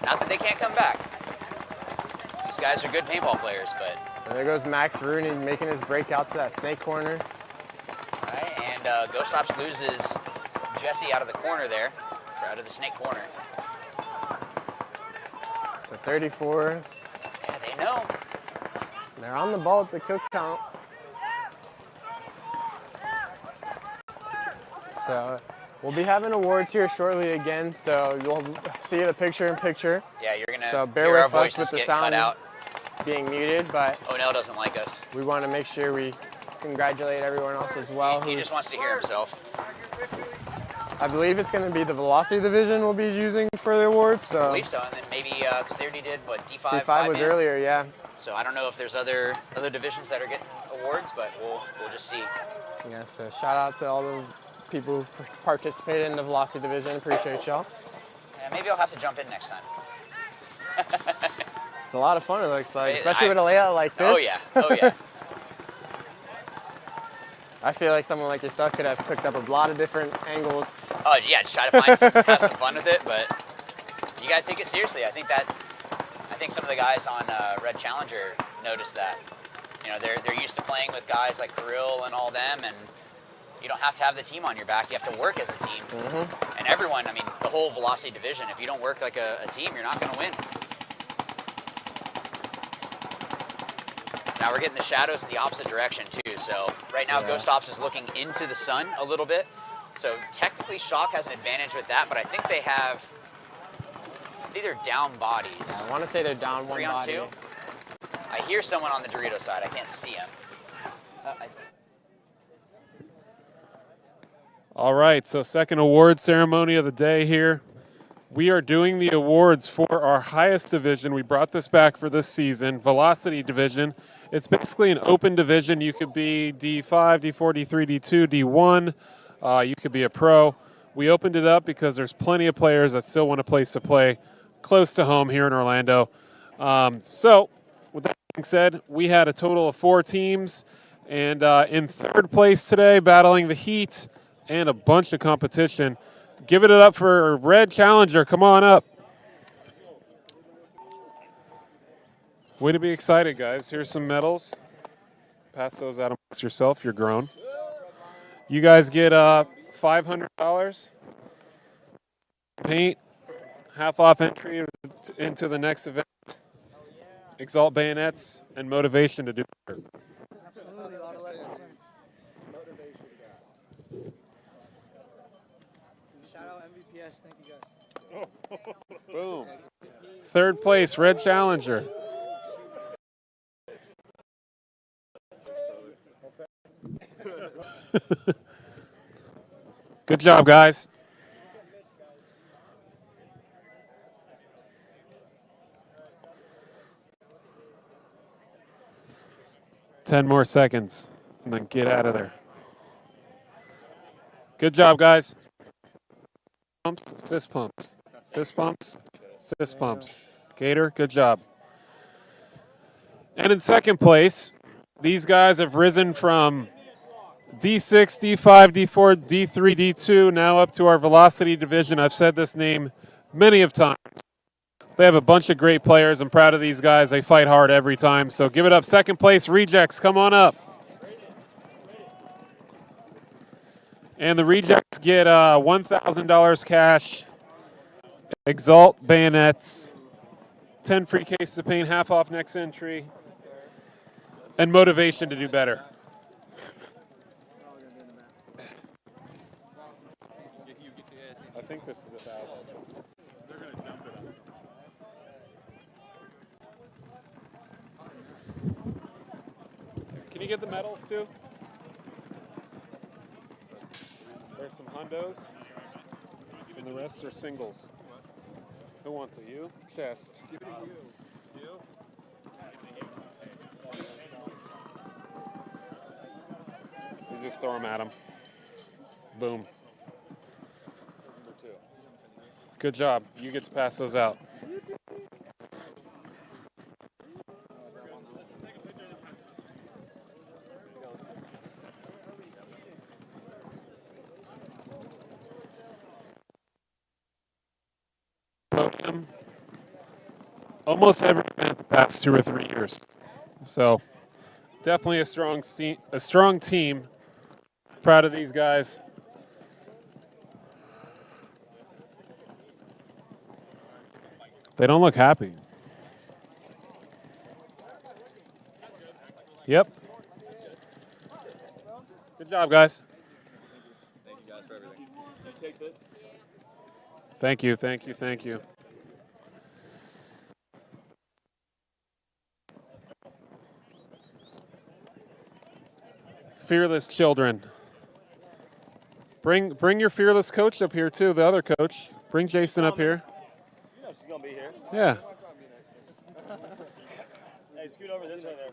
Not that they can't come back. These guys are good paintball players, but... So there goes Max Rooney making his breakout to that snake corner. All right, and Ghost Ops loses Jesse out of the corner there, or out of the snake corner. So 34. Yeah, they know. They're on the ball at the cook count. So we'll be having awards here shortly again, so you'll see the picture-in-picture. Yeah, you're gonna so bear hear our with us voices with the get sound cut out. being muted, but O'Neill doesn't like us. we want to make sure we congratulate everyone else as well. He just wants to hear himself. I believe it's going to be the Velocity Division we'll be using for the awards. So I believe so, and then maybe because they already did what D5. D5 was earlier, yeah. So I don't know if there's other divisions that are getting awards, but we'll just see. Yeah. So shout out to all the people who participated in the Velocity Division. Appreciate y'all. Yeah, maybe I'll have to jump in next time. It's a lot of fun. It looks like, especially with a layout like this. Oh yeah. Oh yeah. I feel like someone like yourself could have picked up a lot of different angles. Oh yeah, just try to find have some fun with it, but you gotta take it seriously. I think some of the guys on Red Challenger noticed that. You know, they're used to playing with guys like Kirill and all them, and you don't have to have the team on your back. You have to work as a team. Mm-hmm. And everyone, I mean, the whole Velocity division. If you don't work like a team, you're not gonna win. Now we're getting the shadows in the opposite direction too. So right now Ghost Ops is looking into the sun a little bit. So technically Shock has an advantage with that, but I think they're down bodies. Yeah, I want to say they're down one 3 on body. 2. I hear someone on the Dorito side. I can't see him. All right, so second award ceremony of the day here. We are doing the awards for our highest division. We brought this back for this season, Velocity Division. It's basically an open division. You could be D5, D4, D3, D2, D1. You could be a pro. We opened it up because there's plenty of players that still want a place to play close to home here in Orlando. So with that being said, we had a total of 4 teams. And in third place today, battling the heat and a bunch of competition, give it up for Red Challenger. Come on up. Way to be excited, guys. Here's some medals. Pass those out amongst yourself. You're grown. You guys get $500. Paint, half off entry into the next event. Exalt bayonets and motivation to do better. Absolutely, a lot of lessons learned. Motivation. Shout out MVPS. Thank you guys. Boom. Third place, Red Challenger. Good job, guys. Ten more seconds, and then get out of there. Good job, guys. Pumps, fist pumps, fist pumps, fist pumps. Gator, good job. And in second place, these guys have risen from D6, D5, D4, D3, D2, now up to our Velocity division. I've said this name many of times. They have a bunch of great players. I'm proud of these guys. They fight hard every time. So give it up. Second place, Rejects, come on up. And the Rejects get $1,000 cash, Exalt bayonets, 10 free cases of paint, half off next entry, and motivation to do better. I think this is 1,000. They're going to dump it on. Can you get the medals too? There's some hundos, and the rest are singles. Who wants it? You? Chest. Give it to you. You? You just throw them at him. Boom. Good job. You get to pass those out. Podium. Almost every event the past 2 or 3 years. So definitely a strong team. Proud of these guys. They don't look happy. Yep. Good job, guys. Thank you guys for everything. take this. Thank you, thank you, thank you. Fearless children. Bring your fearless coach up here too, the other coach. Bring Jason up here. You know she's gonna be here. Yeah. Hey, scoot over this way there.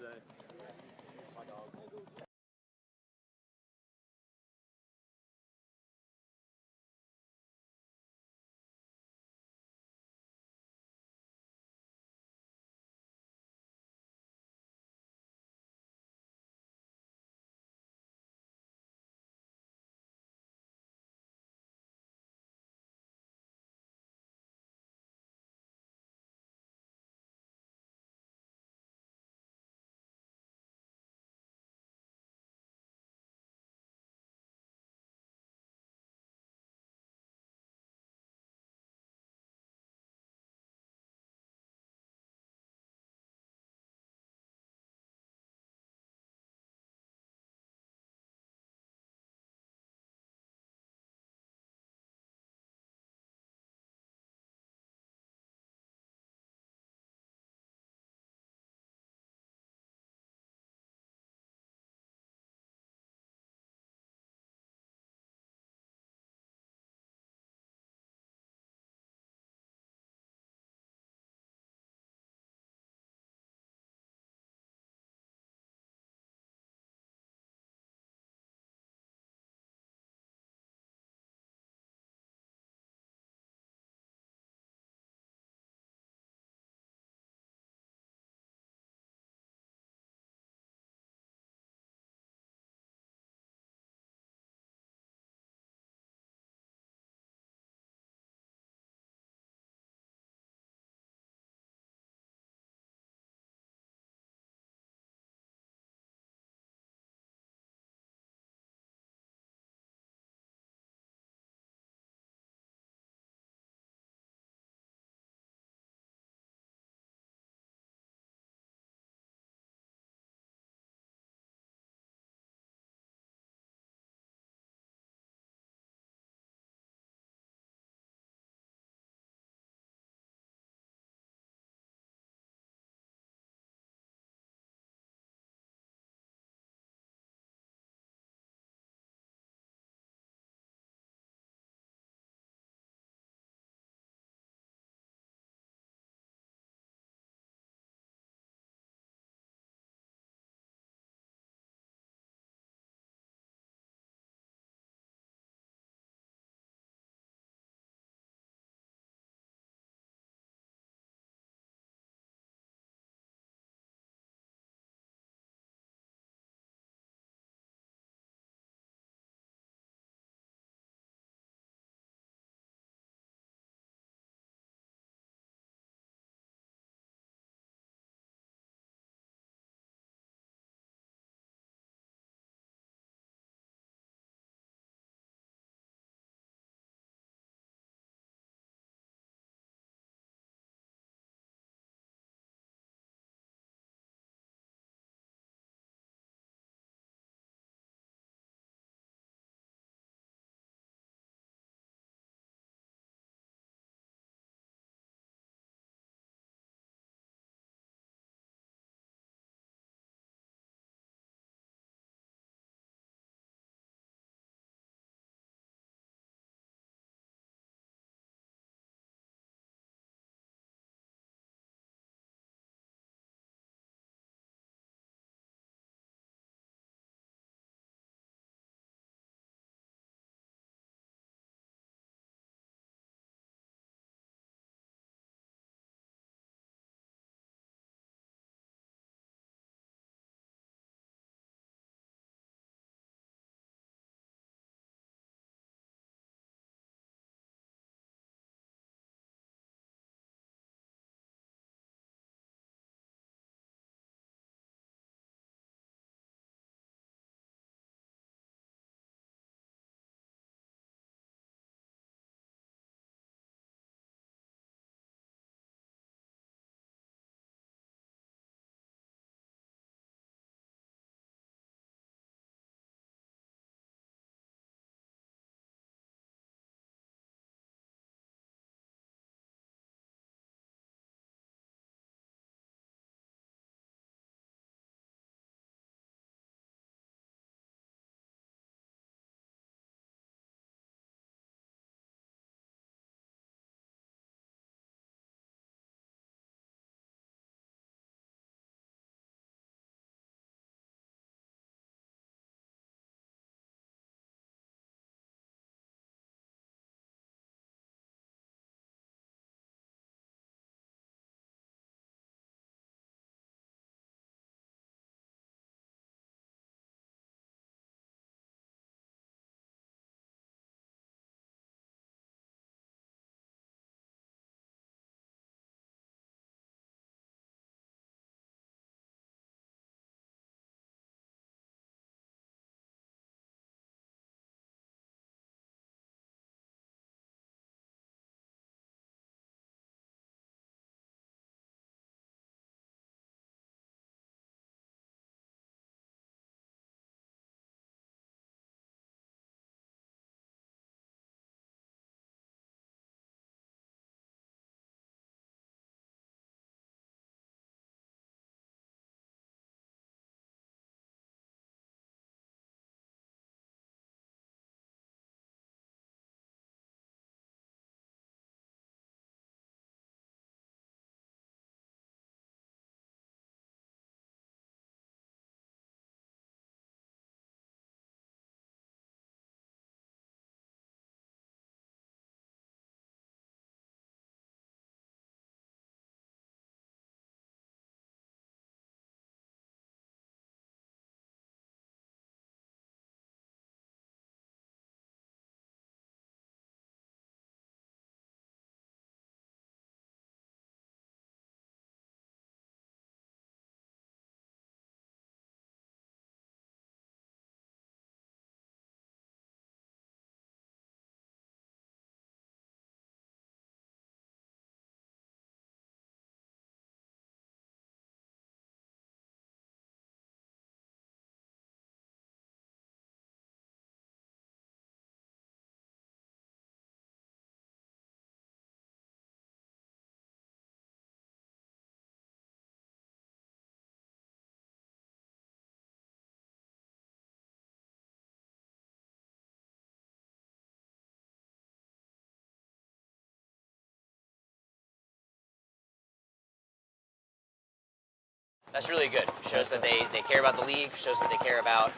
That's really good. Shows that they care about the league, shows that they care about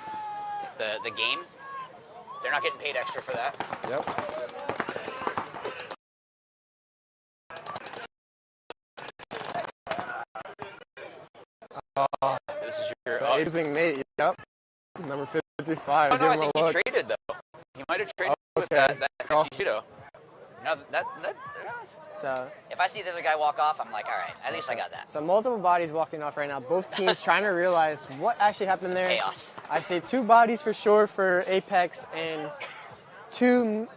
the game. They're not getting paid extra for that. Yep. This is your... So Amazing Nate, yep. Number 55. Oh, no, I Give him think a he look. traded, though. He might have traded with that Judo. No, So if I see the other guy walk off, I'm like, all right, at least I got that. So multiple bodies walking off right now. Both teams trying to realize what actually happened there. Chaos. I see 2 bodies for sure for Apex and 2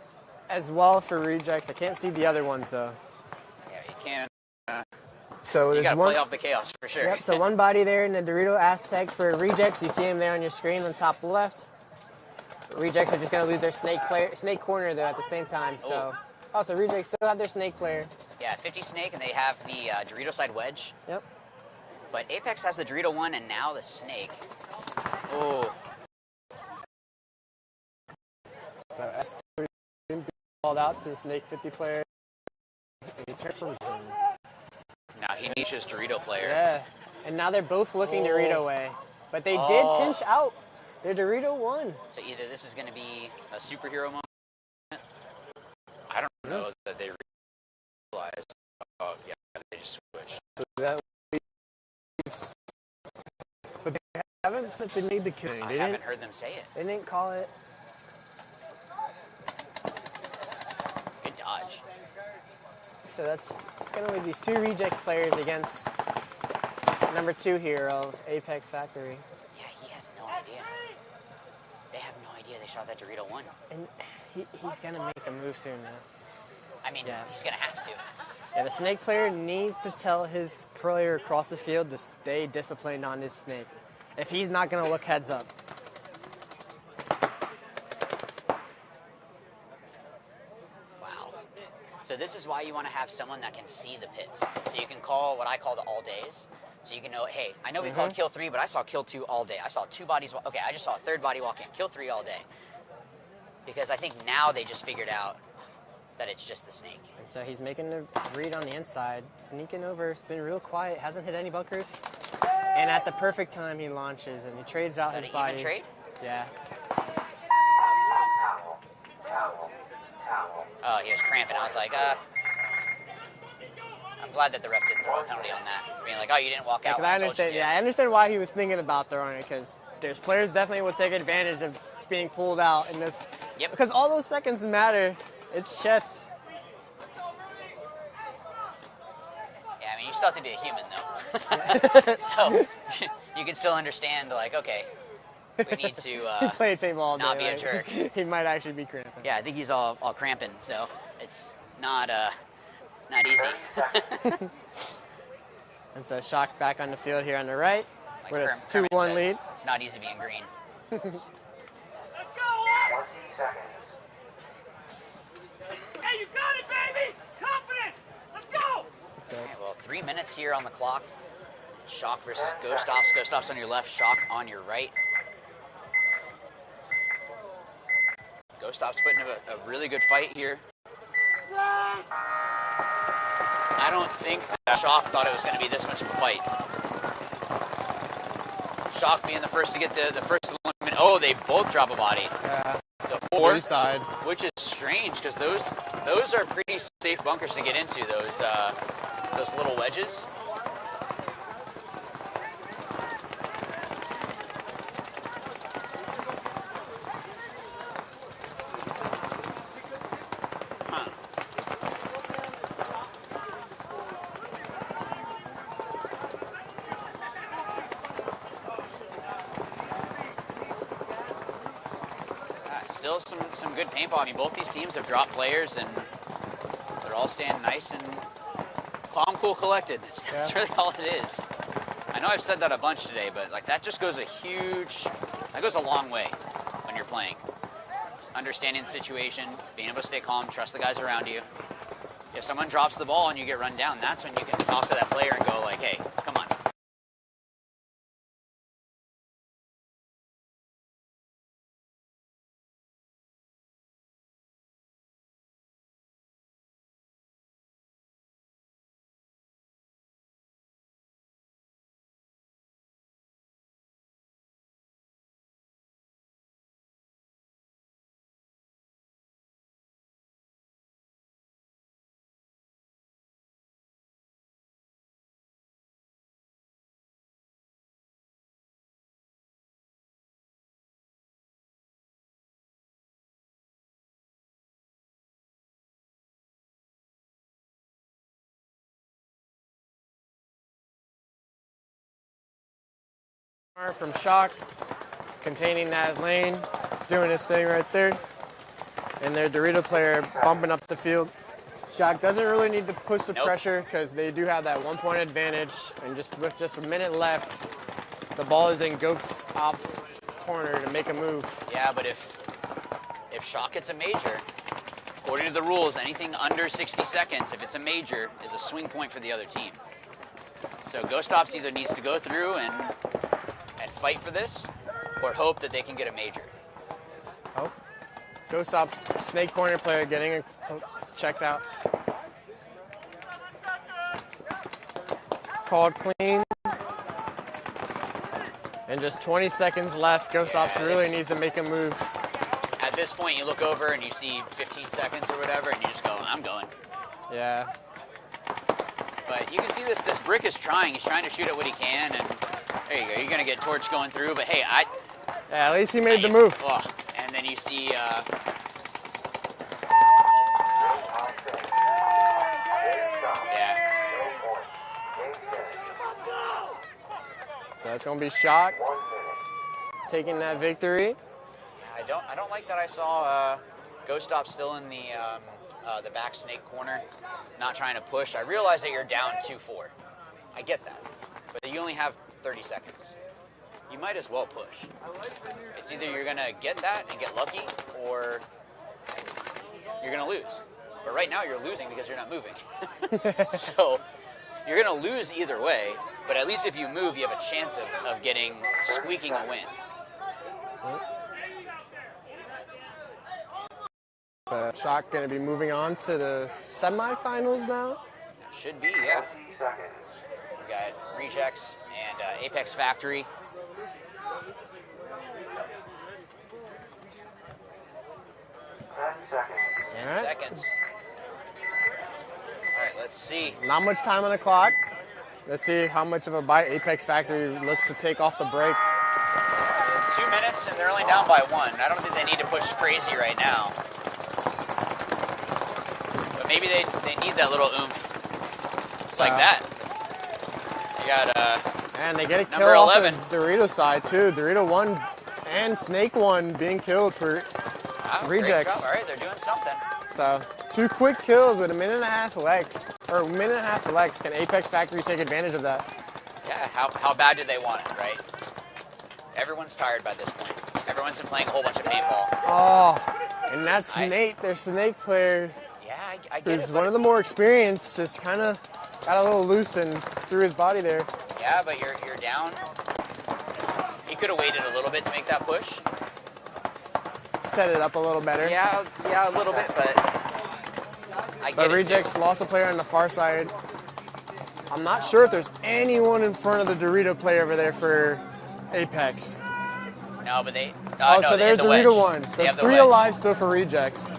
as well for Rejects. I can't see the other ones though. Yeah, you can't. So you there's gotta one, play off the chaos for sure. Yep, so one body there in the Dorito Aztec for Rejects. You see him there on your screen on top left. Rejects are just going to lose their snake corner though at the same time. So also Rejects still have their snake player. Yeah, 50 snake, and they have the Dorito side wedge. Yep. But Apex has the Dorito one, and now the snake. Oh. So S3 called out to the snake 50 player. Now he needs his Dorito player. Yeah, and now they're both looking Dorito way. But they did pinch out their Dorito one. So either this is going to be a superhero moment. I don't know that they realized. Oh, yeah, they just switched. So that but they haven't since they made the kill. I haven't heard them say it. They didn't call it. Good dodge. So that's going to leave these 2 Rejects players against number 2 here of Apex Factory. Yeah, he has no idea. They have no idea they shot that Dorito one. And he's going to make a move soon now. I mean, he's going to have to. Yeah, the snake player needs to tell his player across the field to stay disciplined on his snake. If he's not going to look heads up. Wow. So this is why you want to have someone that can see the pits. So you can call what I call the all days. So you can know, hey, I know we called kill 3, but I saw kill 2 all day. I saw 2 bodies. Okay, I just saw a 3rd body walk in. Kill 3 all day. Because I think now they just figured out that it's just the snake. And so he's making the read on the inside, sneaking over. It's been real quiet. Hasn't hit any bunkers. And at the perfect time, he launches and he trades out his body. Even trade? Yeah. Oh, he was cramping. I was like, I'm glad that the ref didn't throw a penalty on that. Being like, oh, you didn't walk out. I understand. Yeah, I understand why he was thinking about throwing it because there's players definitely will take advantage of being pulled out in this. Yep. Because all those seconds matter. It's chess. Yeah, I mean, you still have to be a human though. So you can still understand, like, okay, we need to he played paintball all not day, be a jerk. He might actually be cramping. Yeah, I think he's all cramping, so it's not easy. And so Shock back on the field here on the right. Like with a Kermit 2-1 says, lead. It's not easy being green. 20 seconds. Hey, you got it, baby! Confidence! Let's go! Okay, well, 3 minutes here on the clock. Shock versus Ghost Ops. Ghost Ops on your left, Shock on your right. Ghost Ops putting up a really good fight here. I don't think that Shock thought it was going to be this much of a fight. Shock being the first to get the first elimination. Oh, they both drop a body. Yeah. So 4, side. Which is strange because those are pretty safe bunkers to get into. Those little wedges. Still some good paintball. I mean, both these teams have dropped players, and they're all standing nice and calm, cool, collected. That's really all it is. I know I've said that a bunch today, but like that just goes that goes a long way when you're playing. Just understanding the situation, being able to stay calm, trust the guys around you. If someone drops the ball and you get run down, that's when you can talk to that player and go like, hey, come on. From Shock, containing that lane, doing his thing right there. And their Dorito player bumping up the field. Shock doesn't really need to push the pressure because they do have that 1-point advantage. And just with just a minute left, the ball is in Ghost Ops' corner to make a move. Yeah, but if Shock gets a major, according to the rules, anything under 60 seconds, if it's a major, is a swing point for the other team. So Ghost Ops either needs to go through and fight for this, or hope that they can get a major. Oh, Ghost Ops snake corner player getting checked out. Called clean. And just 20 seconds left. Ghost Ops really needs to make a move. At this point, you look over and you see 15 seconds or whatever, and you just go, I'm going. Yeah. But you can see this brick is trying. He's trying to shoot at what he can, and there you go. You're going to get torch going through, but hey, yeah, at least he made the move. Oh, and then you see... So that's going to be Shock taking that victory. Yeah, I don't like that I saw Ghost Ops still in the back snake corner, not trying to push. I realize that you're down 2-4. I get that, but you only have 30 seconds. You might as well push. It's either you're gonna get that and get lucky, or you're gonna lose. But right now you're losing because you're not moving. So you're gonna lose either way, but at least if you move, you have a chance of squeaking a win. Shock going to be moving on to the semifinals now? Should be, yeah. We got Rejects and Apex Factory. Ten seconds. All right, let's see. Not much time on the clock. Let's see how much of a bite Apex Factory looks to take off the break. 2 minutes, and they're only down by 1. I don't think they need to push crazy right now. But maybe they need that little oomph. Just like that. You got and they get a kill number 11. off the Dorito side, too. Dorito 1 and Snake 1 being killed for Rejects. All right, they're doing something. So 2 quick kills with a minute and a half legs, or a minute and a half legs. Can Apex Factory take advantage of that? Yeah, how bad do they want it, right? Everyone's tired by this point. Everyone's been playing a whole bunch of paintball. Oh, and that's Nate, their Snake player. Yeah, I get who's it. one of the more experienced, just kind of got a little loose and threw his body there. Yeah, but you're down. He could have waited a little bit to make that push. Set it up a little better. Yeah, a little bit, but I get But it Rejects too. lost a player on the far side. I'm not sure if there's anyone in front of the Dorito player over there for Apex. No, but they... Oh, no, so they there's have the the Dorito wedge. one. They So have the 3 wedge. alive still for Rejects.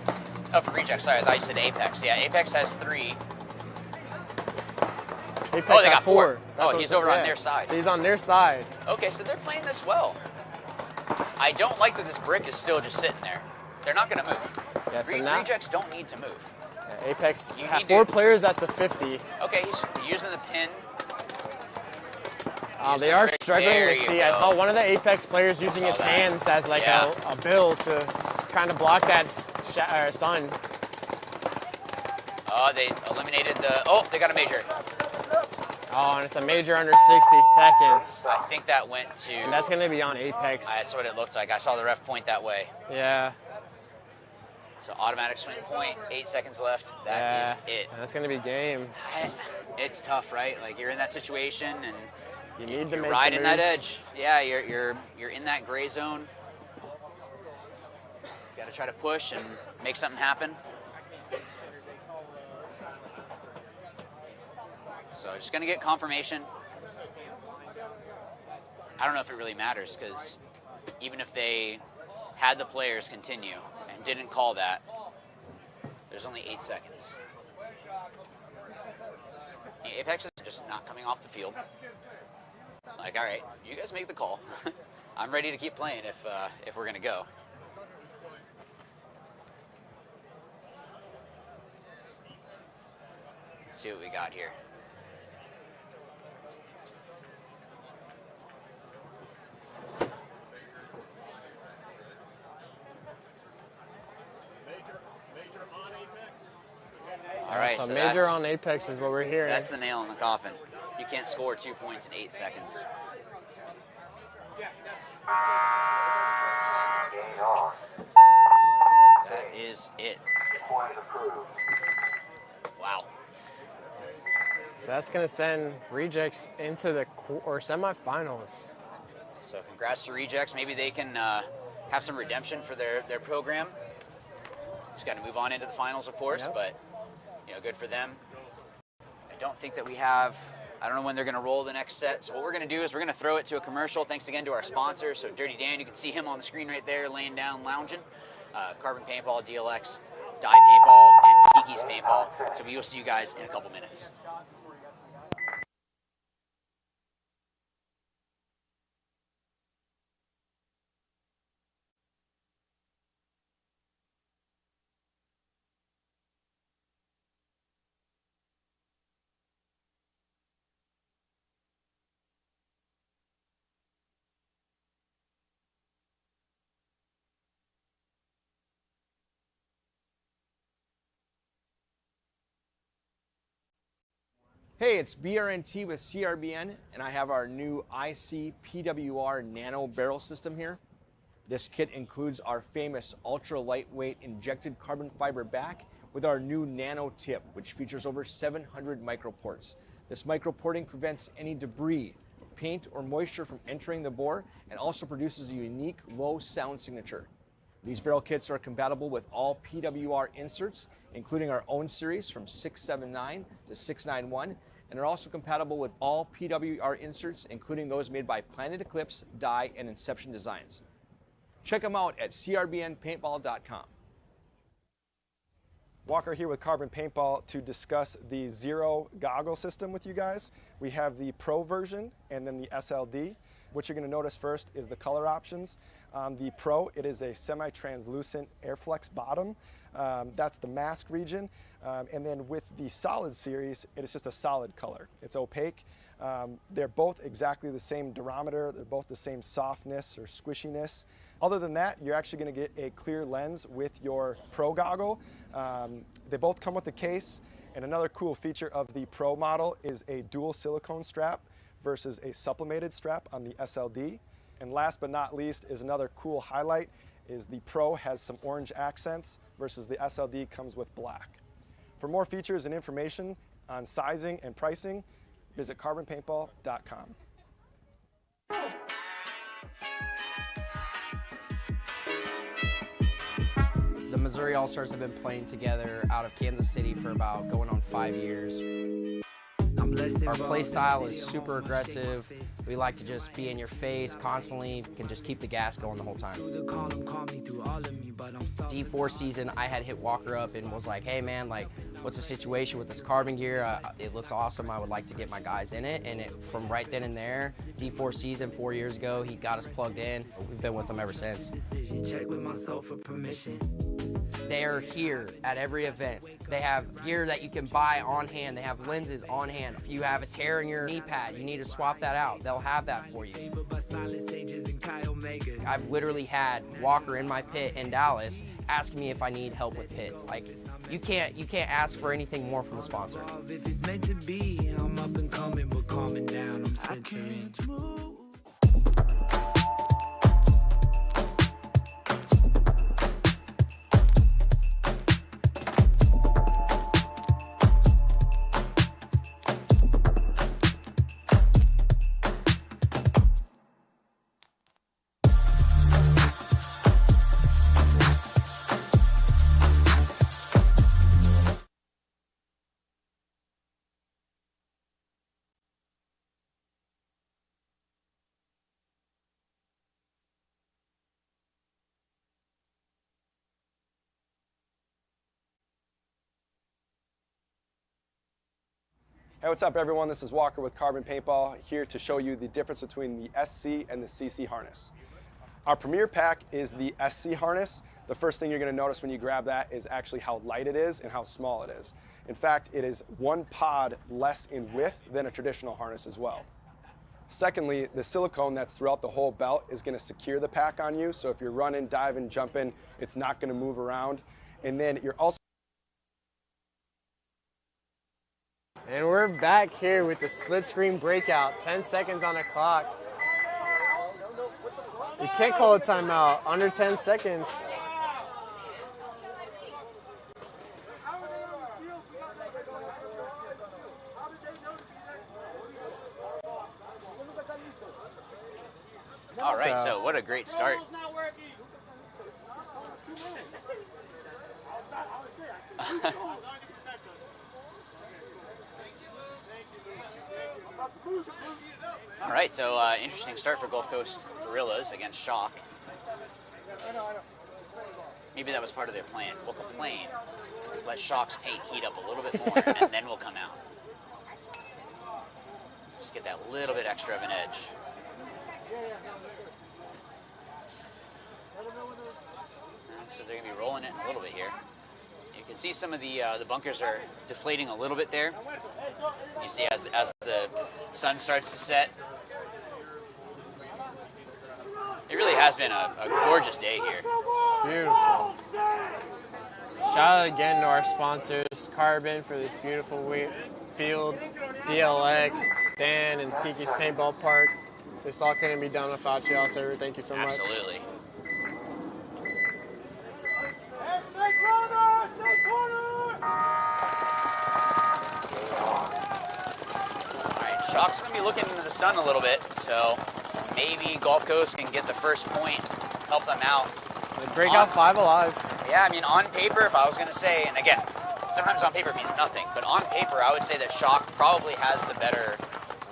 Oh, for Rejects, sorry, I thought you said Apex. Yeah, Apex has 3. Apex Oh, they has got 4. That's Oh, what he's I'm over on saying. their side. So he's on their side. Okay, so they're playing this well. I don't like that this brick is still just sitting there. They're not going to move. Yeah, so now- Rejects don't need to move. Yeah, Apex You have need 4 to- players at the 50. Okay, he's using the pin. They are struggling There to you see. I go. saw one of the Apex players using his that. hands as like Yeah. a bill to kind of block that sun. Oh, they eliminated the... Oh, they got a major. Oh, and it's a major under 60 seconds. I think that went to... And that's going to be on Apex. That's what it looked like. I saw the ref point that way. Yeah. So automatic swing point, 8 seconds left. That is it. And that's going to be game. It's tough, right? Like you're in that situation and you need to you're make riding the that moves. edge. Yeah, you're in that gray zone. You got to try to push and make something happen. So just gonna get confirmation. I don't know if it really matters because even if they had the players continue and didn't call that, there's only 8 seconds. The Apex is just not coming off the field. Like, all right, you guys make the call. I'm ready to keep playing if we're gonna go. Let's see what we got here. So major that's- on Apex is what we're hearing. That's the nail in the coffin. You can't score 2 points in 8 seconds. That is it. Wow. So that's going to send Rejects into the semifinals. So congrats to Rejects. Maybe they can have some redemption for their program. Just got to move on into the finals, of course, but good for them. I don't think that we have, I don't know when they're going to roll the next set. So what we're going to do is we're going to throw it to a commercial. Thanks again to our sponsors. So Dirty Dan, you can see him on the screen right there, laying down, lounging. Carbon Paintball, DLX, Dye Paintball, and Tiki's Paintball. So we will see you guys in a couple minutes. Hey, it's BRNT with CRBN, and I have our new IC PWR Nano Barrel System here. This kit includes our famous ultra lightweight injected carbon fiber back with our new Nano Tip, which features over 700 microports. This microporting prevents any debris, paint, or moisture from entering the bore and also produces a unique low sound signature. These barrel kits are compatible with all PWR inserts, including our own series from 679 to 691, and are also compatible with all PWR inserts, including those made by Planet Eclipse, Dye, and Inception Designs. Check them out at crbnpaintball.com. Walker here with Carbon Paintball to discuss the Zero goggle system with you guys. We have the Pro version and then the SLD. What you're going to notice first is the color options. The Pro, it is a semi-translucent Airflex bottom. That's the mask region. And then with the Solid series, it is just a solid color. It's opaque. They're both exactly the same durometer. They're both the same softness or squishiness. Other than that, you're actually going to get a clear lens with your Pro goggle. They both come with a case. And another cool feature of the Pro model is a dual silicone strap versus a sublimated strap on the SLD. And last but not least is another cool highlight is the Pro has some orange accents versus the SLD comes with black. For more features and information on sizing and pricing, visit carbonpaintball.com. The Missouri All-Stars have been playing together out of Kansas City for about going on 5 years. Our play style is super aggressive. We like to just be in your face constantly, can just keep the gas going the whole time. D4 season, I had hit Walker up and was like, hey man, like, what's the situation with this carbon gear? It looks awesome, I would like to get my guys in it. And from right then and there, D4 season 4 years ago, he got us plugged in. We've been with him ever since. They're here at every event. They have gear that you can buy on hand. They have lenses on hand. If you have a tear in your knee pad, you need to swap that out. They'll have that for you. I've literally had Walker in my pit in Dallas asking me if I need help with pits. Like, you can't ask for anything more from a sponsor. If it's meant to be, I'm up and coming, but calming down, I'm centering. Hey, what's up everyone? This is Walker with Carbon Paintball, here to show you the difference between the SC and the CC harness. Our premier pack is the SC harness. The first thing you're going to notice when you grab that is actually how light it is and how small it is. In fact, it is 1 pod less in width than a traditional harness as well. Secondly, the silicone that's throughout the whole belt is going to secure the pack on you, so if you're running, diving, jumping, it's not going to move around. And then you're also And we're back here with the split screen breakout. 10 seconds on the clock. You can't call a timeout. Under 10 seconds. All right, so what a great start. All right, so interesting start for Gulf Coast Gorillas against Shock. Maybe that was part of their plan. We'll complain, let Shock's paint heat up a little bit more, and then we'll come out. Just get that little bit extra of an edge. So they're going to be rolling it a little bit here. You can see some of the bunkers are deflating a little bit there. You see as the sun starts to set. It really has been a gorgeous day here. Beautiful. Shout out again to our sponsors, Carbon for this beautiful field, DLX, Dan, and Tiki's Paintball Park. This all couldn't be done without y'all, so thank you so much. Absolutely. Shock's going to be looking into the sun a little bit, so maybe Gulf Coast can get the first point, help them out. The breakout 5 alive. Yeah, I mean, on paper, if I was going to say, and again, sometimes on paper means nothing, but on paper, I would say that Shock probably has the better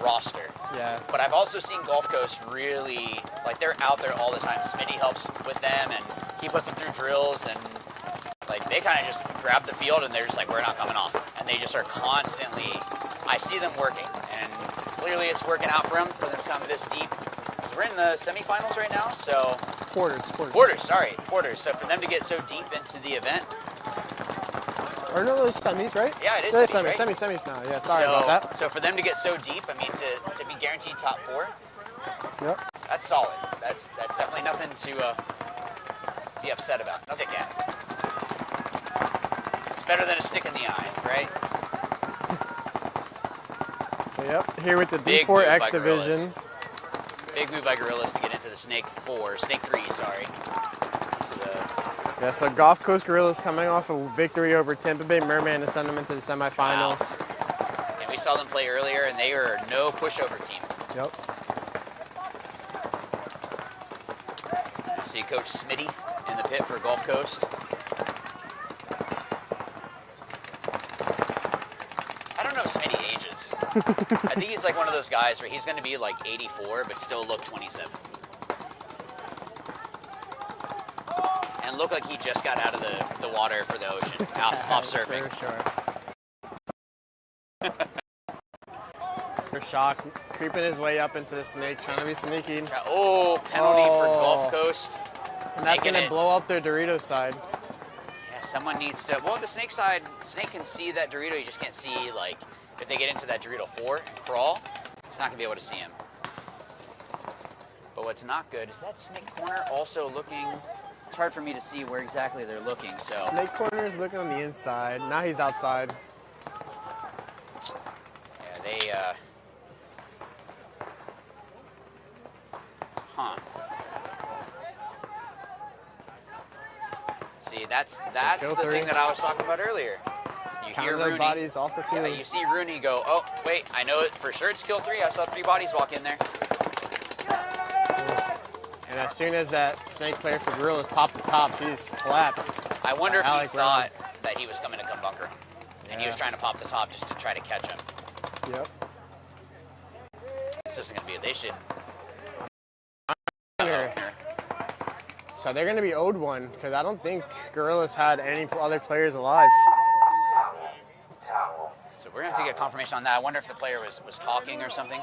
roster. Yeah. But I've also seen Gulf Coast really, like, they're out there all the time. Smitty helps with them, and he puts them through drills, and like they kind of just grab the field, and they're just like, we're not coming off. And they just are constantly, I see them working, and clearly it's working out for them to come this deep. We're in the semifinals right now, so Quarters. So for them to get so deep into the event, or no, those semis, right? Yeah, it is semis, semis, right? semis now. Yeah, sorry about that. So for them to get so deep, I mean, to be guaranteed top 4, Yep. that's solid. That's definitely nothing to be upset about. I'll take that. It's better than a stick in the eye, right? Yep. Here with the Big move D4X by division. Gorillas. Big move by Gorillas to get into the Snake 3, sorry. Yeah, so Gulf Coast Gorillas coming off a victory over Tampa Bay Merman to send them into the semifinals. Wow. And we saw them play earlier, and they are no pushover team. Yep. You see Coach Smitty in the pit for Gulf Coast. I don't know if Smitty ages. I think he's like one of those guys where he's going to be like 84, but still look 27. And look like he just got out of the water for the ocean, off surfing. For sure. For Shock, creeping his way up into the Snake, trying to be sneaky. Oh, penalty for Gulf Coast. And that's going to blow up their Dorito side. Yeah, someone needs to, well, the Snake side, Snake can see that Dorito, you just can't see, like, if they get into that Dorito 4 and crawl, he's not going to be able to see him. But what's not good is that Snake corner also looking, it's hard for me to see where exactly they're looking, so. Snake corner is looking on the inside. Now he's outside. Yeah, they, See, that's the thing that I was talking about earlier. You hear Rooney, bodies off the field. Yeah, you see Rooney go, oh, wait, I know it for sure it's kill 3. I saw 3 bodies walk in there. And as soon as that Snake player for Gorillas popped the top, he's collapsed. I wonder if he thought that he was coming to come bunker. And he was trying to pop the top just to try to catch him. Yep. This isn't going to be, they should. So they're going to be owed one, because I don't think Gorillas had any other players alive. So we're going to have to get confirmation on that. I wonder if the player was talking or something.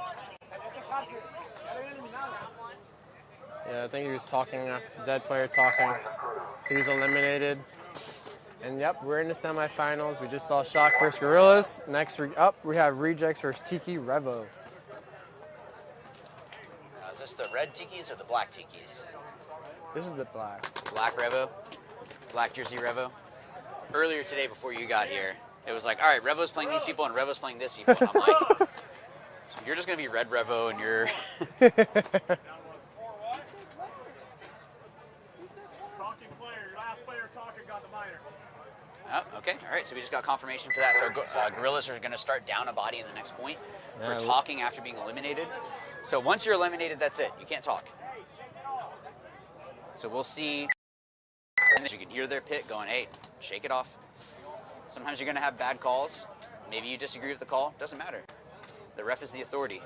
Yeah, I think he was talking, dead player talking. He was eliminated. And yep, we're in the semifinals. We just saw Shock versus Gorillas. Next up, we have Rejects versus Tiki Revo. Is this the red tikis or the black tikis? This is the black. Black Revo? Black jersey Revo? Earlier today before you got here, It was like, all right, Revo's playing these people and Revo's playing this people. And I'm like, so you're just going to be Red Revo and you're... Talking player, your last player talking got the minor. Oh, okay, all right, so we just got confirmation for that. So Gorillas are going to start down a body in the next point for talking after being eliminated. So once you're eliminated, that's it. You can't talk. So we'll see. And you can hear their pit going, hey, shake it off. Sometimes you're going to have bad calls. Maybe you disagree with the call. Doesn't matter. The ref is the authority.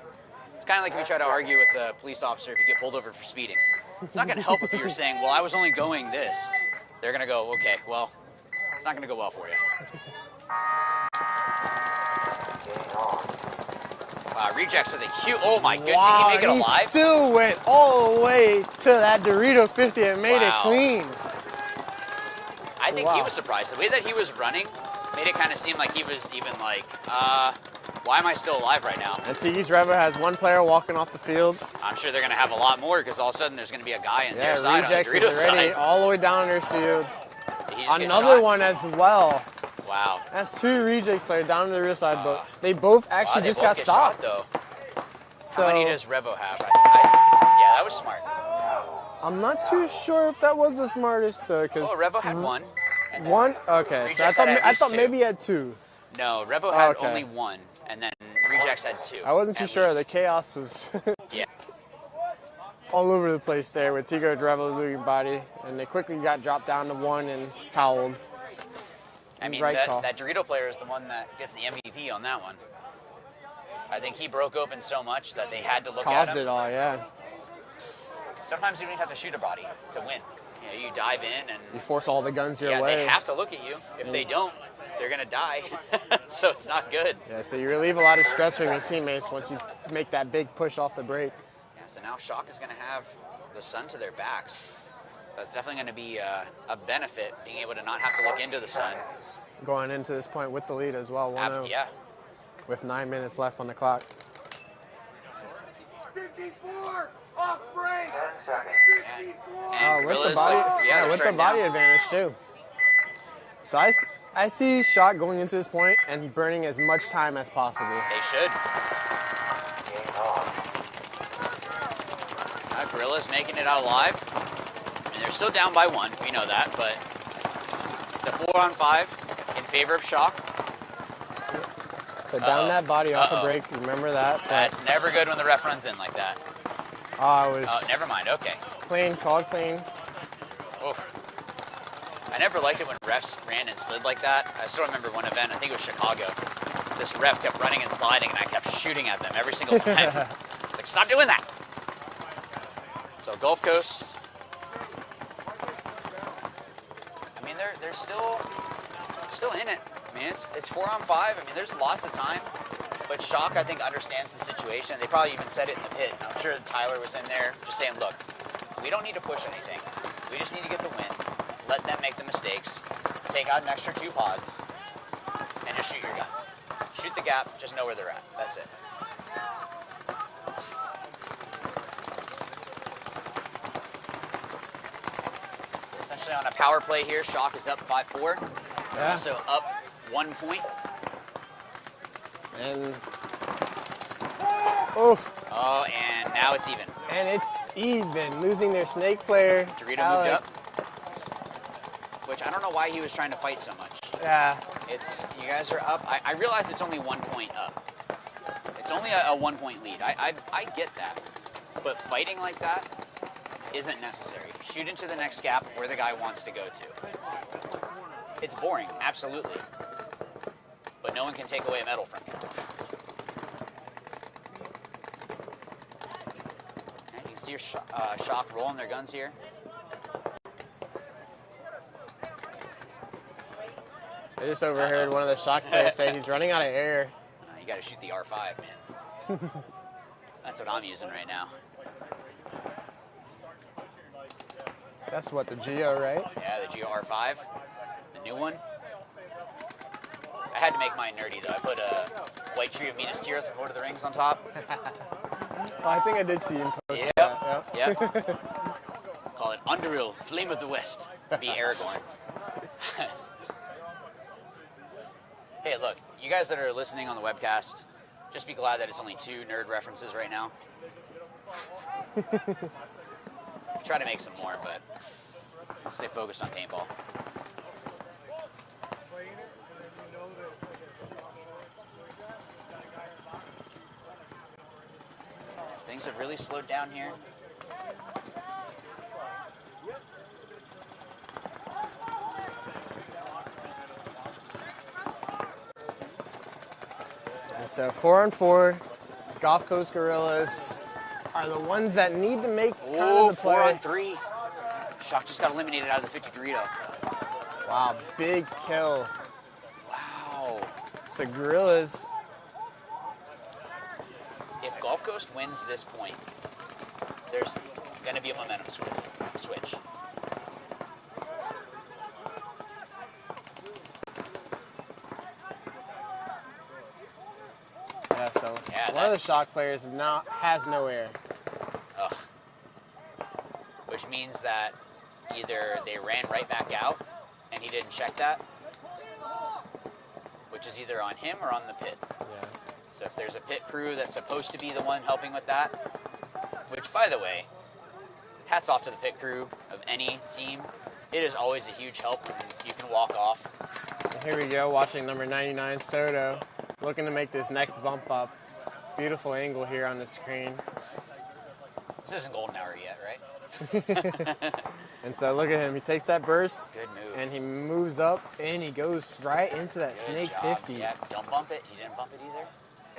It's kind of like if you try to argue with a police officer if you get pulled over for speeding. It's not going to help if you're saying, well, I was only going this. They're going to go, okay, well, it's not going to go well for you. Rejects with a huge, oh my goodness, Wow, did he make it alive? Still went all the way to that Dorito 50 and made it clean. I think he was surprised. The way that he was running made it kind of seem like he was even like, why am I still alive right now? And Tiki's Revo has one player walking off the field. I'm sure they're going to have a lot more because all of a sudden there's going to be a guy in their side on the Rejects Dorito is already side. all the way down their field. Another one as well. Wow. That's two rejects players down to the rear side, but they both actually They just both got get stopped. shot, though. So, how many does Revo have? Yeah, that was smart. I'm not too sure if that was the smartest though, because Revo had one. One? Okay, so I thought maybe he had two. No, Revo had only one, and then Rejects had two. I wasn't too sure. The chaos was all over the place there with Tico's Revo's losing body, and they quickly got dropped down to one and toweled. I mean, that Dorito player is the one that gets the MVP on that one. I think he broke open so much that they had to look at him. Caused it all, yeah. Sometimes you don't have to shoot a body to win. You know, you dive in and you force all the guns your way. Yeah, they have to look at you. If they don't, they're gonna die. So it's not good. Yeah, so you relieve a lot of stress from your teammates once you make that big push off the break. Yeah, so now Shock is gonna have the sun to their backs. That's definitely gonna be a benefit, being able to not have to look into the sun. Going into this point with the lead as well, 1-0. Yeah. With 9 minutes left on the clock. 54 off break. 10 seconds. 54. With the body, with the body advantage too. So I see Shock going into this point and burning as much time as possible. They should. Gorilla's making it out alive. I mean, they're still down by one. We know that, but it's a 4-on-5 in favor of Shock. So down that body off the break. Remember that. That's never good when the ref runs in like that. Oh, never mind. Okay. Clean, called clean. Oof. I never liked it when refs ran and slid like that. I still remember one event, I think it was Chicago. This ref kept running and sliding, and I kept shooting at them every single time. Like, stop doing that. So Gulf Coast. I mean, they're still in it. I mean, it's 4-on-5. I mean, there's lots of time. But Shock, I think, understands the situation. They probably even said it in the pit. I'm sure Tyler was in there just saying, look, we don't need to push anything. We just need to get the win. Let them make the mistakes. Take out an extra 2 pods. And just shoot your gun. Shoot the gap. Just know where they're at. That's it. Essentially on a power play here, Shock is up 5-4. Yeah. Also up 1 point. And oof. Oh, and now it's even. And it's even. Losing their snake player. Dorito moved up. Which I don't know why he was trying to fight so much. Yeah. You guys are up. I realize it's only 1 point up. It's only a 1 point lead. I get that. But fighting like that isn't necessary. Shoot into the next gap where the guy wants to go to. It's boring, absolutely. But no one can take away a medal from you. And you can see your Shock rolling their guns here. I just overheard one of the Shock players say he's running out of air. You gotta shoot the R5, man. That's what I'm using right now. That's what, the Geo, right? Yeah, the Geo R5, the new one. I had to make mine nerdy though. I put a white tree of Minas Tirith from Lord of the Rings on top. Well, I think I did see him post Yep. that. Yep. Call it Underhill, Flame of the West. Be Aragorn. Hey, look, you guys that are listening on the webcast, just be glad that it's only 2 nerd references right now. Try to make some more, but stay focused on paintball. Things have really slowed down here. And so 4-on-4, Gulf Coast Gorillas are the ones that need to make kind of the play. 4-on-3. Shock just got eliminated out of the 50 Dorito. Wow, big kill. Wow. So Gorillas. If Gulf Coast wins this point, there's going to be a momentum switch. Yeah, so one of the Shock players has no air. Ugh. Which means that either they ran right back out and he didn't check that, which is either on him or on the pit. Yeah. So if there's a pit crew that's supposed to be the one helping with that, which, by the way, hats off to the pit crew of any team. It is always a huge help when you can walk off. And here we go, watching number 99, Soto, looking to make this next bump up. Beautiful angle here on the screen. This isn't golden hour yet, right? And so look at him, he takes that burst. Good move. And he moves up and he goes right into that Good snake job. 50. Yeah, don't bump it. He didn't bump it either.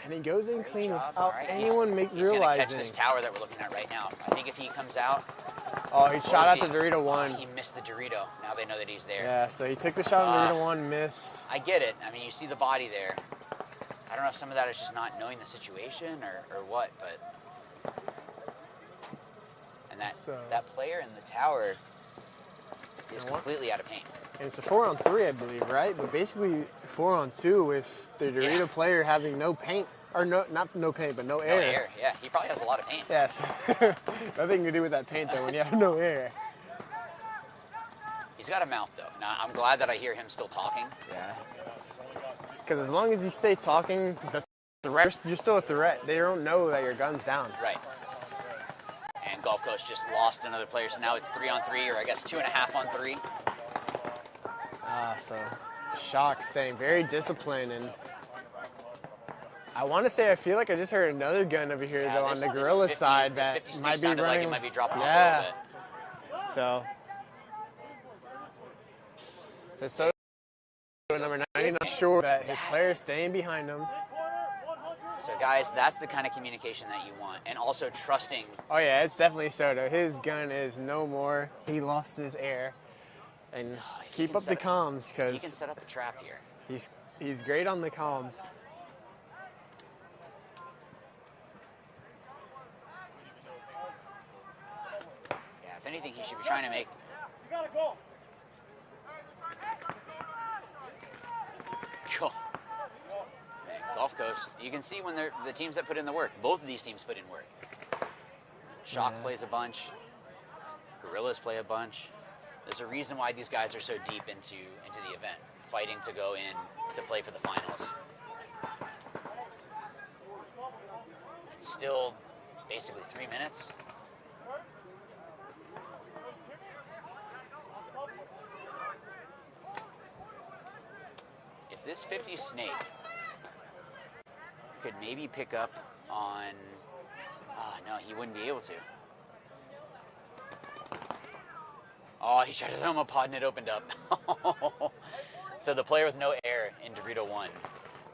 And he goes in clean job. without Right. anyone He's realizing. going to catch this tower that we're looking at right now. I think if he comes out. Oh, he shot at the Dorito 1. He missed the Dorito. Now they know that he's there. Yeah, so he took the shot on Dorito 1, missed. I get it. I mean, you see the body there. I don't know if some of that is just not knowing the situation or what, but. And that player in the tower is completely out of paint. And it's a 4-on-3, I believe, right? But basically 4-on-2 with the Dorito player having no paint. Or not no paint, but no air. No air, yeah. He probably has a lot of paint. Yes. Nothing to do with that paint, though, when you have no air. He's got a mouth, though. Now, I'm glad that I hear him still talking. Yeah. Because as long as you stay talking, you're still a threat. They don't know that your gun's down. Right. And Gulf Coast just lost another player, so now it's 3-on-3, or I guess 2.5-on-3. So Shock staying very disciplined, and I want to say I feel like I just heard another gun over here though on the Gorilla side that might be running. Like it might be dropping off a little bit. So number 90, not sure that his player is staying behind him. So guys, that's the kind of communication that you want, and also trusting. Oh yeah, it's definitely Soto. His gun is no more. He lost his air. And keep up the comms, because he can set up a trap here. He's great on the comms. Yeah, if anything, he should be trying to make. Cool. Man, Gulf Coast, you can see when they're the teams that put in the work. Both of these teams put in work. Shock plays a bunch. Gorillas play a bunch. There's a reason why these guys are so deep into the event, fighting to go in to play for the finals. It's still basically 3 minutes. If this 50 snake could maybe pick up on, no, he wouldn't be able to. Oh, he tried to throw him a pod and it opened up. So the player with no air in Dorito 1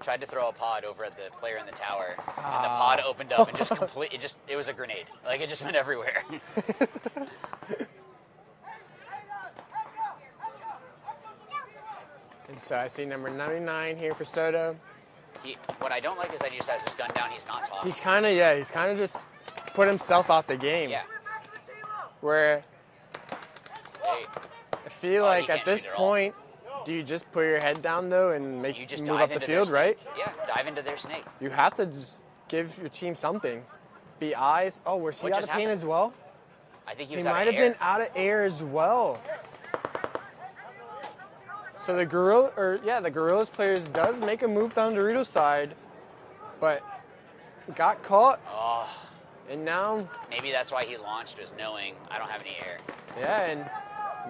tried to throw a pod over at the player in the tower, and the pod opened up and just it was a grenade. Like, it just went everywhere. And so I see number 99 here for Soto. What I don't like is that he just has his gun down, he's not talking. He's kind of just put himself out the game. Yeah. Where I feel like at this point, do you just put your head down though and move up the field, right? Yeah, dive into their snake. You have to just give your team something. Be eyes. Oh, was he out of paint as well? I think he was He out of might have air. been out of air as well. So the Gorillas players does make a move down Dorito's side, but got caught. Oh. And now... Maybe that's why he launched, was knowing I don't have any air. Yeah, and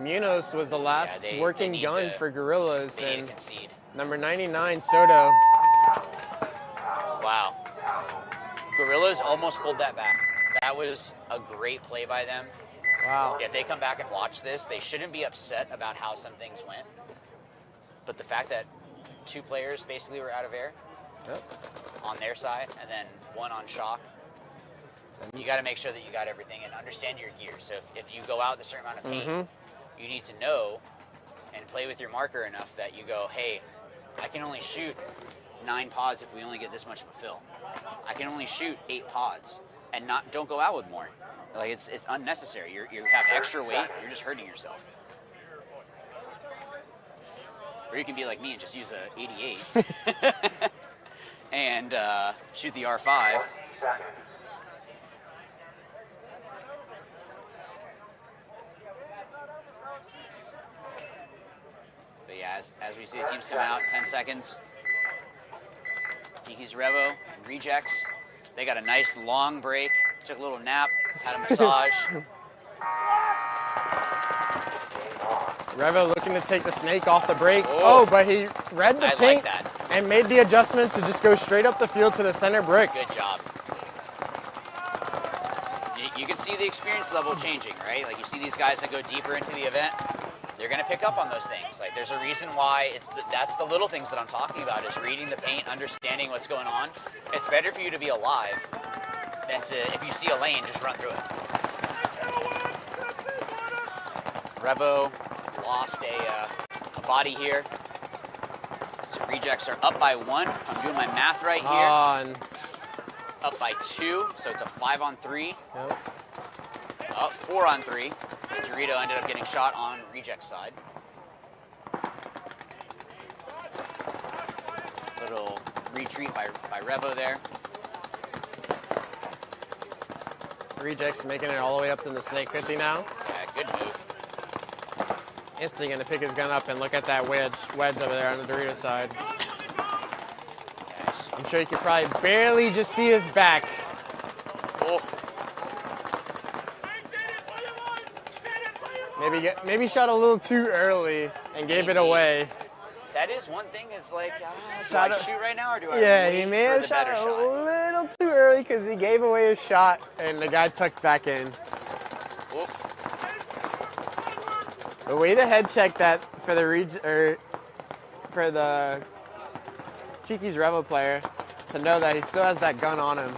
Munoz was the last working gun for Gorillas. They need and to concede. Number 99, Soto. Wow. Gorillas almost pulled that back. That was a great play by them. Wow. If they come back and watch this, they shouldn't be upset about how some things went. But the fact that 2 players basically were out of air on their side and then 1 on shock, you got to make sure that you got everything and understand your gear. So if you go out with a certain amount of paint, you need to know and play with your marker enough that you go, hey, I can only shoot 9 pods if we only get this much of a fill. I can only shoot 8 pods, and don't go out with more. Like it's unnecessary. You have extra weight. You're just hurting yourself. Or you can be like me and just use a 88 and shoot the R5. But yeah, as we see the teams come out, 10 seconds. Tiki's Revo and Rejects. They got a nice long break. Took a little nap, had a massage. Revo looking to take the snake off the break. Oh, but he read the paint and made the adjustment to just go straight up the field to the center brick. Good job. You can see the experience level changing, right? Like you see these guys that go deeper into the event, they're going to pick up on those things. Like there's a reason why that's the little things that I'm talking about, is reading the paint, understanding what's going on. It's better for you to be alive than to, if you see a lane, just run through it. Revo lost a body here. So Rejects are up by 1. I'm doing my math right here. Up by 2, so it's a 5-on-3. Yep. Up 4-on-3. Dorito ended up getting shot on Reject's side. Little retreat by Revo there. Rejects making it all the way up to the snake 50 now. Yeah, good move. Instantly gonna pick his gun up and look at that wedge over there on the Dorito side. I'm sure you could probably barely just see his back. Oh. Maybe shot a little too early and gave it away. That is one thing, is like, do I shoot right now or do I he wait may for have the shot better a shot? little too early because he gave away his shot and the guy tucked back in. Whoop. The way to head check that for the Tiki's Revo player, to know that he still has that gun on him.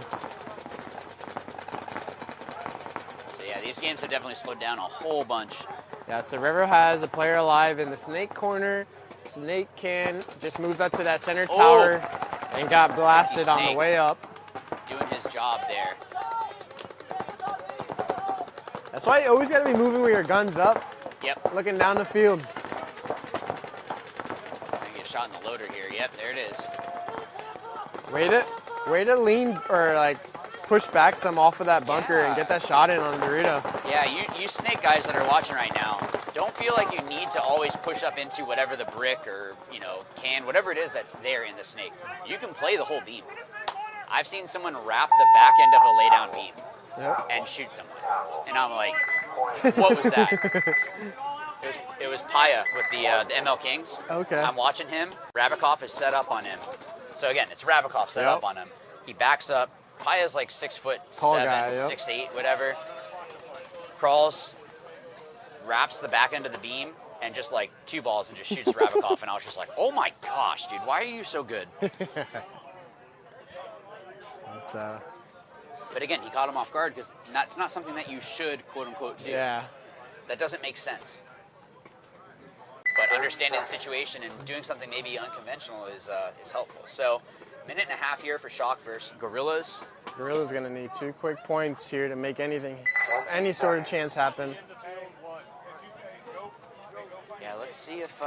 So yeah, these games have definitely slowed down a whole bunch. Yeah, so Revo has a player alive in the snake corner. Snake can just moved up to that center tower and got blasted on the way up. Doing his job there. That's why you always got to be moving with your guns up. Yep. Looking down the field. Gonna get shot in the loader here. Yep, there it is. Way to lean or like push back some off of that bunker and get that shot in on Dorito. Yeah, you snake guys that are watching right now, don't feel like you need to always push up into whatever the brick or, can, whatever it is that's there in the snake. You can play the whole beam. I've seen someone wrap the back end of a laydown beam and shoot someone. And I'm like, what was that? It was Paya with the ML Kings. Okay. I'm watching him. Rabikov is set up on him. So again, it's Rabikov set up on him. He backs up. Paya's like 6'7", Tall guy, 6'8", whatever. Crawls, wraps the back end of the beam, and just like 2 balls and just shoots Rabikov. And I was just like, oh my gosh, dude, why are you so good? But again, he caught him off guard because that's not something that you should, quote unquote, do. Yeah. That doesn't make sense. But understanding the situation and doing something maybe unconventional is helpful. So, 1.5 minutes here for Shock versus Gorillas. Gorillas gonna need 2 quick points here to make any sort of chance happen. Yeah, let's see if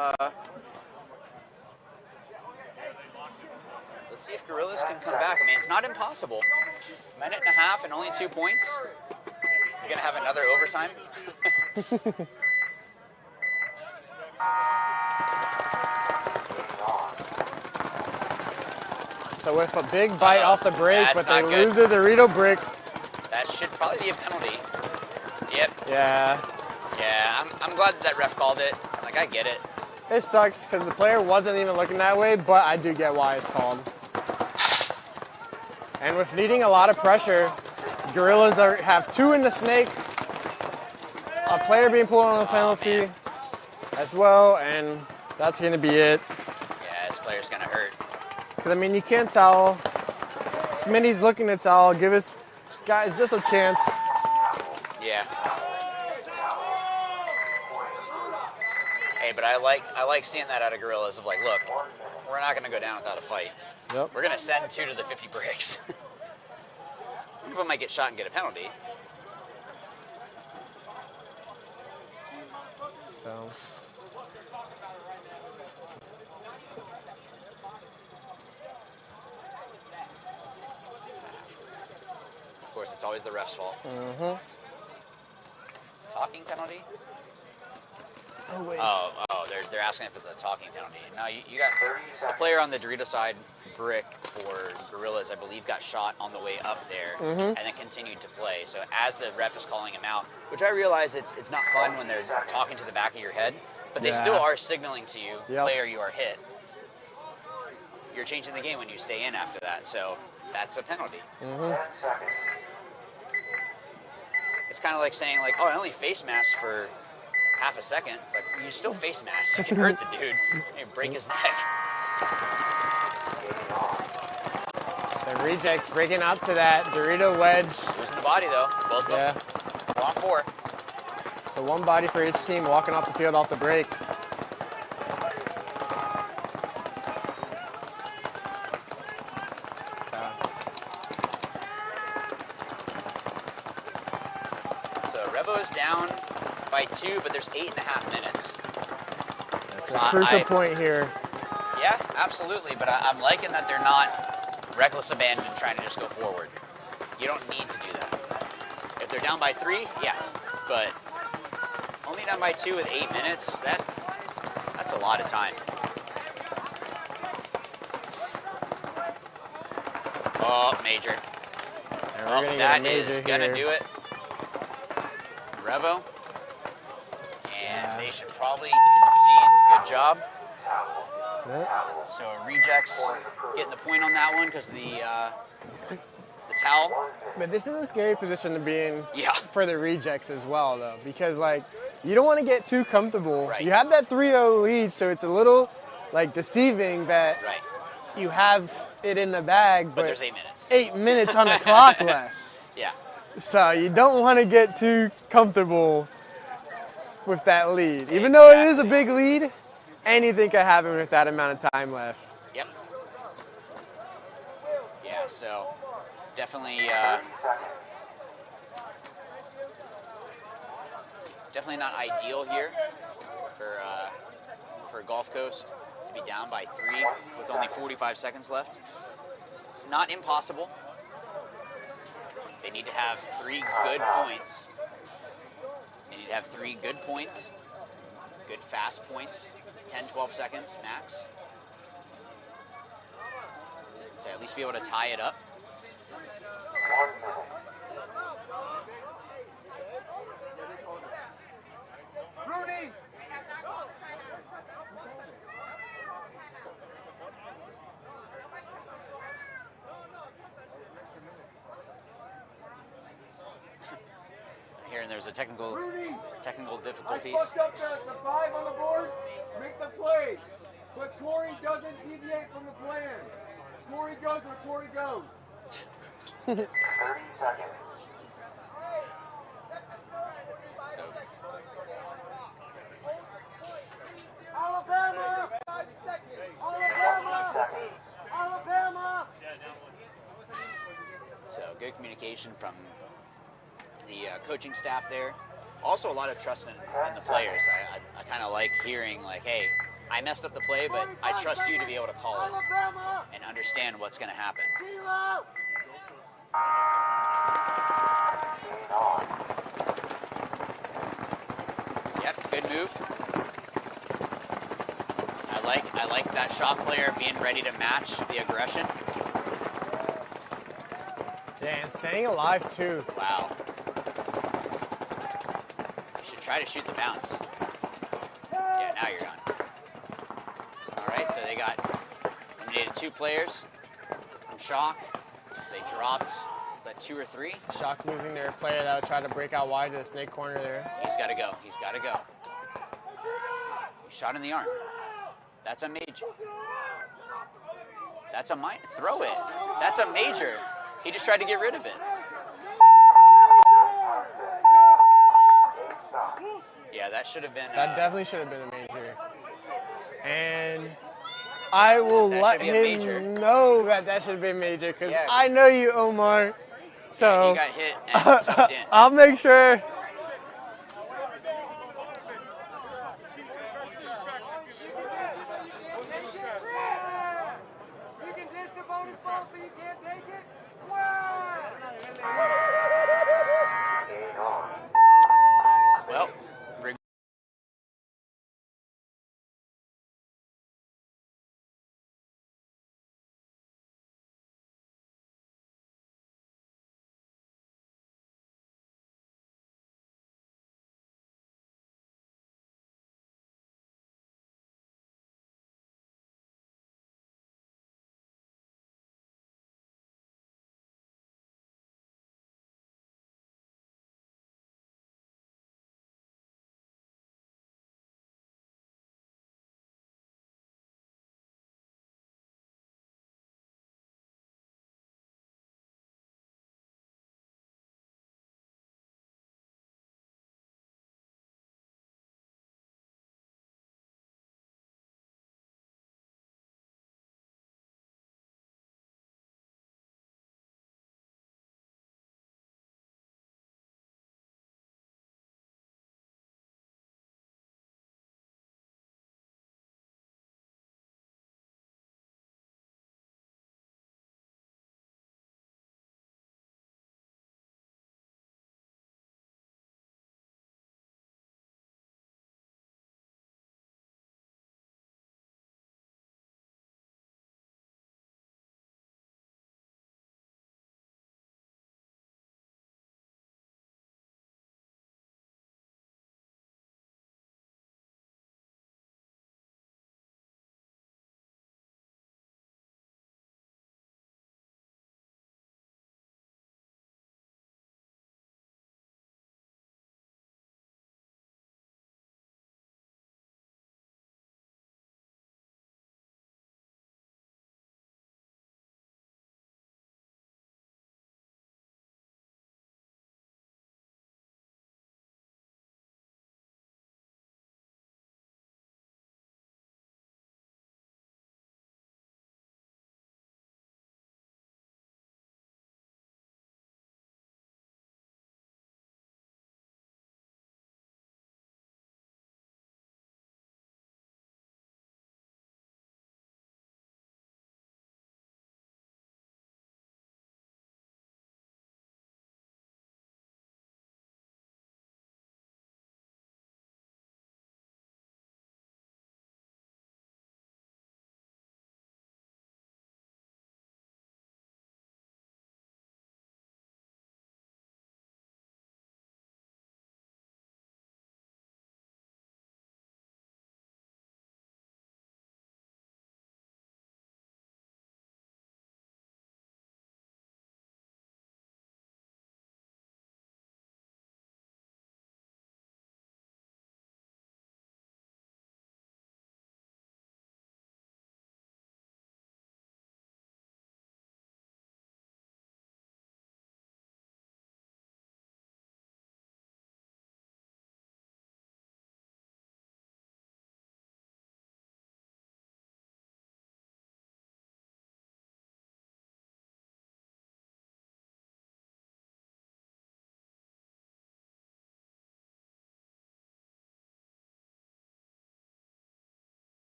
Gorillas can come back. I mean, it's not impossible. 1.5 minutes and only 2 points. You're gonna have another overtime. So with a big bite off the break, that's but they not good. lose the Dorito brick. That should probably be a penalty. Yep. Yeah. Yeah, I'm glad that ref called it. Like, I get it. It sucks because the player wasn't even looking that way, but I do get why it's called. And with needing a lot of pressure, Gorillas have 2 in the snake, a player being pulled on a penalty as well, and that's going to be it. Yeah, this player's going to hurt. Because, I mean, you can't tell. Smitty's looking to tell. Give us guys just a chance. Yeah. Hey, but I like seeing that out of Gorillas of like, look, we're not going to go down without a fight. Yep. We're going to send 2 to the 50 bricks. One of them might get shot and get a penalty. So. Of course, it's always the ref's fault. Mm-hmm. Talking penalty? Oh, wait. Oh, they're asking if it's a talking penalty. No, you got the player on the Dorito side brick for Gorillas, I believe, got shot on the way up there and then continued to play. So as the ref is calling him out, which I realize it's not fun when they're talking to the back of your head, but they still are signaling to you, player, you are hit. You're changing the game when you stay in after that, so that's a penalty. It's kind of like saying, like, oh, I only face mask for half a second. It's like, you still face mask. You can hurt the dude. You can break his neck. The rejects breaking out to that Dorito wedge. Losing the body, though. Both of them. Yeah. On 4. So 1 body for each team walking off the field off the break. So Revo is down by 2, but there's 8.5 minutes. That's a crucial point here. Yeah, absolutely, but I'm liking that they're not reckless abandon trying to just go forward. You don't need to do that. If they're down by 3, yeah, but only down by 2 with 8 minutes, that's a lot of time. Oh, major. Well, that is going to do it. Revo. And they should probably concede. Good job. So rejects getting the point on that one because the towel. But this is a scary position to be in for the rejects as well, though, because like you don't want to get too comfortable. Right. You have that 3-0 lead, so it's a little like deceiving that you have it in the bag, but there's 8 minutes. 8 minutes on the clock left. Yeah. So you don't want to get too comfortable with that lead, even though it is a big lead. Anything could happen with that amount of time left. Yep. Yeah, so definitely not ideal here for Gulf Coast to be down by 3 with only 45 seconds left. It's not impossible. They need to have 3 good points. They need to have 3 good points, good fast points. 10, 12 seconds max to at least be able to tie it up. Rudy! Hearing there's a technical difficulties. I fucked up the 5 on the board. Make the play. But Corey doesn't deviate from the plan. Corey goes where Corey goes. 30 seconds. Alabama! 5 seconds. Alabama! Alabama! So good communication from the coaching staff there. Also a lot of trust in the players. I kind of like hearing like, hey, I messed up the play, but I trust you to be able to call it and understand what's going to happen. Yep, good move. I like that shot player being ready to match the aggression. Yeah, and staying alive too. Wow. You should try to shoot the bounce. Yeah, now you're gone. All right, so they got eliminated 2 players from Shock. They dropped, is that 2 or 3? Shock losing their player that would try to break out wide to the snake corner there. He's got to go. He's got to go. Shot in the arm. That's a major. That's a throw it. That's a major. He just tried to get rid of it. Yeah, that should have been. That definitely should have been a major. And I will let him know that should have been major because I know you, Omar. So he got hit and tucked in. I'll make sure. You can dish the bonus balls, but you can't take it? Wow! Well,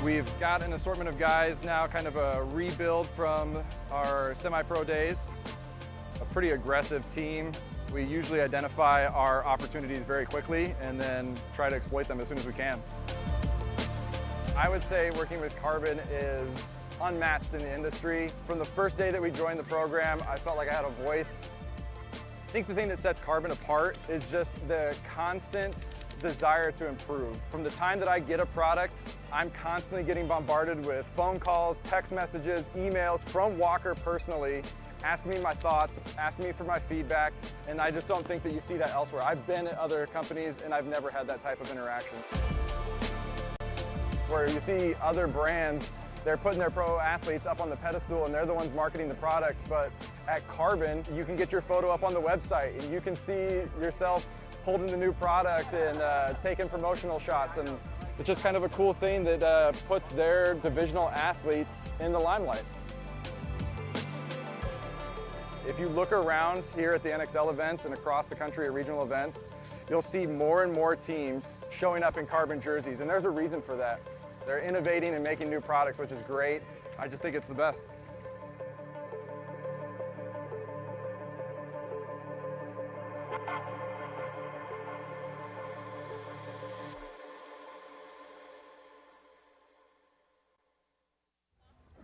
We've got an assortment of guys now, kind of a rebuild from our semi-pro days. A pretty aggressive team. We usually identify our opportunities very quickly and then try to exploit them as soon as we can. I would say working with Carbon is unmatched in the industry. From the first day that we joined the program, I felt like I had a voice. I think the thing that sets Carbon apart is just the constant desire to improve. From the time that I get a product, I'm constantly getting bombarded with phone calls, text messages, emails from Walker personally, asking me my thoughts, asking me for my feedback, and I just don't think that you see that elsewhere. I've been at other companies and I've never had that type of interaction. Where you see other brands, they're putting their pro athletes up on the pedestal and they're the ones marketing the product, but at Carbon, you can get your photo up on the website and you can see yourself holding the new product and taking promotional shots, and it's just kind of a cool thing that puts their divisional athletes in the limelight. If you look around here at the NXL events and across the country at regional events, you'll see more and more teams showing up in Carbon jerseys, and there's a reason for that. They're innovating and making new products, which is great. I just think it's the best.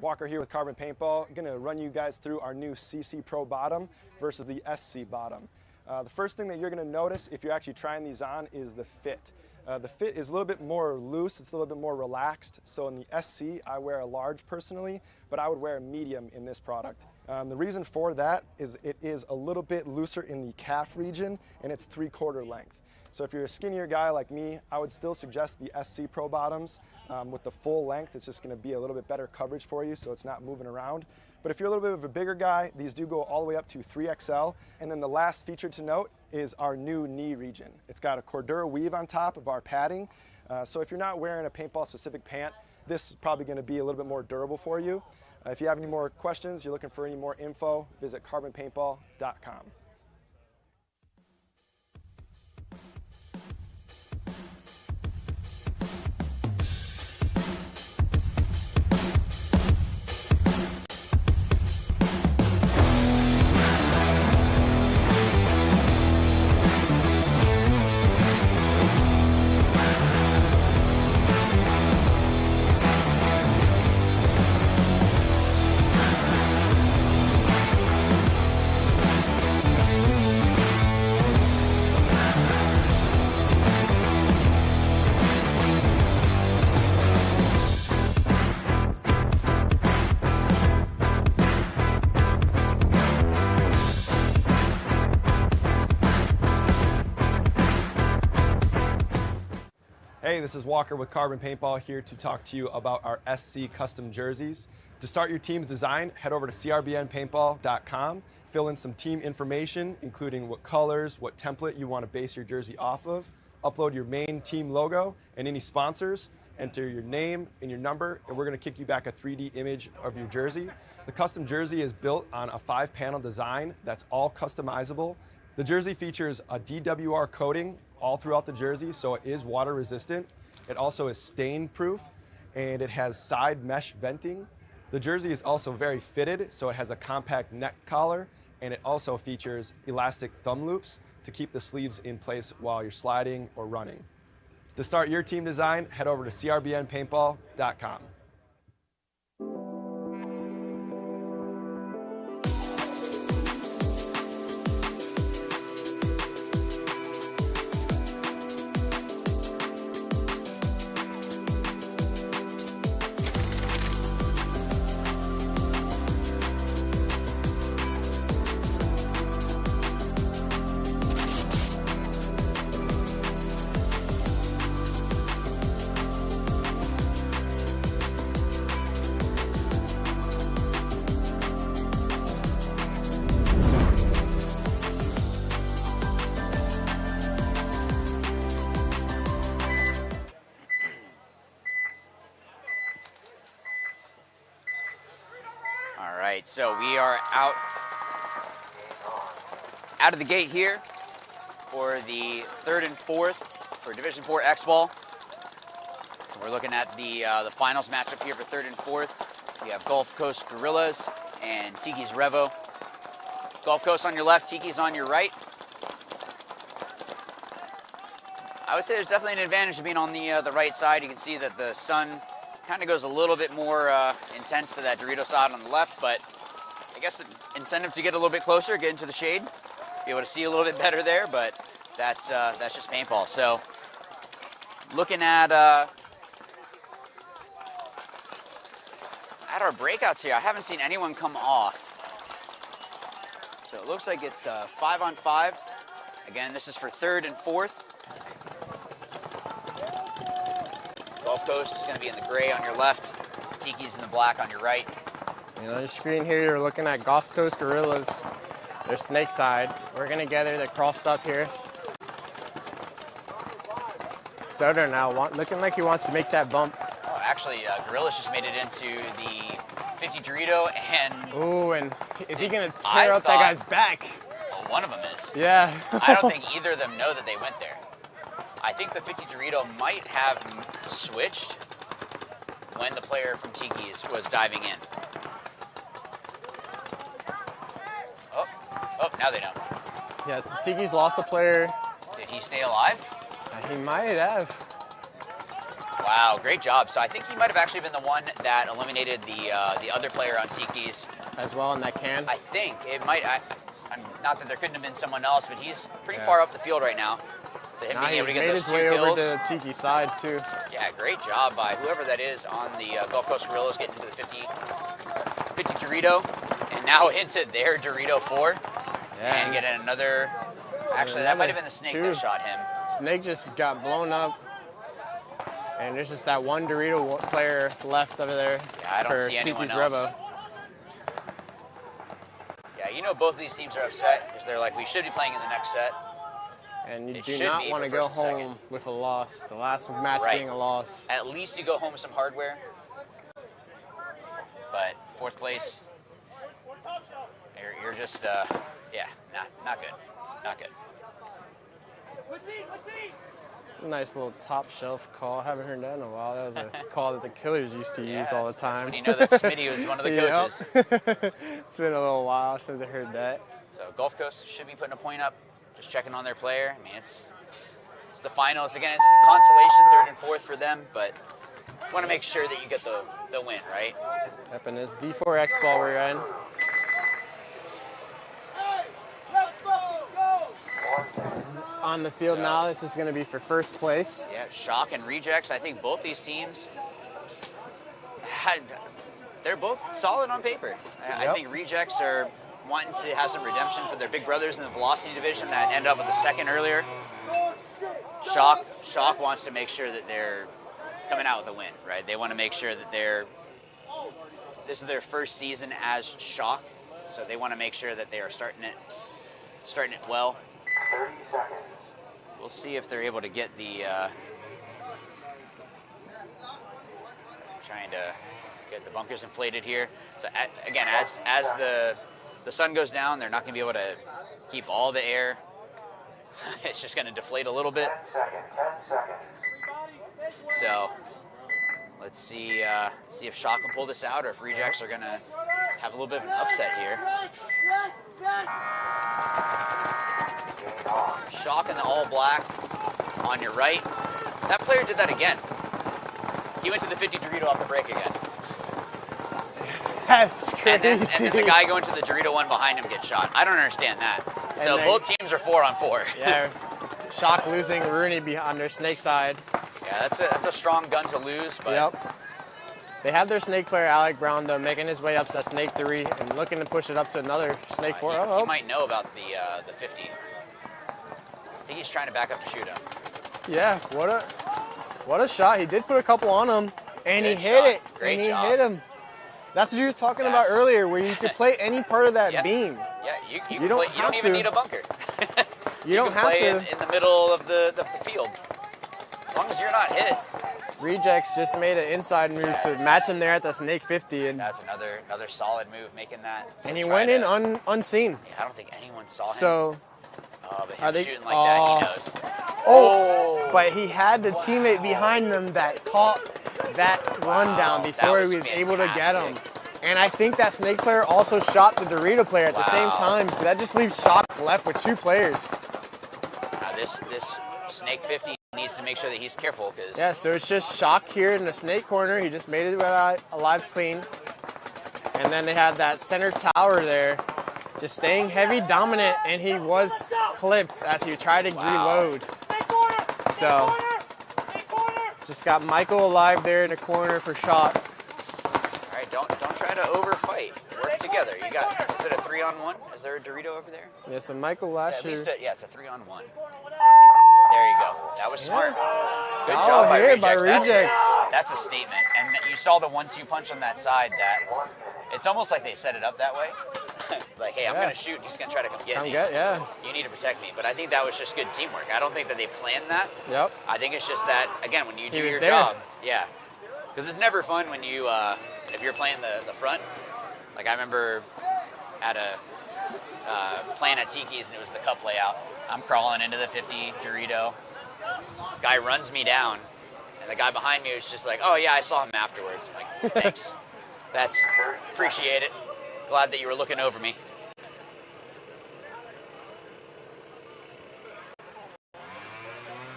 Walker here with Carbon Paintball. I'm gonna run you guys through our new CC Pro bottom versus the SC bottom. The first thing that you're gonna notice if you're actually trying these on is the fit. The fit is a little bit more loose, it's a little bit more relaxed. So in the SC, I wear a large personally, but I would wear a medium in this product. The reason for that is it is a little bit looser in the calf region and it's 3/4 length. So if you're a skinnier guy like me, I would still suggest the SC Pro bottoms with the full length. It's just gonna be a little bit better coverage for you so it's not moving around. But if you're a little bit of a bigger guy, these do go all the way up to 3XL. And then the last feature to note is our new knee region. It's got a Cordura weave on top of our padding. So if you're not wearing a paintball specific pant, this is probably gonna be a little bit more durable for you. If you have any more questions, you're looking for any more info, visit carbonpaintball.com. Hey, this is Walker with Carbon Paintball here to talk to you about our SC custom jerseys. To start your team's design, head over to crbnpaintball.com, fill in some team information, including what colors, what template you want to base your jersey off of, upload your main team logo and any sponsors, enter your name and your number, and we're going to kick you back a 3D image of your jersey. The custom jersey is built on a 5-panel design that's all customizable. The jersey features a DWR coating all throughout the jersey, so it is water resistant. It also is stain proof, and it has side mesh venting. The jersey is also very fitted, so it has a compact neck collar, and it also features elastic thumb loops to keep the sleeves in place while you're sliding or running. To start your team design, head over to crbnpaintball.com. So we are out of the gate here for the 3rd and 4th for Division 4 X-Ball. We're looking at the finals matchup here for 3rd and 4th. We have Gulf Coast Gorillas and Tiki's Revo. Gulf Coast on your left, Tiki's on your right. I would say there's definitely an advantage to being on the right side. You can see that the sun kind of goes a little bit more intense to that Dorito side on the left, but I guess the incentive to get a little bit closer, get into the shade, be able to see a little bit better there, but that's just paintball. So looking at our breakouts here, I haven't seen anyone come off. So it looks like it's 5-on-5. Again, this is for 3rd and 4th. Gulf Coast is going to be in the gray on your left. Tiki's in the black on your right. On your screen here, you're looking at Gulf Coast Gorillas. They're snake side. We're going together. They're crossed up here. Soder now looking like he wants to make that bump. Oh, actually, Gorillas just made it into the 50 Dorito, and ooh, and is he gonna tear up that guy's back? Well, one of them is. Yeah. I don't think either of them know that they went there. I think the 50 Dorito might have switched when the player from Tiki's was diving in. Oh, now they know. Yeah, so Tiki's lost a player. Did he stay alive? He might have. Wow, great job. So I think he might have actually been the one that eliminated the other player on Tiki's. As well in that can? I think. It might, I'm not that there couldn't have been someone else, but he's pretty far up the field right now. So him being able to get those 2 kills. He made his way over to the Tiki side too. Yeah, great job by whoever that is on the Gulf Coast Gorillas, getting into the 50 Dorito, and now into their Dorito 4. Yeah. And getting another, actually that might have been the snake that shot him. Snake just got blown up. And there's just that one Dorito player left over there. Yeah, I don't see anyone else. Revo. Yeah, you know both of these teams are upset because they're like, we should be playing in the next set. And you do not want to go home with a loss. The last match being a loss. At least you go home with some hardware. But 4th place, you're just, yeah, not good. Not good. Nice little top shelf call. I haven't heard that in a while. That was a call that the Killers used to use all the time. That's when you know that Smitty was one of the coaches. It's been a little while since I heard that. So Gulf Coast should be putting a point up, just checking on their player. I mean, it's the finals. Again, it's the consolation 3rd and 4th for them, but you want to make sure that you get the win, right? Yep, and this D4X ball we're in. On the field now, this is going to be for 1st place. Yeah, Shock and Rejects. I think both these teams, they're both solid on paper. I think Rejects are wanting to have some redemption for their big brothers in the Velocity division that ended up with the 2nd earlier. Shock wants to make sure that they're coming out with a win, right? They want to make sure that this is their 1st season as Shock, so they want to make sure that they are starting it well. 30 seconds. We'll see if they're able to get the, trying to get the bunkers inflated here. So again, as the sun goes down, they're not going to be able to keep all the air. It's just going to deflate a little bit. 10 seconds. So let's see if Shock can pull this out, or if Rejects are going to have a little bit of an upset here. Shock in the all black on your right. That player did that again. He went to the 50 Dorito off the break again. That's crazy. And then the guy going to the Dorito one behind him gets shot. I don't understand that. So both teams are 4-on-4. Yeah. Shock losing Rooney on their snake side. Yeah, that's a strong gun to lose. But yep. They have their snake player, Alec Brown, making his way up to that snake 3 and looking to push it up to another snake 4. He might know about the 50. I think he's trying to back up to shoot him. Yeah, what a shot. He did put a couple on him, and he hit it. Great and he job. hit him. That's what you were talking about earlier, where you could play any part of that beam. Yeah, you don't even need a bunker. You don't have play to. in the middle of the field. As long as you're not hit. Rejects just made an inside move to match him there at the snake 50. And that's another solid move, making that. And he went in unseen. Yeah, I don't think anyone saw him. So, but him shooting like that, he knows. Oh, but he had the teammate behind him that caught that rundown before he was able to get him. And I think that snake player also shot the Dorito player at the same time, so that just leaves Shock left with 2 players. This Snake 50 needs to make sure that he's careful because... Yeah, so it's just Shock here in the snake corner. He just made it alive clean. And then they had that center tower there, just staying heavy dominant, and he was clipped as he tried to reload. So, just got Michael alive there in the corner for Shock. All right, don't try to overfight. Work together. You got, is it a 3-on-1? Is there a Dorito over there? Yeah, so Michael last year. Yeah, it's a 3-on-1. There you go. That was smart. Good job by Rejects. That's a statement. And you saw the 1-2 punch on that side that it's almost like they set it up that way. Like, hey, I'm going to shoot, and he's going to try to come get me. You need to protect me. But I think that was just good teamwork. I don't think that they planned that. Yep. I think it's just that, again, when you do your job. Yeah. Because it's never fun when you, if you're playing the front. Like, I remember at playing at Tiki's, and it was the cup layout. I'm crawling into the 50 Dorito. Guy runs me down, and the guy behind me was just like, oh, yeah, I saw him afterwards. I'm like, thanks. Appreciate it. Glad that you were looking over me.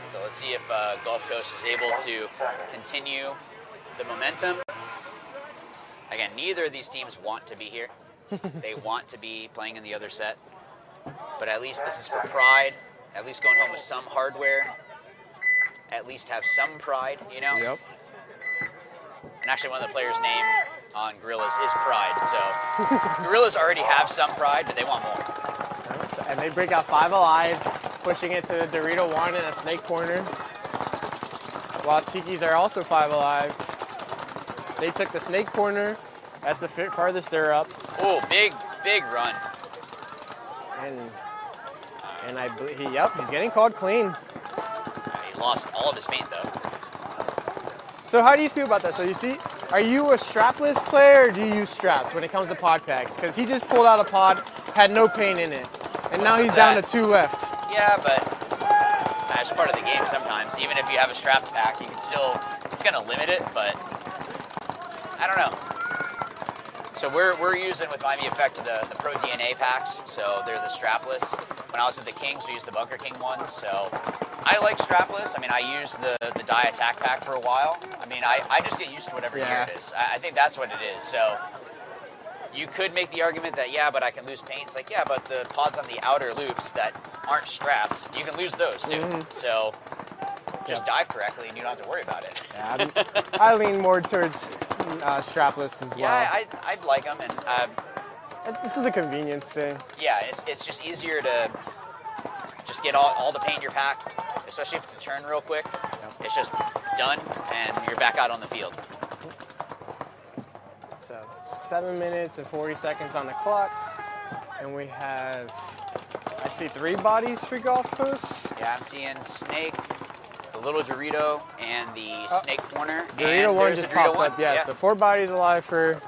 So let's see if Gulf Coast is able to continue the momentum. Again, neither of these teams want to be here. They want to be playing in the other set. But at least this is for pride. At least going home with some hardware. At least have some pride, you know? Yep. And actually one of the players' name on Gorillas is Pride. So Gorillas already have some pride, but they want more. And they break out 5 alive, pushing it to the Dorito 1 in a snake corner. While Tiki's are also 5 alive. They took the snake corner. That's the farthest they're up. Oh, big run. And I believe, he's getting called clean. He lost all of his paint though. So how do you feel about that? So you see, are you a strapless player or do you use straps when it comes to pod packs? Because he just pulled out a pod, had no paint in it. And now he's down to 2 left. Yeah, but that's part of the game sometimes. Even if you have a strapped pack, you can still, it's gonna limit it, but I don't know. So we're using with Miami Effect the Pro DNA packs, so they're the strapless. When I was at the Kings, we used the Bunker King ones, so I like strapless. I mean, I used the Die Attack pack for a while. I mean, I just get used to whatever year it is. I think that's what it is. So you could make the argument that, yeah, but I can lose paint. It's like, yeah, but the pods on the outer loops that aren't strapped, you can lose those too. So just dive correctly and you don't have to worry about it. Yeah, I lean more towards strapless as well. Yeah, I'd like them. And this is a convenience thing. Yeah, it's just easier to just get all the paint in your pack, especially if it's a turn real quick. It's just done, and you're back out on the field. So 7 minutes and 40 seconds on the clock, and we have, I see 3 bodies for Gulf Coast. Yeah, I'm seeing Snake, the little Dorito, and the Snake corner. Dorito and 1 just popped up, yeah. So 4 bodies alive for.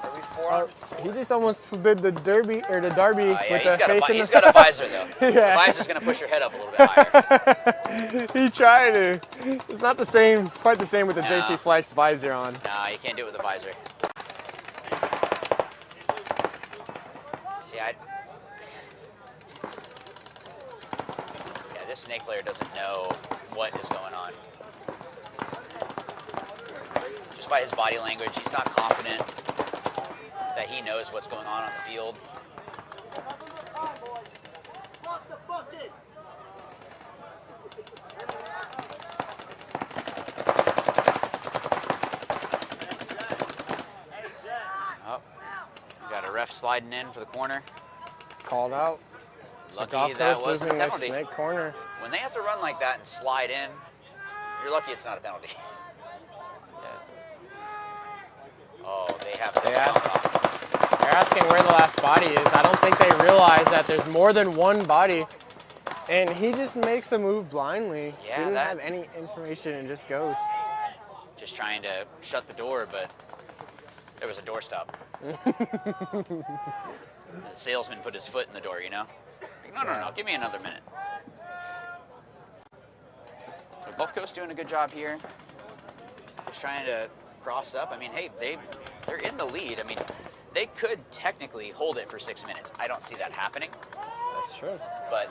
He just almost did the derby or the derby with the face in the. He's got a visor though. The visor's gonna push your head up a little bit higher. He tried to. It's not the same, quite the same with the JT Flex visor on. Nah, you can't do it with the visor. See, yeah, this Snake player doesn't know what is going on. Just by his body language, he's not confident that he knows what's going on the field. Oh, we got a ref sliding in for the corner. Called out. Lucky that wasn't a penalty. Snake corner. When they have to run like that and slide in, you're lucky it's not a penalty. Oh, they have to. They're asking where the last body is. I don't think they realize that there's more than 1 body. And he just makes a move blindly. Yeah, he didn't have any information and just goes. Just trying to shut the door, but there was a doorstop. The salesman put his foot in the door, you know? Like, no, give me another minute. Gulf Coast doing a good job here. Just trying to cross up. I mean, hey, they're in the lead. I mean, they could technically hold it for 6 minutes. I don't see that happening. That's true. But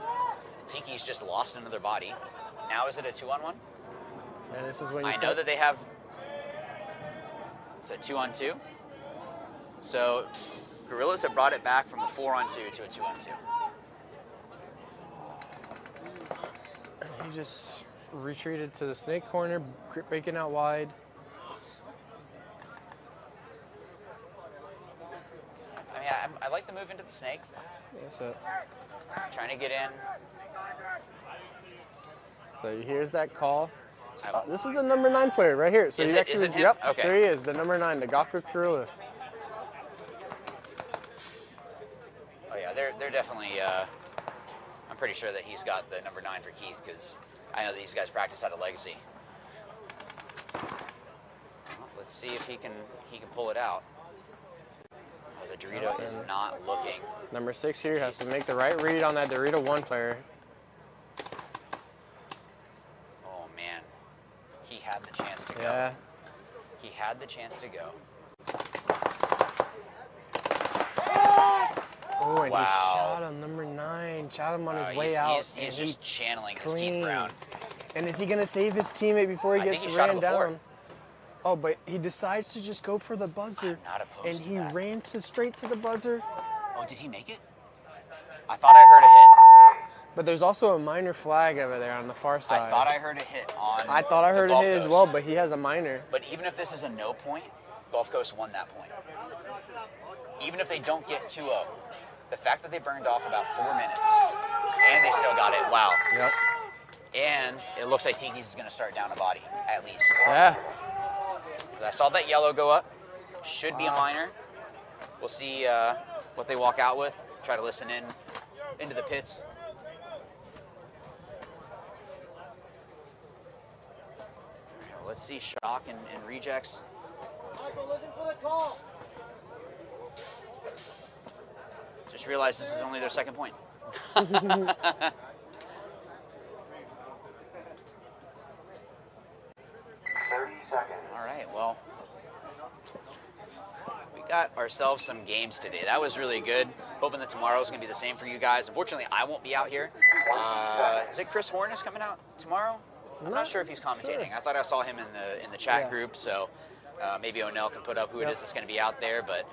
Tiki's just lost another body. Now is it a 2-on-1? Yeah, this is when you I know that they have. It's a 2-on-2. So Gorillas have brought it back from a 4-on-2 to a 2-on-2. He just retreated to the snake corner, breaking out wide. I mean, I like the move into the snake. So, Trying to get in. so here's that call. This is the number 9 player right here. So Is he it- actually is was, it him? yep, Okay. there he is, the number 9, the Gakko Gorilla. Oh yeah, they're definitely. I'm pretty sure that he's got the number 9 for Keith because I know that these guys practice out of Legacy. Well, let's see if he can pull it out. Oh, the Dorito is not looking. Number 6 here has to make the right read on that Dorito 1 player. Oh man, he had the chance to go. Yeah. He had the chance to go. Oh, and Wow. he shot him, number 9. Shot him on his way out. He's and just he channeling his Keith clean. Brown. And is he going to save his teammate before he I gets think he shot him ran before. down? Oh, but he decides to just go for the buzzer. I'm not opposed and to he that. ran straight to the buzzer. Oh, did he make it? I thought I heard a hit. But there's also a minor flag over there on the far side. I thought I heard a hit on. I thought I heard the a Gulf hit as Coast. well, but he has a minor. But even if this is a no point, Gulf Coast won that point. Even if they don't get 2-0, the fact that they burned off about 4 minutes and they still got it, wow. Yep. And it looks like Tiki's is going to start down a body, at least. Yeah. I saw that yellow go up. Should be a minor. We'll see what they walk out with. Try to listen into the pits. Let's see Shock and Rejects. Michael, listen for the call. Just realized this is only their second point. 30 seconds. All right, well, we got ourselves some games today. That was really good. Hoping that tomorrow's going to be the same for you guys. Unfortunately, I won't be out here. Is it Chris Horn is coming out tomorrow? I'm not sure if he's commentating. I thought I saw him in the chat group, so maybe O'Neill can put up who it is that's going to be out there, but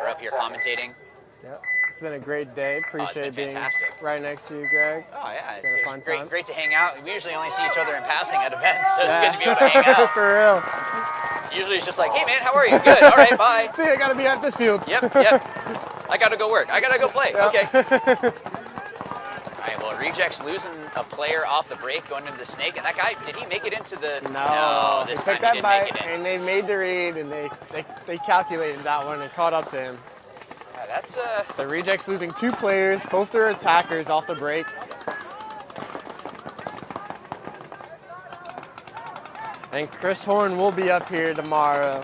or up here commentating. Yep. It's been a great day. Appreciate being fantastic. right next to you, Greg. Oh yeah, Been a it's fun great, time. great to hang out. We usually only see each other in passing at events, so it's good to be able to hang out. For real. Usually it's just like, hey man, how are you? Good. All right, bye. See, I gotta be at this field. Yep. I gotta go work. I gotta go play. Yep. Okay. All right. Well, Rejects losing a player off the break going into the snake, and that guy, did he make it into the? No, this they time took that he didn't bite make it in. and they made the read and they calculated that one and caught up to him. Yeah, that's The Rejects losing 2 players, both their attackers off the break. And Chris Horn will be up here tomorrow.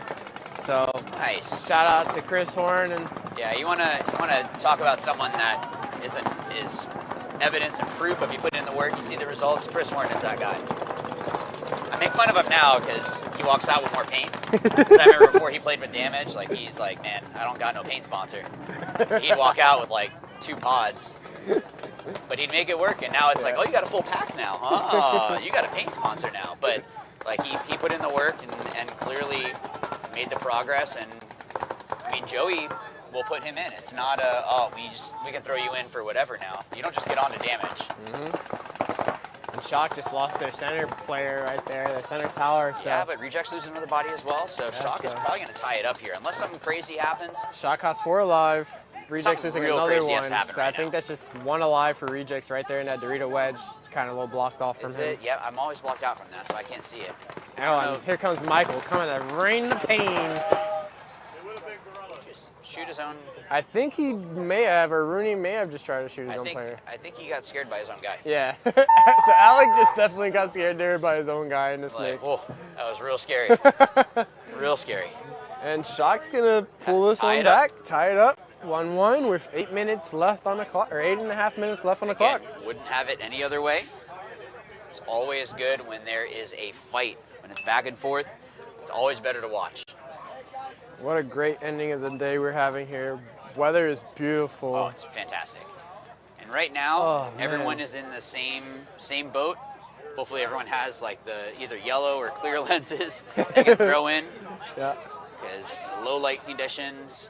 So nice. Shout out to Chris Horn and Yeah, you wanna talk about someone that is evidence and proof of you put in the work, you see the results. Chris Horn is that guy. I make fun of him now because he walks out with more paint. 'Cause I remember before he played with Damage, like he's like, man, I don't got no paint sponsor. He'd walk out with like 2 pods, but he'd make it work. And now it's like, oh, you got a full pack now, huh? You got a paint sponsor now. But like he put in the work and clearly made the progress. And I mean, Joey will put him in. It's not a, oh, we can throw you in for whatever now. You don't just get on to Damage. And Shock just lost their center player right there, their center tower. So Yeah, but Rejects lose another body as well, so Shock is so- probably going to tie it up here, unless something crazy happens. Shock has 4 alive. Rejects Something losing real another crazy has one. happened So right I think that's just 1 alive for Rejects right there in that Dorito wedge, kind of a little blocked off from Is him. it? Yeah, I'm always blocked out from that, so I can't see it. Oh, and here comes Michael coming to rain the pain. Just shoot his own. I think he may have, or Rooney may have just tried to shoot his own player. I think he got scared by his own guy. Yeah. So Alec just definitely got scared there by his own guy in the snake. Like, whoa, that was real scary. Real scary. And Shock's gonna pull this Tie one it up. back, tie it up, 1-1 with 8 minutes left on the clock, or 8.5 minutes left on the clock. Wouldn't have it any other way. It's always good when there is a fight. When it's back and forth, it's always better to watch. What a great ending of the day we're having here. Weather is beautiful. Oh, it's fantastic. And right now, everyone is in the same boat. Hopefully everyone has like the either yellow or clear lenses they can throw in. Yeah. Because low light conditions.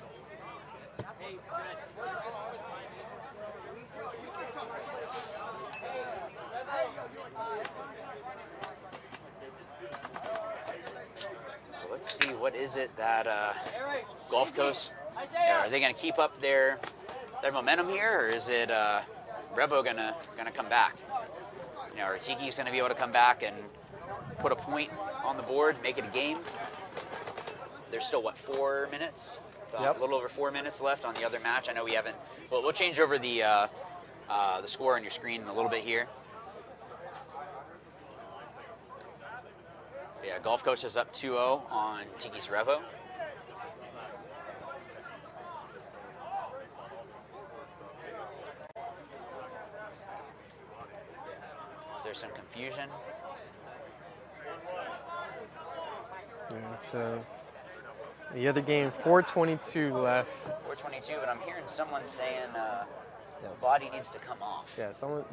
So let's see, what is it that Gulf Coast, are they going to keep up their momentum here, or is it Revo gonna come back? You know, or Tiki's going to be able to come back and put a point on the board, make it a game. There's still, what, 4 minutes? A little over 4 minutes left on the other match. I know we haven't. Well, we'll change over the score on your screen in a little bit here. Yeah, Gulf Coast is up 2-0 on Tiki's Revo. Is there some confusion? Yeah, so the other game, 4:22 left. 4:22, but I'm hearing someone saying the body needs to come off. Yeah, someone.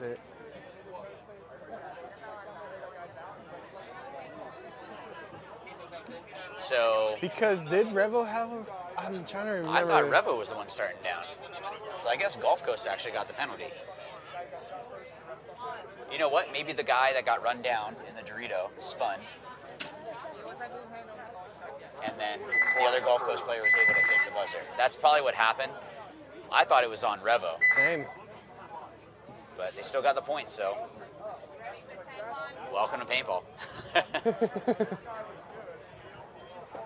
So. Because did Revo have a? I'm trying to remember. I thought Revo was the one starting down. So I guess Gulf Coast actually got the penalty. You know what? Maybe the guy that got run down in the Dorito spun. And then the other Gulf Coast player was able to hit the buzzer. That's probably what happened. I thought it was on Revo. Same. But they still got the point, so welcome to paintball.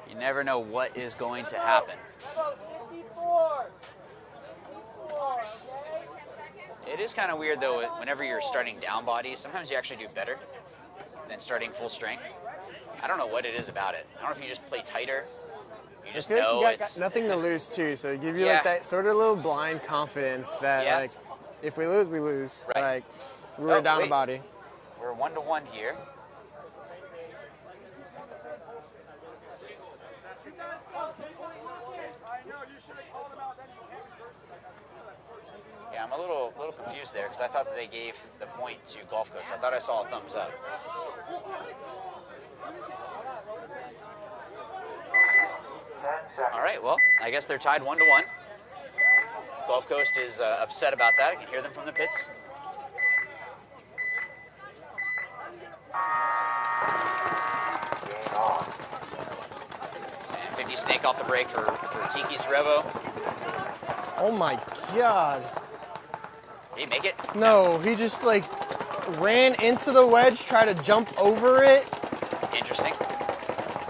You never know what is going to happen. It is kind of weird, though, whenever you're starting down bodies, sometimes you actually do better than starting full strength. I don't know what it is about it. I don't know if you just play tighter. You just know it's... got nothing to lose, too, so it gives you like that sort of little blind confidence that, like, if we lose, we lose. Right. Like, we were down a body. We're 1-1 here. Yeah, I'm a little confused there because I thought that they gave the point to Gulf Coast. I thought I saw a thumbs up. All right, well, I guess they're tied 1-1. Gulf Coast is upset about that. I can hear them from the pits. And 50 snake off the break for Tiki's Revo. Oh my God. Did he make it? No, he just like ran into the wedge, tried to jump over it. Interesting.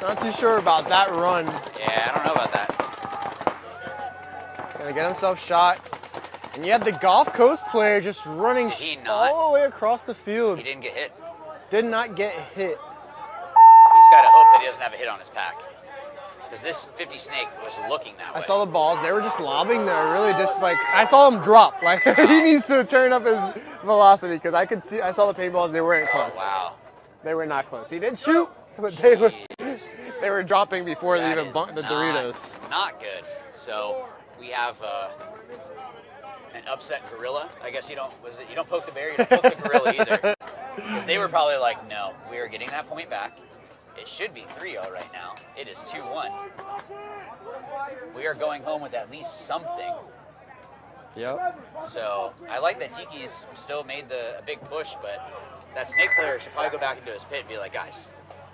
Not too sure about that run. Yeah, I don't know about that. Gonna get himself shot. And you had the Gulf Coast player just running all the way across the field. He didn't get hit. Did not get hit. He's got to hope that he doesn't have a hit on his pack. Because this 50 snake was looking that way. I saw the balls. They were just lobbing there. Really just like, I saw him drop. Like, he needs to turn up his velocity because I saw the paintballs. They weren't close. Oh, wow. They were not close. He did shoot, but they were dropping before they even bumped the Doritos. Not good. So we have an upset gorilla. I guess you don't poke the bear, you don't poke the gorilla either. Because they were probably like, no, we are getting that point back. It should be 3-0 right now. It is 2-1. We are going home with at least something. Yep. So I like that Tiki's still made a big push, but that snake player should probably go back into his pit and be like, guys,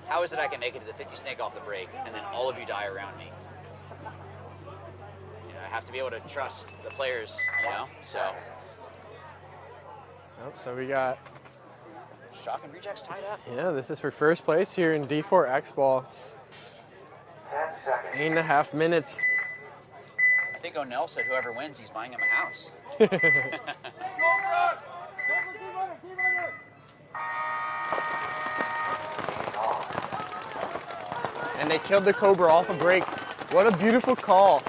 how is it I can make it to the 50 snake off the break and then all of you die around me? You know, I have to be able to trust the players, you know, so. Yep, so we got Shock and Rejects tied up. Yeah, this is for first place here in D4 X-Ball. 8.5 minutes. I think O'Neill said whoever wins, he's buying him a house. And they killed the Cobra off a break. What a beautiful call.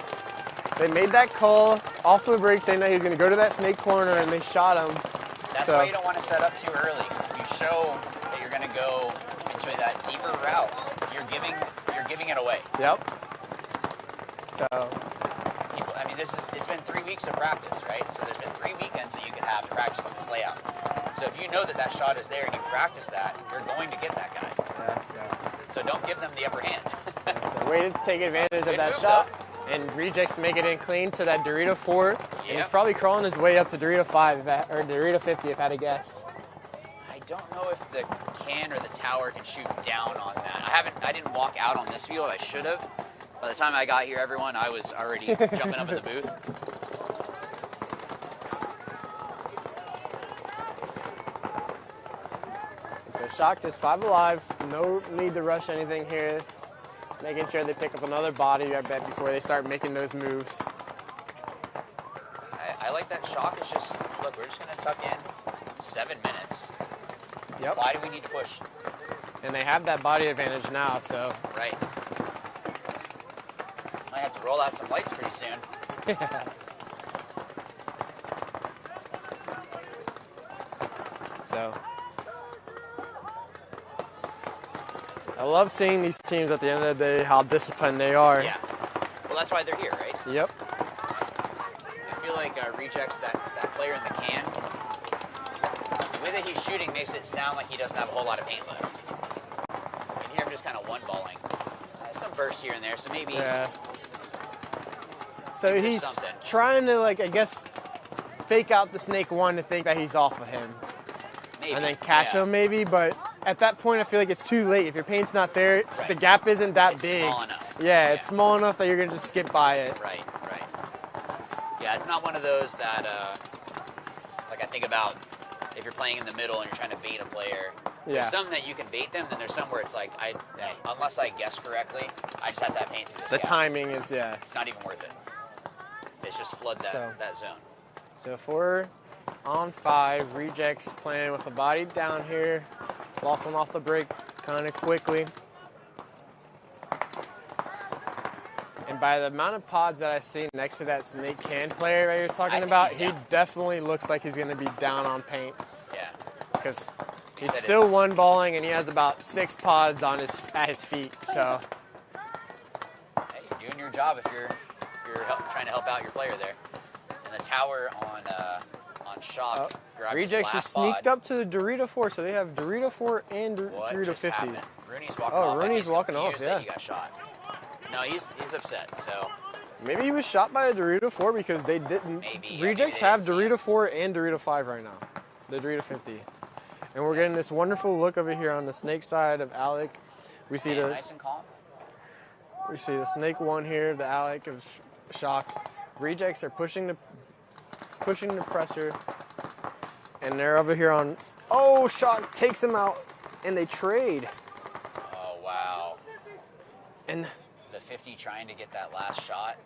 They made that call off the break saying that he was going to go to that snake corner and they shot him. That's why you don't want to set up too early, because if you show going to go into that deeper route, you're giving it away. Yep. So, I mean, it's been 3 weeks of practice, right? So there's been 3 weekends that you can have to practice on this layout. So if you know that shot is there and you practice that, you're going to get that guy. Yeah, so don't give them the upper hand. So way to take advantage of that shot. And Rejects make it in clean to that Dorito 4. Yep. And he's probably crawling his way up to Dorito 5, or Dorito 50 if I had to guess. I don't know if the can or the tower can shoot down on that. I didn't walk out on this field. I should have. By the time I got here, everyone, I was already jumping up in the booth. So Shock just 5 alive. No need to rush anything here. Making sure they pick up another body, I bet, before they start making those moves. I like that Shock. It's just, look, we're just going to tuck in 7 minutes. Yep. Why do we need to push? And they have that body advantage now, so. Right. Might have to roll out some lights pretty soon. So. I love seeing these teams at the end of the day, how disciplined they are. Yeah. Well, that's why they're here, right? Yep. I feel like Rejects, that player in the can, the way that he's shooting makes it sound like he doesn't have a whole lot of paint left. You can hear him just kind of one-balling. Some bursts here and there, so maybe... Yeah. So he's something. trying to, like, I guess, fake out the Snake 1 to think that he's off of him. Maybe. And then catch him, maybe, but at that point, I feel like it's too late. If your paint's not there, the gap isn't that big. Small enough. Yeah, it's small enough that you're going to just skip by it. Right. Yeah, it's not one of those that, like I think about if you're playing in the middle and you're trying to bait a player. Yeah. There's some that you can bait them, then there's some where it's like, unless I guess correctly, I just have to have paint through this The gap. timing is, yeah. It's not even worth it. It's just flood that zone. So 4 on 5, Rejects playing with the body down here. Lost one off the break kind of quickly. And by the amount of pods that I see next to that Snake Can player that you're talking about, he definitely looks like he's going to be down on paint. Yeah. Because he's still one-balling and he has about 6 pods on at his feet. So. Hey, you're doing your job if you're trying to help out your player there. And the tower on Shock. Rejects just sneaked up to the Dorito 4, so they have Dorito 4 and Dorito 50. Happened? Rooney's walking off. Rooney's walking off, yeah. That he got shot. No, he's upset, so. Maybe he was shot by a Dorito 4 because they didn't. Maybe. Rejects have Dorito 4 and Dorito 5 right now. The Dorito 50. And we're getting this wonderful look over here on the Snake side of Alec. We see the nice and calm. We see the Snake 1 here, the Alec of Shock. Rejects are pushing the presser. And they're over here on, oh, Shock takes him out, and they trade. Oh, wow. And the 50 trying to get that last shot.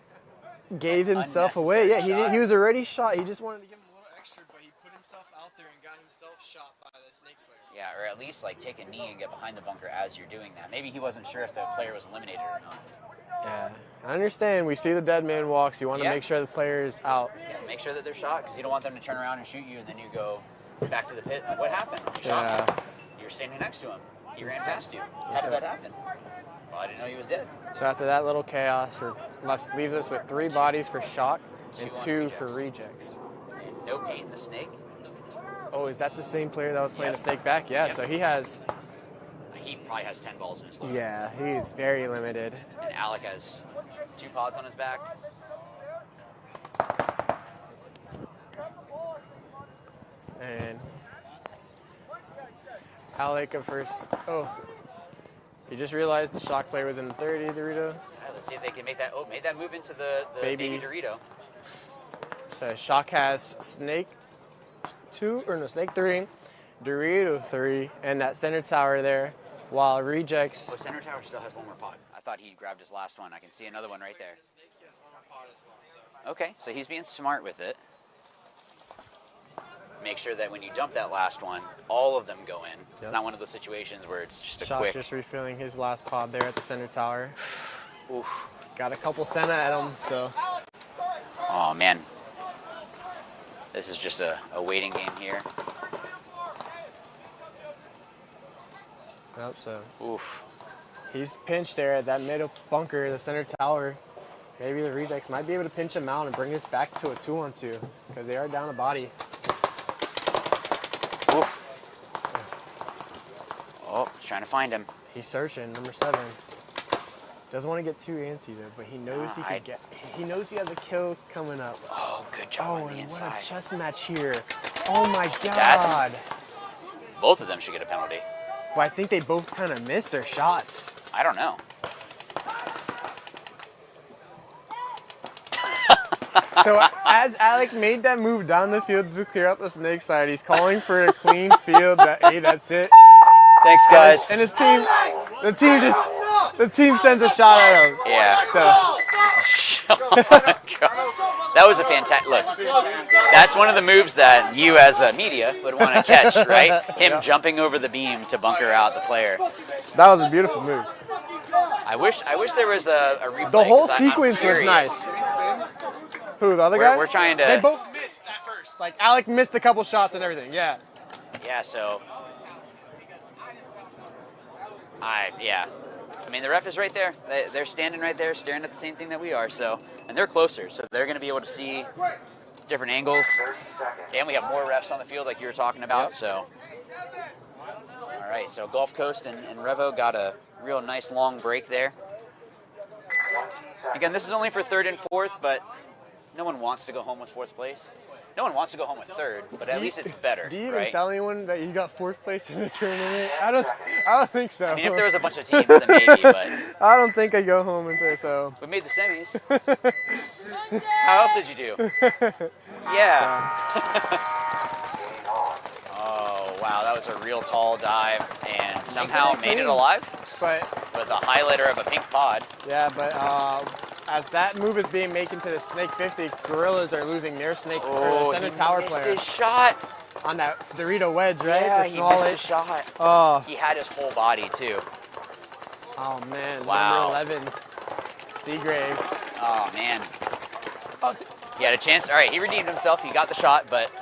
Gave himself away. Yeah, he was already shot. He just wanted to give him a little extra, but he put himself out there and got himself shot by the Snake player. Yeah, or at least like take a knee and get behind the bunker as you're doing that. Maybe he wasn't sure if the player was eliminated or not. Yeah, I understand. We see the dead man walks. You want to make sure the player is out. Yeah, make sure that they're shot because you don't want them to turn around and shoot you and then you go back to the pit. Like, what happened? You shot me. You were standing next to him. He ran past you. How did that happen? Well, I didn't know he was dead. So after that little chaos, leaves us with 3 bodies for Shock and 2 for Rejects. And no paint in the Snake. Oh, is that the same player that was playing the Snake back? Yeah, so he has... He probably has 10 balls in his load. Yeah, he's very limited. And Alec has 2 pods on his back. And Alec at first. Oh, he just realized the Shock player was in the 30, Dorito. Let's see if they can make that. Oh, made that move into the baby Dorito. So Shock has Snake 2, or no, Snake 3, Dorito 3, and that center tower there, while Rejects. Oh, center tower still has 1 more pod. I thought he grabbed his last one. I can see another one right there. Okay, so he's being smart with it. Make sure that when you dump that last one, all of them go in. It's not one of those situations where it's just a Shock quick. Just refilling his last pod there at the center tower. Oof. Got a couple center at him, so. Oh, man. This is just a waiting game here. Yep, so. Oof. He's pinched there at that middle bunker, the center tower. Maybe the rejects might be able to pinch him out and bring this back to a 2-on-2 because they are down a body. Oof. Oh, he's trying to find him. He's searching, number 7. Doesn't want to get too antsy though, but he knows he knows he has a kill coming up. Oh, good job on the inside. What a chess match here. Oh my God. Both of them should get a penalty. Well, I think they both kind of missed their shots. I don't know. So as Alec made that move down the field to clear out the snake side, he's calling for a clean field. Hey, that's it. Thanks, guys. And his team, the team sends a shot at him. Yeah. So. Oh my God. That was a fantastic look. That's one of the moves that you, as a media, would want to catch, right? Him jumping over the beam to bunker out the player. That was a beautiful move. I wish there was a replay. The whole sequence was nice. Who, the other guy? We're trying to. They both missed at first. Like Alec missed a couple shots and everything. Yeah. Yeah. So. Yeah. I mean, the ref is right there. They're standing right there, staring at the same thing that we are. So, and they're closer, so they're going to be able to see different angles. And we have more refs on the field, like you were talking about. Yep. So, all right. So Gulf Coast and Revo got a real nice long break there. Again, this is only for 3rd and 4th, but no one wants to go home with 4th place. No one wants to go home with 3rd, but at least it's better. Do you even right? tell anyone that you got 4th place in the tournament? I don't think so. I mean, if there was a bunch of teams, then maybe, but I don't think I'd go home and say so. We made the semis. How else did you do? Yeah. Oh, wow, that was a real tall dive, and somehow made it alive. But with a highlighter of a pink pod. Yeah, but as that move is being made into the Snake 50, Gorillas are losing their Snake or the center tower player. He missed his shot. On that Dorito wedge, right? Yeah, he missed his shot. Oh. He had his whole body, too. Oh, man. Wow. Number 11, Seagraves. Oh, man. He had a chance. All right, he redeemed himself. He got the shot, but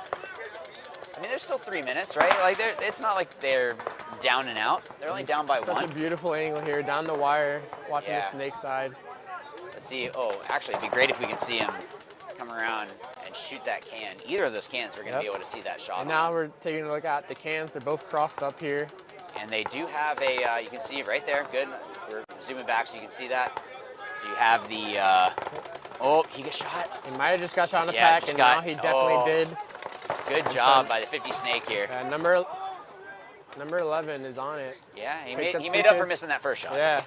I mean, there's still 3 minutes, right? Like, it's not like they're down and out. They're only down by 1. Such a beautiful angle here, down the wire, watching the Snake side. Let's see. Oh, actually, it'd be great if we could see him come around and shoot that can. Either of those cans, we're going to be able to see that shot. And now we're taking a look at the cans. They're both crossed up here. And they do have a, you can see it right there. Good. We're zooming back so you can see that. So you have the, oh, he got shot. He might have just got shot in the pack, and now he definitely did. Good job by the 50 Snake here. Number 11 is on it. Yeah, he made up for missing that first shot. Yeah.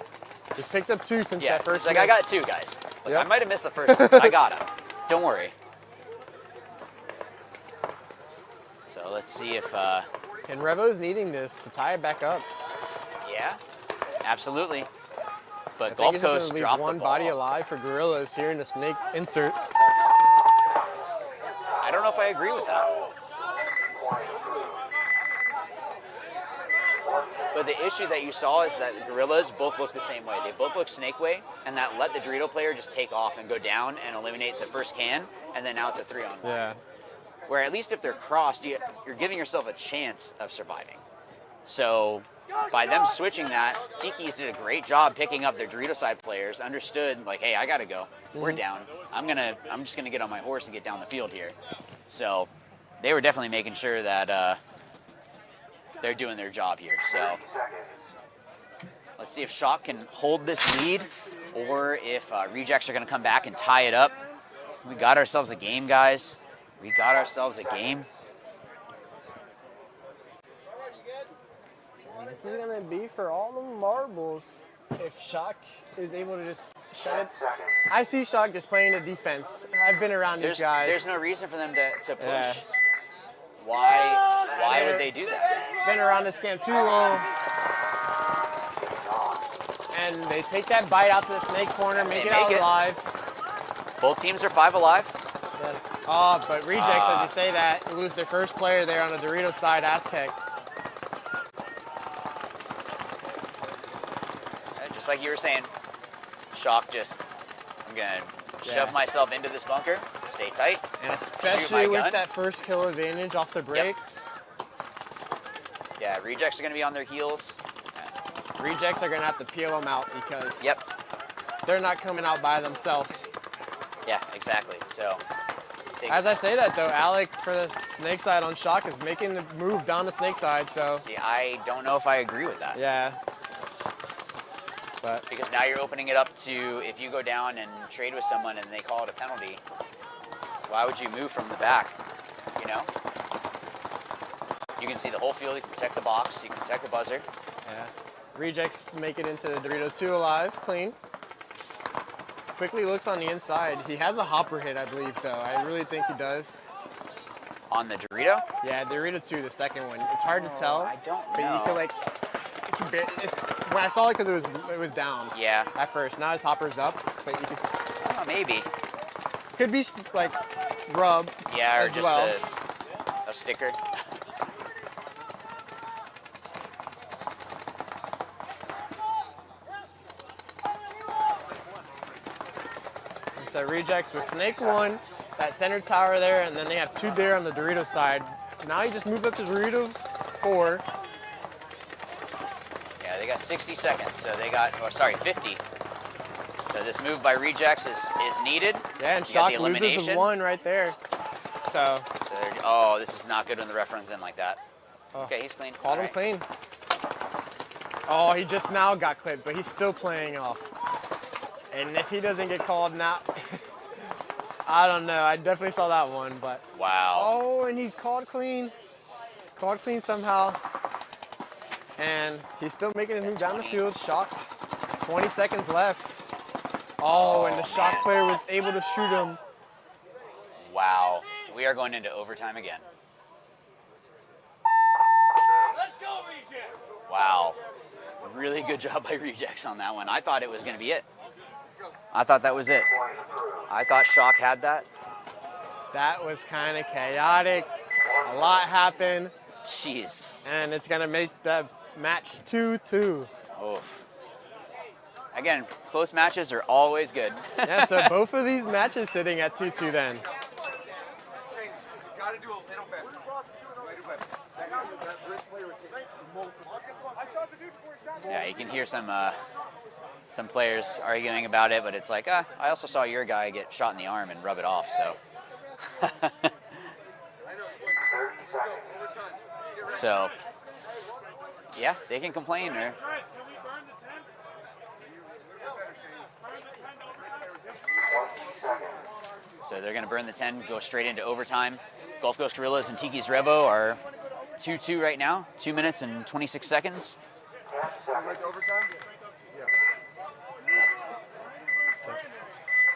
He's picked up 2 since that first one. Like, I got 2, guys. Like, I might have missed the first one, but I got him. Don't worry. So let's see if... And Revo's needing this to tie it back up. Yeah, absolutely. But I Gulf think Coast dropped the one ball. body alive for Gorillas here in the Snake insert. I don't know if I agree with that. But the issue that you saw is that the Gorillas both look the same way. They both look Snake way, and that let the Dorito player just take off and go down and eliminate the first can, and then now it's a 3-on-1. Yeah. Where at least if they're crossed, you're giving yourself a chance of surviving. So by them switching that, Tiki's did a great job picking up their Dorito side players, understood, like, hey, I gotta go. We're down. I'm just gonna get on my horse and get down the field here. So they were definitely making sure that they're doing their job here. So let's see if Shock can hold this lead or if Rejects are gonna come back and tie it up. We got ourselves a game, guys. We got ourselves a game. And this is going to be for all the marbles if Shock is able to just shut it. I see Shock just playing the defense. I've been around these guys. There's no reason for them to push. Yeah. Why would they do that? Been around this camp too long. And they take that bite out to the Snake corner, make it out alive. Both teams are 5 alive. Yeah. Oh, but Rejects, as you say that, lose their first player there on the Dorito side, Aztec. Just like you were saying, Shock just, I'm going to shove myself into this bunker, stay tight, and especially with that first kill advantage off the break. Yep. Yeah, Rejects are going to be on their heels. Rejects are gonna have to peel them out because Yep. they're not coming out by themselves. Yeah, exactly. So. As I say that though, Alec for the snake side on Shock is making the move down the snake side. So. See, I don't know if I agree with that. Yeah. But because now you're opening it up to if you go down and trade with someone and they call it a penalty, why would you move from the back? You know? You can see the whole field, you can protect the box, you can protect the buzzer. Yeah. Rejects make it into the Dorito 2 alive, clean. Quickly looks on the inside. He has a hopper hit, I believe, though. I really think he does. On the Dorito? Yeah, Dorito 2, the second one. It's hard to tell. I don't know. But you could like, when I saw it, because it was down. Yeah. At first, now his hopper's up, but you can. I don't know, maybe. Could be like rub. Yeah, or as just well. a sticker. So Rejects with Snake 1, that center tower there, and then they have 2 there on the Dorito side. Now he just moved up to Dorito 4. Yeah, they got 60 seconds, so they got, 50. So this move by Rejects is needed. Yeah, and You got Shock the loses elimination. 1 right there. So oh, this is not good when the ref runs in like that. Okay, he's clean. Called him clean. Oh, he just now got clipped, but he's still playing off. And if he doesn't get called now, I don't know. I definitely saw that one, but. Wow. Oh, and he's called clean. Called clean somehow. And he's still making his move down the field. Shock. 20 seconds left. Oh, and the Shock player was able to shoot him. Wow. We are going into overtime again. Let's go, Reject! Wow. Really good job by Rejects on that one. I thought it was going to be it. I thought that was it. I thought Shock had that. That was kind of chaotic. A lot happened. Jeez. And it's going to make the match 2-2. Oof. Again, close matches are always good. Yeah, so both of these matches sitting at 2-2 then. Yeah, you can hear some players arguing about it, but it's like, I also saw your guy get shot in the arm and rub it off, so. So, yeah, they can complain or. So they're going to burn the 10, go straight into overtime. Gulf Coast Gorillas and Tiki's Revo are 2-2 right now, 2 minutes and 26 seconds.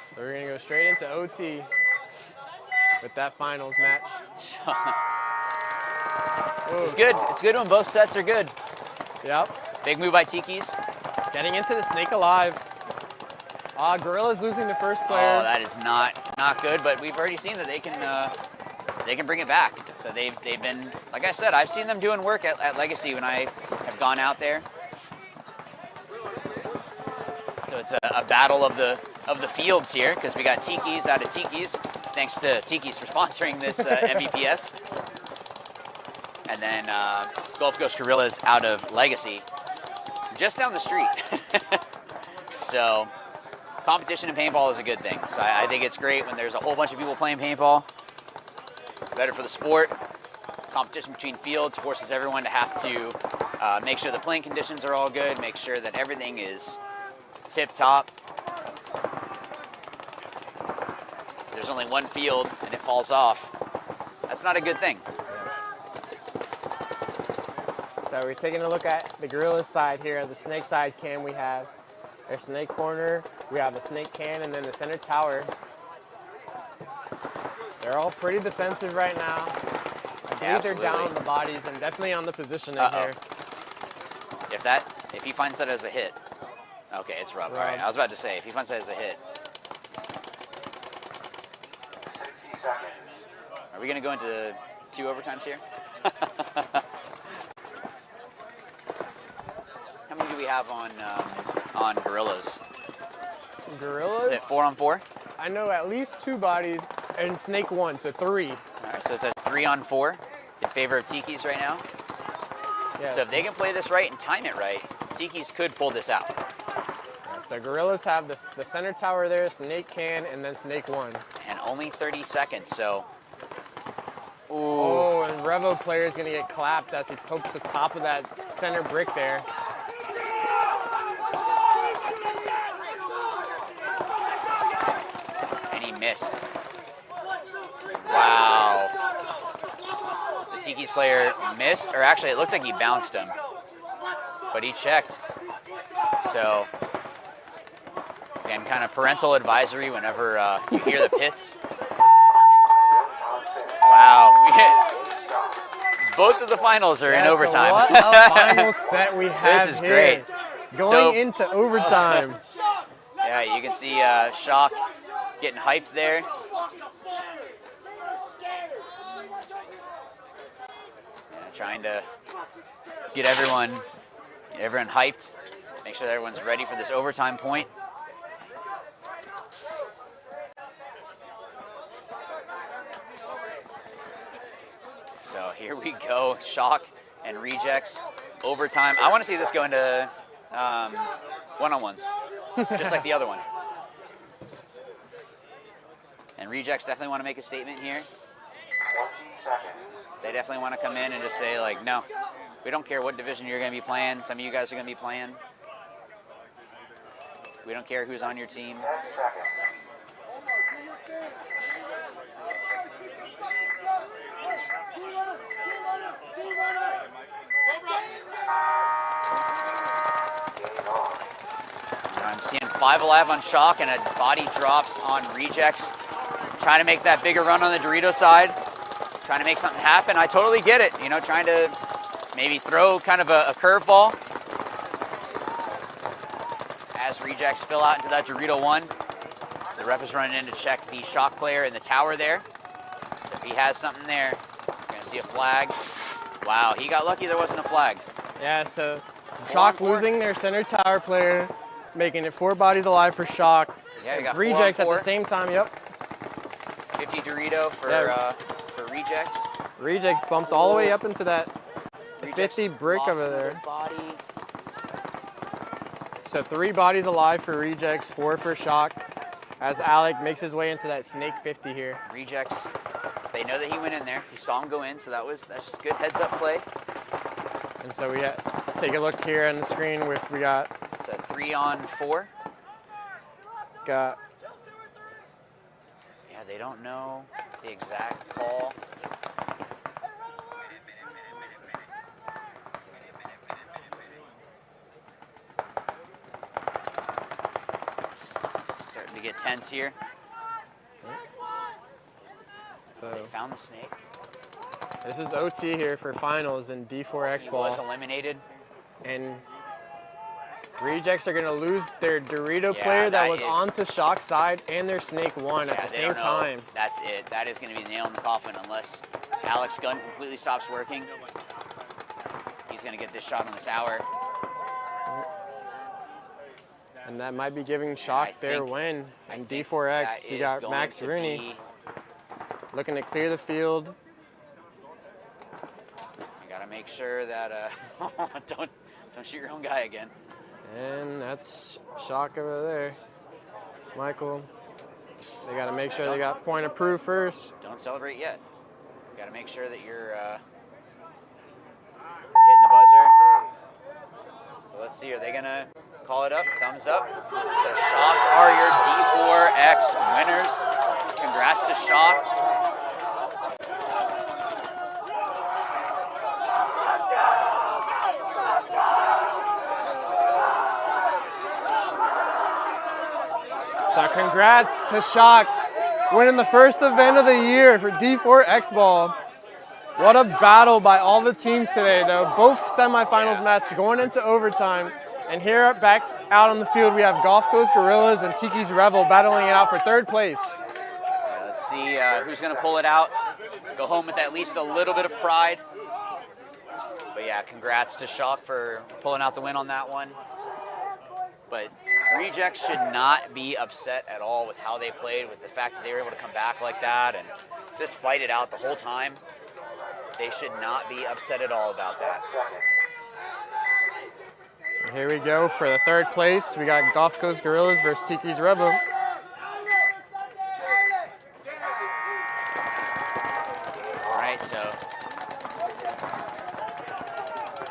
So we're going to go straight into OT with that finals match. This is good. It's good when both sets are good. Yep. Big move by Tiki's. Getting into the Snake Alive. Gorilla's losing the first player. Oh, that is not good, but we've already seen that they can bring it back. So they've been, like I said, I've seen them doing work at Legacy when I have gone out there. So it's a battle of the fields here because we got Tiki's out of Tiki's. Thanks to Tiki's for sponsoring this MVPS. And then Gulf Coast Gorillas out of Legacy, just down the street. So competition in paintball is a good thing. So I think it's great when there's a whole bunch of people playing paintball. It's better for the sport. Competition between fields forces everyone to have to make sure the playing conditions are all good, make sure that everything is tip-top. There's only one field and it falls off. That's not a good thing. So we're taking a look at the Gorillas side here. The Snake side cam we have. Their Snake corner, we have the Snake can, and then the center tower. They're all pretty defensive right now. I believe they're down on the bodies and definitely on the positioning here. If he finds that as a hit. Okay, it's rub. All right, I was about to say, if he finds that as a hit. Are we going to go into 2 overtimes here? How many do we have on Gorillas? Gorillas? Is it 4-on-4? I know at least 2 bodies and Snake 1, so 3. All right, so it's a 3-on-4 in favor of Tiki's right now. Yeah. So if they can play this right and time it right, Tiki's could pull this out. Yeah, so Gorillas have the center tower there, Snake can, and then Snake 1. And only 30 seconds, so. Ooh. Oh, and Revo player is going to get clapped as he hopes the top of that center brick there. And he missed. Wow. The Tiki's player missed, or actually it looked like he bounced him. But he checked. So, again, kind of parental advisory whenever you hear the pits. Wow. Both of the finals are in overtime. So what a final set we have This is here. great. Going into overtime. Yeah, you can see Shock getting hyped there. Yeah, trying to get everyone hyped. Make sure that everyone's ready for this overtime point. So here we go, Shock and Rejects, overtime. I want to see this go into one-on-ones, just like the other one. And Rejects definitely want to make a statement here. They definitely want to come in and just say, like, no, we don't care what division you're going to be playing. Some of you guys are going to be playing. We don't care who's on your team. I'm seeing 5 alive on Shock and a body drops on Rejects. Trying to make that bigger run on the Dorito side. Trying to make something happen. I totally get it. You know, trying to maybe throw kind of a curveball. As Rejects fill out into that Dorito 1. The ref is running in to check the Shock player in the tower there. So if he has something there, you're going to see a flag. Wow, he got lucky there wasn't a flag. Yeah, so Shock losing their center tower player, making it 4 bodies alive for Shock. Yeah, you got Rejects 4 on 4. at the same time, yep. 50 Dorito for Rejects. Rejects bumped all the way up into that 50 brick over there. Body. So 3 bodies alive for Rejects, 4 for Shock, as Alec makes his way into that Snake 50 here. Rejects, they know that he went in there. He saw him go in, so that's just good heads-up play. And so we take a look here on the screen. We got... It's a 3 on 4. Got... Yeah, they don't know the exact call. Starting to get tense here. So they found the Snake. This is OT here for finals in D4X He ball. was eliminated. And Rejects are going to lose their Dorito player that was onto Shock's side and their Snake 1 at the same time. That's it. That is going to be the nail in the coffin unless Alec's gun completely stops working. He's going to get this shot on the tower. And that might be giving Shock their win in D4X. You got Max Rooney looking to clear the field. You got to make sure that don't shoot your own guy again. And that's Shock over there. Michael, they got to make sure they got point of proof first. Don't celebrate yet. You got to make sure that you're hitting the buzzer. So let's see, are they going to call it up? Thumbs up. So Shock are your D4X winners. Congrats to Shock. So congrats to Shock, winning the first event of the year for D4X Ball. What a battle by all the teams today, though. Both semifinals match going into overtime. And here back out on the field, we have Gulf Coast Gorillas and Tiki's Revel battling it out for 3rd place. Let's see who's going to pull it out. Go home with at least a little bit of pride. But yeah, congrats to Shock for pulling out the win on that one. But Rejects should not be upset at all with how they played, with the fact that they were able to come back like that and just fight it out the whole time. They should not be upset at all about that. Here we go for the third place. We got Gulf Coast Gorillas versus Tiki's Revo.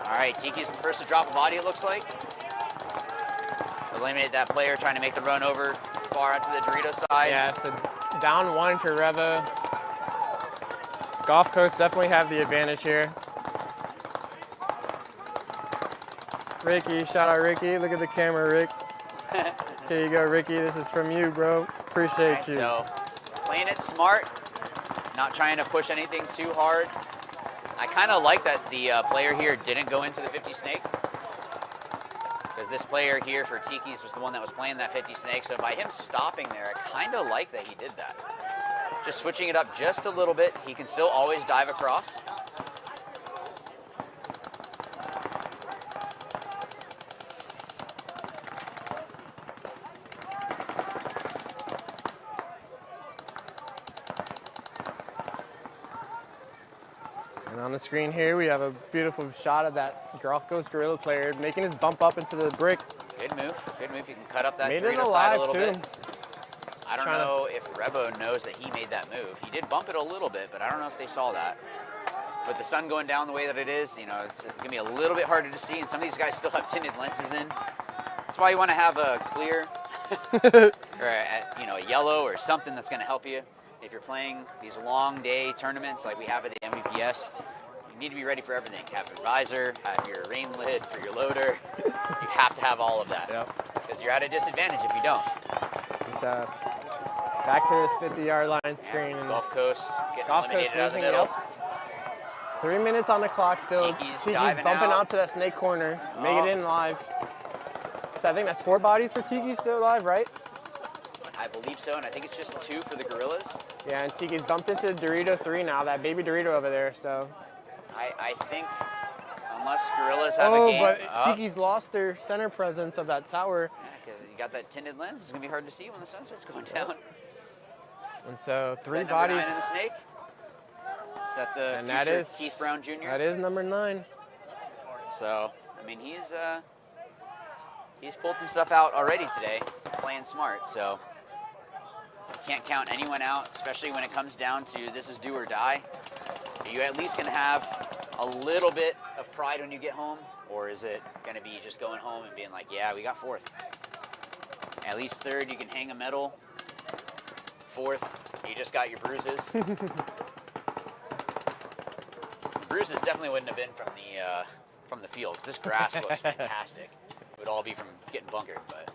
All right, Tiki's the first to drop a body, it looks like. Eliminate that player trying to make the run over far onto the Dorito side. Yeah, so down 1 for Revo. Gulf Coast definitely have the advantage here. Ricky, shout out Ricky. Look at the camera, Rick. Here you go, Ricky. This is from you, bro. Appreciate you. So playing it smart, not trying to push anything too hard. I kind of like that the player here didn't go into the 50 snake, because this player here for Tiki's was the one that was playing that 50 snake. So by him stopping there, I kind of like that he did that. Just switching it up just a little bit. He can still always dive across. And on the screen here, we have a beautiful shot of that Gulf Coast Gorilla player making his bump up into the brick. Good move. Good move. You can cut up that Made it Dorito alive side a little too. bit. I don't know if Revo knows that he made that move. He did bump it a little bit, but I don't know if they saw that. With the sun going down the way that it is, you know, it's gonna be a little bit harder to see, and some of these guys still have tinted lenses in. That's why you want to have a clear or a yellow or something that's gonna help you if you're playing these long day tournaments like we have at the MVPS. You need to be ready for everything. Have your visor, have your rain lid for your loader. You have to have all of that. Because you're at a disadvantage if you don't. It's back to this 50-yard line screen. And Gulf Coast getting Gulf eliminated Coast out of the middle. 3 minutes on the clock still. Tiki's Tiki's diving bumping out. onto that snake corner. Make it in live. So I think that's 4 bodies for Tiki still alive, right? I believe so, and I think it's just 2 for the Gorillas. Yeah, and Tiki's bumped into Dorito 3 now, that baby Dorito over there, so. I think unless Gorillas have a game. But Tiki's lost their center presence of that tower. Because you got that tinted lens, it's going to be hard to see when the sun starts going down. And so 3 Is that bodies. number 9 in the snake? Is that the And future that is Keith Brown Jr.? That is number 9. So, I mean, he's pulled some stuff out already today, playing smart. So, can't count anyone out, especially when it comes down to this is do or die. Are you at least going to have a little bit of pride when you get home, or is it going to be just going home and being like, yeah, we got 4th? At least 3rd, you can hang a medal. 4th, you just got your bruises. Bruises definitely wouldn't have been from the field, because this grass looks fantastic. It would all be from getting bunkered, but.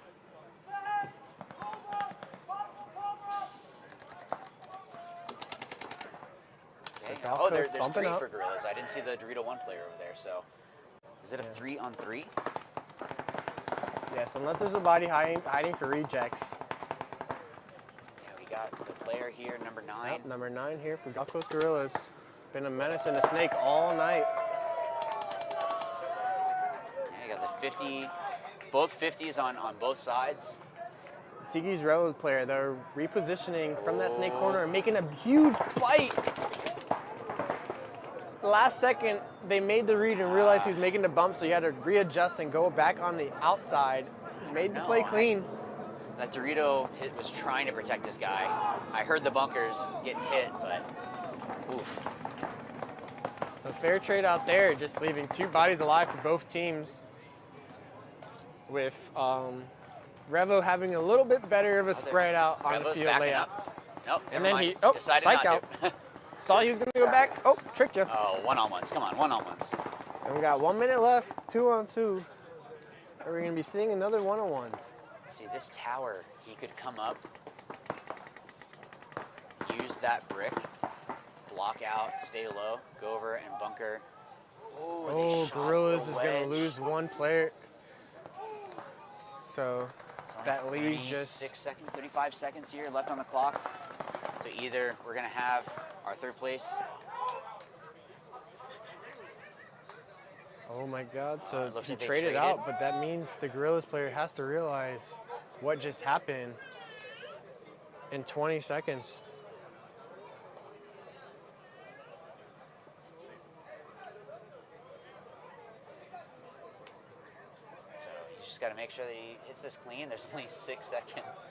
Okay. Oh, there's 3 for Gorillas. I didn't see the Dorito 1 player over there, so. Is it a 3-on-3? Yes, unless there's a body hiding for rejects. Yeah, we got the player here, number 9. Yep, number 9 here for Gulf Coast Gorillas. Been a menace in the snake all night. Yeah, you got the 50, both 50s on both sides. Tiki's road player, they're repositioning from that snake corner and making a huge bite. Last second, they made the read and realized he was making the bump, so he had to readjust and go back on the outside. Made the play clean. That Dorito was trying to protect this guy. I heard the bunkers getting hit, but oof. So fair trade out there, just leaving 2 bodies alive for both teams. With Revo having a little bit better of a spread out on the Revo's field backing layout. up. Nope, And never then mind. he Decided psych not out. to. Thought he was gonna go back. Oh, tricked you. Oh, 1-on-1s. Come on, 1-on-1s. And we got 1 minute left, 2-on-2. Are we gonna be seeing another 1-on-1s? See, this tower, he could come up, use that brick, block out, stay low, go over and bunker. Oh, Gorillas is gonna lose 1 player. So that leaves just 35 seconds here left on the clock. So either we're gonna have our 3rd place. Oh my God, so looks he like they traded traded. out, but that means the Gorillas player has to realize what just happened in 20 seconds. So sure that he hits this clean. There's only 6 seconds.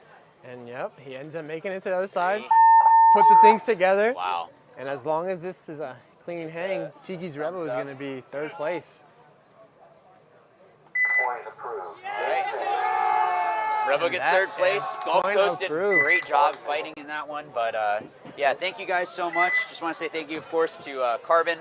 And yep, he ends up making it to the other side. Put the things together. Wow. And as long as this is a clean hang, Tiki's Rebel is up. going to be 3rd place. Point approved. Rebel gets That 3rd place. is Gulf point Coast did a approved. great job fighting in that one. But yeah, thank you guys so much. Just want to say thank you, of course, to Carbon,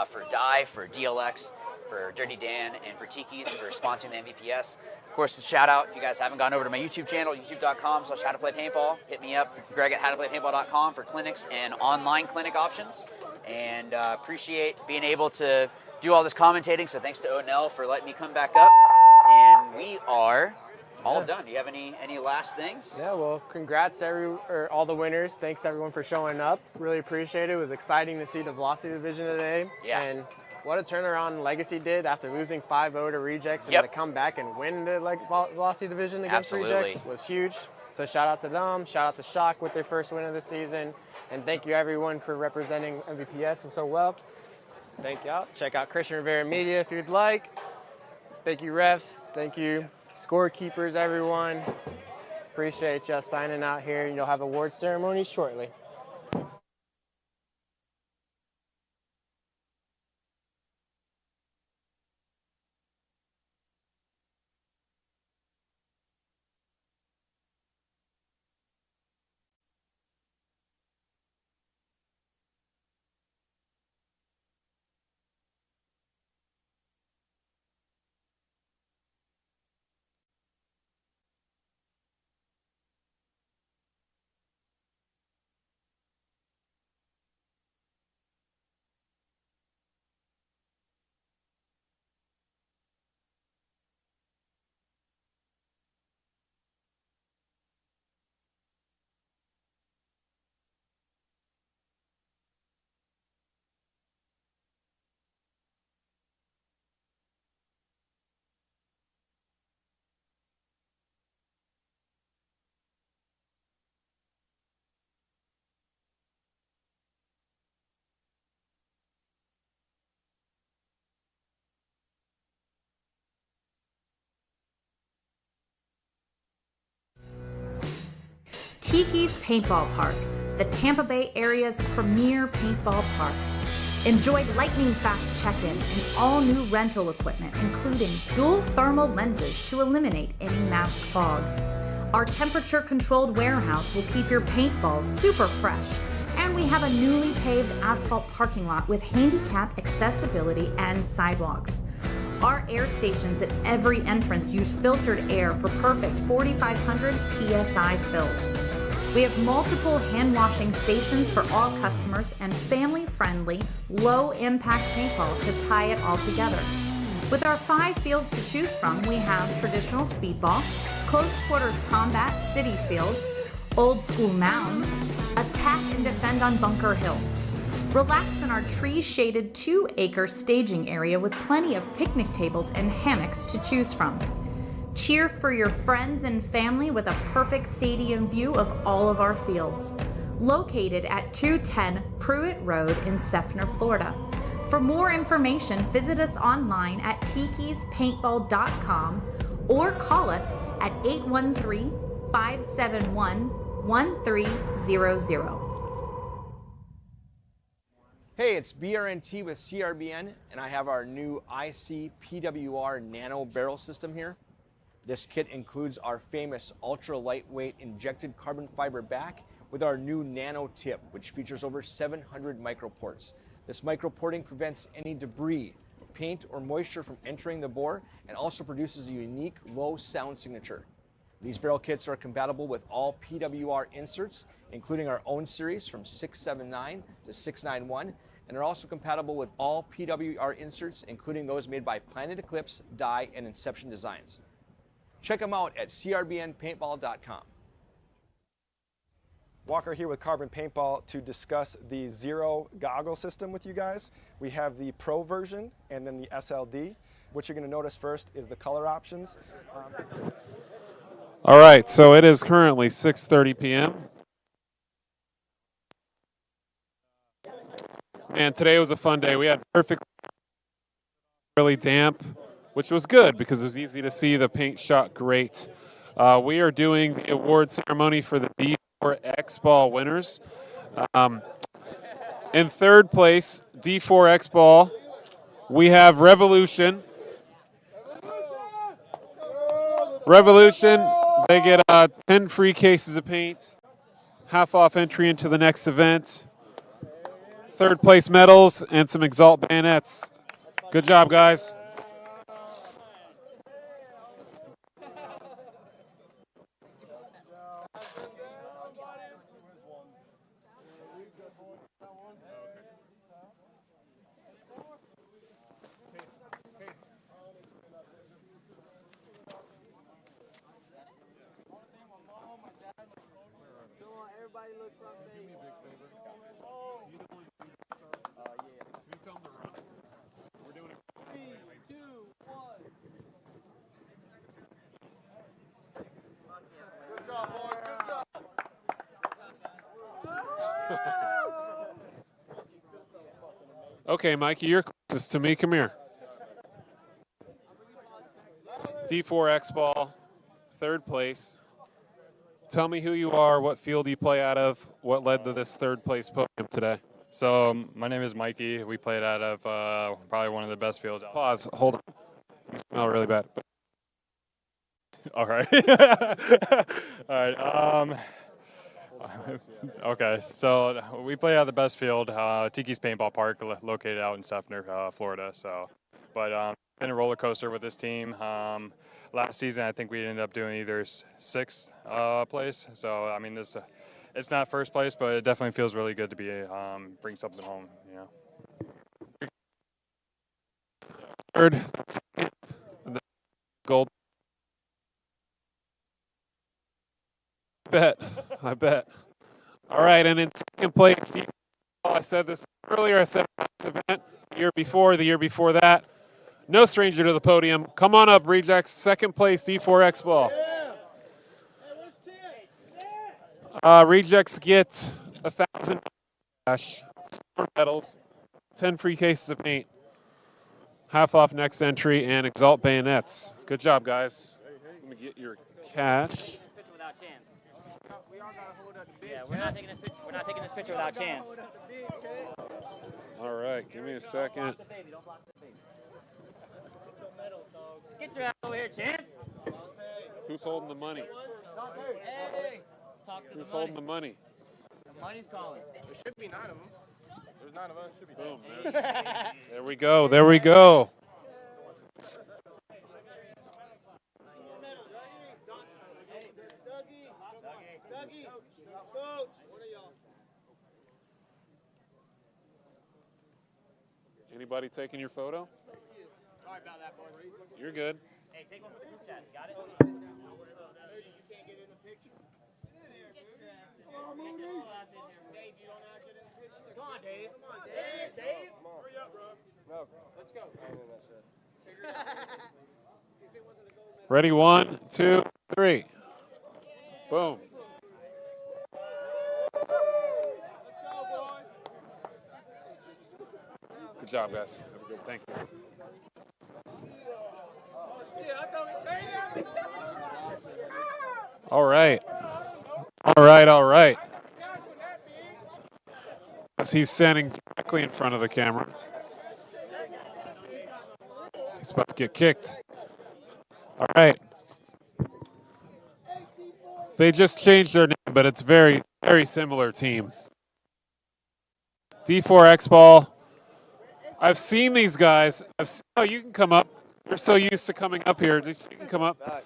for Dye, for DLX, for Dirty Dan, and for Tiki's for sponsoring the MVPS. Of course, a shout out if you guys haven't gone over to my YouTube channel, youtube.com/howtoplaypaintball. Hit me up, Greg at howtoplaypaintball.com for clinics and online clinic options. And appreciate being able to do all this commentating. So thanks to O'Nell for letting me come back up. And we are all done. Do you have any last things? Yeah, well, congrats to all the winners. Thanks everyone for showing up. Really appreciate it. It was exciting to see the Velocity Division today. Yeah. And what a turnaround Legacy did after losing 5-0 to Rejects, and to come back and win the Velocity Division against Rejects was huge. So shout out to them. Shout out to Shock with their first win of the season. And thank you everyone for representing MVPS so well. Thank you. Check out Christian Rivera Media if you'd like. Thank you, refs. Thank you, scorekeepers, everyone. Appreciate you signing out here. You'll have award ceremony shortly. Tiki's Paintball Park, the Tampa Bay area's premier paintball park. Enjoy lightning-fast check-in and all-new rental equipment, including dual thermal lenses to eliminate any mask fog. Our temperature-controlled warehouse will keep your paintballs super fresh, and we have a newly paved asphalt parking lot with handicap accessibility and sidewalks. Our air stations at every entrance use filtered air for perfect 4,500 PSI fills. We have multiple hand washing stations for all customers and family-friendly, low-impact paintball to tie it all together. With our 5 fields to choose from, we have traditional speedball, close quarters combat, city field, old school mounds, attack and defend on Bunker Hill. Relax in our tree-shaded 2-acre staging area with plenty of picnic tables and hammocks to choose from. Cheer for your friends and family with a perfect stadium view of all of our fields. Located at 210 Pruitt Road in Seffner, Florida. For more information, visit us online at tikispaintball.com or call us at 813-571-1300. Hey, it's BRNT with CRBN, and I have our new IC PWR Nano Barrel System here. This kit includes our famous ultra lightweight injected carbon fiber back with our new nano tip, which features over 700 microports. This microporting prevents any debris, paint, or moisture from entering the bore and also produces a unique low sound signature. These barrel kits are compatible with all PWR inserts, including our own series from 679 to 691, and are also compatible with all PWR inserts, including those made by Planet Eclipse, Dye, and Inception Designs. Check them out at crbnpaintball.com. Walker here with Carbon Paintball to discuss the Zero goggle system with you guys. We have the Pro version and then the SLD. What you're going to notice first is the color options. All right, so it is currently 6:30 p.m. And today was a fun day. We had perfect, really damp, which was good because it was easy to see the paint shot great. We are doing the award ceremony for the D4 X Ball winners. In third place, D4 X Ball, we have Revolution. Revolution, they get 10 free cases of paint, half off entry into the next event, third place medals, and some Exalt bayonets. Good job, guys. Okay, Mikey, you're closest to me. Come here. D4 X Ball, third place. Tell me who you are, what field you play out of, what led to this third place podium today. So my name is Mikey. We played out of probably one of the best fields. Pause. Hold on. You smell really bad. All right. All right. Okay, so we play out of the best field, Tiki's Paintball Park, located out in Sefner, Florida. So, but been a roller coaster with this team. Last season, I think we ended up doing either sixth place. So, I mean, this it's not first place, but it definitely feels really good to be bring something home. You know. Third, the gold. I bet. All right, and in second place, I said this earlier, I said last event, the year before that. No stranger to the podium. Come on up, Rejects. Second place, D4 X Ball. Rejects get 1,000 cash, 4 medals, 10 free cases of paint, half off next entry, and Exalt bayonets. Good job, guys. Let me get your cash. Yeah, we're not taking this picture without Chance. All right, give me a second. Get your ass over here, Chance. Who's holding the money? Hey, talk to Who's the holding the money? The money's calling. There should be 9 of them. There's 9 of us. Should be boom. There we go. There we go. Anybody taking your photo? Sorry about that, boys. You're good. Hey, take one for the group chat. Got it? You can't get in the picture. Dave, you don't have to get in the picture. Come on, Dave. Come on, Dave. Dave. Hurry up, bro. No. Let's go. Ready, 1, 2, 3. Boom. Good job, guys. Have a good one. Thank you. All right. All right, all right. As he's standing directly in front of the camera. He's about to get kicked. All right. They just changed their name, but it's very, very similar team. D4 X Ball. I've seen these guys. Oh, you can come up. You're so used to coming up here. Just, you can come up.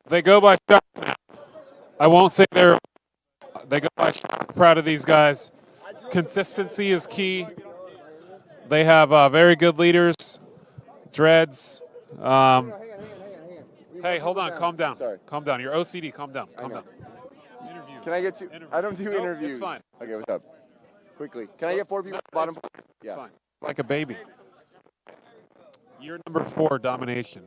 They go by shot now. I won't say they go by shot. Proud of these guys. Consistency is key. They have very good leaders. Dreads. Hey, hold on. Calm down. Sorry. Calm down. You're OCD. Calm down. Calm down. Interview. Can I get you? I don't do interviews. It's fine. Okay, what's up? Quickly. Can I get 4 people at the bottom? It's fine. Like a baby. Year number 4, domination.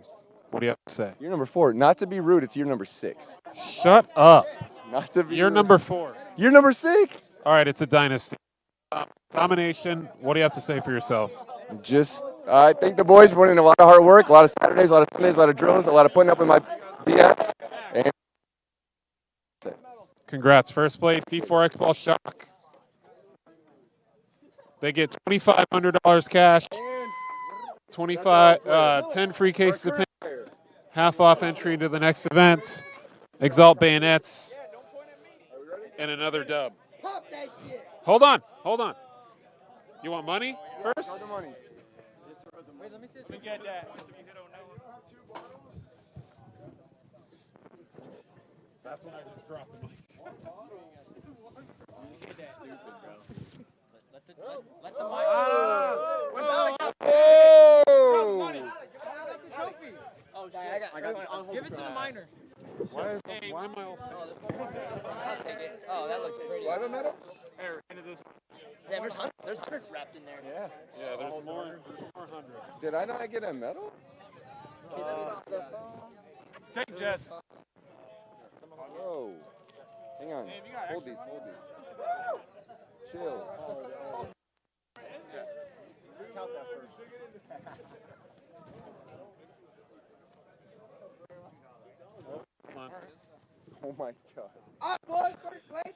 What do you have to say? Year number 4. Not to be rude, it's year number 6. Shut up. Not to be Year rude. number 4. Year number 6. All right, it's a dynasty. Domination. What do you have to say for yourself? Just I thank the boys for putting in a lot of hard work, a lot of Saturdays, a lot of Sundays, a lot of drills, a lot of putting up with my BS. And Congrats. First place, D4X Ball Shock. They get $2,500 cash, 10 free cases of paint, half off entry into the next event, Exalt Bayonets, and another dub. Hold on. You want money first? Wait, let me see. Let me get that. That's when I just dropped the mic. Stupid, bro. Let the mic. Trophy. Oh shit! I got. Give it to the minor. Why am I all I'll take it. Oh, that looks pretty. Do I have a medal? Yeah, there's hundreds wrapped in there. Yeah, there's more hundreds. Did I not get a medal? Take Jets. Whoa. Hang on. Hold these. Chill. Count that first. Come on. Oh my God. Up, boys, first place.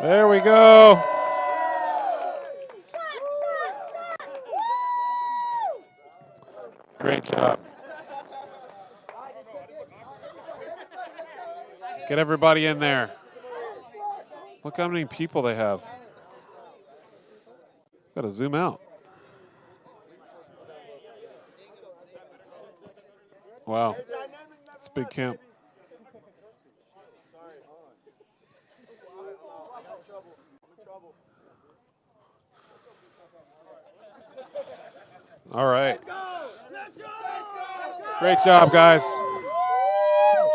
There we go. Great job. Get everybody in there. Look how many people they have. Gotta zoom out. Wow. It's a big camp. All right. Great job, guys.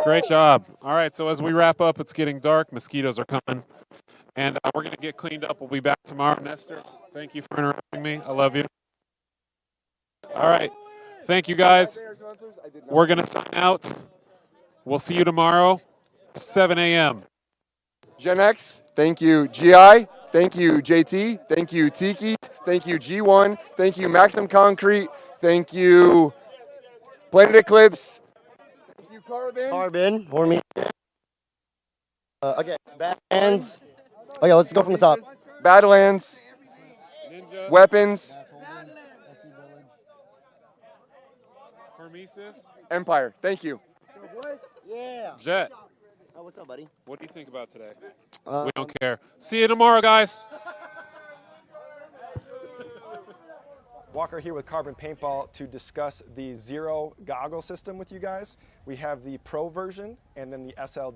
Great job. All right, so as we wrap up, it's getting dark. Mosquitoes are coming. And we're going to get cleaned up. We'll be back tomorrow. Nestor, thank you for interrupting me. I love you. All right. Thank you, guys. We're going to sign out. We'll see you tomorrow, 7 a.m. Gen X, thank you. GI, thank you. JT, thank you. Tiki, thank you. G1, thank you. Maximum Concrete, thank you. Planet Eclipse, thank you. Carbon, for me. Okay, Badlands. Okay, let's go from the top. Badlands, Ninja. Weapons, Hormesis. Empire, thank you. Yeah. Jet. Oh, what's up, buddy? What do you think about today? We don't care. See you tomorrow, guys. Walker here with Carbon Paintball to discuss the Zero goggle system with you guys. We have the Pro version and then the SL.